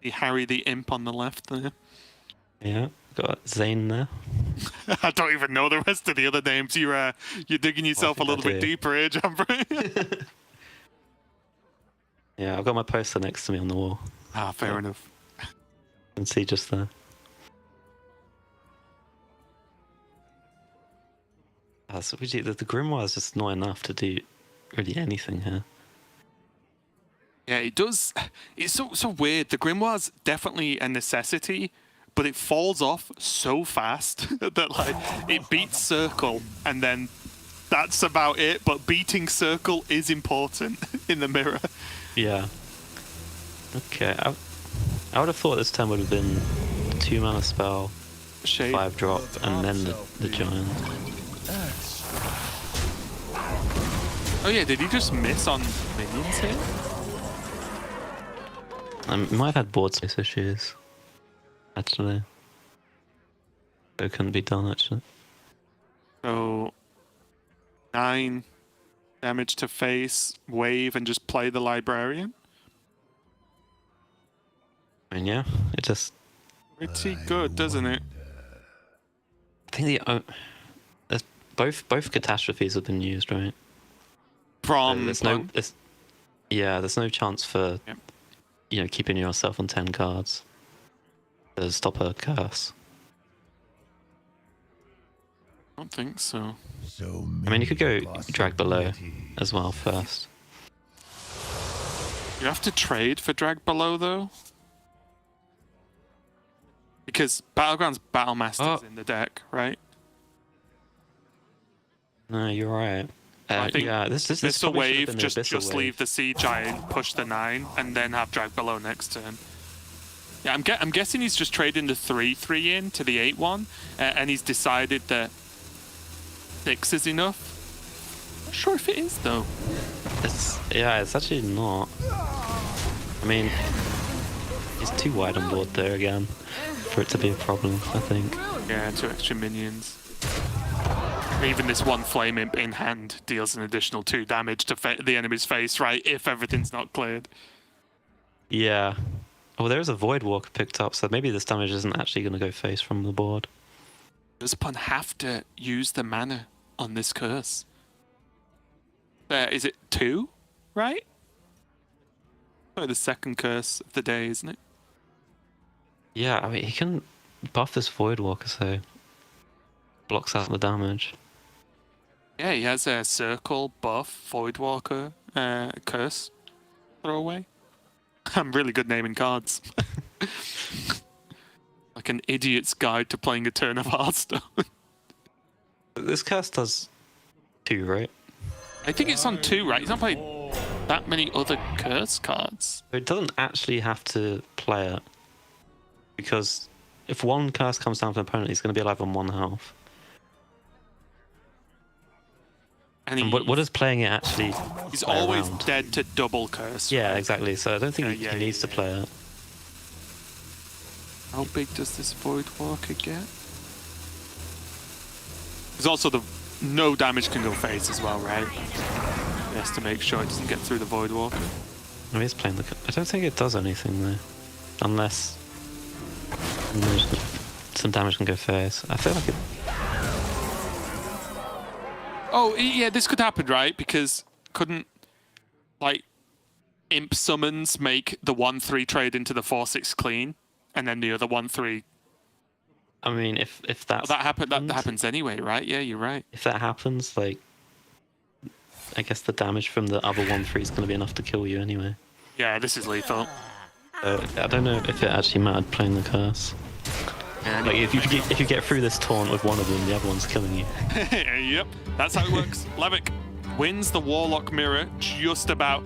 The Harry the Imp on the left there. Yeah, got Zane there. I don't even know the rest of the other names. You're digging yourself a think I little bit do. deeper here, Jamfrey. Yeah, I've got my poster next to me on the wall. Ah, fair enough. You can see just there. So the Grimoire is just not enough to do really anything here. Yeah, it does. It's so weird. The Grimoire's definitely a necessity, but it falls off so fast that like it beats Circle, and then that's about it. But beating Circle is important in the mirror. Yeah. Okay, I would have thought this turn would have been 2-mana spell, Shape. 5-drop and then the giant. Oh yeah, did he just miss on minions here? He might have had board space issues, actually. So it couldn't be done, actually. So 9 damage to face, wave, and just play the librarian. I mean, yeah, it just... Pretty good, doesn't it? I think there's both catastrophes have been used, right? From there's no chance for keeping yourself on 10 cards to stop a curse. I don't think so. I mean, you could go drag below as well first. You have to trade for drag below though, because Battlegrounds Battlemaster's in the deck, right? No, you're right. I think this Missile probably should have Wave, been the just Abyssal leave the Sea Giant, push the 9, and then have drag below next turn. Yeah, I'm guessing he's just trading the 3/3 in to the 8/1, and he's decided that 6 is enough. Not sure if it is though. It's actually not. I mean, he's too wide on board there again for it to be a problem, I think. Yeah, 2 extra minions. Even this 1 Flame Imp in hand deals an additional 2 damage to the enemy's face, right? If everything's not cleared. Yeah. Oh, there is a Void Walker picked up, so maybe this damage isn't actually going to go face from the board. Does Pun have to use the mana on this curse? Is it 2, right? Probably the second curse of the day, isn't it? Yeah, I mean, he can buff this Void Walker, so blocks out the damage. Yeah, he has a circle, buff, Void Walker, curse, throwaway. I'm really good naming cards. Like an idiot's guide to playing a turn of Hearthstone. This curse does 2, right? I think it's on 2, right? He's not played that many other curse cards. It doesn't actually have to play it, because if 1 curse comes down to an opponent, he's going to be alive on 1 health. And what is playing it actually? He's play always around? dead to double curse. Yeah, right? exactly. So I don't think he needs to play it. How big does this Void Walker get? There's also no damage can go face as well, right? He has to make sure it doesn't get through the Void Walker. Oh, he's playing the... I don't think it does anything though, unless some damage can go face. I feel like it... Oh, yeah, this could happen, right? Because couldn't, like, Imp Summons make the 1/3 trade into the 4/6 clean, and then the other 1/3... I mean, if that happens anyway, right? Yeah, you're right. If that happens, like, I guess the damage from the other 1/3 is going to be enough to kill you anyway. Yeah, this is lethal. I don't know if it actually mattered playing the curse. Yeah, like, if you get through this taunt with one of them, the other one's killing you. Yep, that's how it works. Levick wins the Warlock Mirror just about,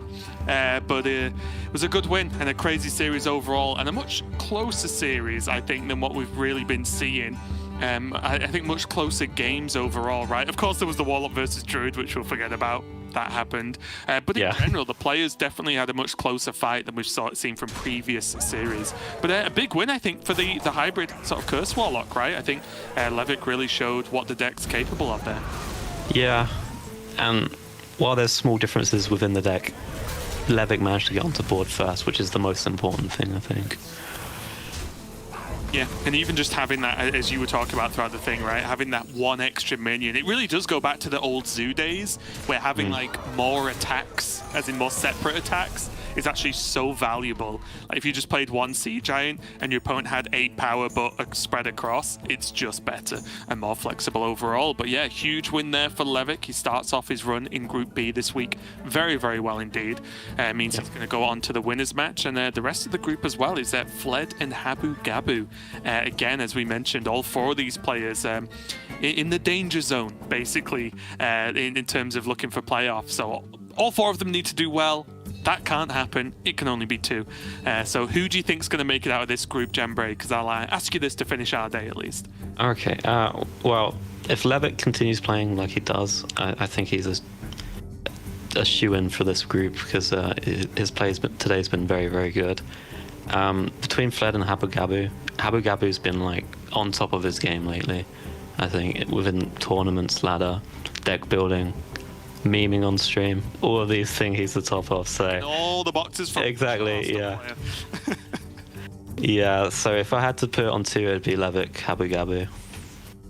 but it was a good win and a crazy series overall, and a much closer series, I think, than what we've really been seeing. I think much closer games overall, right? Of course, there was the Warlock versus Druid, which we'll forget about. That happened. But in general, the players definitely had a much closer fight than we've seen from previous series. But a big win, I think, for the hybrid sort of Curse Warlock, right? I think Levick really showed what the deck's capable of there. Yeah, and while there's small differences within the deck, Levick managed to get onto board first, which is the most important thing, I think. Yeah, and even just having that, as you were talking about throughout the thing, right? Having that 1 extra minion, it really does go back to the old Zoo days, where having like more attacks, as in more separate attacks, is actually so valuable. Like if you just played 1 Sea Giant and your opponent had 8 power but spread across, it's just better and more flexible overall. But yeah, huge win there for Levick. He starts off his run in Group B this week very, very well indeed. Means he's going to go on to the winners match, and the rest of the group as well is Fled and Habu Gabu. Again, as we mentioned, all 4 of these players in the danger zone, basically, in terms of looking for playoffs. So all 4 of them need to do well. that can't happen. It can only be 2. So who do you think's going to make it out of this group, Jembre? Because I'll ask you this to finish our day at least. Okay. Well, if Levitt continues playing like he does, I think he's a shoe-in for this group because his play today's been very, very good. Between Fled and Habu Gabu's been like on top of his game lately. I think within tournaments, ladder, deck building, memeing on stream, all of these things he's the top of. So and all the boxes from exactly, yeah. Yeah. So if I had to put it on 2, it'd be Levitt, Habu Gabu.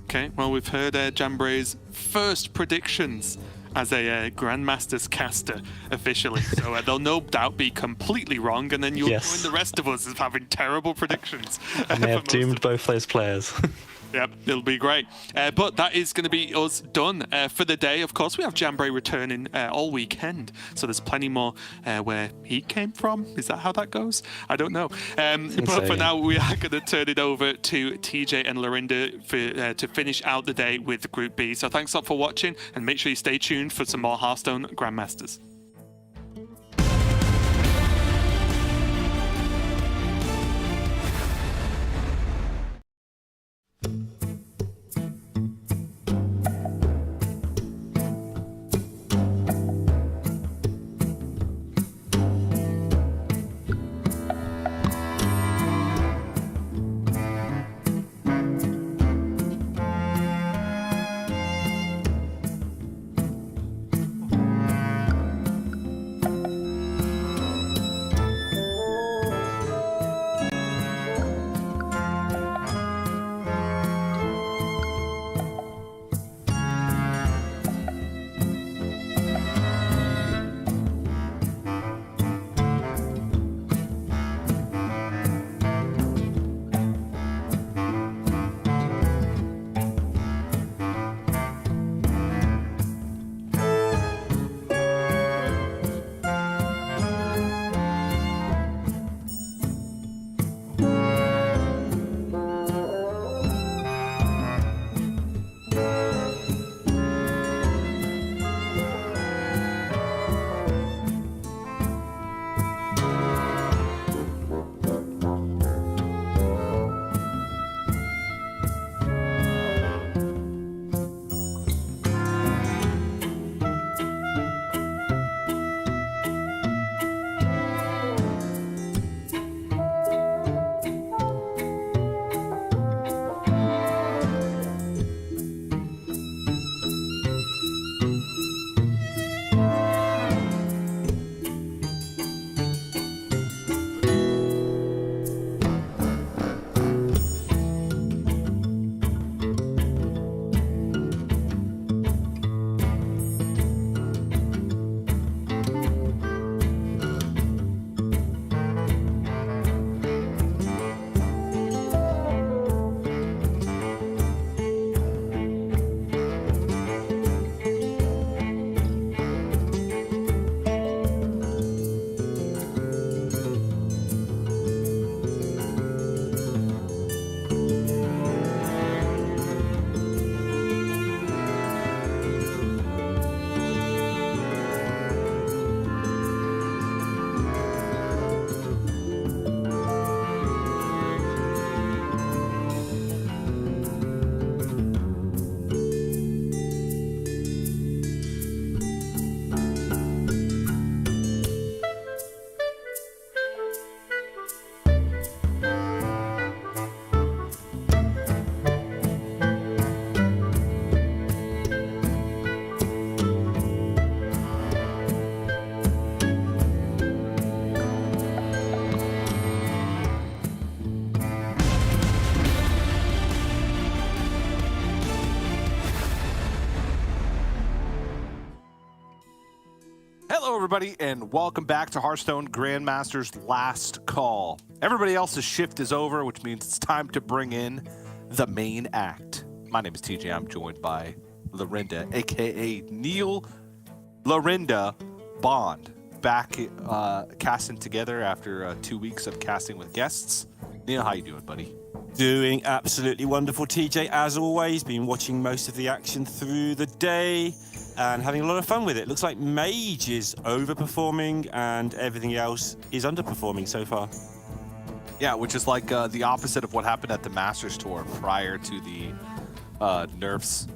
Okay. Well, we've heard Jambre's first predictions as a Grandmasters caster officially. So they'll no doubt be completely wrong, and then you'll join the rest of us as having terrible predictions. I may have doomed both those players. Yep, it'll be great. But that is going to be us done for the day. Of course, we have Jembre returning all weekend, so there's plenty more where he came from. Is that how that goes? I don't know. But for now, we are going to turn it over to TJ and Lorinda to finish out the day with Group B. So thanks a lot for watching, and make sure you stay tuned for some more Hearthstone Grandmasters. Hello, everybody, and welcome back to Hearthstone Grandmasters Last Call. Everybody else's shift is over, which means it's time to bring in the main act. My name is TJ. I'm joined by Lorinda, a.k.a. Neil Lorinda Bond, back casting together after 2 weeks of casting with guests. Neil, how you doing, buddy? Doing absolutely wonderful, TJ. As always, been watching most of the action through the day. and having a lot of fun with it. Looks like Mage is overperforming and everything else is underperforming so far. Yeah, which is like the opposite of what happened at the Masters Tour prior to the nerfs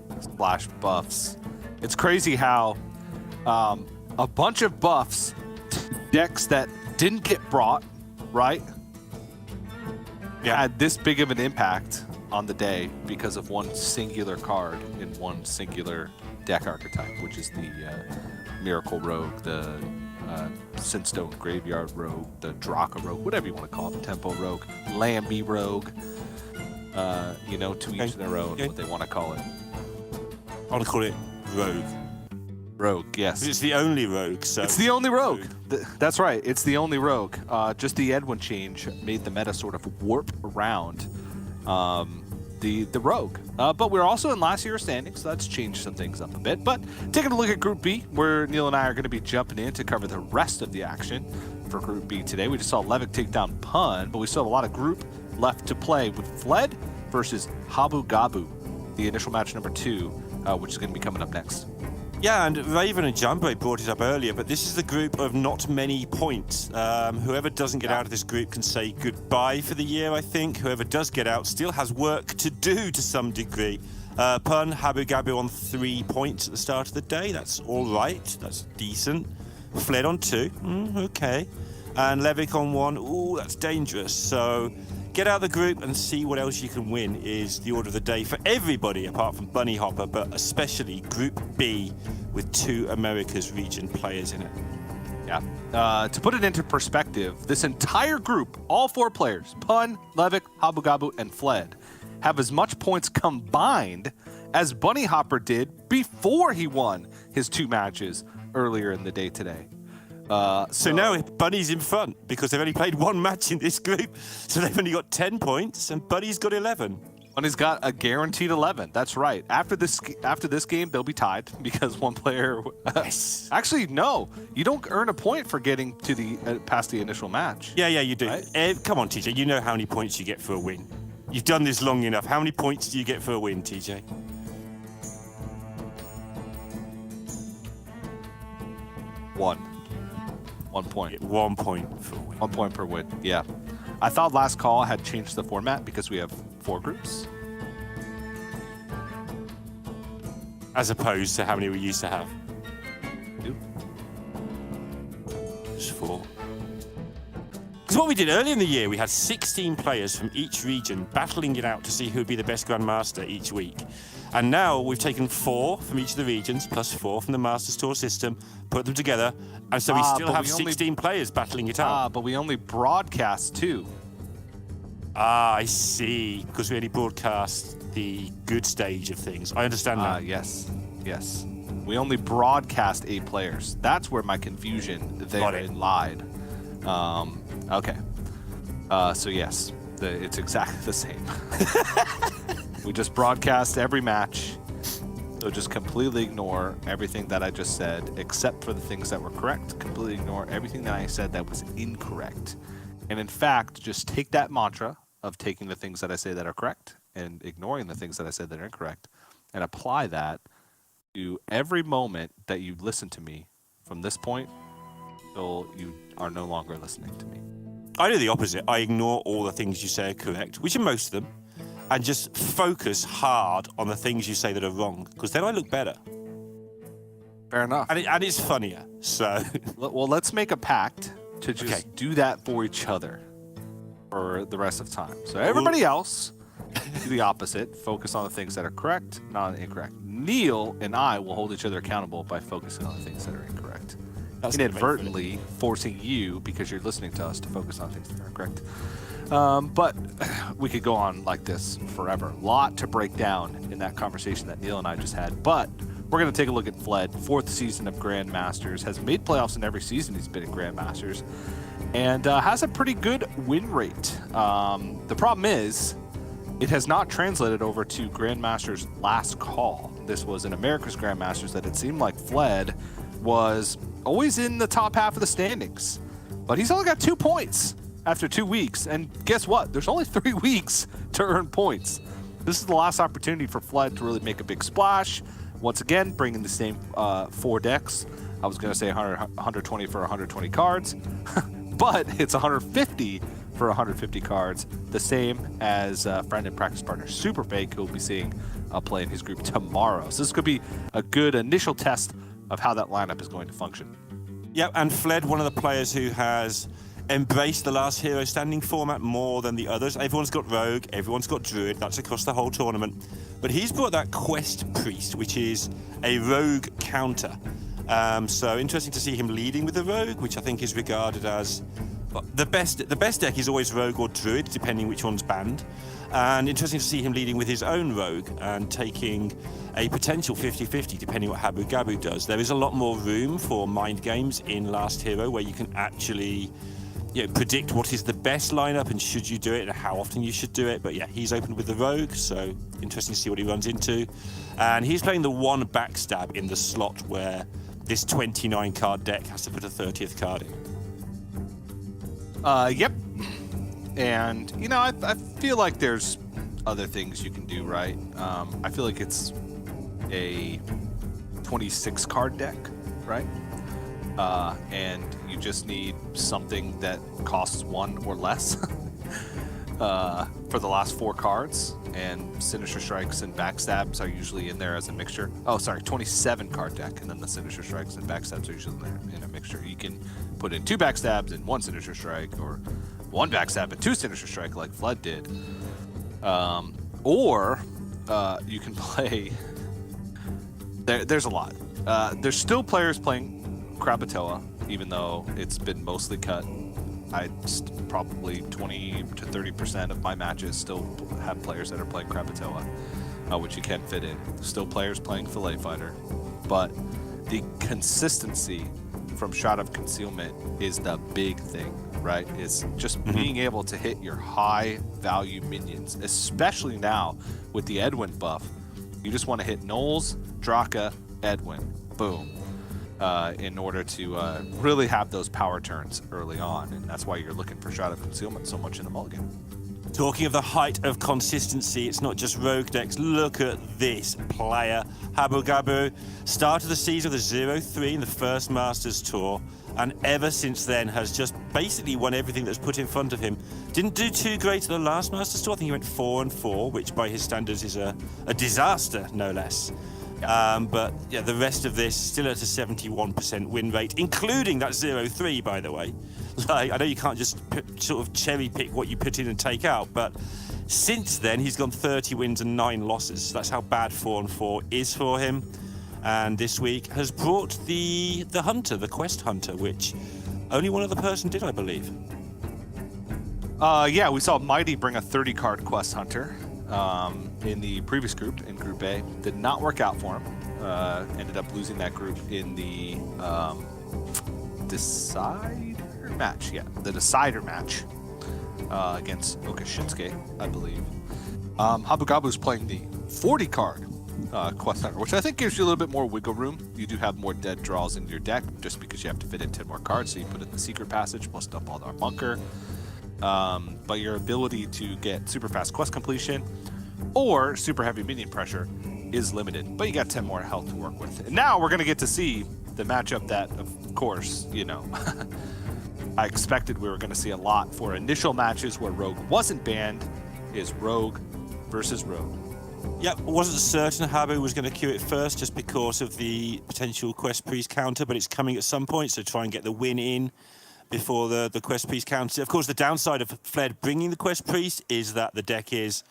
/ buffs. It's crazy how a bunch of buffs, decks that didn't get brought, right? Yeah. Had this big of an impact on the day because of one singular card in one singular deck archetype, which is the Miracle Rogue, the Sinstone Graveyard Rogue, the Draka Rogue, whatever you want to call it, the Tempo Rogue, Lambie Rogue, you know, to each their own, what they want to call it. I want to call it Rogue. Rogue, yes. It's the only Rogue, so... It's the only Rogue. That's right, it's the only Rogue. Just the Edwin change made the meta sort of warp around the Rogue. But we're also in last year's standings, so that's changed some things up a bit. But taking a look at Group B, where Neil and I are going to be jumping in to cover the rest of the action for Group B today. We just saw Levick take down Pun, but we still have a lot of group left to play with Fled versus Habu Gabu, the initial match number 2, which is going to be coming up next. Yeah, and Raven and Jumbo brought it up earlier, but this is a group of not many points. Whoever doesn't get out of this group can say goodbye for the year, I think. Whoever does get out still has work to do to some degree. Pun, Habu Gabu on 3 points at the start of the day. That's all right. That's decent. Fled on 2. Okay. And Levick on 1. Ooh, that's dangerous. So get out of the group and see what else you can win is the order of the day for everybody apart from Bunny Hopper, but especially Group B with 2 Americas region players in it. Yeah. To put it into perspective, this entire group, all 4 players, Pun, Levick, Habu Gabu, and Fled, have as much points combined as Bunny Hopper did before he won his 2 matches earlier in the day today. So now Bunny's in front because they've only played 1 match in this group, so they've only got 10 points, and Bunny's got 11. Bunny's got a guaranteed 11. That's right. After this game, they'll be tied because one player. Yes. Actually, no. You don't earn a point for getting to the past the initial match. Yeah, you do. Right? Come on, TJ. You know how many points you get for a win. You've done this long enough. How many points do you get for a win, TJ? 1 point. 1 point for a win. 1 point per win. Yeah. I thought last call had changed the format because we have 4 groups. As opposed to how many we used to have. 2. Just 4. Because what we did earlier in the year, we had 16 players from each region battling it out to see who would be the best Grandmaster each week. And now we've taken 4 from each of the regions, plus 4 from the Masters Tour system, put them together, and so we still have 16 players battling it out. But we only broadcast 2. I see. Because we only broadcast the good stage of things. I understand now. Yes. We only broadcast 8 players. That's where my confusion therein lied. Okay. So yes, it's exactly the same. We just broadcast every match. So just completely ignore everything that I just said, except for the things that were correct. Completely ignore everything that I said that was incorrect. And in fact, just take that mantra of taking the things that I say that are correct and ignoring the things that I said that are incorrect and apply that to every moment that you listen to me from this point until you are no longer listening to me. I do the opposite. I ignore all the things you say are correct, which are most of them, and just focus hard on the things you say that are wrong, because then I look better. Fair enough. And it's funnier, so... Well, let's make a pact to just do that for each other for the rest of time. So everybody else, do the opposite. Focus on the things that are correct, not incorrect. Neil and I will hold each other accountable by focusing on the things that are incorrect. That's inadvertently forcing you, because you're listening to us, to focus on things that are correct. But we could go on like this forever. A lot to break down in that conversation that Neil and I just had. But we're going to take a look at Fled, 4th season of Grandmasters, has made playoffs in every season he's been in Grandmasters, and has a pretty good win rate. The problem is, it has not translated over to Grandmasters last call. This was in America's Grandmasters that it seemed like Fled was always in the top half of the standings. But he's only got 2 points after 2 weeks. And guess what? There's only 3 weeks to earn points. This is the last opportunity for Fled to really make a big splash, once again, bringing the same 4 decks. I was going to say 120 for 120 cards, but it's 150 for 150 cards, the same as friend and practice partner Super Fake, who will be seeing play in his group tomorrow. So this could be a good initial test of how that lineup is going to function. Yep, and Fled, one of the players who has embraced the last hero standing format more than the others. Everyone's got Rogue, everyone's got Druid, that's across the whole tournament. But he's brought that Quest Priest, which is a Rogue counter. So interesting to see him leading with the Rogue, which I think is regarded as the best deck is always Rogue or Druid, depending which one's banned. And interesting to see him leading with his own Rogue and taking a potential 50-50, depending what Habu Gabu does. There is a lot more room for mind games in Last Hero, where you can actually predict what is the best lineup and should you do it and how often you should do it. But yeah, he's opened with the Rogue, so interesting to see what he runs into. And he's playing the one backstab in the slot where this 29 card deck has to put a 30th card in. Yep. And, I feel like there's other things you can do, right? I feel like it's a 26 card deck, right? And you just need something that costs 1 or less for the last 4 cards. And Sinister Strikes and Backstabs are usually in there as a mixture. Oh, sorry, 27 card deck, and then the Sinister Strikes and Backstabs are usually in a mixture. You can put in 2 Backstabs and 1 Sinister Strike, or 1 Backstab and 2 Sinister Strike like Flood did. Or you can play... There's a lot. There's still players playing Krakatoa, even though it's been mostly cut. Probably 20 to 30% of my matches still have players that are playing Krakatoa, which you can fit in. Still players playing Fillet Fighter, but the consistency from Shot of Concealment is the big thing, right? It's just being able to hit your high value minions, especially now with the Edwin buff. You just want to hit Knowles, Draka, Edwin, boom. In order to really have those power turns early on. And that's why you're looking for Shot of Concealment so much in the mulligan. Talking of the height of consistency, it's not just Rogue decks. Look at this player, Habu Gabu. Start of the season with a 0-3 in the first Masters Tour, and ever since then has just basically won everything that's put in front of him. Didn't do too great at the last Masters Tour. I think he went 4-4, which by his standards is a disaster, no less. But yeah, the rest of this still at a 71% win rate, including that 0-3, by the way. Like, I know you can't just sort of cherry pick what you put in and take out, but since then he's gone 30 wins and 9 losses. That's how bad 4-4 is for him. And this week has brought the Hunter, the Quest Hunter, which only one other person did, I believe. Yeah, we saw Mighty bring a 30-card Quest Hunter. In the previous group, in Group A, did not work out for him. Ended up losing that group in the decider match. Yeah, the decider match against Okashinsuke, I believe. Habu Gabu's playing the 40-card Quest Hunter, which I think gives you a little bit more wiggle room. You do have more dead draws in your deck, just because you have to fit in 10 more cards, so you put in the Secret Passage plus dump all our bunker. But your ability to get super fast quest completion or super heavy minion pressure is limited. But you got 10 more health to work with. And now we're going to get to see the matchup that, of course, I expected we were going to see a lot for initial matches where Rogue wasn't banned, is Rogue versus Rogue. Yep, I wasn't certain Habu was going to queue it first just because of the potential Quest Priest counter, but it's coming at some point, so try and get the win in before the Quest Priest counter. Of course, the downside of Fled bringing the Quest Priest is that the deck is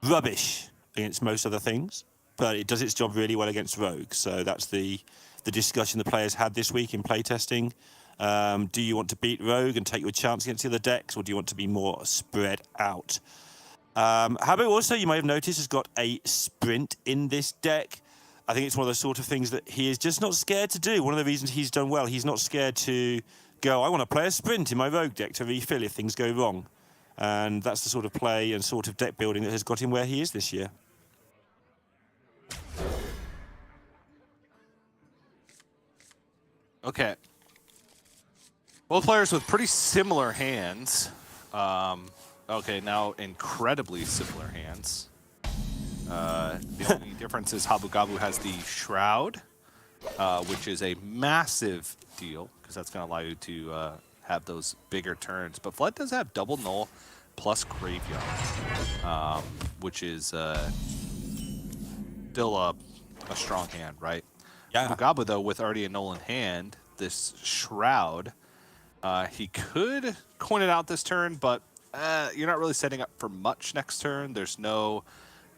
rubbish against most other things, but it does its job really well against Rogue. So that's the discussion the players had this week in playtesting. Do you want to beat Rogue and take your chance against the other decks, or do you want to be more spread out? Habu also, you may have noticed, has got a sprint in this deck. I think it's one of those sort of things that he is just not scared to do. One of the reasons he's done well, he's not scared to go, I want to play a sprint in my Rogue deck to refill if things go wrong. And that's the sort of play and sort of deck building that has got him where he is this year. Okay. Both players with pretty similar hands. Okay, now incredibly similar hands. The only difference is Habu Gabu has the Shroud, which is a massive deal because that's going to allow you to have those bigger turns. But Flood does have double null plus Graveyard, which is still a strong hand, right? Yeah. Habu Gabu, though, with already a null in hand, this Shroud, he could coin it out this turn, but you're not really setting up for much next turn. There's no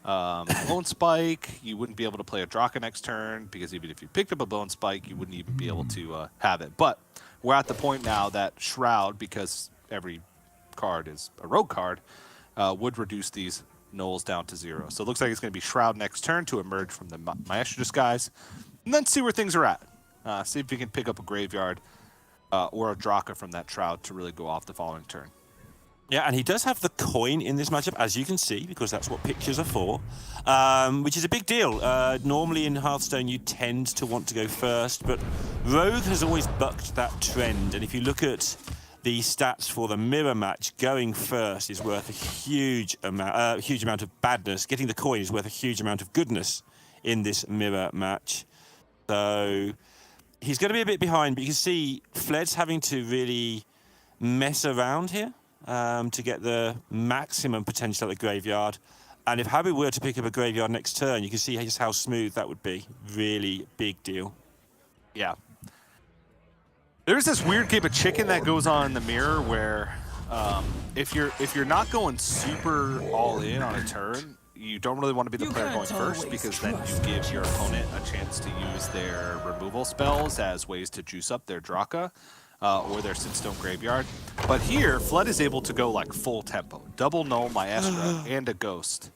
Bone Spike. You wouldn't be able to play a Draka next turn because even if you picked up a Bone Spike, you wouldn't even be able to have it. But we're at the point now that Shroud, because every card is a rogue card, would reduce these nulls down to 0. So it looks like it's going to be Shroud next turn to emerge from the Maestro Disguise, and then see where things are at. See if you can pick up a Graveyard or a Draka from that Shroud to really go off the following turn. Yeah, and he does have the coin in this matchup, as you can see, because that's what pictures are for, which is a big deal. Normally in Hearthstone, you tend to want to go first, but Rogue has always bucked that trend. And if you look at the stats for the mirror match, going first is worth a huge amount of badness. Getting the coin is worth a huge amount of goodness in this mirror match. So he's going to be a bit behind, but you can see Fled's having to really mess around here to get the maximum potential at the Graveyard. And if Habu were to pick up a Graveyard next turn, you can see just how smooth that would be. Really big deal. Yeah. There's this weird game of chicken that goes on in the mirror where if you're not going super all in on a turn, you don't really want to be the player going first because then you give your opponent a chance to use their removal spells as ways to juice up their Draka or their Sidstone Graveyard. But here, Flood is able to go like full tempo. Double null Maestro and a Ghost.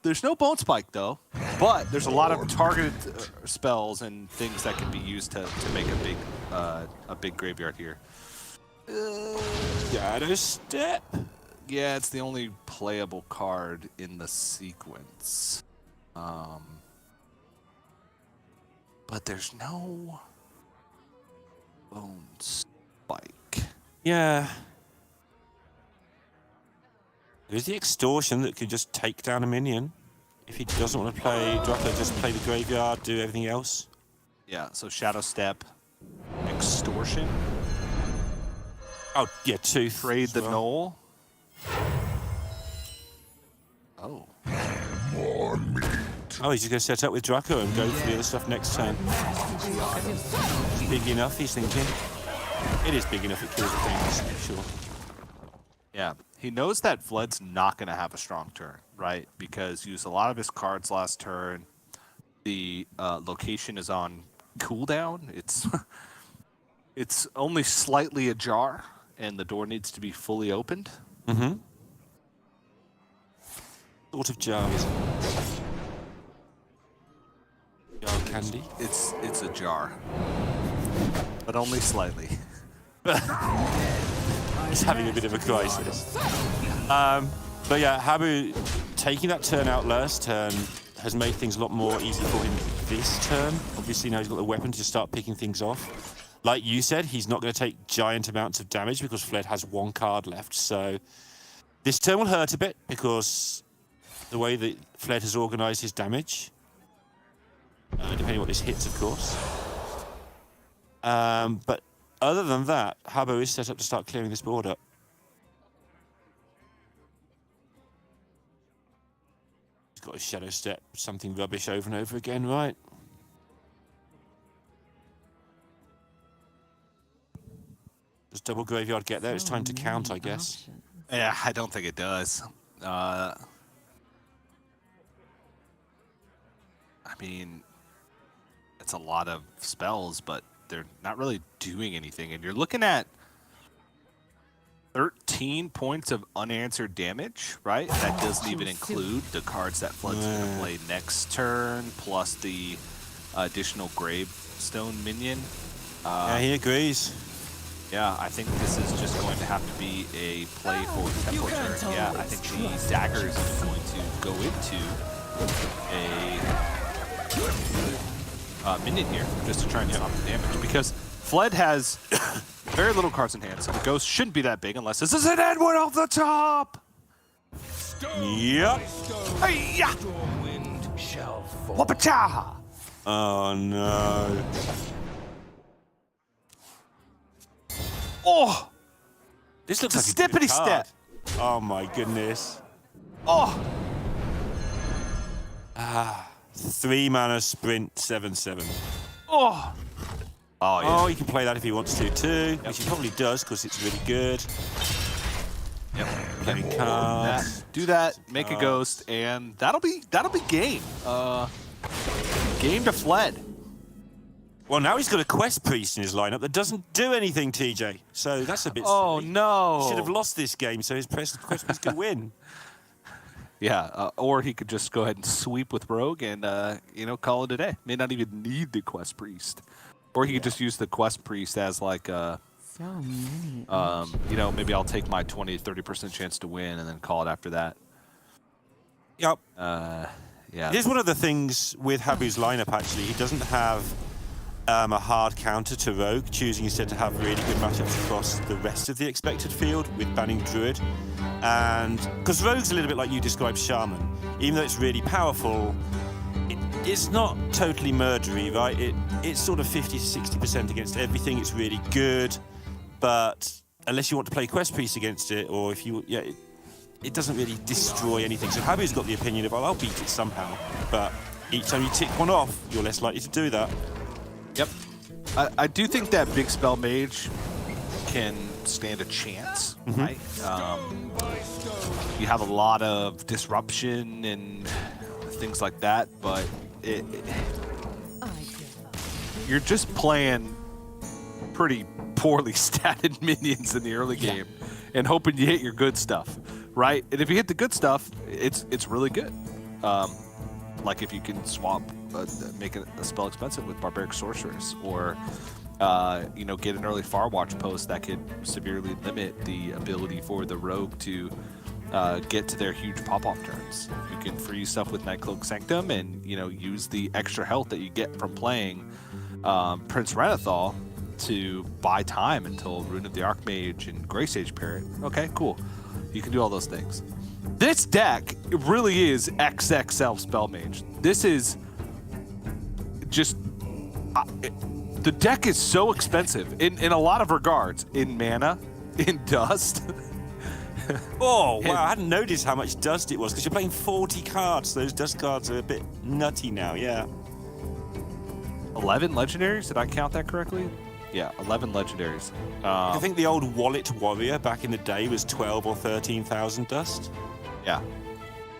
There's no Bone Spike though, but there's a lot of targeted spells and things that can be used to make a big Graveyard here. Shadow Step? Yeah, it's the only playable card in the sequence. But there's no Bone Spike. Yeah. There's the Extortion that could just take down a minion. If he doesn't want to play Draka, just play the Graveyard, do everything else. Yeah, so Shadow Step, Extortion. Oh, yeah, Tooth. Trade the Null. Oh. Oh, he's just going to set up with Draco and go for the other stuff next turn. Big enough, he's thinking. It is big enough, it kills the things, sure. Yeah, he knows that Flood's not going to have a strong turn, right? Because he used a lot of his cards last turn. The location is on cooldown. It's only slightly ajar, and the door needs to be fully opened. Mm-hmm. Sort of jar, is it? Jar of candy? It's a jar, but only slightly. He's having a bit of a crisis. But yeah, Habu taking that turn out last turn has made things a lot more easy for him this turn. Obviously now he's got the weapon to start picking things off. Like you said, he's not going to take giant amounts of damage because Fled has one card left. So this turn will hurt a bit because the way that Fled has organised his damage, depending on what this hits, of course. But other than that, Habu is set up to start clearing this board up. He's got a Shadow Step, something rubbish over and over again, right? Does double Graveyard get there? It's time to count, I guess. Yeah, I don't think it does. I mean, it's a lot of spells, but they're not really doing anything. And you're looking at 13 points of unanswered damage, right? That doesn't even include the cards that Flood's going to play next turn, plus the additional Gravestone minion. Yeah, he agrees. Yeah, I think this is just going to have to be a play for tempo turn. Yeah, I think the dagger is going to go into a minion here just to try and get off the damage because Fled has very little cards in hand, so the ghost shouldn't be that big unless this is an Edward off the top. Yep. Hey, yeah. Wind shall fall. Wapacha. Oh no. Oh, This looks it's like a a good stippity card. step. Oh my goodness. Oh, 3 mana sprint 7/7. oh. Oh, yeah. Oh, he can play that if he wants to too, which he probably does because it's really good. Yep. Playing cards. Do that, make a ghost, and that'll be game. Game to fled. Well, now he's got a quest priest in his lineup that doesn't do anything, TJ. So that's a bit Oh silly. no! He should have lost this game, so his quest priest could win. Yeah, or he could just go ahead and sweep with Rogue and call it a day. May not even need the quest priest, or he could just use the quest priest as like So many. maybe I'll take my 20-30% chance to win and then call it after that. Yep. Yeah. Here's one of the things with Habu's lineup, actually. He doesn't have a hard counter to Rogue, choosing instead to have really good matchups across the rest of the expected field with banning Druid. And because Rogue's a little bit like you described Shaman, even though it's really powerful, it's not totally murdery, right? It's sort of 50 to 60% against everything. It's really good, but unless you want to play Quest Priest against it, or if you, it doesn't really destroy anything. So Habu's got the opinion of, I'll beat it somehow, but each time you tick one off, you're less likely to do that. Yep. I do think that big spell mage can stand a chance, right? You have a lot of disruption and things like that, but you're just playing pretty poorly statted minions in the early game and hoping you hit your good stuff, right? And if you hit the good stuff, it's really good. Like if you can swap, make a spell expensive with Barbaric Sorceress, or get an early Farwatch post that could severely limit the ability for the Rogue to get to their huge pop-off turns. You can free stuff with Nightcloak Sanctum and use the extra health that you get from playing Prince Renathal to buy time until Rune of the Archmage and Grey Sage Parrot. Okay, cool. You can do all those things. This deck really is XXL Spell Mage. This is just the deck is so expensive in a lot of regards, in mana, in dust. Oh, wow, I hadn't noticed how much dust it was, because you're playing 40 cards. Those dust cards are a bit nutty now, yeah. 11 legendaries? Did I count that correctly? Yeah, 11 legendaries. I think the old Wallet Warrior back in the day was 12 or 13,000 dust. Yeah.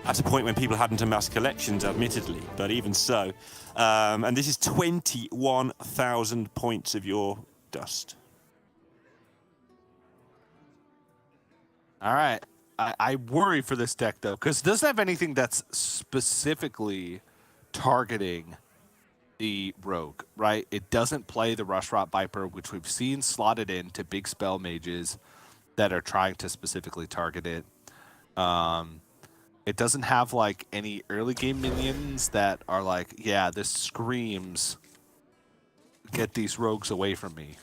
At a point when people hadn't amassed collections, admittedly, but even so. And this is 21,000 points of your dust. All right. I worry for this deck, though, because it doesn't have anything that's specifically targeting the Rogue, right? It doesn't play the Rushrot Viper, which we've seen slotted into big spell mages that are trying to specifically target it. It doesn't have like any early game minions that are like, yeah, this screams, get these rogues away from me.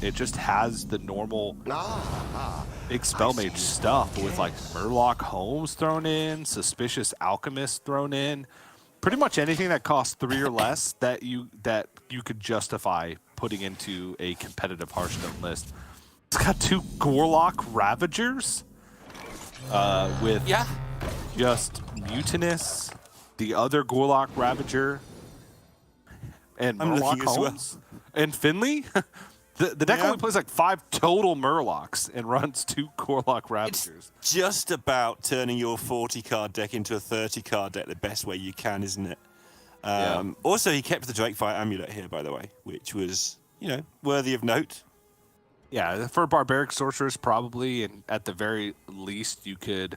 It just has the normal big spell mage stuff with like Murloc Homes thrown in, Suspicious Alchemist thrown in, pretty much anything that costs 3 or less that you could justify putting into a competitive Hearthstone list. It's got 2 Gorlock Ravagers with just Mutinous, the other Gorlock Ravager, and Murloc Homes, and Finley. The deck only plays like 5 total Murlocs and runs 2 Gorlock Ravagers. It's just about turning your 40-card deck into a 30-card deck the best way you can, isn't it? Also, he kept the Drakefire Amulet here, by the way, which was, worthy of note. Yeah, for Barbaric Sorceress, probably, and at the very least, you could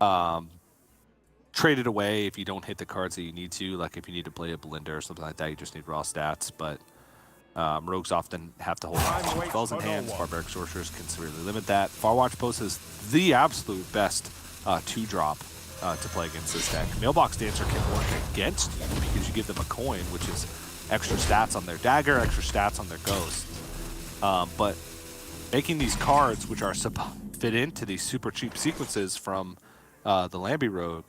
trade it away if you don't hit the cards that you need to. Like if you need to play a Belinda or something like that, you just need raw stats. But rogues often have to hold spells in hand. Barbaric Sorcerers can severely limit that. Farwatch Post is the absolute best 2-drop to play against this deck. Mailbox Dancer can work against you because you give them a coin, which is extra stats on their dagger, extra stats on their ghost. But making these cards, which are fit into these super cheap sequences from the Lambie Rogue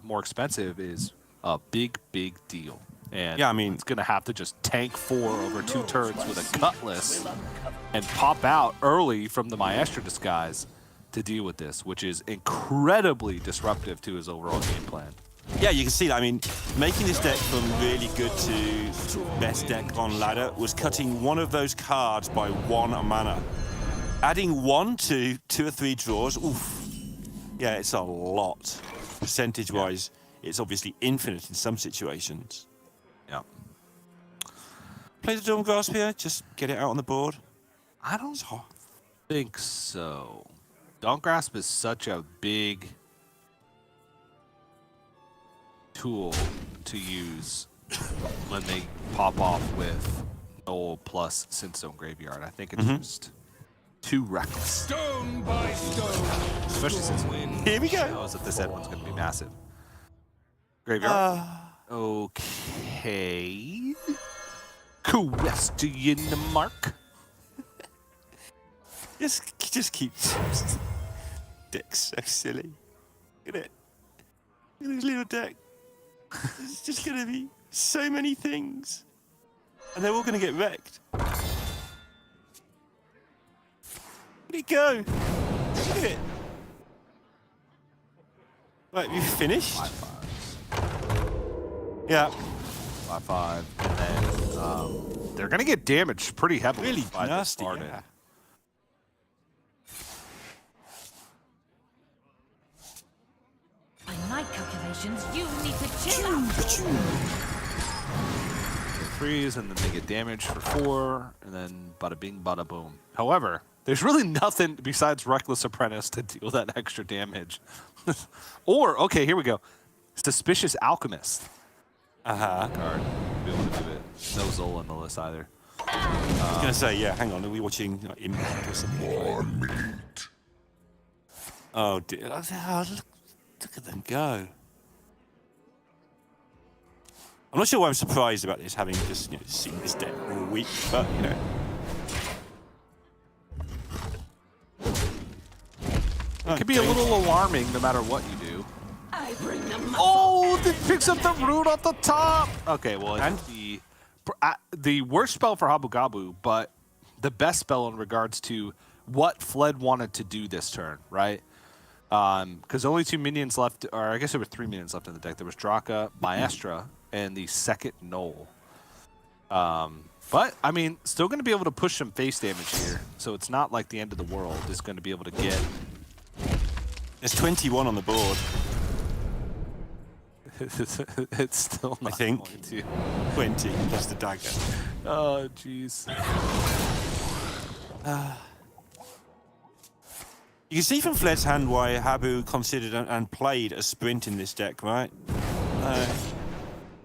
more expensive is a big deal. And yeah, I mean, it's going to have to just tank 4 over 2 turns with a Cutlass and pop out early from the Maestro disguise to deal with this, which is incredibly disruptive to his overall game plan. Yeah, you can see that. I mean, making this deck from really good to best deck on ladder was cutting one of those cards by 1 mana. Adding 1 to 2 or 3 draws, oof. Yeah, it's a lot. Percentage-wise, it's obviously infinite in some situations. Yeah. Play the Dawn Grasp here, just get it out on the board. I don't think so. Dawn Grasp is such a big tool to use when they pop off with Null plus Sinstone Graveyard. I think it's just too reckless. Stone by stone. Especially since here we go. knows that this end one's going to be massive. Graveyard. Okay. Question mark. Just keep deck's so silly. Look at it. Look at this little deck. There's just gonna be so many things. And they're all gonna get wrecked. Where'd it go? Look at it. Right, you finished? 5/5. Yeah. 5/5. And then they're gonna get damaged pretty heavily. Really by nasty. this Arden. Yeah. By my calculations, you need to chill out. They freeze, and then they get damaged for 4, and then bada bing, bada boom. However, there's really nothing besides Reckless Apprentice to deal that extra damage. Or, okay, here we go. Suspicious Alchemist. Card. Be able to do it. No Zola on the list either. I was gonna say, yeah, hang on, are we watching Impact or something? Oh dear. Oh, look at them go. I'm not sure why I'm surprised about this, having just seen this deck all week, but It can be a little alarming no matter what you do. Oh, it picks up the root off the top. Okay, well, it's the worst spell for Habu Gabu, but the best spell in regards to what Fled wanted to do this turn, right? Because only 2 minions left, or I guess there were 3 minions left in the deck. There was Draka, Maestra, and the second Knoll. But, I mean, still going to be able to push some face damage here, so it's not like the end of the world. It's going to be able to get... There's 21 on the board. It's still not I think. going to. 20 plus the dagger. Oh, jeez. You can see from Fled's hand why Habu considered and played a sprint in this deck, right?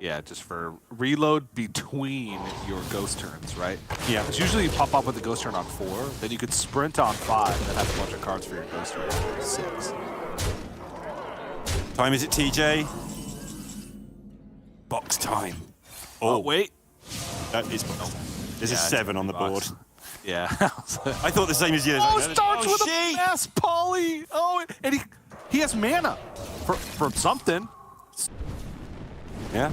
Yeah, just for reload between your ghost turns, right? Yeah. Because usually you pop up with the ghost turn on 4, then you could sprint on 5, and then have a bunch of cards for your ghost turn on 6. Time is it, TJ? Box time. Oh, wait. That is box time. There's a 7 on the board. Yeah. I thought the same as you. Oh, starts with a mass poly. Oh, and he has mana from something. Yeah.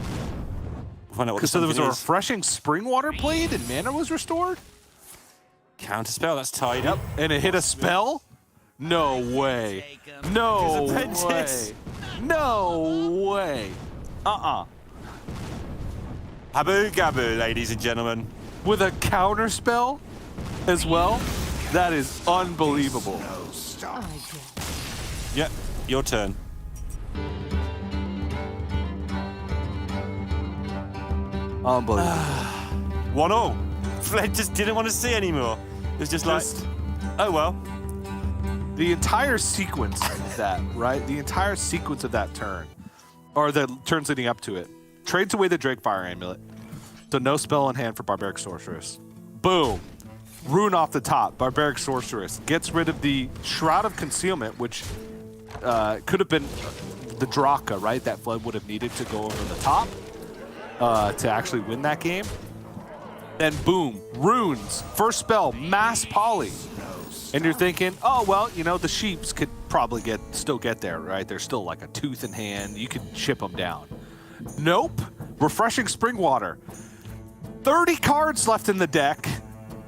We'll find out what the So there was a is. refreshing spring water blade and mana was restored? Counter spell, that's tidy. Yep. And it hit a spell? No way. No way. No way. Habu Gabu, ladies and gentlemen. With a counter spell as well? That is unbelievable. Yep, your turn. Unbelievable. 1-0. Fled just didn't want to see anymore. It was just like, oh well. The entire sequence of that, right? The entire sequence of that turn, or the turns leading up to it, trades away the Drakefire Amulet. So no spell in hand for Barbaric Sorceress. Boom. Rune off the top. Barbaric Sorceress gets rid of the Shroud of Concealment, which could have been the Draka, right? That Fled would have needed to go over the top to actually win that game. Then boom, runes, first spell, mass poly. And you're thinking, oh, well, you know, the sheeps could probably still get there, right? There's still like a tooth in hand. You could chip them down. Nope. Refreshing Spring Water. 30 cards left in the deck.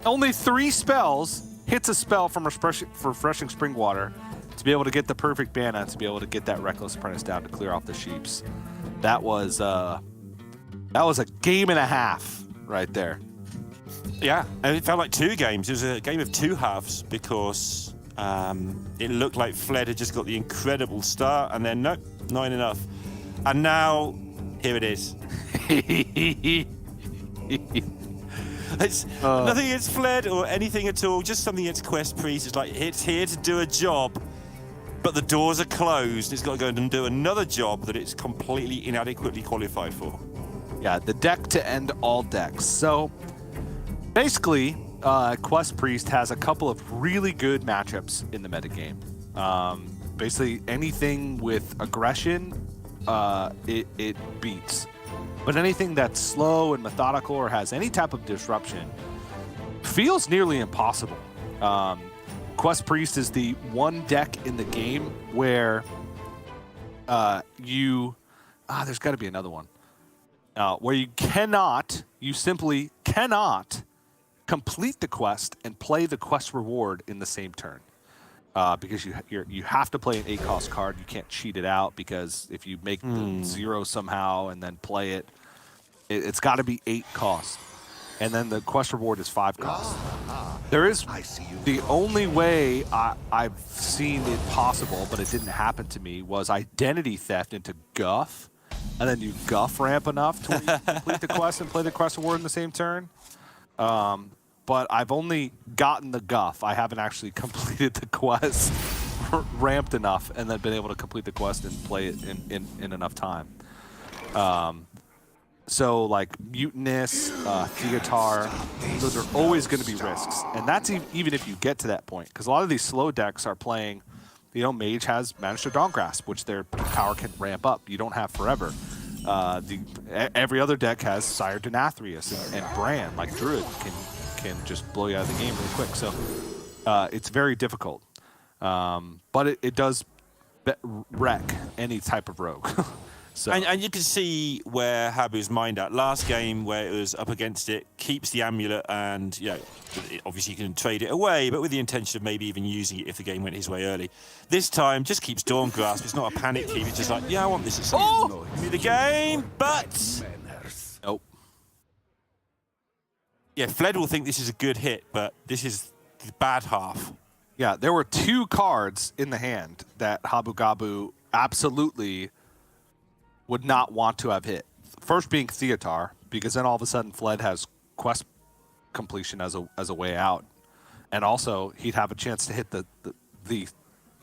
Only 3 spells. Hits a spell from Refreshing Spring Water to be able to get the perfect mana, to be able to get that Reckless Apprentice down to clear off the sheeps. That was a game and a half right there. Yeah, and it felt like 2 games. It was a game of 2 halves because it looked like Fled had just got the incredible start, and then nope, not enough. And now, here it is. It's nothing against Fled or anything at all, just something against Quest Priest. It's like, it's here to do a job, but the doors are closed. It's got to go and do another job that it's completely inadequately qualified for. Yeah, the deck to end all decks. So basically, Quest Priest has a couple of really good matchups in the metagame. Basically, anything with aggression, it beats. But anything that's slow and methodical or has any type of disruption feels nearly impossible. Quest Priest is the one deck in the game where there's got to be another one. Where you simply cannot complete the quest and play the quest reward in the same turn. Because you have to play an 8-cost card. You can't cheat it out, because if you make the 0 somehow and then play it, it's got to be 8 cost. And then the quest reward is 5 cost. There is the only way I've seen it possible, but it didn't happen to me, was identity theft into Guff. And then you Guff ramp enough to complete the quest and play the quest reward in the same turn. But I've only gotten the Guff. I haven't actually completed the quest ramped enough and then been able to complete the quest and play it in enough time. So like Mutinous, Theatar, those are always going to be risks. And that's even if you get to that point. Because a lot of these slow decks are playing, Mage has Magister Dawngrasp, which their power can ramp up. You don't have forever. Every other deck has Sire Denathrius and Bran, like Druid can just blow you out of the game really quick. So it's very difficult. But it does wreck any type of rogue. So. And you can see where Habu's mind at. Last game where it was up against it, keeps the amulet, and obviously you can trade it away, but with the intention of maybe even using it if the game went his way early. This time, just keeps Dawngrasp. It's not a panic keep. It's just like, I want this at some point. Give me the game, but nope. Yeah, Fled will think this is a good hit, but this is the bad half. Yeah, there were 2 cards in the hand that Habu Gabu absolutely would not want to have hit. First being Theatar, because then all of a sudden Fled has quest completion as a way out. And also, he'd have a chance to hit the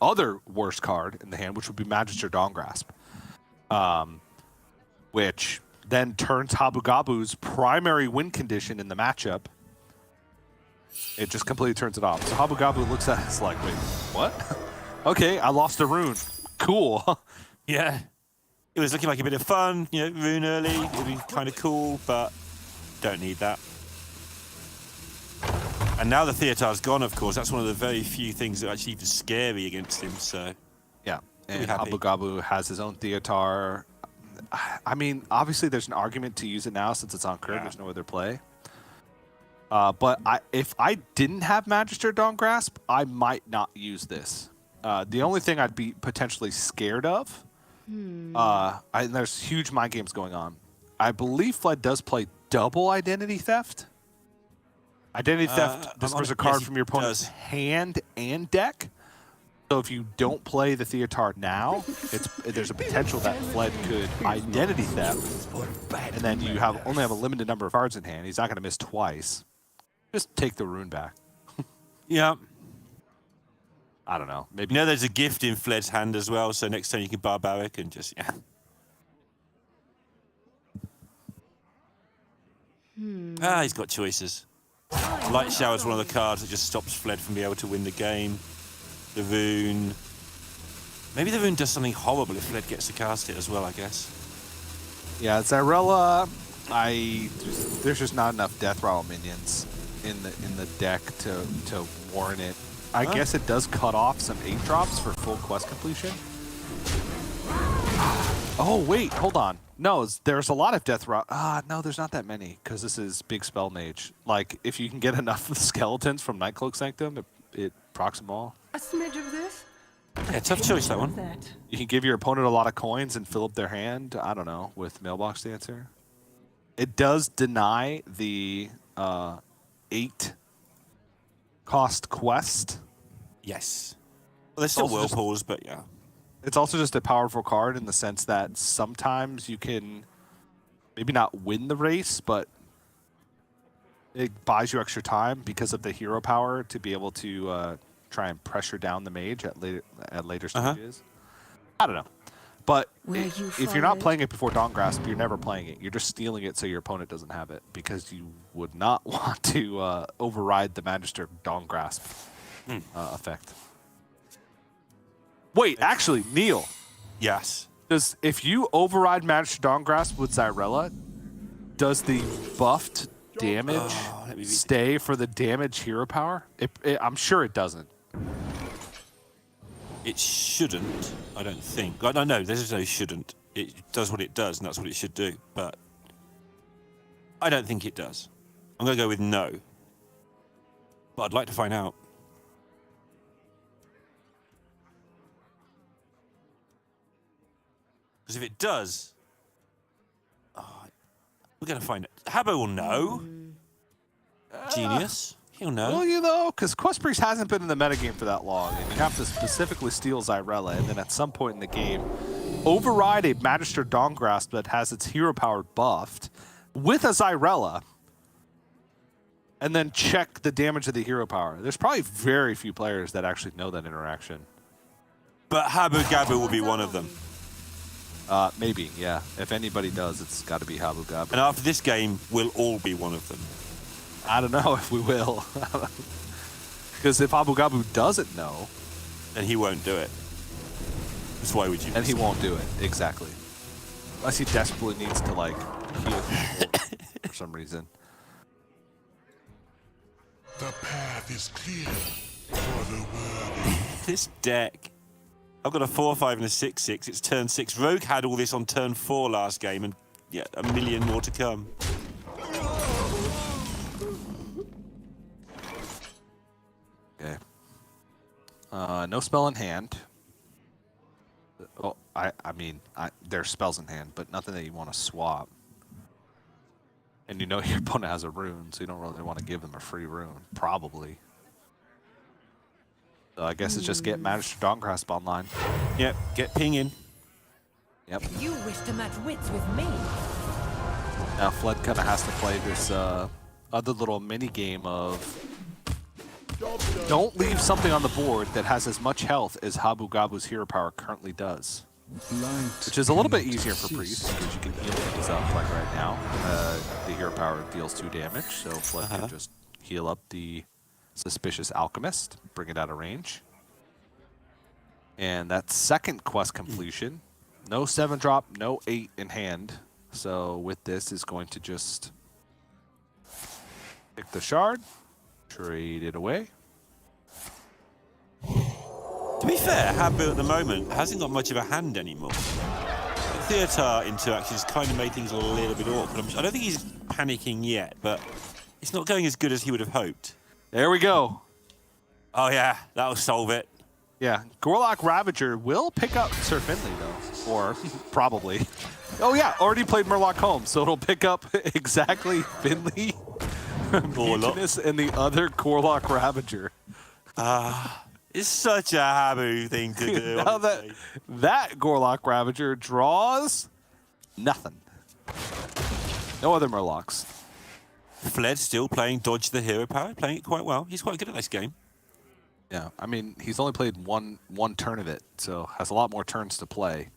other worst card in the hand, which would be Magister Dawngrasp. Which then turns Habu Gabu's primary win condition in the matchup. It just completely turns it off. So Habu Gabu looks at it like, wait, what? Okay, I lost a rune. Cool. Yeah. It was looking like a bit of fun, rune early, it would be kind of cool, but don't need that. And now the Theatar's gone, of course. That's one of the very few things that are actually even scary against him, so... Yeah, and Habu Gabu has his own Theatar. I mean, obviously there's an argument to use it now since it's on curve, there's no other play. But if I didn't have Magister Dawngrasp, I might not use this. The only thing I'd be potentially scared of... there's huge mind games going on. I believe Fled does play double identity theft. Identity theft discards a card from your opponent's hand and deck. So if you don't play the Theatar now, there's a potential that Fled could identity theft, and then you only have a limited number of cards in hand. He's not going to miss twice. Just take the rune back. Yeah. I don't know. Maybe. There's a gift in Fled's hand as well, so next time you can Barbaric and just, he's got choices. Light Shower's one of the cards that just stops Fled from being able to win the game. The rune. Maybe the rune does something horrible if Fled gets to cast it as well, I guess. Yeah, Zyrella There's just not enough Death Rattle minions in the deck to warrant it. I guess it does cut off some 8 drops for full quest completion. Oh wait, hold on. No, there's a lot of Death Rattle. No, there's not that many because this is big spell mage. Like if you can get enough of the skeletons from Nightcloak Sanctum, it procs them all. A smidge of this? Yeah, tough choice, that one. You can give your opponent a lot of coins and fill up their hand, I don't know, with Mailbox Dancer. It does deny the 8 cost quest. Yes. Well, there's still whirlpools, but yeah. It's also just a powerful card in the sense that sometimes you can maybe not win the race, but it buys you extra time because of the hero power to be able to try and pressure down the mage at later stages. I don't know. But if you're not playing it before Dawn Grasp, you're never playing it. You're just stealing it so your opponent doesn't have it because you would not want to override the Magister Dawn Grasp effect. Wait, actually, Neil. Yes. If you override Magister Dawn Grasp with Xyrella, does the buffed damage stay for the damage hero power? I'm sure it doesn't. It shouldn't, I don't think. No, there's no shouldn't. It does what it does, and that's what it should do. But I don't think it does. I'm going to go with no. But I'd like to find out. Because if it does, we're going to find it. Habbo will know. Genius. He'll know. Well, you know, because Quest Priest hasn't been in the metagame for that long, and you have to specifically steal Xyrella, and then at some point in the game, override a Magister Dawn Grasp that has its hero power buffed with a Xyrella, and then check the damage of the hero power. There's probably very few players that actually know that interaction. But Habu Gabu will be one of them. Maybe, yeah. If anybody does, it's got to be Habu Gabu. And after this game, we'll all be one of them. I don't know if we will. Because if Abu Gabu doesn't know, then he won't do it. That's why would you? And he won't do it, exactly. Unless he desperately needs to, like, heal people for some reason. The path is clear for the worthy. This deck. I've got a 4/5 and a 6/6. It's turn 6. Rogue had all this on turn 4 last game, and yeah, a million more to come. Okay. No spell in hand. Oh, I mean, there's spells in hand, but nothing that you want to swap. And you know your opponent has a rune, so you don't really want to give them a free rune, probably. So I guess it's just get Magister Dawn Grasp online. Yep, get ping in. Yep. You wish to match wits with me. Now Fled kind of has to play this other little mini game of don't leave something on the board that has as much health as Habu Gabu's hero power currently does. Which is a little bit easier for Priest, because you can heal things up like right now. The hero power deals 2 damage, so Flood can just heal up the Suspicious Alchemist, bring it out of range. And that second quest completion, no 7-drop, no 8 in hand. So with this is going to just pick the shard, trade it away. To be fair, Habu at the moment hasn't got much of a hand anymore. Theater interaction has kind of made things a little bit awkward. I don't think he's panicking yet, but it's not going as good as he would have hoped. There we go. Oh yeah, that'll solve it. Yeah, Gorlock Ravager will pick up Sir Finley though, or probably. Oh yeah, already played Murloc Holmes, so it'll pick up exactly Finley, Mutinous, and the other Gorlock Ravager. It's such a Habu thing to do. Now that Gorlock Ravager draws nothing. No other Murlocs. Fled still playing Dodge the Hero Power, playing it quite well. He's quite good at this game. Yeah, I mean, he's only played one turn of it, so has a lot more turns to play.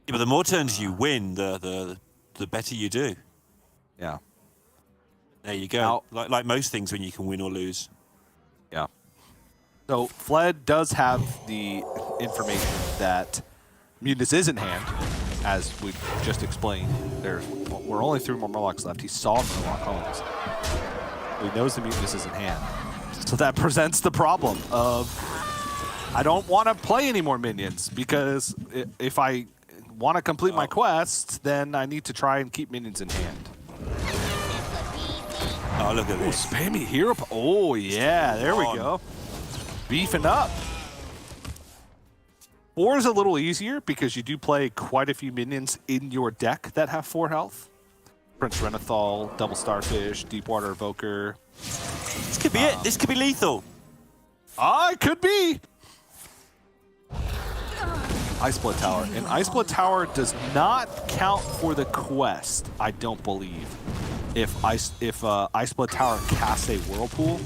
Yeah, but the more turns you win, the better you do. Yeah. There you go. Now, like most things when you can win or lose. Yeah. So Fled does have the information that Mutinous is in hand, as we just explained, we're only 3 more Murlocs left. He saw Murloc homes. He knows the Mutinous is in hand. So that presents the problem of I don't want to play any more minions, because if I want to complete my quests, then I need to try and keep minions in hand. Oh, look at this. Spammy hero. Oh, yeah, there we go. Beefing up. 4 is a little easier because you do play quite a few minions in your deck that have 4 health. Prince Renathal, Double Starfish, Deepwater Evoker. This could be it. This could be lethal. It could be. Ice Blood Tower. And Ice Blood Tower does not count for the quest, I don't believe. If Ice Blood Tower casts a Whirlpool,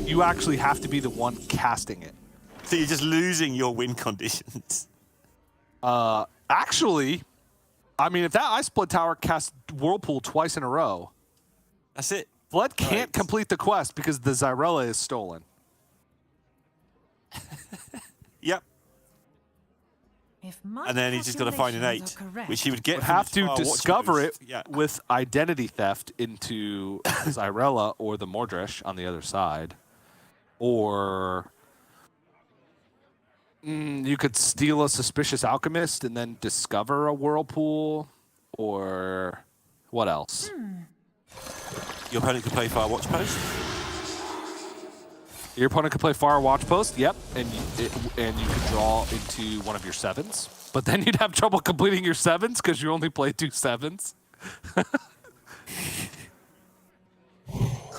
you actually have to be the one casting it. So you're just losing your win conditions. Actually, I mean, if that Ice Blood Tower casts Whirlpool twice in a row, that's it. Flood can't complete the quest because the Zyrella is stolen. Yep. And then he's just got to find an 8, which he would get. Would have to discover it with identity theft into Zyrella or the Mordresh on the other side. Or you could steal a Suspicious Alchemist and then discover a Whirlpool. Or what else? Your opponent could play Fire Watch Post. Your opponent could play Fire Watch Post, yep, and you could draw into one of your 7s. But then you'd have trouble completing your 7s because you only play 2 7s.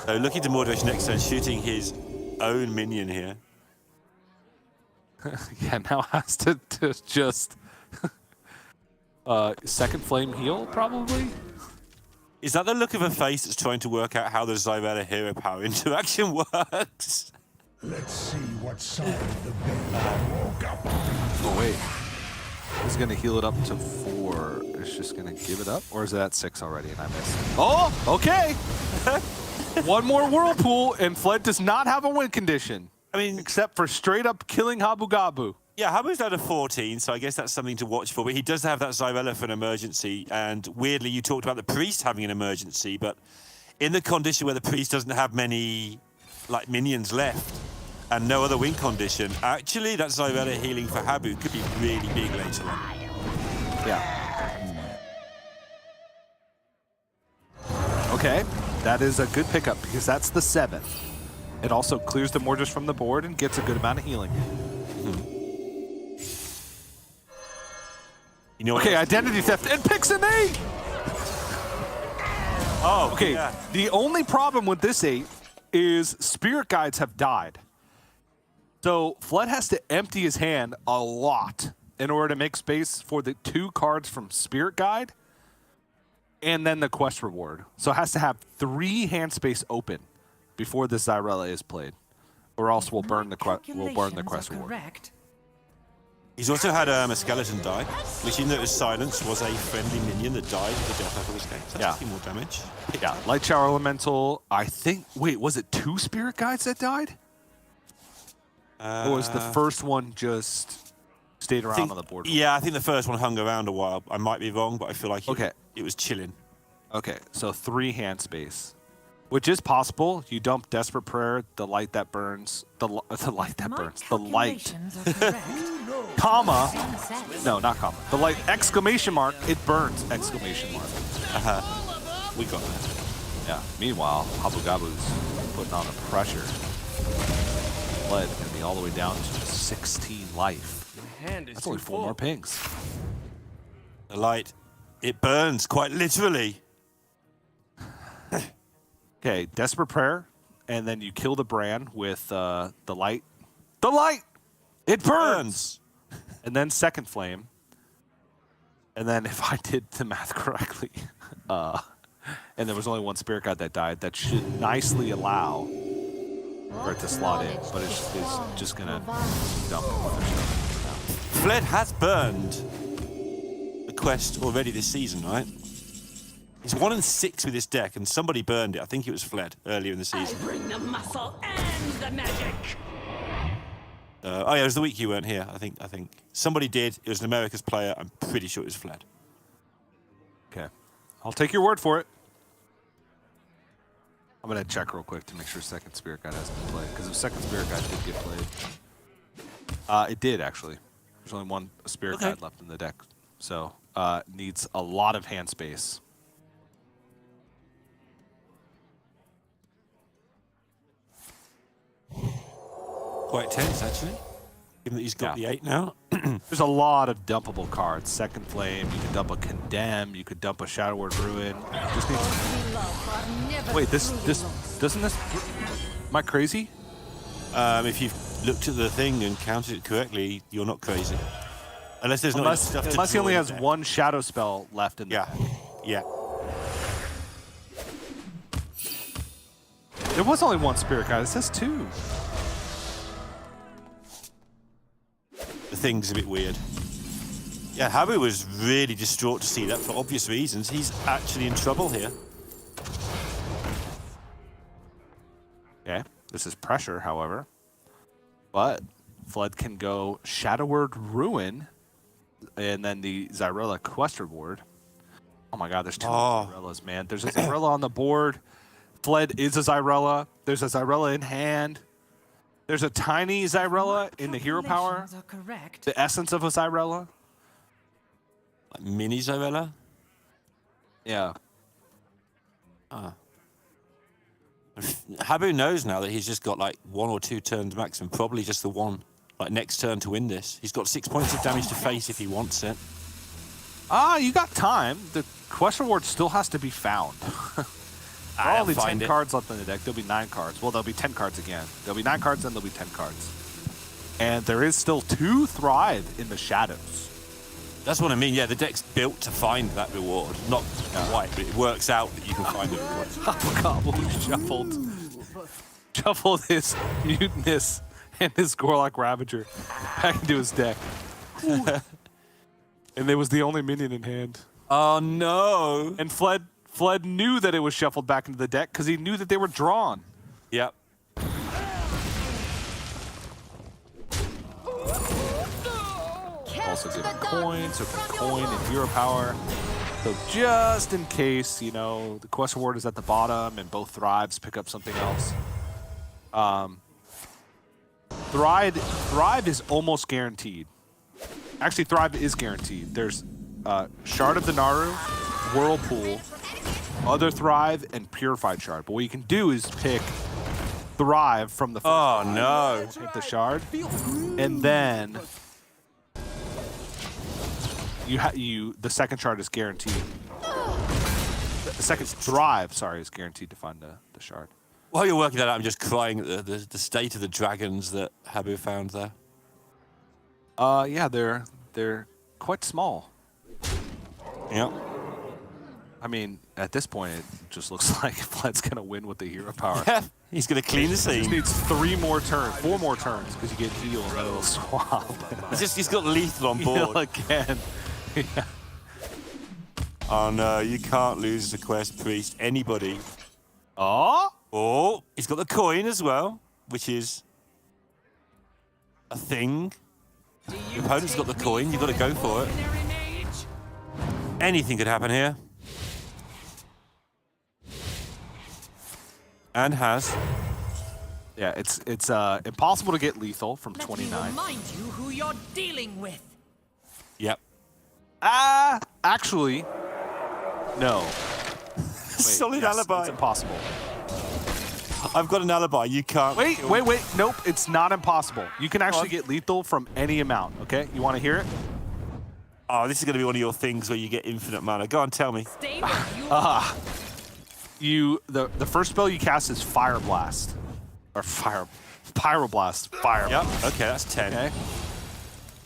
So looking to Mordresh next turn, shooting his own minion here. Yeah, now has to just second flame heal, probably. Is that the look of a face that's trying to work out how the Zyrella hero power interaction works? Let's see what side of the bed woke up. Oh, wait. He's going to heal it up to 4. It's just going to give it up? Or is it at 6 already and I missed it? Oh, okay. 1 more Whirlpool, and Fled does not have a win condition. I mean, except for straight up killing Habu Gabu. Yeah, Habu's down to 14, so I guess that's something to watch for. But he does have that Zyrella for an emergency. And weirdly, you talked about the priest having an emergency, but in the condition where the priest doesn't have many minions left and no other win condition, actually that Zyrella healing for Habu could be really big later on. Yeah. Okay, that is a good pickup because that's the 7. It also clears the Mordresh from the board and gets a good amount of healing. You know, okay, identity theft and picks an 8. Oh, okay. Yeah. The only problem with this 8 is Spirit Guides have died. So Flood has to empty his hand a lot in order to make space for the 2 cards from Spirit Guide and then the quest reward. So it has to have 3 hand space open before the Zyrella is played, or else we'll burn the quest reward. He's also had a skeleton die, which even though it was silenced, was a friendly minion that died with the death of this game. So that's taking more damage. Yeah, Light Shower Elemental, I think, wait, was it 2 Spirit Guides that died? Or was the first one just stayed around on the board? Yeah, I think the first one hung around a while. I might be wrong, but I feel like it was chilling. Okay, so 3 hand space, which is possible. You dump Desperate Prayer, the light that burns, the light, comma, no, not comma, the light, exclamation mark, it burns, exclamation mark. We got that. Yeah, meanwhile, Habu Gabu's putting on the pressure. Blood going to be all the way down to 16 life. That's only 4 more pings. The light, it burns, quite literally. Okay, Desperate Prayer, and then you kill the Bran with the light. The light! It burns! And then Second Flame. And then if I did the math correctly, and there was only 1 Spirit Guide that died, that should nicely allow for it to slot in, but it's just going to dump other stuff. Fled has burned the quest already this season, right? He's 1-6 with his deck, and somebody burned it. I think it was Fled earlier in the season. I bring the muscle and the magic. Oh yeah, it was the week you weren't here. I think somebody did. It was an America's player. I'm pretty sure it was Fled. Okay. I'll take your word for it. I'm going to check real quick to make sure Second Spirit Guide has been played, because the Second Spirit Guide did get played. It did, actually. There's only one Spirit Guide left in the deck, so needs a lot of hand space. Quite tense, actually. Given that he's got the 8 now. There's a lot of dumpable cards. Second Flame, you could dump a Condemn, you could dump a Shadow Word Ruin. Just needs... Wait, this doesn't this... Am I crazy? If you've looked at the thing and counted it correctly, you're not crazy. Unless there's not stuff to Unless he only has there. one Shadow spell left in the deck. Yeah. There was only one Spirit Guide. It says 2. The thing's a bit weird. Yeah, Habu was really distraught to see that for obvious reasons. He's actually in trouble here. Okay, this is pressure, however. But Flood can go Shadow Word Ruin, and then the Xyrella quest reward. Oh my god, there's 2 Xyrellas, man. There's a Xyrella on the board. Fled is a Xyrella. There's a Xyrella in hand. There's a tiny Xyrella in the hero power. The essence of a Xyrella. Like mini Xyrella? Yeah. Habu knows now that he's just got like 1 or 2 turns maximum, probably just the one, like next turn to win this. He's got 6 points of damage to face if he wants it. You got time. The quest reward still has to be found. There are only 10 cards left in the deck. There'll be 9 cards. Well, there'll be 10 cards again. There'll be 9 cards, then there'll be 10 cards. And there is still 2 Thrive in the shadows. That's what I mean. Yeah, the deck's built to find that reward. Not quite, but it works out that you can find the reward. Shuffled his Mutinous and his Gorlock Ravager back into his deck. And it was the only minion in hand. Oh, no. And Fled knew that it was shuffled back into the deck because he knew that they were drawn. Yep. Also giving coins, so can coin and hero power. So just in case, you know, the quest reward is at the bottom and both Thrives pick up something else. Thrive is almost guaranteed. Actually, Thrive is guaranteed. There's Shard of the Naru, Whirlpool, other Thrive, and Purified Shard. But what you can do is pick Thrive from the first no. hit the Shard, and then the second Shard is guaranteed. The second Thrive, sorry, is guaranteed to find the Shard. While you're working that out, I'm just crying at the state of the dragons that Habu found there. Yeah, they're quite small. Yep. I mean, at this point, it just looks like Fled's gonna win with the hero power. Yeah, he's gonna clean the scene. He needs 4 more turns, because you get heal and then it'll swap. He's got lethal on board. Heal again. Yeah. Oh no, you can't lose the quest priest. Anybody. Oh, he's got the coin as well, which is a thing. Your opponent's got the coin, you've got to go for it. Anything could happen here. And has. Yeah, it's impossible to get lethal from 29. Remind you who you're dealing with. Yep. Actually, no. Wait, Solid alibi. It's impossible. I've got an alibi. You can't. Wait. Nope, it's not impossible. You can actually get lethal from any amount, okay? You want to hear it? Oh, this is going to be one of your things where you get infinite mana. Go on, tell me. Stay where you are. The first spell you cast is Fire Blast. Or Pyroblast. Fire. Yep, okay, that's 10. Okay.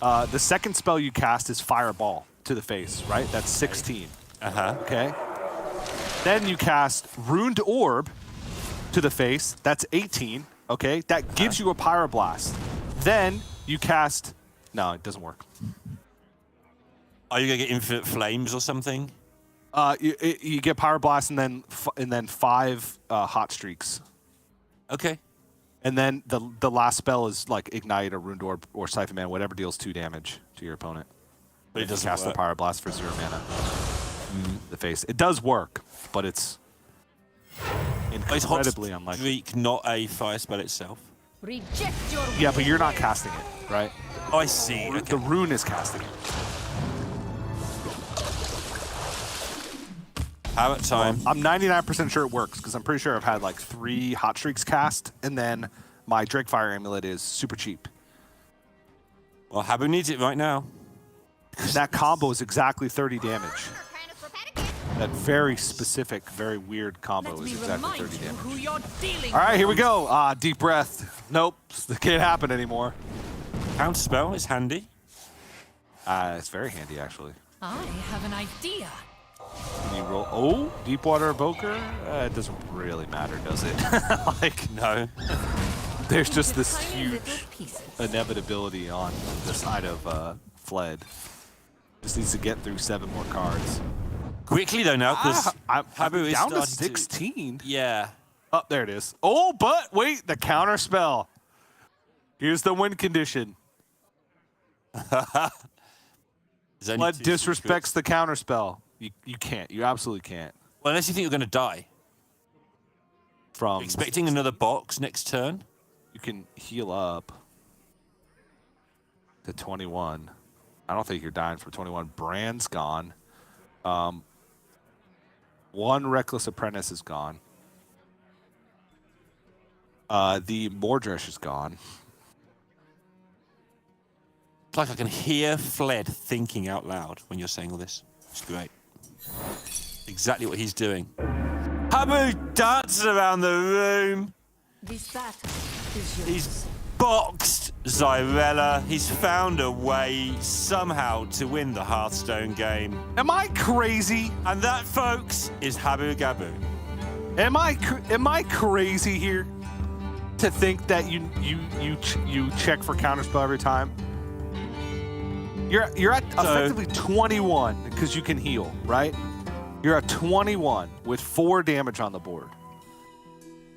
The second spell you cast is Fireball to the face, right? That's 16. Uh-huh. Okay. Then you cast Ruined Orb to the face. That's 18. Okay. That gives you a Pyroblast. Then you cast... No, it doesn't work. Are you going to get infinite flames or something? You get Pyroblast and then 5 hot streaks. Okay. And then the last spell is like Ignite or Rune Orb or Siphon Man, whatever deals 2 damage to your opponent. But it doesn't cast work. the Pyro Blast for 0 mana. The face. It does work, but it's incredibly unlikely. Streak, not a fire spell itself. Reject your Yeah, but you're not casting it, right? Oh, I see. Okay. The rune is casting it. How about time? I'm 99% sure it works because I'm pretty sure I've had like 3 hot streaks cast, and then my Drakefire Amulet is super cheap. Well, Habu needs it right now. That combo is exactly 30 damage. That very specific, very weird combo is exactly 30 damage. who you're dealing All right, here we go. Deep breath. Nope, it can't happen anymore. Counter spell is handy. It's very handy, actually. I have an idea. Can you roll? Oh, Deepwater Evoker? It doesn't really matter, does it? Like, No. there's just this Tiny huge little pieces. inevitability on the side of Fled. Just needs to get through 7 more cards. Quickly though now, because I'm Habu is down to starting 16. Yeah. Oh, there it is. Oh, but wait, the counter spell. Here's the win condition. There's only Fled 2 disrespects secrets. the counter spell. You can't. You absolutely can't. Well, unless you think you're going to die. From Expecting another box next turn. you can heal up to 21. I don't think you're dying for 21. Brand's gone. 1 Reckless Apprentice is gone. The Mordresh is gone. It's like I can hear Fled thinking out loud when you're saying all this. It's great. Exactly what he's doing. Habu dancing around the room. This battle is yours. He's boxed Zyrella. He's found a way somehow to win the Hearthstone game. Am I crazy? And that, folks, is Habu Gabu. Am I crazy here to think that you check for counterspell every time? You're at effectively 21 because you can heal, right? You're at 21 with 4 damage on the board.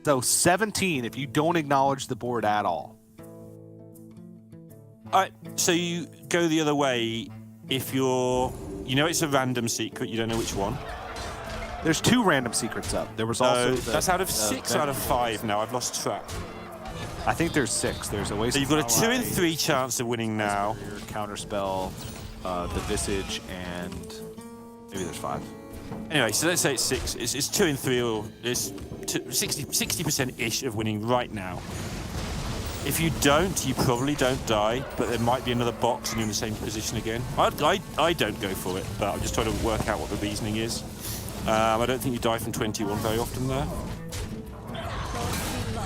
So 17 if you don't acknowledge the board at all. All right, so you go the other way if you know it's a random secret, you don't know which one. There's 2 random secrets up. There was also that's out of 6 out of 5 now. I've lost track. I think there's 6. There's a way. So you've got a 2 in 3 chance of winning now. Counterspell, the Visage, and maybe there's 5. Anyway, so let's say it's 6. It's 2 in 3, or it's 60%-ish of winning right now. If you don't, you probably don't die, but there might be another box and you're in the same position again. I don't go for it, but I'm just trying to work out what the reasoning is. I don't think you die from 21 very often there.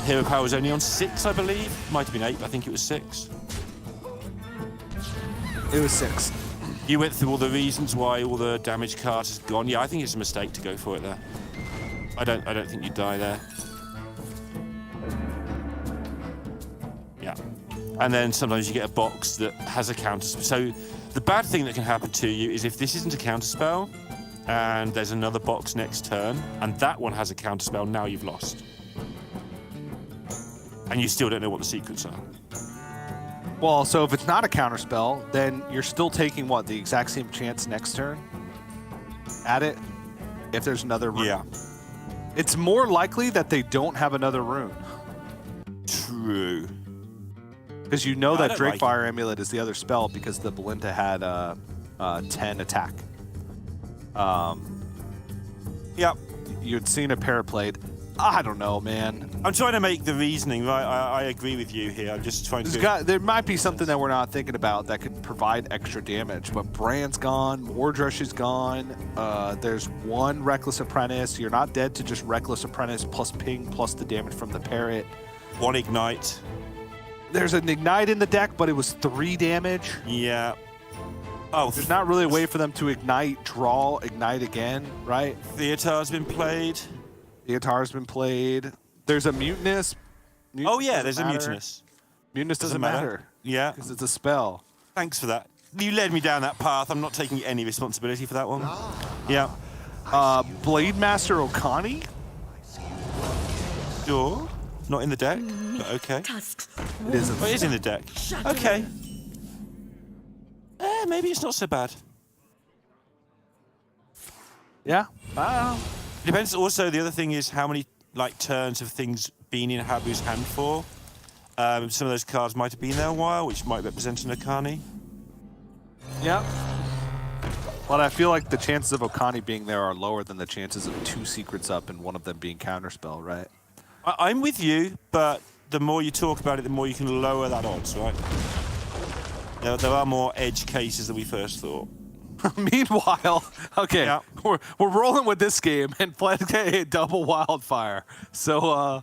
Hero Power was only on 6, I believe. Might have been 8, but I think it was 6. It was 6. You went through all the reasons why all the damage card is gone. Yeah, I think it's a mistake to go for it there. I don't think you die there. Yeah. And then sometimes you get a box that has a counter. So the bad thing that can happen to you is if this isn't a counter spell and there's another box next turn and that one has a counter spell, now you've lost. And you still don't know what the secrets are. Well, so if it's not a counterspell, then you're still taking what, the exact same chance next turn at it if there's another rune. Yeah. It's more likely that they don't have another rune. True. Because you know I that don't like Drakefire Amulet is the other spell because the Belinta had 10 attack. Yep. You'd seen a Paraplate. I don't know, man. I'm trying to make the reasoning right. I agree with you here. I'm just trying to. There might be something that we're not thinking about that could provide extra damage, but Brand's gone, Mordresh is gone. There's 1 Reckless Apprentice. You're not dead to just Reckless Apprentice plus ping plus the damage from the parrot. 1 Ignite. There's an Ignite in the deck, but it was 3 damage. Yeah. Oh, There's not really a way for them to Ignite, draw, Ignite again, right? Theater's been played. The guitar's been played. There's a Mutinous. Oh yeah, there's a Mutinous. Mutinous doesn't matter. Yeah. Because it's a spell. Thanks for that. You led me down that path. I'm not taking any responsibility for that one. Yeah. Blade Master Okani? Sure. Not in the deck? But okay. It is. Oh, it is in the deck. Okay. Maybe it's not so bad. Yeah. It depends. Also, the other thing is how many turns have things been in Habu's hand for. Some of those cards might have been there a while, which might represent an Okani. Yeah. But I feel like the chances of Okani being there are lower than the chances of 2 secrets up and one of them being counterspell, right? I'm with you, but the more you talk about it, the more you can lower that odds, right? There are more edge cases than we first thought. Meanwhile, okay, Yeah. we're rolling with this game, and Fledge double wildfire. So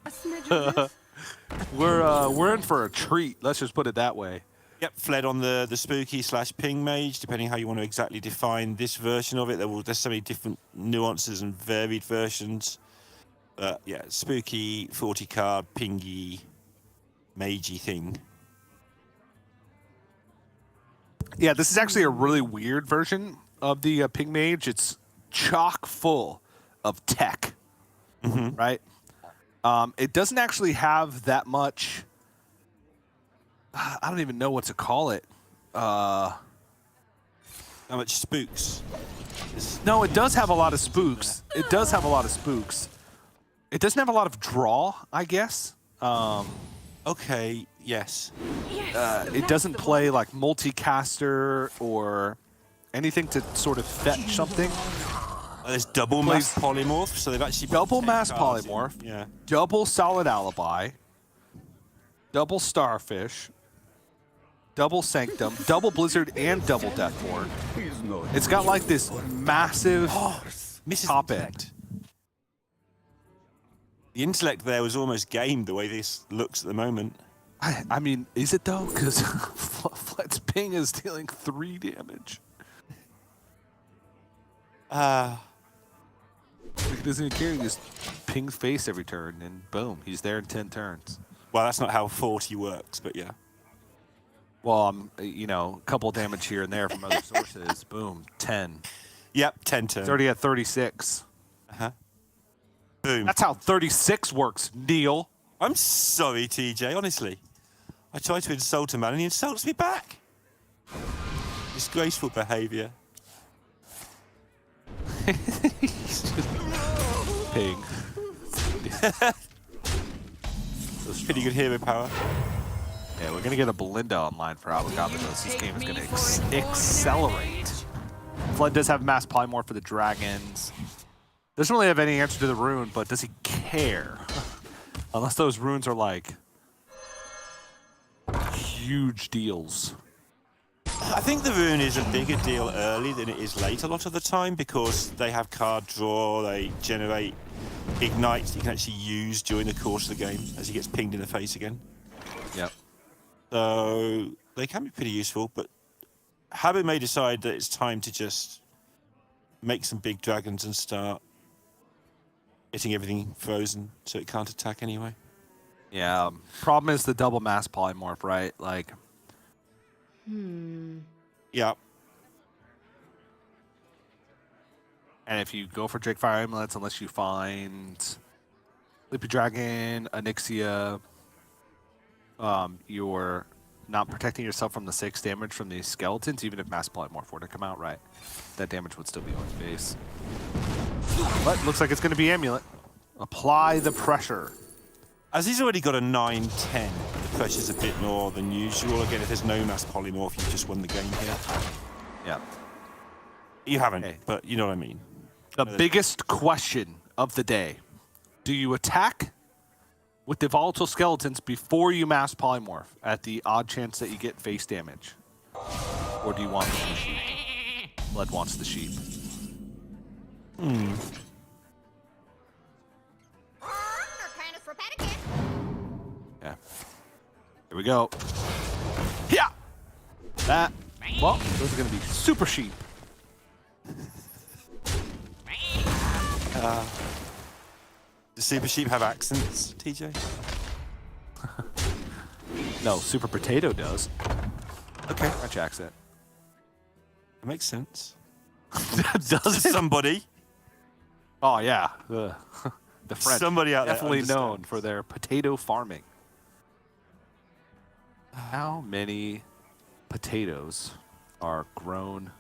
we're in for a treat. Let's just put it that way. Yep, fled on the spooky/ping mage, depending how you want to exactly define this version of it. There's so many different nuances and varied versions. Yeah, spooky, 40 card, pingy, magey thing. Yeah, this is actually a really weird version of the ping mage. It's chock full of tech, right? It doesn't actually have that much. I don't even know what to call it. How much spooks? No, it does have a lot of spooks. It does have a lot of spooks. It doesn't have a lot of draw, I guess. Okay, yes. It doesn't play like multicaster or anything to sort of fetch something. There's double mass polymorph, so they've actually put Double 10 mass cards in. polymorph. Yeah. Double solid alibi. Double starfish. Double sanctum. Double blizzard and double deathborn. It's got like this massive top end. The intellect there was almost gamed the way this looks at the moment. I mean, is it though? Because Flet's ping is dealing 3 damage. He doesn't even care. He just pings face every turn, and boom, he's there in 10 turns. Well, that's not how 40 works, but yeah. Well, you know, a couple damage here and there from other sources. Boom, 10. Yep, 10 turns. 30 at 36. Boom. That's how 36 works, Neil. I'm sorry, TJ, honestly. I try to insult a man and he insults me back. Disgraceful behaviour. Ping. Pretty good hero power. Yeah, we're going to get a Belinda online for Alakabos. This game is going to accelerate. Flood does have mass polymorph for the dragons. Doesn't really have any answer to the rune, but does he care? Unless those runes are like huge deals. I think the rune is a bigger deal early than it is late a lot of the time because they have card draw, they generate ignites that you can actually use during the course of the game as he gets pinged in the face again. Yep. So they can be pretty useful, but Habu may decide that it's time to just make some big dragons and start getting everything frozen so it can't attack anyway. Yeah. Problem is the double mass polymorph, right? Like. Yeah. And if you go for Drake Fire Amulets, unless you find Sleepy Dragon, Onyxia, you're not protecting yourself from the 6 damage from these skeletons, even if Mass Polymorph were to come out, right? That damage would still be on base. But looks like it's going to be Amulet. Apply the pressure. As he's already got a 9-10, the pressure's a bit more than usual. Again, if there's no mass polymorph, you've just won the game here. Yeah. You haven't, Okay. but you know what I mean. The biggest question of the day. Do you attack with the volatile skeletons before you mass polymorph at the odd chance that you get face damage? Or do you want the sheep? Blood wants the sheep. Yeah. Here we go. Yeah! That. Well, those are going to be super sheep. Does Super Sheep have accents, TJ? No, Super Potato does. Okay. French accent. That makes sense. Does it? Somebody. Oh, yeah. The French, Somebody out there definitely known understands. for their potato farming. How many potatoes are grown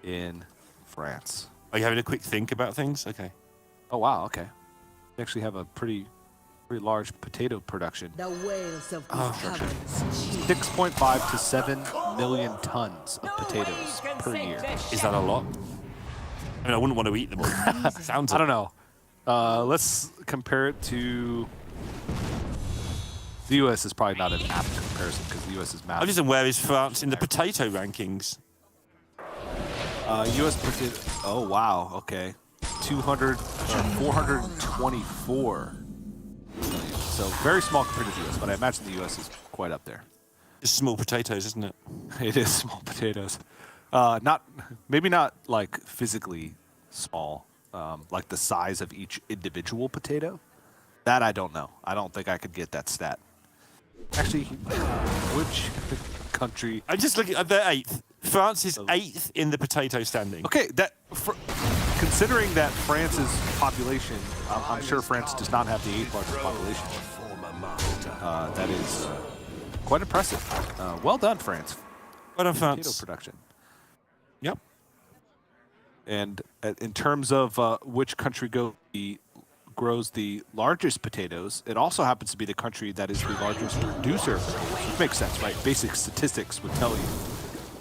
in France? Are you having a quick think about things? Okay. Oh wow, okay. They actually have a pretty large potato production. The whales of these caverns. 6.5 to 7 million tons of potatoes per year. Is that a lot? I mean, I wouldn't want to eat them all. Sounds. I don't know. Let's compare it to the U.S. is probably not an apt comparison because the U.S. is I'm massive. just wondering, where is France in the potato rankings? U.S. potato. Oh wow. Okay. 424 million. So very small compared to the U.S. But I imagine the U.S. is quite up there. It's small potatoes, isn't it? It is small potatoes. Maybe not like physically small, like the size of each individual potato. That I don't know. I don't think I could get that stat. Actually, which country? I'm just looking at their 8th. France is 8th in the potato standing. Okay, considering that France's population, I'm sure France does not have the 8th largest population. That is quite impressive. Well done, France. Well done, Potato France. production. Yep. And in terms of which country grows the largest potatoes, it also happens to be the country that is the largest producer of potatoes, which makes sense, right? Basic statistics would tell you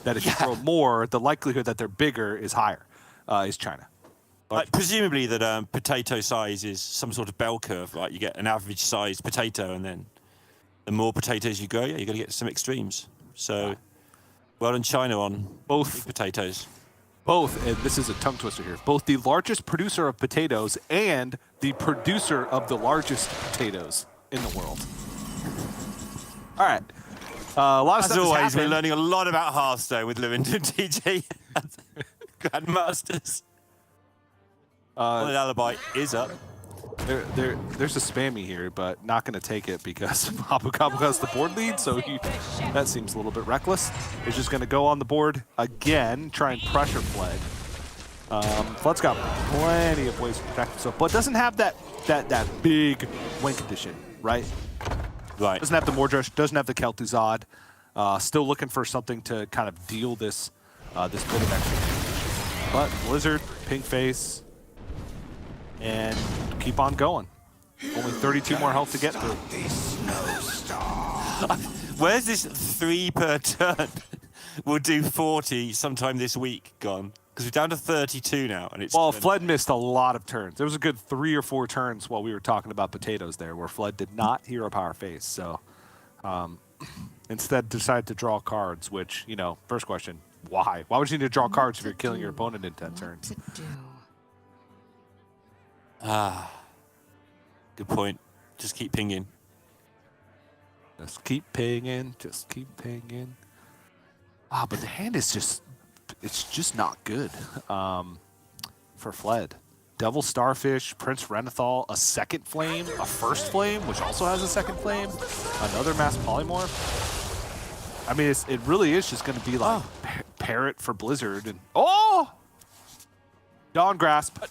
that if you grow more, the likelihood that they're bigger is higher, is China. Presumably that potato size is some sort of bell curve, right? You get an average sized potato, and then the more potatoes you grow, you're going to get some extremes. So, well done, China on Both big potatoes. Both, and this is a tongue twister here, both the largest producer of potatoes and the producer of the largest potatoes in the world. All right. A lot of As stuff has always, we're happened. learning a lot about Hearthstone with Lewington TJ Grandmasters. Well, alibi is up. There's a spammy here, but not going to take it because Habu Gabu has the board lead, so that seems a little bit reckless. He's just going to go on the board again, try and pressure Fled. Fled's got plenty of ways to protect himself, but doesn't have that big win condition, right? Right. Doesn't have the Mordresh, doesn't have the Kel'Thuzad. Still looking for something to kind of deal this this bit of extra damage. But Blizzard, Pink Face, and keep on going. Only 32 more health to get through. Where's this 3 per turn? We'll do 40 sometime this week gone. Because we're down to 32 now. And it's Well, Fled missed a lot of turns. There was a good 3 or 4 turns while we were talking about potatoes there where Fled did not hero power face. So instead decided to draw cards, which, first question, why? Why would you need to draw cards if you're killing your opponent in 10 turns? Good point. Just keep pinging. Just keep pinging. Just keep pinging. But the hand is it's just not good for Fled. Devil Starfish, Prince Renathal, a second flame, a first flame, which also has a second flame, another mass polymorph. I mean, it really is just going to be like Parrot for Blizzard. And Dawn Grasp.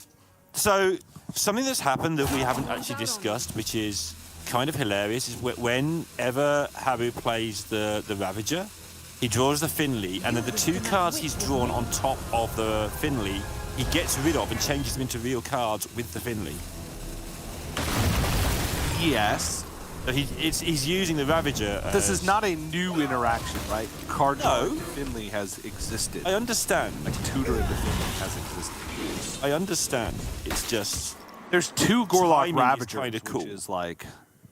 So something that's happened that we haven't actually discussed, which is kind of hilarious, is whenever Habu plays the Ravager, he draws the Finley, and then the 2 cards he's drawn on top of the Finley, he gets rid of and changes them into real cards with the Finley. Yes. So he's using the Ravager. This is not a new interaction, right? Card No. Finley has existed. I understand. Like tutoring the Finley has existed. I understand. It's just There's 2 Gorlock timing is Ravagers, kinda cool. which is like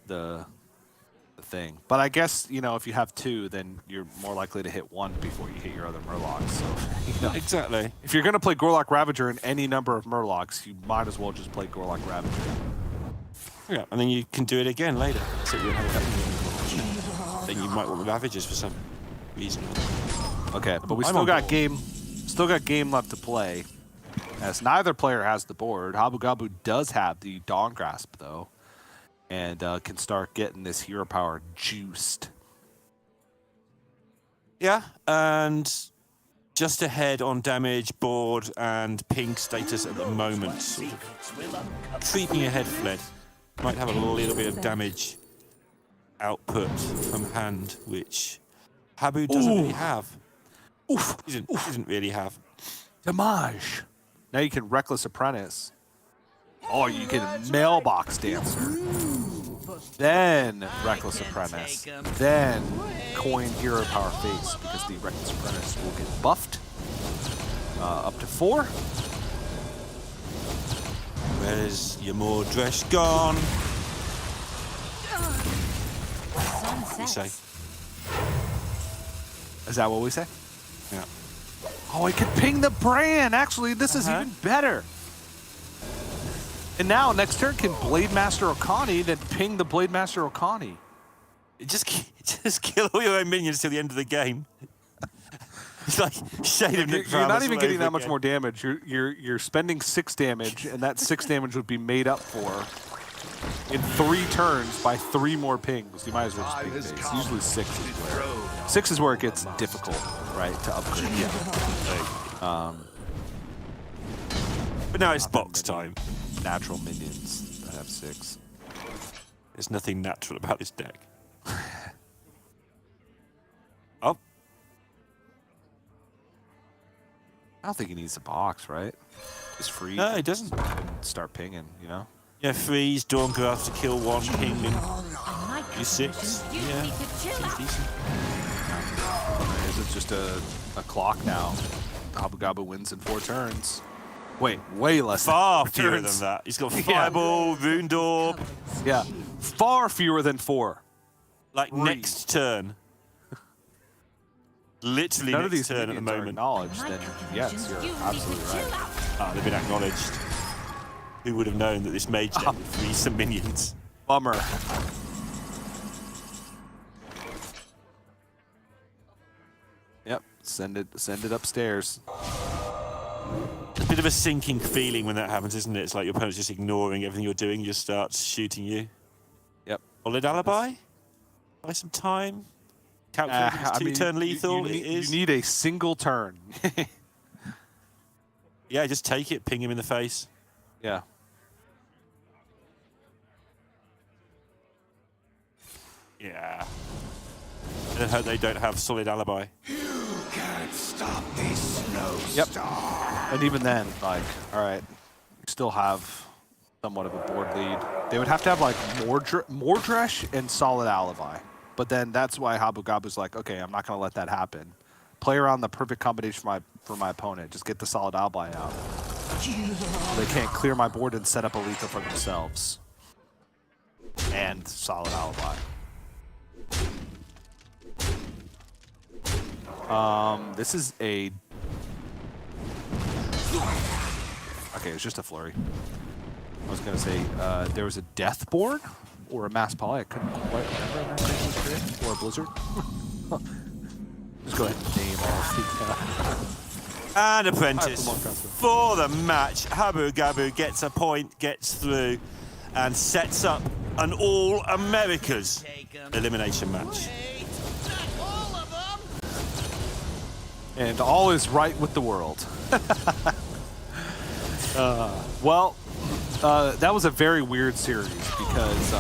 the thing. But I guess, if you have 2, then you're more likely to hit 1 before you hit your other Murlocs. So, exactly. if you're going to play Gorlock Ravager in any number of Murlocs, you might as well just play Gorlock Ravager. Yeah, and then you can do it again later. So you don't have that. Then you might want the Ravagers for some reason. Okay, but we I'm still on got board. game left to play. As neither player has the board. Habu Gabu does have the Dawn Grasp though, and can start getting this hero power juiced. Yeah, and just ahead on damage, board, and ping status at the moment. Sort of creeping ahead, Fled. Might have a little bit of damage output from hand, which Habu doesn't really have. Oof. Doesn't really have. Damage. Now you can Reckless Apprentice. Oh, you can Mailbox Dancer. Then Reckless Apprentice. Then Coin Hero Power Face, because the Reckless Apprentice will get buffed. Up to 4. Where's your Mordresh gone? What do you say? Is that what we say? Yeah. Oh, I can ping the Bran. Actually, this is even better. And now, next turn, can Blade Master Okani then ping the Blade Master Okani. Just kill all your own minions till the end of the game. It's like Shade of Nick You're not even getting that again. much more damage. You're spending 6 damage, and that 6 damage would be made up for in 3 turns by 3 more pings. You might as well just ping base. Usually 6 is where 6 is where it gets difficult, right, to upgrade. But now it's box time. Natural minions that have 6. There's nothing natural about this deck. Oh. I don't think he needs a box, right? Just free. No, he doesn't. And start pinging, you know? Yeah, freeze, Dawngraph to kill 1, ping him. You 6. You Yeah. need to chill Seems out. decent. Is it just a clock now? Abu Gabu wins in 4 turns. Wait, way less. Far than 4 fewer turns. than that. He's got Fireball, Wound Orb. Yeah, far fewer than 4. Like 3. next turn. Literally None of next these turn at the minions are moment. acknowledged, then yes, you're absolutely right. Ah, they've been acknowledged. Who would have known that this mage deck would freeze some minions? Bummer. Yep, send it upstairs. A bit of a sinking feeling when that happens, isn't it? It's like your opponent's just ignoring everything you're doing, just starts shooting you. Yep. Solid alibi? Buy some time? Calculating it's 2-turn lethal? It is. You need a single turn. Yeah, just take it, ping him in the face. Yeah. Yeah. And then hope they don't have solid alibi. Can't stop these snow Yep. stars. And even then, like, all right, you still have somewhat of a board lead. They would have to have like Mordresh and solid alibi. But then that's why Habu Gabu's like, okay, I'm not going to let that happen. Play around the perfect combination for my opponent. Just get the solid alibi out. They can't clear my board and set up a lethal for themselves. And solid alibi. This is a... Okay, it's just a flurry. I was going to say, there was a death board or a mass poly. I couldn't quite remember. Or a blizzard. Just go ahead and name all of the... And Apprentice for the match. Habu Gabu gets a point, gets through, and sets up an All-Americas elimination match. And all is right with the world. Well, that was a very weird series because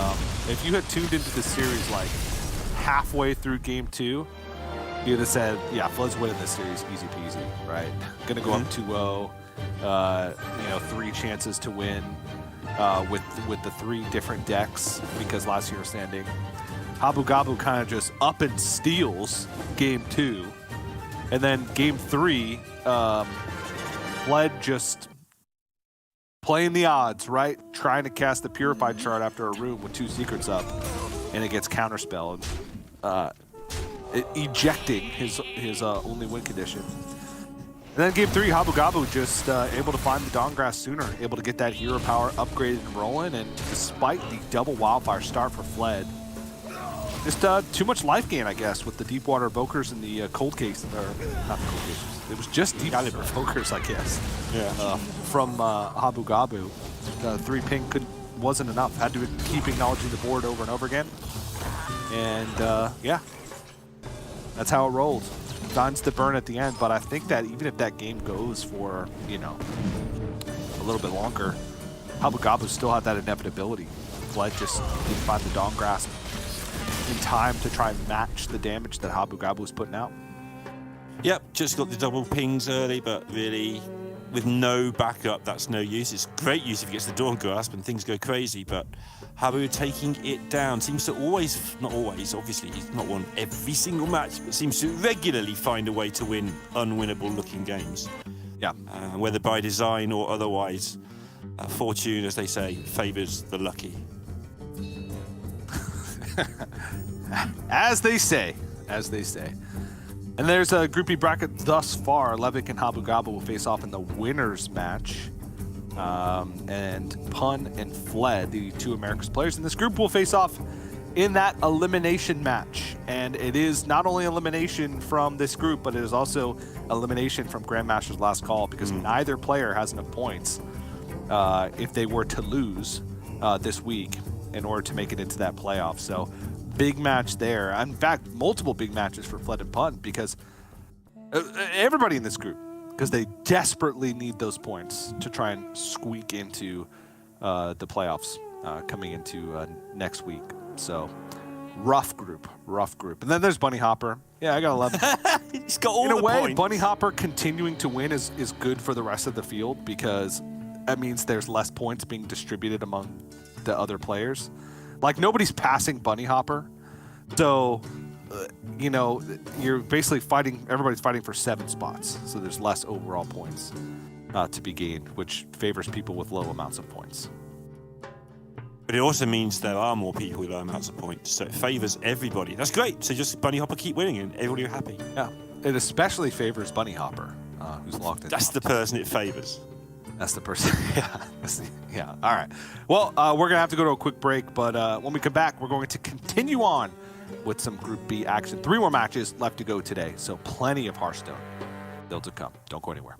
if you had tuned into the series like halfway through game 2, you'd have said, yeah, Flood's winning this series easy peasy, right? Gonna go up 2-0, you know, 3 chances to win with the 3 different decks because last year was standing. Habu Gabu kind of just up and steals game 2. And then game 3, Fled just playing the odds, right? Trying to cast the Purified Shard after a room with 2 secrets up, and it gets counterspelled, ejecting his only win condition. And then game 3, Habu Gabu just able to find the Dawngraph sooner, able to get that hero power upgraded and rolling, and despite the double Wildfire start for Fled, just too much life gain, I guess, with the Deepwater Evokers and the cold case, or not the cold cases. It was just Deepwater Evokers, I guess. Yeah. From Habu Gabu, 3 ping wasn't enough. Had to keep acknowledging the board over and over again. And yeah, that's how it rolled. Dines the burn at the end, but I think that even if that game goes for, you know, a little bit longer, Habu Gabu still had that inevitability. Fled just didn't find the Dawn Grasp in time to try and match the damage that Habu Gabu was putting out. Yep, just got the double pings early, but really, with no backup, that's no use. It's great use if he gets the Dawn Grasp and things go crazy, but Habu taking it down seems to always, not always, obviously he's not won every single match, but seems to regularly find a way to win unwinnable looking games. Yeah. Whether by design or otherwise, fortune, as they say, favours the lucky. As they say. And there's a Group B bracket thus far. Levick and Habu Gabu will face off in the winners match. And Pun and Fled, the two America's players in this group, will face off in that elimination match. And it is not only elimination from this group, but it is also elimination from Grandmasters Last Call, because neither player has enough points if they were to lose this week in order to make it into that playoff. So big match there. In fact, multiple big matches for Fled and Pun, because everybody in this group, because they desperately need those points to try and squeak into the playoffs coming into next week. So rough group. And then there's Bunny Hopper. Yeah, I gotta love it. He's got all in a the way, points. Bunny Hopper continuing to win is good for the rest of the field, because that means there's less points being distributed among the other players. Like, nobody's passing Bunny Hopper, so you know, you're basically fighting. Everybody's fighting for 7 spots, so there's less overall points to be gained, which favors people with low amounts of points. But it also means there are more people with low amounts of points, so it favours everybody. That's great. So just Bunny Hopper keep winning, and everybody are happy. Yeah, it especially favors Bunny Hopper, who's locked in. That's the person it favours. That's the person. Yeah. All right. Well, we're going to have to go to a quick break, but when we come back, we're going to continue on with some Group B action. 3 more matches left to go today, so plenty of Hearthstone still to come. Don't go anywhere.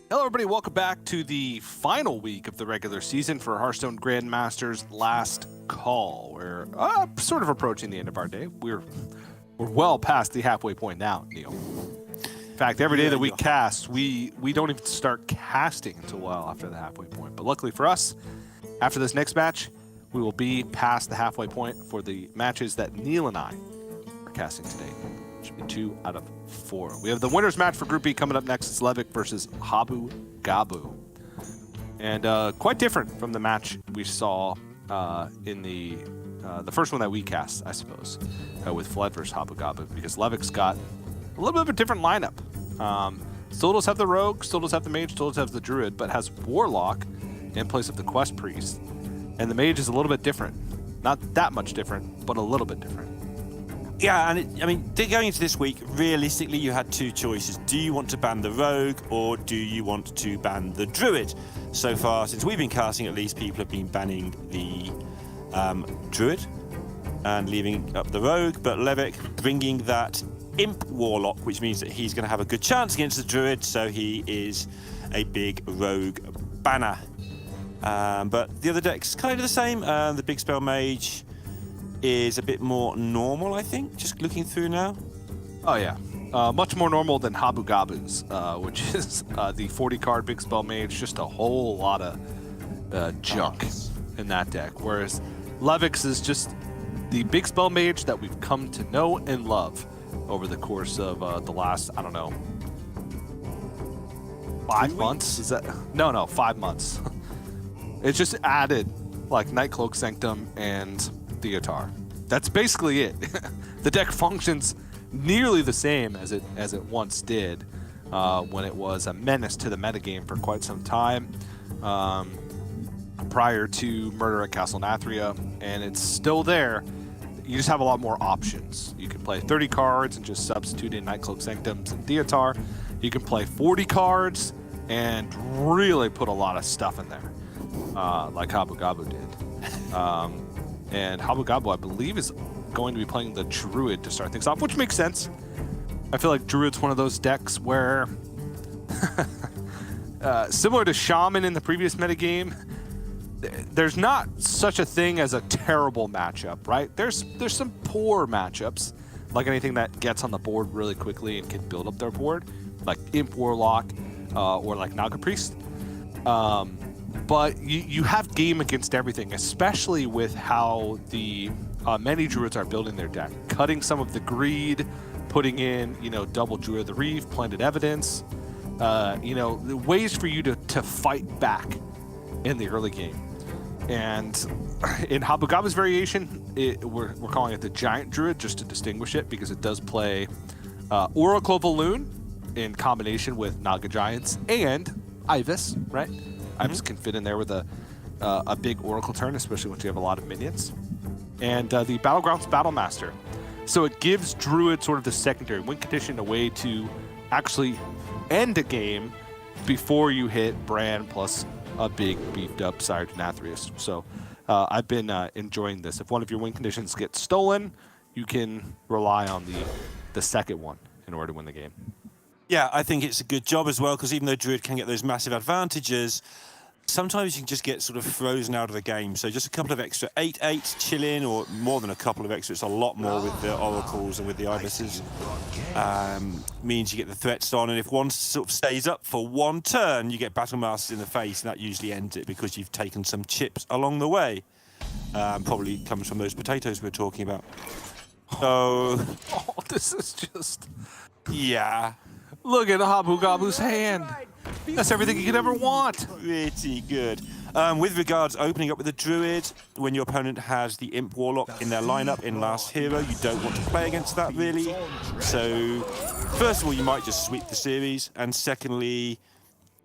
Hello, everybody. Welcome back to the final week of the regular season for Hearthstone Grandmasters Last Call. We're sort of approaching the end of our day. We're well past the halfway point now, Neil. In fact, every day that we cast, we don't even start casting until well after the halfway point. But luckily for us, after this next match, we will be past the halfway point for the matches that Neil and I are casting today. Should be 2 out of 4. We have the winners match for Group B coming up next. It's Levick versus Habu Gabu. And quite different from the match we saw in the first one that we cast, I suppose, with Fled versus Habu Gabu, because Levick's got a little bit of a different lineup. Still does have the Rogue, still does have the Mage, still does have the Druid, but has Warlock in place of the Quest Priest. And the Mage is a little bit different. Not that much different, but a little bit different. Yeah, and I mean, going into this week, realistically, you had 2 choices. Do you want to ban the Rogue, or do you want to ban the Druid? So far, since we've been casting, at least, people have been banning the Druid and leaving up the Rogue, but Levick bringing that Imp Warlock, which means that he's going to have a good chance against the Druid, so he is a big Rogue banner. But the other deck's kind of the same. The Big Spell Mage is a bit more normal, I think, just looking through now. Oh, yeah. Much more normal than Habu Gabu's, which is the 40-card Big Spell Mage, just a whole lot of junk in that deck. Whereas Levick's is just the Big Spell Mage that we've come to know and love over the course of the last, I don't know, 5 months? Is that? No, 5 months. It's just added, like, Nightcloak Sanctum and Theotar. That's basically it. The deck functions nearly the same as it once did when it was a menace to the metagame for quite some time prior to Murder at Castle Nathria, and it's still there. You just have a lot more options. You can play 30 cards and just substitute in Nightcloak Sanctums and Theotar. You can play 40 cards and really put a lot of stuff in there, like Habu Gabu did. And Habu Gabu, I believe, is going to be playing the Druid to start things off, which makes sense. I feel like Druid's one of those decks where, similar to Shaman in the previous metagame, there's not such a thing as a terrible matchup, right? There's some poor matchups, like anything that gets on the board really quickly and can build up their board, like Imp Warlock or like Naga Priest. But you have game against everything, especially with how the many Druids are building their deck. Cutting some of the greed, putting in, double Druid of the Reef, Planted Evidence, the ways for you to fight back in the early game. And in Habu Gabu's variation, we're calling it the Giant Druid just to distinguish it, because it does play Oracle of Elune in combination with Naga Giants and Ibis, right? Ibis can fit in there with a big Oracle turn, especially when you have a lot of minions. And the Battlegrounds Battlemaster. So it gives Druid sort of the secondary win condition, a way to actually end a game before you hit Bran plus a big beefed up Sire Denathrius. So I've been enjoying this. If one of your win conditions gets stolen, you can rely on the second one in order to win the game. Yeah, I think it's a good job as well, because even though Druid can get those massive advantages, sometimes you can just get sort of frozen out of the game. So just a couple of extra 8/8 chilling, or more than a couple of extra. It's a lot more with the Oracles and with the Ibises. Means you get the threats on, and if one sort of stays up for one turn, you get Battlemasters in the face, and that usually ends it because you've taken some chips along the way. Probably comes from those potatoes we're talking about. So, This is just... Yeah. Look at Habu Gabu's hand. That's everything you could ever want. Pretty good. With regards opening up with the Druid, when your opponent has the Imp Warlock in their lineup in Last Hero, you don't want to play against that, really. So, first of all, you might just sweep the series, and secondly,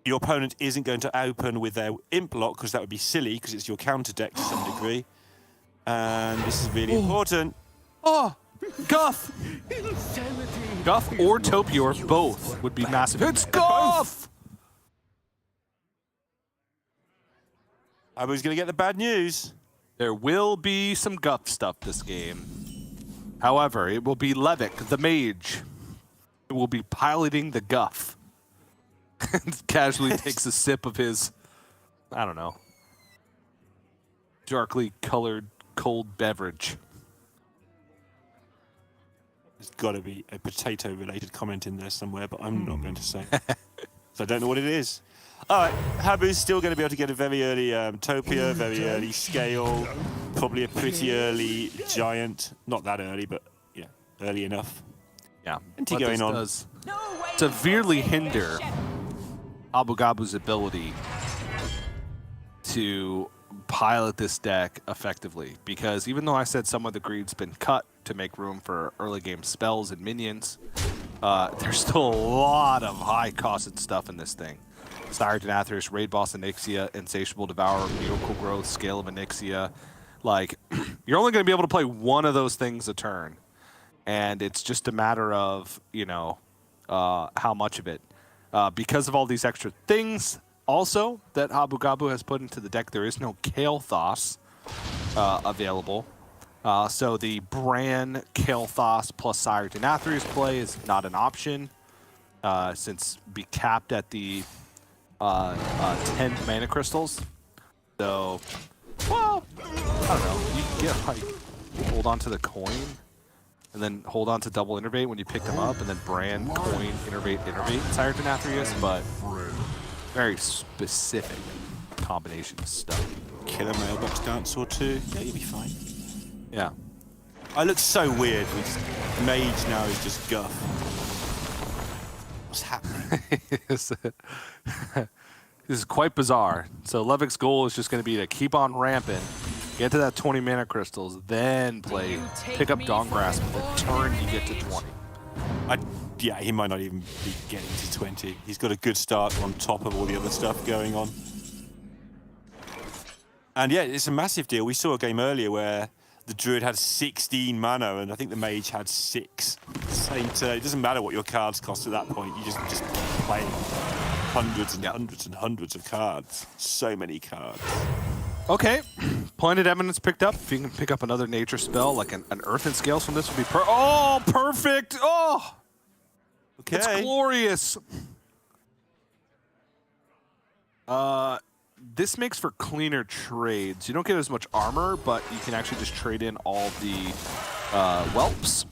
your opponent isn't going to open with their Imp Lock, because that would be silly, because it's your counter deck to some degree. And this is really important. Oh, Guff! Guff or Topior, both would be massive. It's Guff! I was going to get the bad news. There will be some Guff stuff this game. However, it will be Levick, the mage, who will be piloting the Guff. Casually takes a sip of his, I don't know, darkly colored cold beverage. There's got to be a potato-related comment in there somewhere, but I'm not going to say. So I don't know what it is. All right, Habu's still going to be able to get a very early Topia, very early Scale, probably a pretty early Giant. Not that early, but yeah, early enough. Yeah. Plenty going on. Does severely hinder Abu Gabu's ability to pilot this deck effectively, because even though I said some of the greed's been cut to make room for early game spells and minions, there's still a lot of high-costed stuff in this thing. Sire Denathrius, Raid Boss Onyxia, Insatiable Devourer, Miracle Growth, Scale of Onyxia. Like, you're only going to be able to play one of those things a turn, and it's just a matter of, you know, how much of it. Because of all these extra things, also, that Abu Gabu has put into the deck, there is no Kael'thas available. So the Bran, Kael'thas plus Sire Denathrius play is not an option, since be capped at the 10 mana crystals. So, well, I don't know. You can get, like, hold on to the coin, and then hold on to double innervate when you pick them up, and then Bran, coin, innervate, Sire Denathrius, but very specific combination of stuff. Killer mailbox dance or two. Yeah, you'll be fine. Yeah. I look so weird with Mage now is just guff. What's happening? This is quite bizarre. So Levik's goal is just going to be to keep on ramping, get to that 20 mana crystals, then pick up Dawn Grasp. The turn you get to 20. Yeah, he might not even be getting to 20. He's got a good start on top of all the other stuff going on. And yeah, it's a massive deal. We saw a game earlier where the Druid had 16 mana, and I think the Mage had 6. Same turn. It doesn't matter what your cards cost at that point. You just play hundreds and hundreds and hundreds of cards. So many cards. Okay. Pointed Eminence picked up. If you can pick up another nature spell, like an Earth and Scales from this would be oh, perfect! Oh! Okay. It's glorious! This makes for cleaner trades. You don't get as much armor, but you can actually just trade in all the whelps.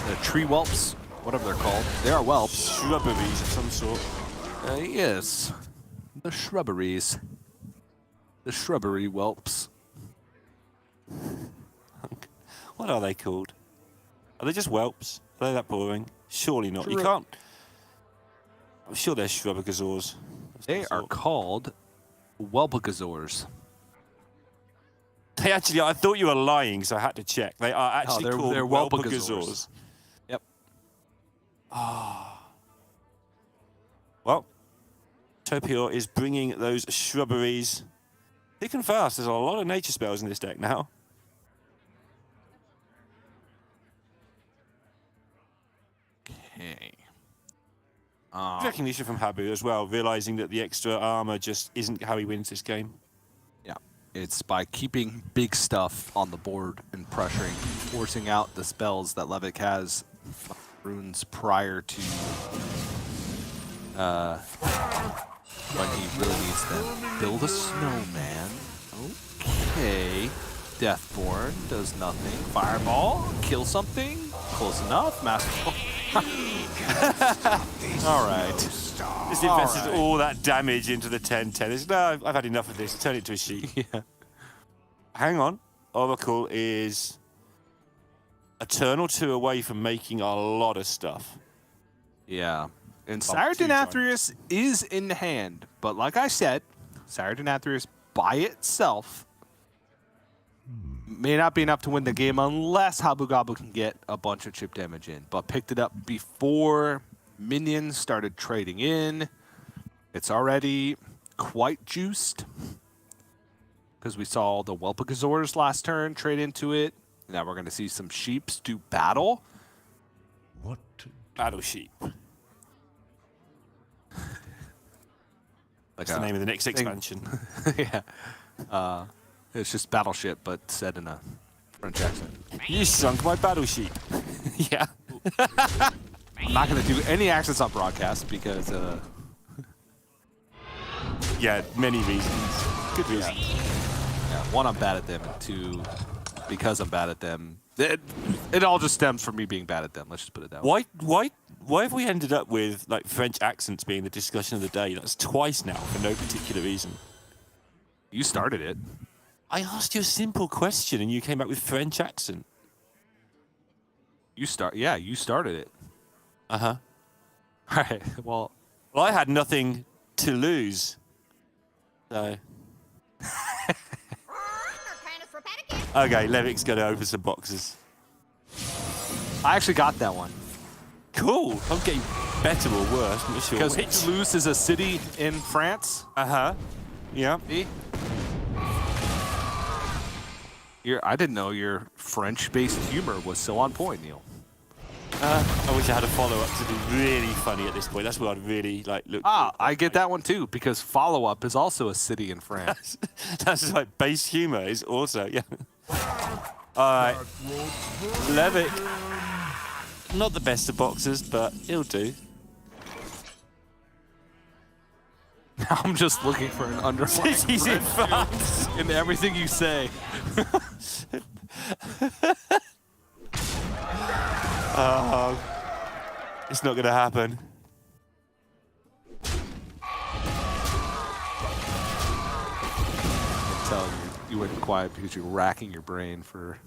The tree whelps, whatever they're called. They are whelps. Shrubberies of some sort. Yes. The shrubberies. The shrubbery whelps. What are they called? Are they just whelps? Are they that boring? Surely not. You can't... I'm sure they're Shrubbergazaurs. They are called Whelpagazors. They actually, I thought you were lying, so I had to check. They are actually called they're Whelpagazors. Yep. Well, Topior is bringing those shrubberies thick and fast. There's a lot of nature spells in this deck now. Okay. Recognition from Habu as well, realizing that the extra armor just isn't how he wins this game. Yeah. It's by keeping big stuff on the board and pressuring, forcing out the spells that Levik has runes prior to when he really needs them. Build a snowman. Okay. Deathborn does nothing. Fireball, kill something. Close enough. Master. All right. Just invested all that damage into the 10-10. No, I've had enough of this. Turn it to a sheet. Yeah. Hang on. Oracle is a turn or two away from making a lot of stuff. Yeah. And Sire Denathrius is in hand. But like I said, Sire Denathrius by itself may not be enough to win the game unless Habu Gabu can get a bunch of chip damage in. But picked it up before minions started trading in. It's already quite juiced, because we saw the Whelpagazors last turn trade into it. Now we're going to see some sheeps do battle. What? Battle sheep. Like That's the name of the next expansion. Yeah. It's just Battleship, but said in a French accent. You sunk my battle sheep. Yeah. I'm not going to do any accents on broadcast because, Yeah, many reasons. Good reasons. yeah, one, I'm bad at them, and two, because I'm bad at them. It all just stems from me being bad at them. Let's just put it that way. Why have we ended up with like French accents being the discussion of the day? That's twice now for no particular reason. You started it. I asked you a simple question and you came back with French accent. You started it. Uh-huh. All right. Well, I had nothing to lose. So. Okay, Levik's going to open some boxes. I actually got that one. Cool. I'm getting better or worse. I'm not sure Because which. Toulouse is a city in France. Uh-huh. Yeah. See? I didn't know your French-based humor was so on point, Neil. I wish I had a follow-up to be really funny at this point. That's what I'd really like look. I get that one too, because Follow-Up is also a city in France. That's like base humor is also, yeah. All right. Levik. Not the best of boxers, but he'll do. I'm just looking for an underlying Cities in France. in everything you say. It's not going to happen. I'm telling you, you went quiet because you're racking your brain for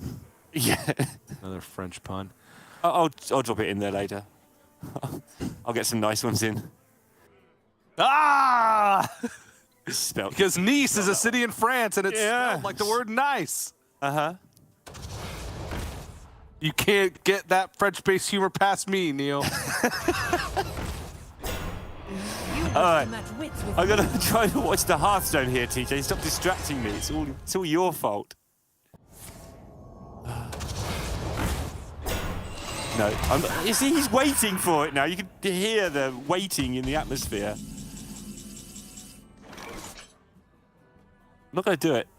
Yeah. another French pun. I'll drop it in there later. I'll get some nice ones in. Ah! Spelled. Because Nice is a city in France, and it's Yeah. spelled like the word nice. Uh-huh. You can't get that French-based humor past me, Neil. All right. I'm going to try to watch the Hearthstone here, TJ. Stop distracting me. It's all your fault. No, you see, he's waiting for it now. You can hear the waiting in the atmosphere. I'm not going to do it.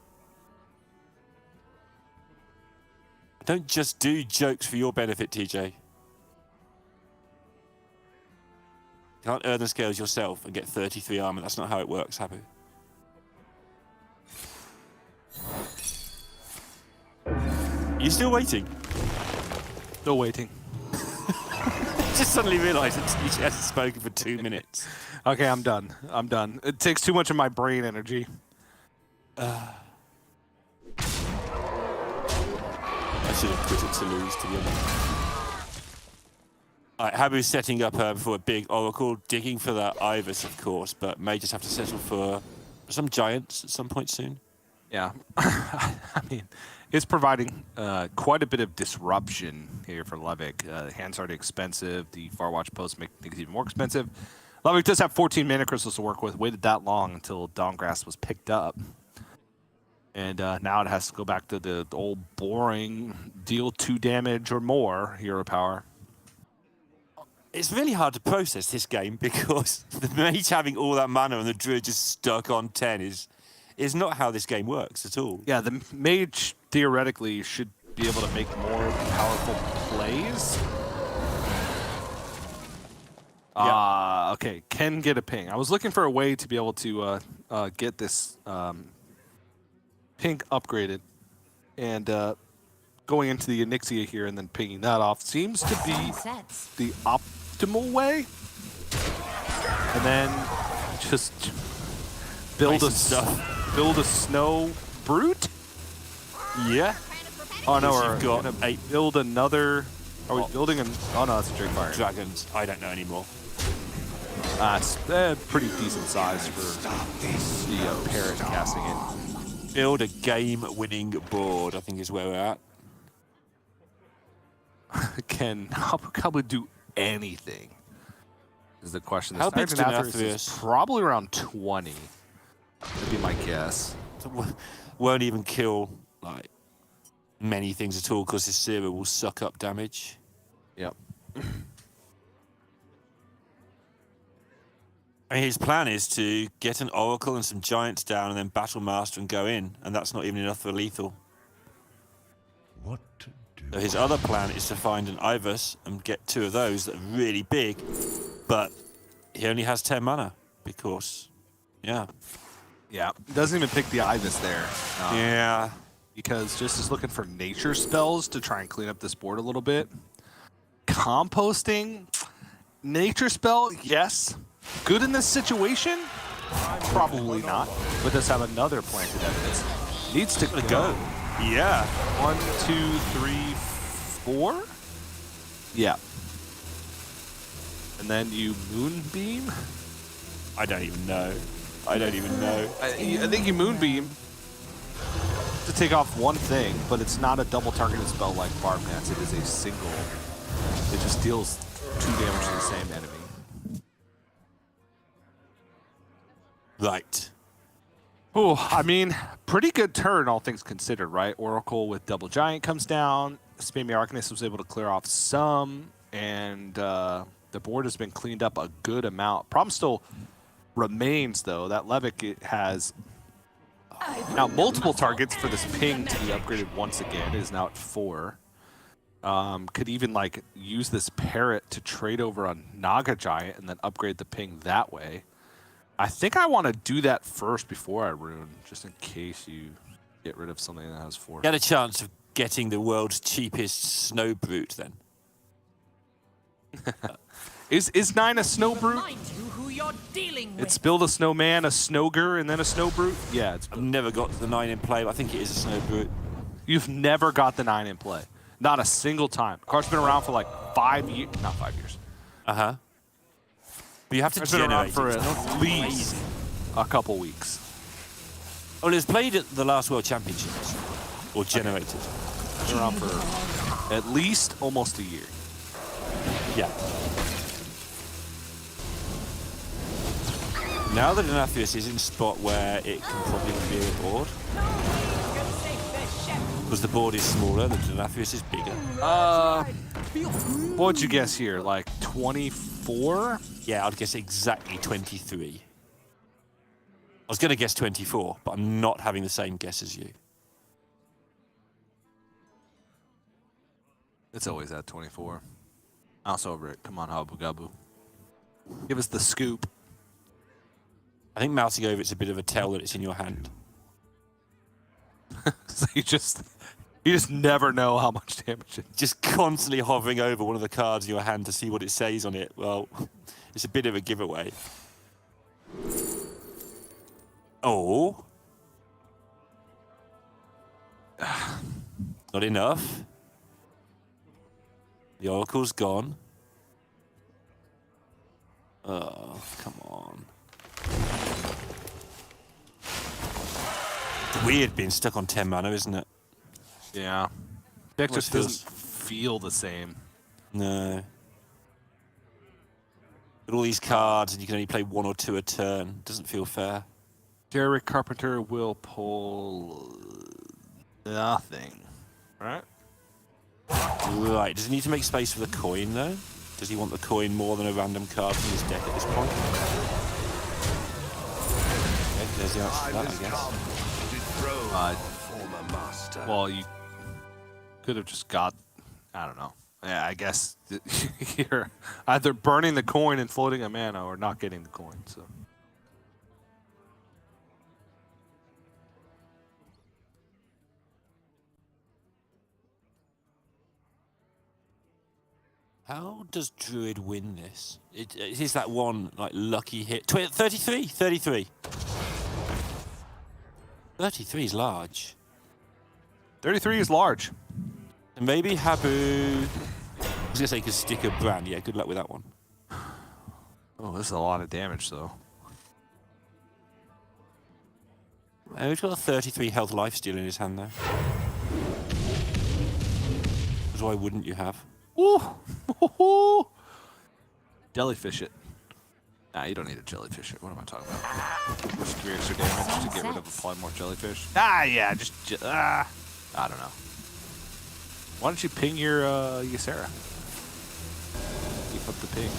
Don't just do jokes for your benefit, TJ. You can't earn the scales yourself and get 33 armor. That's not how it works, Habu. You still waiting? Still waiting. Just suddenly realised that TJ hasn't spoken for 2 minutes. Okay, I'm done. I'm done. It takes too much of my brain energy. I should have quit it to lose, to be honest. All right, Habu's setting up for a big Oracle, digging for that Ibis, of course, but may just have to settle for some giants at some point soon. Yeah. I mean, it's providing quite a bit of disruption here for Levick. The hand's already expensive. The Farwatch posts make things even more expensive. Levick does have 14 mana crystals to work with. Waited that long until Dawngrasp was picked up. And now it has to go back to the old boring deal 2 damage or more hero power. It's really hard to process this game because the mage having all that mana and the druid just stuck on 10 is not how this game works at all. Yeah, the mage theoretically should be able to make more powerful plays. Okay, can get a ping. I was looking for a way to be able to get this pink upgraded, and going into the Onyxia here and then pinging that off seems to be the optimal way. And then just build a snow brute. Yeah. Oh no, You've we're got gonna build another. Are we building an? Oh no, that's a Dragfire. Dragons. I don't know anymore. It's pretty decent size for the parrot casting it. Build a game-winning board, I think is where we're at. Can probably do anything. Is the question. How big's Denathrius Denathrius? is probably around 20. Would be my guess. Won't even kill like many things at all because his Sira will suck up damage. Yep. I mean, his plan is to get an Oracle and some Giants down and then Battle Master and go in, and that's not even enough for lethal. What So his other plan is to find an Ivus and get 2 of those that are really big, but he only has 10 mana because, yeah. Yeah, doesn't even pick the Ivus there. Yeah. Because just is looking for nature spells to try and clean up this board a little bit. Composting, nature spell, yes. Good in this situation? Probably not. But does have another planted evidence. Needs to go. Yeah. 1, 2, 3, 4? Yeah. And then you Moonbeam? I don't even know. I don't even know. I think you Moonbeam to take off one thing, but it's not a double targeted spell like Barb Nets. It is a single. It just deals 2 damage to the same enemy. Right. Oh, I mean, pretty good turn, all things considered, right? Oracle with Double Giant comes down. Spammy Arcanist was able to clear off some, and the board has been cleaned up a good amount. Problem still remains, though, that Levick has now multiple targets for this ping to be upgraded once again. It is now at 4. Could even like use this parrot to trade over on Naga Giant and then upgrade the ping that way. I think I want to do that first before I rune, just in case you get rid of something that has 4. Get a chance of getting the world's cheapest snow brute then. Is 9 a snow brute? Remind you who you're dealing with. It's build a snowman, a snowger, and then a snow brute? Yeah, it's I've never got the 9 in play, but I think it is a snow brute. You've never got the 9 in play. Not a single time. The card's been around for like 5 years. Not 5 years. Uh-huh. But you have to It's been around generate for it. It's at not least crazy. a couple weeks. Well, it was played at the last World Championships. Or generated. It's been around for at least almost a year. Yeah. Now that Anatheus is in a spot where it can probably clear a board, because the board is smaller, the Anatheus is bigger. What would you guess here? Like 24? Yeah, I'd guess exactly 23. I was going to guess 24, but I'm not having the same guess as you. It's always at 24. Mouse over it. Come on, Habu Gabu. Give us the scoop. I think mousing over it's a bit of a tell that it's in your hand. So you just never know how much damage it. Just constantly hovering over one of the cards in your hand to see what it says on it. Well, it's a bit of a giveaway. Oh. Not enough. The Oracle's gone. Oh, come on. It's weird being stuck on 10 mana, isn't it? Yeah. Deck just feels- doesn't feel the same. No. But all these cards, and you can only play 1 or 2 a turn. Doesn't feel fair. Derek Carpenter will pull nothing. Right? Right. Does he need to make space for the coin, though? Does he want the coin more than a random card from his deck at this point? Okay, there's the answer to that, I guess. Dethrone our former master. Well, you could have just got, I don't know. Yeah, I guess you're either burning the coin and floating a mana or not getting the coin. So. How does Druid win this? It is that one like lucky hit. 33. 33 is large. 33 is large. And maybe Habu. I was gonna say could stick a brand. Yeah, good luck with that one. Oh, this is a lot of damage, though. He's got a 33 health lifesteal in his hand though. Because why wouldn't you have? Ooh. Jellyfish it. Nah, you don't need to jellyfish it. What am I talking about? Risk 3 extra damage to get rid of apply more jellyfish. Yeah, I don't know. Why don't you ping your Ysera? Keep up the ping.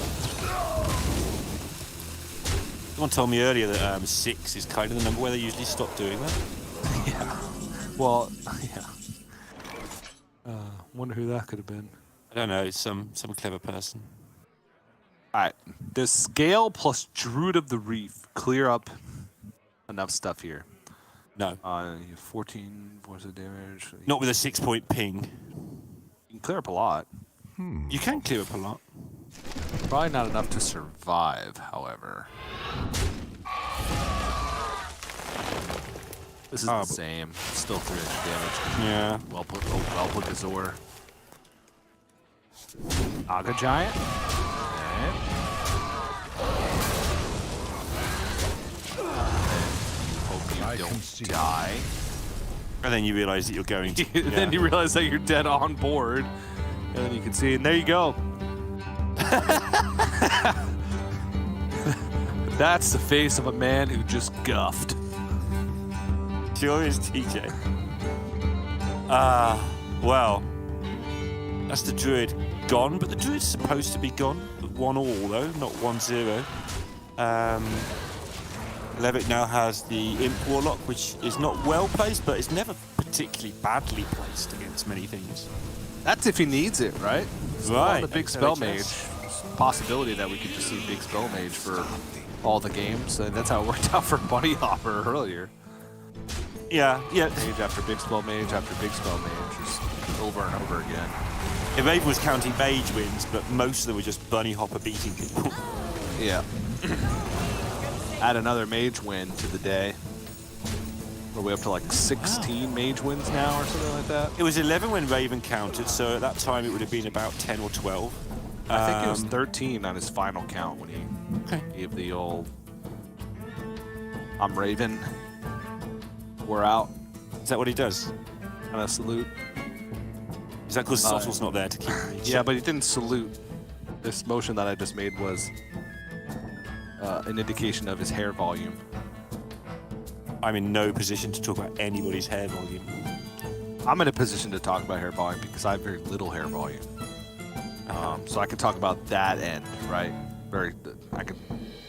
Someone told me earlier that 6 is kind of the number where they usually stop doing that. Yeah. Well, yeah. Wonder who that could have been. I don't know, some clever person. All right, does Scale plus Druid of the Reef clear up enough stuff here? No. 14 points of damage. Not with a 6-point ping. You can clear up a lot. You can clear up a lot. Probably not enough to survive, however. This is the same. Still 300 damage. Yeah. Well put, Gazor. Aga Giant. Okay. Hope you don't die. And then you realize that you're going to. Then you realize that you're dead on board. And then you can see, and there you go. That's the face of a man who just guffed. Sure is, TJ. Well, that's the Druid gone, but the Druid's supposed to be gone. 1-all though, not 1-0. Levitt now has the Imp Warlock, which is not well placed, but it's never particularly badly placed against many things. That's if he needs it, right? Right. The big spell mage. Possibility that we could just see big spell mage for all the games. That's how it worked out for Bunny Hopper earlier. Yeah. Mage after big spell mage after big spell mage, just over and over again. Raven was counting mage wins, but most of them were just Bunny Hopper beating people. Yeah. Add another mage win to the day. Are we up to like 16 mage wins now or something like that? It was 11 when Raven counted, so at that time it would have been about 10 or 12. I think it was 13 on his final count when he gave the old I'm Raven, we're out. Is that what he does? And a salute. Is that because Sottle's not there to keep me? Yeah, but he didn't salute. This motion that I just made was an indication of his hair volume. I'm in no position to talk about anybody's hair volume. I'm in a position to talk about hair volume because I have very little hair volume. So I can talk about that end, right?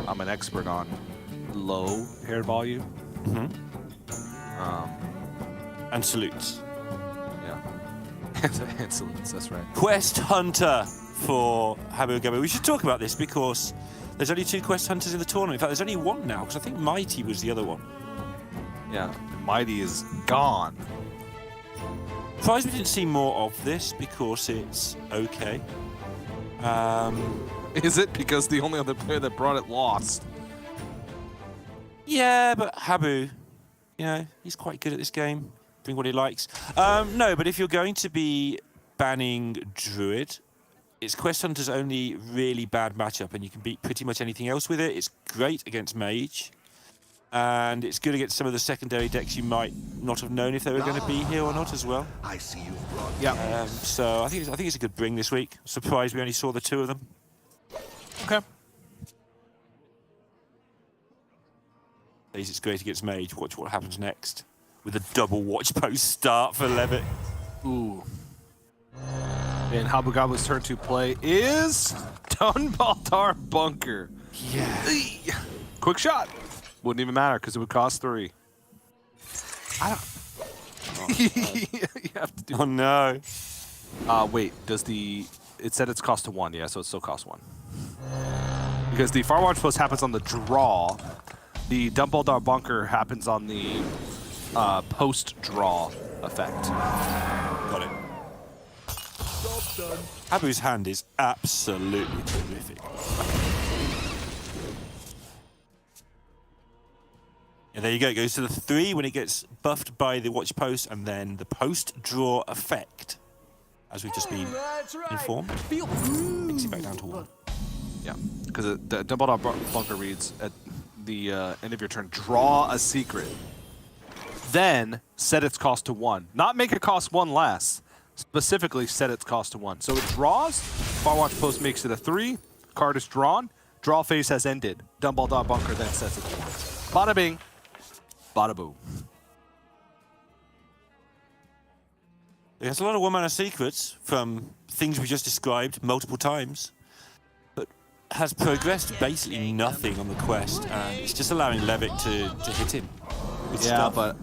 I'm an expert on low hair volume. And salutes. Yeah. And salutes, that's right. Quest Hunter for Habu Gabu. We should talk about this because there's only 2 Quest Hunters in the tournament. In fact, there's only 1 now because I think Mighty was the other one. Yeah, Mighty is gone. Surprised we didn't see more of this because it's okay. Is it because the only other player that brought it lost? Yeah, but Habu, he's quite good at this game. Bring what he likes. No, but if you're going to be banning Druid, it's Quest Hunter's only really bad matchup, and you can beat pretty much anything else with it. It's great against Mage, and it's good against some of the secondary decks you might not have known if they were going to be here or not as well. I see you've brought. Yeah. So I think it's a good bring this week. Surprised we only saw the 2 of them. Okay. It's great against Mage. Watch what happens next with a double watch post start for Levitt. Ooh. And Habu Gabu's turn to play is Dunbaldar Bunker. Yeah. Quick shot. Wouldn't even matter because it would cost 3. I don't. You have to do. Oh no. Wait. It said it's cost to 1. Yeah, so it still costs 1. Because the Farwatch Post happens on the draw. The Dunbaldar Bunker happens on the post-draw effect. Got it. Habu's hand is absolutely terrific. And there you go. It goes to the 3 when it gets buffed by the watch post, and then the post-draw effect, as we've just been informed, brings it back down to 1. Yeah, because the Dunbaldar Bunker reads at the end of your turn, draw a secret. Then set its cost to 1. Not make it cost 1 less. Specifically set its cost to 1. So it draws, Farwatch Post makes it a 3, card is drawn, draw phase has ended. Dunbaldar Bunker then sets it to 1. Bada bing, bada boo. There's a lot of 1-mana secrets from things we just described multiple times, but has progressed basically nothing on the quest, and it's just allowing Levitt to hit him with stuff. But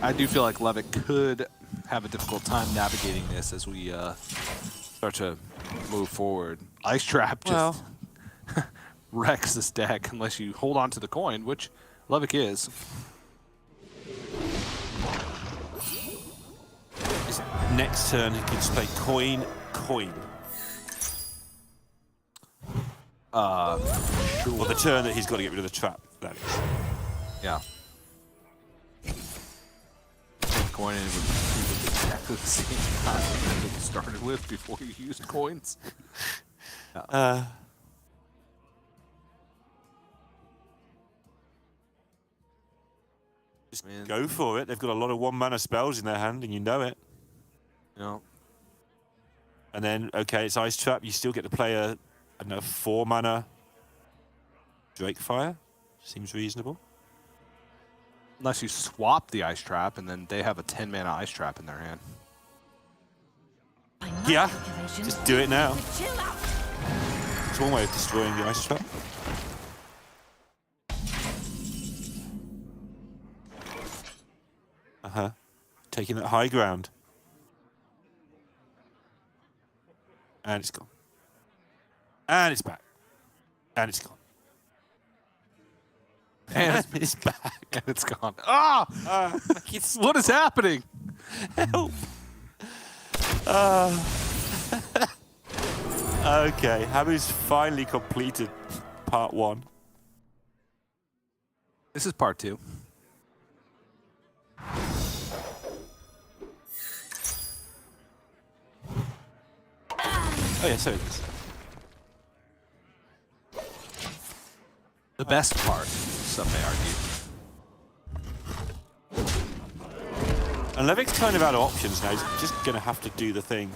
I do feel like Levitt could have a difficult time navigating this as we start to move forward. Ice Trap just wrecks this deck unless you hold on to the coin, which Levick is. Next turn, he can just play coin. Sure. Well, the turn that he's got to get rid of the trap, that is. Yeah. Coin in with exactly the same concept that you started with before you used coins. Just go for it. They've got a lot of 1-mana spells in their hand, and you know it. Yeah. And then, okay, it's Ice Trap. You still get to play a, I don't know, 4-mana Drakefire. Seems reasonable. Unless you swap the Ice Trap, and then they have a 10-mana Ice Trap in their hand. Yeah, just do it now. It's one way of destroying the Ice Trap. Taking that high ground. And it's gone. And it's back. And it's gone. And it's back. And it's gone. Ah! What is happening? Help! Okay, Hamu's finally completed part 1. This is part 2. Oh yeah, so it is. The best part, some may argue. And Levick's kind of out of options now. He's just going to have to do the thing.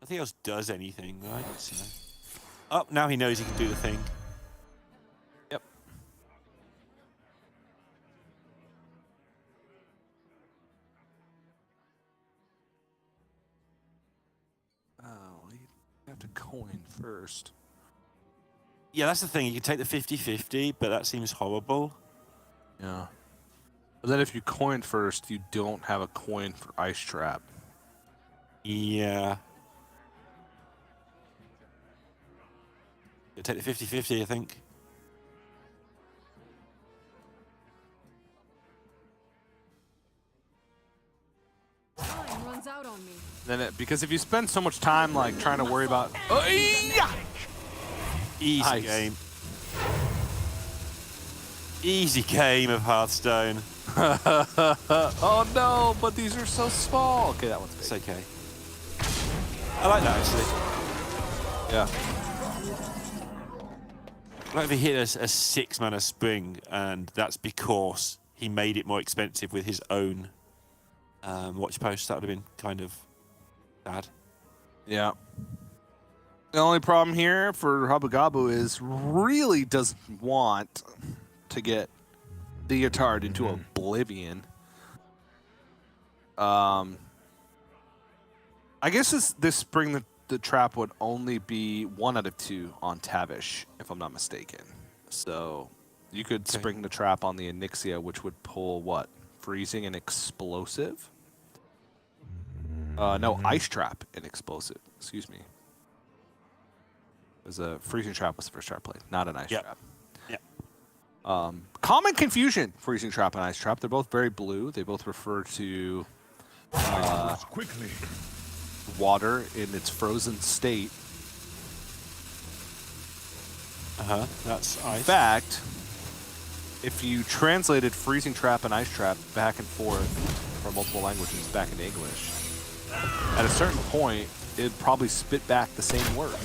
Nothing else does anything, right? So. Oh, now he knows he can do the thing. Yep. Oh, you have to coin first. Yeah, that's the thing. You can take the 50-50, but that seems horrible. Yeah. But then if you coin first, you don't have a coin for Ice Trap. Yeah. You take the 50-50, I think. Time runs out on me. Then because if you spend so much time like trying to worry about Easy nice. game. Easy game of Hearthstone. Oh no, but these are so small. Okay, that one's big. It's okay. I like that actually. Yeah. Like if he hit a 6-mana spring, and that's because he made it more expensive with his own watch post. That would have been kind of bad. Yeah. The only problem here for Habugabu is really doesn't want to get Leotard into oblivion. I guess this spring the trap would only be 1 out of 2 on Tavish, if I'm not mistaken. So you could spring the trap on the Onyxia, which would pull what? Freezing and explosive? No, Ice Trap and explosive. Excuse me. Because a freezing trap was the first trap played, not an ice trap. Yeah. Common confusion: freezing trap and ice trap. They're both very blue. They both refer to quickly. water in its frozen state. That's ice. In fact, if you translated freezing trap and ice trap back and forth from multiple languages back in English, at a certain point, it'd probably spit back the same word.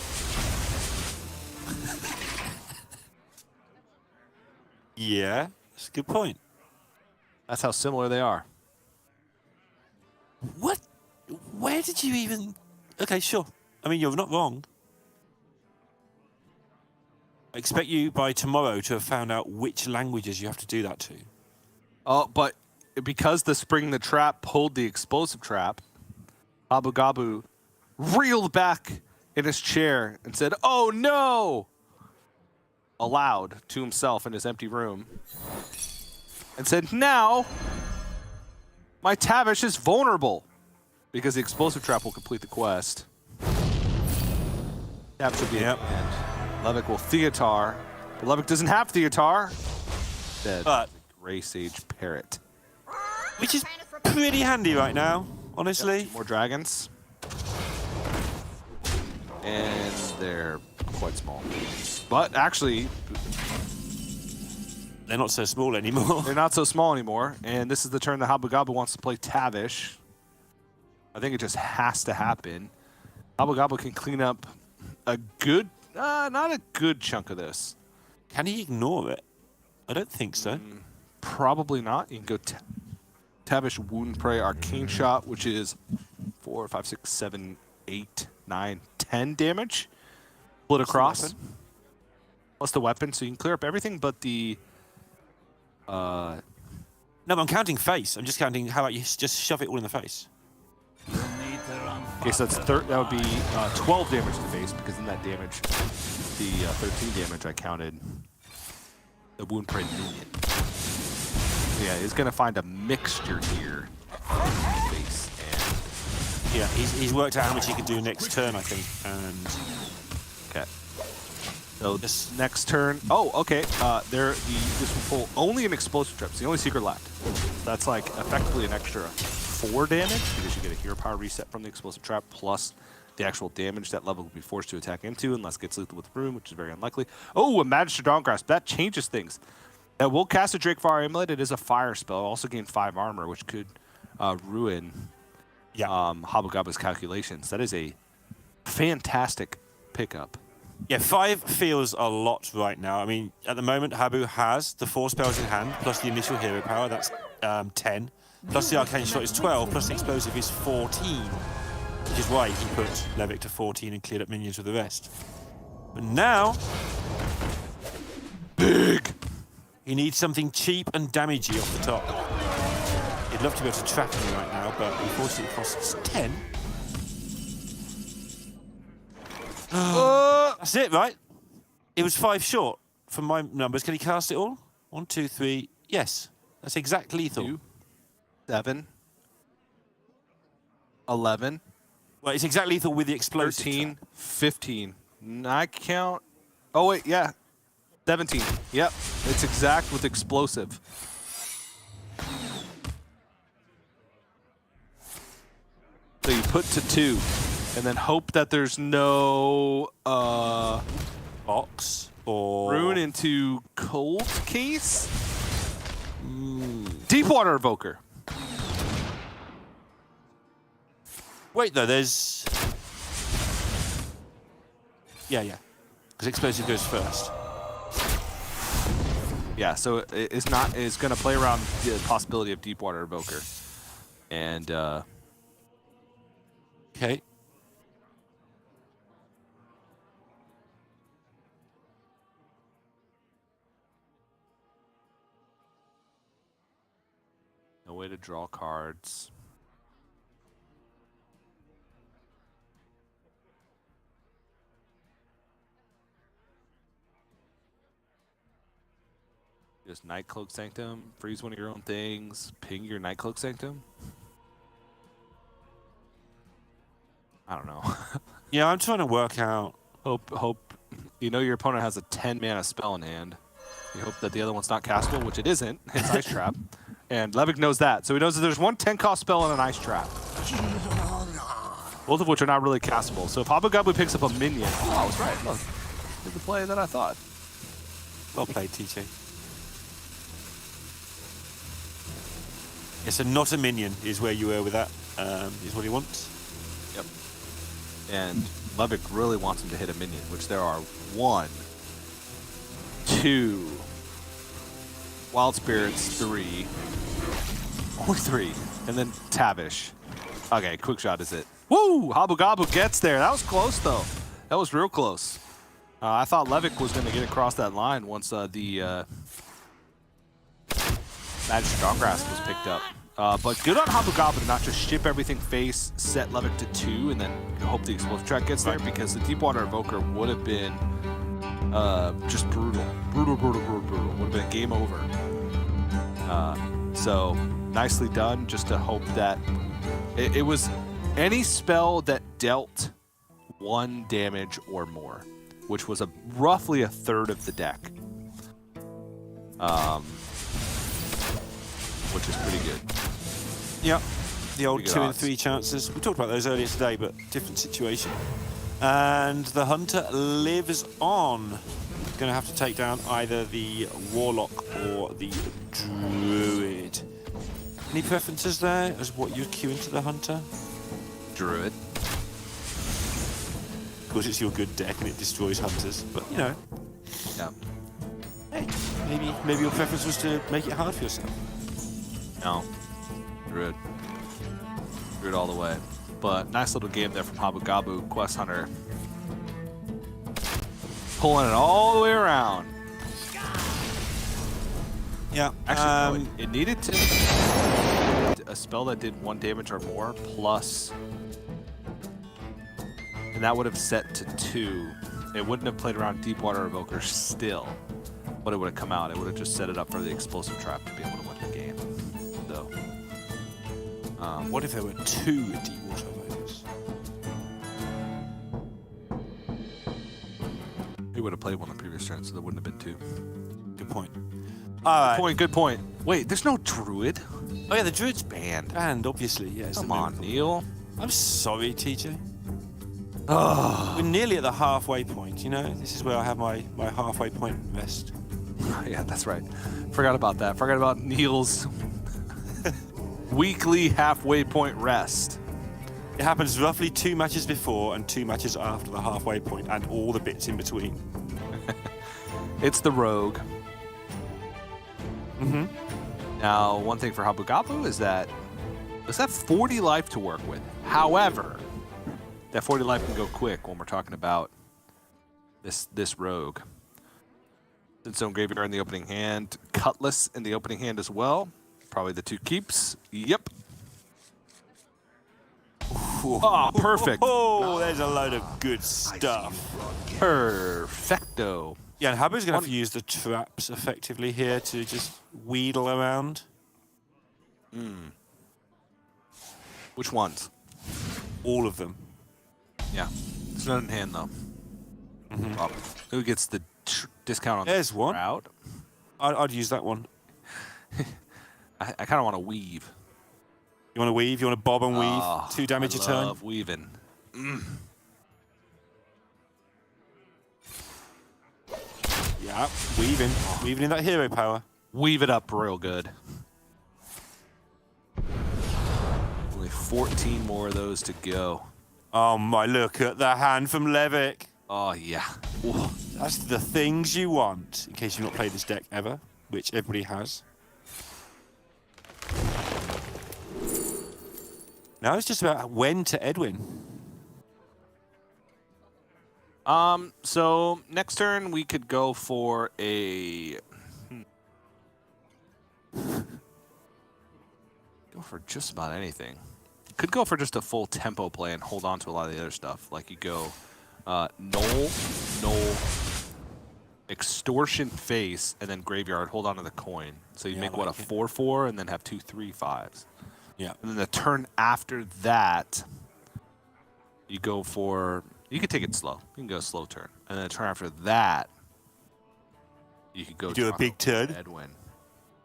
Yeah, that's a good point. That's how similar they are. What? Where did you even... Okay, sure. I mean, you're not wrong. I expect you by tomorrow to have found out which languages you have to do that to. Oh, but because the spring the trap pulled the explosive trap, Abu Gabu reeled back in his chair and said, "Oh no!" aloud to himself in his empty room and said, now my Tavish is vulnerable because the explosive trap will complete the quest. Tavish will be at the end. Levick will Theatar. But Levick doesn't have Theatar. Dead. But Gray Sage Parrot. which is pretty handy right now, honestly. More dragons. And they're quite small. But actually, they're not so small anymore. They're not so small anymore. And this is the turn that Habu Gabu wants to play Tavish. I think it just has to happen. Habu Gabu can clean up a good, not a good chunk of this. Can he ignore it? I don't think so. Probably not. You can go Tavish Wound Prey Arcane Shot, which is 4, 5, 6, 7, 8, 9, 10 damage. Split across. Plus the weapon, so you can clear up everything but the... No, but I'm counting face. I'm just counting how about you just shove it all in the face. Okay, so that's that would be 12 damage to face, because in that damage, the 13 damage I counted the Wound Prey minion. Yeah, he's going to find a mixture here. Face and... Yeah, he's worked out how much he can do next turn, I think. And okay. So this next turn... Oh, okay. This will pull only an explosive trap. It's the only secret left. So that's like effectively an extra 4 damage, because you get a hero power reset from the explosive trap, plus the actual damage that level will be forced to attack into, unless it gets lethal with Rune, which is very unlikely. Oh, a Magister Dawngrasp. That changes things. It will cast a Drakefire Amulet. It is a fire spell. Also gain 5 armor, which could ruin Habu Gabu's calculations. That is a fantastic pickup. yeah, 5 feels a lot right now. I mean, at the moment, Habu has the 4 spells in hand, plus the initial hero power, that's 10. Plus the Arcane Shot is 12, plus the Explosive is 14. Which is why he put Levick to 14 and cleared up minions with the rest. But now... Big! He needs something cheap and damagey off the top. He'd love to be able to trap him right now, but unfortunately it costs 10. That's it, right? It was 5 short from my numbers. Can he cast it all? 1, 2, 3. Yes. That's exact lethal. 2, 7, 11. Well, it's exactly lethal with the explosive. 13, 15. I count. Oh, wait, yeah. 17. Yep. It's exact with explosive. So you put to 2, and then hope that there's no box or rune into cold case. Deepwater Evoker. Wait, though, there's... Yeah. Because explosive goes first. Yeah, so it's going to play around the possibility of Deepwater Evoker. And, okay. no way to draw cards. Just Nightcloak Sanctum, freeze one of your own things, ping your Nightcloak Sanctum. I don't know. Yeah, I'm trying to work out. Hope you know your opponent has a 10 mana spell in hand. You hope that the other one's not castable, which it isn't. It's Ice Trap. And Levick knows that. So he knows that there's one 10-cost spell and an Ice Trap. Both of which are not really castable. So if Habu Gabu picks up a minion... Oh, I was right. Look. Did the play that I thought. Well played, TJ. Yeah, so not a minion is where you were with that, is what he wants. Yep. And Levick really wants him to hit a minion, which there are 1, 2, Wild Spirits, 3, only 3, and then Tavish. Okay, quick shot is it. Woo! Habu Gabu gets there. That was close, though. That was real close. I thought Levick was going to get across that line once the Magister Dawngrasp was picked up. But good on Habu Gabu to not just ship everything face, set Levick to 2, and then hope the explosive track gets there, because the Deepwater Evoker would have been just brutal. Brutal. Would have been game over. So nicely done. Just to hope that it was any spell that dealt 1 damage or more, which was roughly a third of the deck. Which is pretty good. Yep. The old Pretty good 2 and odds. 3 chances. We talked about those earlier today, but different situation. And the Hunter lives on. Going to have to take down either the Warlock or the Druid. Any preferences there as what you'd queue into the Hunter? Druid. Of course, it's your good deck and it destroys Hunters, but you know. Yeah. Hey, maybe your preference was to make it hard for yourself. No. Druid. Druid all the way. But nice little game there from Habu Gabu, Quest Hunter. Pulling it all the way around. Yeah. Actually, no, it needed to a spell that did 1 damage or more plus, and that would have set to 2. It wouldn't have played around Deepwater Evoker still, but it would have come out. It would have just set it up for the explosive trap to be able to win the game. So, what if there were 2 Deepwater Evokers? he would have played one on the previous turn, so there wouldn't have been 2. Good point. All right. Good point. Wait, there's no Druid. Oh yeah, the Druid's banned, obviously. Yeah, it's Come the on, miracle. Neil. I'm sorry, TJ. Oh. We're nearly at the halfway point, you know? This is where I have my halfway point rest. Yeah, that's right. Forgot about that. Forgot about Neil's weekly halfway point rest. It happens roughly 2 matches before and 2 matches after the halfway point and all the bits in between. It's the rogue. Mm-hmm. Now, one thing for Habu Gabu is that does have 40 life to work with. However, that 40 life can go quick when we're talking about this rogue. Stone Graveyard in the opening hand, Cutlass in the opening hand as well. Probably the 2 keeps. Yep. Oh, perfect. Oh, there's a load of good stuff. Perfecto. Yeah, and Habu's going to have to use the traps effectively here to just wheedle around. Which ones? All of them. Yeah. It's not in hand, though. Problem. Who gets the discount on There's the one. route? I'd use that one. I kind of want to weave. You want to weave? You want to bob and weave? Oh, 2 damage a I turn? love weaving. Yeah, weaving. Weaving in that hero power. Weave it up real good. Only 14 more of those to go. Oh my, look at the hand from Levick. Oh, yeah. Whoa, that's the things you want, in case you've not played this deck ever, which everybody has. Now it's just about when to Edwin. So next turn we could go for a... Go for just about anything. Could go for just a full tempo play and hold on to a lot of the other stuff. Like you go Null, Extortion Face, and then Graveyard, hold on to the coin. So you make, what, a 4/4 and then have 2 3/5s. Yeah. And then the turn after that, you go for... You could take it slow. You can go slow turn. And then the turn after that, you could go... You do a big turn? Edwin.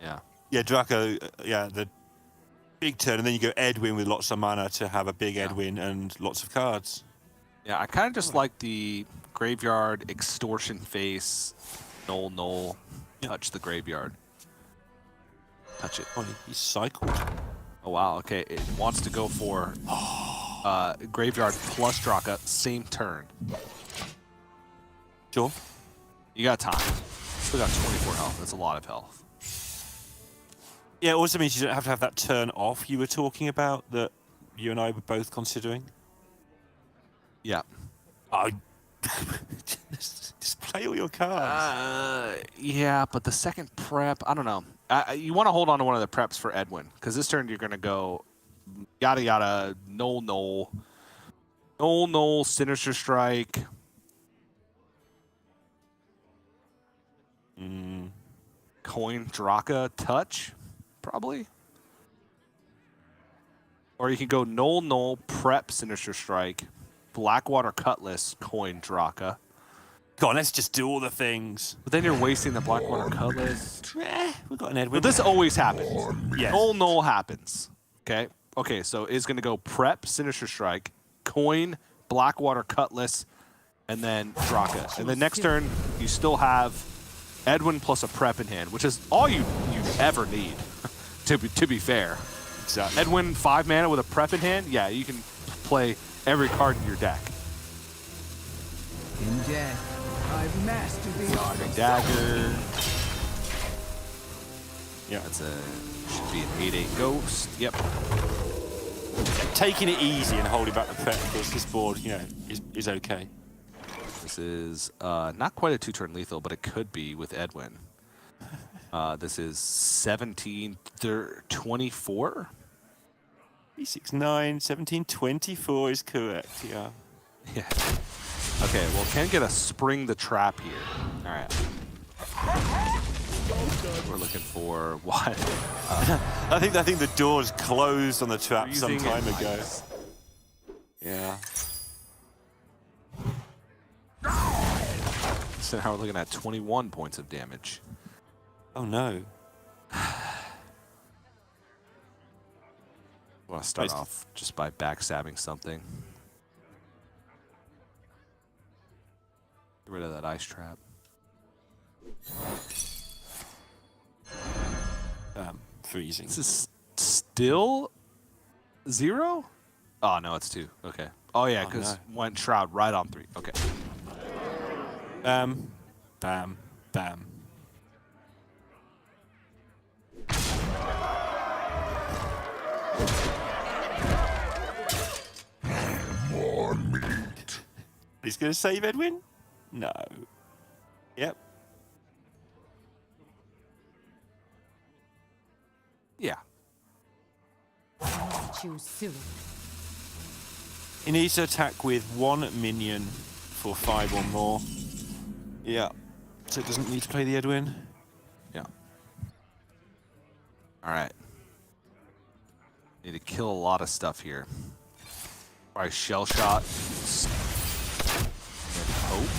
Yeah. Yeah, Draco, yeah, the big turn, and then you go Edwin with lots of mana to have a big Edwin and lots of cards. Yeah, I kind of just like the Graveyard, Extortion Face, Null, touch the Graveyard. Touch it. Oh, he's cycled. Oh, wow, okay. It wants to go for Graveyard plus Draka, same turn. Sure. You got time. Still got 24 health. That's a lot of health. Yeah, it also means you don't have to have that turn off you were talking about that you and I were both considering. Yeah. Oh, just play all your cards. Yeah, but the second prep, I don't know. You want to hold on to one of the preps for Edwin, because this turn you're going to go yada yada, Null, Sinister Strike. Coin Draka Touch, probably. Or you can go Null, Prep, Sinister Strike, Blackwater Cutlass, Coin Draka. Go on, let's just do all the things. But then you're wasting the Blackwater Cutlass. We've got an Edwin. But this always happens. Yes. Null happens. Okay? Okay, so it's going to go Prep, Sinister Strike, Coin, Blackwater Cutlass, and then Draka. And the next turn, you still have Edwin plus a Prep in hand, which is all you ever need, to be fair. Exactly. Edwin, 5 mana with a Prep in hand, yeah, you can play every card in your deck. In death, I've mastered the art of Dagger. Yeah. That's should be an 8/8 ghost. Yep. Taking it easy and holding back the prep because this board, is okay. This is not quite a 2-turn lethal, but it could be with Edwin. This is 17-24. 369, 1724 is correct. Yeah. Yeah. Okay, well, can get a Spring the Trap here. All right. We're looking for what? I think the doors closed on the trap some time ago. Ice. Yeah. So now we're looking at 21 points of damage. Oh no. I want to start off just by backstabbing something. Get rid of that ice trap. Freezing. This is still 0? Oh, no, it's 2. Okay. Oh, yeah, because went Shroud right on 3. Okay. Bam. More meat. He's going to save Edwin? No. Yep. Yeah. Choose soon. He needs to attack with 1 minion for 5 or more. Yeah. So it doesn't need to play the Edwin. Yeah. All right. Need to kill a lot of stuff here. Probably Shell Shot. And Hope.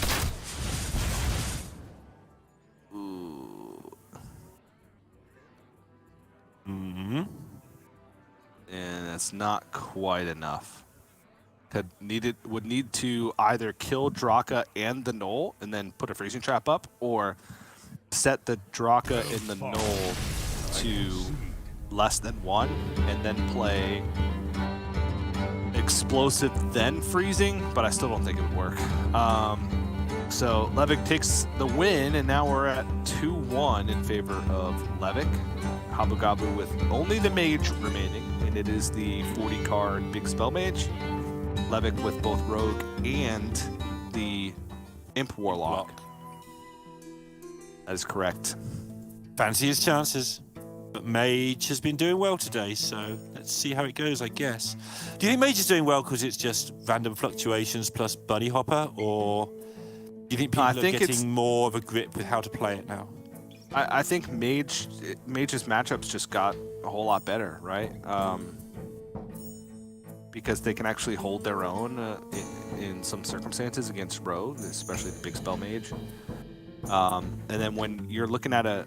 Ooh. Mm-hmm. And that's not quite enough. Would need to either kill Draka and the Null and then put a freezing trap up, or set the Draka and the Null to less than 1 and then play explosive then freezing, but I still don't think it would work. So Levick takes the win, and now we're at 2-1 in favor of Levick. Habugabu with only the mage remaining, and it is the 40-card big spell mage. Levick with both rogue and the imp warlock. That is correct. Fancy his chances. But Mage has been doing well today, so let's see how it goes, I guess. Do you think Mage is doing well because it's just random fluctuations plus Bunny Hopper, or do you think people are getting more of a grip with how to play it now? I think Mage's matchups just got a whole lot better, right? Because they can actually hold their own in some circumstances against Rogue, especially the big spell mage. And then when you're looking at a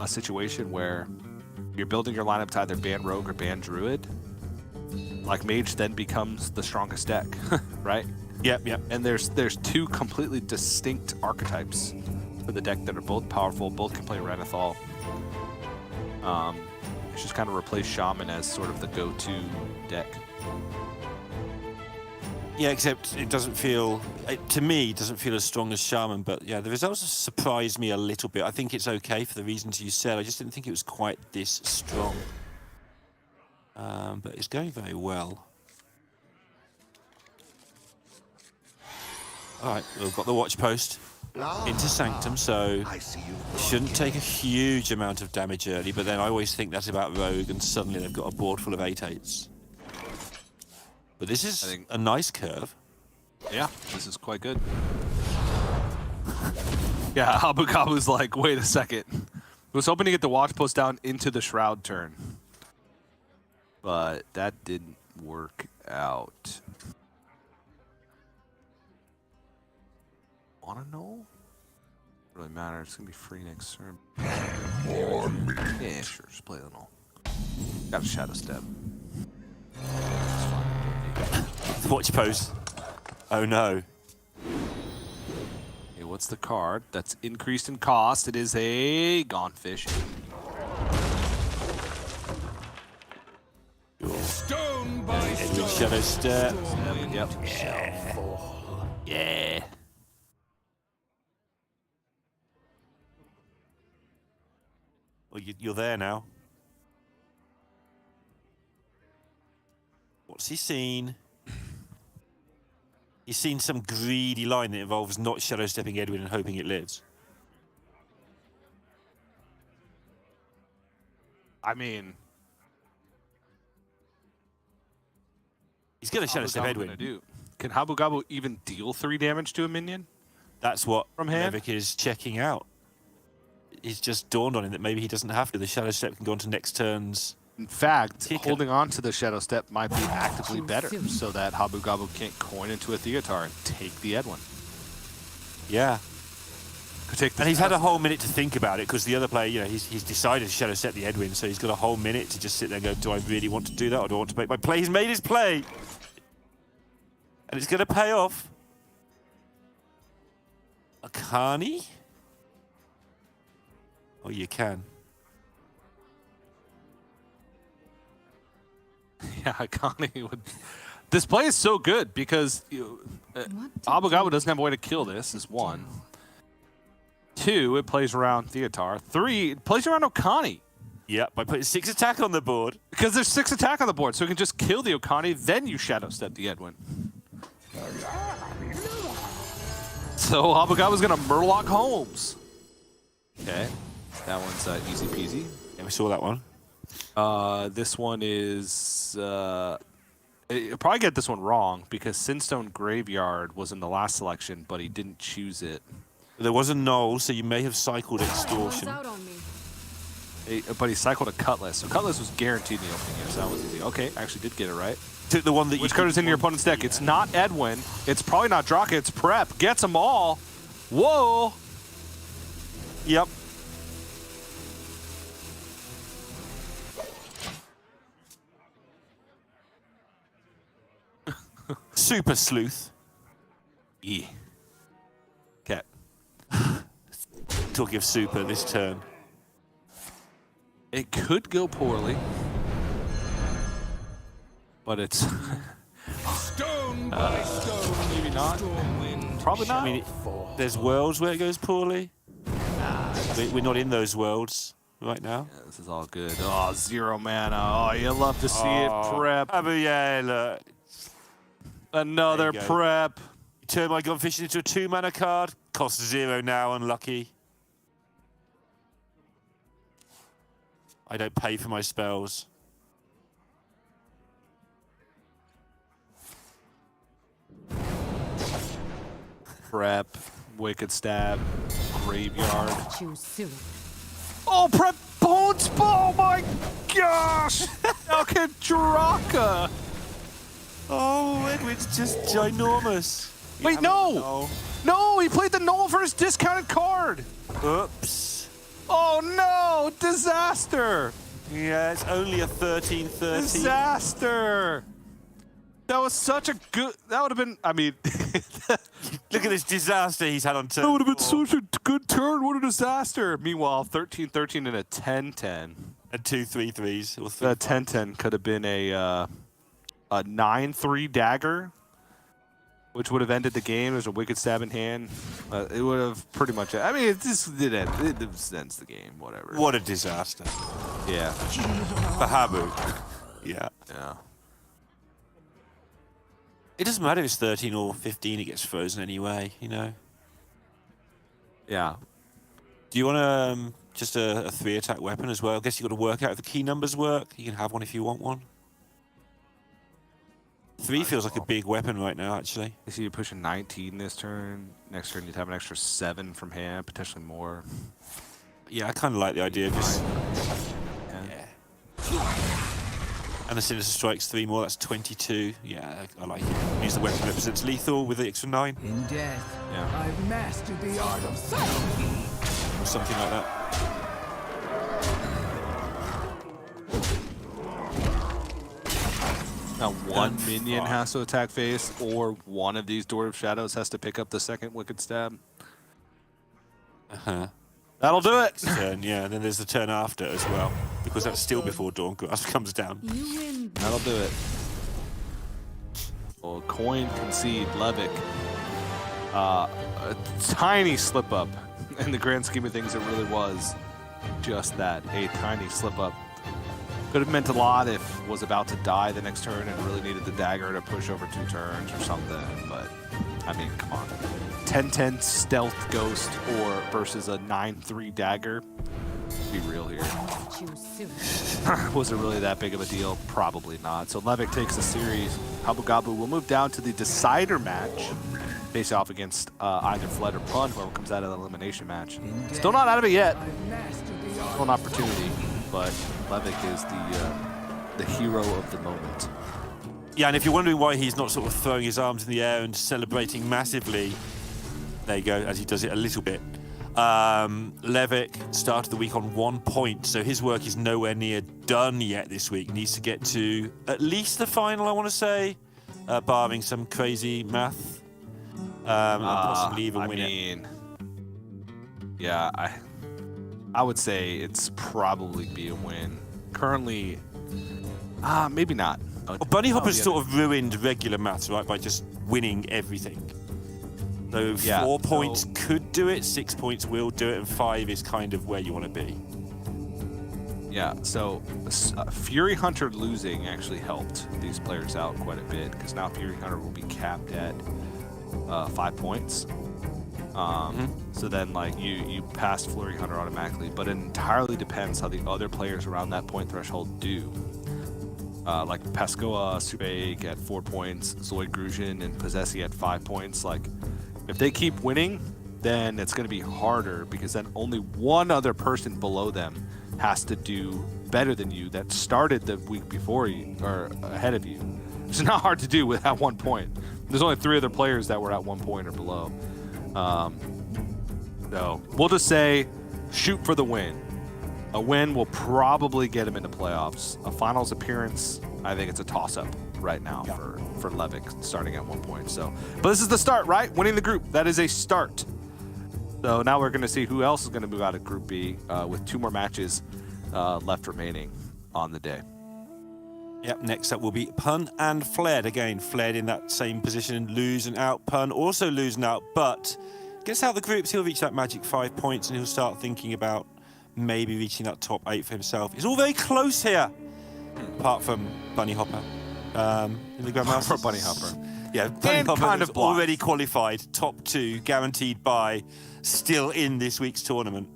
situation where you're building your lineup to either ban Rogue or ban Druid, like Mage then becomes the strongest deck, right? Yep. And there's 2 completely distinct archetypes for the deck that are both powerful, both can play Renethal. It's just kind of replace Shaman as sort of the go-to deck. Yeah, except it doesn't feel, to me, it doesn't feel as strong as Shaman, but yeah, the results surprised me a little bit. I think it's okay for the reasons you said. I just didn't think it was quite this strong. But it's going very well. All right, we've got the watch post into Sanctum, so shouldn't take a huge amount of damage early, but then I always think that's about Rogue, and suddenly they've got a board full of 8/8s. But this is a nice curve. Yeah, this is quite good. Yeah, Abu Gabu's like, wait a second. I was hoping to get the watch post down into the shroud turn. But that didn't work out. Wanna know? Really matter. It's gonna be free next turn. Yeah, sure. Just play it all. Got a shadow step. Watch pose. Oh no. Okay, what's the card that's increased in cost? It is a Gone Fish. Stone by stone. Shadow step. Yep. Yeah. Well, you're there now. What's he seen? He's seen some greedy line that involves not shadow stepping Edwin and hoping it lives. I mean, he's going to shadow step Edwin. Do? Can Habu Gabu even deal 3 damage to a minion? That's what From hand? Mevik is checking out. It's just dawned on him that maybe he doesn't have to. The shadow step can go on to next turn's. In fact, Kicker. holding on to the shadow step might be actively better, so that Habu Gabu can't coin into a Theatar and take the Edwin. Yeah. Could take the And he's had a whole minute to think about it because the other player, you know, he's decided to shadow step the Edwin, so he's got a whole minute to just sit there and go, do I really want to do that or do I want to make my play? He's made his play. And it's going to pay off. Akani? Oh, you can. Yeah, Akani would. This play is so good because Abu Gabu doesn't have a way to kill this, is 1. 2, it plays around Theatar. 3, it plays around Okani. Yep, by putting 6 attack on the board. Because there's 6 attack on the board, so you can just kill the Okani, then you shadow step the Edwin. So Abu Gabu's gonna Murloc Holmes. Okay, that one's easy peasy. Yeah, we saw that one. This one is you'll probably get this one wrong because Sinstone Graveyard was in the last selection, but he didn't choose it. There was a null, so you may have cycled Extortion. But he cycled a Cutlass, so Cutlass was guaranteed in the opening game, so that was easy. Okay, actually did get it right. Took the one that Which card is in your opponent's deck? It's not Edwin. It's probably not Draka. It's Prep. Gets them all. Whoa. Yep. Super Sleuth. Yeah. Okay. Talking of super this turn. It could go poorly, but it's Stone by stone. maybe not. Probably not. I mean, there's worlds where it goes poorly. We're not in those worlds right now. Yeah, this is all good. Oh, 0 mana. Oh, you love to see it. Prep. Yeah, look. Another There you go. prep. You turn my Gunfish into a 2-mana card. Costs 0 now, unlucky. I don't pay for my spells. Prep. Wicked Stab. Graveyard. Choose soon. Oh, prep Bones. Oh my gosh. Now can Draka. Oh, Edwin's just ginormous. Wait, no. No, he played the Null for his discounted card. Oops. Oh no, disaster. Yeah, it's only a 13-13. Disaster. That was such a good, that would have been, I mean. Look at this disaster he's had on turn. That would have been such a good turn. What a disaster. Meanwhile, 13-13 and a 10-10. And 2 3-3s. Or That 10-10 could have been a 9-3 dagger, which would have ended the game. There's a Wicked Stab in hand. It would have pretty much, I mean, it just ends the game, whatever. What a disaster. Yeah. For Habu. Yeah. Yeah. It doesn't matter if it's 13 or 15, it gets frozen anyway, you know? Yeah. Do you want just a 3-attack weapon as well? I guess you've got to work out if the key numbers work. You can have one if you want one. 3 feels like a big weapon right now, actually. You see, you're pushing 19 this turn. Next turn, you'd have an extra 7 from hand, potentially more. Yeah, I kind of like the idea of just... Yeah. And the Sinister Strike's 3 more, that's 22. Yeah, I like it. Means the weapon represents lethal with the extra 9. In death, Yeah. I've mastered the art of subtlety. Or something like that. Now, one minion has to attack face, or one of these Door of Shadows has to pick up the second Wicked Stab. Uh-huh. That'll do it! Turn, yeah, and then there's the turn after as well, because that's still before Dawn Grasp comes down. You win. That'll do it. Well, coin concede, Levick. A tiny slip up. In the grand scheme of things, it really was just that, a tiny slip up. Could have meant a lot if was about to die the next turn and really needed the dagger to push over 2 turns or something, but I mean, come on. 10-10 stealth ghost or versus a 9-3 dagger. Be real here. Was it really that big of a deal? Probably not. So Levick takes the series. Habu Gabu will move down to the decider match. Face off against either Fled or Pun, whoever comes out of the elimination match. Still not out of it yet. Still an opportunity, but Levick is the hero of the moment. Yeah, and if you're wondering why he's not sort of throwing his arms in the air and celebrating massively, there you go, as he does it a little bit. Levick started the week on 1 point, so his work is nowhere near done yet this week. Needs to get to at least the final, I want to say, barring some crazy math. And possibly even win it. Yeah, I would say it's probably be a win. Currently, maybe not. Well, Bunny Hopper's sort of ruined regular maths, right, by just winning everything. So 4 points could do it, 6 points will do it, and 5 is kind of where you want to be. Yeah, so Fury Hunter losing actually helped these players out quite a bit, because now Fury Hunter will be capped at 5 points. So then, like, you pass Fury Hunter automatically, but it entirely depends how the other players around that point threshold do. Like Pescoa, Subake at 4 points, Zoid Grushin and Possessi at 5 points. Like, if they keep winning, then it's going to be harder, because then only one other person below them has to do better than you that started the week before you or ahead of you. It's not hard to do with at 1 point. There's only 3 other players that were at 1 point or below. So we'll just say shoot for the win. A win will probably get him into playoffs. A finals appearance, I think it's a toss-up right now for Levick starting at 1 point. So, but this is the start, right? Winning the group, that is a start. So now we're going to see who else is going to move out of Group B with 2 more matches left remaining on the day. Yep, next up will be Pun and Fled. Again, Fled in that same position, losing out. Pun also losing out, but gets out the groups, he'll reach that magic 5 points and he'll start thinking about maybe reaching that top 8 for himself. It's all very close here, apart from Bunny Hopper in the Grandmasters. For Bunny Hopper. Yeah, Bunny And Hopper kind is of blocked. already qualified, top 2, guaranteed bye, still in this week's tournament.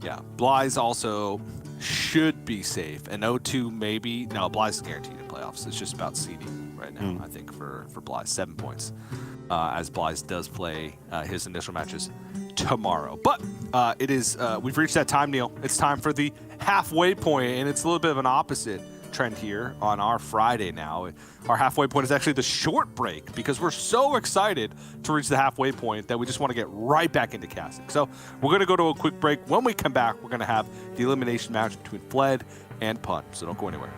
Yeah, Bly's also should be safe. And 0-2 maybe. No, Bly's is guaranteed in playoffs. It's just about seeding right now, I think, for Bly. 7 points. As Bly's does play his initial matches tomorrow. But it is, we've reached that time, Neil. It's time for the halfway point, and it's a little bit of an opposite trend here on our Friday now. Our halfway point is actually the short break, because we're so excited to reach the halfway point that we just want to get right back into casting. So we're going to go to a quick break. When we come back, we're going to have the elimination match between Fled and Pun. So don't go anywhere.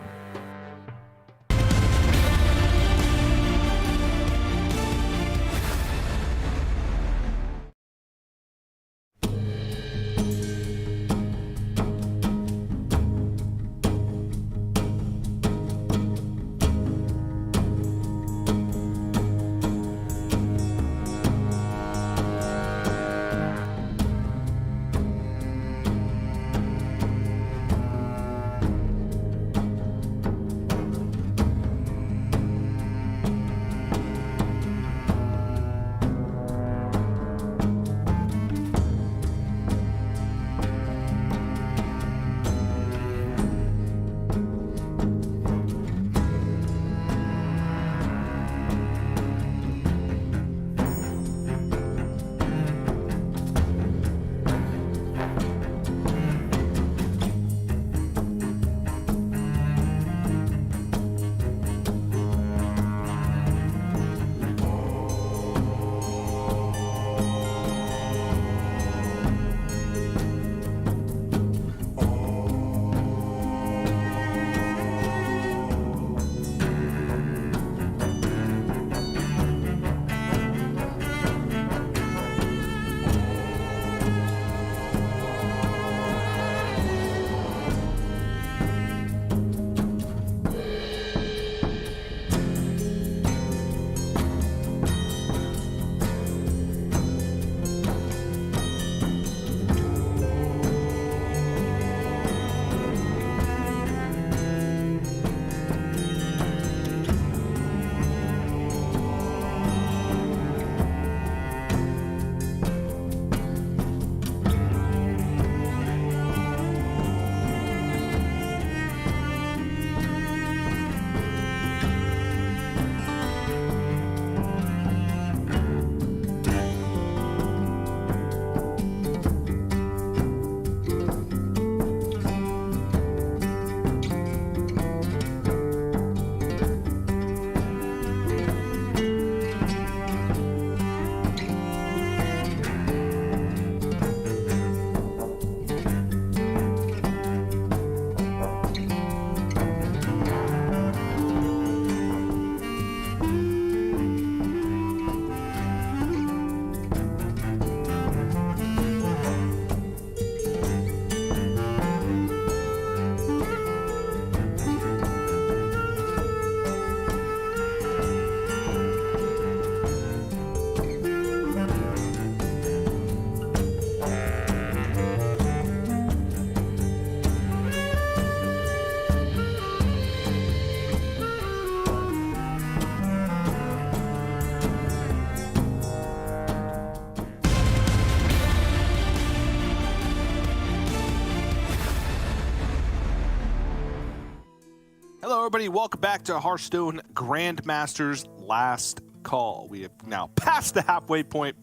everybody. Welcome back to Hearthstone Grandmasters Last Call. We have now passed the halfway point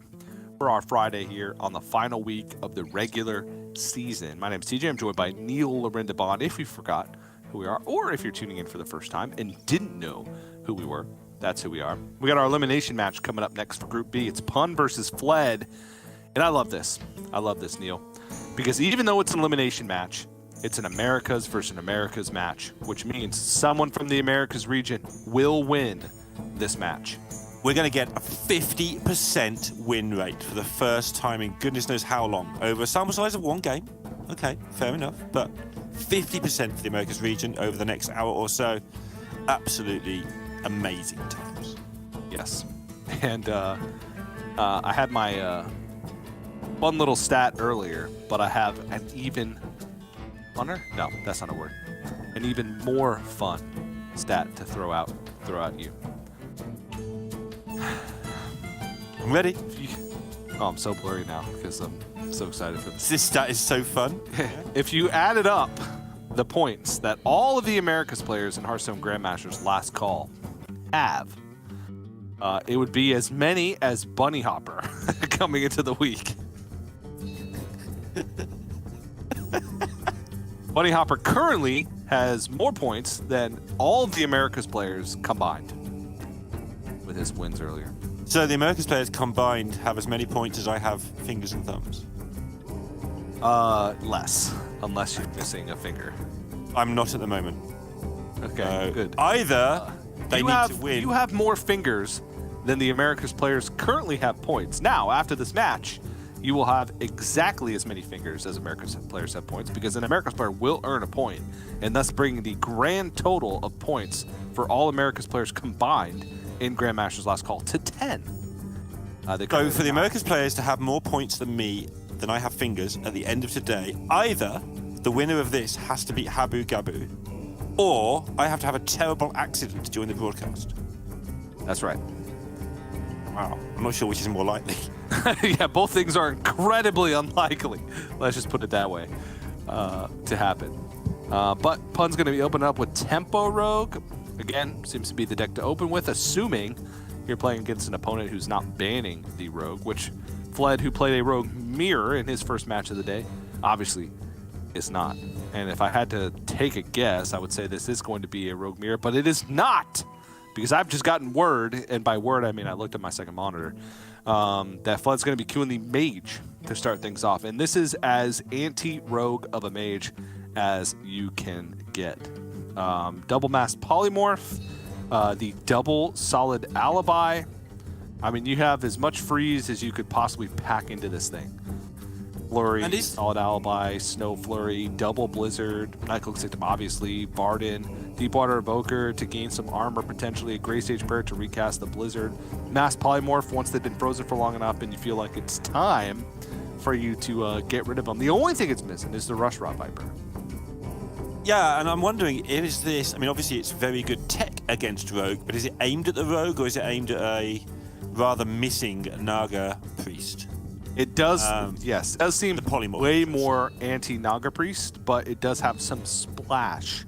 for our Friday here on the final week of the regular season. My name is TJ. I'm joined by Neil Larindabon. If you forgot who we are, or if you're tuning in for the first time and didn't know who we were, that's who we are. We got our elimination match coming up next for Group B. It's Pun versus Fled. And I love this. I love this, Neil. Because even though it's an elimination match, it's an Americas versus Americas match, which means someone from the Americas region will win this match. We're going to get a 50% win rate for the first time in goodness knows how long, over a sample size of one game. Okay, fair enough. But 50% for the Americas region over the next hour or so. Absolutely amazing times. Yes. And I had my fun little stat earlier, but I have an even funner? No, that's not a word. An even more fun stat to throw out you. I'm ready. Oh, I'm so blurry now because I'm so excited for this. This stat is so fun. If you added up the points that all of the Americas players in Hearthstone Grandmasters Last Call have, it would be as many as Bunny Hopper coming into the week. Bunny Hopper currently has more points than all of the Americas players combined with his wins earlier. So the Americas players combined have as many points as I have fingers and thumbs? Less, unless you're missing a finger. I'm not at the moment. Okay, good. Either they need to win. You have more fingers than the Americas players currently have points. Now, after this match, you will have exactly as many fingers as Americas players have points, because an Americas player will earn a point, and thus bringing the grand total of points for all Americas players combined in Grandmasters Last Call to 10. So for the Americas players to have more points than me, than I have fingers at the end of today, either the winner of this has to beat Habu Gabu, or I have to have a terrible accident during the broadcast. That's right. Wow. I'm not sure which is more likely. Yeah, both things are incredibly unlikely. Let's just put it that way to happen. But Pun's going to be opening up with Tempo Rogue. Again, seems to be the deck to open with, assuming you're playing against an opponent who's not banning the Rogue, which Fled, who played a Rogue Mirror in his first match of the day, obviously is not. And if I had to take a guess, I would say this is going to be a Rogue Mirror, but it is not, because I've just gotten word, and by word I mean I looked at my second monitor, that Fled's going to be queuing the Mage to start things off. And this is as anti-rogue of a Mage as you can get. Double Masked Polymorph, the double Solid Alibi. I mean, you have as much freeze as you could possibly pack into this thing. Flurry, Solid Alibi, Snow Flurry, Double Blizzard, Nightcloak System, obviously, Varden, Deepwater Evoker to gain some armor, potentially a Grey Stage Prayer to recast the Blizzard, Mass Polymorph once they've been frozen for long enough and you feel like it's time for you to get rid of them. The only thing it's missing is the Rush Rod Viper. Yeah, and I'm wondering, is this, I mean, obviously it's very good tech against Rogue, but is it aimed at the Rogue or is it aimed at a rather missing Naga Priest? It does, yes, it does seem polymorph way more anti-Naga Priest, but it does have some splash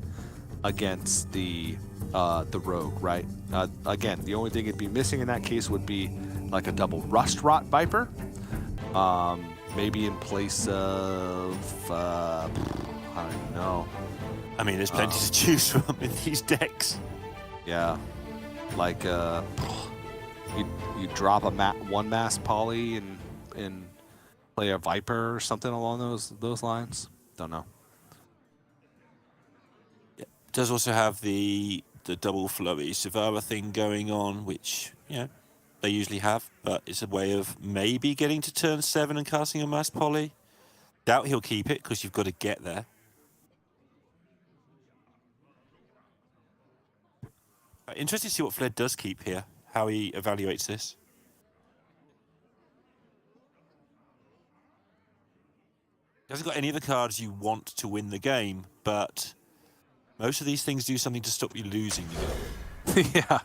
against the Rogue, right? Again, the only thing it'd be missing in that case would be like a double Rust Rot Viper, maybe in place of, I don't know. I mean, there's plenty to choose from in these decks. Yeah, like you drop a one mass poly and play a Viper or something along those lines. Don't know. Yeah. It does also have the double flurry Savara thing going on, which they usually have, but it's a way of maybe getting to turn 7 and casting a mass poly. Doubt he'll keep it because you've got to get there. Interesting to see what Fled does keep here, how he evaluates this. He hasn't got any of the cards you want to win the game, but most of these things do something to stop you losing the game. Yeah.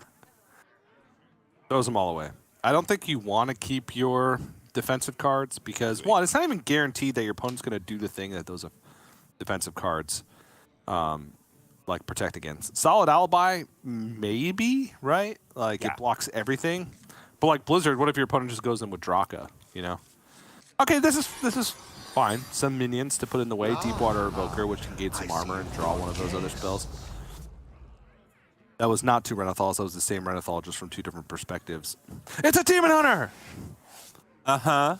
Throws them all away. I don't think you want to keep your defensive cards because, one, it's not even guaranteed that your opponent's going to do the thing that those defensive cards like protect against. Solid Alibi, maybe, right? Like it blocks everything. But like Blizzard, what if your opponent just goes in with Draka? You know? Okay, this is fine. Some minions to put in the way. Deepwater Evoker, which can gain some armor and draw one of those other spells. That was not 2 Renethals. That was the same Renethal, just from 2 different perspectives. It's a Demon Hunter! Uh-huh.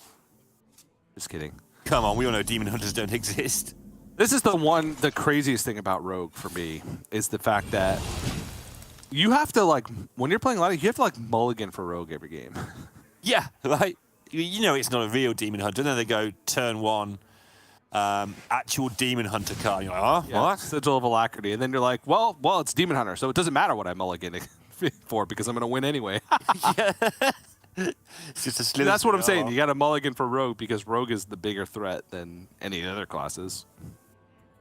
Just kidding. Come on, we all know Demon Hunters don't exist. This is the craziest thing about Rogue for me, is the fact that you have to, like, when you're playing Lottie, you have to, like, mulligan for Rogue every game. Yeah, right? You know it's not a real Demon Hunter. Then they go turn 1, actual Demon Hunter card. You're like, oh, what? Sigil of Alacrity. And then you're like, well, it's Demon Hunter, so it doesn't matter what I mulligan for because I'm going to win anyway. It's just a slither. That's what I'm saying. You got to mulligan for Rogue because Rogue is the bigger threat than any other classes.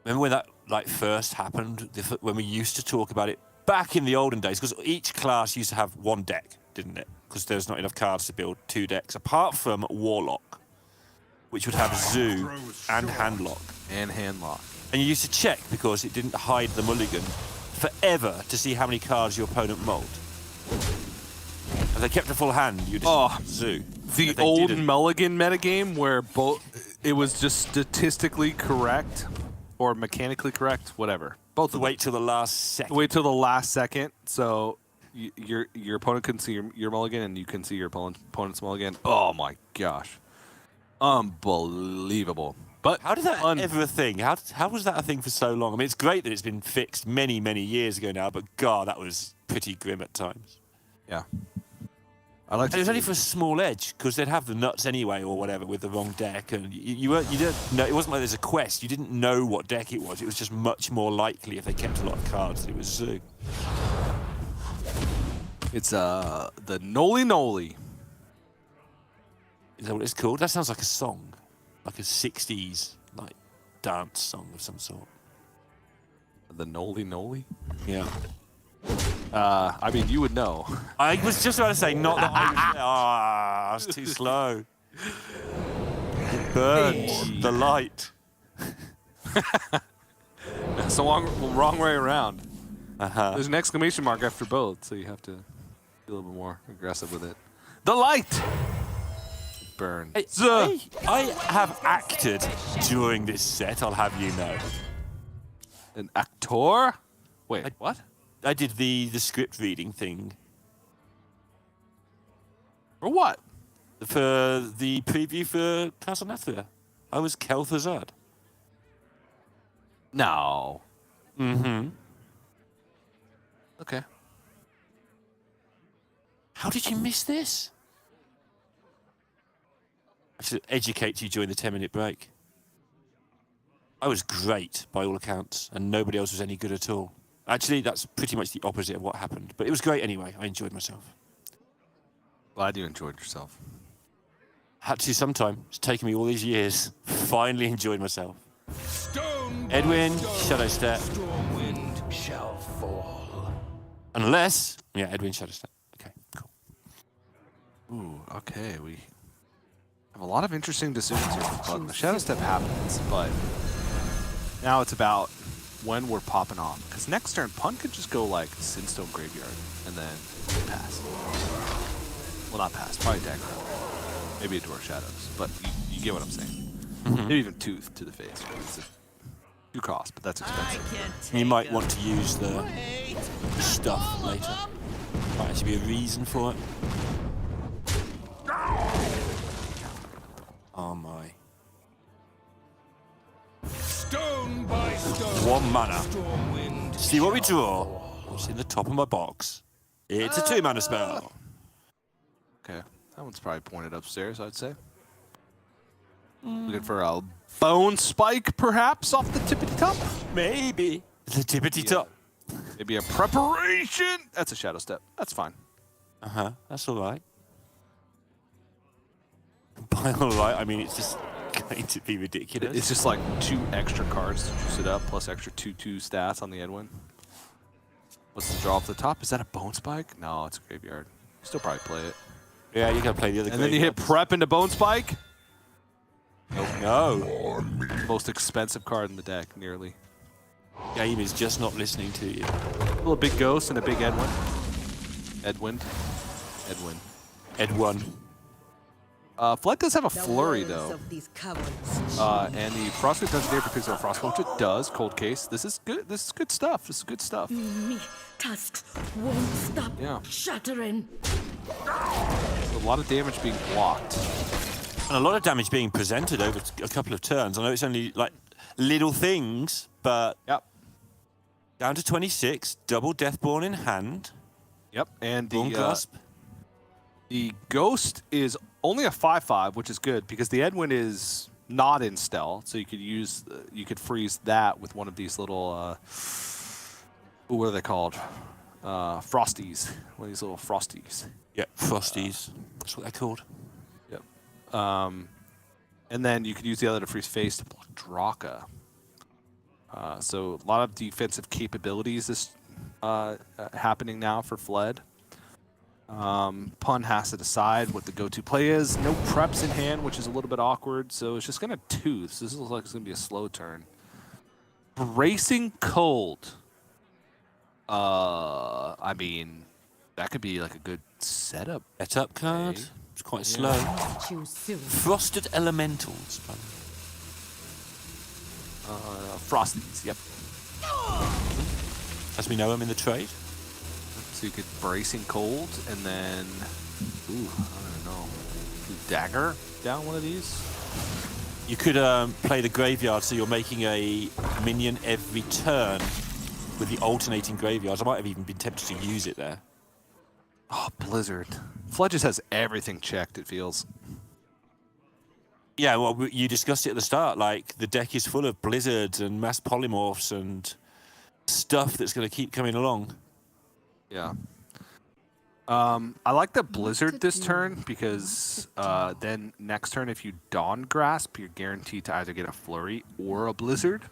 Remember when that like first happened? When we used to talk about it back in the olden days, because each class used to have 1 deck, didn't it? Because there's not enough cards to build 2 decks, apart from Warlock, which would have Zoo and Handlock. And Handlock. And you used to check because it didn't hide the mulligan forever to see how many cards your opponent mulled. If they kept a full hand, you'd just Zoo. The old mulligan metagame where it was just statistically correct or mechanically correct, whatever. Both. Wait till the last second. Wait till the last second, so your opponent can see your mulligan and you can see your opponent's mulligan. Oh my gosh, unbelievable! But how did that ever a thing? How was that a thing for so long? I mean, it's great that it's been fixed many years ago now, but God, that was pretty grim at times. Yeah. It was only for a small edge because they'd have the nuts anyway or whatever with the wrong deck, and you didn't know. It wasn't like there's a quest. You didn't know what deck it was. It was just much more likely if they kept a lot of cards that it was Zoo. It's the Noli Noli. Is that what it's called? That sounds like a song, like a '60s like dance song of some sort. The Noli Noli. Yeah. I mean, you would know. I was just about to say, not that I was too slow. It burns the light. That's the wrong way around. There's an exclamation mark after both, so you have to be a little bit more aggressive with it. The light! Burn. I have acted during this set, I'll have you know. An actor? Wait, what? I did the script reading thing. For what? For the preview for Castle Nathria. I was Kel'Thuzad. No. Mm-hmm. Okay. How did you miss this? I should educate you during the 10-minute break. I was great, by all accounts, and nobody else was any good at all. Actually, that's pretty much the opposite of what happened. But it was great anyway. I enjoyed myself. Glad you enjoyed yourself. Had to sometime. It's taken me all these years. Finally enjoyed myself. Edwin, Shadow Step. Wind shall fall. Unless... Yeah, Edwin, Shadow Step. Okay, cool. Ooh, okay. We have a lot of interesting decisions here for Punt. The Shadow Step happens, but now it's about when we're popping off. Because next turn, Punt could just go like Sinstone Graveyard and then pass. Well, not pass, probably Dagger. Maybe Adore Shadows, but you get what I'm saying. Maybe even Tooth to the face. It's a few cost, but that's expensive. You might want to use the stuff later. Might actually be a reason for it. Oh my. Stone by stone. 1 mana. See what we draw? What's in the top of my box? It's a 2 mana spell. Okay, that one's probably pointed upstairs, I'd say. Looking for a bone spike, perhaps, off the tippity top? Maybe. The tippity top. Maybe a preparation. That's a Shadow Step. That's fine. That's all right. By all right, I mean it's just going to be ridiculous. It's just like 2 extra cards to juice it up, plus extra 2/2 stats on the Edwin. What's the draw off the top? Is that a bone spike? No, it's a graveyard. You still probably play it. Yeah, you gotta play the other. And then you hit prep into bone spike. No. Most expensive card in the deck, nearly. Game is just not listening to you. A little big ghost and a big Edwin. Edwin. Flood does have a flurry though. And the Frostwave Dungeoneer for picks up Frostwave, which it does. Cold case. This is good. This is good stuff. This is good stuff. Me tusks won't stop shattering. A lot of damage being blocked. And a lot of damage being presented over a couple of turns. I know it's only like little things, but down to 26, double Deathborn in hand. Yep, and Grasp. The Ghost is only a 5/5, which is good because the Edwin is not in stealth, so you could use you could freeze that with one of these little what are they called? Frosties. One of these little frosties. Yeah, frosties. That's what they're called. Yep. And then you could use the other to freeze face to block Draka. So a lot of defensive capabilities is happening now for Fled. Pun has to decide what the go-to play is. No preps in hand, which is a little bit awkward, so it's just going to tooth. So this looks like it's going to be a slow turn. Bracing Cold. I mean, that could be like a good setup. Setup card. It's quite slow. Frosted Elementals. Frosties, yep. As we know them in the trade. So you could Bracing Cold and then, I don't know, Dagger down one of these? You could play the Graveyard, so you're making a minion every turn with the alternating graveyards. I might have even been tempted to use it there. Oh, Blizzard. Flood just has everything checked, it feels. Yeah, well, you discussed it at the start. Like, the deck is full of Blizzards and mass polymorphs and stuff that's going to keep coming along. Yeah. I like the Blizzard this turn because then next turn, if you Dawn Grasp, you're guaranteed to either get a Flurry or a Blizzard.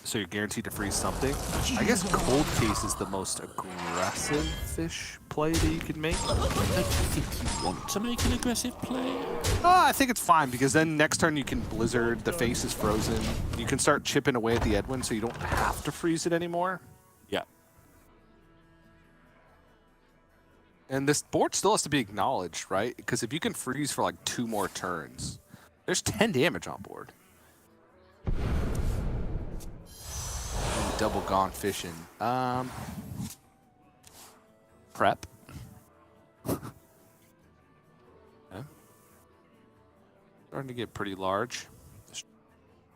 So you're guaranteed to freeze something. I guess Cold Case is the most aggressive-ish play that you can make. I don't think you want to make an aggressive play. I think it's fine because then next turn you can Blizzard, the face is frozen. You can start chipping away at the Edwin so you don't have to freeze it anymore. Yeah. And this board still has to be acknowledged, right? Because if you can freeze for like 2 more turns, there's 10 damage on board. Double Gone Fishing. Prep. Okay. Starting to get pretty large.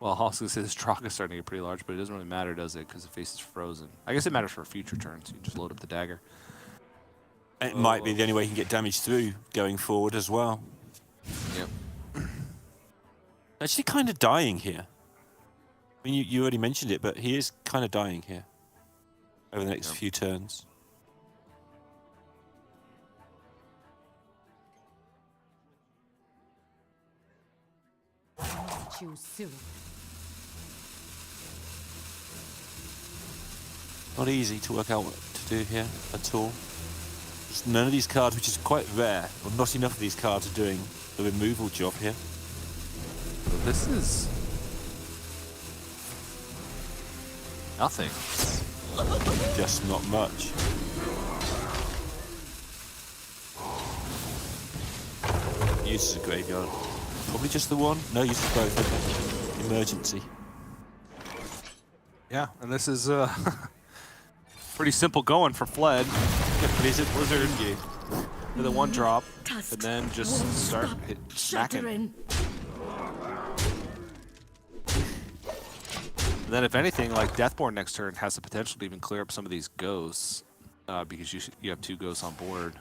Well, I was going to say this Draka is starting to get pretty large, but it doesn't really matter, does it? Because the face is frozen. I guess it matters for future turns. You just load up the dagger. It might be the only way you can get damage through going forward as well. Yep. Actually kind of dying here. I mean, you already mentioned it, but he is kind of dying here over the next few turns. Choose soon. Not easy to work out what to do here at all. There's none of these cards, which is quite rare, or not enough of these cards are doing the removal job here. So this is nothing. Just not much. Uses a graveyard. Probably just the one? No, uses both. Okay. Emergency. Yeah, and this is pretty simple going for Fled. Blizzard you with a 1-drop, and then just start smacking. And then if anything, like Deathborn next turn has the potential to even clear up some of these ghosts because you have 2 ghosts on board.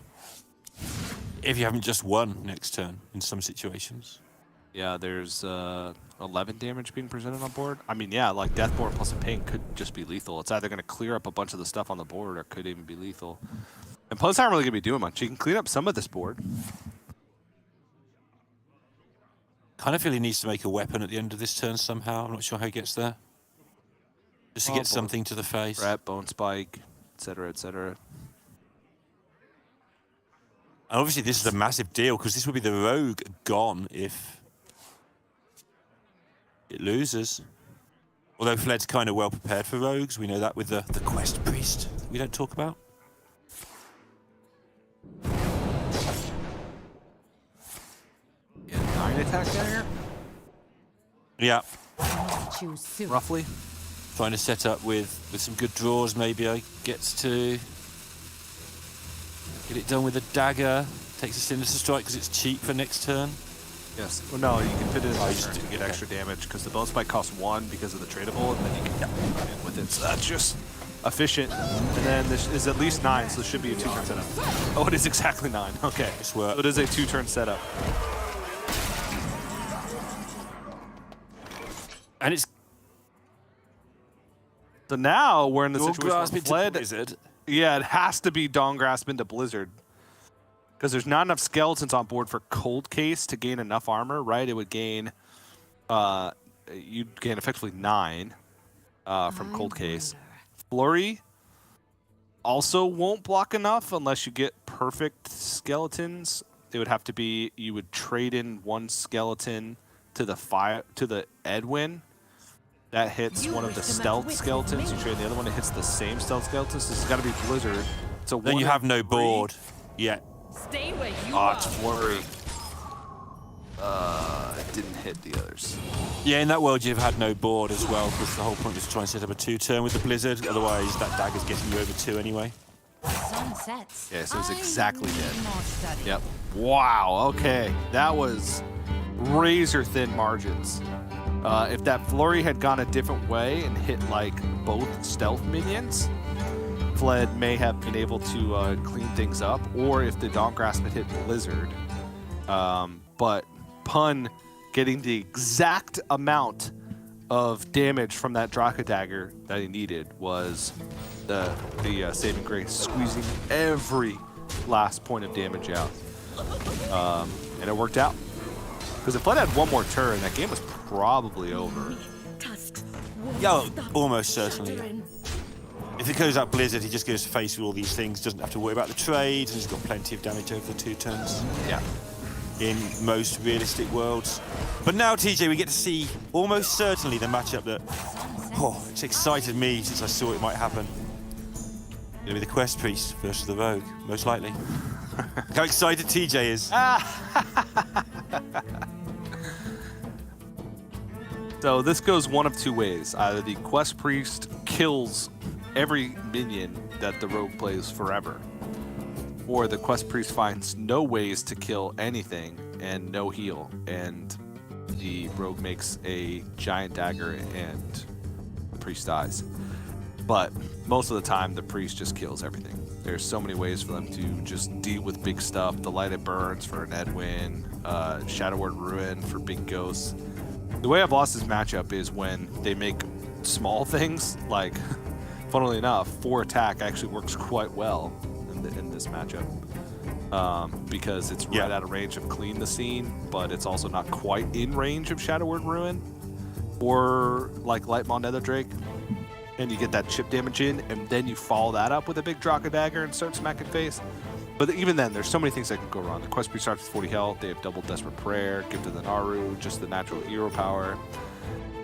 If you haven't just one next turn in some situations. Yeah, there's 11 damage being presented on board. I mean, yeah, like Deathborn plus a ping could just be lethal. It's either going to clear up a bunch of the stuff on the board or it could even be lethal. And Plus aren't really going to be doing much. You can clean up some of this board. Kind of feel he needs to make a weapon at the end of this turn somehow. I'm not sure how he gets there. Just to get something to the face. Rat, Bone Spike, etc., etc. And obviously this is a massive deal because this would be the rogue gone if it loses. Although Fled's kind of well prepared for rogues. We know that with the Quest Priest we don't talk about. Yeah, 9 attack dagger? Yeah. Choose soon. Roughly. Trying to set up with some good draws. Maybe I gets to get it done with a dagger. Takes a Sinister Strike because it's cheap for next turn. Yes. Well, no, you can fit it in just to get extra damage because the bow spike costs 1 because of the tradable, and then you can run in with it. So that's just efficient. And then this is at least 9, so this should be a 2-turn setup. Oh, it is exactly 9. Okay. So it is a 2-turn setup. And it's so now we're in the situation where Blizzard. Yeah, it has to be Dawn Grasp into Blizzard. Because there's not enough skeletons on board for Cold Case to gain enough armor, right? It would gain, you'd gain effectively 9 from Cold Case. Flurry also won't block enough unless you get perfect skeletons. It would have to be, you would trade in 1 skeleton to the Edwin. That hits one of the stealth skeletons. You trade the other one, it hits the same stealth skeletons. This has got to be Blizzard. So then you have no board yet. Stay where you are. It's Flurry. It didn't hit the others. Yeah, in that world you've had no board as well, because the whole point was to try and set up a 2-turn with the Blizzard. Otherwise, that dagger's getting you over 2 anyway. Sun sets. Yeah, so it's exactly dead. Yep. Wow. Okay, that was razor thin margins. If that Flurry had gone a different way and hit like both stealth minions, Fled may have been able to clean things up, or if the Dawn Grasp had hit Blizzard. But Pun getting the exact amount of damage from that Draka Dagger that he needed was the saving grace, squeezing every last point of damage out. And it worked out. Because if Fled had one more turn, that game was probably over. Yeah, almost certainly. If it goes out Blizzard, he just goes to face with all these things, doesn't have to worry about the trade, and he's got plenty of damage over the 2 turns. Yeah. In most realistic worlds. But now, TJ, we get to see almost certainly the matchup that, it's excited me since I saw it might happen. It's gonna be the Quest Priest versus the Rogue, most likely. How excited TJ is. So this goes one of 2 ways. Either the Quest Priest kills every minion that the Rogue plays forever, or the Quest Priest finds no ways to kill anything and no heal, and the Rogue makes a giant dagger and the Priest dies. But most of the time, the Priest just kills everything. There's so many ways for them to just deal with big stuff. The Lighted Burns for an Edwin, Shadow Word Ruin for big ghosts. The way I've lost this matchup is when they make small things, like, funnily enough, 4 attack actually works quite well in this matchup. Because it's right out of range of Clean the Scene, but it's also not quite in range of Shadow Word Ruin or like Lightmaw Nether Drake. And you get that chip damage in, and then you follow that up with a big Draka Dagger and start smacking face. But even then, there's so many things that can go wrong. The Quest Priest starts with 40 health, they have double Desperate Prayer, Gift of the Naru, just the natural hero power.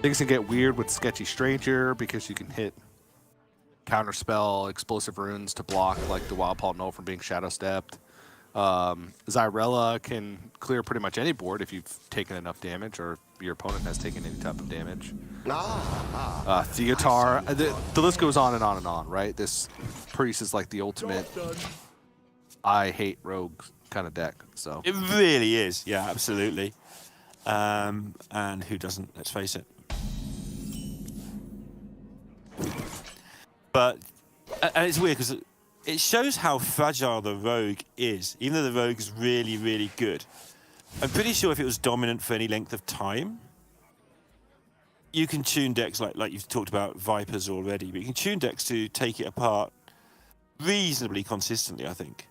Things can get weird with Sketchy Stranger because you can hit Counterspell, Explosive Runes to block like the Wild Paw Null from being Shadow Stepped. Zyrella can clear pretty much any board if you've taken enough damage or your opponent has taken any type of damage. Theotar, the list goes on and on and on, right? This Priest is like the ultimate I hate rogues kind of deck. So it really is, yeah, absolutely. And who doesn't? Let's face it. But and it's weird because it shows how fragile the Rogue is. Even though the Rogue is really, really good, I'm pretty sure if it was dominant for any length of time, you can tune decks like you've talked about Vipers already, but you can tune decks to take it apart reasonably consistently, I think.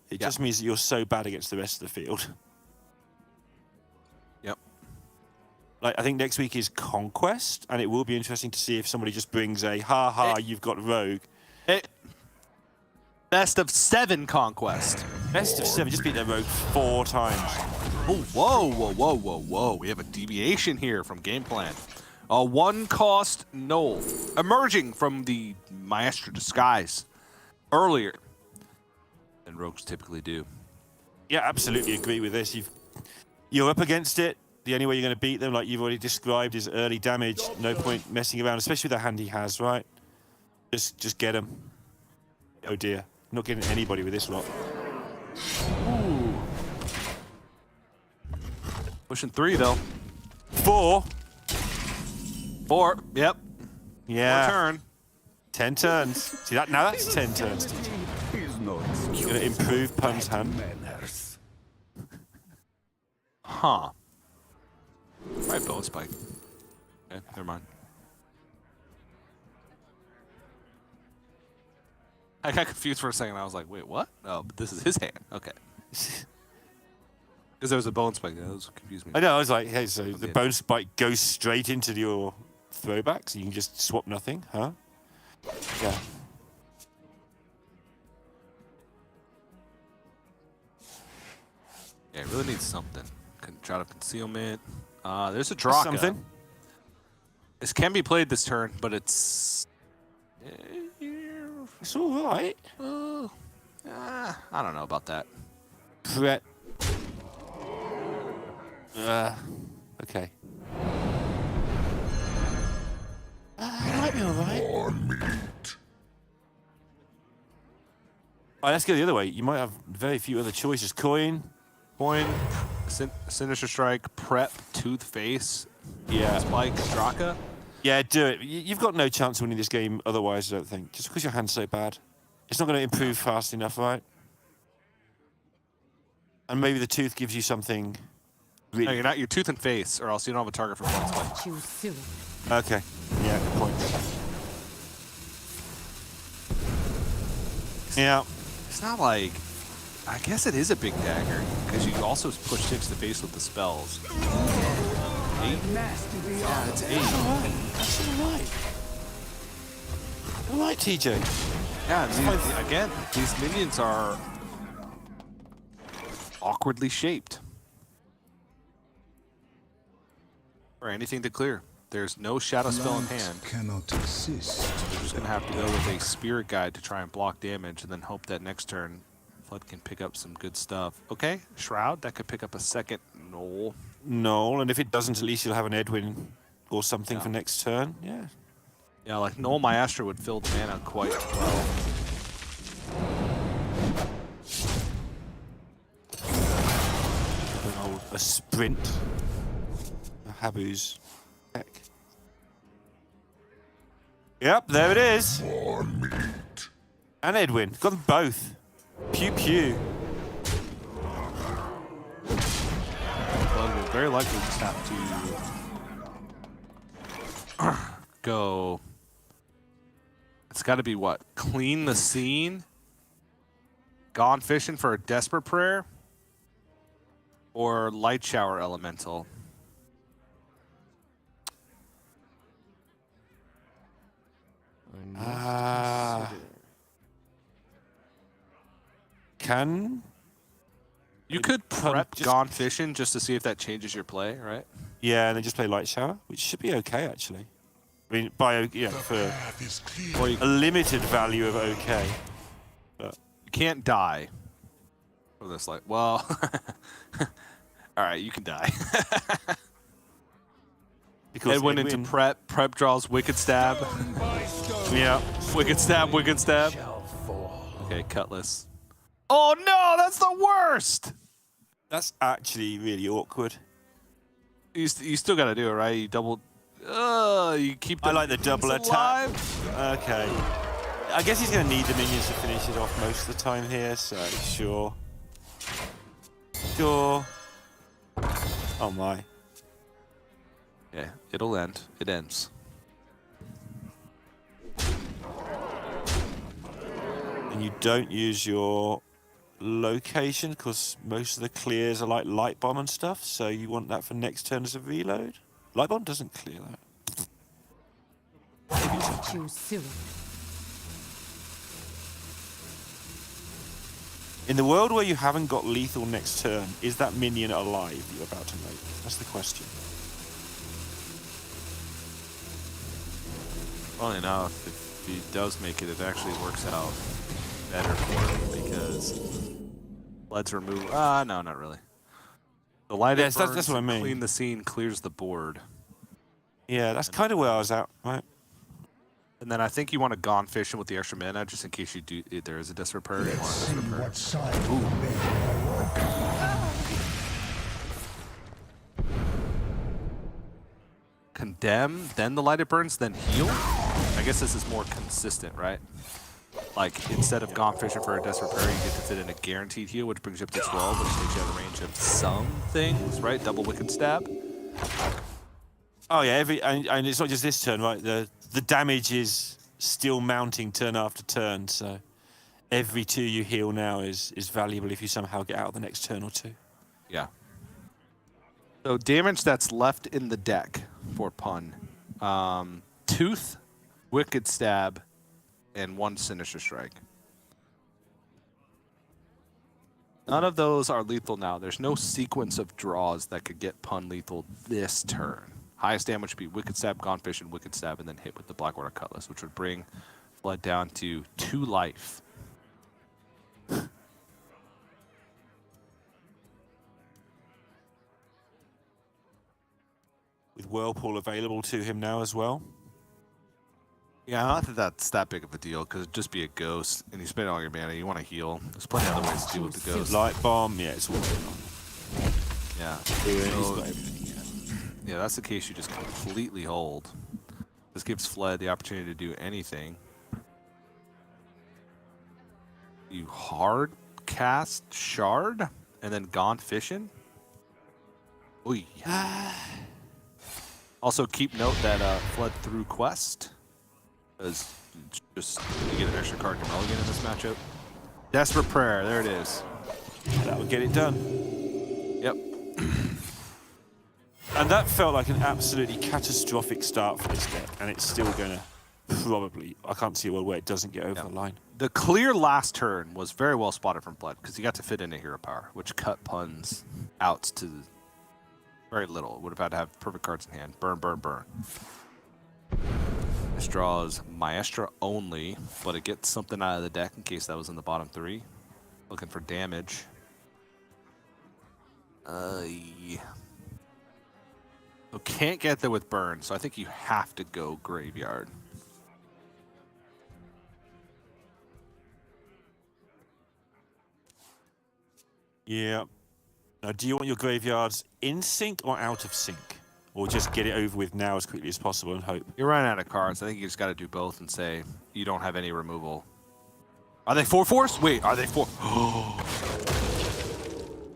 It just means that you're so bad against the rest of the field. Yep. Like, I think next week is Conquest, and it will be interesting to see if somebody just brings a you've got Rogue. Best of 7 Conquest. Best of 7, just beat their Rogue 4 times. Oh, whoa. We have a deviation here from game plan. A one-cost Knoll, emerging from the Maestro disguise earlier than rogues typically do. Yeah, absolutely agree with this. You're up against it. The only way you're going to beat them, like you've already described, is early damage. No point messing around, especially with the hand he has, right? Just get him. Oh dear, not getting anybody with this lot. Ooh. Pushing 3 though. 4. 4. Yep. Yeah. 4 turn. 10 turns. See that? Now that's 10 turns. Is no excuse. Gonna improve Pun's hand. Manners. Huh. Right, Bone Spike. Okay, never mind. I got confused for a second. I was like, wait, what? Oh, but this is his hand. Okay. Because there was a Bone Spike. That was confused me. I know, I was like, hey, so the Bone Spike goes straight into your throwback, so you can just swap nothing, huh? Yeah. Yeah, it really needs something. Try to concealment. There's a Draka. Something. This can be played this turn, but it's... It's all right. I don't know about that. Prep. Okay. It might be all right. Let's go the other way. You might have very few other choices. Coin. Sinister Strike, Prep, Tooth Face, Yeah. Spike, Draka. Yeah, do it. You've got no chance of winning this game otherwise, I don't think. Just because your hand's so bad. It's not going to improve fast enough, right? And maybe the Tooth gives you something... No, you're not your Tooth and Face, or else you don't have a target for one Spike. Choose soon. Okay. Yeah, good point. Yeah. It's not like... I guess it is a big dagger, because you also push 6 to face with the spells. 8? Master the art. Yeah, it's 8. That's all right. All right, TJ. Yeah, again, these minions are awkwardly shaped. Or anything to clear. There's no shadow spell in hand. Cannot exist. We're just gonna have to go with a spirit guide to try and block damage, and then hope that next turn Flood can pick up some good stuff. Okay, Shroud, that could pick up a second Knoll. No, and if it doesn't, at least you'll have an Edwin or something for next turn. Yeah. Yeah, like Knoll Maestro would fill the mana quite well. A sprint. A Habu's heck. Yep, there it is. And Edwin. Got them both. Pew pew. Flood will very likely just have to go. It's got to be what? Clean the scene? Gone fishing for a desperate prayer? Or light shower elemental? Can You could prep just- Gone Fishing just to see if that changes your play, right? yeah, and then just play light shower, which should be okay actually. I mean, for Or you a limited value of okay. can't die. For this, like, well, all right, you can die. Because Edwin into prep. Prep draws Wicked Stab. Yeah. Wicked Stab. Wicked Stab. Okay, Cutlass. Oh no, that's the worst. That's actually really awkward. You still got to do it, right? You double. You keep. I like the double minions attack. alive. Okay. I guess he's going to need the minions to finish it off most of the time here, so sure. Sure. Oh my. Yeah, it'll end. It ends. And you don't use your location because most of the clears are like light bomb and stuff, so you want that for next turn as a reload. Light bomb doesn't clear that. Choose soon. In the world where you haven't got lethal next turn, is that minion alive you're about to make? That's the question. Funnily enough, if he does make it, it actually works out better for him because Fled's remove. No, not really. The light Yes, that's what I mean. Clean the scene, clears the board. Yeah, that's kind of where I was at, right? And then I think you want to Gone Fishing with the extra mana, just in case you do. There is a Desperate Prayer. You want a Desperate Prayer. What side will make my work? Condemn, then the Light It Burns, then heal. I guess this is more consistent, right? Like, instead of Gone Fishing for a Desperate Prayer, you get to fit in a guaranteed heal, which brings you up to 12, which takes you out of range of some things, right? Double Wicked Stab. Oh yeah, and it's not just this turn, right? The damage is still mounting turn after turn, so every 2 you heal now is valuable if you somehow get out the next turn or 2. Yeah. So damage that's left in the deck for Pun. Tooth, Wicked Stab, and 1 Sinister Strike. None of those are lethal now. There's no sequence of draws that could get Pun lethal this turn. Highest damage would be Wicked Stab, Gone Fishing, Wicked Stab, and then hit with the Blackwater Cutlass, which would bring Flood down to 2 life. With Whirlpool available to him now as well. Yeah, I don't think that's that big of a deal, because it'd just be a ghost, and you spend all your mana, you want to heal. There's plenty of other ways to deal with the ghost. Light Bomb, yeah, it's all going on. Yeah. He's got everything, yeah, that's the case you just completely hold. This gives Fled the opportunity to do anything. You hard cast Shard, and then Gone Fishing? Oy. Also, keep note that Fled through Quest. Because just you get an extra card to mulligan in this matchup. Desperate Prayer, there it is. That would get it done. Yep. And that felt like an absolutely catastrophic start for this deck, and it's still going to probably, I can't see a world where it doesn't get over the line. The clear last turn was very well spotted from Blood, because he got to fit in a Hero Power, which cut Pun's outs to very little. Would have had to have perfect cards in hand. Burn, burn, burn. This draws Maestra only, but it gets something out of the deck in case that was in the bottom 3. Looking for damage. Yeah. So can't get there with Burn, so I think you have to go Graveyard. Yeah. Now, do you want your graveyards in sync or out of sync? Or just get it over with now as quickly as possible and hope? You're running out of cards. I think you just got to do both and say you don't have any removal. Are they 4/4s? Wait, are they 4?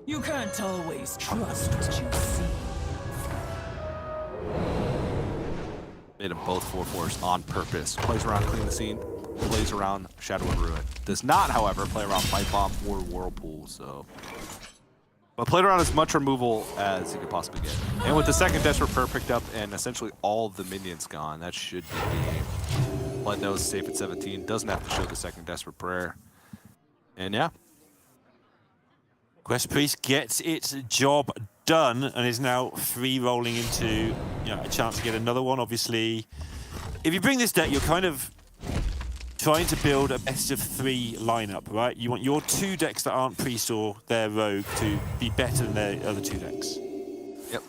You can't always trust what you see. Made them both 4/4s on purpose. Plays around Clean the Scene. Plays around Shadow and Ruin. Does not, however, play around Light Bomb or Whirlpool, so... But played around as much removal as you could possibly get. And with the second Desperate Prayer picked up and essentially all of the minions gone, that should be game. Blood knows safe at 17. Doesn't have to show the second Desperate Prayer. And yeah. Quest Priest gets its job done and is now free rolling into a chance to get another one. Obviously, if you bring this deck, you're kind of trying to build a best of 3 lineup, right? You want your 2 decks that aren't Priest or their Rogue to be better than their other 2 decks. Yep.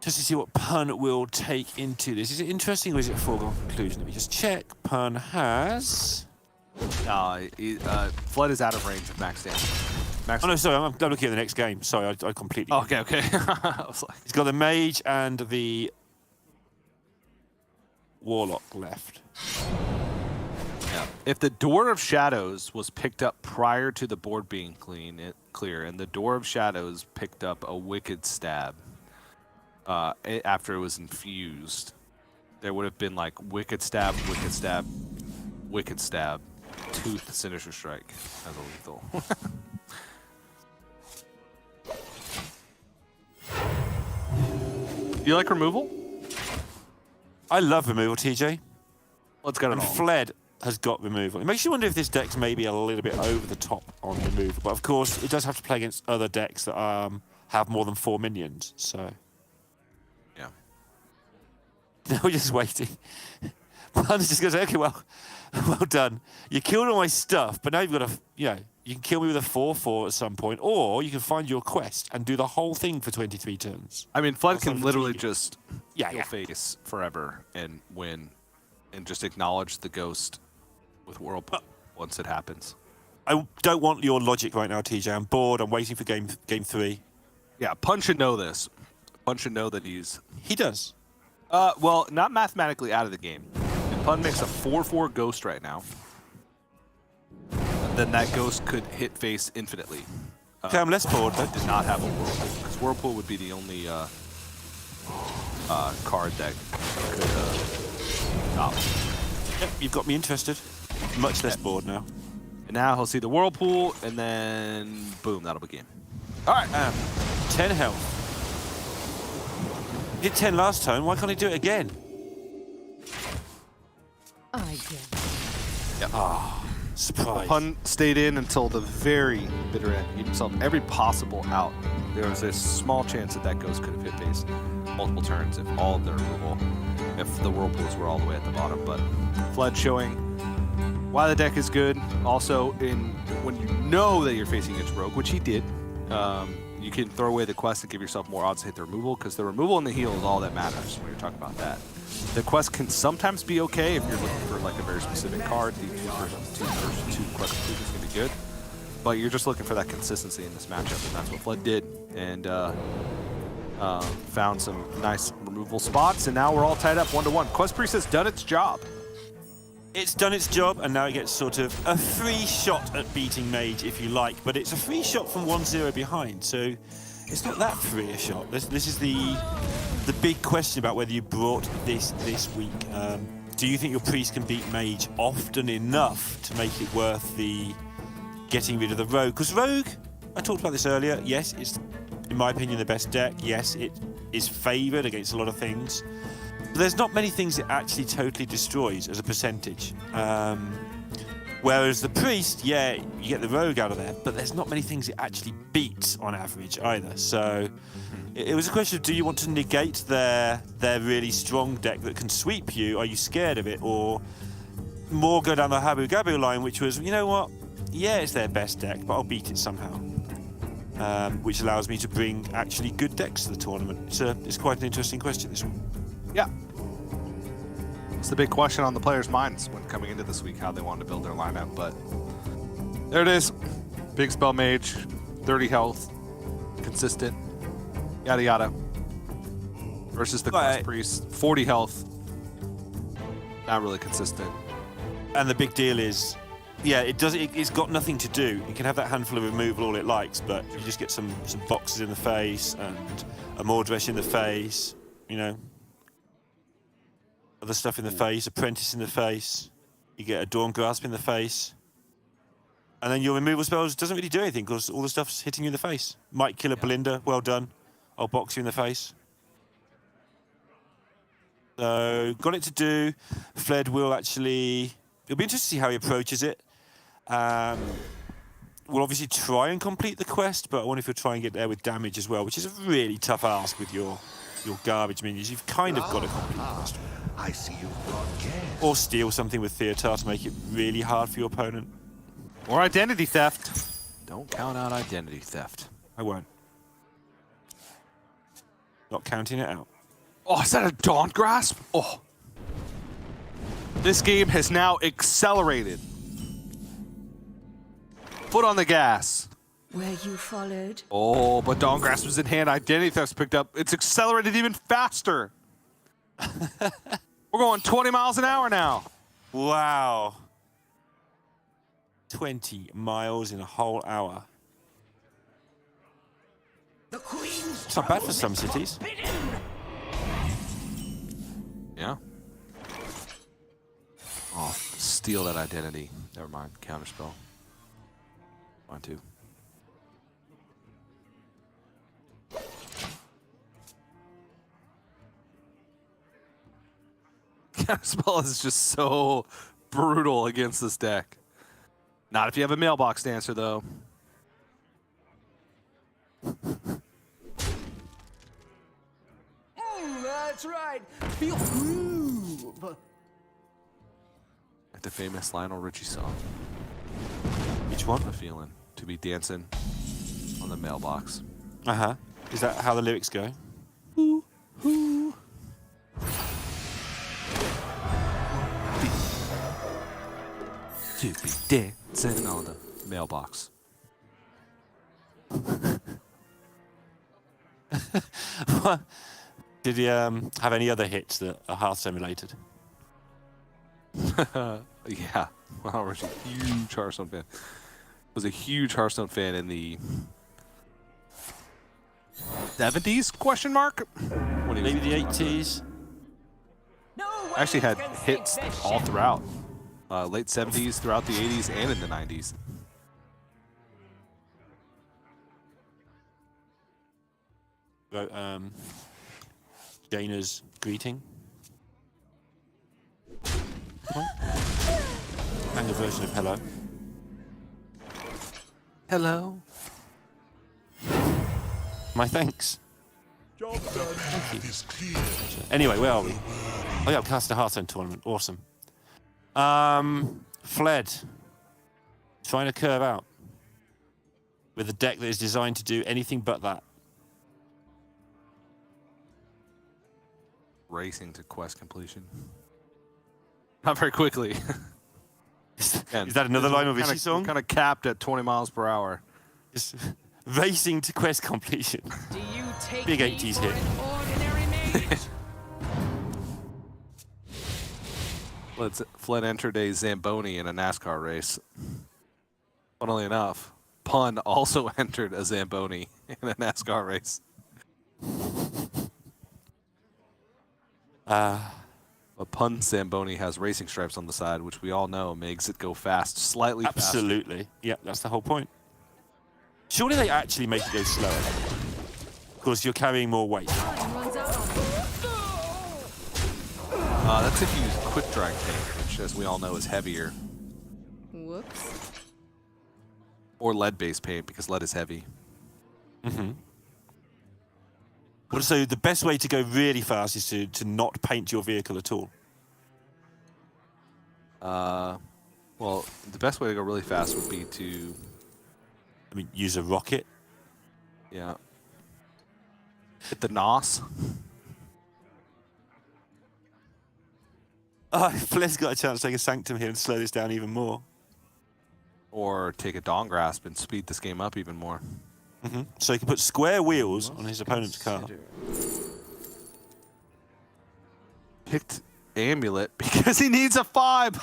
Just to see what Pun will take into this. Is it interesting or is it a foregone conclusion? Let me just check. Pun has... Flood is out of range of max damage. Oh no, sorry, I'm looking at the next game. Sorry, I completely... Oh, okay. I was like... He's got the Mage and the Warlock left. Yeah. If the Door of Shadows was picked up prior to the board being clear, and the Door of Shadows picked up a Wicked Stab after it was infused, there would have been like Wicked Stab, Wicked Stab, Wicked Stab, Tooth, Sinister Strike as a lethal. Do you like removal? I love removal, TJ. Let's get it and all. Fled has got removal. It makes you wonder if this deck's maybe a little bit over the top on removal. But of course, it does have to play against other decks that have more than 4 minions. So, yeah. Now we're just waiting. Panda just goes, okay, well done. You killed all my stuff, but now you've got a, you can kill me with a 4/4 at some point, or you can find your quest and do the whole thing for 23 turns. I mean, Flood can literally just kill face forever and win, and just acknowledge the ghost with Whirlpool once it happens. I don't want your logic right now, TJ. I'm bored. I'm waiting for game 3. Yeah, Pun should know this. Pun should know that He does. Well, not mathematically out of the game. If Pun makes a 4/4 ghost right now, then that ghost could hit face infinitely. Okay, I'm less bored, but did not have a Whirlpool, because Whirlpool would be the only card that could stop. Yep, you've got me interested. Much less bored now. And now he'll see the Whirlpool, and then boom, that'll be game. All right. 10 health. He did 10 last time. Why can't he do it again? I get Yep. Surprise. Pun stayed in until the very bitter end. He gave himself every possible out. There was a small chance that that ghost could have hit face multiple turns if all of their removal, if the Whirlpools were all the way at the bottom. But Flood showing why the deck is good. Also, when you know that you're facing against Rogue, which he did, you can throw away the quest and give yourself more odds to hit the removal, because the removal and the heal is all that matters when you're talking about that. The quest can sometimes be okay if you're looking for like a very specific card. The two quest completion is going to be good, but you're just looking for that consistency in this matchup, and that's what Flood did, and found some nice removal spots, and now we're all tied up 1-1. Quest Priest has done its job. It's done its job, and now it gets sort of a free shot at beating Mage, if you like, but it's a free shot from 1-0 behind, so it's not that free a shot. This is the big question about whether you brought this week. Do you think your Priest can beat Mage often enough to make it worth the getting rid of the Rogue? Because Rogue, I talked about this earlier, yes, it's, in my opinion, the best deck. Yes, it is favoured against a lot of things. But there's not many things it actually totally destroys as a percentage. Whereas the Priest, yeah, you get the Rogue out of there, but there's not many things it actually beats on average either. So it was a question of, do you want to negate their really strong deck that can sweep you? Are you scared of it? Or more go down the Habu Gabu line, which was, you know what? Yeah, it's their best deck, but I'll beat it somehow. Which allows me to bring actually good decks to the tournament. It's quite an interesting question, this one. Yeah. It's the big question on the players' minds when coming into this week, how they wanted to build their lineup. But there it is. Big Spell Mage, 30 health, consistent, yada yada. Versus the Quest Priest, 40 health, not really consistent. And the big deal is, yeah, it's got nothing to do. It can have that handful of removal all it likes, but you just get some boxes in the face and a Mordresh in the face, you know. Other stuff in the face, Apprentice in the face, you get a Dawn Grasp in the face, and then your removal spells doesn't really do anything because all the stuff's hitting you in the face. Might kill a Belinda, well done. I'll box you in the face. So, got it to do. Fled will actually, it'll be interesting to see how he approaches it. We'll obviously try and complete the quest, but I wonder if he'll try and get there with damage as well, which is a really tough ask with your garbage minions. You've kind of got to complete the quest. I see you've brought gas. Or steal something with Theotar to make it really hard for your opponent. Or identity theft. Don't count out identity theft. I won't. Not counting it out. Oh, is that a Dawn Grasp? Oh. This game has now accelerated. Foot on the gas. Where you followed. Oh, but Dawn Grasp was in hand. Identity Theft's picked up. It's accelerated even faster. We're going 20 miles an hour now. Wow. 20 miles in a whole hour. The Queen's It's not bad for some cities. Yeah. Oh, steal that identity. Never mind. Counterspell. Mine too. Counterspell is just so brutal against this deck. Not if you have a mailbox dancer, though. That's right. Feel groove. Like the famous Lionel Richie song. Which one? A feeling to be dancing on the mailbox. Uh-huh. Is that how the lyrics go? Ooh, ooh. To be dancing on the mailbox. Did he have any other hits that are Hearthstone related? Yeah, well, was a huge Hearthstone fan. Was a huge Hearthstone fan in the 70s? Question mark. When he was Maybe the 80s. actually had hits all throughout. Late 70s, throughout the 80s, and in the 90s. Wrote Jaina's Greeting. And a version of Hello. Hello. My thanks. Job done. Thank you. Is clear. Anyway, where are we? Oh yeah, cast a Hearthstone tournament. Awesome. Fled. Trying to curve out. With a deck that is designed to do anything but that. Racing to quest completion. Not very quickly. Is that another line of Richie song? Kind of capped at 20 miles per hour. Just racing to quest completion. Do you take Big me 80s for hit. an ordinary mage? Fled entered a Zamboni in a NASCAR race. Funnily enough, Pun also entered a Zamboni in a NASCAR race. A Pun Zamboni has racing stripes on the side, which we all know makes it go fast, slightly faster. Absolutely. Yeah, that's the whole point. Surely they actually make it go slower. Because you're carrying more weight. That's if you use quick drag paint, which, as we all know, is heavier. Whoops. Or lead-based paint, because lead is heavy. Mm-hmm. Well, so the best way to go really fast is to not paint your vehicle at all. Well, the best way to go really fast would be to... I mean, use a rocket. Yeah. Hit the NOS. Oh, Fled's got a chance to take a Sanctum here and slow this down even more. Or take a Dawn Grasp and speed this game up even more. Mm-hmm. So he can put square wheels on his opponent's car. Picked Amulet because he needs a 5.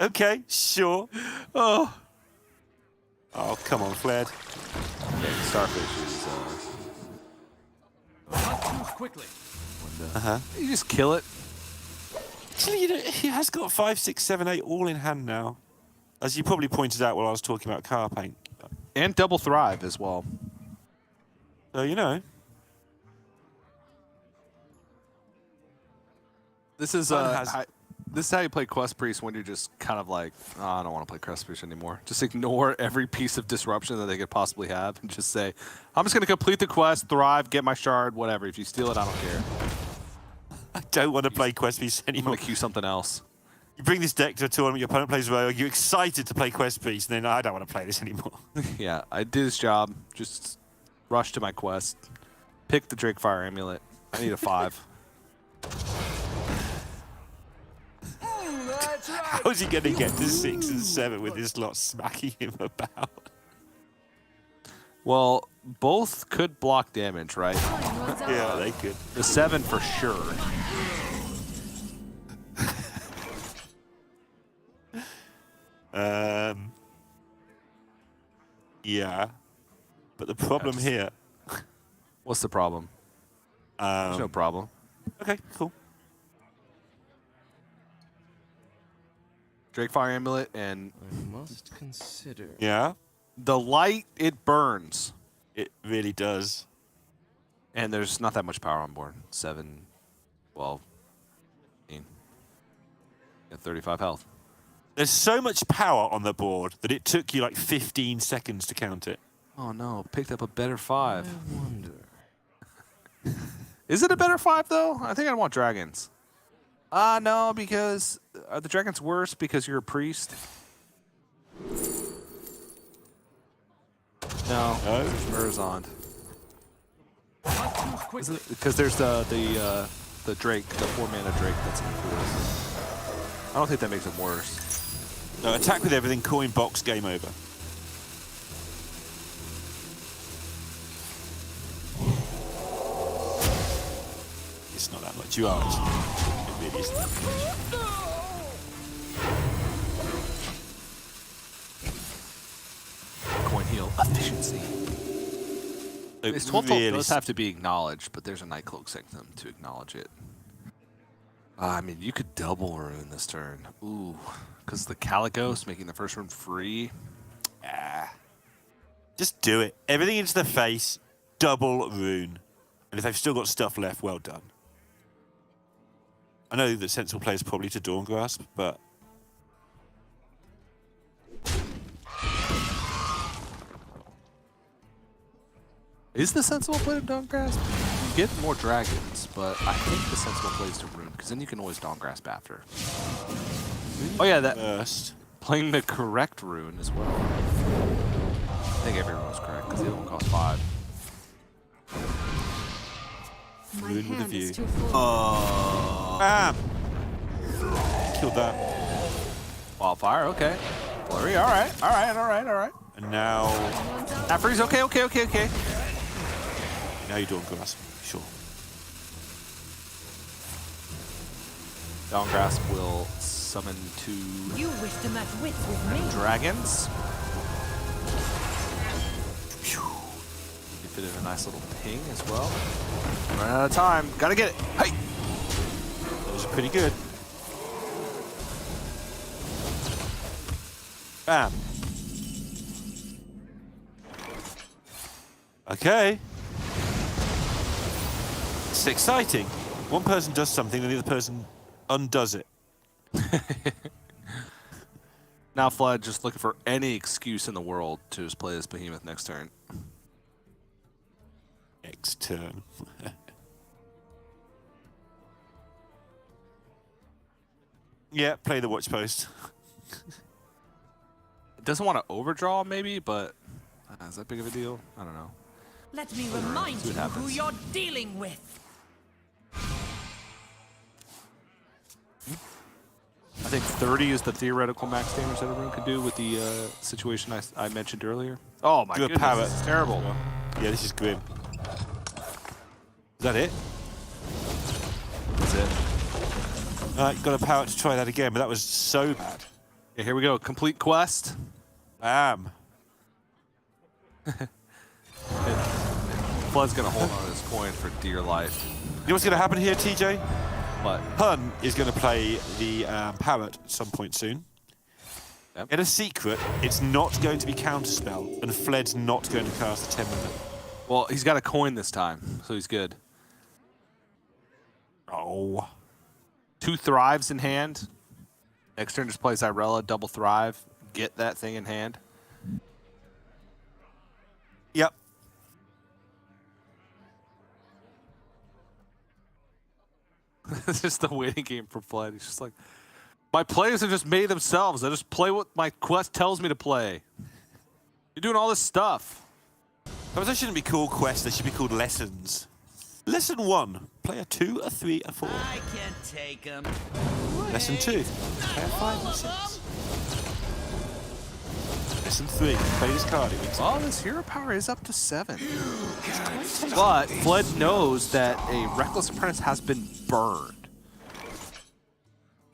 Okay, sure. Oh, come on, Fled. okay, Starfish is... Not too quickly. You just kill it. Actually, you know, he has got 5, 6, 7, 8 all in hand now. As you probably pointed out while I was talking about car paint. And double Thrive as well. So, you know. This is this is how you play Quest Priest when you're just kind of like, oh, I don't want to play Quest Priest anymore. Just ignore every piece of disruption that they could possibly have and just say, I'm just going to complete the quest, thrive, get my shard, whatever. If you steal it, I don't care. I don't want to play Quest Beast I'm anymore. going to queue something else. You bring this deck to a tournament, your opponent plays Rogue, you're excited to play Quest Beast, and then I don't want to play this anymore. Yeah, I did this job. Just rush to my quest. Pick the Drakefire Amulet. I need a 5. That's right. How's he going to get to 6 and 7 with this lot smacking him about? Well, both could block damage, right? Yeah, they could. The 7 for sure. Yeah. But the problem here... What's the problem? There's no problem. Okay, cool. Drakefire Amulet and I must consider. Yeah, the light, it burns. it really does. And there's not that much power on board. 7, 12, 15. Got 35 health. There's so much power on the board that it took you like 15 seconds to count it. Oh no, picked up a better 5. I wonder. Is it a better 5 though? I think I want dragons. No, because are the dragons worse because you're a priest? No, there's Urzond. Because there's the Drake, the 4-mana Drake that's in the forest. I don't think that makes it worse. No, attack with everything, coin box, game over. It's not that much. You are. It really isn't that much. Coin heal efficiency. This 12 really does have to be acknowledged, but there's a Nightcloak Sanctum to acknowledge it. I mean, you could double rune this turn. Ooh, because the Caligos making the first rune free. Just do it. Everything into the face, double rune. And if they've still got stuff left, well done. I know that sensible play is probably to Dawn Grasp, but... Is the sensible play to Dawn Grasp? You get more dragons, but I think the sensible play is to rune, because then you can always Dawn Grasp after. Oh yeah, that First. playing the correct rune as well. I think every rune was correct, because the other one costs 5. My Rune with a hand view. is too full. Bam! Killed that. Wildfire, okay. Flurry, alright. And now... That freeze, okay. Now you're Dawn Grasp. Sure. Dawn Grasp will summon 2 You wish to match wits with me. dragons. You fit in a nice little ping as well. Run out of time. Gotta get it. Hey! Those are pretty good. Bam. Okay. It's exciting. One person does something, and the other person undoes it. Now Flood just looking for any excuse in the world to just play this behemoth next turn. Next turn. Yeah, play the watch post. It doesn't want to overdraw maybe, but is that big of a deal? I don't know. Let me remind See you what who happens. you're dealing with. I think 30 is the theoretical max damage that a rune could do with the situation I mentioned earlier. Oh my Do a goodness, parrot. this is terrible. Yeah, this is grim. Is that it? That's it. Got a power to try that again, but that was so bad. Yeah, here we go. Complete quest. Bam. Flood's gonna hold on to this coin for dear life. You know what's going to happen here, TJ? But Hun is going to play the parrot at some point soon. Yep. Get a secret. It's not going to be counterspell, and Fled's not going to cast a 10-minute. well, he's got a coin this time, so he's good. Oh. 2 thrives in hand. Next turn just plays Irella, double thrive. Get that thing in hand. Yep. It's just the waiting game for Flood. He's just like, my players have just made themselves. I just play what my quest tells me to play. You're doing all this stuff. Those shouldn't be called quests. They should be called lessons. Lesson 1. Play a 2, a 3, a 4. I can take him. Lesson 2. Play a 5 and 6. Lesson 3. Play this card. It means Oh, this hero power is up to 7. But Flood knows that a Reckless Apprentice has been burned.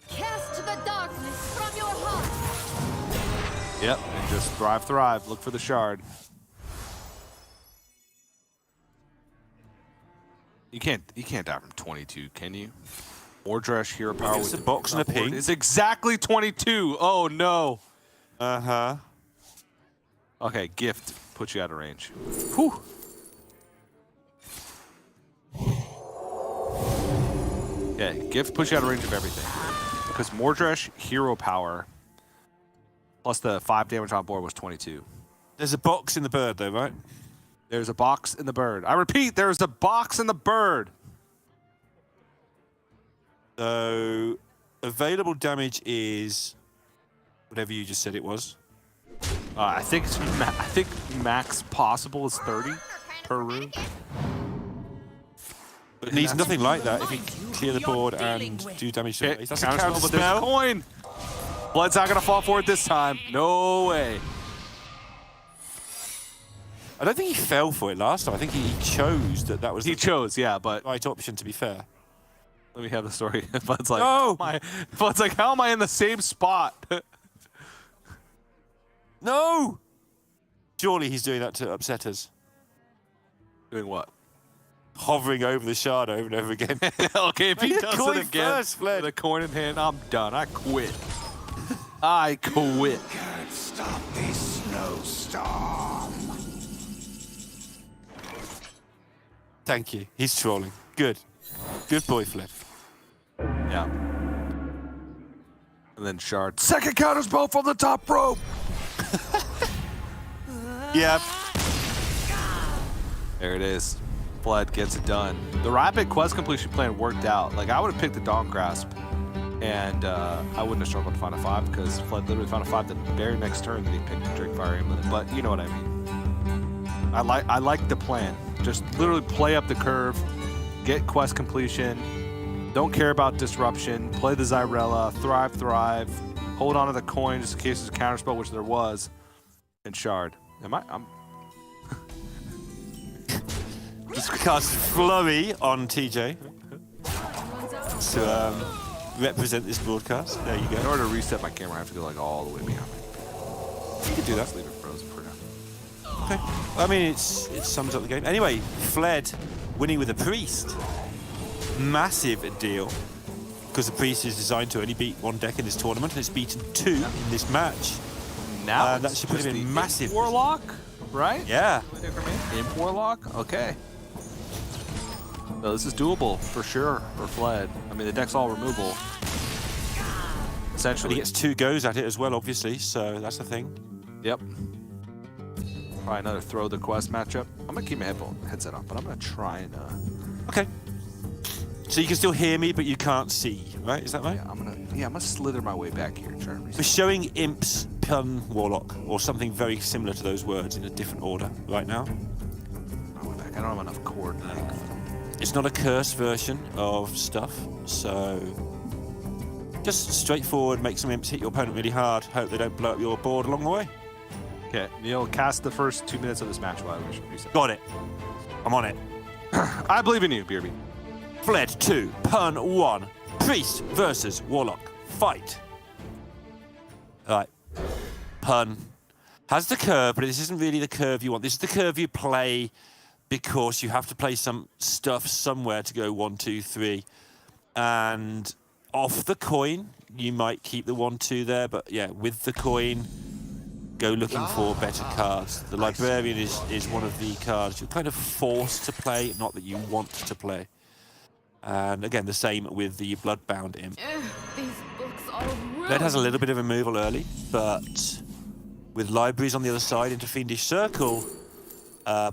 Cast the darkness from your heart. Yep, and just thrive. Look for the shard. You can't die from 22, can you? Mordresh hero power It's with a box and a ping. It's exactly 22. Oh no. Uh-huh. Okay, gift puts you out of range. Whew. Okay, gift puts you out of range of everything. Because Mordresh hero power Plus the 5 damage on board was 22. There's a box in the bird, though, right? There's a box in the bird. I repeat, there's a box in the bird. So available damage is whatever you just said it was. I think max possible is 30 per room. But it needs nothing like that if you clear the board and do damage to it. That's a counter But there's a spell. coin. Blood's not gonna fall for it this time. No way. I don't think he fell for it last time. I think he chose that was He chose, yeah, but the right option, to be fair. let me have the story. Blood's like, No! Blood's like, how am I in the same spot? No! Surely he's doing that to upset us. Doing what? Hovering over the shard over and over again. Okay, if he does Coin it again first, Fled. with a coin in hand, I'm done. I quit. I quit. Can't stop this snowstorm. Thank you. He's trolling. Good. Good boy, Fled. Yeah. And then Shard. Second counter spell from the top rope. Yeah. There it is. Fled gets it done. The rapid quest completion plan worked out. Like, I would have picked the Dawn Grasp, and I wouldn't have struggled to find a 5 because Fled literally found a 5 the very next turn that he picked Drake Fire Amulet. But you know what I mean. I like the plan. Just literally play up the curve, get quest completion, don't care about disruption, play the Zyrella, thrive, hold on to the coin just in case there's a counterspell, which there was, and Shard. I'm Just cast Flurry on TJ to represent this broadcast. There you In go. order to reset my camera, I have to go like all the way behind me. You can do that. Just leave it frozen for now. Okay. I mean, it sums up the game. Anyway, Fled winning with a Priest. Massive deal. Because the Priest is designed to only beat 1 deck in this tournament, and it's beaten 2 in this match. Now that should put him in massive. Warlock, right? Yeah. Imp Warlock? Okay. So this is doable for sure for Fled. I mean, the deck's all removable. And Essentially. he gets 2 goes at it as well, obviously, so that's the thing. Yep. Probably another throw the quest matchup. I'm gonna keep my headset on, but I'm gonna try and Okay. So you can still hear me, but you can't see, right? Is that right? I'm gonna slither my way back here and try and We're reset. showing Imps, Pun, Warlock, or something very similar to those words in a different order right now. My way back. I don't have enough cord length. It's not a cursed version of stuff, so just straightforward, make some Imps hit your opponent really hard, hope they don't blow up your board along the way. Okay, Neil, cast the first 2 minutes of this match while we should reset. Got it. I'm on it. I believe in you, BRB. Fled 2, Pun 1, Priest versus Warlock. Fight. Alright. Pun has the curve, but this isn't really the curve you want. This is the curve you play because you have to play some stuff somewhere to go 1, 2, 3. And off the coin, you might keep the 1, 2 there, but yeah, with the coin, go looking for better cards. The Librarian is one of the cards you're kind of forced to play, not that you want to play. And again, the same with the Bloodbound Imp. These books are ruined. That has a little bit of removal early, but with libraries on the other side into Fiendish Circle,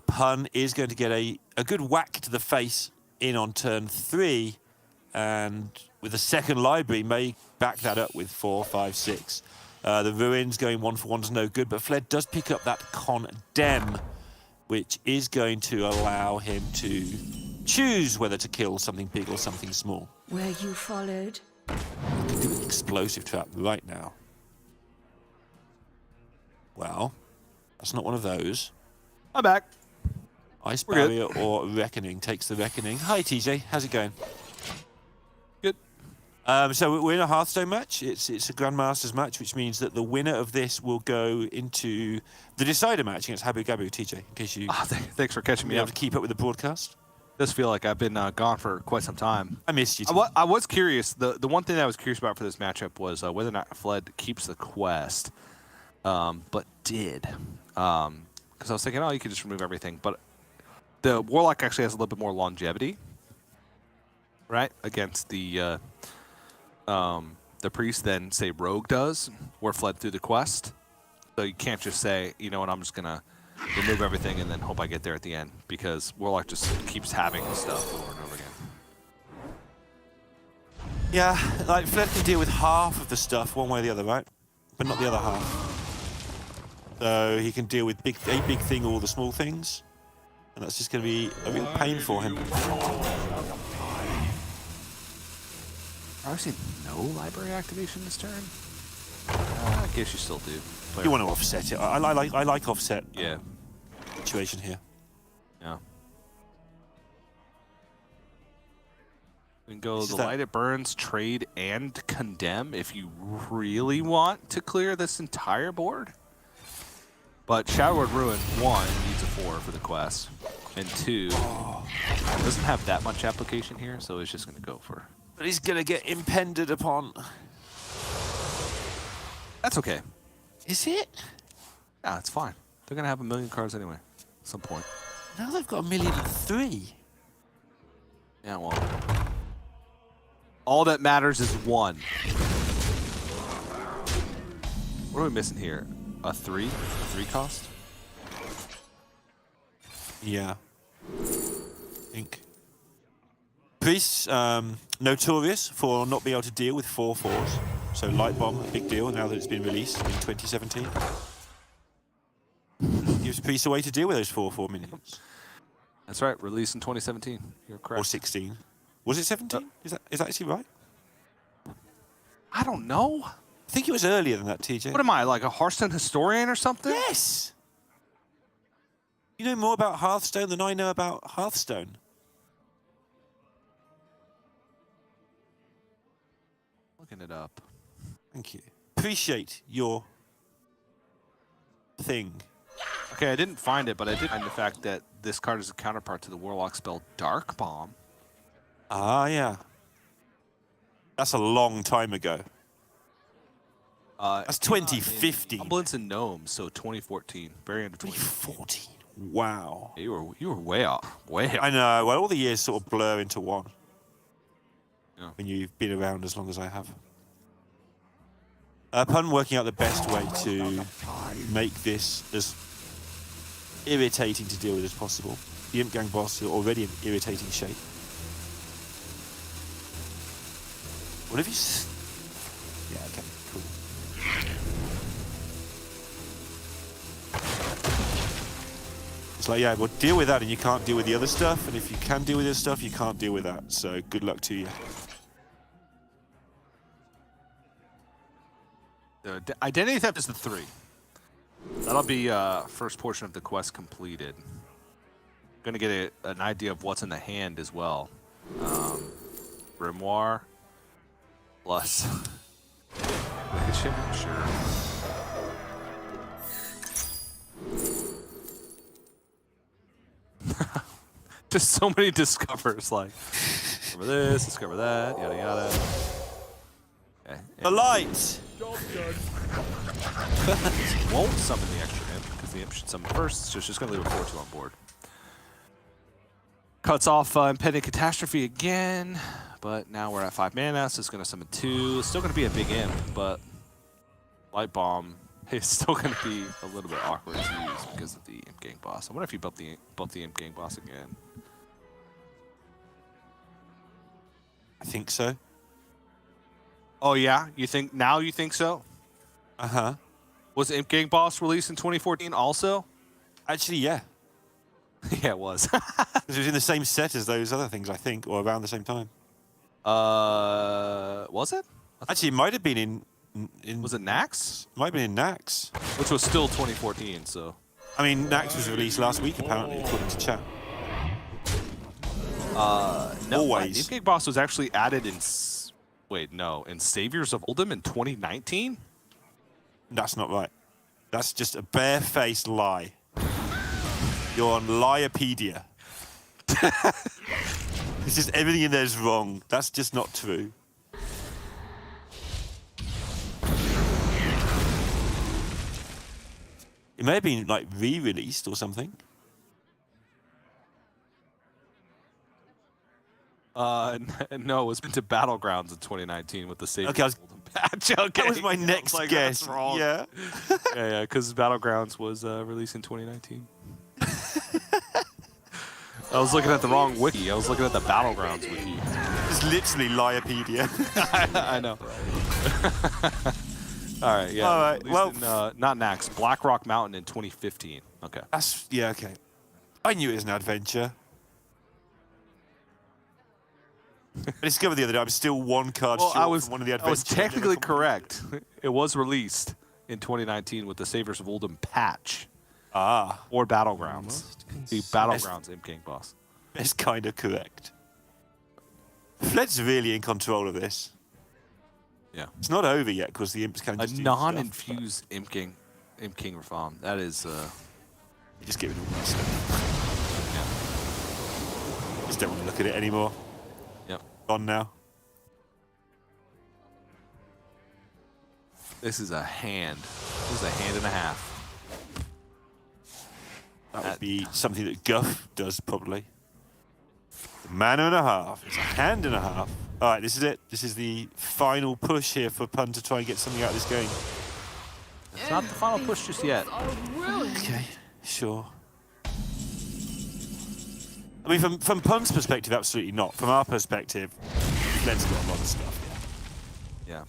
Pun is going to get a good whack to the face in on turn 3, and with a second library may back that up with 4, 5, 6. The Ruins going 1 for 1 is no good, but Fled does pick up that Condemn, which is going to allow him to choose whether to kill something big or something small. Were you followed? I can do an explosive trap right now. Well, that's not one of those. I'm back. Ice We're good. Barrier or Reckoning takes the Reckoning. Hi, TJ. How's it going? Good. So we're in a Hearthstone match. It's a Grandmasters match, which means that the winner of this will go into the decider match against Habu Gabu, TJ, in case you Thanks for catching be me able up. to keep up with the broadcast. Does feel like I've been gone for quite some time. I missed you. Too. I was curious. The one thing that I was curious about for this matchup was whether or not Fled keeps the quest, but did. Because I was thinking, oh, you could just remove everything. But the Warlock actually has a little bit more longevity, right, against the Priest than, say, Rogue does, where Fled through the quest. So you can't just say, you know what, I'm just gonna remove everything and then hope I get there at the end, because Warlock just keeps having stuff over and over again. Yeah, like Fled can deal with half of the stuff one way or the other, right? But not the other half. So he can deal with a big thing or the small things, and that's just going to be a real pain for him. I've seen no library activation this turn. I guess you still do. You want to offset it. I like offset. Yeah. Situation here. Yeah. We can go the light it burns, trade, and condemn if you really want to clear this entire board. But Shadowward Ruin, 1, needs a 4 for the quest, and 2, doesn't have that much application here, so it's just going to go for... But he's going to get impended upon. That's okay. Is it? Yeah, it's fine. They're going to have 1,000,000 cards anyway, at some point. Now they've got 1,000,003. Yeah, well... all that matters is 1. What are we missing here? A 3? A 3 cost? Yeah. I think. Priests, notorious for not being able to deal with 4/4s. So Light Bomb, a big deal now that it's been released in 2017. Gives Priests a way to deal with those 4/4 minions. That's right, released in 2017. You're correct. Or 16. Was it 17? Is that actually right? I don't know. I think it was earlier than that, TJ. What am I, like a Hearthstone historian or something? Yes! You know more about Hearthstone than I know about Hearthstone. Looking it up. Thank you. Appreciate your thing. Okay, I didn't find it, but I did find the fact that this card is a counterpart to the Warlock spell Dark Bomb. Ah, yeah. That's a long time ago. That's 2015. Goblins and Gnomes, so 2014. Very end of 2014. Wow. Yeah, you were way off. Way off. I know. Well, all the years sort of blur into one. Yeah. When you've been around as long as I have. Pun working out the best way to make this as irritating to deal with as possible. The Imp Gang boss is already an irritating shape. What have you... Yeah, okay, cool. It's like, yeah, well, deal with that and you can't deal with the other stuff, and if you can deal with this stuff, you can't deal with that, so good luck to you. The Identity Theft is the 3. That'll be first portion of the quest completed. Gonna get an idea of what's in the hand as well. Grimoire plus Wicked Ship? Sure. Just so many discovers, like discover this, discover that, yada yada. Okay. The light! Won't summon the extra imp, because the imp should summon first, so it's just going to leave a 4/2 on board. Cuts off Impending Catastrophe again, but now we're at 5 mana, so it's going to summon 2. It's still going to be a big imp, but Light Bomb is still going to be a little bit awkward to use because of the Imp Gang boss. I wonder if you buff the Imp Gang boss again. I think so. Oh yeah? You think so? Uh-huh. Was Imp Gang boss released in 2014 also? Actually, yeah. Yeah, it was. It was in the same set as those other things, I think, or around the same time. Was it? Actually, it might have been in Was it Nax? Might have been in Nax. Which was still 2014, so. I mean, Nax was released last week, apparently, according to chat. No, Always. Imp Gang boss was actually added in. In Saviors of Oldham in 2019? That's not right. That's just a barefaced lie. You're on Liapedia. It's just everything in there is wrong. That's just not true. It may have been like re-released or something. No, it was to Battlegrounds in 2019 with the same Okay, patch. Okay, that was my next like, guess. that's wrong. Yeah. yeah, because Battlegrounds was released in 2019. I was looking at the wrong wiki. I was looking at the Battlegrounds wiki. It's literally Liapedia. I know. All right, yeah. All right, well, in, not Nax, Black Rock Mountain in 2015. Okay. Yeah, okay. I knew it was an adventure. I discovered the other day I'm still one card short from one of the adventures. I was technically correct. It was released in 2019 with the Savers of Uldum patch. Ah. Or Battlegrounds. The Battlegrounds Imp King boss. It's kind of correct. Fled's really in control of this. Yeah. It's not over yet because the Imps can a just non-infused Imp King Reform. That is you just get rid of all that stuff. Yeah. Just don't want to look at it anymore. Yep. On now. This is a hand. This is a hand and a half. That would be something that Guff does, probably. A man and a half. It's a hand and a half. All right, this is it. This is the final push here for Pun to try and get something out of this game. It's not the final push just yet. Okay, sure. I mean, from Pun's perspective, absolutely not. From our perspective, Fled's got a lot of stuff. Yeah.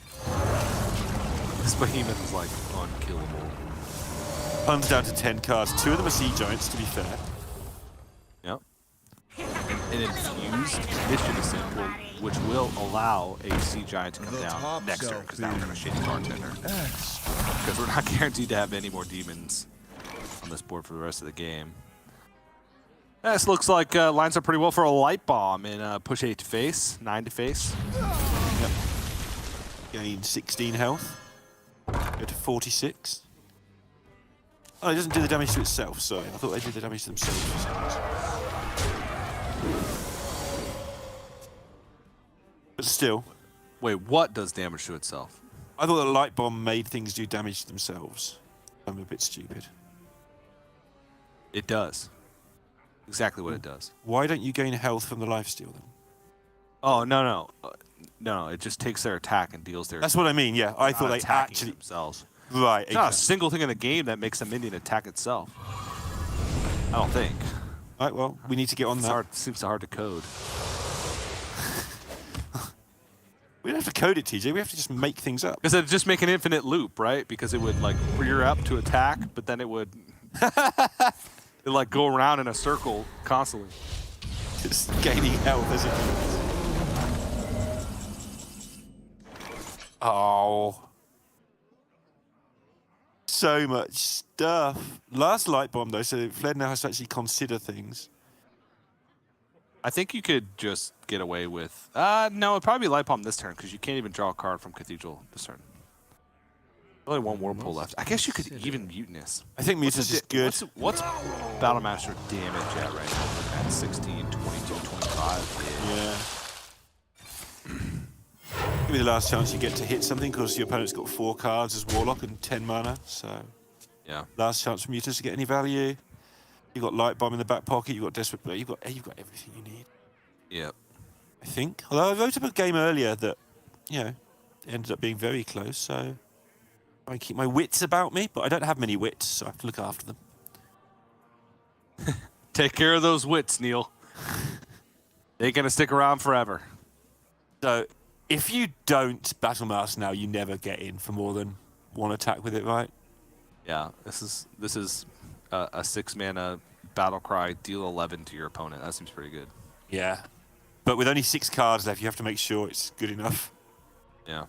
This behemoth is like unkillable. Pun's down to 10 cards. 2 of them are Sea Giants, to be fair. Yep. An infused Mischievous Symbol, which will allow a Sea Giant to come down next turn, because now we're going to Shady Bartender. Because we're not guaranteed to have any more demons on this board for the rest of the game. This looks like lines up pretty well for a Light Bomb in push 8 to face, 9 to face. Yep. Gain 16 health. Go to 46. Oh, it doesn't do the damage to itself, sorry. I thought they did the damage to themselves. But still. Wait, what does damage to itself? I thought the Light Bomb made things do damage to themselves. I'm a bit stupid. It does. Exactly what it does. Why don't you gain health from the lifesteal then? Oh, no. No, it just takes their attack and deals their... That's what I mean, yeah. I thought they actually... themselves. Right, It's not a single thing in the game that makes a minion attack itself. I don't think. All right, well, we need to get on that. It seems hard to code. We don't have to code it, TJ. We have to just make things up. Because it'd just make an infinite loop, right? Because it would, like, rear up to attack, but then it would... it'd, like, go around in a circle constantly. Just gaining health as it goes. Oh... So much stuff. Last Light Bomb, though, so Fled now has to actually consider things. I think you could just get away with... no, it'd probably be Light Bomb this turn, because you can't even draw a card from Cathedral this turn. Only one Whirlpool left. I guess you could even Mutinous. I think Mutinous is good. What's Battlemaster damage at right now? At 16, 22, 25? Yeah. Give me the last chance you get to hit something because your opponent's got 4 cards as Warlock and 10 mana. So, yeah. Last chance for Mutinous to get any value. You've got Light Bomb in the back pocket. You've got Desperate Blade. You've got everything you need. Yep. I think. Although I wrote up a game earlier that, ended up being very close. So I keep my wits about me, but I don't have many wits, so I have to look after them. Take care of those wits, Neil. They're gonna stick around forever. So. If you don't Battle Master now, you never get in for more than 1 attack with it, right? Yeah, this is a 6-mana Battle Cry, deal 11 to your opponent. That seems pretty good. Yeah. But with only 6 cards left, you have to make sure it's good enough. Yeah.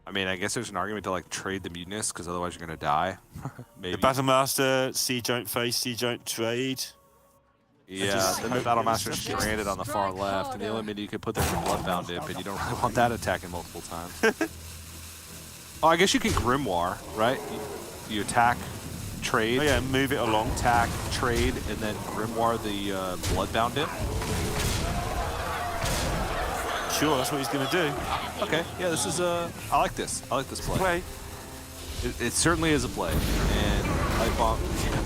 I mean, I guess there's an argument to, like, trade the Mutinous, because otherwise you're going to die. Maybe. The Battle Master, Sea Giant face, Sea Giant trade. Yeah, then the Battle Master's stranded on the far left, and the only minion you could put there is a Bloodbound Imp, and you don't really want that attacking multiple times. Oh, I guess you can Grimoire, right? You attack, trade. Oh yeah, move it along. Attack, trade, and then Grimoire the Bloodbound Imp. Sure, that's what he's going to do. Okay, yeah, this is I like this. I like this play. It certainly is a play, and Light Bomb.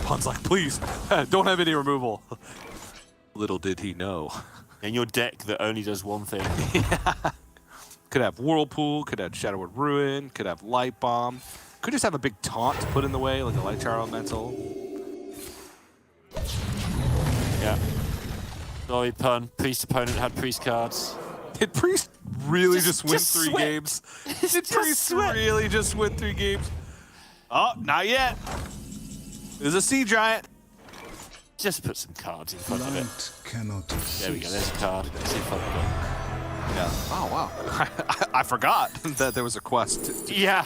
Pun's like, please, don't have any removal. Little did he know. And your deck that only does one thing. Could have Whirlpool, could have Shadowward Ruin, could have Light Bomb. Could just have a big taunt put in the way, like a Light Tower Elemental. Yeah. Sorry, pun. Priest opponent had Priest cards. Did Priest really just win 3 sweat. games? Did Priest really just win 3 games? Oh, not yet. There's a Sea Giant. Just put some cards in front of it. Cannot There we go. There's a card. It's in front of it. Yeah. Oh, wow. I forgot that there was a quest. Yeah.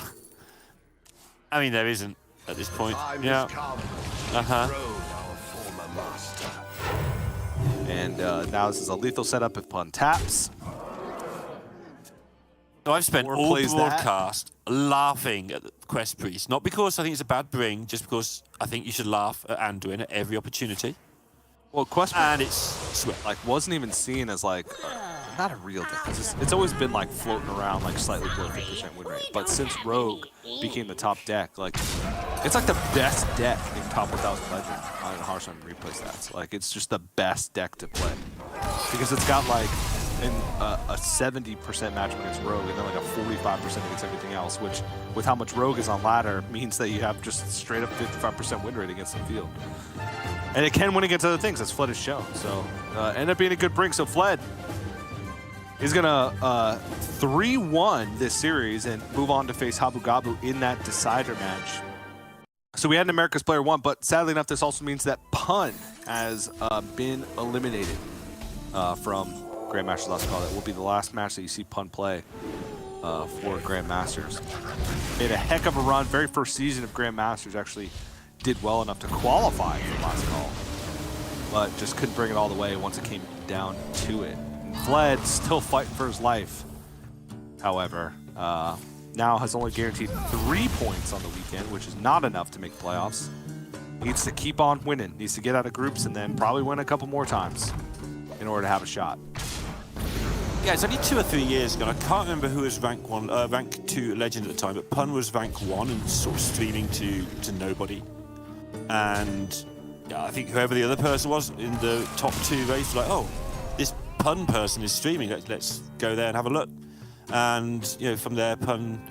I mean, there isn't at this point. Time Yeah. has come to Uh-huh. dethrone our former master. And now this is a lethal setup if Pun taps. So I've spent Or all plays that. broadcast laughing at the Quest Priest. Not because I think it's a bad bring, just because I think you should laugh at Anduin at every opportunity. Well, quest And it's sweat. like wasn't even seen as like not a real deck. It's always been like floating around like slightly below 50% win rate. But since Rogue became the top deck, like it's like the best deck in top 1000 Legend on Hearthstone replay stats. Like it's just the best deck to play because it's got like a 70% match against Rogue and then like a 45% against everything else, which with how much Rogue is on ladder means that you have just straight up 55% win rate against the field. And it can win against other things, as Fled has shown. So, end up being a good bring. So, Fled is going to 3-1 this series and move on to face Habu Gabu in that decider match. So, we had an America's Player 1, but sadly enough, this also means that Pun has been eliminated from Grandmasters Last Call. That will be the last match that you see Pun play for Grandmasters. Made a heck of a run. Very first season of Grandmasters, actually did well enough to qualify for Last Call, but just couldn't bring it all the way once it came down to it. And Fled still fighting for his life, however, now has only guaranteed 3 points on the weekend, which is not enough to make playoffs. Needs to keep on winning, needs to get out of groups and then probably win a couple more times in order to have a shot. Yeah, it's only 2 or 3 years ago. And I can't remember who was rank 2 legend at the time, but Pun was rank 1 and sort of streaming to nobody. And yeah, I think whoever the other person was in the top 2 race was like, oh, this Pun person is streaming. Let's go there and have a look. And you know, from there, Pun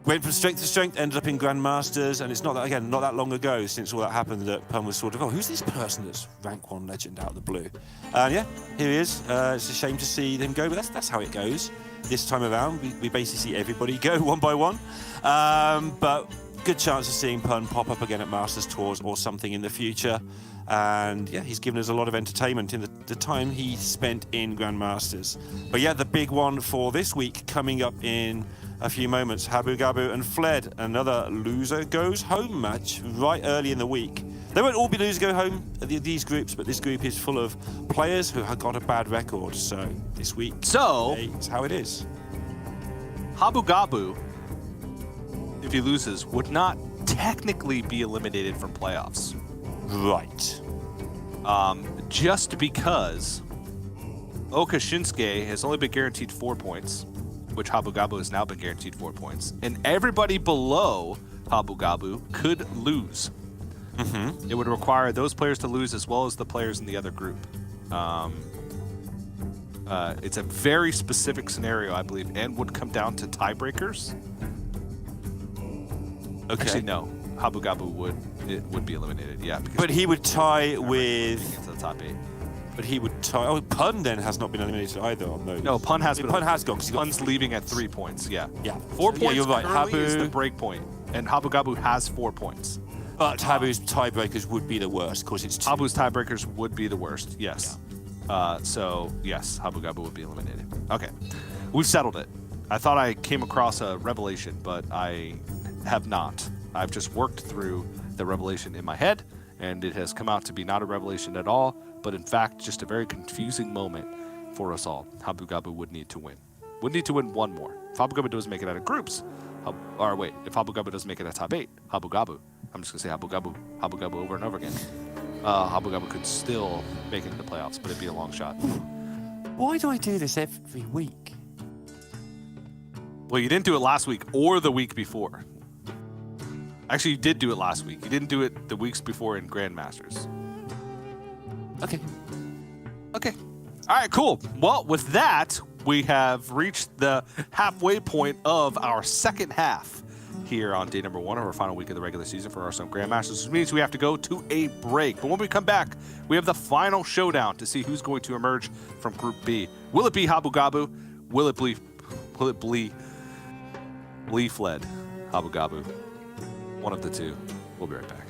went from strength to strength, ended up in Grandmasters, and it's not that long ago since all that happened that Pun was sort of, oh, who's this person that's rank 1 legend out of the blue? And yeah, here he is. It's a shame to see him go, but that's how it goes. This time around, we basically see everybody go one by one. But good chance of seeing Pun pop up again at Masters Tours or something in the future. And yeah, he's given us a lot of entertainment in the time he spent in Grandmasters. But yeah, the big one for this week coming up in a few moments. Habu Gabu and Fled, another loser goes home match right early in the week. They won't all be loser go home at these groups, but this group is full of players who have got a bad record. So this week, it's how it is. Habu Gabu, if he loses, would not technically be eliminated from playoffs. Right. Just because Oka Shinsuke has only been guaranteed 4 points, which Habu Gabu has now been guaranteed 4 points, and everybody below Habu Gabu could lose. It would require those players to lose as well as the players in the other group. It's a very specific scenario, I believe, and would come down to tiebreakers. Okay. Actually, no. Habu Gabu would be eliminated, yeah. But he would tie with into the top 8. But he would tie. Oh, Pun then has not been eliminated either on those. No, Pun has been. Pun has gone. Pun's leaving at 3 points. Yeah. Yeah. 4 points. Yeah, you're right. Currently is Habu the break point, and Habu Gabu has 4 points. But Habu's tiebreakers would be the worst because it's 2. Habu's tiebreakers would be the worst. Yes. Yeah. So yes, Habu Gabu would be eliminated. Okay, we've settled it. I thought I came across a revelation, but I have not. I've just worked through the revelation in my head, and it has come out to be not a revelation at all, but in fact just a very confusing moment for us all. Habu Gabu would need to win. Would need to win 1 more. If Habu Gabu doesn't make it out of groups, if Habu Gabu doesn't make it out of top 8, Habu Gabu. I'm just gonna say Habu Gabu over and over again. Habu Gabu could still make it into the playoffs, but it'd be a long shot. Why do I do this every week? Well, you didn't do it last week or the week before. Actually, you did do it last week. You didn't do it the weeks before in Grandmasters. Okay. Okay. All right, cool. Well, with that, we have reached the halfway point of our second half here on day number 1 of our final week of the regular season for Hearthstone Grandmasters, which means we have to go to a break. But when we come back, we have the final showdown to see who's going to emerge from Group B. Will it be Habu Gabu? Will it be Fled? Habu Gabu? One of the two. We'll be right back.